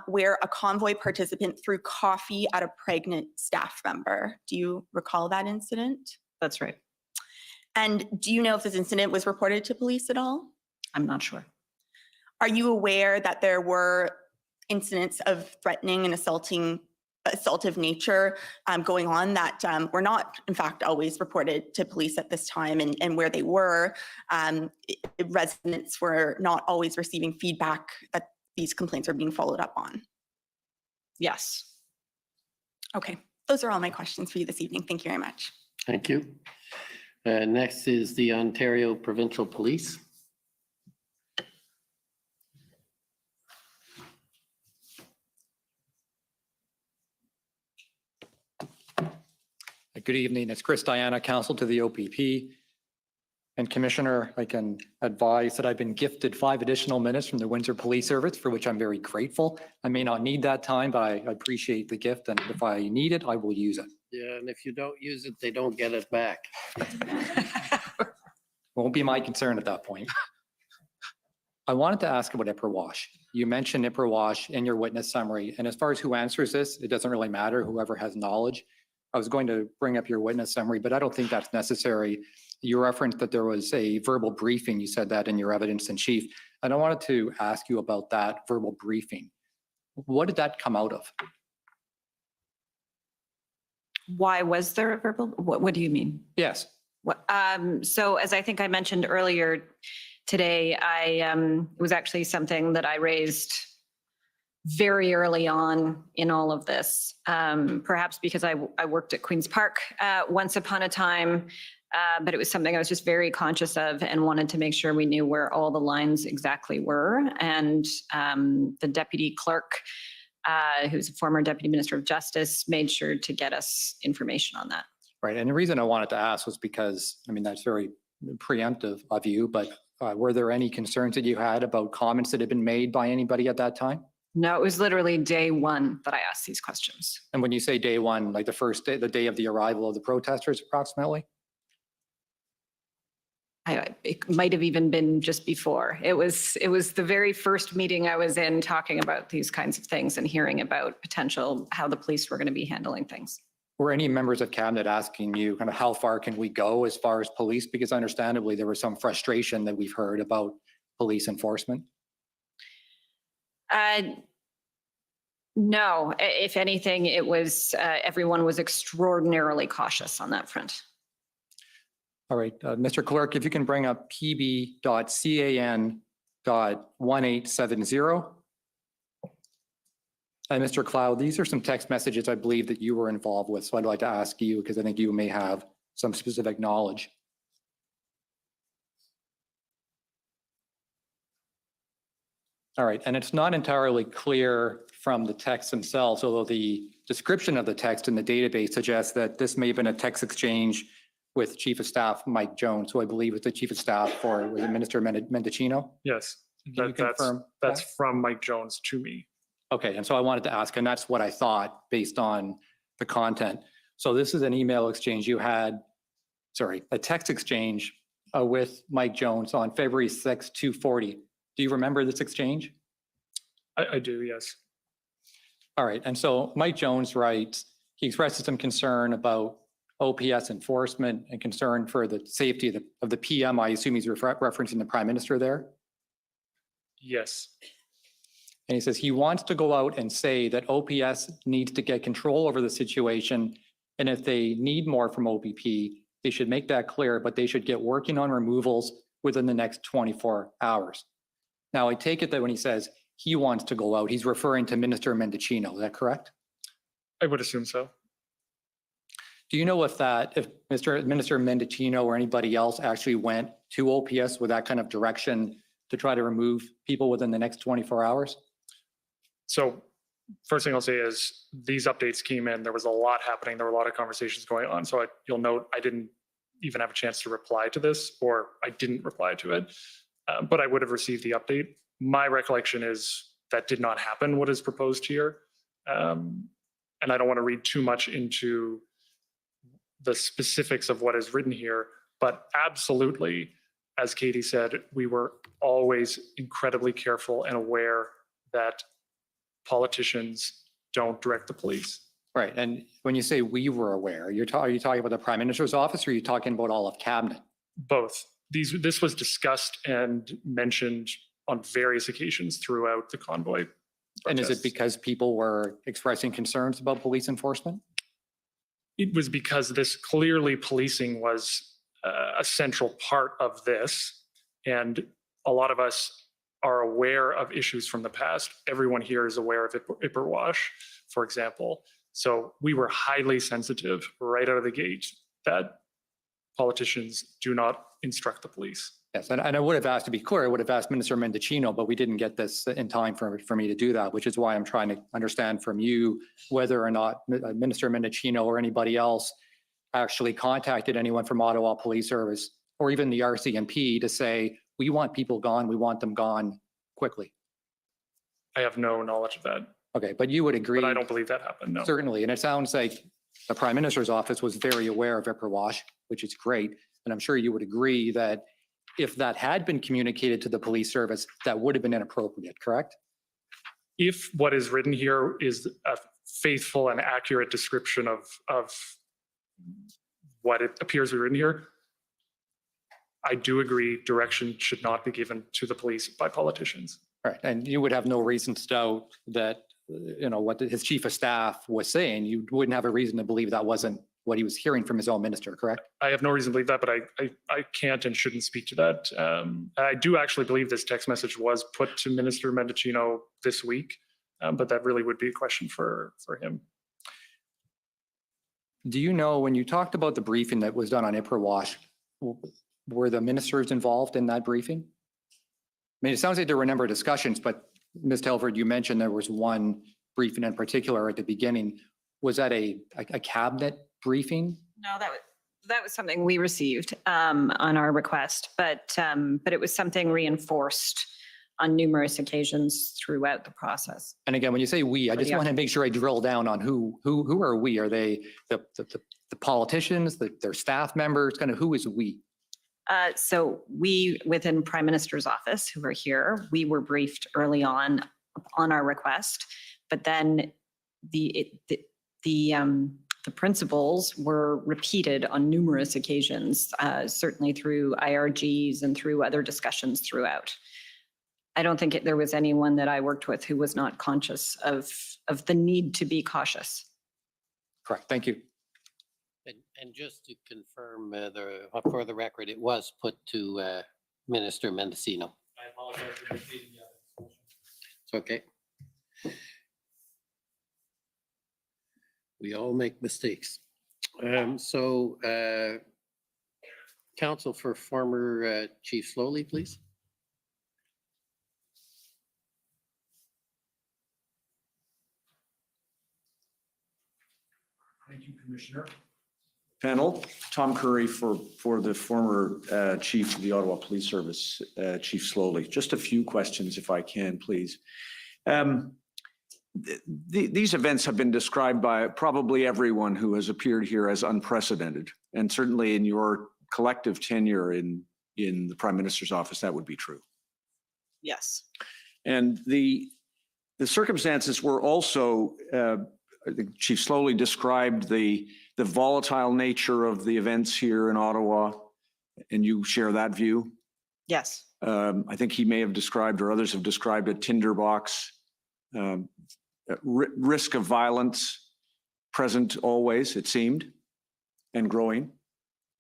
where a convoy participant threw coffee at a pregnant staff member. Do you recall that incident? That's right. And do you know if this incident was reported to police at all? I'm not sure. Are you aware that there were incidents of threatening and assaultive nature going on that were not, in fact, always reported to police at this time, and where they were, residents were not always receiving feedback that these complaints are being followed up on? Yes. Okay, those are all my questions for you this evening. Thank you very much. Thank you. Next is the Ontario Provincial Police. Good evening. It's Chris Diana, counsel to the OPP. And Commissioner, I can advise that I've been gifted 5 additional minutes from the Windsor Police Service, for which I'm very grateful. I may not need that time, but I appreciate the gift. And if I need it, I will use it. Yeah, and if you don't use it, they don't get it back. Won't be my concern at that point. I wanted to ask about Ipperwash. You mentioned Ipperwash in your witness summary. And as far as who answers this, it doesn't really matter, whoever has knowledge. I was going to bring up your witness summary, but I don't think that's necessary. You referenced that there was a verbal briefing. You said that in your evidence in chief. And I wanted to ask you about that verbal briefing. What did that come out of? Why was there a verbal? What do you mean? Yes. So as I think I mentioned earlier today, it was actually something that I raised very early on in all of this, perhaps because I worked at Queen's Park once upon a time, but it was something I was just very conscious of and wanted to make sure we knew where all the lines exactly were. And the deputy clerk, who's a former deputy minister of justice, made sure to get us information on that. Right, and the reason I wanted to ask was because, I mean, that's very preemptive of you, but were there any concerns that you had about comments that had been made by anybody at that time? No, it was literally day one that I asked these questions. And when you say day one, like the first day, the day of the arrival of the protesters approximately? It might have even been just before. It was the very first meeting I was in talking about these kinds of things and hearing about potential, how the police were going to be handling things. Were any members of cabinet asking you kind of how far can we go as far as police? Because understandably, there was some frustration that we've heard about police enforcement. No, if anything, it was, everyone was extraordinarily cautious on that front. All right, Mr. Clerk, if you can bring up pb.can.1870. And Mr. Cloud, these are some text messages I believe that you were involved with. So I'd like to ask you, because I think you may have some specific knowledge. All right, and it's not entirely clear from the text themselves, although the description of the text in the database suggests that this may have been a text exchange with Chief of Staff Mike Jones, who I believe was the Chief of Staff for, was it Minister Mendicino? Yes, Can you confirm that's that? from Mike Jones to me. Okay, and so I wanted to ask, and that's what I thought based on the content. So this is an email exchange you had, sorry, a text exchange with Mike Jones on February 6, 2:40. Do you remember this exchange? I do, yes. All right, and so Mike Jones writes, he expresses some concern about OPS enforcement and concern for the safety of the PM. I assume he's referencing the Prime Minister there. Yes. And he says he wants to go out and say that OPS needs to get control over the situation. And if they need more from OPP, they should make that clear, but they should get working on removals within the next 24 hours. Now, I take it that when he says he wants to go out, he's referring to Minister Mendicino. Is that correct? I would assume so. Do you know if Minister Mendicino or anybody else actually went to OPS with that kind of direction to try to remove people within the next 24 hours? So first thing I'll say is these updates came in. There was a lot happening. There were a lot of conversations going on. So you'll note I didn't even have a chance to reply to this, or I didn't reply to it, but I would have received the update. My recollection is that did not happen, what is proposed here. And I don't want to read too much into the specifics of what is written here, but absolutely, as Katie said, we were always incredibly careful and aware that politicians don't direct the police. Right. And when you say we were aware, are you talking about the Prime Minister's office, or are you talking about all of cabinet? Both. This was discussed and mentioned on various occasions throughout the convoy. And is it because people were expressing concerns about police enforcement? It was because this clearly policing was a central part of this. And a lot of us are aware of issues from the past. Everyone here is aware of Ipperwash, for example. So we were highly sensitive right out of the gate that politicians do not instruct the police. Yes, and I would have asked, to be clear, I would have asked Minister Mendicino, but we didn't get this in time for me to do that, which is why I'm trying to understand from you whether or not Minister Mendicino or anybody else actually contacted anyone from Ottawa Police Service or even the RCMP to say, we want people gone, we want them gone quickly. I have no knowledge of that. Okay, but you would agree. But I don't believe that happened, no. Certainly, and it sounds like the Prime Minister's office was very aware of Ipperwash, which is great. And I'm sure you would agree that if that had been communicated to the police service, that would have been inappropriate, correct? If what is written here is a faithful and accurate description of what it appears to be written here, I do agree direction should not be given to the police by politicians. Right, and you would have no reason to doubt that, you know, what his chief of staff was saying. You wouldn't have a reason to believe that wasn't what he was hearing from his own minister, correct? I have no reason to believe that, but I can't and shouldn't speak to that. I do actually believe this text message was put to Minister Mendicino this week, but that really would be a question for him. Do you know, when you talked about the briefing that was done on Ipperwash, were the ministers involved in that briefing? I mean, it sounds like there were a number of discussions, but Ms. Telford, you mentioned there was one briefing in particular at the beginning. Was that a cabinet briefing No, that was something we received on our request, but it was something reinforced on numerous occasions throughout the process. And again, when you say we, I For just the want to make sure I drill down on who are we? Are they the politicians, their staff members, kind of who is we? So we, within Prime Minister's office, who are here, we were briefed early on our request, but then the principles were repeated on numerous occasions, certainly through IRGs and through other discussions throughout. I don't think there was anyone that I worked with who was not conscious of the need to be cautious. Correct. Thank you. And just to confirm, for the record, it was put to Minister Mendocino. I apologize for repeating the other. It's okay. We all make mistakes. Counsel for former Chief Slowly, please. Thank you, Commissioner. Panel, Tom Curry for the former Chief of the Ottawa Police Service, Chief Slowly. Just a few questions, if I can, please. These events have been described by probably everyone who has appeared here as unprecedented, and certainly in your collective tenure in the Prime Minister's office, that would be true. Yes. And the circumstances were also, Chief Slowly described the volatile nature of the events here in Ottawa, and you share that view? Yes. I think he may have described, or others have described, a tinderbox. Risk of violence present always, it seemed, and growing.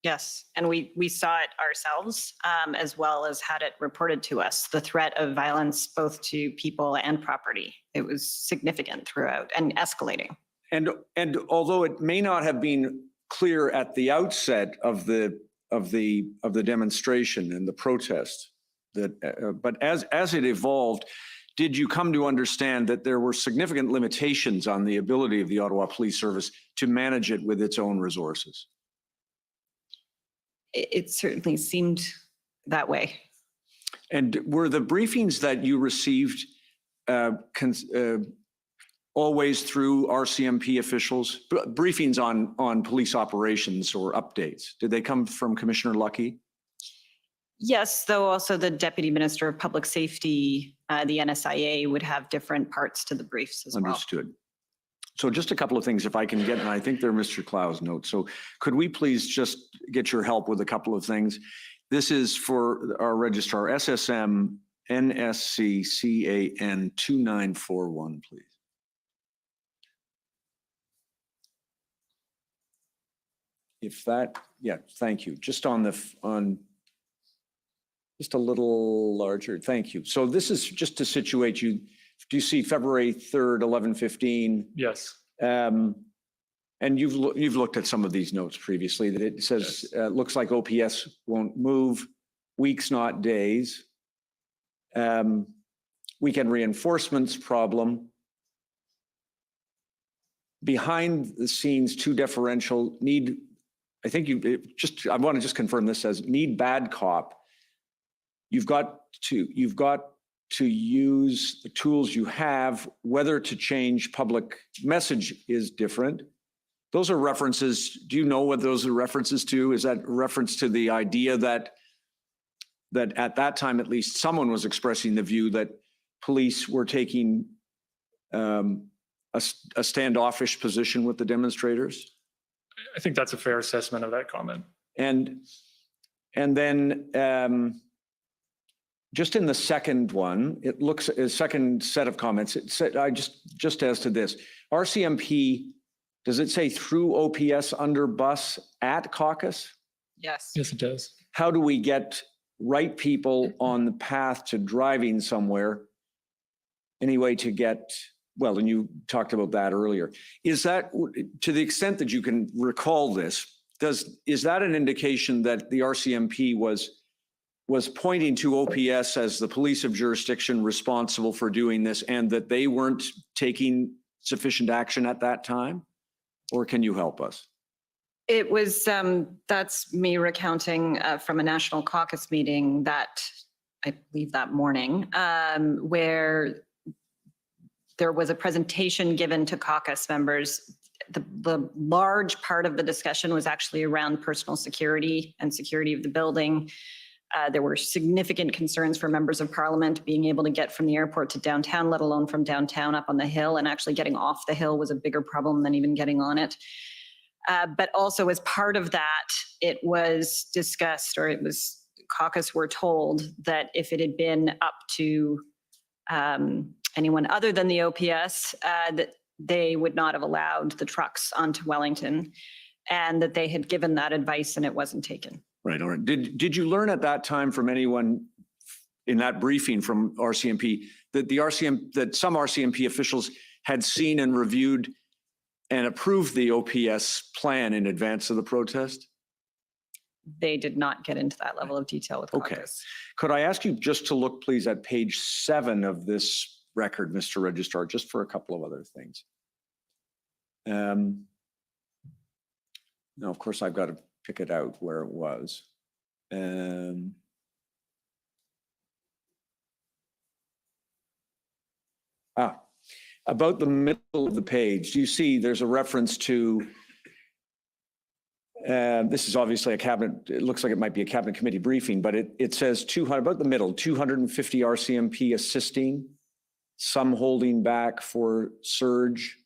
Yes, and we saw it ourselves, as well as had it reported to us, the threat of violence both to people and property. It was significant throughout and escalating. And although it may not have been clear at the outset of the demonstration and the protest, but as it evolved, did you come to understand that there were significant limitations on the ability of the Ottawa Police Service to manage it with its own resources? It certainly seemed that way. And were the briefings that you received always through RCMP officials, briefings on police operations or updates? Did they come from Commissioner Lucky? Yes, though also the Deputy Minister of Public Safety, the NSIA would have different parts to the briefs as well. Understood. So just a couple of things if I can get, and I think they're Mr. Clow's notes. So could we please just get your help with a couple of things? This is for our registrar, SSM NSC CAN 2941, please. If that, yeah, thank you. Just just a little larger, thank you. So this is just to situate you. Do you see February 3rd, 11:15? Yes. And you've looked at some of these notes previously that it says, looks like OPS won't move, weeks, not days. Weekend reinforcements problem. Behind the scenes, too deferential, need, I think I want to just confirm this as need bad cop. You've got to use the tools you have, whether to change public message is different. Those are references. Do you know what those are references to? Is that reference to the idea that at that time, at least someone was expressing the view that police were taking a standoffish position with the demonstrators? I think that's a fair assessment of that comment. And then just in the second one, it looks a second set of comments. It said, just as to this, RCMP, does it say through OPS under bus at caucus? Yes. Yes, it does. How do we get right people on the path to driving somewhere? Any way to get, well, and you talked about that earlier. Is that, to the extent that you can recall this, is that an indication that the RCMP was pointing to OPS as the police of jurisdiction responsible for doing this and that they weren't taking sufficient action at that time? Or can you help us? It was, that's me recounting from a national caucus meeting that, I believe that morning, where there was a presentation given to caucus members. The large part of the discussion was actually around personal security and security of the building. There were significant concerns for members of parliament being able to get from the airport to downtown, let alone from downtown up on the hill, and actually getting off the hill was a bigger problem than even getting on it. But also as part of that, it was discussed, or it was caucus were told that if it had been up to anyone other than the OPS, that they would not have allowed the trucks onto Wellington, and that they had given that advice and it wasn't taken. Right. All right. Did you learn at that time from anyone in that briefing from RCMP that some RCMP officials had seen and reviewed and approved the OPS plan in advance of the protest? They did not get into that level of detail with caucus. Okay. Could I ask you just to look, please, at page 7 of this record, Mr. Registrar, just for a couple of other things. Now, of course, I've got to pick it out where it was. About the middle of the page, do you see there's a reference to, this is obviously a cabinet, it looks like it might be a cabinet committee briefing, but it says 200, about the middle, 250 RCMP assisting, some holding back for surge.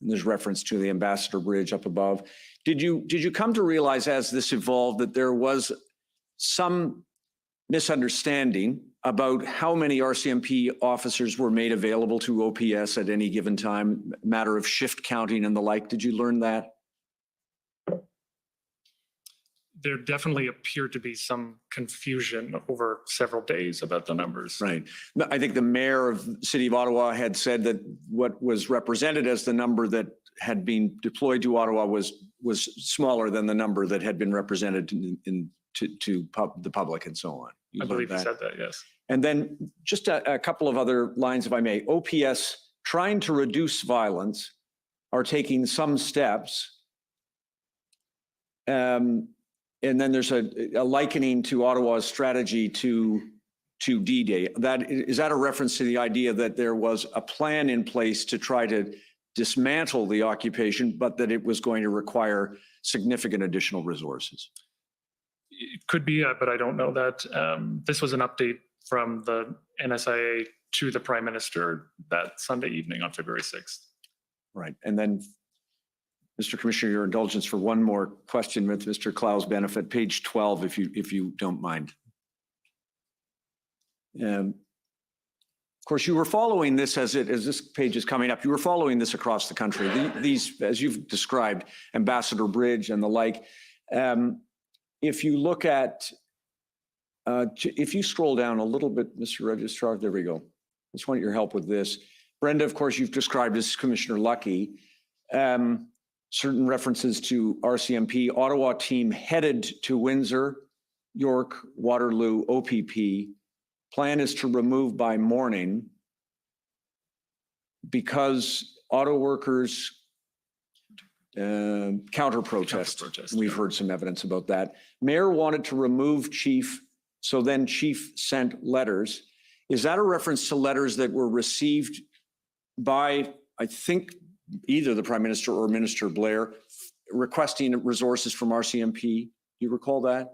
And there's reference to the Ambassador Bridge up above. Did you come to realize as this evolved that there was some misunderstanding about how many RCMP officers were made available to OPS at any given time, matter of shift counting and the like? Did you learn that? There definitely appeared to be some confusion over several days about the numbers. Right. I think the mayor of the city of Ottawa had said that what was represented as the number that had been deployed to Ottawa was smaller than the number that had been represented to the public and so on. I believe he said that, yes. And then just a couple of other lines, if I may. OPS, trying to reduce violence, are taking some steps. And then there's a likening to Ottawa's strategy to D-Day. Is that a reference to the idea that there was a plan in place to try to dismantle the occupation, but that it was going to require significant additional resources? It could be, but I don't know that. This was an update from the NSIA to the Prime Minister that Sunday evening on February 6th. Right. And then, Mr. Commissioner, your indulgence for one more question with Mr. Clow's benefit, page 12, if you don't mind. Of course, you were following this as this page is coming up. You were following this across the country. These, as you've described, Ambassador Bridge and the like. If you look at, if you scroll down a little bit, Mr. Registrar, there we go. I just want your help with this. Brenda, of course, you've described as Commissioner Lucky. Certain references to RCMP, Ottawa team headed to Windsor, York, Waterloo, OPP. Plan is to remove by morning because auto workers counter protest. We've heard some evidence about that. Mayor wanted to remove chief, so then chief sent letters. Is that a reference to letters that were received by, I think, either the Prime Minister or Minister Blair requesting resources from RCMP? Do you recall that?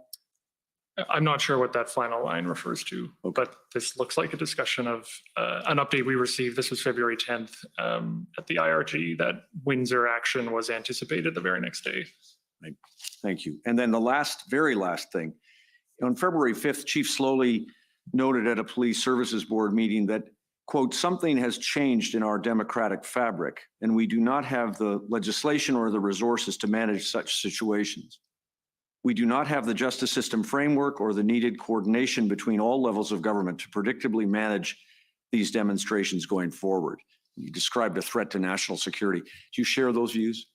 I'm not sure what that final line refers to, but this looks like a discussion of an update we received. This was February 10th at the IRG, that Windsor action was anticipated the very next day. Right. Thank you. And then the very last thing. On February 5th, Chief Slowly noted at a police services board meeting that, quote, something has changed in our democratic fabric, and we do not have the legislation or the resources to manage such situations. We do not have the justice system framework or the needed coordination between all levels of government to predictably manage these demonstrations going forward. You described a threat to national security. Do you share those views?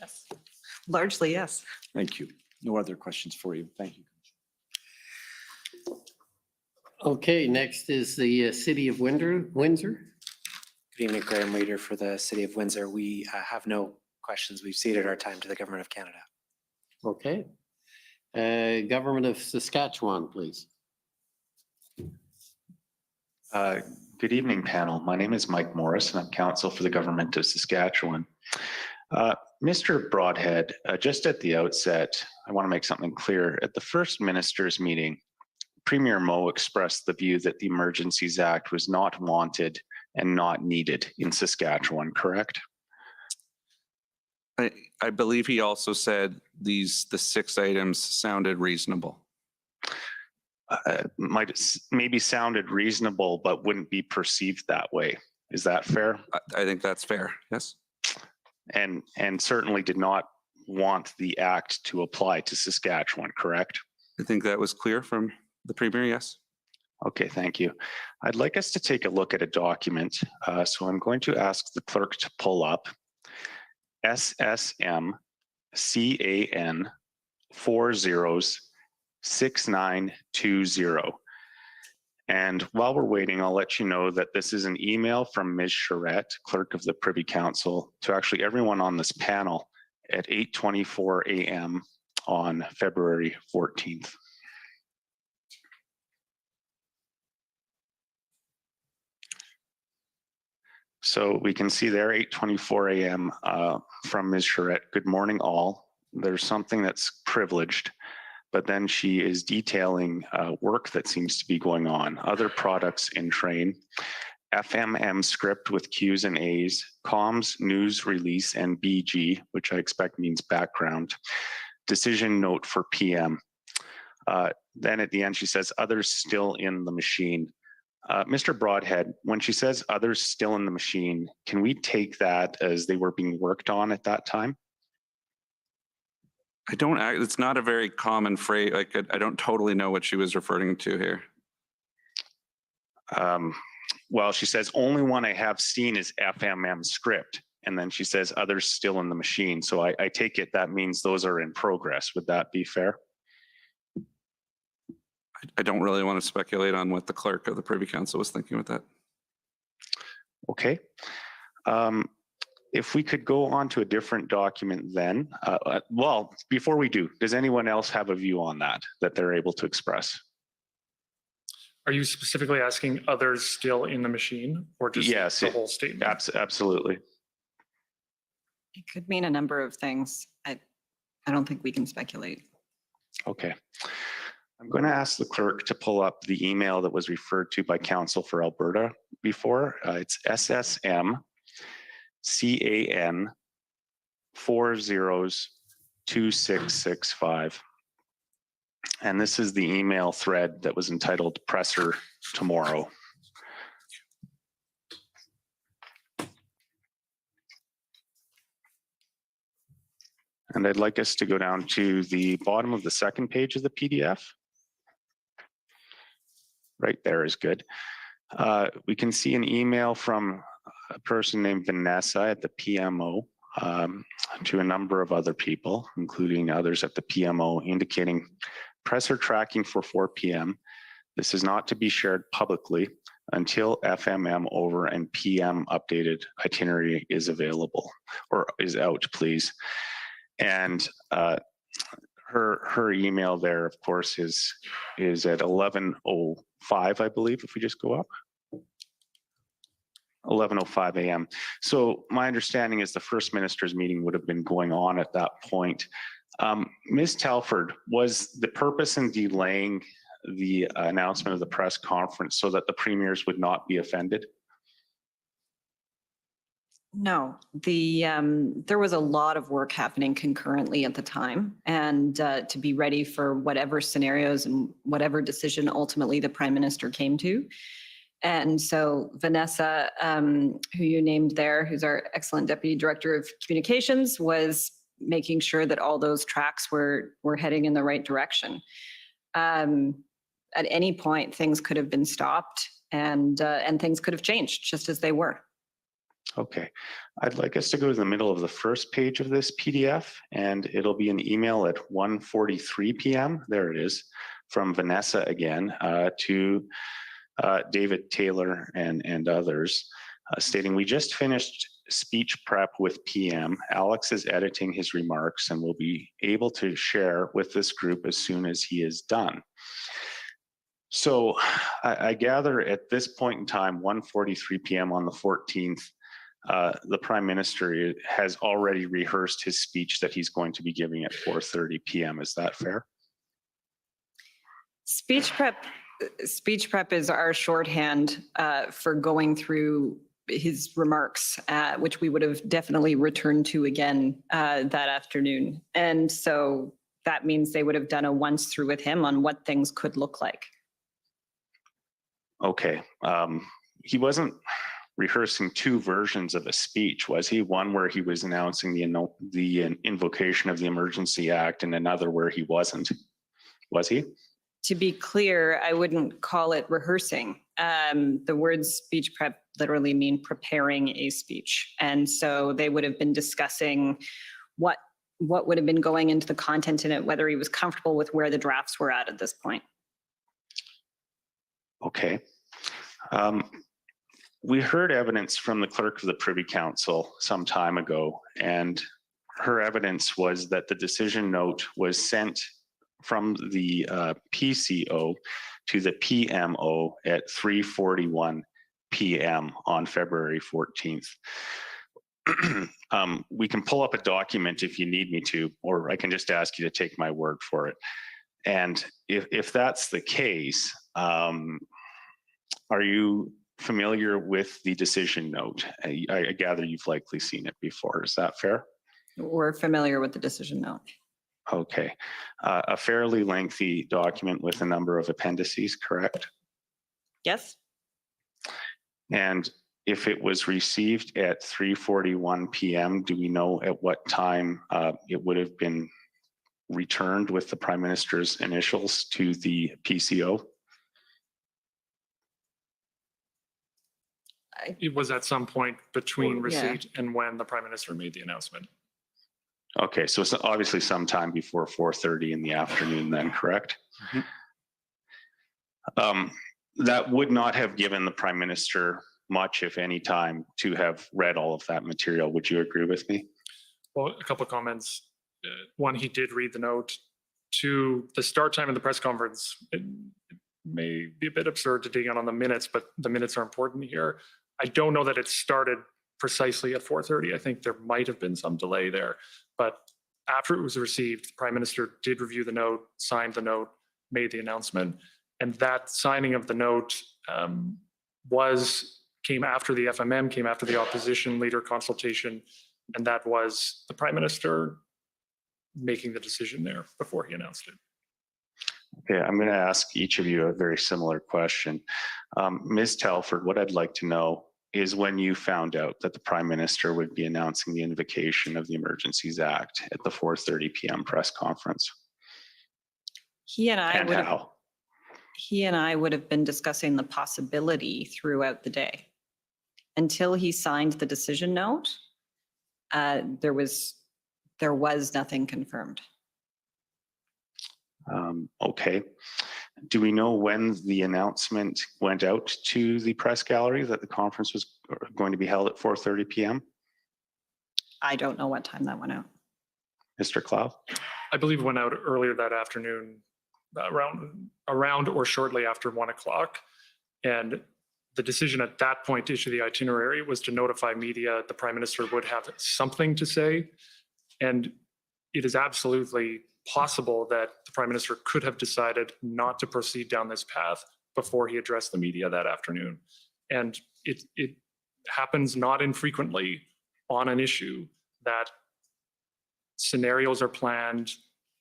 Yes. Largely, yes. Thank you. No other questions for you. Thank you. Okay, next is the City of Windsor. Good Good evening, Graham Leader for the City of Windsor. We have no questions. We've ceded our time to the Government of Canada. Okay. Government of Saskatchewan, please. Good evening, panel. My name is Mike Morris, and I'm counsel for the Government of Saskatchewan. Mr. Broadhead, just at the outset, I want to make something clear. At the first ministers' meeting, Premier Moe expressed the view that the Emergencies Act was not wanted and not needed in Saskatchewan, correct? I believe he also said the 6 items sounded reasonable. Might maybe sounded reasonable, but wouldn't be perceived that way. Is that fair? I think that's fair, yes. And certainly did not want the act to apply to Saskatchewan, correct? I think that was clear from the Premier, yes. Okay, thank you. I'd like us to take a look at a document. So I'm going to ask the clerk to pull up SSM CAN 406920. And while we're waiting, I'll let you know that this is an email from Ms. Charette, clerk of the Privy Council, to actually everyone on this panel at 8:24 a.m. on February 14th. So we can see there 8:24 a.m. From Ms. Charette. Good morning, all. There's something that's privileged, but then she is detailing work that seems to be going on. Other products in train, FMM script with Q's and A's, comms, news release, and BG, which I expect means background, decision note for PM. Then at the end, she says, others still in the machine. Mr. Broadhead, when she says others still in the machine, can we take that as they were being worked on at that time? It's not a very common phrase. Like, I don't totally know what she was referring to here. Well, she says only one I have seen is FMM script. And then she says others still in the machine. So I take it that means those are in progress. Would that be fair? I don't really want to speculate on what the clerk of the Privy Council was thinking with that. Okay. If we could go on to a different document then, well, before we do, does anyone else have a view on that they're able to express? Are you specifically asking others still in the machine or just yes, the whole statement? Absolutely. It could mean a number of things. I don't think we can speculate. Okay. I'm going to ask the clerk to pull up the email that was referred to by Council for Alberta before. It's SSM CAN 402665. And this is the email thread that was entitled Presser Tomorrow. And I'd like us to go down to the bottom of the second page of the PDF. Right there is good. We can see an email from a person named Vanessa at the PMO to a number of other people, including others at the PMO, indicating presser tracking for 4 p.m. This is not to be shared publicly until FMM over and PM updated itinerary is available or is out, please. And her email there, of course, is at 11:05, I believe, if we just go up. 11:05 a.m. So my understanding is the first minister's meeting would have been going on at that point. Ms. Telford, was the purpose in delaying the announcement of the press conference so that the premiers would not be offended? No, there was a lot of work happening concurrently at the time, and to be ready for whatever scenarios and whatever decision ultimately the Prime Minister came to. And so Vanessa, who you named there, who's our excellent Deputy Director of Communications, was making sure that all those tracks were heading in the right direction. At any point, things could have been stopped and things could have changed just as they were. Okay, I'd like us to go to the middle of the first page of this PDF, and it'll be an email at 1:43 p.m. There it is, from Vanessa again to David Taylor and others. stating, "We just finished speech prep with PM. Alex is editing his remarks and will be able to share with this group as soon as he is done." So I gather at this point in time, 1:43 p.m. on the 14th, the Prime Minister has already rehearsed his speech that he's going to be giving at 4:30 p.m. Is that fair? Speech prep is our shorthand for going through his remarks, which we would have definitely returned to again that afternoon. And so that means they would have done a once through with him on what things could look like. Okay. He wasn't rehearsing two versions of a speech, was he? One where he was announcing the invocation of the Emergency Act and another where he wasn't. Was he? To be clear, I wouldn't call it rehearsing. The words speech prep literally mean preparing a speech. And so they would have been discussing what would have been going into the content in it, whether he was comfortable with where the drafts were at this point. Okay. We heard evidence from the clerk of the Privy Council some time ago, and her evidence was that the decision note was sent from the PCO to the PMO at 3:41 p.m. on February 14th. We can pull up a document if you need me to, or I can just ask you to take my word for it. And if that's the case, are you familiar with the decision note? I gather you've likely seen it before. Is that fair? We're familiar with the decision note. Okay. A fairly lengthy document with a number of appendices, correct? Yes. And if it was received at 3:41 p.m., do we know at what time it would have been returned with the Prime Minister's initials to the PCO? It was at some point between receipt and when the Prime Minister made the announcement. Okay, so it's obviously sometime before 4:30 in the afternoon then, correct? That would not have given the Prime Minister much, if any, time to have read all of that material. Would you agree with me? Well, a couple of comments. One, he did read the note. Two, the start time of the press conference, it may be a bit absurd to dig in on the minutes, but the minutes are important here. I don't know that it started precisely at 4:30. I think there might have been some delay there. But after it was received, the Prime Minister did review the note, signed the note, made the announcement. And that signing of the note came after the FMM, came after the opposition leader consultation. And that was the Prime Minister making the decision there before he announced it. Okay, I'm going to ask each of you a very similar question. Ms. Telford, what I'd like to know is when you found out that the Prime Minister would be announcing the invocation of the Emergencies Act at the 4:30 p.m. press conference. He and I would have been discussing the possibility throughout the day. Until he signed the decision note, there was nothing confirmed. Okay. Do we know when the announcement went out to the press gallery that the conference was going to be held at 4:30 p.m.? I don't know what time that went out. Mr. Clough? I believe it went out earlier that afternoon, around or shortly after 1 o'clock. And the decision at that point to issue the itinerary was to notify media the Prime Minister would have something to say. And it is absolutely possible that the Prime Minister could have decided not to proceed down this path before he addressed the media that afternoon. And it happens not infrequently on an issue that scenarios are planned,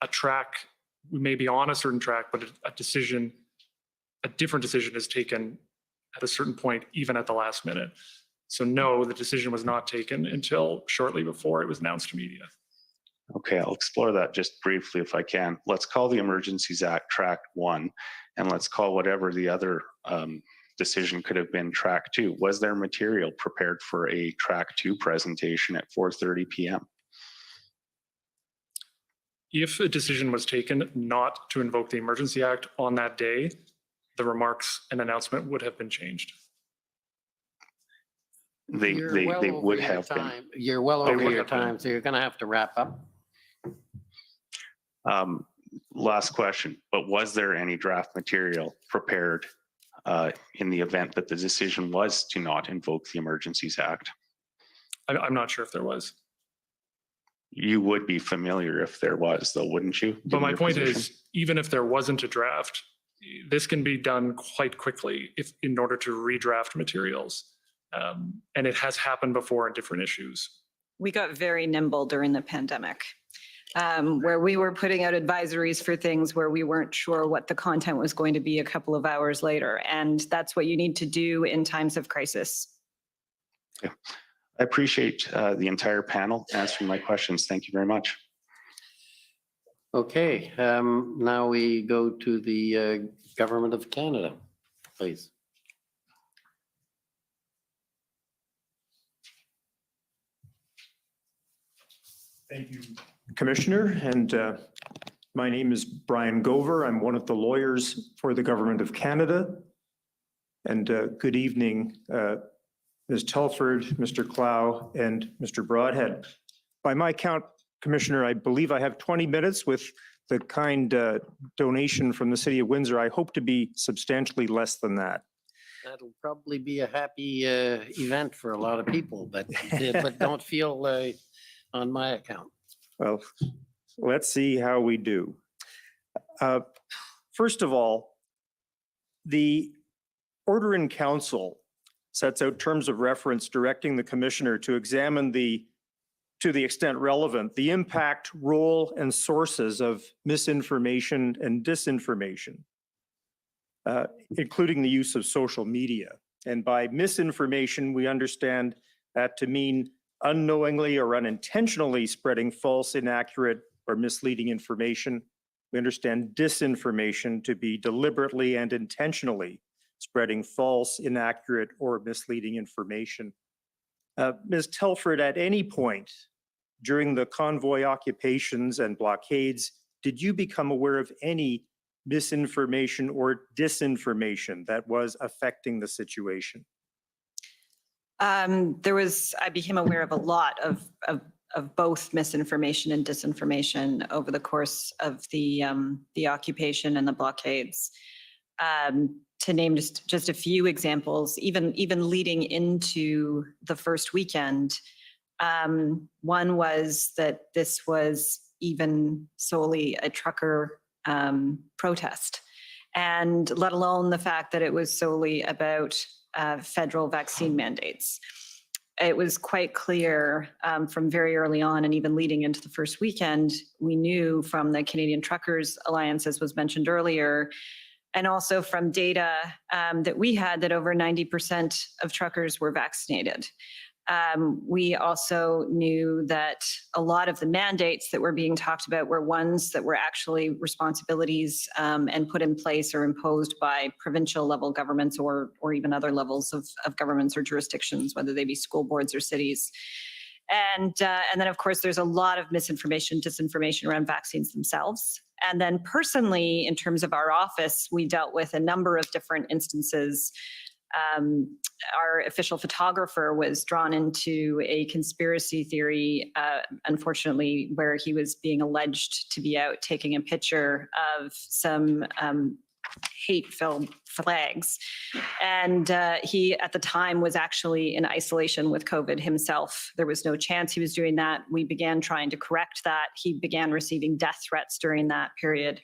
a track, we may be on a certain track, but a different decision is taken at a certain point, even at the last minute. So no, the decision was not taken until shortly before it was announced to media. Okay, I'll explore that just briefly if I can. Let's call the Emergencies Act Track 1, and let's call whatever the other decision could have been Track 2. Was there material prepared for a Track 2 presentation at 4:30 p.m.? If a decision was taken not to invoke the Emergency Act on that day, the remarks and announcement would have been changed. They You're well over would your have been. time. You're well They over would your have been. time, so you're going to have to wrap up. Last question, but was there any draft material prepared in the event that the decision was to not invoke the Emergencies Act? I'm not sure if there was. You would be familiar if there was, though, wouldn't you? But given my your point position? is, even if there wasn't a draft, this can be done quite quickly if in order to redraft materials. And it has happened before on different issues. We got very nimble during the pandemic, where we were putting out advisories for things where we weren't sure what the content was going to be a couple of hours later. And that's what you need to do in times of crisis. Yeah. I appreciate the entire panel answering my questions. Thank you very much. Okay, now we go to the Government of Canada, please. Thank you, Commissioner. And my name is Brian Gover. I'm one of the lawyers for the Government of Canada. And good evening, Ms. Telford, Mr. Clow, and Mr. Broadhead. By my count, Commissioner, I believe I have 20 minutes with the kind donation from the City of Windsor. I hope to be substantially less than that. That'll probably be a happy event for a lot of people, but don't feel on my account. Well, let's see how we do. First of all, the order in council sets out terms of reference directing the commissioner to examine to the extent relevant, the impact, role, and sources of misinformation and disinformation, including the use of social media. And by misinformation, we understand that to mean unknowingly or unintentionally spreading false, inaccurate, or misleading information. We understand disinformation to be deliberately and intentionally spreading false, inaccurate, or misleading information. Ms. Telford, at any point during the convoy occupations and blockades, did you become aware of any misinformation or disinformation that was affecting the situation? I became aware of a lot of both misinformation and disinformation over the course of the occupation and the blockades. To name just a few examples, even leading into the first weekend, one was that this was even solely a trucker protest, and let alone the fact that it was solely about federal vaccine mandates. It was quite clear from very early on, and even leading into the first weekend, we knew from the Canadian Truckers Alliance, as was mentioned earlier, and also from data that we had, that over 90% of truckers were vaccinated. We also knew that a lot of the mandates that were being talked about were ones that were actually responsibilities and put in place or imposed by provincial level governments or even other levels of governments or jurisdictions, whether they be school boards or cities. And then, of course, there's a lot of misinformation, disinformation around vaccines themselves. And then personally, in terms of our office, we dealt with a number of different instances. Our official photographer was drawn into a conspiracy theory, unfortunately, where he was being alleged to be out taking a picture of some hate-filled flags. And he, at the time, was actually in isolation with COVID himself. There was no chance he was doing that. We began trying to correct that. He began receiving death threats during that period.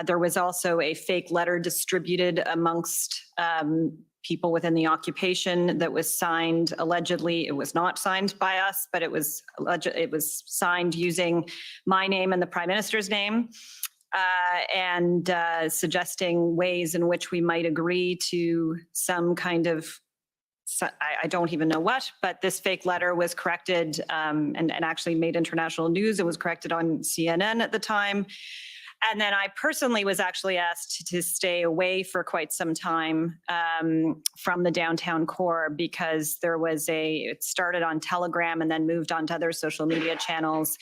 There was also a fake letter distributed amongst people within the occupation that was signed, allegedly. It was not signed by us, but it was signed using my name and the Prime Minister's name, and suggesting ways in which we might agree to some kind of, I don't even know what, but this fake letter was corrected and actually made international news. It was corrected on CNN at the time. And then I personally was actually asked to stay away for quite some time from the downtown core, because it started on Telegram and then moved on to other social media channels.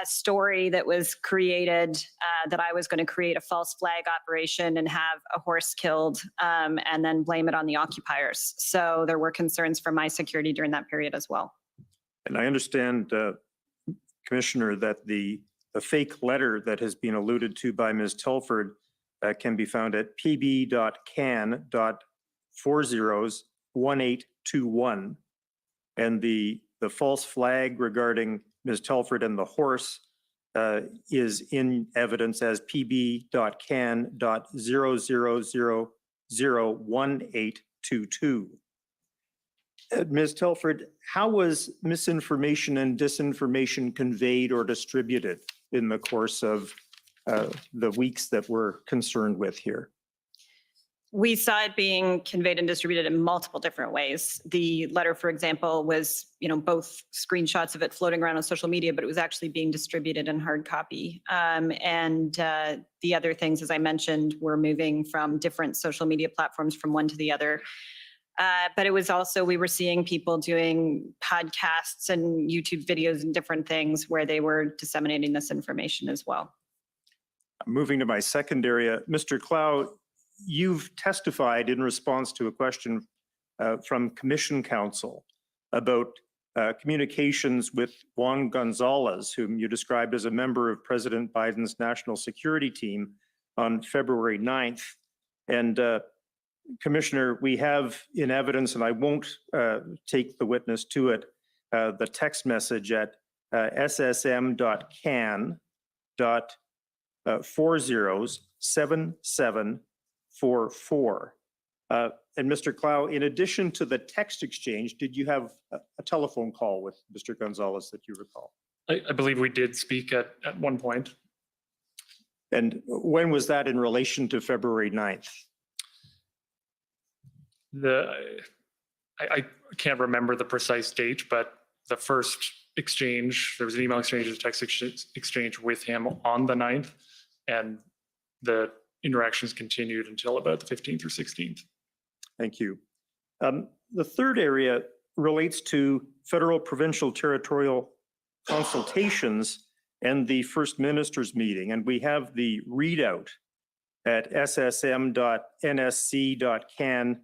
a story that was created that I was going to create a false flag operation and have a horse killed and then blame it on the occupiers. So there were concerns for my security during that period as well. And I understand, Commissioner, that the fake letter that has been alluded to by Ms. Telford can be found at pb.can.401821. And the false flag regarding Ms. Telford and the horse is in evidence as pb.can.00001822. Ms. Telford, how was misinformation and disinformation conveyed or distributed in the course of the weeks that we're concerned with here? We saw it being conveyed and distributed in multiple different ways. The letter, for example, was, both screenshots of it floating around on social media, but it was actually being distributed in hard copy. And the other things, as I mentioned, were moving from different social media platforms from one to the other. But it was also, we were seeing people doing podcasts and YouTube videos and different things where they were disseminating this information as well. Moving to my second area, Mr. Clow, you've testified in response to a question from Commission Counsel about communications with Juan Gonzalez, whom you described as a member of President Biden's national security team on February 9th. And Commissioner, we have in evidence, and I won't take the witness to it, the text message at ssm.can.407744. And Mr. Clow, in addition to the text exchange, did you have a telephone call with Mr. Gonzalez that you recall? I believe we did speak at one point. And when was that in relation to February 9th? I can't remember the precise date, but the first exchange, there was an email exchange, a text exchange with him on the 9th, and the interactions continued until about the 15th or 16th. Thank you. The third area relates to federal, provincial, territorial consultations and the First Minister's meeting. And we have the readout at ssm.nsc.can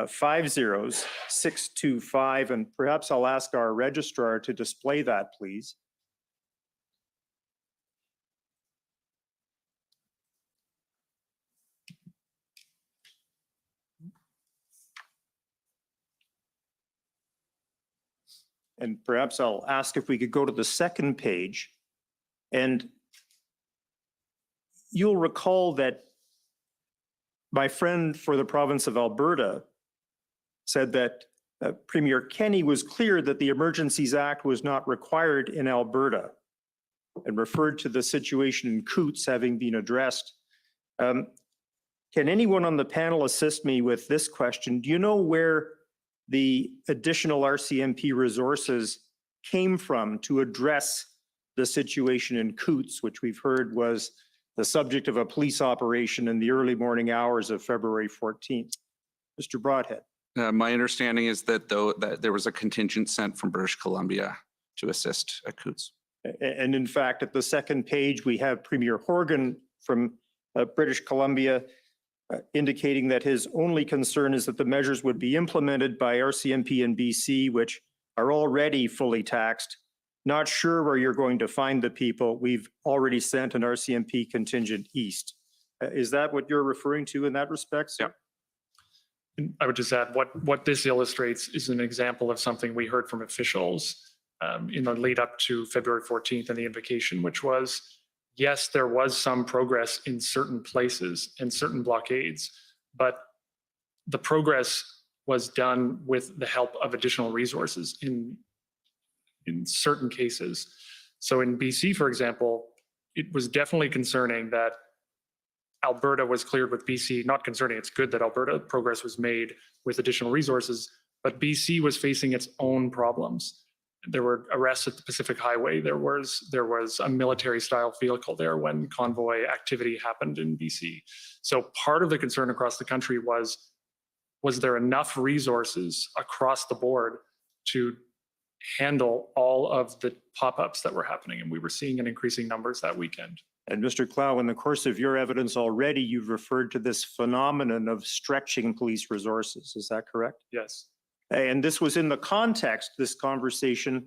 50625. And perhaps I'll ask our registrar to display that, please. And perhaps I'll ask if we could go to the second page. And you'll recall that my friend for the province of Alberta said that Premier Kenney was clear that the Emergencies Act was not required in Alberta and referred to the situation in Coots having been addressed. Can anyone on the panel assist me with this question? Do you know where the additional RCMP resources came from to address the situation in Coots, which we've heard was the subject of a police operation in the early morning hours of February 14th? Mr. Broadhead. My understanding is that that there was a contingent sent from British Columbia to assist at Coots. And in fact, at the second page, we have Premier Horgan from British Columbia indicating that his only concern is that the measures would be implemented by RCMP and BC, which are already fully taxed. Not sure where you're going to find the people. We've already sent an RCMP contingent east. Is that what you're referring to in that respect, sir? Yeah. I would just add what this illustrates is an example of something we heard from officials in the lead up to February 14th and the invocation, which was, yes, there was some progress in certain places and certain blockades, but the progress was done with the help of additional resources in certain cases. So in BC, for example, it was definitely concerning that Alberta was cleared with BC, not concerning, it's good that Alberta progress was made with additional resources, but BC was facing its own problems. There were arrests at the Pacific Highway. There was a military style vehicle there when convoy activity happened in BC. So part of the concern across the country was there enough resources across the board to handle all of the pop-ups that were happening. And we were seeing an increasing numbers that weekend. And Mr. Clow, in the course of your evidence already, you've referred to this phenomenon of stretching police resources. Is that correct? Yes. And this was in the context, this conversation,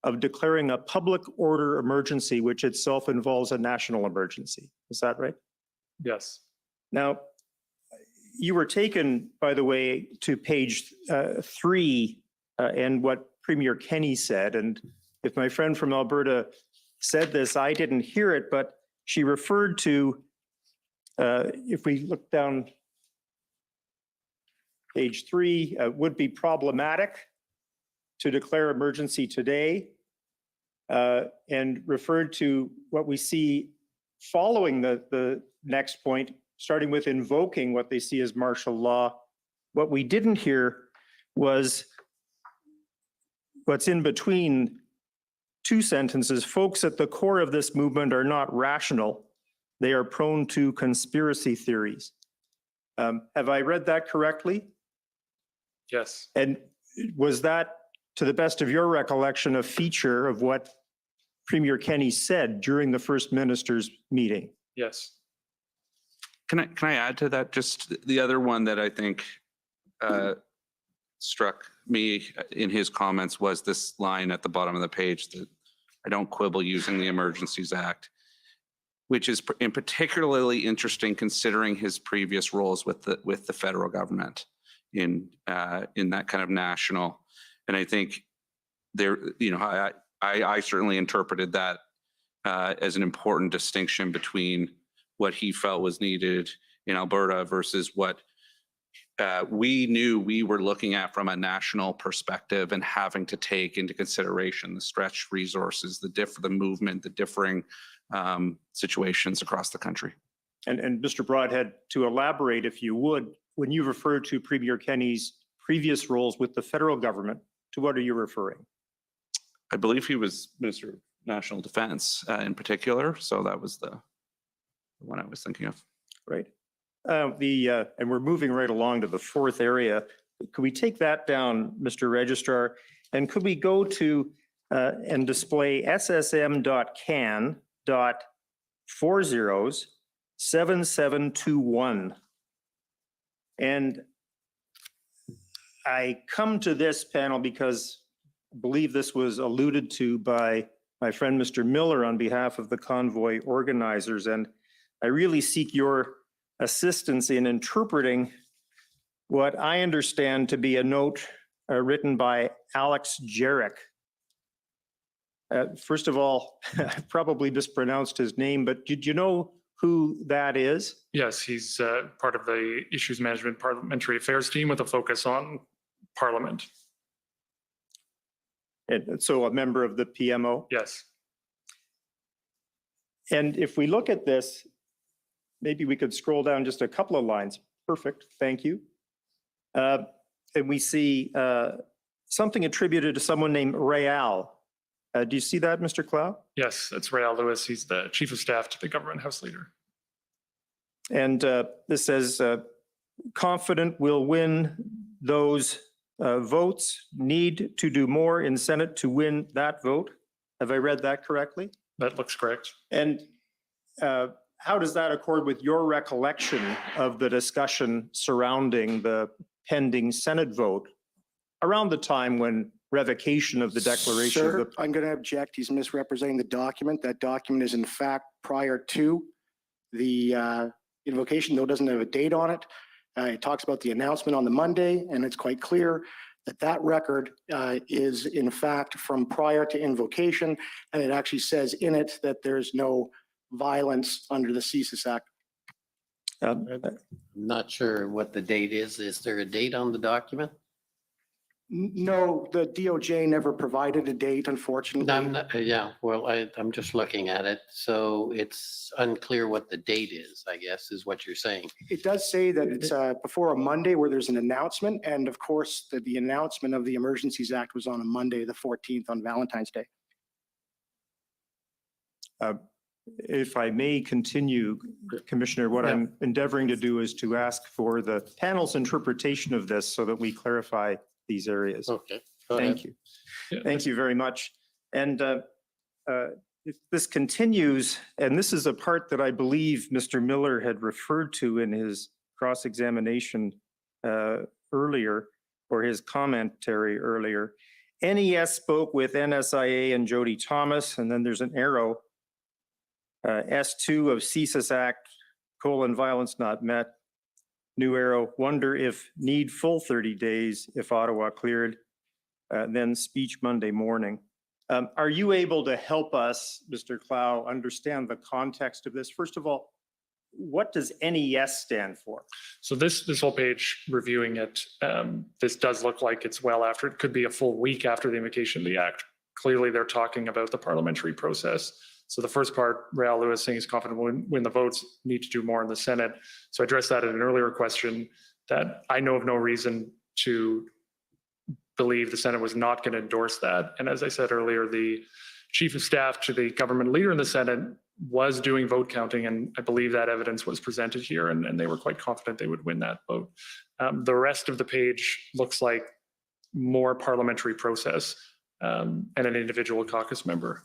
of declaring a public order emergency, which itself involves a national emergency. Is that right? Yes. Now, you were taken, by the way, to page 3 and what Premier Kenny said. And if my friend from Alberta said this, I didn't hear it, but she referred to, if we look down page 3, would be problematic to declare emergency today, and referred to what we see following the next point, starting with invoking what they see as martial law. What we didn't hear was what's in between two sentences. Folks at the core of this movement are not rational. They are prone to conspiracy theories. Have I read that correctly? Yes. And was that, to the best of your recollection, a feature of what Premier Kenny said during the First Minister's meeting? Yes. Can I add to that? Just the other one that I think struck me in his comments was this line at the bottom of the page that I don't quibble using the Emergencies Act, which is particularly interesting considering his previous roles with the federal government in that kind of national. And I think there, I certainly interpreted that as an important distinction between what he felt was needed in Alberta versus what we knew we were looking at from a national perspective and having to take into consideration the stretched resources, the movement, the differing situations across the country. And Mr. Broadhead, to elaborate, if you would, when you refer to Premier Kenny's previous roles with the federal government, to what are you referring? I believe he was Minister of National Defense in particular. So that was the one I was thinking of. Right. And we're moving right along to the fourth area. Could we take that down, Mr. Registrar? And could we go to and display ssm.can.407721? And I come to this panel because I believe this was alluded to by my friend Mr. Miller on behalf of the convoy organizers. And I really seek your assistance in interpreting what I understand to be a note written by Alex Jarek. First of all, I probably mispronounced his name, but did you know who that is? Yes, he's part of the Issues Management Parliamentary Affairs team with a focus on Parliament. And so a member of the PMO? Yes. And if we look at this, maybe we could scroll down just a couple of lines. Perfect, thank you. And we see something attributed to someone named Rayal. Do you see that, Mr. Clow? Yes, that's Rayal Lewis. He's the Chief of Staff to the Government House Leader. And this says, confident we'll win those votes, need to do more in Senate to win that vote. Have I read that correctly? That looks correct. And how does that accord with your recollection of the discussion surrounding the pending Senate vote around the time when revocation of the declaration? Sir, I'm going to object. He's misrepresenting the document. That document is in fact prior to the invocation, though it doesn't have a date on it. It talks about the announcement on the Monday, and it's quite clear that that record is in fact from prior to invocation, and it actually says in it that there's no violence under the CSIS Act. I'm not sure what the date is. Is there a date on the document? No, the DOJ never provided a date, unfortunately. Yeah, well, I'm just looking at it. So it's unclear what the date is, I guess, is what you're saying. It does say that it's before a Monday where there's an announcement. And of course, the announcement of the Emergencies Act was on a Monday, the 14th, on Valentine's Day. If I may continue, Commissioner, what I'm endeavoring to do is to ask for the panel's interpretation of this so that we clarify these areas. Okay. Go ahead. Thank you. Thank you very much. And if this continues, and this is a part that I believe Mr. Miller had referred to in his cross-examination earlier, or his commentary earlier. NES spoke with NSIA and Jody Thomas, and then there's an arrow. S2 of CSIS Act, violence not met. New arrow, wonder if need full 30 days if Ottawa cleared. Then speech Monday morning. Are you able to help us, Mr. Clow, understand the context of this? First of all, what does NES stand for? So this whole page, reviewing it, this does look like it's well after, it could be a full week after the invocation of the act. Clearly, they're talking about the parliamentary process. So the first part, Rael Lewis saying he's confident when the votes need to do more in the Senate. So I addressed that in an earlier question, that I know of no reason to believe the Senate was not going to endorse that. And as I said earlier, the chief of staff to the government leader in the Senate was doing vote counting, and I believe that evidence was presented here, and they were quite confident they would win that vote. The rest of the page looks like more parliamentary process and an individual caucus member.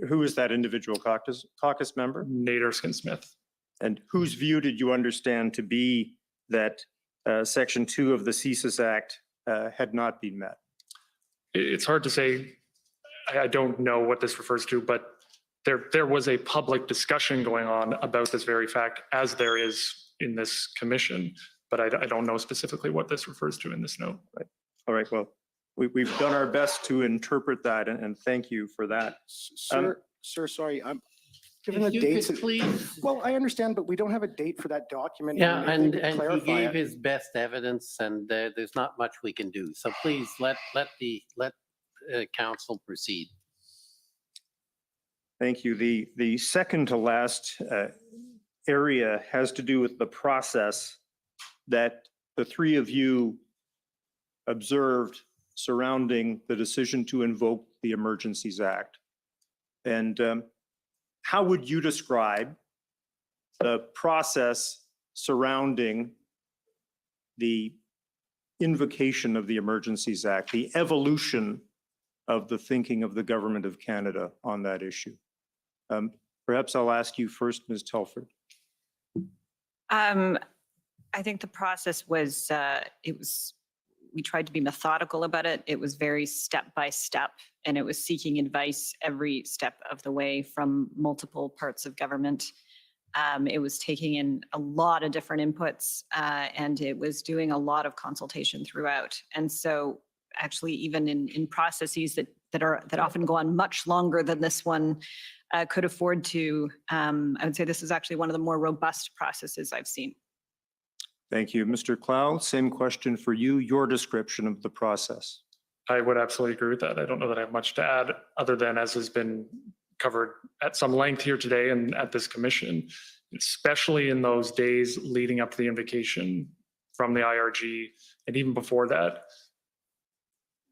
Who is that individual caucus member? Nate Erskine-Smith. And whose view did you understand to be that Section 2 of the CSIS Act had not been met? It's hard to say. I don't know what this refers to, but there was a public discussion going on about this very fact, as there is in this commission, but I don't know specifically what this refers to in this note. Right. All right, well, we've done our best to interpret that, and thank you for that. Sir, sorry, I'm given the If you dates. could please. Well, I understand, but we don't have a date for that document. Yeah, if and you could he clarify gave it. his best evidence, and there's not much we can do. So please let council proceed. Thank you. The second to last area has to do with the process that the three of you observed surrounding the decision to invoke the Emergencies Act. And how would you describe the process surrounding the invocation of the Emergencies Act, the evolution of the thinking of the Government of Canada on that issue? Perhaps I'll ask you first, Ms. Telford. I think the process was, we tried to be methodical about it. It was very step by step, and it was seeking advice every step of the way from multiple parts of government. It was taking in a lot of different inputs, and it was doing a lot of consultation throughout. And so actually, even in processes that often go on much longer than this one could afford to, I would say this is actually one of the more robust processes I've seen. Thank you. Mr. Clow, same question for you, your description of the process. I would absolutely agree with that. I don't know that I have much to add, other than as has been covered at some length here today and at this commission, especially in those days leading up to the invocation from the IRG, and even before that,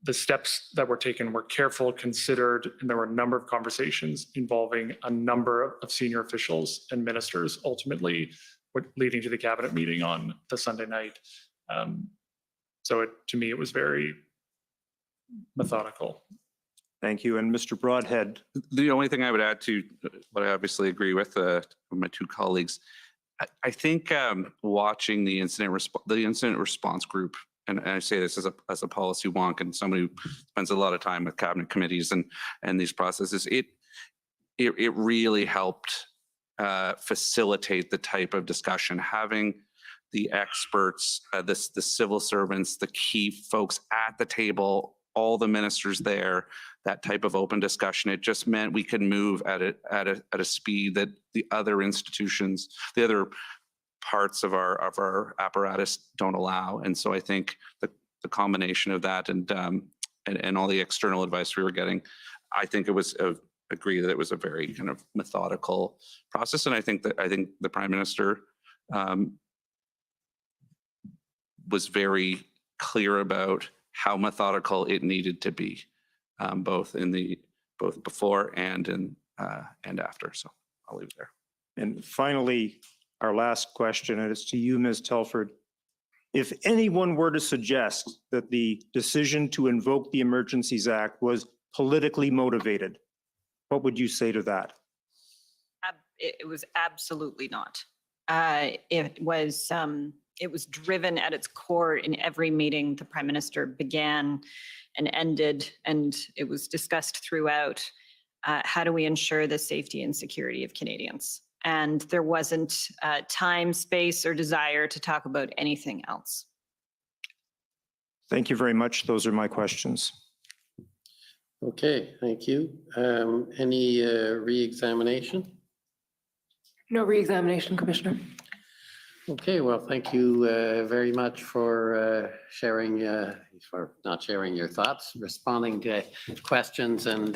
the steps that were taken were careful, considered, and there were a number of conversations involving a number of senior officials and ministers, ultimately leading to the cabinet meeting on the Sunday night. So to me, it was very methodical. Thank you. And Mr. Broadhead. The only thing I would add to what I obviously agree with my two colleagues, I think watching the incident response group, and I say this as a policy wonk and somebody who spends a lot of time with cabinet committees and these processes, it really helped facilitate the type of discussion. Having the experts, the civil servants, the key folks at the table, all the ministers there, that type of open discussion, it just meant we could move at a speed that the other institutions, the other parts of our apparatus don't allow. And so I think the combination of that and all the external advice we were getting, I think it was agree that it was a very kind of methodical process. And I think the Prime Minister was very clear about how methodical it needed to be, both before and after. So I'll leave it there. And finally, our last question, and it's to you, Ms. Telford. If anyone were to suggest that the decision to invoke the Emergencies Act was politically motivated, what would you say to that? It was absolutely not. It was driven at its core in every meeting the Prime Minister began and ended, and it was discussed throughout. How do we ensure the safety and security of Canadians? And there wasn't time, space, or desire to talk about anything else. Thank you very much. Those are my questions. Okay, thank you. Any re-examination? No re-examination, Commissioner. Okay, well, thank you very much for sharing, for not sharing your thoughts, responding to questions and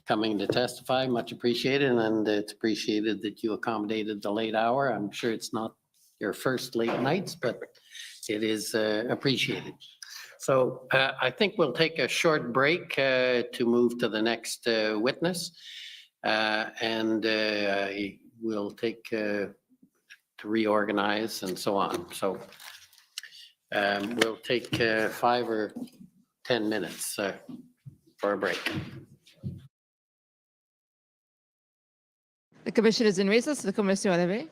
coming to testify. Much appreciated, and it's appreciated that you accommodated the late hour. I'm sure it's not your first late nights, but it is appreciated. So I think we'll take a short break to move to the next witness, and we'll take to reorganize and so on. So we'll take 5 or 10 minutes for a break. The commission is in recess. The commission est levée.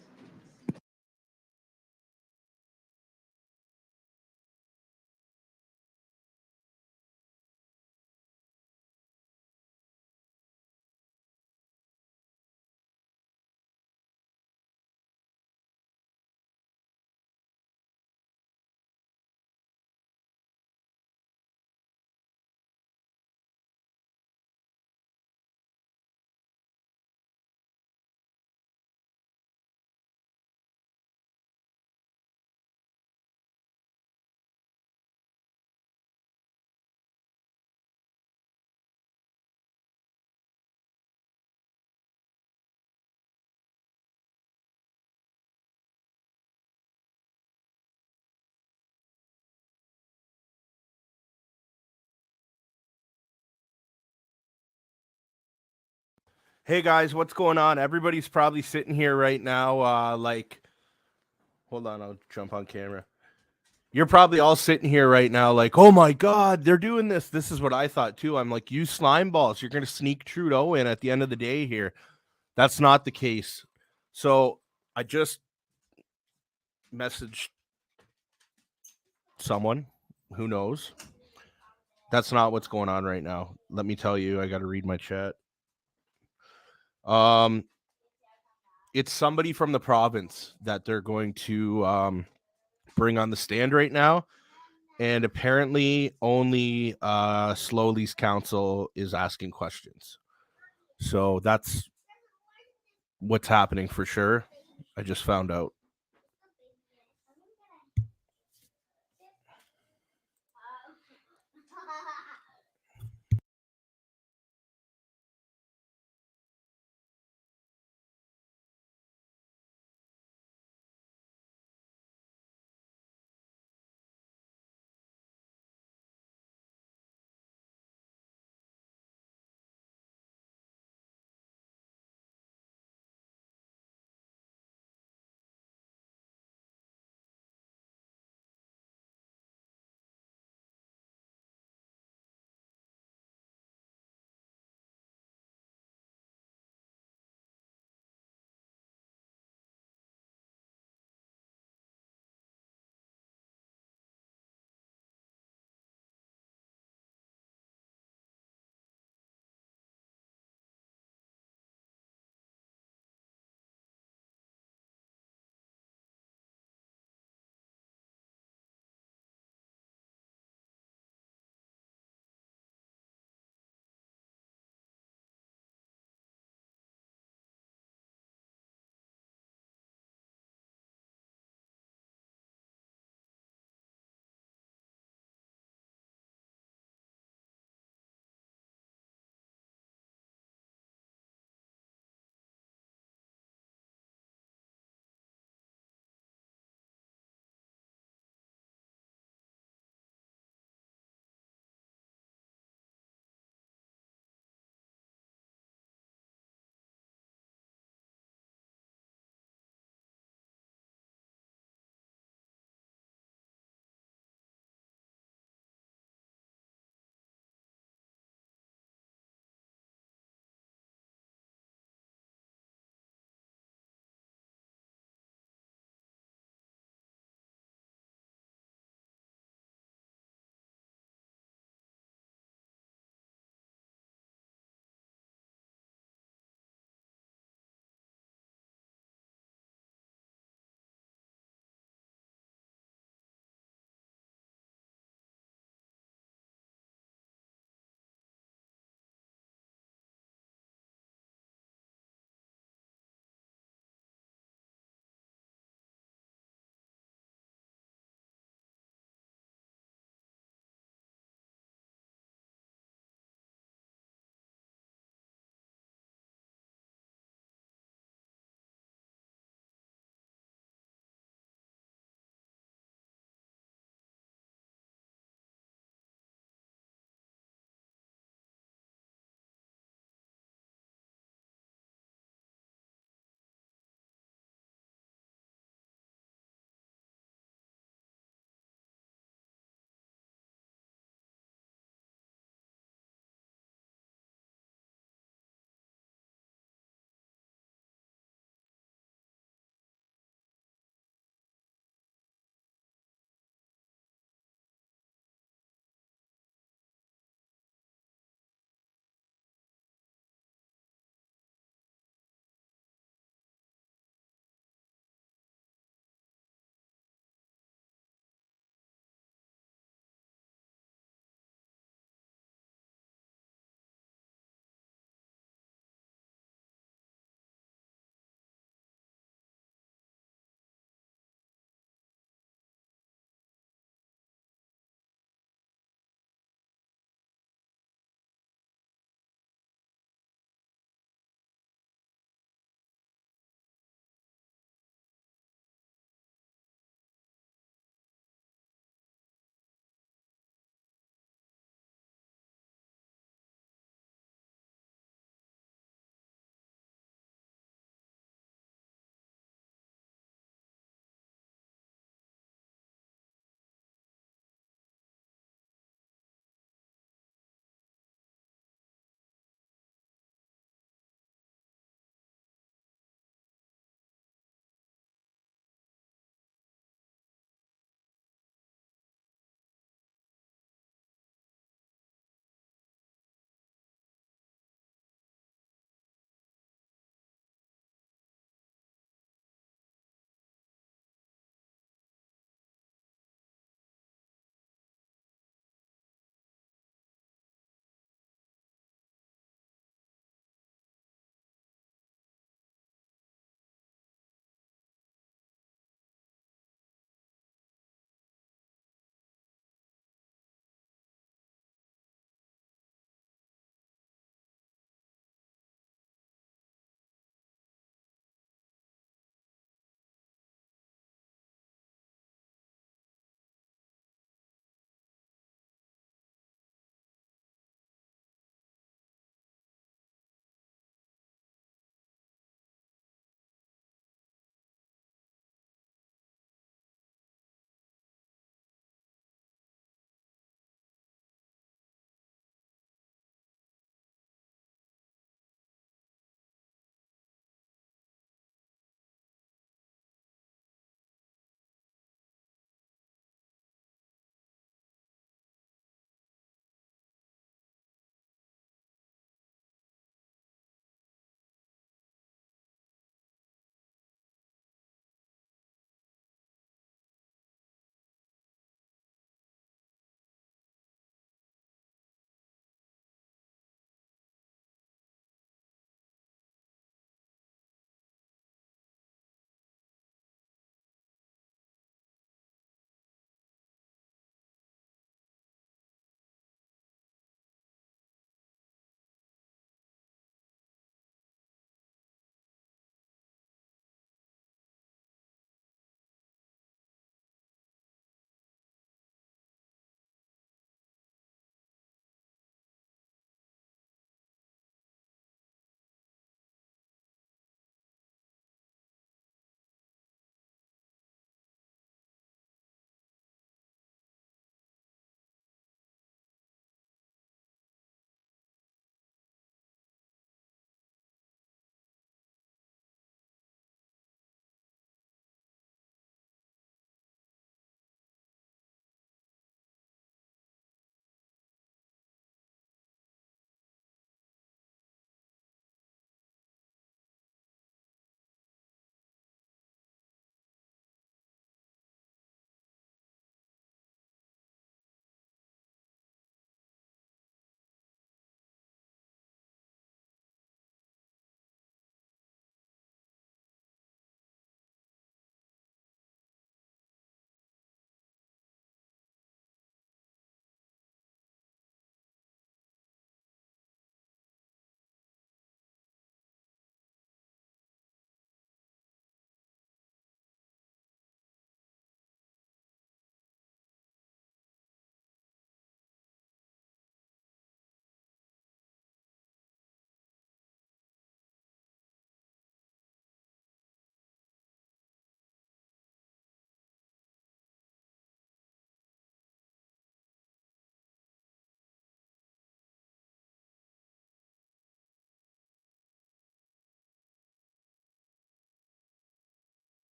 Hey guys, what's going on? Everybody's probably sitting here right now, like, hold on, I'll jump on camera. You're probably all sitting here right now like, oh my God, they're doing this. This is what I thought too. I'm like, you slime balls. You're going to sneak Trudeau in at the end of the day here. That's not the case. So I just messaged someone, who knows. That's not what's going on right now. Let me tell you, I got to read my chat. It's somebody from the province that they're going to bring on the stand right now. And apparently only Slow Lease Council is asking questions. So that's what's happening for sure. I just found out.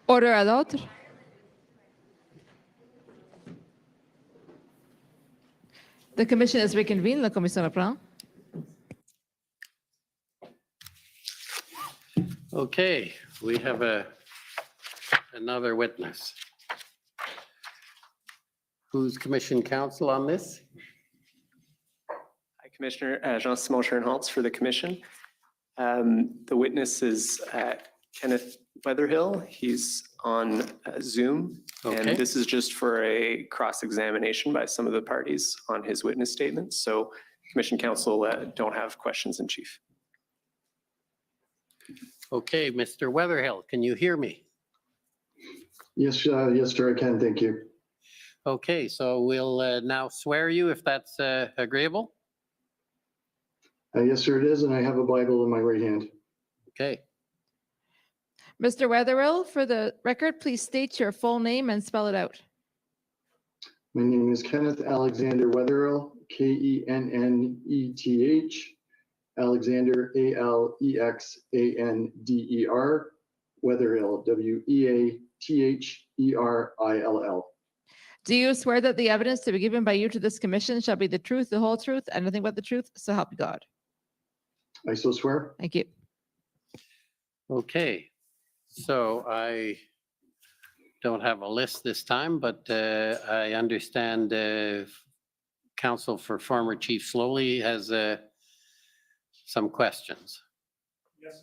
Order à l'ordre. The commission is reconvened. La commission reprend. Okay, we have another witness. Who's commission counsel on this? Hi, Commissioner Jean-Simon Schoenholz for the commission. The witness is Kenneth Weatherhill. He's on Zoom. Okay. And this is just for a cross-examination by some of the parties on his witness statement. So commission counsel don't have questions in chief. Okay, Mr. Weatherhill, can you hear me? Yes, yes, sir, I can. Thank you. Okay, so we'll now swear you if that's agreeable. Yes, sir, it is, and I have a Bible in my right hand. Okay. Mr. Weatherall, for the record, please state your full name and spell it out. My name is Kenneth Alexander Weatherall, Kenneth, Alexander, Alexander, Weatherhill, Weatherhill. Do you swear that the evidence to be given by you to this commission shall be the truth, the whole truth, and nothing but the truth, so help you God? I so swear. Thank you. Okay, so I don't have a list this time, but I understand counsel for former Chief Slowly has some questions. Yes.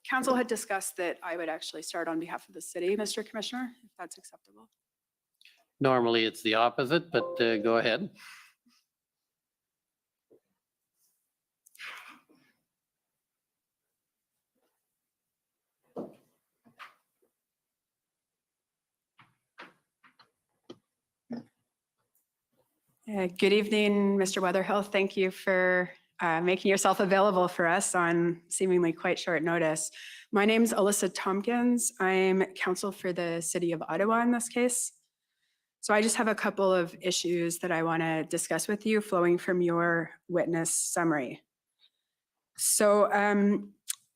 Council had discussed that I would actually start on behalf of the city, Mr. Commissioner, if that's acceptable. Normally, it's the opposite, but go ahead. Good evening, Mr. Weatherhill. Thank you for making yourself available for us on seemingly quite short notice. My name is Alyssa Tompkins. I'm counsel for the City of Ottawa in this case. So I just have a couple of issues that I want to discuss with you flowing from your witness summary. So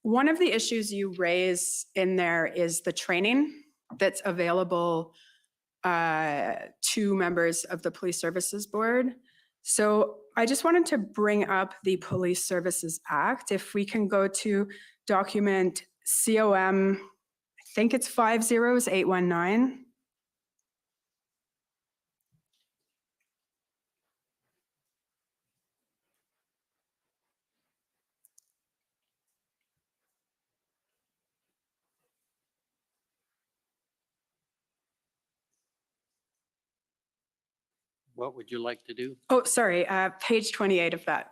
one of the issues you raise in there is the training that's available to members of the Police Services Board. So I just wanted to bring up the Police Services Act. If we can go to document COM, I think it's 50819. What would you like to do? Oh, sorry, page 28 of that.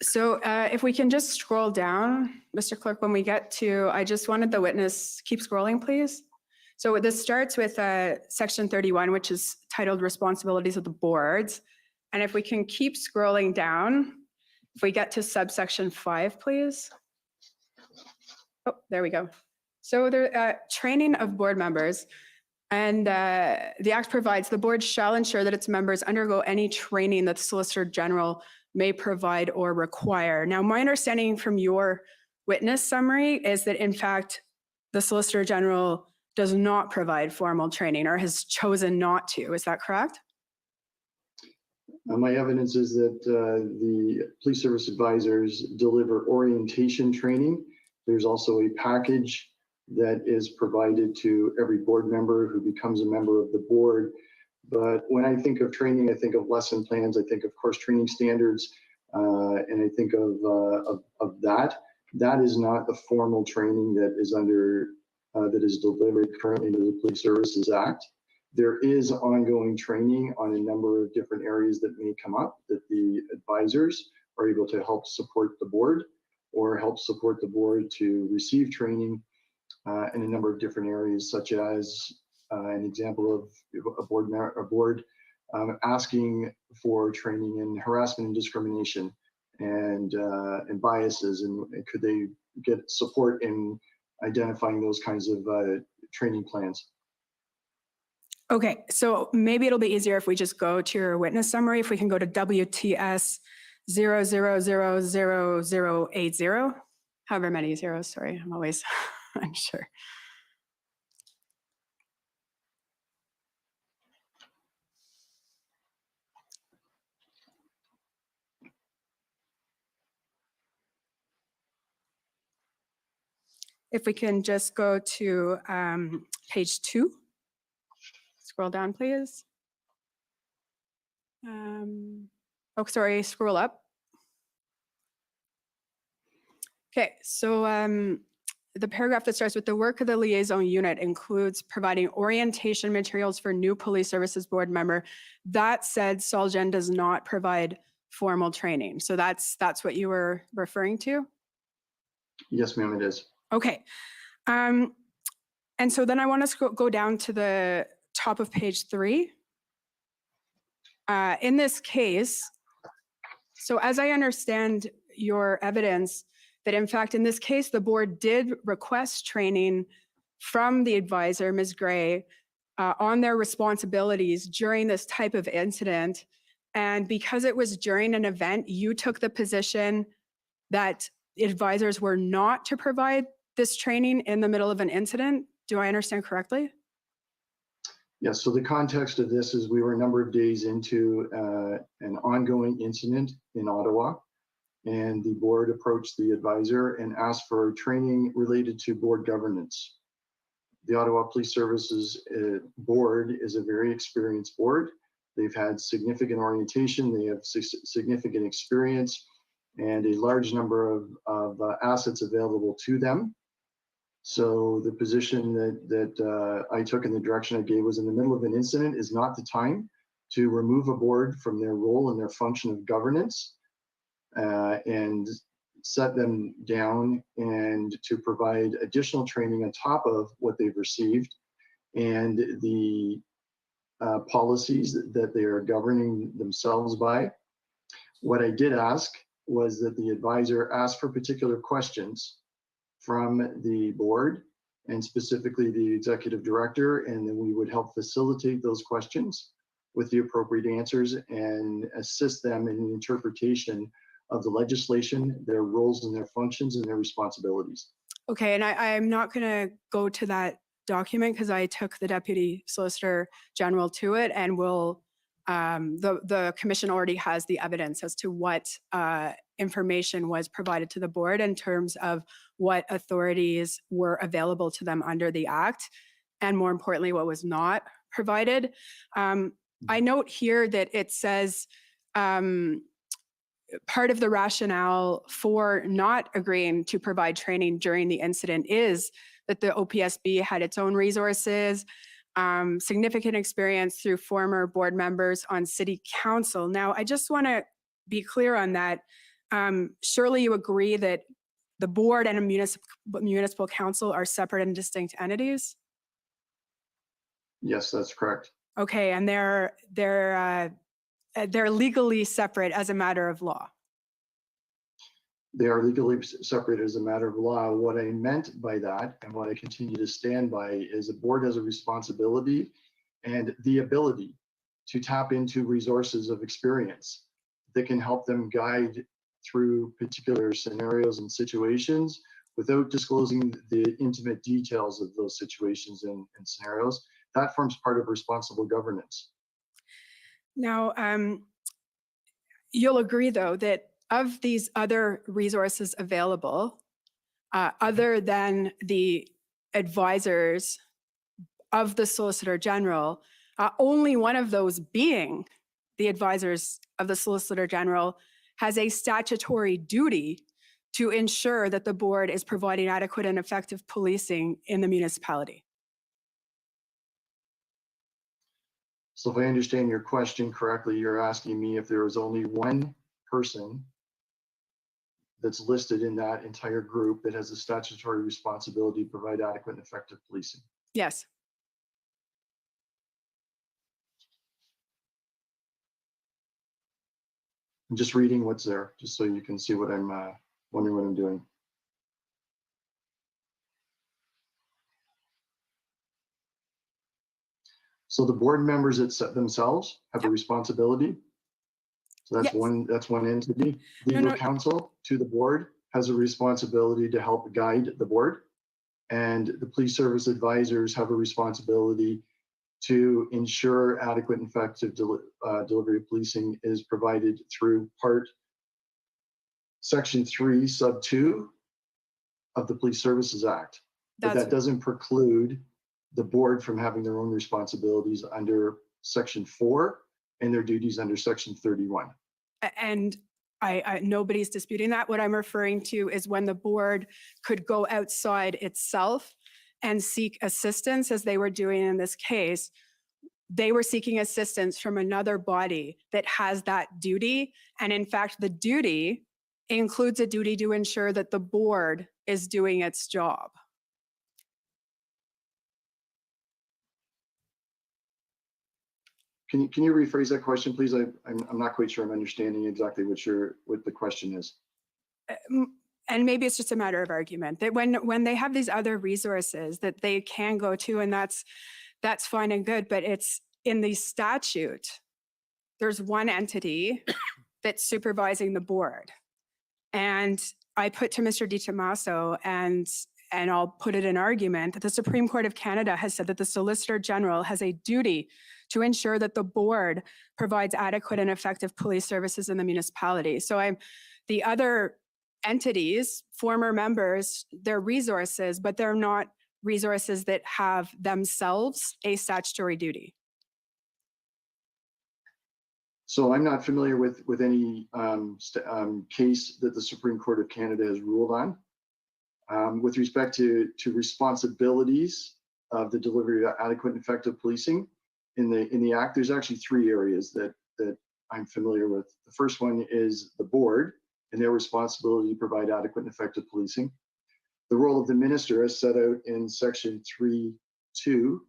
So if we can just scroll down, Mr. Clerk, when we get to, I just wanted the witness, keep scrolling, please. So this starts with section 31, which is titled Responsibilities of the Boards. And if we can keep scrolling down, if we get to subsection 5, please. Oh, there we go. So the training of board members, and the Act provides the board shall ensure that its members undergo any training that the Solicitor General may provide or require. Now, my understanding from your witness summary is that in fact, the Solicitor General does not provide formal training or has chosen not to. Is that correct? My evidence is that the police service advisors deliver orientation training. There's also a package that is provided to every board member who becomes a member of the board. But when I think of training, I think of lesson plans, I think of course training standards, and I think of that. That is not the formal training that is under, that is delivered currently under the Police Services Act. There is ongoing training on a number of different areas that may come up that the advisors are able to help support the board or help support the board to receive training in a number of different areas, such as an example of a board asking for training in harassment and discrimination and biases, and could they get support in identifying those kinds of training plans? Okay, so maybe it'll be easier if we just go to your witness summary. If we can go to WTS 00000080, however many zeros, sorry, I'm always unsure. If we can just go to page 2. Scroll down, please. Oh, sorry, scroll up. Okay, so the paragraph that starts with the work of the liaison unit includes providing orientation materials for new police services board member. That said, Solgen does not provide formal training. So that's what you were referring to? Yes, ma'am, it is. Okay. And so then I want to go down to the top of page 3. In this case, so as I understand your evidence, that in fact, in this case, the board did request training from the advisor, Ms. Gray, on their responsibilities during this type of incident. And because it was during an event, you took the position that advisors were not to provide this training in the middle of an incident. Do I understand correctly? Yes, so the context of this is we were a number of days into an ongoing incident in Ottawa, and the board approached the advisor and asked for training related to board governance. The Ottawa Police Services board is a very experienced board. They've had significant orientation, they have significant experience, and a large number of assets available to them. So the position that I took and the direction I gave was in the middle of an incident is not the time to remove a board from their role and their function of governance and set them down and to provide additional training on top of what they've received and the policies that they are governing themselves by. What I did ask was that the advisor ask for particular questions from the board and specifically the executive director, and then we would help facilitate those questions with the appropriate answers and assist them in the interpretation of the legislation, their roles and their functions and their responsibilities. Okay, and I'm not going to go to that document because I took the Deputy Solicitor General to it, and will the commission already has the evidence as to what information was provided to the board in terms of what authorities were available to them under the Act, and more importantly, what was not provided. I note here that it says part of the rationale for not agreeing to provide training during the incident is that the OPSB had its own resources, significant experience through former board members on city council. Now, I just want to be clear on that. Surely you agree that the board and a municipal council are separate and distinct entities? Yes, that's correct. Okay, and they're legally separate as a matter of law. They are legally separate as a matter of law. What I meant by that, and what I continue to stand by, is the board has a responsibility and the ability to tap into resources of experience that can help them guide through particular scenarios and situations without disclosing the intimate details of those situations and scenarios. That forms part of responsible governance. Now, you'll agree, though, that of these other resources available, other than the advisors of the Solicitor General, only one of those being the advisors of the Solicitor General has a statutory duty to ensure that the board is providing adequate and effective policing in the municipality. So if I understand your question correctly, you're asking me if there is only one person that's listed in that entire group that has a statutory responsibility to provide adequate and effective policing. Yes. I'm just reading what's there, just so you can see what I'm wondering what I'm doing. So the board members themselves have a responsibility. So that's one entity. Legal counsel to the board has a responsibility to help guide the board. And the police service advisors have a responsibility to ensure adequate and effective delivery of policing is provided through Section 3, Sub 2 of the Police Services Act. But that doesn't preclude the board from having their own responsibilities under Section 4 and their duties under Section 31. And nobody's disputing that. What I'm referring to is when the board could go outside itself and seek assistance, as they were doing in this case. They were seeking assistance from another body that has that duty. And in fact, the duty includes a duty to ensure that the board is doing its job. Can you rephrase that question, please? I'm not quite sure I'm understanding exactly what the question is. And maybe it's just a matter of argument that when they have these other resources that they can go to, and that's fine and good, but it's in the statute, there's one entity that's supervising the board. And I put to Mr. DiTomaso, and I'll put it in argument, that the Supreme Court of Canada has said that the Solicitor General has a duty to ensure that the board provides adequate and effective police services in the municipality. So the other entities, former members, they're resources, but they're not resources that have themselves a statutory duty. So I'm not familiar with any case that the Supreme Court of Canada has ruled on. With respect to responsibilities of the delivery of adequate and effective policing in the Act, there's actually three areas that I'm familiar with. The first one is the board and their responsibility to provide adequate and effective policing. The role of the minister as set out in Section 3(2),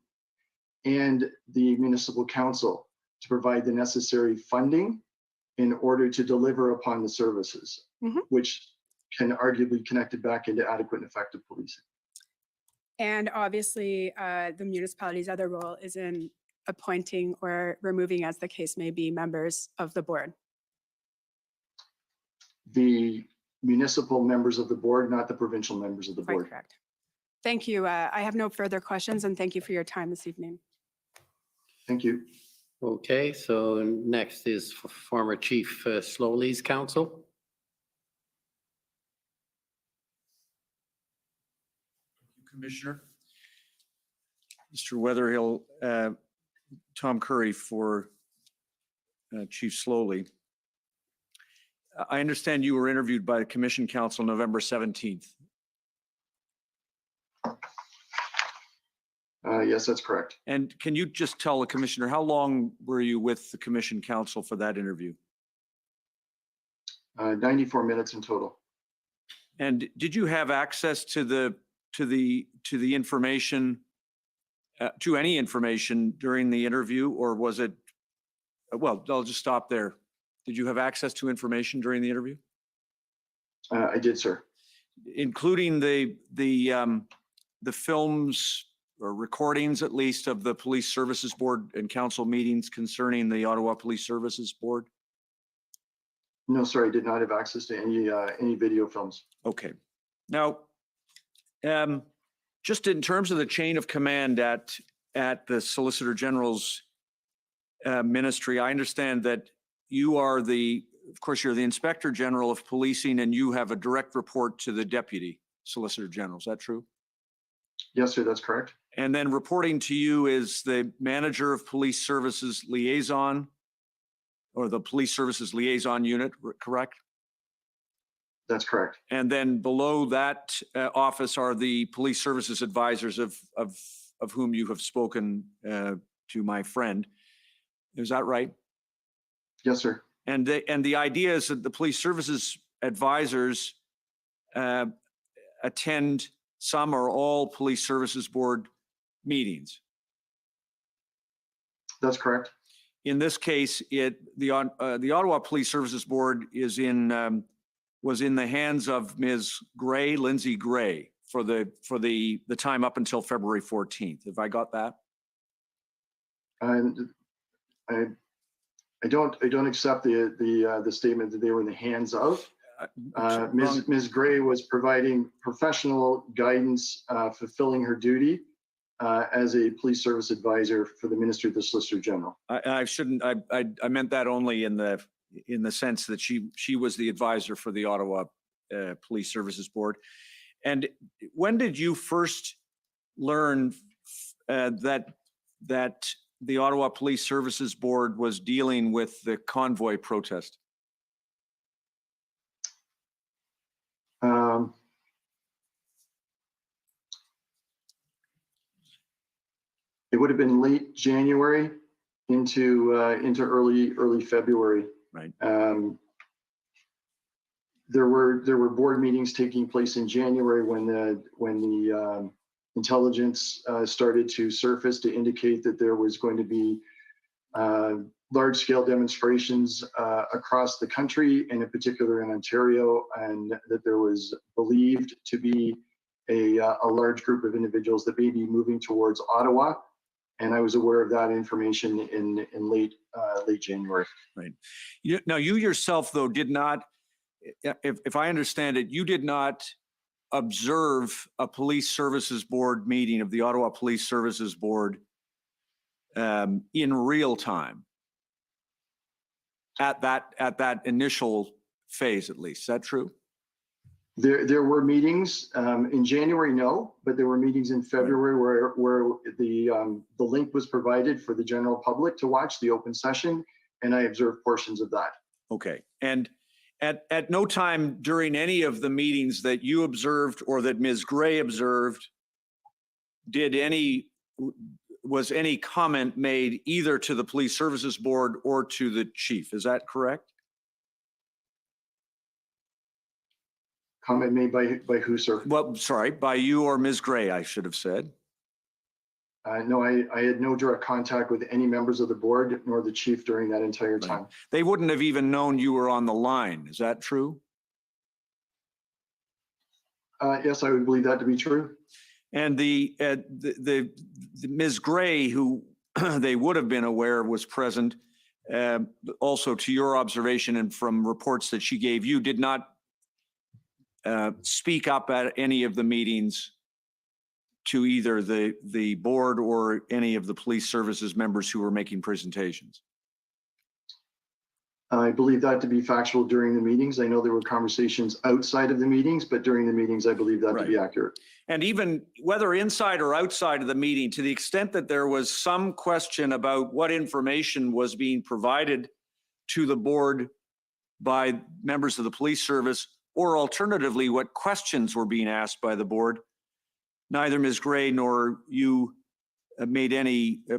and the municipal council to provide the necessary funding in order to deliver upon the services, which can arguably connect it back into adequate and effective policing. And obviously, the municipality's other role is in appointing or removing, as the case may be, members of the board. The municipal members of the board, not the provincial members of the board. Correct. Thank you. I have no further questions, and thank you for your time this evening. Thank you. Okay, so next is former Chief Slowly's counsel. Commissioner. Mr. Weatherhill, Tom Curry for Chief Slowly. I understand you were interviewed by the Commission Council November 17th. Yes, that's correct. And can you just tell the Commissioner, how long were you with the Commission Council for that interview? 94 minutes in total. And did you have access to the information, to any information during the interview, or was it, well, I'll just stop there. Did you have access to information during the interview? I did, sir. Including the films or recordings, at least, of the Police Services Board and council meetings concerning the Ottawa Police Services Board? No, sir, I did not have access to any video films. Okay. Now, just in terms of the chain of command at the Solicitor General's ministry, I understand that you are of course, you're the Inspector General of Policing, and you have a direct report to the Deputy Solicitor General. Is that true? Yes, sir, that's correct. And then reporting to you is the Manager of Police Services Liaison, or the Police Services Liaison Unit, correct? That's correct. And then below that office are the Police Services Advisors of whom you have spoken to my friend. Is that right? Yes, sir. And the idea is that the Police Services Advisors attend some or all Police Services Board meetings. That's correct. In this case, the Ottawa Police Services Board was in the hands of Ms. Gray, Lindsay Gray, for the time up until February 14th. Have I got that? And I don't accept the statement that they were in the hands of. Ms. Gray was providing professional guidance, fulfilling her duty as a police service advisor for the Ministry of the Solicitor General. I meant that only in the sense that she was the advisor for the Ottawa Police Services Board. And when did you first learn that the Ottawa Police Services Board was dealing with the convoy protest? It would have been late January into early February. Right. There were board meetings taking place in January when the intelligence started to surface to indicate that there was going to be large-scale demonstrations across the country, and in particular in Ontario, and that there was believed to be a large group of individuals that may be moving towards Ottawa. And I was aware of that information in late January. Right. Now, you yourself, though, did not, if I understand it, you did not observe a police services board meeting of the Ottawa Police Services Board in real time at that initial phase, at least. Is that true? There were meetings in January, no, but there were meetings in February where the link was provided for the general public to watch the open session, and I observed portions of that. Okay. And at no time during any of the meetings that you observed or that Ms. Gray observed, was any comment made either to the Police Services Board or to the chief? Is that correct? Comment made by who, sir? Well, sorry, by you or Ms. Gray, I should have said. No, I had no direct contact with any members of the board nor the chief during that entire time. They wouldn't have even known you were on the line. Is that true? Yes, I would believe that to be true. And the Ms. Gray, who they would have been aware was present, also to your observation and from reports that she gave you, did not speak up at any of the meetings to either the board or any of the police services members who were making presentations. I believe that to be factual during the meetings. I know there were conversations outside of the meetings, but during the meetings, I believe that to be accurate. And even whether inside or outside of the meeting, to the extent that there was some question about what information was being provided to the board by members of the police service, or alternatively, what questions were being asked by the board, neither Ms. Gray nor you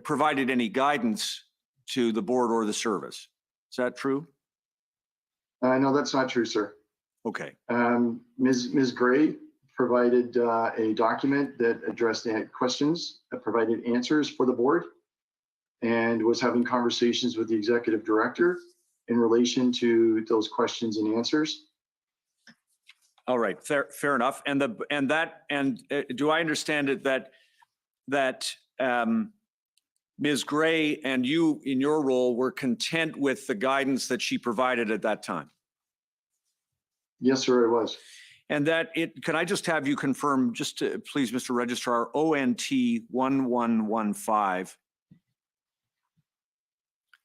provided any guidance to the board or the service. Is that true? No, that's not true, sir. Okay. Ms. Gray provided a document that addressed the questions, that provided answers for the board, and was having conversations with the executive director in relation to those questions and answers. All right, fair enough. And do I understand it that Ms. Gray and you, in your role, were content with the guidance that she provided at that time? Yes, sir, it was. And can I just have you confirm, just to, please, Mr. Registrar, ONT 1115.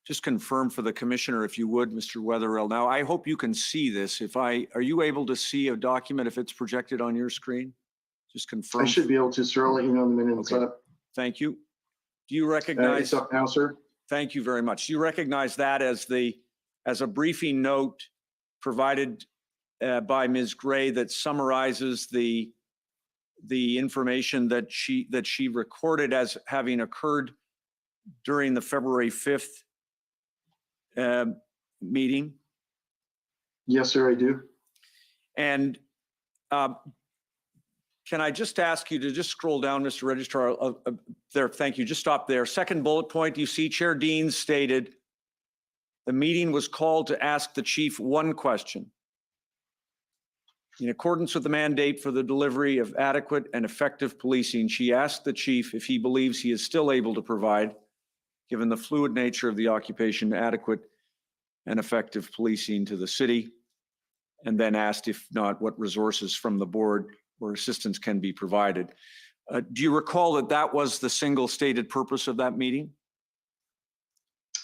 Just confirm for the commissioner, if you would, Mr. Wetherill. Now, I hope you can see this. Are you able to see a document if it's projected on your screen? Just confirm. I should be able to, sir. I'll let you know in the minute it's up. Thank you. Do you recognize? It's up now, sir. Thank you very much. Do you recognize that as a briefing note provided by Ms. Gray that summarizes the information that she recorded as having occurred during the February 5th meeting? Yes, sir, I do. And can I just ask you to just scroll down, Mr. Registrar, there, thank you, just stop there. Second bullet point, you see Chair Deans stated, the meeting was called to ask the chief one question. In accordance with the mandate for the delivery of adequate and effective policing, she asked the chief if he believes he is still able to provide given the fluid nature of the occupation, adequate and effective policing to the city? And then asked, if not, what resources from the board or assistance can be provided. Do you recall that that was the single stated purpose of that meeting?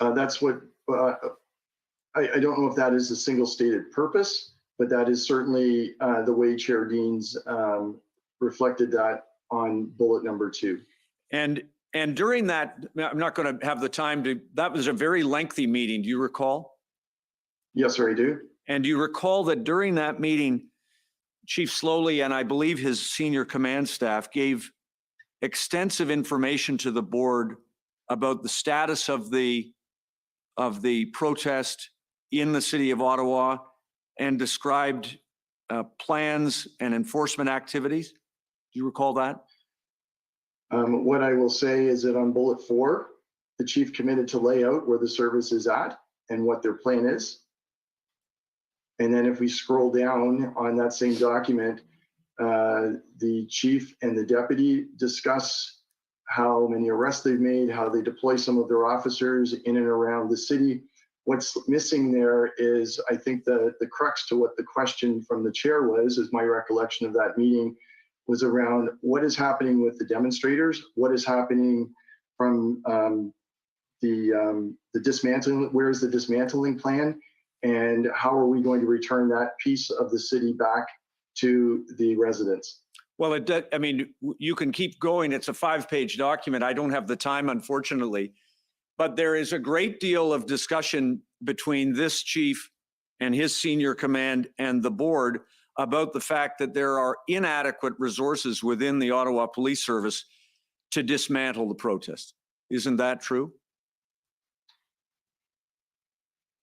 That's what, I don't know if that is a single stated purpose, but that is certainly the way Chair Deans reflected that on bullet number 2. And during that, I'm not going to have the time to, that was a very lengthy meeting. Do you recall? Yes, sir, I do. And do you recall that during that meeting, Chief Slowly and I believe his senior command staff gave extensive information to the board about the status of the protest in the city of Ottawa and described plans and enforcement activities? Do you recall that? What I will say is that on bullet 4, the chief committed to lay out where the service is at and what their plan is. And then if we scroll down on that same document, the chief and the deputy discuss how many arrests they've made, how they deploy some of their officers in and around the city. What's missing there is, I think, the crux to what the question from the chair was, is my recollection of that meeting, was around what is happening with the demonstrators, what is happening from the dismantling, where is the dismantling plan, and how are we going to return that piece of the city back to the residents? Well, I mean, you can keep going. It's a 5-page document. I don't have the time, unfortunately. But there is a great deal of discussion between this chief and his senior command and the board about the fact that there are inadequate resources within the Ottawa Police Service to dismantle the protest. Isn't that true?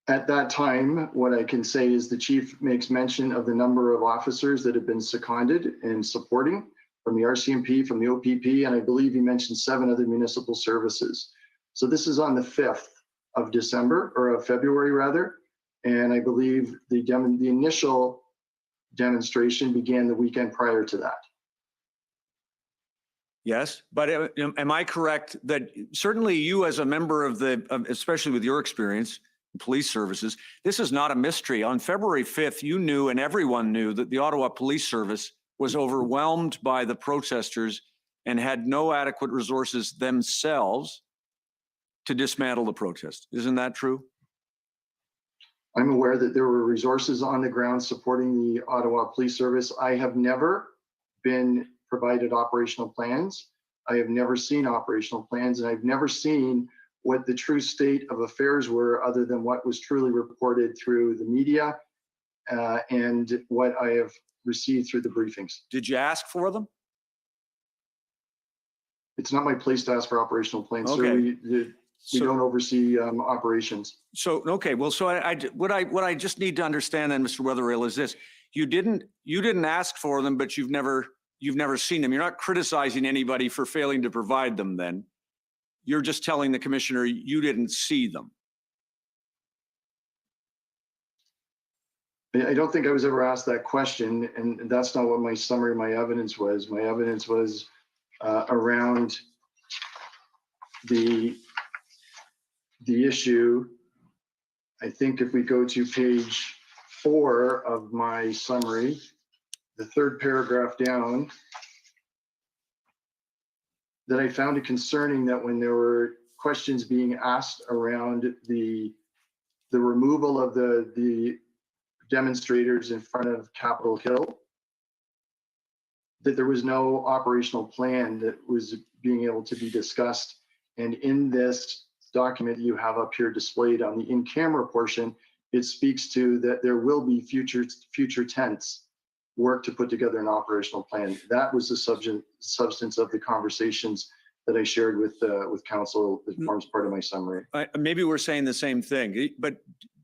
At that time, what I can say is the chief makes mention of the number of officers that have been seconded and supporting from the RCMP, from the OPP, and I believe he mentioned 7 other municipal services. So this is on the 5th of December, or of February rather, and I believe the initial demonstration began the weekend prior to that. Yes, but am I correct that certainly you as a member of especially with your experience, police services, this is not a mystery. On February 5th, you knew and everyone knew that the Ottawa Police Service was overwhelmed by the protesters and had no adequate resources themselves to dismantle the protest. Isn't that true? I'm aware that there were resources on the ground supporting the Ottawa Police Service. I have never been provided operational plans. I have never seen operational plans, and I've never seen what the true state of affairs were other than what was truly reported through the media and what I have received through the briefings. Did you ask for them? It's not my place to ask for operational plans, Okay. sir. We don't oversee operations. So, okay, well, so what I just need to understand then, Mr. Wetherill, is this: you didn't ask for them, but you've never seen them. You're not criticizing anybody for failing to provide them then. You're just telling the commissioner you didn't see them. I don't think I was ever asked that question, and that's not what my summary of my evidence was. My evidence was around the issue. I think if we go to page 4 of my summary, the 3rd paragraph down, that I found it concerning that when there were questions being asked around the removal of the demonstrators in front of Capitol Hill, that there was no operational plan that was being able to be discussed. And in this document you have up here displayed on the in-camera portion, it speaks to that there will be future tense work to put together an operational plan. That was the substance of the conversations that I shared with council that forms part of my summary. Maybe we're saying the same thing, but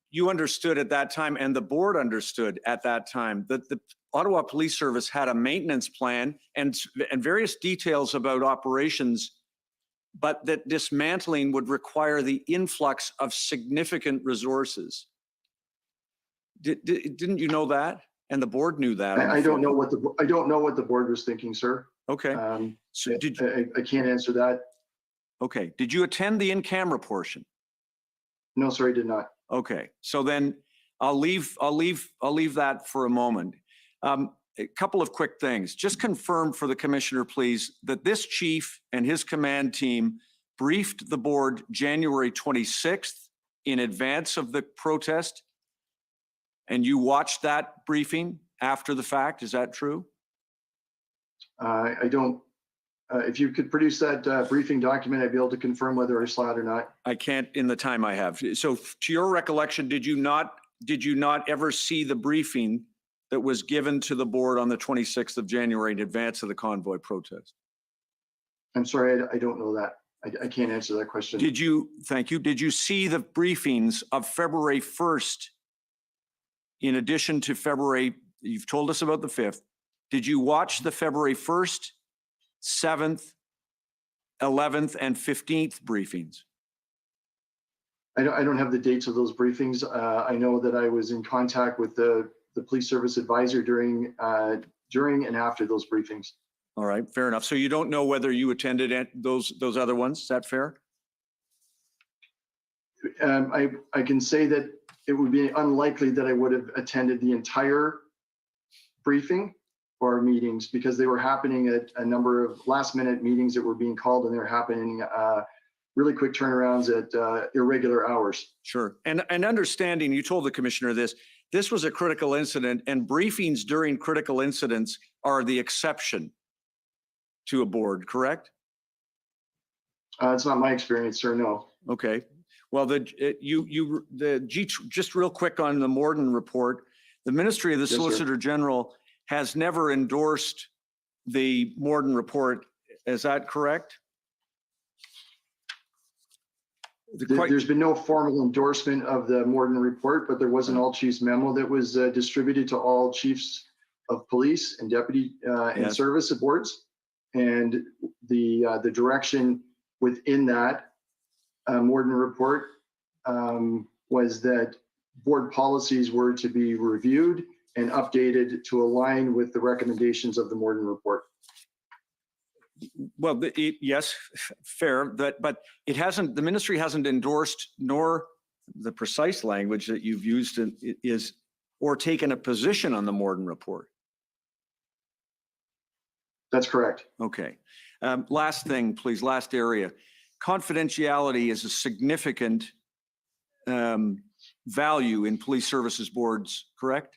you understood at that time, and the board understood at that time, that the Ottawa Police Service had a maintenance plan and various details about operations, but that dismantling would require the influx of significant resources. Didn't you know that? And the board knew that. I don't know what the board was thinking, sir. Okay. So I can't answer that. Okay. Did you attend the in-camera portion? No, sir, I did not. Okay. So then I'll leave that for a moment. A couple of quick things. Just confirm for the commissioner, please, that this chief and his command team briefed the board January 26th in advance of the protest, and you watched that briefing after the fact. Is that true? I don't, if you could produce that briefing document, I'd be able to confirm whether I saw it or not. I can't in the time I have. So to your recollection, did you not ever see the briefing that was given to the board on the 26th of January in advance of the convoy protest? I'm sorry, I don't know that. I can't answer that question. Thank you. Did you see the briefings of February 1st in addition to February, you've told us about the 5th. Did you watch the February 1st, 7th, 11th, and 15th briefings? I don't have the dates of those briefings. I know that I was in contact with the police service advisor during and after those briefings. All right, fair enough. So you don't know whether you attended those other ones. Is that fair? I can say that it would be unlikely that I would have attended the entire briefing or meetings because they were happening at a number of last minute meetings that were being called, and they're happening really quick turnarounds at irregular hours. Sure. And understanding, you told the commissioner this was a critical incident, and briefings during critical incidents are the exception to a board, correct? It's not my experience, sir, no. Okay. Well, just real quick on the Morden report, the Ministry of the Yes, sir. Solicitor General has never endorsed the Morden report. Is that correct? There's been no formal endorsement of the Morden report, but there was an all chiefs memo that was distributed to all chiefs of police and deputy and Yes. service boards. And the direction within that Morden report was that board policies were to be reviewed and updated to align with the recommendations of the Morden report. Well, yes, fair, but it hasn't, the ministry hasn't endorsed, nor the precise language that you've used is, or taken a position on the Morden report. That's correct. Okay. Last thing, please, last area. Confidentiality is a significant value in police services boards, correct?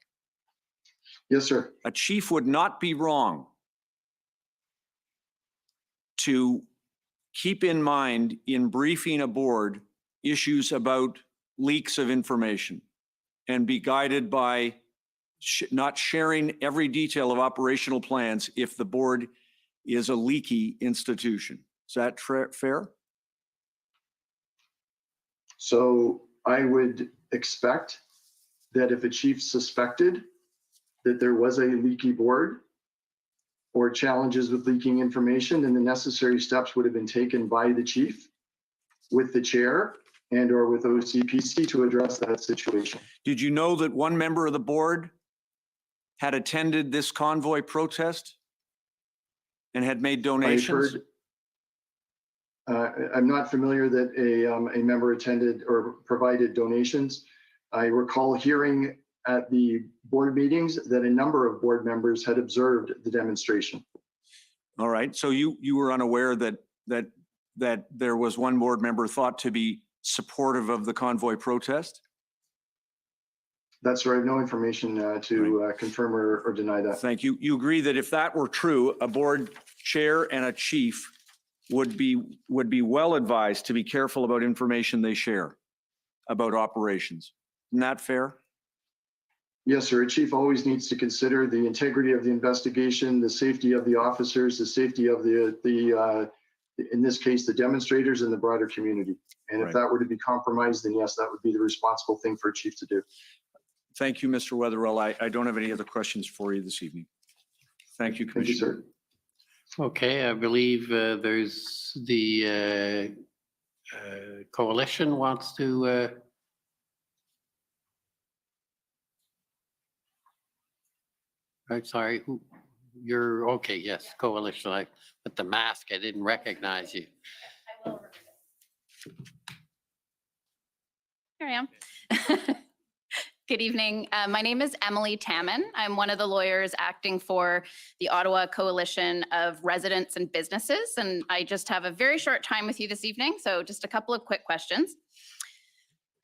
Yes, sir. A chief would not be wrong to keep in mind in briefing a board issues about leaks of information and be guided by not sharing every detail of operational plans if the board is a leaky institution. Is that fair? So I would expect that if a chief suspected that there was a leaky board or challenges with leaking information, then the necessary steps would have been taken by the chief with the chair and or with OCPC to address that situation. Did you know that one member of the board had attended this convoy protest and had made donations? I'm not familiar that a member attended or provided donations. I recall hearing at the board meetings that a number of board members had observed the demonstration. All right. So you were unaware that there was one board member thought to be supportive of the convoy protest? That's right. I have no information to confirm or deny that. Thank you. You agree that if that were true, a board chair and a chief would be well advised to be careful about information they share about operations. Isn't that fair? Yes, sir. A chief always needs to consider the integrity of the investigation, the safety of the officers, the safety of the in this case, the demonstrators and the broader community. And if that were to be compromised, then yes, that would be the responsible thing for a chief to do. Thank you, Mr. Wetherell. I don't have any other questions for you this evening. Thank you, Commissioner. Thank you, sir. Okay, I believe there's the coalition wants to I'm sorry, you're okay, yes, coalition. With the mask, I didn't recognize you. Here I am. Good evening. My name is Emily Tamman. I'm one of the lawyers acting for the Ottawa Coalition of Residents and Businesses, and I just have a very short time with you this evening, so just a couple of quick questions.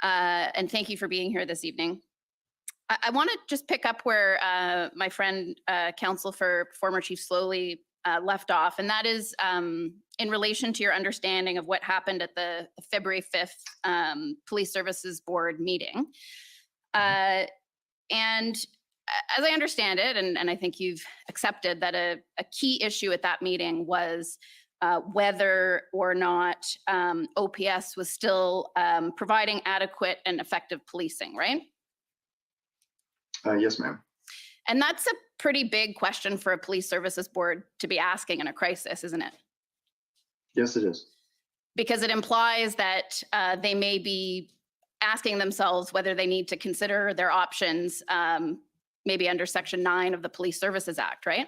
And thank you for being here this evening. I want to just pick up where my friend, counsel for former Chief Slowly left off, and that is in relation to your understanding of what happened at the February 5th Police Services Board meeting. And as I understand it, and I think you've accepted that a key issue at that meeting was whether or not OPS was still providing adequate and effective policing, right? Yes, ma'am. And that's a pretty big question for a police services board to be asking in a crisis, isn't it? Yes, it is. Because it implies that they may be asking themselves whether they need to consider their options, maybe under Section 9 of the Police Services Act, right?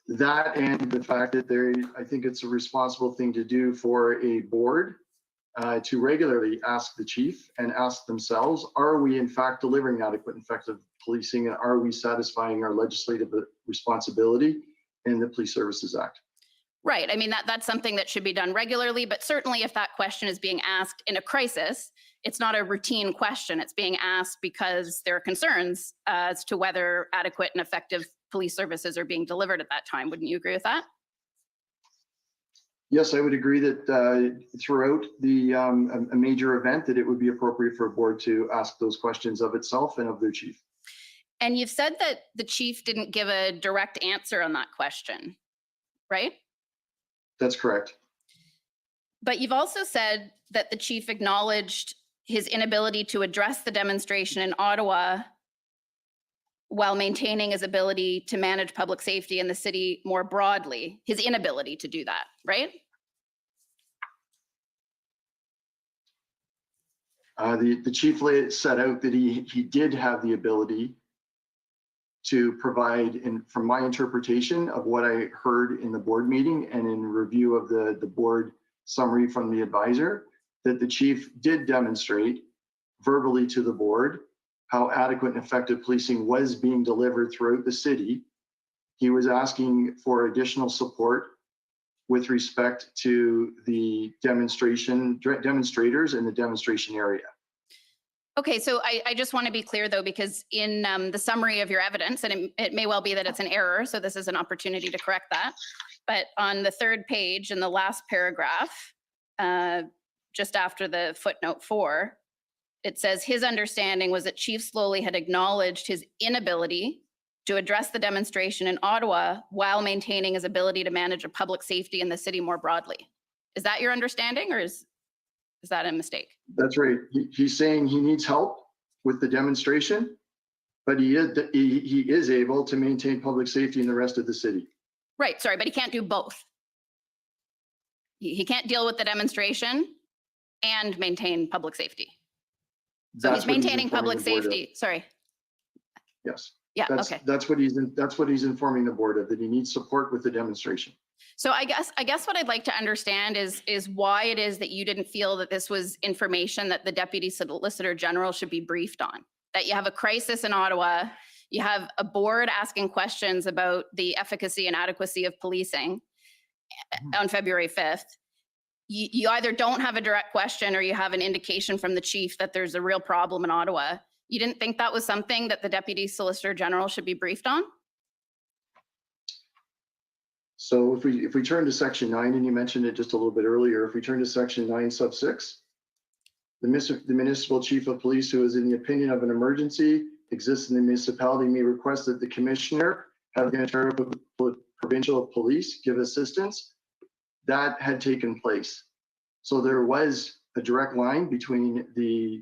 That and the fact that I think it's a responsible thing to do for a board to regularly ask the chief and ask themselves, are we in fact delivering adequate and effective policing, and are we satisfying our legislative responsibility in the Police Services Act? Right. I mean, that's something that should be done regularly, but certainly if that question is being asked in a crisis, it's not a routine question. It's being asked because there are concerns as to whether adequate and effective police services are being delivered at that time. Wouldn't you agree with that? Yes, I would agree that throughout a major event that it would be appropriate for a board to ask those questions of itself and of their chief. And you've said that the chief didn't give a direct answer on that question, right? That's correct. But you've also said that the chief acknowledged his inability to address the demonstration in Ottawa while maintaining his ability to manage public safety in the city more broadly, his inability to do that, right? The chief set out that he did have the ability to provide, from my interpretation of what I heard in the board meeting and in review of the board summary from the advisor, that the chief did demonstrate verbally to the board how adequate and effective policing was being delivered throughout the city. He was asking for additional support with respect to the demonstrators in the demonstration area. Okay, so I just want to be clear though, because in the summary of your evidence, and it may well be that it's an error, so this is an opportunity to correct that. But on the third page in the last paragraph, just after the footnote 4, it says his understanding was that Chief Slowly had acknowledged his inability to address the demonstration in Ottawa while maintaining his ability to manage public safety in the city more broadly. Is that your understanding, or is that a mistake? That's right. He's saying he needs help with the demonstration, but he is able to maintain public safety in the rest of the city. Right, sorry, but he can't do both. He can't deal with the demonstration and maintain public safety. So he's maintaining public safety. Sorry. Yes. Yeah. Okay. That's what he's informing the board of, that he needs support with the demonstration. So I guess what I'd like to understand is why it is that you didn't feel that this was information that the Deputy Solicitor General should be briefed on. That you have a crisis in Ottawa, you have a board asking questions about the efficacy and adequacy of policing on February 5th. You either don't have a direct question or you have an indication from the chief that there's a real problem in Ottawa. You didn't think that was something that the Deputy Solicitor General should be briefed on? So if we turn to Section 9, and you mentioned it just a little bit earlier, if we turn to Section 9 sub 6, the municipal chief of police who is in the opinion of an emergency exists in the municipality may request that the commissioner have the Ontario Provincial Police give assistance. That had taken place. So there was a direct line between the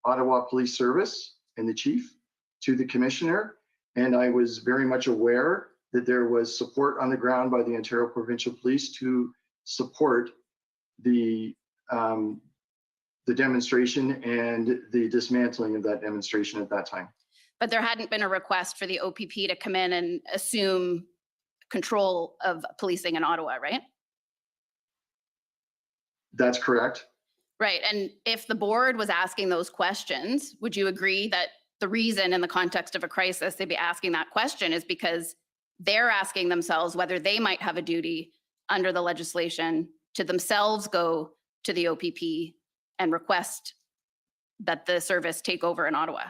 Ottawa Police Service and the chief to the commissioner. And I was very much aware that there was support on the ground by the Ontario Provincial Police to support the demonstration and the dismantling of that demonstration at that time. But there hadn't been a request for the OPP to come in and assume control of policing in Ottawa, right? That's correct. Right. And if the board was asking those questions, would you agree that the reason in the context of a crisis they'd be asking that question is because they're asking themselves whether they might have a duty under the legislation to themselves go to the OPP and request that the service take over in Ottawa?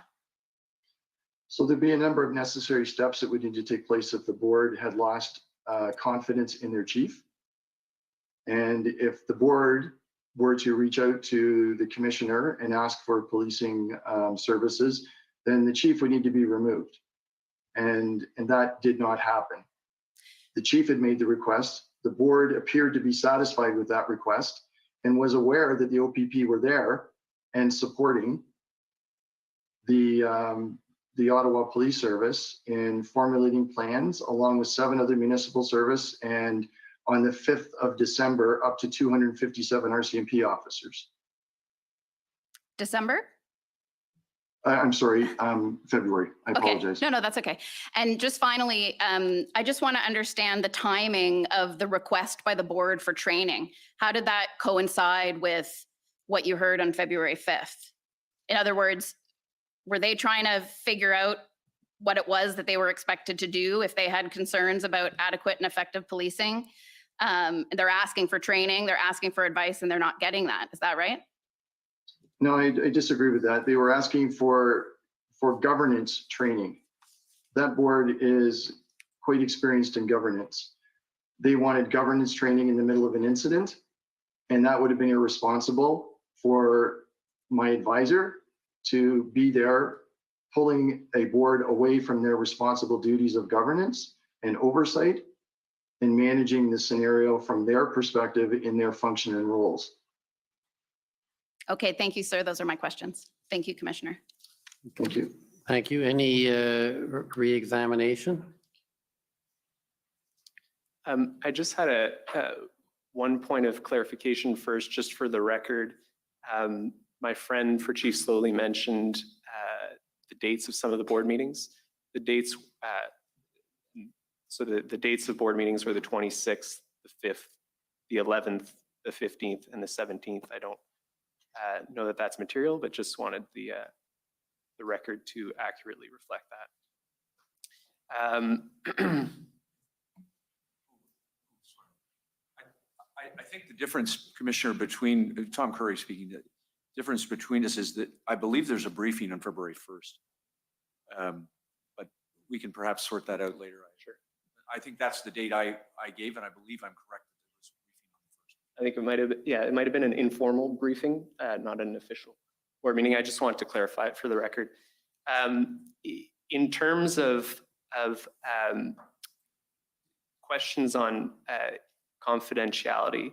So there'd be a number of necessary steps that would need to take place if the board had lost confidence in their chief. And if the board were to reach out to the commissioner and ask for policing services, then the chief would need to be removed. And that did not happen. The chief had made the request. The board appeared to be satisfied with that request and was aware that the OPP were there and supporting the Ottawa Police Service in formulating plans along with 7 other municipal service, and on the 5th of December, up to 257 RCMP officers. December? I'm sorry, February. I apologize. No, that's okay. And just finally, I just want to understand the timing of the request by the board for training. How did that coincide with what you heard on February 5th? In other words, were they trying to figure out what it was that they were expected to do if they had concerns about adequate and effective policing? They're asking for training, they're asking for advice, and they're not getting that. Is that right? No, I disagree with that. They were asking for governance training. That board is quite experienced in governance. They wanted governance training in the middle of an incident, and that would have been irresponsible for my advisor to be there pulling a board away from their responsible duties of governance and oversight and managing the scenario from their perspective in their function and roles. Okay, thank you, sir. Those are my questions. Thank you, Commissioner. Thank you. Thank you. Any re-examination? I just had one point of clarification first, just for the record. My friend for Chief Slowly mentioned the dates of some of the board meetings. The dates, so the dates of board meetings were the 26th, the 5th, the 11th, the 15th, and the 17th. I don't know that that's material, but just wanted the record to accurately reflect that. I think the difference, Commissioner, between, Tom Curry speaking, the difference between us is that I believe there's a briefing on February 1st. But we can perhaps sort that out later. Sure. I think that's the date I gave, and I believe I'm correct. I think it might have, it might have been an informal briefing, not an official board meeting. I just want to clarify it for the record. In terms of questions on confidentiality,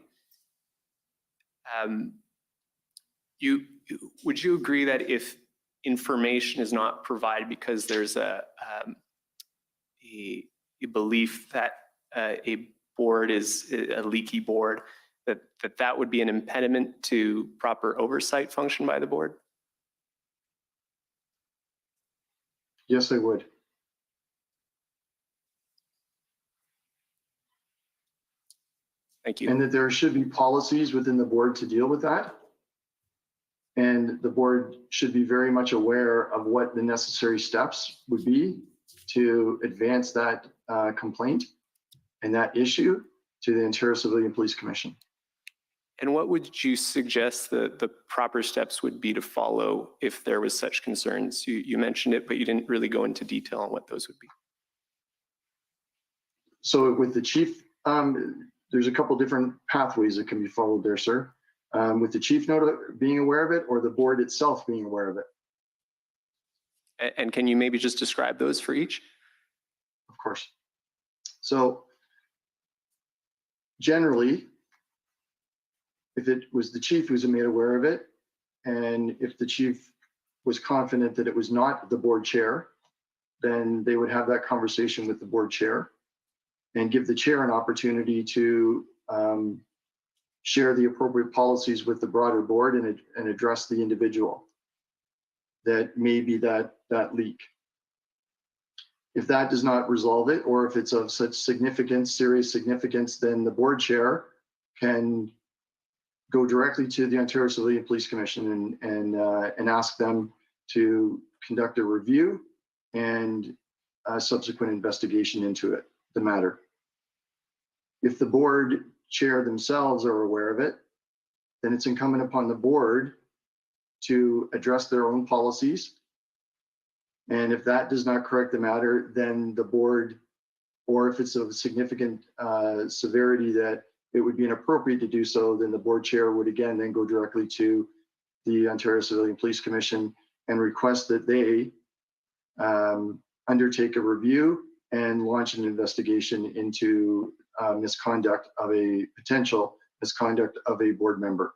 would you agree that if information is not provided because there's a belief that a board is a leaky board, that would be an impediment to proper oversight function by the board? Yes, I would. Thank you. And that there should be policies within the board to deal with that. And the board should be very much aware of what the necessary steps would be to advance that complaint and that issue to the Ontario Civilian Police Commission. And what would you suggest the proper steps would be to follow if there was such concerns? You mentioned it, but you didn't really go into detail on what those would be. So with the chief, there's a couple different pathways that can be followed there, sir. With the chief being aware of it, or the board itself being aware of it. And can you maybe just describe those for each? Of course. So generally, if it was the chief who's made aware of it, and if the chief was confident that it was not the board chair, then they would have that conversation with the board chair and give the chair an opportunity to share the appropriate policies with the broader board and address the individual that may be that leak. If that does not resolve it, or if it's of such significance, serious significance, then the board chair can go directly to the Ontario Civilian Police Commission and ask them to conduct a review and a subsequent investigation into it, the matter. If the board chair themselves are aware of it, then it's incumbent upon the board to address their own policies. And if that does not correct the matter, then the board, or if it's of significant severity that it would be inappropriate to do so, then the board chair would again then go directly to the Ontario Civilian Police Commission and request that they undertake a review and launch an investigation into potential misconduct of a board member.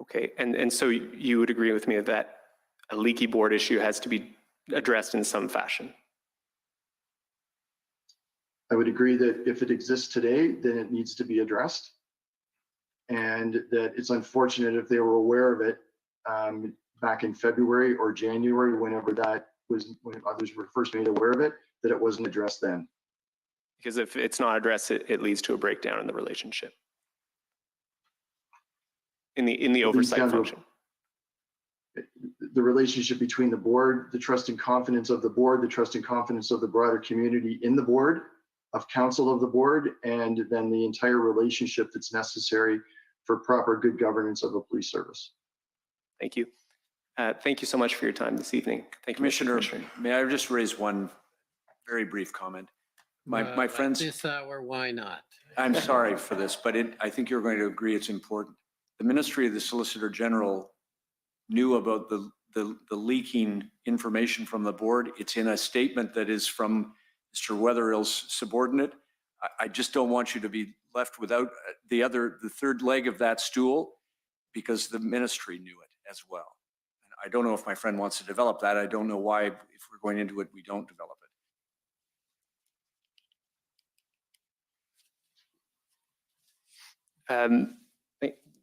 Okay, and so you would agree with me that a leaky board issue has to be addressed in some fashion? I would agree that if it exists today, then it needs to be addressed. And that it's unfortunate if they were aware of it back in February or January, whenever that was, when others were first made aware of it, that it wasn't addressed then. Because if it's not addressed, it leads to a breakdown in the relationship. In the oversight function. The relationship between the board, the trust and confidence of the board, the trust and confidence of the broader community in the board, of council of the board, and then the entire relationship that's necessary for proper good governance of a police service. Thank you. Thank you so much for your time this evening. Thank you, Mr. Commissioner, may I just raise one very brief comment? My friends. At this hour, why not? I'm sorry for this, but I think you're going to agree it's important. The Ministry of the Solicitor General knew about the leaking information from the board. It's in a statement that is from Mr. Wetherill's subordinate. I just don't want you to be left without the third leg of that stool, because the ministry knew it as well. And I don't know if my friend wants to develop that. I don't know why, if we're going into it, we don't develop it.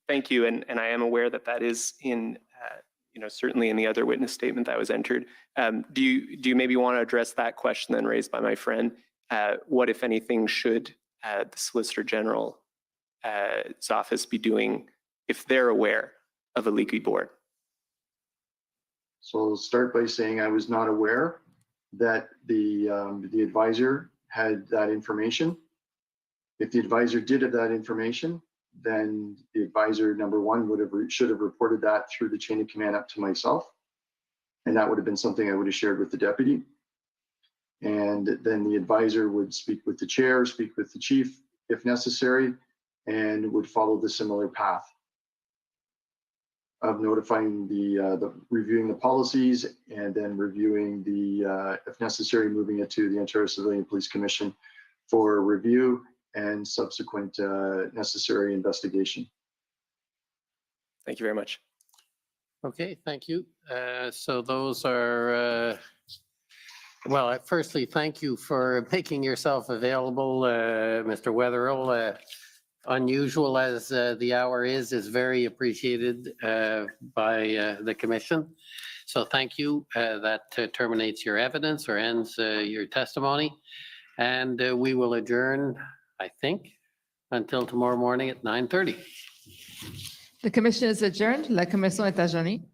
Thank you, and I am aware that that is in, certainly in the other witness statement that was entered. Do you maybe want to address that question then raised by my friend? What, if anything, should the Solicitor General's office be doing if they're aware of a leaky board? So I'll start by saying I was not aware that the advisor had that information. If the advisor did have that information, then the advisor, number one, should have reported that through the chain of command up to myself. And that would have been something I would have shared with the deputy. And then the advisor would speak with the chair, speak with the chief if necessary, and would follow the similar path of notifying the reviewing the policies, and then reviewing if necessary, moving it to the Ontario Civilian Police Commission for review and subsequent necessary investigation. Thank you very much. Okay, thank you. So those are, well, firstly, thank you for making yourself available, Mr. Wetherill. Unusual as the hour is very appreciated by the commission. So thank you. That terminates your evidence or ends your testimony. And we will adjourn, I think, until tomorrow morning at 9:30. The commission is adjourned. La commission est adjournée.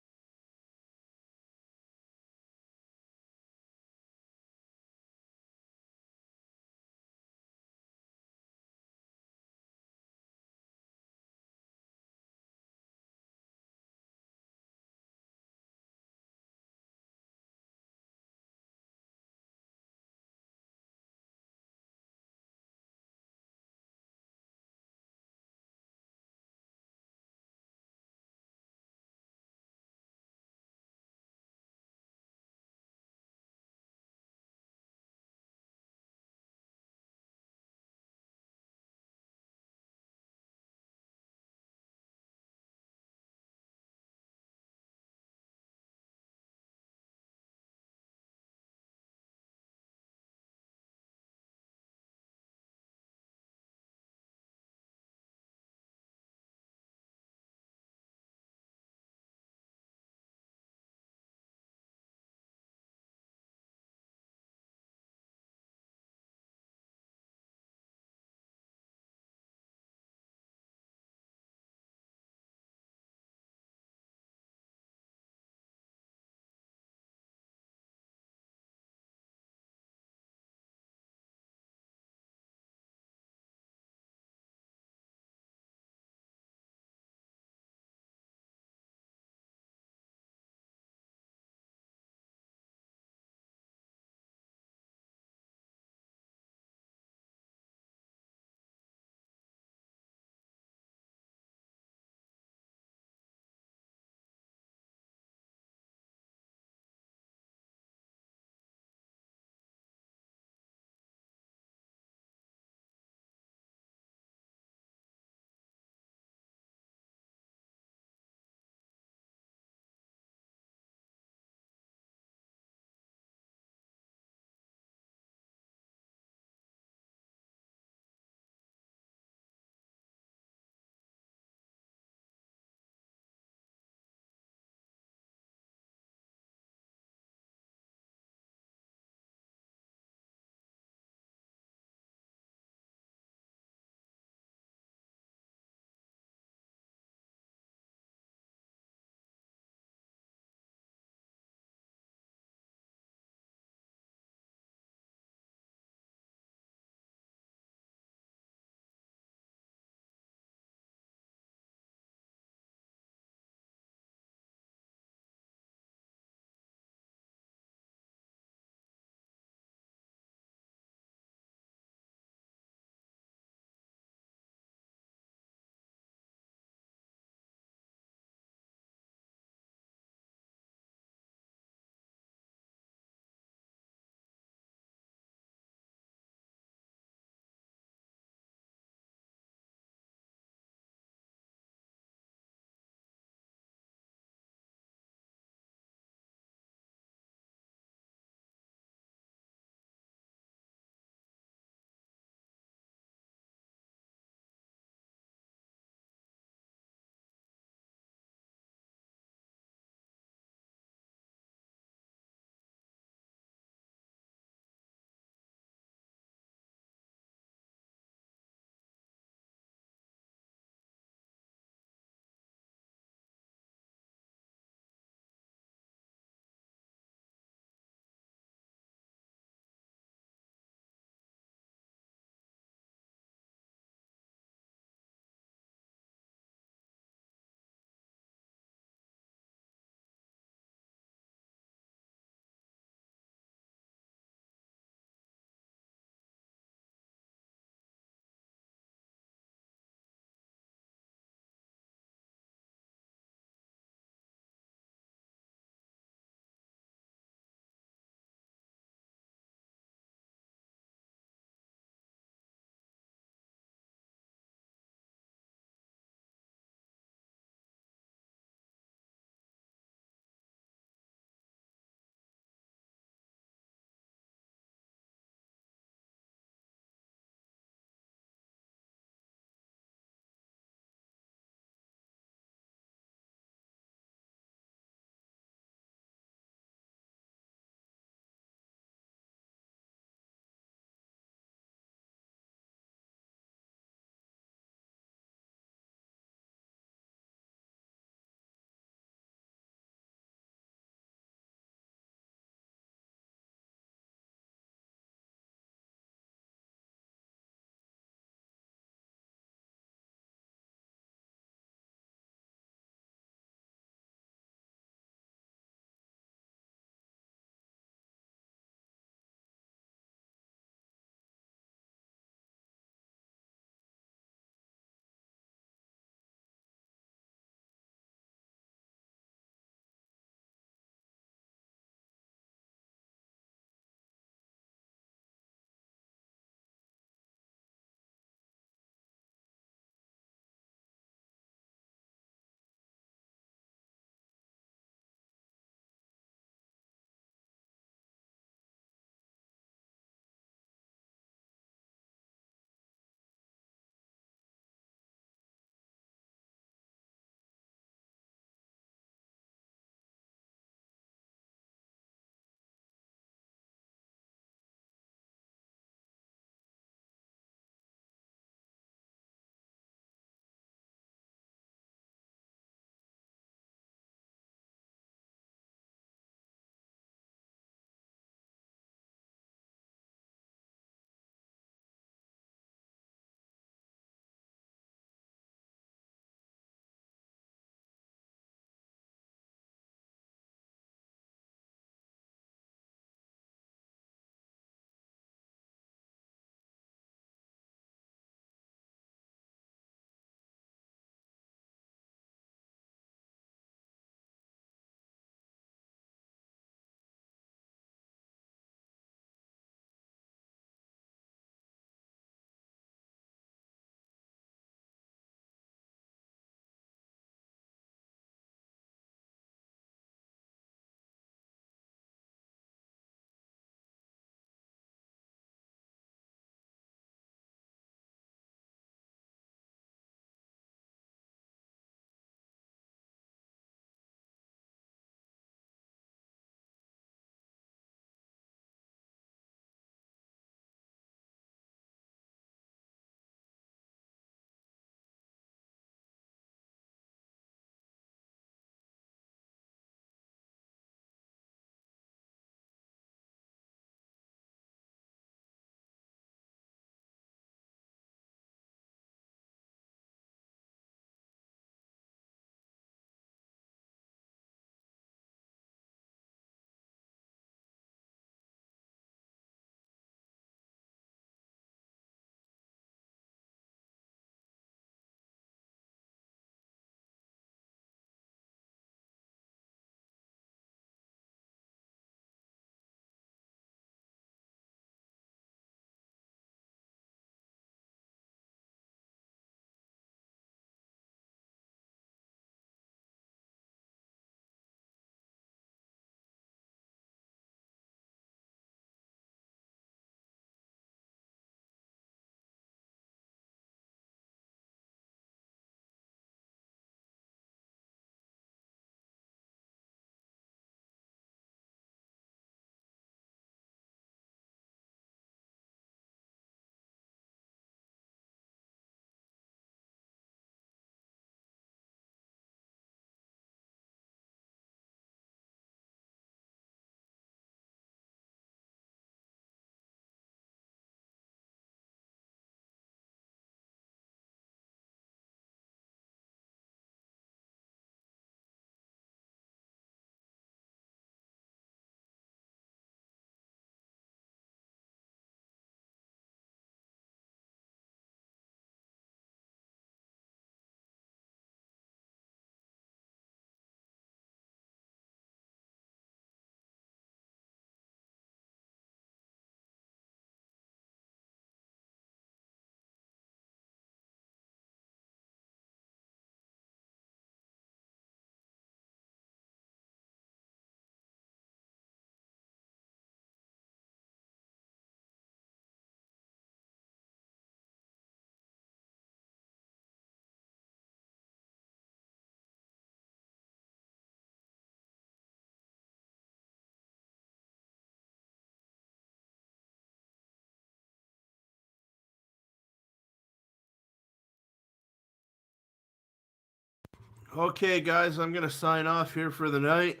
Okay, guys, I'm going to sign off here for the night.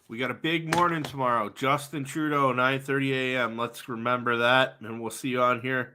We got a big morning tomorrow. Justin Trudeau, 9:30 a.m. Let's remember that, and we'll see you on here